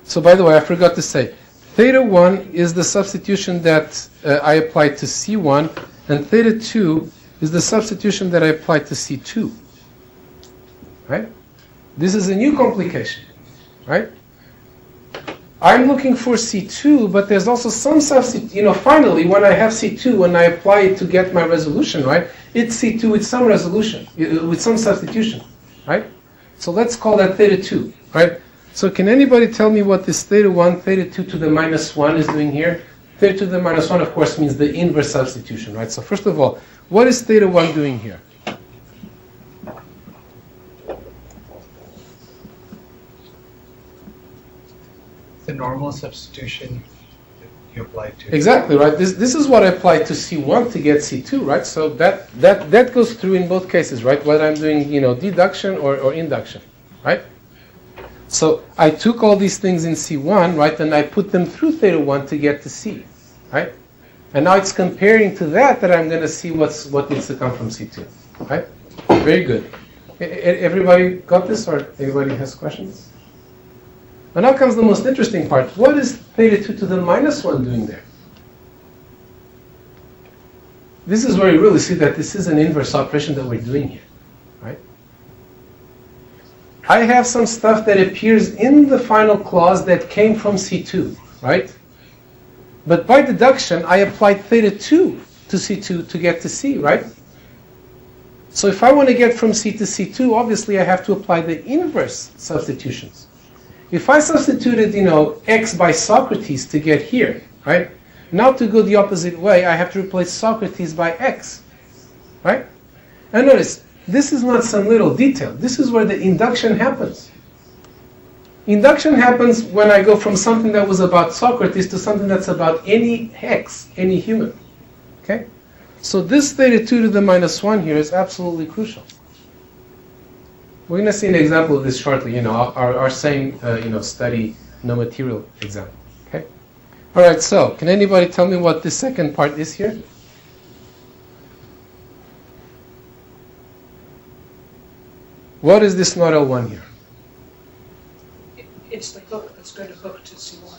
So by the way, I forgot to say, theta 1 is the substitution that I applied to C1, and theta 2 is the substitution that I applied to C2. Right? This is a new complication. Right? I'm looking for C2, but there's also some substitution. Finally, when I have C2, when I apply it to get my resolution, right, it's C2 with some resolution, with some substitution. Right? So let's call that theta 2. Right? So can anybody tell me what this theta 1, theta 2 to the minus 1 is doing here? Theta to the minus 1, of course, means the inverse substitution, right? So first of all, what is theta 1 doing here? The normal substitution that you apply to. Exactly, right? This is what I applied to C1 to get C2, right? So that goes through in both cases, right? Whether I'm doing, deduction or induction, right? So I took all these things in C1, right, and I put them through theta 1 to get to C, right? And now it's comparing to that I'm going to see what needs to come from C2, right? Very good. Everybody got this, or anybody has questions? And now comes the most interesting part. What is theta 2 to the minus 1 doing there? This is where you really see that this is an inverse operation that we're doing here, right? I have some stuff that appears in the final clause that came from C2, right? But by deduction, I applied theta 2 to C2 to get to C, right? So if I want to get from C to C2, obviously I have to apply the inverse substitutions. If I substituted, X by Socrates to get here, right? Now to go the opposite way, I have to replace Socrates by X, right? And notice, this is not some little detail. This is where the induction happens. Induction happens when I go from something that was about Socrates to something that's about any X, any human. Okay? So this theta 2 to the minus 1 here is absolutely crucial. We're going to see an example of this shortly, our same, study, no material example. Okay? All right, so can anybody tell me what this second part is here? What is this not L1 here? It's the hook that's going to hook to C1.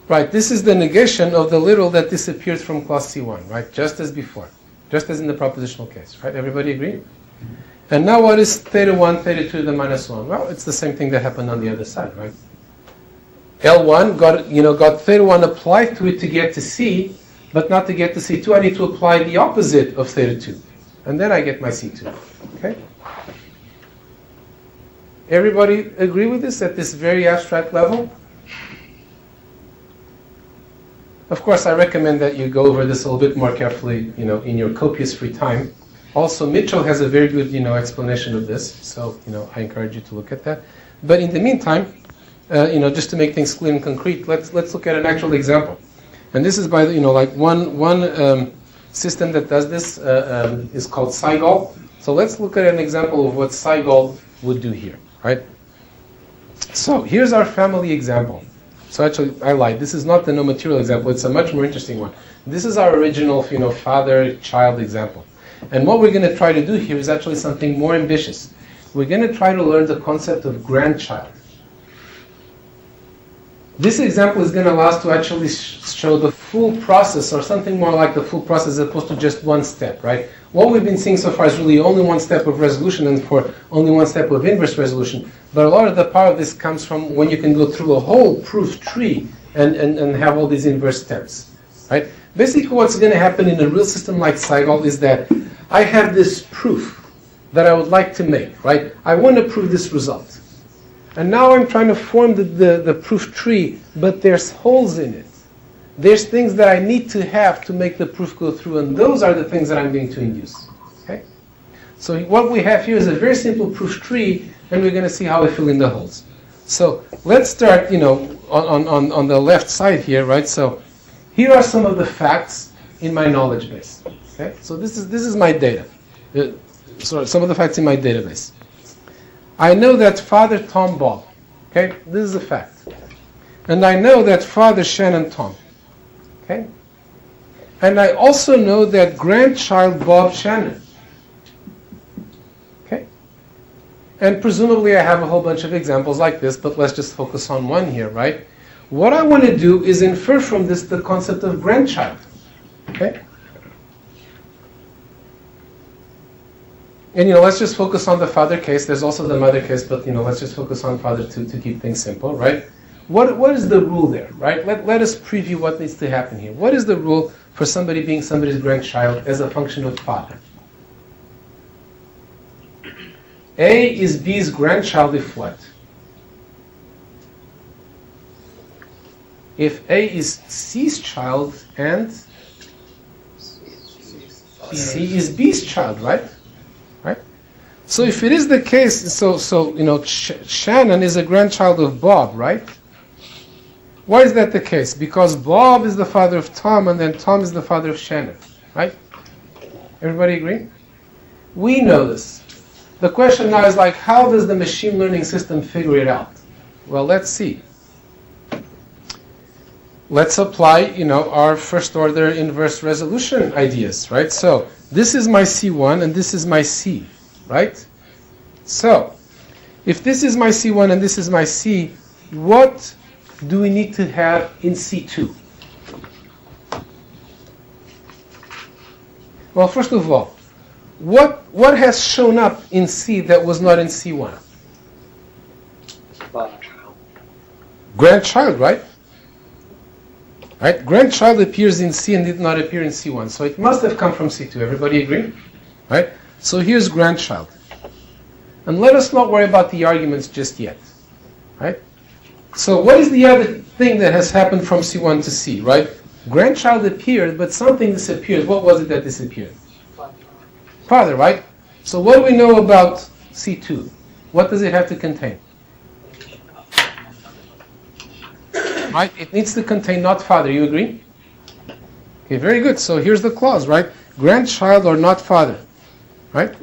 Right, this is the negation of the literal that disappears from clause C1, right? Just as before. Just as in the propositional case, right? Everybody agree? And now what is theta 1, theta 2 to the minus 1? Well, it's the same thing that happened on the other side, right? L1 got theta 1 applied to it to get to C, but not to get to C2, I need to apply the opposite of theta 2. And then I get my C2, okay? Everybody agree with this at this very abstract level? Of course, I recommend that you go over this a little bit more carefully, in your copious free time. Also, Mitchell has a very good, explanation of this. So, I encourage you to look at that. But in the meantime, just to make things clear and concrete, let's look at an actual example. And this is by one system that does this is called Seigol. So let's look at an example of what Seigol would do here, right? So here's our family example. So actually, I lied. This is not the no material example. It's a much more interesting one. This is our original, father-child example. And what we're going to try to do here is actually something more ambitious. We're going to try to learn the concept of grandchild. This example is going to allow us to actually show the full process, or something more like the full process as opposed to just one step, right? What we've been seeing so far is really only one step of resolution and for only one step of inverse resolution. But a lot of the power of this comes from when you can go through a whole proof tree and have all these inverse steps, right? Basically what's going to happen in a real system like Seigol is that I have this proof that I would like to make, right? I want to prove this result. And now I'm trying to form the proof tree, but there's holes in it. There's things that I need to have to make the proof go through, and those are the things that I'm going to induce. Okay? So what we have here is a very simple proof tree, and we're going to see how we fill in the holes. So let's start, on the left side here, right? So here are some of the facts in my knowledge base. Okay? So this is my data. Some of the facts in my database. I know that Father Tom Bob. Okay? This is a fact. And I know that Father Shannon Tom. Okay? And I also know that grandchild Bob Shannon. Okay? And presumably I have a whole bunch of examples like this, but let's just focus on one here, right? What I want to do is infer from this the concept of grandchild. Okay? And let's just focus on the father case. There's also the mother case, but let's just focus on father to keep things simple, right? What is the rule there, right? Let us preview what needs to happen here. What is the rule for somebody being somebody's grandchild as a function of father? A is B's grandchild if what? If A is C's child and C is B's child, right? Right? So if it is the case, Shannon is a grandchild of Bob, right? Why is that the case? Because Bob is the father of Tom, and then Tom is the father of Shannon, right? Everybody agree? We know this. The question now is how does the machine learning system figure it out? Well, let's see. Let's apply, our first order inverse resolution ideas, right? So this is my C1 and this is my C, right? So if this is my C1 and this is my C, what do we need to have in C2? Well, first of all, what has shown up in C that was not in C1? Grandchild, right? Right? Grandchild appears in C and did not appear in C1. So it must have come from C2. Everybody agree? Right? So here's grandchild. And let us not worry about the arguments just yet. Right? So what is the other thing that has happened from C1 to C, right? Grandchild appeared, but something disappeared. What was it that disappeared? Father, right? So what do we know about C2? What does it have to contain? Right? It needs to contain not father. You agree? Okay, very good. So here's the clause, right? Grandchild or not father. Right?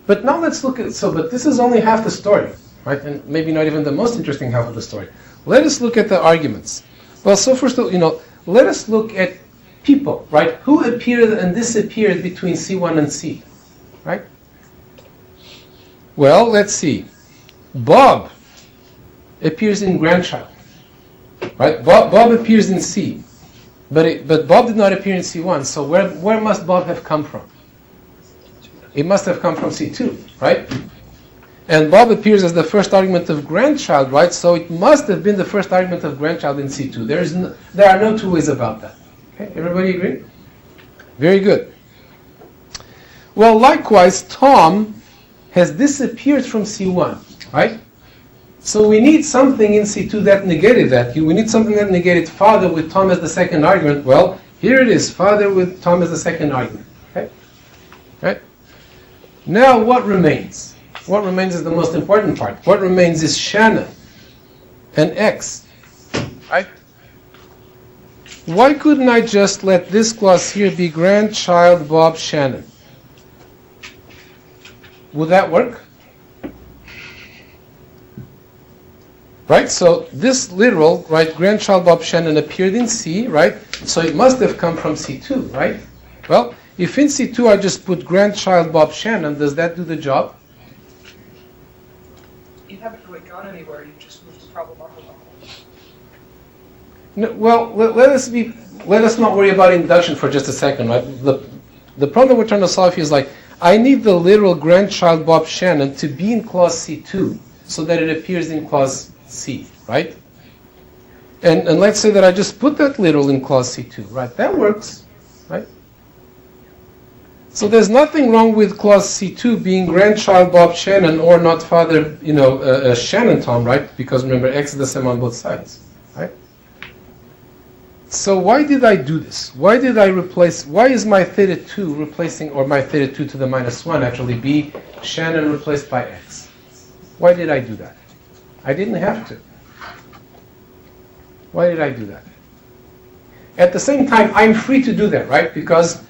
But now let's look at, but this is only half the story. Right? And maybe not even the most interesting half of the story. Let us look at the arguments. Well, so first of all, let us look at people, right? Who appeared and disappeared between C1 and C, right? Well, let's see. Bob appears in grandchild, right? Bob appears in C, but Bob did not appear in C1. So where must Bob have come from? It must have come from C2, right? And Bob appears as the first argument of grandchild, right? So it must have been the first argument of grandchild in C2. There are no two ways about that. Okay, everybody agree? Very good. Well, likewise, Tom has disappeared from C1, right? So we need something in C2 that negated that. We need something that negated father with Tom as the second argument. Well, here it is, father with Tom as the second argument. Okay? Right? Now what remains? What remains is the most important part. What remains is Shannon and X. Right? Why couldn't I just let this clause here be grandchild Bob Shannon? Would that work? Right, so this literal, right, grandchild Bob Shannon appeared in C, right? So it must have come from C2, right? Well, if in C2 I just put grandchild Bob Shannon, does that do the job? You haven't really gone anywhere, you just moved the problem up a level. No, well, let us not worry about induction for just a second, right? The problem that we're trying to solve here is like, I need the literal grandchild Bob Shannon to be in clause C2 so that it appears in clause C, right? And let's say that I just put that literal in clause C2, right? That works, right? So there's nothing wrong with clause C2 being grandchild Bob Shannon or not father, Shannon Tom, right? Because remember, X is the same on both sides, right? So why did I do this? Why is my theta 2 replacing, or my theta 2 to the minus 1 actually be Shannon replaced by X? Why did I do that? I didn't have to. Why did I do that? At the same time, I'm free to do that, right? Because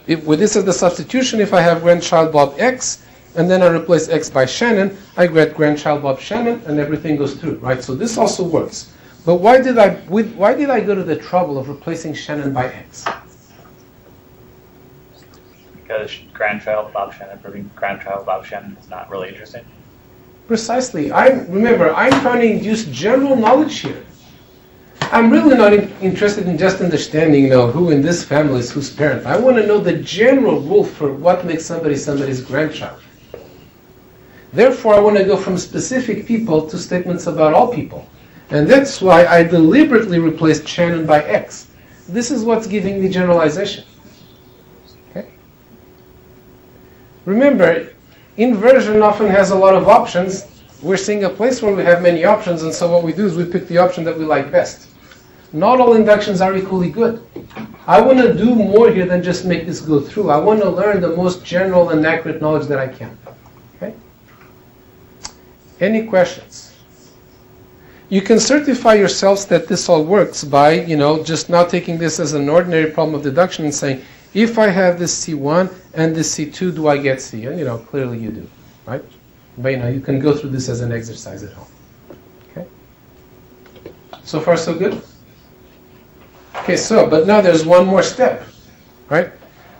with this as the substitution, if I have grandchild Bob X, and then I replace X by Shannon, I get grandchild Bob Shannon, and everything goes through, right? So this also works. But why did I go to the trouble of replacing Shannon by X? Because grandchild Bob Shannon proving grandchild Bob Shannon is not really interesting. Precisely. I'm trying to induce general knowledge here. I'm really not interested in just understanding, who in this family is whose parent. I want to know the general rule for what makes somebody somebody's grandchild. Therefore, I want to go from specific people to statements about all people. And that's why I deliberately replaced Shannon by X. This is what's giving me generalization. Okay? Remember, inversion often has a lot of options. We're seeing a place where we have many options, and so what we do is we pick the option that we like best. Not all inductions are equally good. I want to do more here than just make this go through. I want to learn the most general and accurate knowledge that I can. Okay? Any questions? You can certify yourselves that this all works by, just not taking this as an ordinary problem of deduction and saying, if I have this C1 and this C2, do I get C? And, clearly you do, right? But, you can go through this as an exercise at home. Okay? So far, so good? Okay, but now there's one more step, right?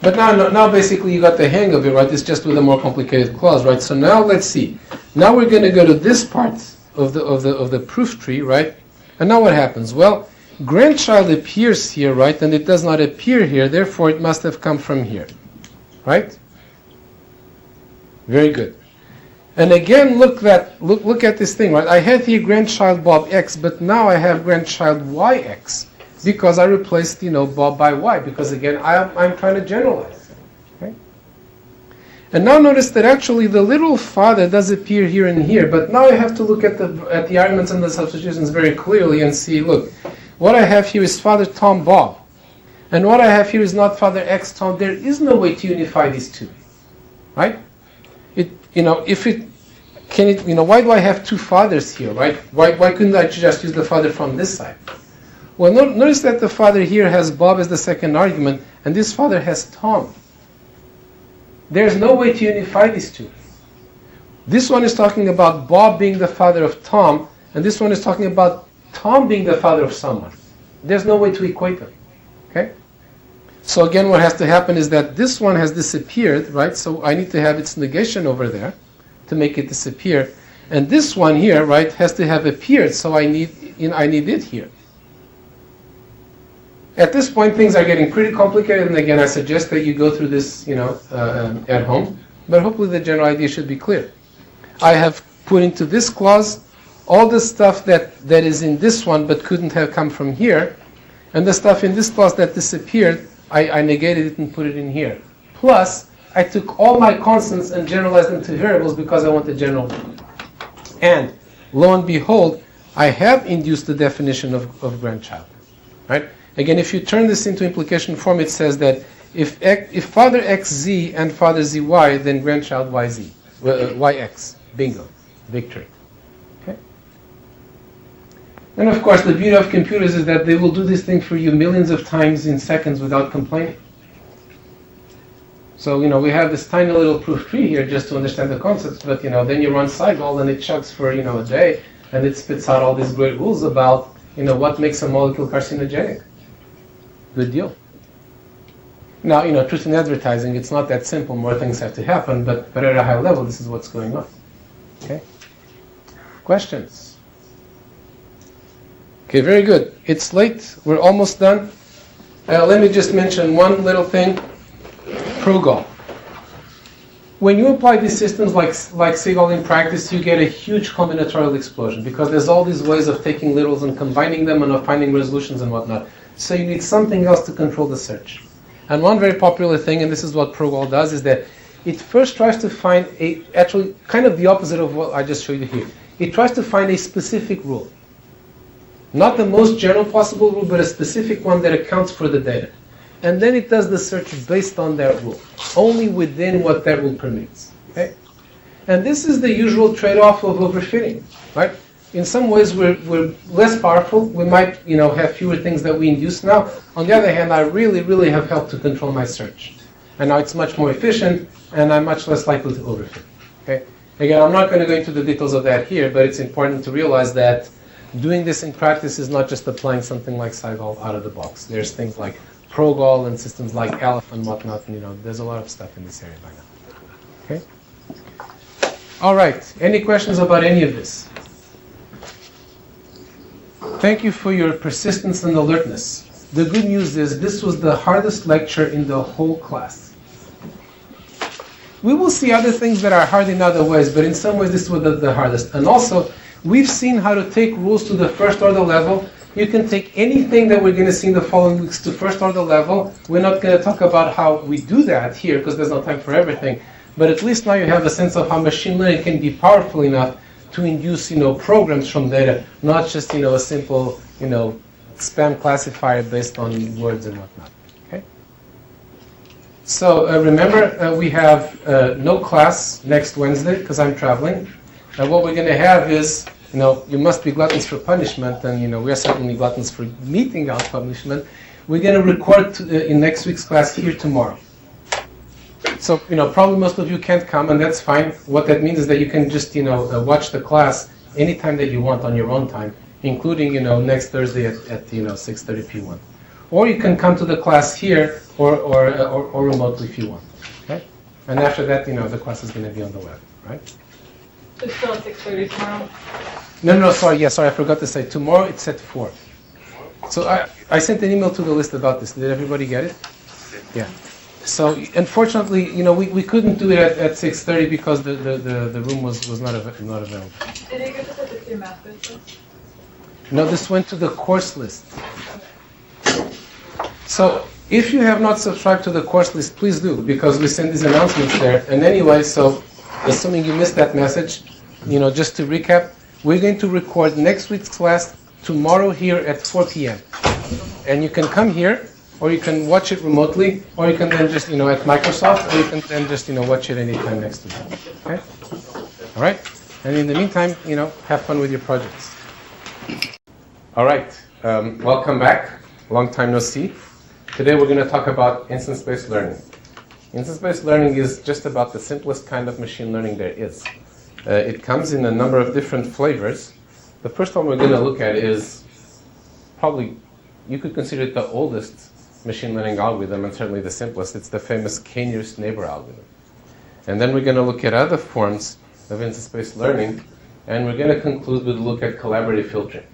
But now basically you got the hang of it, right? It's just with a more complicated clause, right? So now let's see. Now we're going to go to this part of the proof tree, right? And now what happens? Well, grandchild appears here, right? And it does not appear here, therefore it must have come from here, right? Very good. And again, look at this thing, right? I had here grandchild Bob X, but now I have grandchild YX because I replaced, Bob by Y, because again, I'm trying to generalize. And now notice that actually the literal father does appear here and here, but now I have to look at the arguments and the substitutions very clearly and see, look, what I have here is father Tom Bob, and what I have here is not father X Tom. There is no way to unify these two, right? Why do I have two fathers here, right? Why couldn't I just use the father from this side? Well, notice that the father here has Bob as the second argument, and this father has Tom. There's no way to unify these two. This one is talking about Bob being the father of Tom, and this one is talking about Tom being the father of someone. There's no way to equate them. Okay? So again, what has to happen is that this one has disappeared, right? So I need to have its negation over there to make it disappear. And this one here, right, has to have appeared, so I need it here. At this point, things are getting pretty complicated, and again, I suggest that you go through this, at home. But hopefully, the general idea should be clear. I have put into this clause all the stuff that is in this one, but couldn't have come from here, and the stuff in this clause that disappeared, I negated it and put it in here. Plus, I took all my constants and generalized them to variables because I want the general. And lo and behold, I have induced the definition of grandchild, right? Again, if you turn this into implication form, it says that If father xz and father zy, then grandchild yz, yx. Bingo, victory. Okay. And of course, the beauty of computers is that they will do this thing for you millions of times in seconds without complaining. So, we have this tiny little proof tree here just to understand the concepts, but, then you run Seigel and it chugs for, a day, and it spits out all these great rules about, what makes a molecule carcinogenic. Good deal. Now, truth in advertising, it's not that simple. More things have to happen, but at a high level, this is what's going on. Okay? Questions? Okay, very good. It's late. We're almost done. Let me just mention one little thing. Progol. When you apply these systems like Segal in practice, you get a huge combinatorial explosion because there's all these ways of taking littles and combining them and of finding resolutions and whatnot. So you need something else to control the search. And one very popular thing, and this is what Progol does, is that it first tries to find actually kind of the opposite of what I just showed you here. It tries to find a specific rule. Not the most general possible rule, but a specific one that accounts for the data. And then it does the search based on that rule, only within what that rule permits. Okay? And this is the usual trade-off of overfitting, right? In some ways, we're less powerful. We might, have fewer things that we induce now. On the other hand, I really, really have helped to control my search. And now it's much more efficient, and I'm much less likely to overfit. Okay? Again, I'm not going to go into the details of that here, but it's important to realize that doing this in practice is not just applying something like Seigol out of the box. There's things like Progol and systems like Aleph and whatnot. There's a lot of stuff in this area by now. Okay? All right. Any questions about any of this? Thank you for your persistence and alertness. The good news is this was the hardest lecture in the whole class. We will see other things that are hard in other ways, but in some ways this was the hardest. And also, we've seen how to take rules to the first order level. You can take anything that we're going to see in the following weeks to first order level. We're not going to talk about how we do that here because there's no time for everything. But at least now you have a sense of how machine learning can be powerful enough to induce, programs from data, not just, a simple, spam classifier based on words and whatnot. Okay. So remember, we have no class next Wednesday because I'm traveling. And what we're going to have is, you must be gluttons for punishment, and we are certainly gluttons for meeting our punishment. We're going to record in next week's class here tomorrow. So, probably most of you can't come, and that's fine. What that means is that you can just, watch the class anytime that you want on your own time, including, next Thursday at 6:30 p.m. Or you can come to the class here or remotely if you want. Okay? And after that, the class is going to be on the web, right? It's still at 6:30 tomorrow. No, sorry, I forgot to say. Tomorrow it's at 4. So I sent an email to the list about this. Did everybody get it? Yeah. So unfortunately, we couldn't do it at 6:30 because the room was not available. Did it go to the 2 math list? No, this went to the course list. So if you have not subscribed to the course list, please do, because we send these announcements there. And anyway, so assuming you missed that message, just to recap, we're going to record next week's class tomorrow here at 4 p.m. And you can come here, or you can watch it remotely, or you can then just, at Microsoft, or you can then just, watch it anytime next week. Okay? All right? And in the meantime, have fun with your projects. All right. Welcome back. Long time no see. Today we're going to talk about instance-based learning. Instance-based learning is just about the simplest kind of machine learning there is. It comes in a number of different flavors. The first one we're going to look at is probably, you could consider it the oldest machine learning algorithm and certainly the simplest. It's the famous k-nearest neighbor algorithm. And then we're going to look at other forms of instance-based learning, and we're going to conclude with a look at collaborative filtering.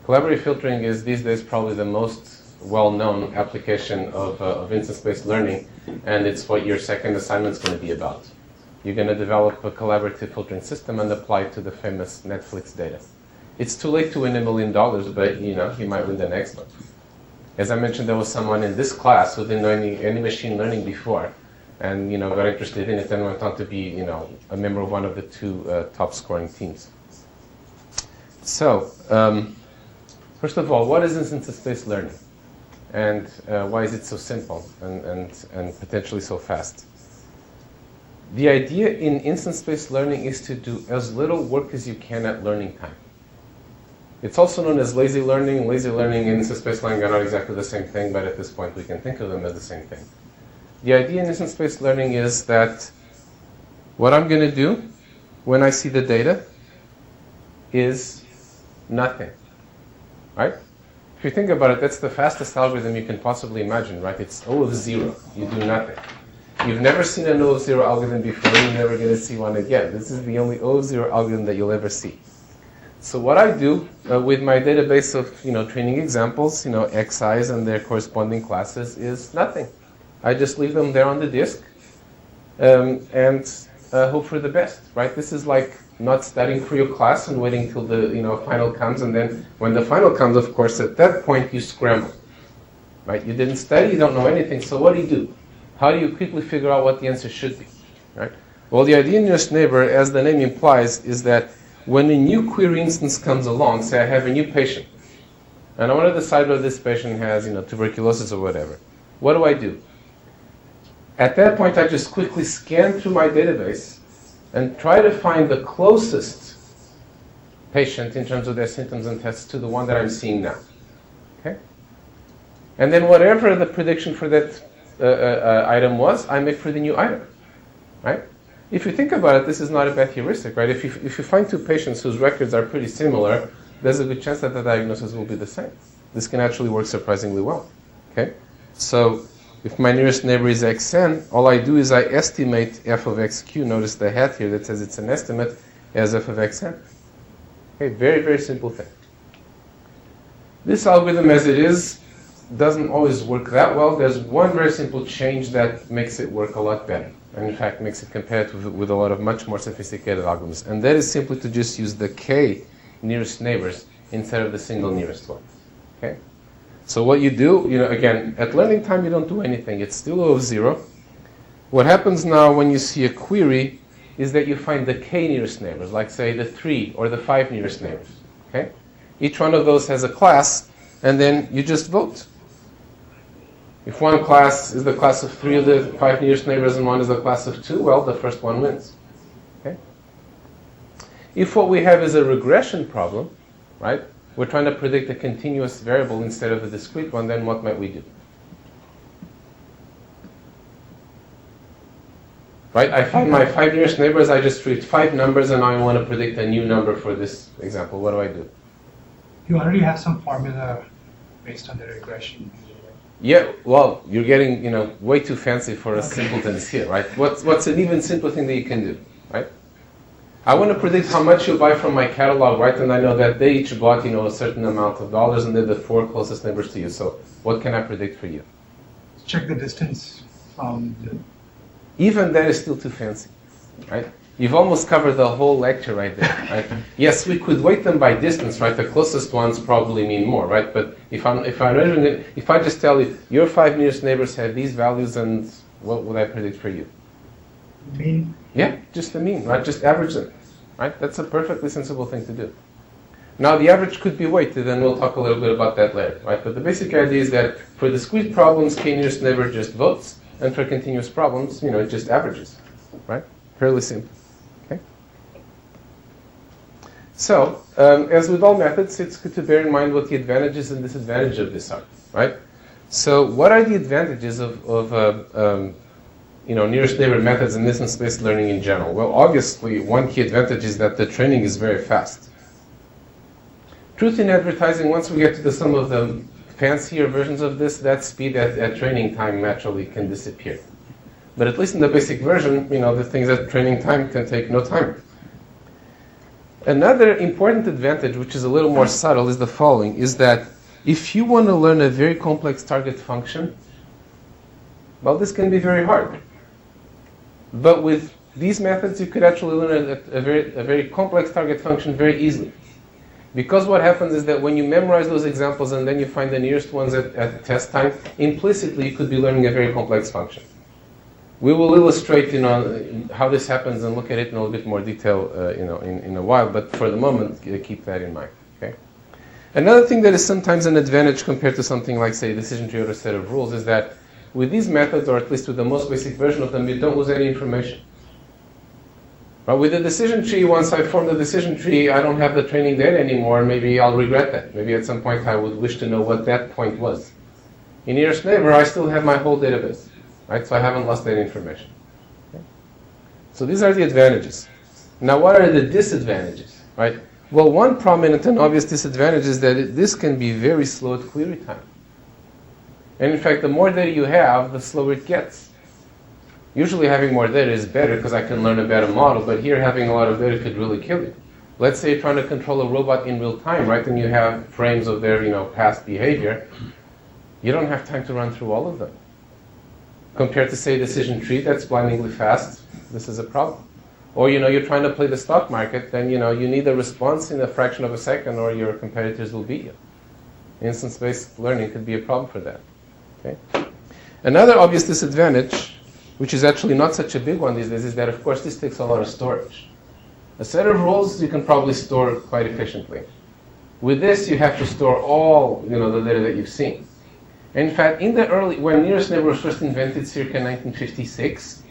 Collaborative filtering is these days probably the most well-known application of instance-based learning, and it's what your second assignment is going to be about. You're going to develop a collaborative filtering system and apply it to the famous Netflix data. It's too late to win $1 million, but you might win the next one. As I mentioned, there was someone in this class who didn't know any machine learning before, and got interested in it and went on to be a member of one of the 2 top scoring teams. So, first of all, what is instance-based learning? And why is it so simple and potentially so fast? The idea in instance-based learning is to do as little work as you can at learning time. It's also known as lazy learning. Lazy learning and instance-based learning are not exactly the same thing, but at this point we can think of them as the same thing. The idea in instance-based learning is that what I'm going to do when I see the data is nothing, right? If you think about it, that's the fastest algorithm you can possibly imagine, right? It's O of 0. You do nothing. You've never seen an O of 0 algorithm before, you're never going to see one again. This is the only O of 0 algorithm that you'll ever see. So what I do with my database of training examples, XIs and their corresponding classes is nothing. I just leave them there on the disk and hope for the best, right? This is like not studying for your class and waiting till the final comes, and then when the final comes, of course, at that point you scramble, right? You didn't study, you don't know anything, so what do? How do you quickly figure out what the answer should be, right? Well, the idea in nearest neighbor, as the name implies, is that when a new query instance comes along, say I have a new patient, and I want to decide whether this patient has tuberculosis or whatever, what do? At that point, I just quickly scan through my database and try to find the closest patient in terms of their symptoms and tests to the one that I'm seeing now. Okay? And then whatever the prediction for that item was, I make for the new item. Right? If you think about it, this is not a bad heuristic, right? If you find two patients whose records are pretty similar, there's a good chance that the diagnosis will be the same. This can actually work surprisingly well. Okay? So if my nearest neighbor is xn, all I do is I estimate f of xq. Notice the hat here that says it's an estimate as f of xn. Okay, very, very simple thing. This algorithm as it is doesn't always work that well. There's one very simple change that makes it work a lot better, and in fact makes it competitive with a lot of much more sophisticated algorithms. And that is simply to just use the k nearest neighbors instead of the single nearest one. Okay? So what you do, again, at learning time you don't do anything. It's still O of 0. What happens now when you see a query is that you find the k nearest neighbors, like say the 3 or the 5 nearest neighbors. Okay? Each one of those has a class, and then you just vote. If one class is the class of 3 of the 5 nearest neighbors and one is the class of 2, well, the first one wins. Okay? If what we have is a regression problem, right? We're trying to predict a continuous variable instead of a discrete one, then what might we do? Right? I find my 5 nearest neighbors, I just treat 5 numbers, and I want to predict a new number for this example. What do? You already have some formula based on the regression. Yeah, well, you're getting, way too fancy for us simpletons here, right? What's an even simpler thing that you can do, right? I want to predict how much you'll buy from my catalog, right? And I know that they each bought, a certain amount of dollars, and they're the 4 closest neighbors to you. So what can I predict for you? Check the distance from the... Even that is still too fancy, right? You've almost covered the whole lecture right there, right? Yes, we could weight them by distance, right? The closest ones probably mean more, right? But if I just tell you, your 5 nearest neighbors have these values, and what would I predict for you? Mean? Yeah, just the mean, right? Just average them, right? That's a perfectly sensible thing to do. Now, the average could be weighted, and we'll talk a little bit about that later, right? But the basic idea is that for discrete problems, k nearest neighbor just votes, and for continuous problems, it just averages, right? Fairly simple, okay? So, as with all methods, it's good to bear in mind what the advantages and disadvantages of this are, right? So, what are the advantages of nearest neighbor methods and instance-based learning in general? Well, obviously, one key advantage is that the training is very fast. Truth in advertising, once we get to some of the fancier versions of this, that speed at training time naturally can disappear. But at least in the basic version, the things at training time can take no time. Another important advantage, which is a little more subtle, is the following, is that if you want to learn a very complex target function, well, this can be very hard. But with these methods, you could actually learn a very complex target function very easily. Because what happens is that when you memorize those examples and then you find the nearest ones at test time, implicitly you could be learning a very complex function. We will illustrate, how this happens and look at it in a little bit more detail, in a while. But for the moment, keep that in mind. Okay. Another thing that is sometimes an advantage compared to something like, say, a decision tree or a set of rules is that with these methods, or at least with the most basic version of them, you don't lose any information. But with the decision tree, once I form the decision tree, I don't have the training data anymore, and maybe I'll regret that. Maybe at some point I would wish to know what that point was. In nearest neighbor, I still have my whole database, right? So I haven't lost any information. Okay? So these are the advantages. Now, what are the disadvantages, right? Well, one prominent and obvious disadvantage is that this can be very slow at query time. And in fact, the more data you have, the slower it gets. Usually having more data is better because I can learn a better model, but here having a lot of data could really kill you. Let's say you're trying to control a robot in real time, right? And you have frames of their, past behavior. You don't have time to run through all of them. Compared to, say, a decision tree that's blindingly fast, this is a problem. Or, you're trying to play the stock market, then, you need a response in a fraction of a second or your competitors will beat you. Instance-based learning could be a problem for that. Okay? Another obvious disadvantage, which is actually not such a big one these days, is that, of course, this takes a lot of storage. A set of rules you can probably store quite efficiently. With this, you have to store all, the data that you've seen. In fact, when nearest neighbor was first invented, circa 1956,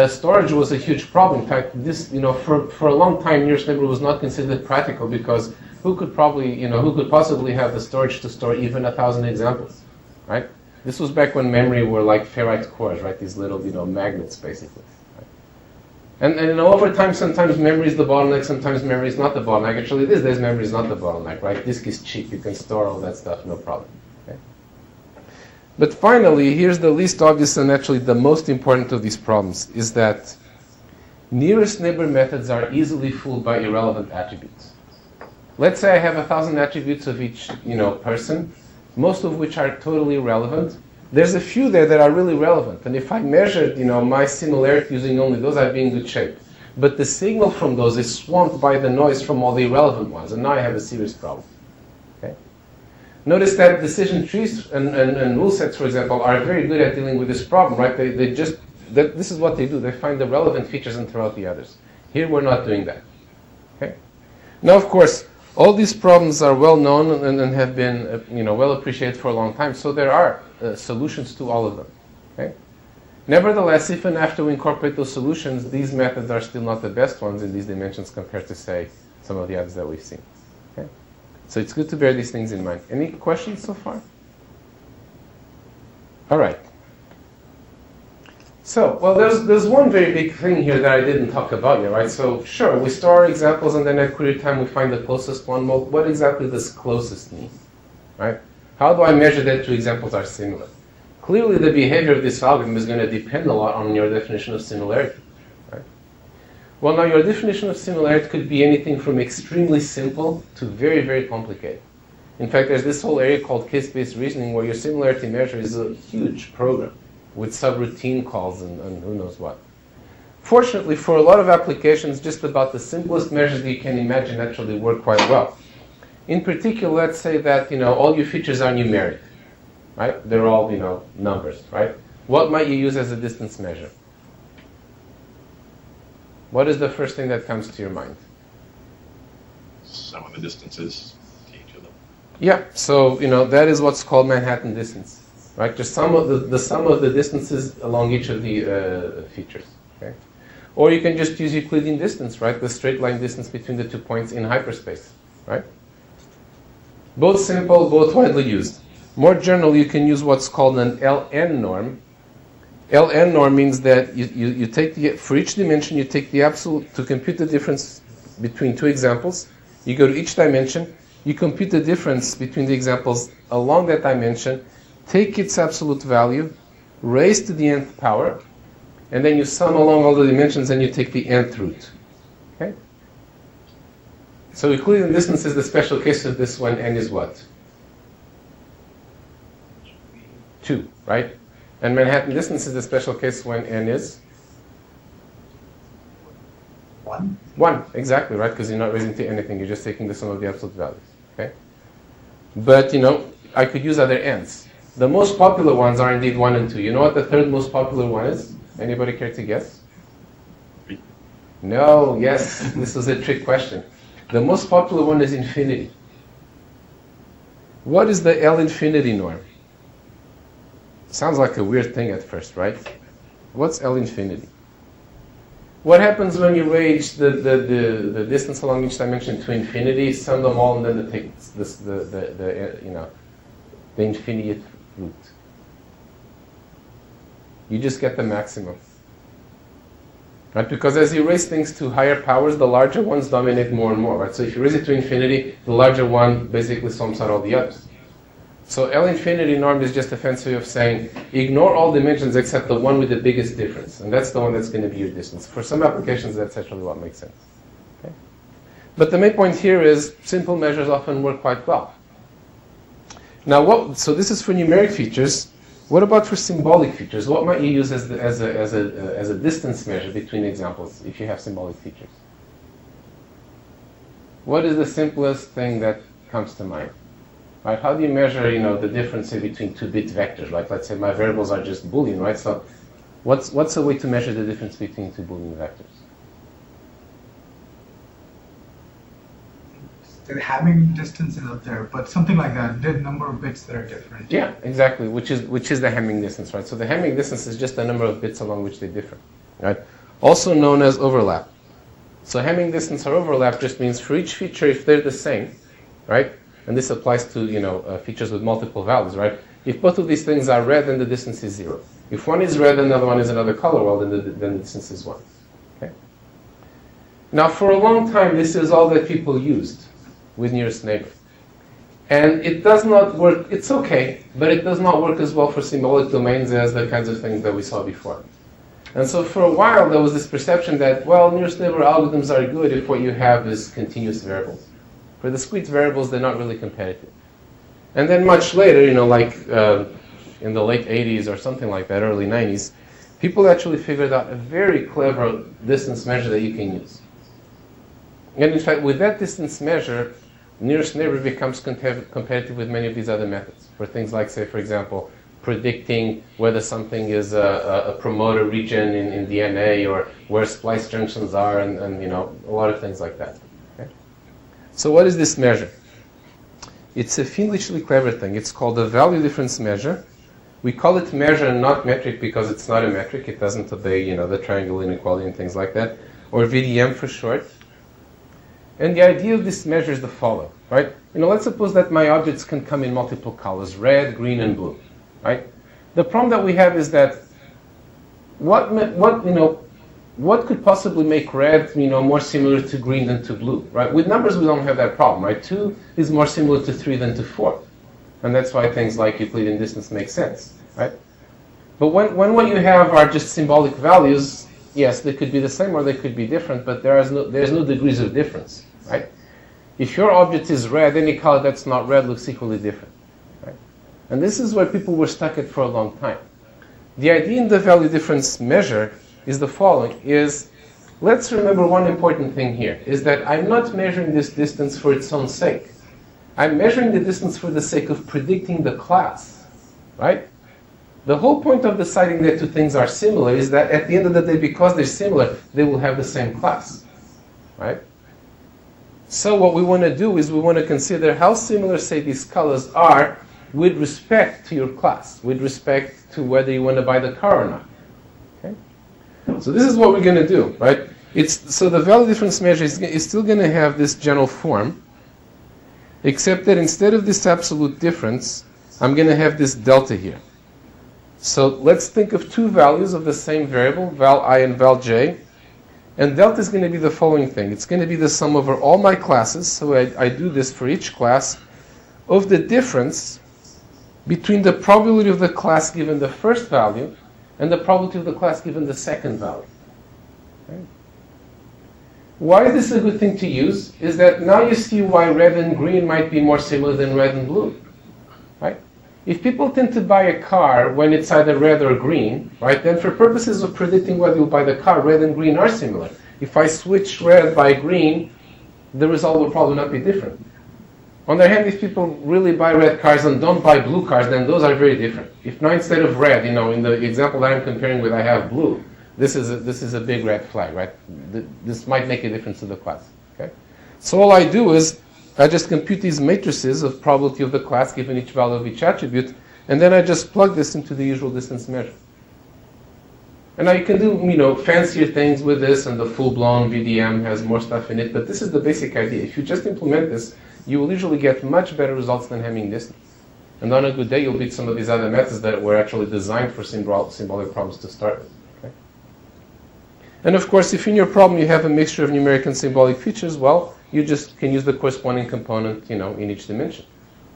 storage was a huge problem. In fact, this, for a long time, nearest neighbor was not considered practical because who could possibly have the storage to store even 1,000 examples, right? This was back when memory were like ferrite cores, right? These little, magnets, basically. Right? And over time, sometimes memory is the bottleneck, sometimes memory is not the bottleneck. Actually, these days, memory is not the bottleneck, right? Disk is cheap. You can store all that stuff, no problem. Okay? But finally, here's the least obvious and actually the most important of these problems, is that nearest neighbor methods are easily fooled by irrelevant attributes. Let's say I have 1,000 attributes of each, person, most of which are totally irrelevant. There's a few there that are really relevant, and if I measured, my similarity using only those, I'd be in good shape. But the signal from those is swamped by the noise from all the irrelevant ones, and now I have a serious problem. Okay? Notice that decision trees and rule sets, for example, are very good at dealing with this problem, right? This is what they do. They find the relevant features and throw out the others. Here, we're not doing that. Okay? Now, of course, all these problems are well known and have been, well appreciated for a long time. So there are solutions to all of them. Okay? Nevertheless, even after we incorporate those solutions, these methods are still not the best ones in these dimensions compared to, say, some of the others that we've seen. Okay? So it's good to bear these things in mind. Any questions so far? All right. So, well, there's one very big thing here that I didn't talk about yet, right? So, sure, we store examples and then at query time we find the closest one. Well, what exactly does closest mean, right? How do I measure that two examples are similar? Clearly, the behavior of this algorithm is going to depend a lot on your definition of similarity, right? Well, now your definition of similarity could be anything from extremely simple to very, very complicated. In fact, there's this whole area called case-based reasoning where your similarity measure is a huge program with subroutine calls and who knows what. Fortunately, for a lot of applications, just about the simplest measures that you can imagine actually work quite well. In particular, let's say that, all your features are numeric, right? They're all, numbers, right? What might you use as a distance measure? What is the first thing that comes to your mind? Some of the distances to each of them. Yeah, so, that is what's called Manhattan distance. Right, just the sum of the distances along each of the features. Okay, or you can just use Euclidean distance, right? The straight line distance between the 2 points in hyperspace, right? Both simple, both widely used. More generally, you can use what's called an LN norm. LN norm means that you take for each dimension you take the absolute to compute the difference between two examples. You go to each dimension, you compute the difference between the examples along that dimension. Take its absolute value, raise to the nth power, and then you sum along all the dimensions and you take the nth root. Okay? So Euclidean distance is the special case of this when n is what? 2, right? And Manhattan distance is the special case when n is? 1. 1, exactly, right? Because you're not raising to anything, you're just taking the sum of the absolute values. Okay? But, I could use other n's. The most popular ones are indeed 1 and 2. You know what the third most popular one is? Anybody care to guess? 3. No, yes, this was a trick question. The most popular one is infinity. What is the L infinity norm? Sounds like a weird thing at first, right? What's L infinity? What happens when you range the distance along each dimension to infinity, sum them all, and then take the infinite root? You just get the maximum. Right? Because as you raise things to higher powers, the larger ones dominate more and more. Right? So if you raise it to infinity, the larger one basically sums out all the others. So L infinity norm is just a fancy way of saying ignore all dimensions except the one with the biggest difference. And that's the one that's going to be your distance. For some applications, that's actually what makes sense. Okay? But the main point here is simple measures often work quite well. Now, so this is for numeric features. What about for symbolic features? What might you use as a distance measure between examples if you have symbolic features? What is the simplest thing that comes to mind? Right? How do you measure, the difference between 2-bit vectors? Like, let's say my variables are just Boolean, right? So, what's a way to measure the difference between 2 Boolean vectors? The Hamming distance is up there, but something like that, the number of bits that are different. Yeah, exactly, which is the Hamming distance, right? So the Hamming distance is just the number of bits along which they differ, right? Also known as overlap. So Hamming distance or overlap just means for each feature, if they're the same, right? And this applies to features with multiple values, right? If both of these things are red, then the distance is 0. If one is red and the other one is another color, well, then the distance is 1. Okay. Now, for a long time, this is all that people used with nearest neighbor. And it does not work, it's okay, but it does not work as well for symbolic domains as the kinds of things that we saw before. And so for a while there was this perception that, well, nearest neighbor algorithms are good if what you have is continuous variables. For discrete variables, they're not really competitive. And then much later, in the late 80s or something like that, early 90s, people actually figured out a very clever distance measure that you can use. And in fact, with that distance measure, nearest neighbor becomes competitive with many of these other methods. For things like, say, for example, predicting whether something is a promoter region in DNA or where splice junctions are and a lot of things like that. Okay? So what is this measure? It's a fiendishly clever thing. It's called the value difference measure. We call it measure and not metric because it's not a metric. It doesn't obey, the triangle inequality and things like that, or VDM for short. And the idea of this measure is the following, right? Let's suppose that my objects can come in multiple colors, red, green, and blue, right? The problem that we have is that what could possibly make red, more similar to green than to blue, right? With numbers, we don't have that problem, right? 2 is more similar to 3 than to 4. And that's why things like Euclidean distance make sense, right? But when what you have are just symbolic values, yes, they could be the same or they could be different, but there's no degrees of difference, right? If your object is red, any color that's not red looks equally different, right? And this is where people were stuck at for a long time. The idea in the value difference measure is the following, let's remember one important thing here, is that I'm not measuring this distance for its own sake. I'm measuring the distance for the sake of predicting the class, right? The whole point of deciding that two things are similar is that at the end of the day, because they're similar, they will have the same class, right? So what we want to do is we want to consider how similar, say, these colors are with respect to your class, with respect to whether you want to buy the car or not. Okay? So this is what we're going to do, right? So the value difference measure is still going to have this general form, except that instead of this absolute difference, I'm going to have this delta here. So let's think of two values of the same variable, val I and val j. And delta is going to be the following thing. It's going to be the sum over all my classes, so I do this for each class, of the difference between the probability of the class given the first value and the probability of the class given the second value. Okay. Why is this a good thing to use? Is that now you see why red and green might be more similar than red and blue, right? If people tend to buy a car when it's either red or green, right, then for purposes of predicting whether you'll buy the car, red and green are similar. If I switch red by green, the result will probably not be different. On the other hand, if people really buy red cars and don't buy blue cars, then those are very different. If now instead of red, in the example that I'm comparing with, I have blue, this is a big red flag, right? This might make a difference to the class. Okay? So all I do is I just compute these matrices of probability of the class given each value of each attribute, and then I just plug this into the usual distance measure. And now you can do, fancier things with this, and the full-blown VDM has more stuff in it, but this is the basic idea. If you just implement this, you will usually get much better results than Hamming distance. And on a good day, you'll beat some of these other methods that were actually designed for symbolic problems to start with. Okay? And of course, if in your problem you have a mixture of numeric and symbolic features, well, you just can use the corresponding component, in each dimension.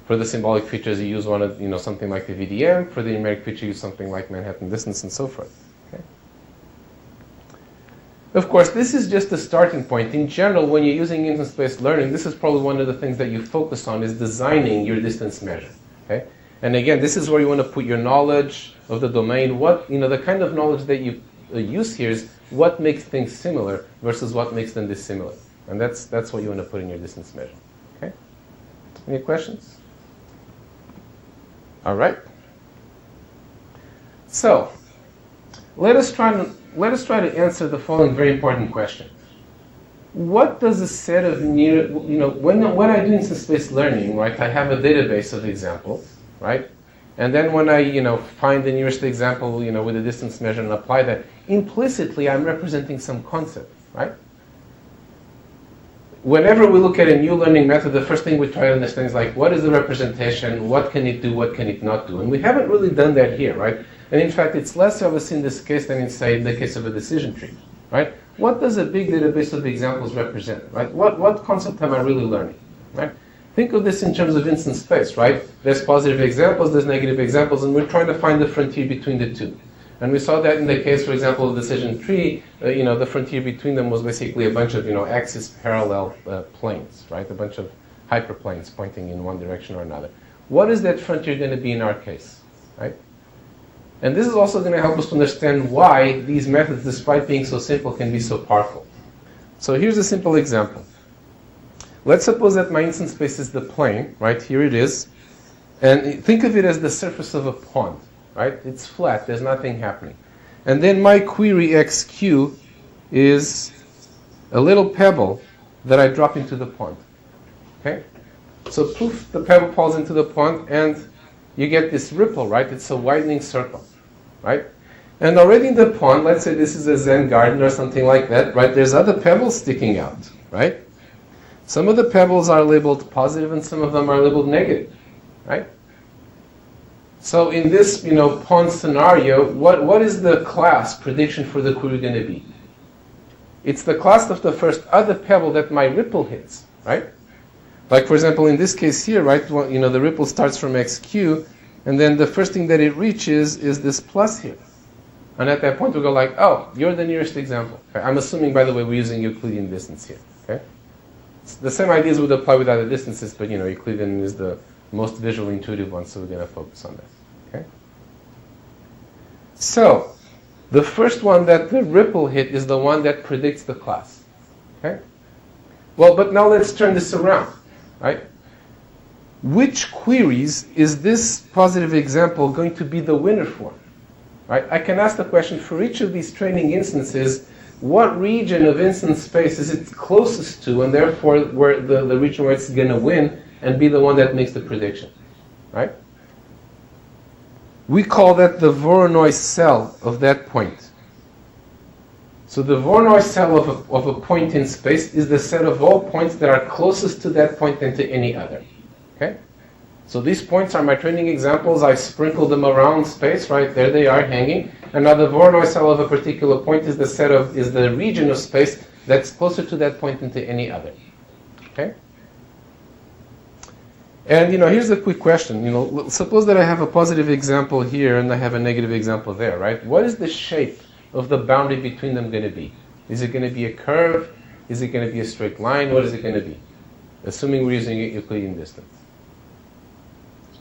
For the symbolic features, you use one of, something like the VDM. For the numeric feature, you use something like Manhattan distance and so forth. Okay? Of course, this is just a starting point. In general, when you're using instance-based learning, this is probably one of the things that you focus on, is designing your distance measure. Okay? And again, this is where you want to put your knowledge of the domain. What, the kind of knowledge that you use here is what makes things similar versus what makes them dissimilar. And that's what you want to put in your distance measure. Okay? Any questions? All right. So, let us try to answer the following very important question. What does a set of when I do instance-based learning, right, I have a database of examples, right? And then when I, find the nearest example, with a distance measure and apply that, implicitly I'm representing some concept, right? Whenever we look at a new learning method, the first thing we try to understand is like, what is the representation? What can it do? What can it not do? And we haven't really done that here, right? And in fact, it's less obvious in this case than in, say, the case of a decision tree, right? What does a big database of examples represent, right? What concept am I really learning, right? Think of this in terms of instance space, right? There's positive examples, there's negative examples, and we're trying to find the frontier between the two. And we saw that in the case, for example, of decision tree, the frontier between them was basically a bunch of, axis parallel planes, right? A bunch of hyperplanes pointing in one direction or another. What is that frontier going to be in our case, right? And this is also going to help us to understand why these methods, despite being so simple, can be so powerful. So here's a simple example. Let's suppose that my instance space is the plane, right? Here it is. And think of it as the surface of a pond, right? It's flat, there's nothing happening. And then my query xq is a little pebble that I drop into the pond. Okay? So poof, the pebble falls into the pond and you get this ripple, right? It's a widening circle, right? And already in the pond, let's say this is a Zen garden or something like that, right? There's other pebbles sticking out, right? Some of the pebbles are labeled positive and some of them are labeled negative, right? So in this, pond scenario, what is the class prediction for the query going to be? It's the class of the first other pebble that my ripple hits, right? Like, for example, in this case here, right, the ripple starts from xq, and then the first thing that it reaches is this plus here. And at that point, we go like, oh, you're the nearest example. Okay? I'm assuming, by the way, we're using Euclidean distance here. Okay? The same ideas would apply with other distances, but, Euclidean is the most visually intuitive one, so we're going to focus on that. Okay? So, the first one that the ripple hit is the one that predicts the class. Okay? Well, but now let's turn this around. Right? Which queries is this positive example going to be the winner for? Right? I can ask the question for each of these training instances, what region of instance space is it closest to, and therefore where the region where it's going to win and be the one that makes the prediction. Right? We call that the Voronoi cell of that point. So the Voronoi cell of a point in space is the set of all points that are closest to that point than to any other. Okay? So these points are my training examples. I sprinkle them around space, right? There they are hanging. And now the Voronoi cell of a particular point is the region of space that's closer to that point than to any other. Okay? And here's a quick question. Suppose that I have a positive example here and I have a negative example there, right? What is the shape of the boundary between them going to be? Is it going to be a curve? Is it going to be a straight line? What is it going to be? Assuming we're using Euclidean distance.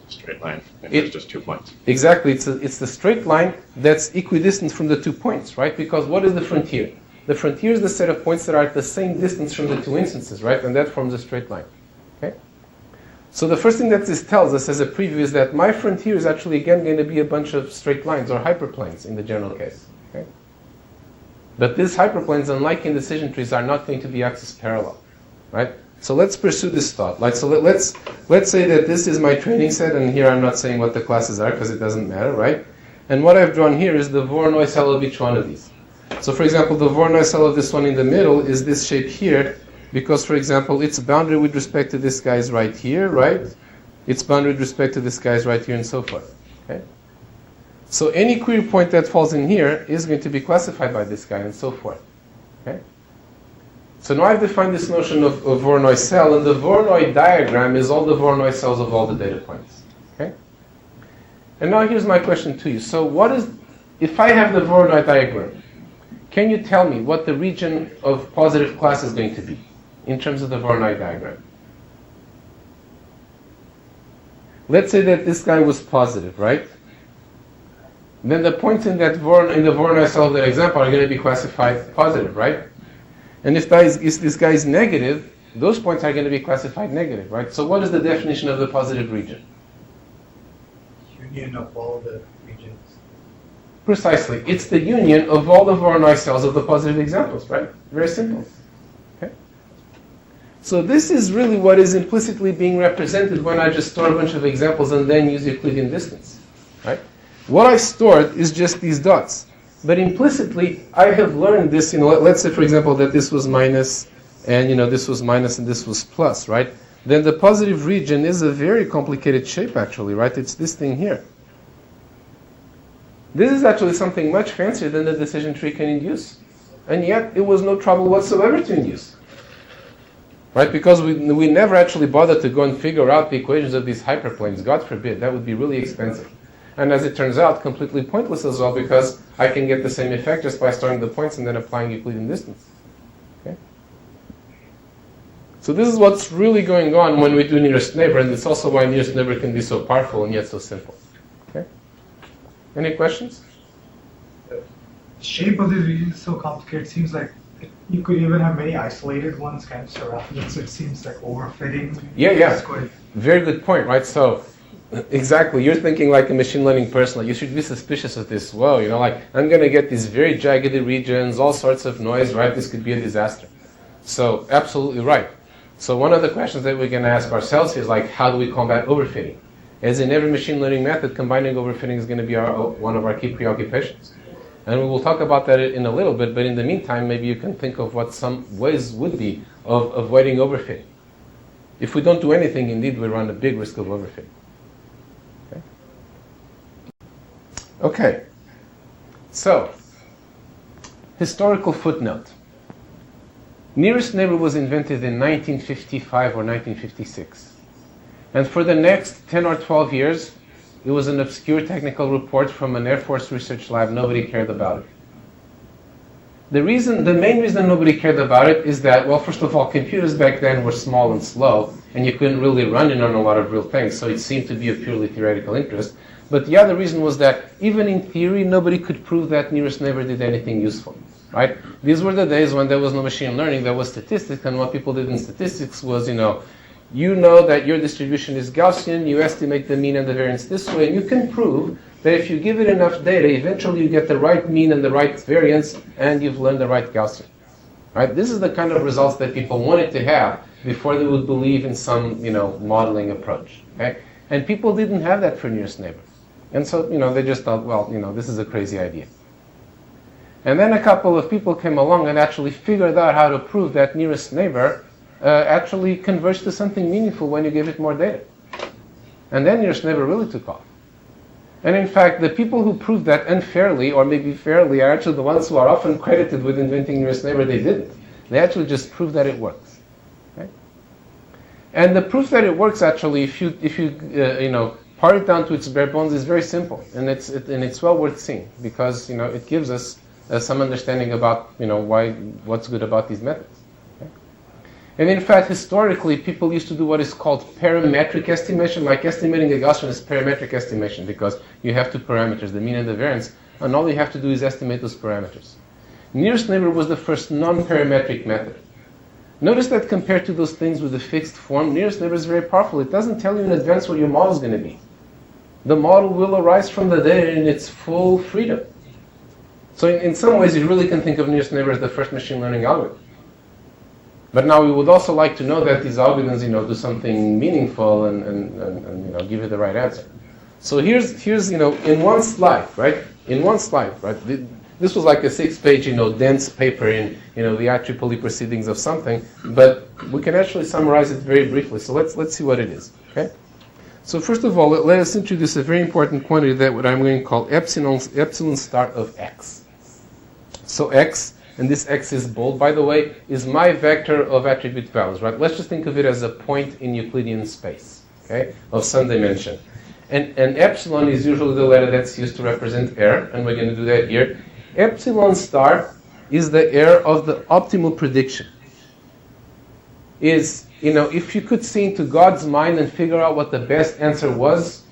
Straight line, and there's just 2 points. Exactly, it's the straight line that's equidistant from the 2 points, right? Because what is the frontier? The frontier is the set of points that are at the same distance from the 2 instances, right? And that forms a straight line. Okay? So the first thing that this tells us as a preview is that my frontier is actually again going to be a bunch of straight lines or hyperplanes in the general case. But these hyperplanes, unlike in decision trees, are not going to be axis parallel. right? So let's pursue this thought. Like, so let's say that this is my training set, and here I'm not saying what the classes are because it doesn't matter, right? And what I've drawn here is the Voronoi cell of each one of these. So for example, the Voronoi cell of this one in the middle is this shape here, because for example, its boundary with respect to this guy is right here, right? Its boundary with respect to this guy is right here, and so forth. Okay? So any query point that falls in here is going to be classified by this guy, and so forth. Okay? So now I've defined this notion of Voronoi cell, and the Voronoi diagram is all the Voronoi cells of all the data points. Okay? And now here's my question to you. So what is, if I have the Voronoi diagram, can you tell me what the region of positive class is going to be in terms of the Voronoi diagram? Let's say that this guy was positive, right? Then the points in that in the Voronoi cell of that example are going to be classified positive, right? And if this guy is negative, those points are going to be classified negative, right? So what is the definition of the positive region? Union of all the regions. Precisely. It's the union of all the Voronoi cells of the positive examples, right? Very simple. Okay? So this is really what is implicitly being represented when I just store a bunch of examples and then use Euclidean distance, right? What I stored is just these dots. But implicitly, I have learned this, let's say, for example, that this was minus, and, this was minus, and this was plus, right? Then the positive region is a very complicated shape, actually, right? It's this thing here. This is actually something much fancier than the decision tree can induce. And yet, it was no trouble whatsoever to induce. Right? Because we never actually bothered to go and figure out the equations of these hyperplanes. God forbid, that would be really expensive. And as it turns out, completely pointless as well, because I can get the same effect just by storing the points and then applying Euclidean distance. Okay? So this is what's really going on when we do nearest neighbor, and it's also why nearest neighbor can be so powerful and yet so simple. Okay? Any questions? The shape of the region is so complicated. It seems like you could even have many isolated ones kind of surrounding it, so it seems like overfitting. Yeah. Very good point, right? So, exactly, you're thinking like a machine learning person. Like, you should be suspicious of this. Whoa, like, I'm going to get these very jagged regions, all sorts of noise, right? This could be a disaster. So, absolutely right. So one of the questions that we're going to ask ourselves is like, how do we combat overfitting? As in every machine learning method, combining overfitting is going to be one of our key preoccupations. And we will talk about that in a little bit, but in the meantime, maybe you can think of what some ways would be of avoiding overfitting. If we don't do anything, indeed, we run a big risk of overfitting. Okay. So, historical footnote. Nearest neighbor was invented in 1955 or 1956. And for the next 10 or 12 years, it was an obscure technical report from an Air Force research lab. Nobody cared about it. The main reason nobody cared about it is that, well, first of all, computers back then were small and slow, and you couldn't really run it on a lot of real things, so it seemed to be of purely theoretical interest. But the other reason was that, even in theory, nobody could prove that nearest neighbor did anything useful, right? These were the days when there was no machine learning, there was statistics, and what people did in statistics was, you know that your distribution is Gaussian, you estimate the mean and the variance this way, and you can prove that if you give it enough data, eventually you get the right mean and the right variance, and you've learned the right Gaussian. Right? This is the kind of results that people wanted to have before they would believe in some, modeling approach. Okay? And people didn't have that for nearest neighbor. And so, they just thought, well, this is a crazy idea. And then a couple of people came along and actually figured out how to prove that nearest neighbor actually converged to something meaningful when you give it more data. And then nearest neighbor really took off. And in fact, the people who proved that unfairly, or maybe fairly, are actually the ones who are often credited with inventing nearest neighbor. They didn't. They actually just proved that it works. Okay? And the proof that it works, actually, if you part it down to its bare bones, is very simple, and it's well worth seeing, because it gives us some understanding about what's good about these methods. And in fact, historically, people used to do what is called parametric estimation. Like estimating a Gaussian is parametric estimation, because you have two parameters, the mean and the variance, and all you have to do is estimate those parameters. Nearest neighbor was the first non-parametric method. Notice that compared to those things with a fixed form, nearest neighbor is very powerful. It doesn't tell you in advance what your model is going to be. The model will arise from the data in its full freedom. So in some ways, you really can think of nearest neighbor as the first machine learning algorithm. But now we would also like to know that these algorithms, do something meaningful and give you the right answer. So here's in one slide, right? This was like a 6-page, dense paper in, the IEEE proceedings of something, but we can actually summarize it very briefly. So let's see what it is, okay? So first of all, let us introduce a very important quantity that what I'm going to call epsilon star of x. So x, and this x is bold, by the way, is my vector of attribute values, right? Let's just think of it as a point in Euclidean space, okay, of some dimension. And epsilon is usually the letter that's used to represent error, and we're going to do that here. Epsilon star is the error of the optimal prediction. Is, if you could see into God's mind and figure out what the best answer was,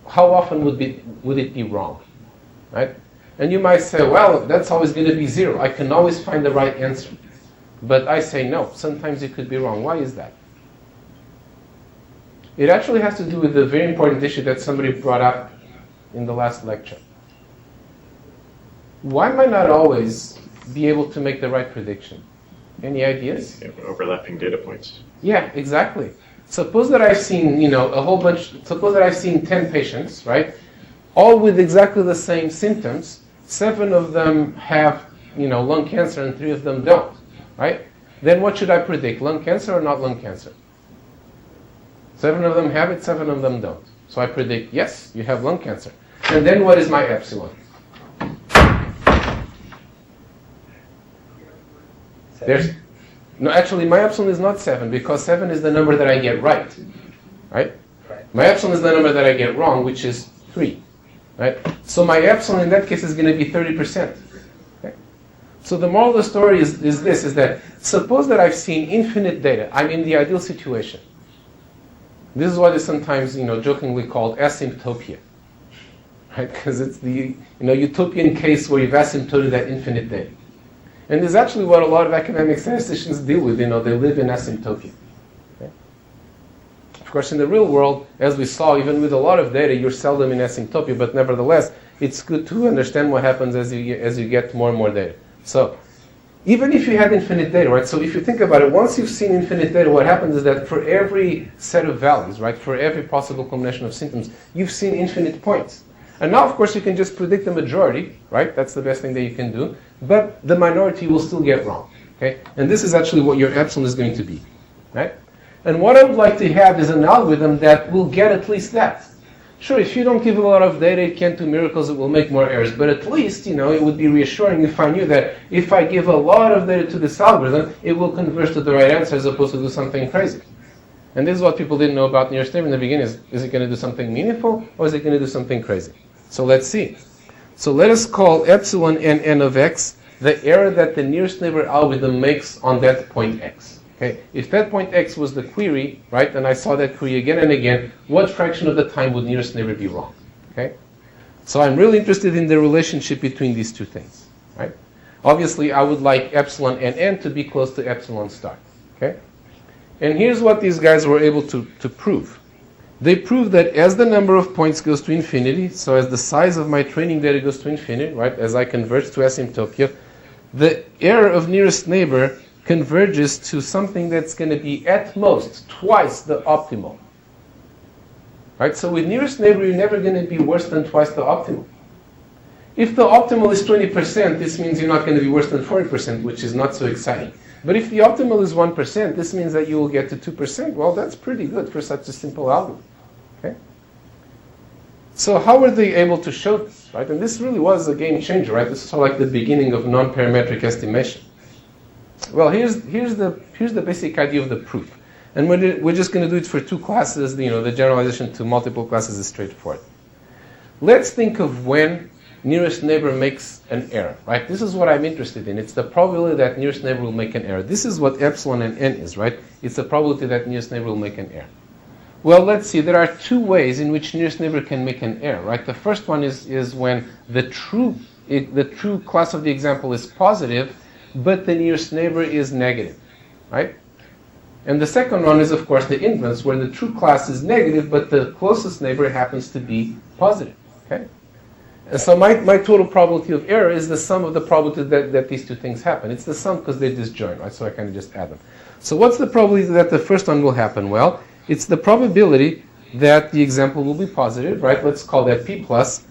how often would it be wrong, right? And you might say, well, that's always going to be 0. I can always find the right answer. But I say no, sometimes it could be wrong. Why is that? It actually has to do with a very important issue that somebody brought up in the last lecture. Why might not always be able to make the right prediction? Any ideas? Yeah, overlapping data points. Yeah, exactly. Suppose that I've seen, suppose that I've seen 10 patients, right? All with exactly the same symptoms. 7 of them have, lung cancer and 3 of them don't, right? Then what should I predict? Lung cancer or not lung cancer? 7 of them have it, 7 of them don't. So I predict, yes, you have lung cancer. And then what is my epsilon? Actually, my epsilon is not 7, because 7 is the number that I get right? My epsilon is the number that I get wrong, which is 3, right? So my epsilon in that case is going to be 30%. Okay? So the moral of the story is that suppose that I've seen infinite data. I'm in the ideal situation. This is what is sometimes, jokingly called asymptopia, right? Because it's the, utopian case where you've asymptoted that infinite data. And this is actually what a lot of academic statisticians deal with. They live in asymptopia. Okay? Of course, in the real world, as we saw, even with a lot of data, you're seldom in asymptopia. But nevertheless, it's good to understand what happens as you get more and more data. So, even if you have infinite data, right? So if you think about it, once you've seen infinite data, what happens is that for every set of values, right, for every possible combination of symptoms, you've seen infinite points. And now, of course, you can just predict the majority, right? That's the best thing that you can do. But the minority will still get wrong, okay? And this is actually what your epsilon is going to be, right? And what I would like to have is an algorithm that will get at least that. Sure, if you don't give a lot of data, it can't do miracles, it will make more errors. But at least, it would be reassuring if I knew that if I give a lot of data to this algorithm, it will converge to the right answer as opposed to do something crazy. And this is what people didn't know about nearest neighbor in the beginning. Is it going to do something meaningful, or is it going to do something crazy? So let's see. So let us call epsilon and n of x the error that the nearest neighbor algorithm makes on that point x. Okay? If that point x was the query, right, and I saw that query again and again, what fraction of the time would nearest neighbor be wrong? Okay? So I'm really interested in the relationship between these two things. Right? Obviously, I would like epsilon and n to be close to epsilon star. Okay? And here's what these guys were able to prove. They proved that as the number of points goes to infinity, so as the size of my training data goes to infinity, right, as I converge to asymptopia, the error of nearest neighbor converges to something that's going to be at most twice the optimal. Right? So with nearest neighbor, you're never going to be worse than twice the optimal. If the optimal is 20%, this means you're not going to be worse than 40%, which is not so exciting. But if the optimal is 1%, this means that you will get to 2%. Well, that's pretty good for such a simple algorithm. Okay? So how were they able to show this? Right? And this really was a game changer, right? This is sort of like the beginning of non-parametric estimation. Well, here's the basic idea of the proof. And we're just going to do it for 2 classes. The generalization to multiple classes is straightforward. Let's think of when nearest neighbor makes an error, right? This is what I'm interested in. It's the probability that nearest neighbor will make an error. This is what epsilon and n is, right? It's the probability that nearest neighbor will make an error. Well, let's see. There are 2 ways in which nearest neighbor can make an error, right? The first one is when the true class of the example is positive, but the nearest neighbor is negative, right? And the second one is, of course, the inverse, where the true class is negative, but the closest neighbor happens to be positive, okay? And so my total probability of error is the sum of the probability that these two things happen. It's the sum because they disjoin, right? So I kind of just add them. So what's the probability that the first one will happen? Well, it's the probability that the example will be positive, right? Let's call that p plus,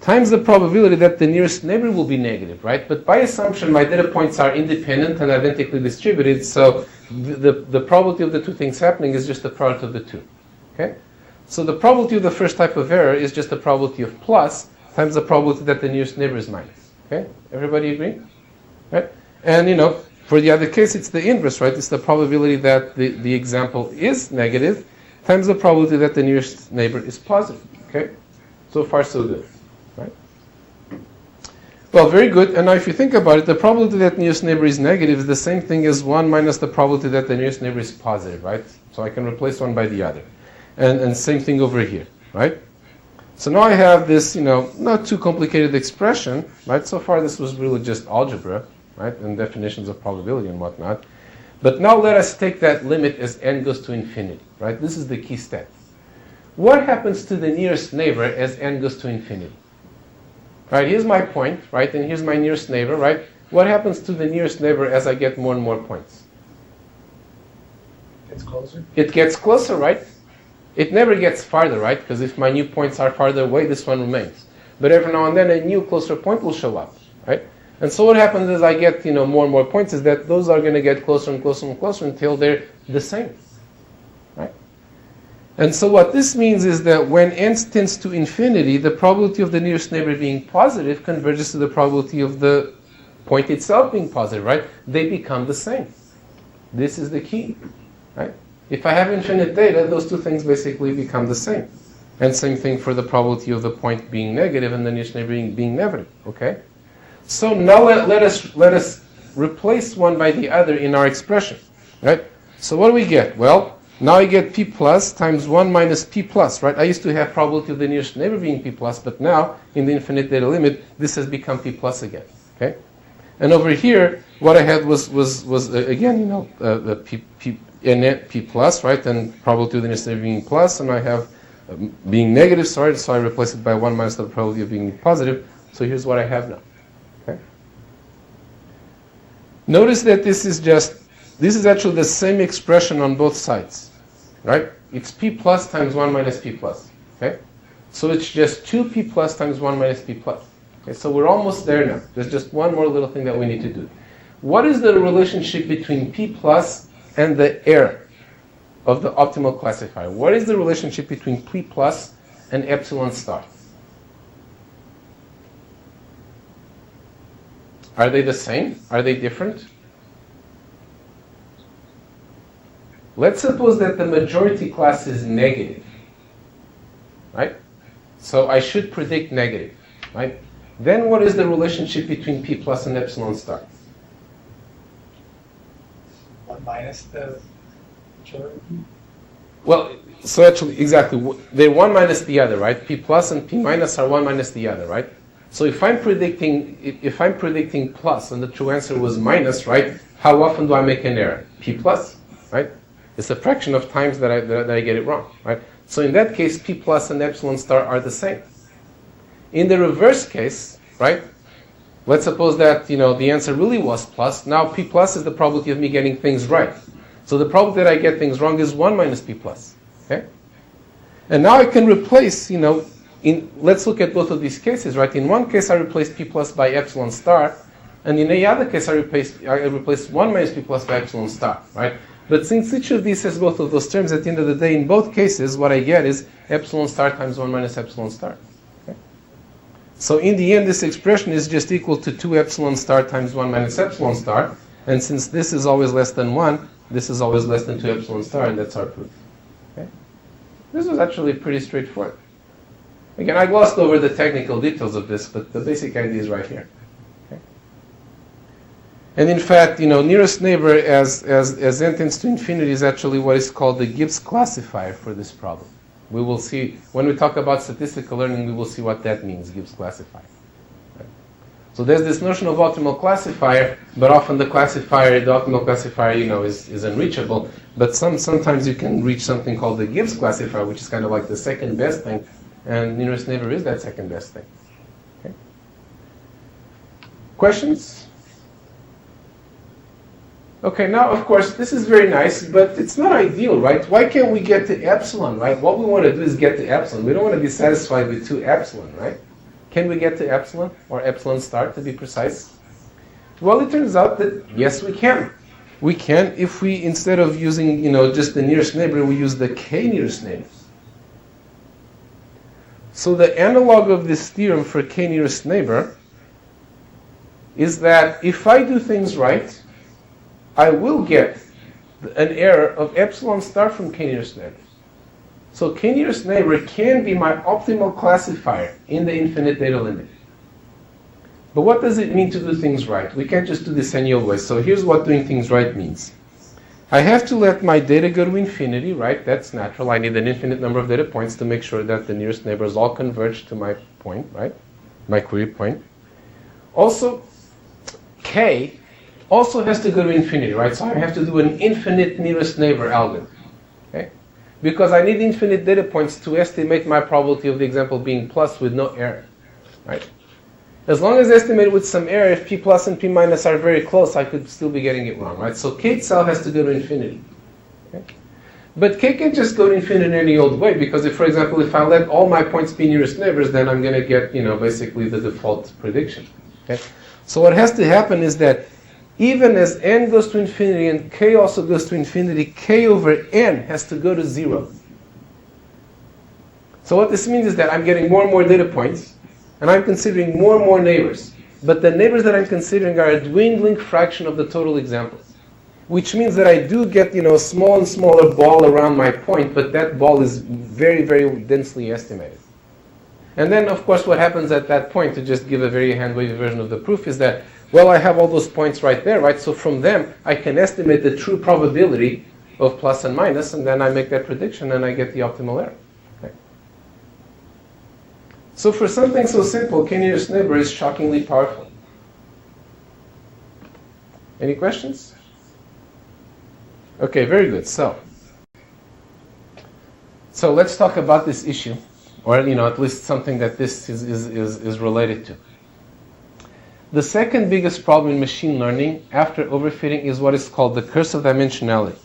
times the probability that the nearest neighbor will be negative, right? But by assumption, my data points are independent and identically distributed, so the probability of the two things happening is just the product of the two, okay? So the probability of the first type of error is just the probability of plus times the probability that the nearest neighbor is minus, okay? Everybody agree? Right? And, for the other case, it's the inverse, right? It's the probability that the example is negative times the probability that the nearest neighbor is positive, okay? So far, so good, right? Well, very good. And now if you think about it, the probability that nearest neighbor is negative is the same thing as 1 minus the probability that the nearest neighbor is positive, right? So I can replace one by the other. And same thing over here, right? So now I have this, not too complicated expression, right? So far this was really just algebra, right? And definitions of probability and whatnot. But now let us take that limit as n goes to infinity, right? This is the key step. What happens to the nearest neighbor as n goes to infinity? Right, here's my point, right? And here's my nearest neighbor, right? What happens to the nearest neighbor as I get more and more points? Gets closer? It gets closer, right? It never gets farther, right? Because if my new points are farther away, this one remains. But every now and then a new closer point will show up, right? And so what happens as I get, more and more points is that those are going to get closer and closer and closer until they're the same, right? And so what this means is that when n tends to infinity, the probability of the nearest neighbor being positive converges to the probability of the point itself being positive, right? They become the same. This is the key, right? If I have infinite data, those two things basically become the same. And same thing for the probability of the point being negative and the nearest neighbor being negative, okay? So now let us replace one by the other in our expression, right? So what do we get? Well, now I get p plus times 1 minus p plus, right? I used to have probability of the nearest neighbor being p plus, but now in the infinite data limit, this has become p plus again, okay? And over here, what I had was again, p plus, right? And probability of the nearest neighbor being plus, and I have being negative, sorry, so I replace it by 1 minus the probability of being positive. So here's what I have now, okay? Notice that this is actually the same expression on both sides, right? It's p plus times 1 minus p plus, okay? So it's just 2p plus times 1 minus p plus. Okay, so we're almost there now. There's just one more little thing that we need to do. What is the relationship between p plus and the error of the optimal classifier? What is the relationship between p plus and epsilon star? Are they the same? Are they different? Let's suppose that the majority class is negative, right? So I should predict negative, right? Then what is the relationship between p plus and epsilon star? 1 minus the majority? Well, so actually, exactly, they're one minus the other, right? P plus and p minus are one minus the other, right? So if I'm predicting plus and the true answer was minus, right? How often do I make an error? P plus, right? It's a fraction of times that I get it wrong, right? So in that case, p plus and epsilon star are the same. In the reverse case, right? Let's suppose that the answer really was plus. Now p plus is the probability of me getting things right. So the probability that I get things wrong is 1 minus p plus. Okay? And now I can replace, let's look at both of these cases, right? In one case I replace p plus by epsilon star, and in the other case I replace 1 minus p plus by epsilon star, right? But since each of these has both of those terms, at the end of the day, in both cases, what I get is epsilon star times 1 minus epsilon star. Okay? So in the end, this expression is just equal to 2 epsilon star times 1 minus epsilon star. And since this is always less than 1, this is always less than 2 epsilon star, and that's our proof. Okay? This was actually pretty straightforward. Again, I glossed over the technical details of this, but the basic idea is right here. Okay? And in fact, nearest neighbor as n tends to infinity is actually what is called the Gibbs classifier for this problem. We will see, when we talk about statistical learning, we will see what that means, Gibbs classifier. Right? So there's this notion of optimal classifier, but often the optimal classifier, is unreachable. But sometimes you can reach something called the Gibbs classifier, which is kind of like the second best thing, and nearest neighbor is that second best thing. Questions? Okay, now of course this is very nice, but it's not ideal, right? Why can't we get to epsilon, right? What we want to do is get to epsilon. We don't want to be satisfied with 2 epsilon, right? Can we get to epsilon, or epsilon star to be precise? Well, it turns out that yes, we can. We can if we, instead of using, just the nearest neighbor, we use the k nearest neighbors. So the analog of this theorem for k nearest neighbor is that if I do things right, I will get an error of epsilon star from k nearest neighbor. So k nearest neighbor can be my optimal classifier in the infinite data limit. But what does it mean to do things right? We can't just do this any old way. So here's what doing things right means. I have to let my data go to infinity, right? That's natural. I need an infinite number of data points to make sure that the nearest neighbors all converge to my point, right? My query point. Also, k also has to go to infinity, right? So I have to do an infinite nearest neighbor algorithm, okay? Because I need infinite data points to estimate my probability of the example being plus with no error, right? As long as estimated with some error, if p plus and p minus are very close, I could still be getting it wrong, right? So k itself has to go to infinity. Okay? But k can just go to infinity in any old way, because if, for example, if I let all my points be nearest neighbors, then I'm going to get, basically the default prediction. Okay? So what has to happen is that even as n goes to infinity and k also goes to infinity, k over n has to go to 0. So what this means is that I'm getting more and more data points, and I'm considering more and more neighbors. But the neighbors that I'm considering are a dwindling fraction of the total examples. Which means that I do get, a small and smaller ball around my point, but that ball is very, very densely estimated. And then, of course, what happens at that point, to just give a very hand-wavy version of the proof, is that, well, I have all those points right there, right? So from them, I can estimate the true probability of plus and minus, and then I make that prediction, and I get the optimal error. So for something so simple, k nearest neighbor is shockingly powerful. Any questions? Okay, very good. So let's talk about this issue, or at least something that this is related to. The second biggest problem in machine learning after overfitting is what is called the curse of dimensionality.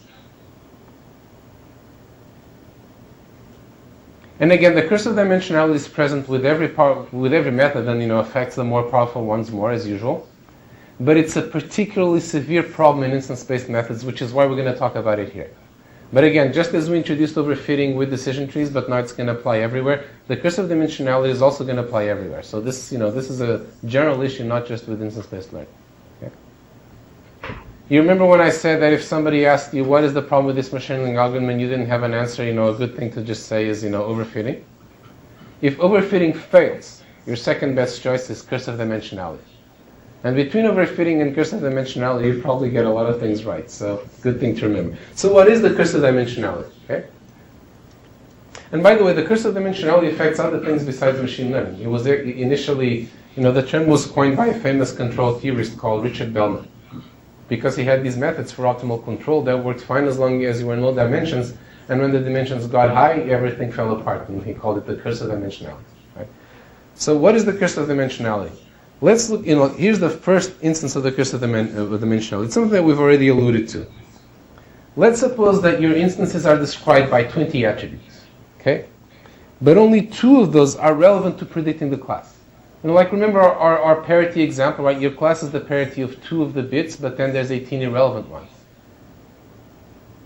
And again, the curse of dimensionality is present with every method, and affects the more powerful ones more, as usual. But it's a particularly severe problem in instance-based methods, which is why we're going to talk about it here. But again, just as we introduced overfitting with decision trees, but now it's going to apply everywhere, the curse of dimensionality is also going to apply everywhere. So this is a general issue, not just with instance-based learning. Okay? You remember when I said that if somebody asked you, what is the problem with this machine learning algorithm, and you didn't have an answer, a good thing to just say is, overfitting. If overfitting fails, your second best choice is curse of dimensionality. And between overfitting and curse of dimensionality, you probably get a lot of things right. So, good thing to remember. So what is the curse of dimensionality? Okay? And by the way, the curse of dimensionality affects other things besides machine learning. It was initially, the term was coined by a famous control theorist called Richard Bellman, because he had these methods for optimal control that worked fine as long as you were in low dimensions, and when the dimensions got high, everything fell apart, and he called it the curse of dimensionality. Right? So what is the curse of dimensionality? Let's look, here's the first instance of the curse of dimensionality. It's something that we've already alluded to. Let's suppose that your instances are described by 20 attributes, okay? But only 2 of those are relevant to predicting the class. Remember our parity example, right? Your class is the parity of 2 of the bits, but then there's 18 irrelevant ones.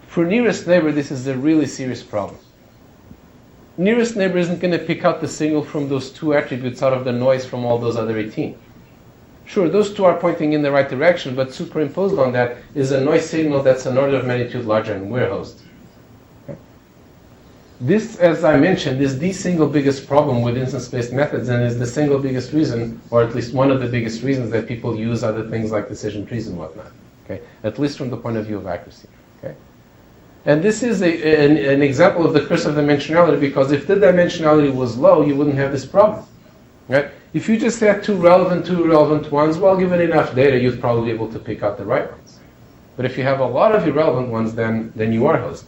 For nearest neighbor, this is a really serious problem. Nearest neighbor isn't going to pick out the signal from those 2 attributes out of the noise from all those other 18. Sure, those 2 are pointing in the right direction, but superimposed on that is a noise signal that's an order of magnitude larger, and we're host. This, as I mentioned, is the single biggest problem with instance-based methods, and is the single biggest reason, or at least one of the biggest reasons, that people use other things like decision trees and whatnot. Okay? At least from the point of view of accuracy. Okay? And this is an example of the curse of dimensionality, because if the dimensionality was low, you wouldn't have this problem. Right? If you just had 2 irrelevant ones, well, given enough data, you'd probably be able to pick out the right ones. But if you have a lot of irrelevant ones, then you are host.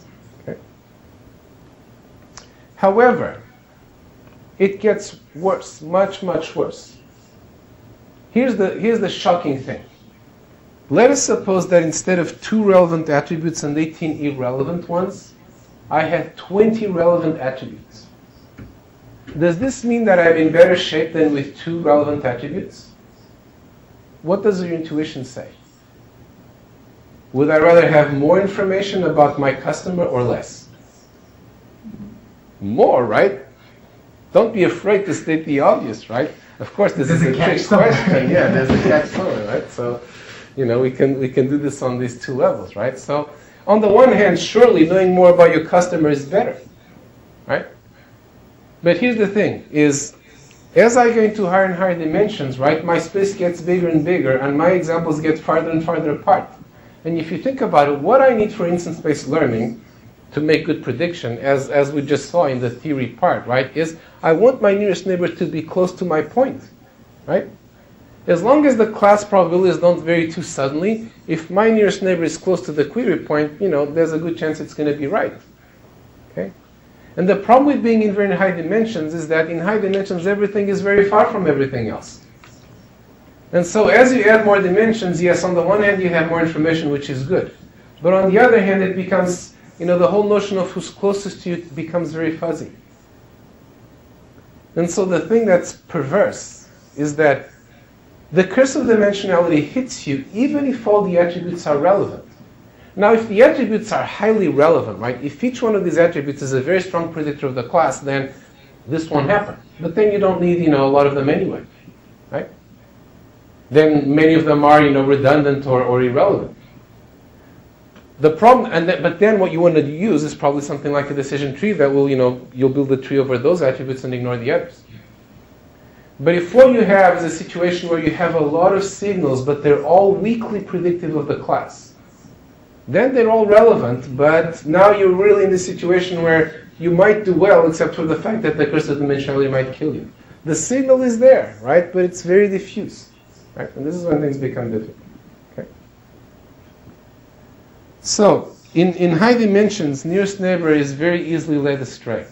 However, it gets worse, much, much worse. Here's the shocking thing. Let us suppose that instead of 2 relevant attributes and 18 irrelevant ones, I had 20 relevant attributes. Does this mean that I'm in better shape than with 2 relevant attributes? What does your intuition say? Would I rather have more information about my customer or less? More, right? Don't be afraid to state the obvious, right? Of course, this is a trick question. Yeah, there's a catch somewhere, right? So, we can do this on these 2 levels, right? So, on the one hand, surely knowing more about your customer is better, right? But here's the thing: is as I go into higher and higher dimensions, right, my space gets bigger and bigger, and my examples get farther and farther apart. And if you think about it, what I need for instance-based learning to make good prediction, as we just saw in the theory part, right, is I want my nearest neighbor to be close to my point, right? As long as the class probabilities don't vary too suddenly, if my nearest neighbor is close to the query point, there's a good chance it's going to be right, okay? And the problem with being in very high dimensions is that in high dimensions, everything is very far from everything else. And so as you add more dimensions, yes, on the one hand, you have more information, which is good. But on the other hand, it becomes, the whole notion of who's closest to you becomes very fuzzy. And so the thing that's perverse is that the curse of dimensionality hits you even if all the attributes are relevant. Now, if the attributes are highly relevant, right, if each one of these attributes is a very strong predictor of the class, then this won't happen. But then you don't need, a lot of them anyway, right? Then many of them are, redundant or irrelevant. The problem, but then what you want to use is probably something like a decision tree that will, you'll build a tree over those attributes and ignore the others. But if what you have is a situation where you have a lot of signals, but they're all weakly predictive of the class, then they're all relevant, but now you're really in this situation where you might do well, except for the fact that the curse of dimensionality might kill you. The signal is there, right, but it's very diffuse, right? And this is when things become difficult, okay? So, in high dimensions, nearest neighbor is very easily led astray.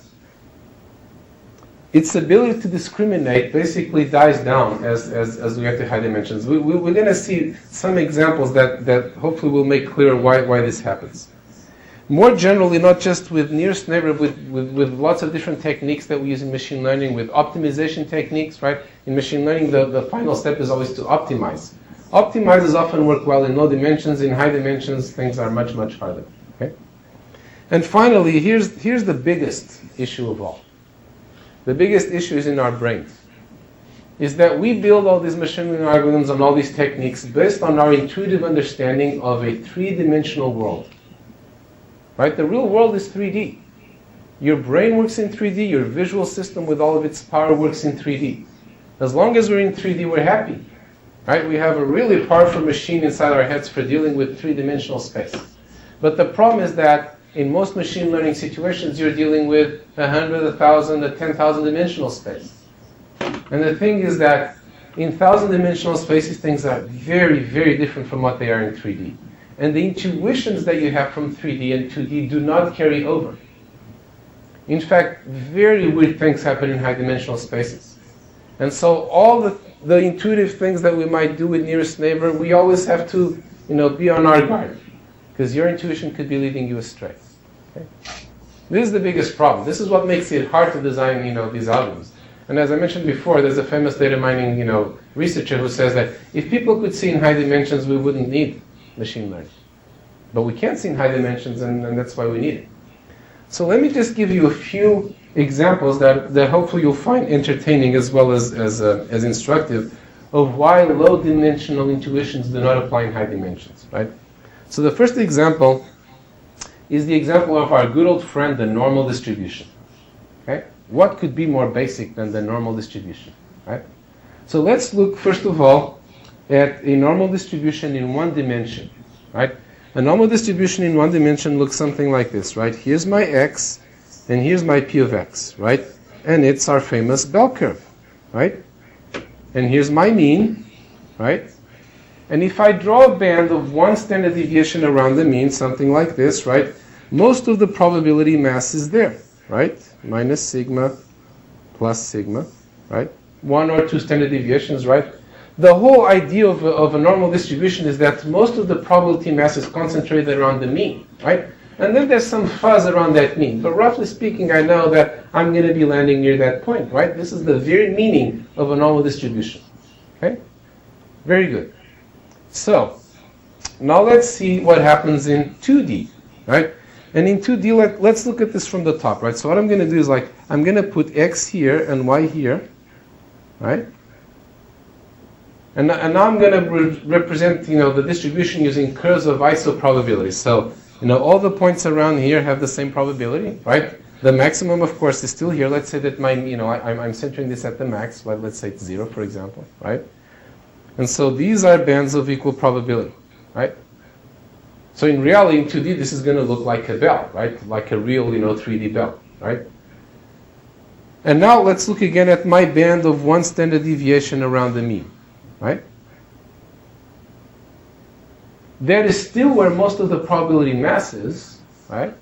Its ability to discriminate basically dies down as we get to high dimensions. We're going to see some examples that hopefully will make clear why this happens. More generally, not just with nearest neighbor, with lots of different techniques that we use in machine learning, with optimization techniques, right? In machine learning, the final step is always to optimize. Optimizers often work well in low dimensions. In high dimensions, things are much, much harder, okay? And finally, here's the biggest issue of all. The biggest issue is in our brains, is that we build all these machine learning algorithms and all these techniques based on our intuitive understanding of a 3-dimensional world. Right? The real world is 3D. Your brain works in 3D, your visual system with all of its power works in 3D. As long as we're in 3D, we're happy. Right? We have a really powerful machine inside our heads for dealing with 3-dimensional space. But the problem is that in most machine learning situations, you're dealing with 100, 1,000, 10,000 dimensional space. And the thing is that in 1,000 dimensional spaces, things are very, very different from what they are in 3D. And the intuitions that you have from 3D and 2D do not carry over. In fact, very weird things happen in high dimensional spaces. And so all the intuitive things that we might do with nearest neighbor, we always have to, be on our guard. Because your intuition could be leading you astray. Okay? This is the biggest problem. This is what makes it hard to design, these algorithms. And as I mentioned before, there's a famous data mining, researcher who says that if people could see in high dimensions, we wouldn't need machine learning. But we can't see in high dimensions, and that's why we need it. So let me just give you a few examples that hopefully you'll find entertaining as well as instructive of why low-dimensional intuitions do not apply in high dimensions, right? So the first example is the example of our good old friend, the normal distribution. Okay? What could be more basic than the normal distribution, right? So let's look, first of all, at a normal distribution in one dimension, right? A normal distribution in one dimension looks something like this, right? Here's my x, and here's my p of x, right? And it's our famous bell curve, right? And here's my mean, right? And if I draw a band of 1 standard deviation around the mean, something like this, right? Most of the probability mass is there, right? Minus sigma plus sigma, right? 1 or 2 standard deviations, right? the whole idea of a normal distribution is that most of the probability mass is concentrated around the mean, right? And then there's some fuzz around that mean. But roughly speaking, I know that I'm going to be landing near that point, right? This is the very meaning of a normal distribution. Okay? Very good. So, now let's see what happens in 2D, right? And in 2D, let's look at this from the top, right? So what I'm going to do is I'm going to put x here and y here, right? And now I'm going to represent, the distribution using curves of isoprobability. So, all the points around here have the same probability, right? The maximum, of course, is still here. Let's say that I'm centering this at the max. But let's say it's 0, for example, right? And so these are bands of equal probability, right? So in reality, in 2D, this is going to look like a bell, right? Like a real, 3D bell, right? And now let's look again at my band of 1 standard deviation around the mean, right? That is still where most of the probability mass is, right?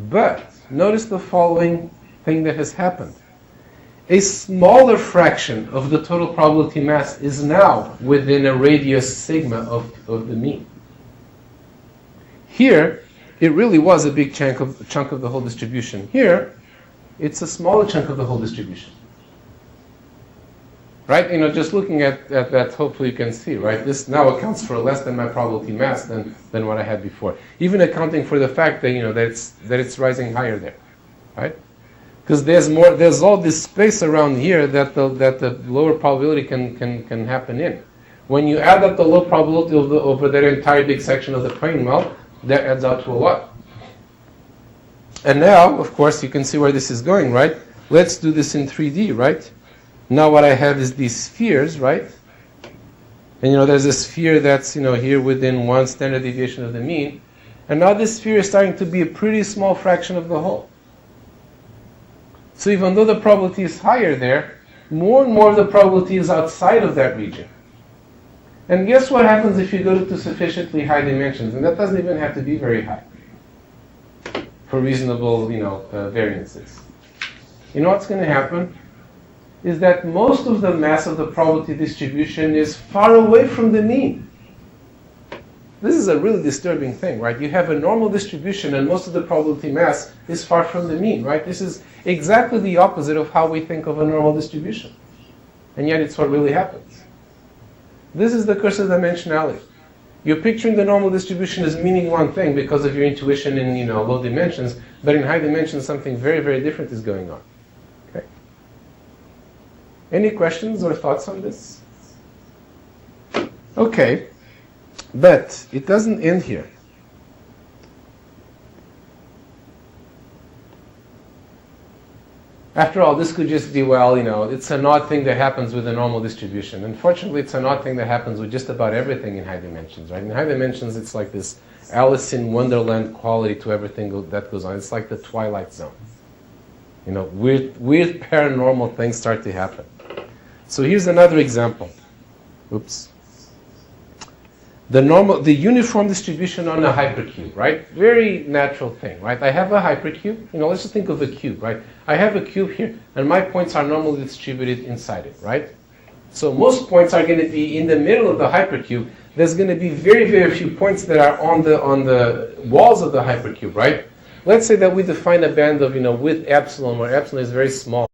But notice the following thing that has happened. A smaller fraction of the total probability mass is now within a radius sigma of the mean. Here, it really was a big chunk of the whole distribution. Here, it's a smaller chunk of the whole distribution. Right? Just looking at that, hopefully you can see, right? This now accounts for less than my probability mass than what I had before. Even accounting for the fact that, that it's rising higher there, right? Because there's all this space around here that the lower probability can happen in. When you add up the low probability over that entire big section of the plane, well, that adds out to a lot. And now, of course, you can see where this is going, right? Let's do this in 3D, right? Now what I have is these spheres, right? And there's a sphere that's here within 1 standard deviation of the mean. And now this sphere is starting to be a pretty small fraction of the whole. So even though the probability is higher there, more and more of the probability is outside of that region. And guess what happens if you go to sufficiently high dimensions? And that doesn't even have to be very high for reasonable, variances. You know what's going to happen? Is that most of the mass of the probability distribution is far away from the mean. This is a really disturbing thing, right? You have a normal distribution and most of the probability mass is far from the mean, right? This is exactly the opposite of how we think of a normal distribution. And yet it's what really happens. This is the curse of dimensionality. You're picturing the normal distribution as meaning one thing because of your intuition in low dimensions, but in high dimensions something very, very different is going on. Okay. Any questions or thoughts on this? Okay. But it doesn't end here. After all, this could just be, it's an odd thing that happens with a normal distribution. Unfortunately, it's an odd thing that happens with just about everything in high dimensions, right? In high dimensions, it's like this Alice in Wonderland quality to everything that goes on. It's like the Twilight Zone. Weird paranormal things start to happen. So here's another example. Oops. The uniform distribution on a hypercube, right? Very natural thing, right? I have a hypercube. Let's just think of a cube, right? I have a cube here, and my points are normally distributed inside it, right? So most points are going to be in the middle of the hypercube. There's going to be very, very few points that are on the walls of the hypercube, right? Let's say that we define a band of, width epsilon, where epsilon is very small.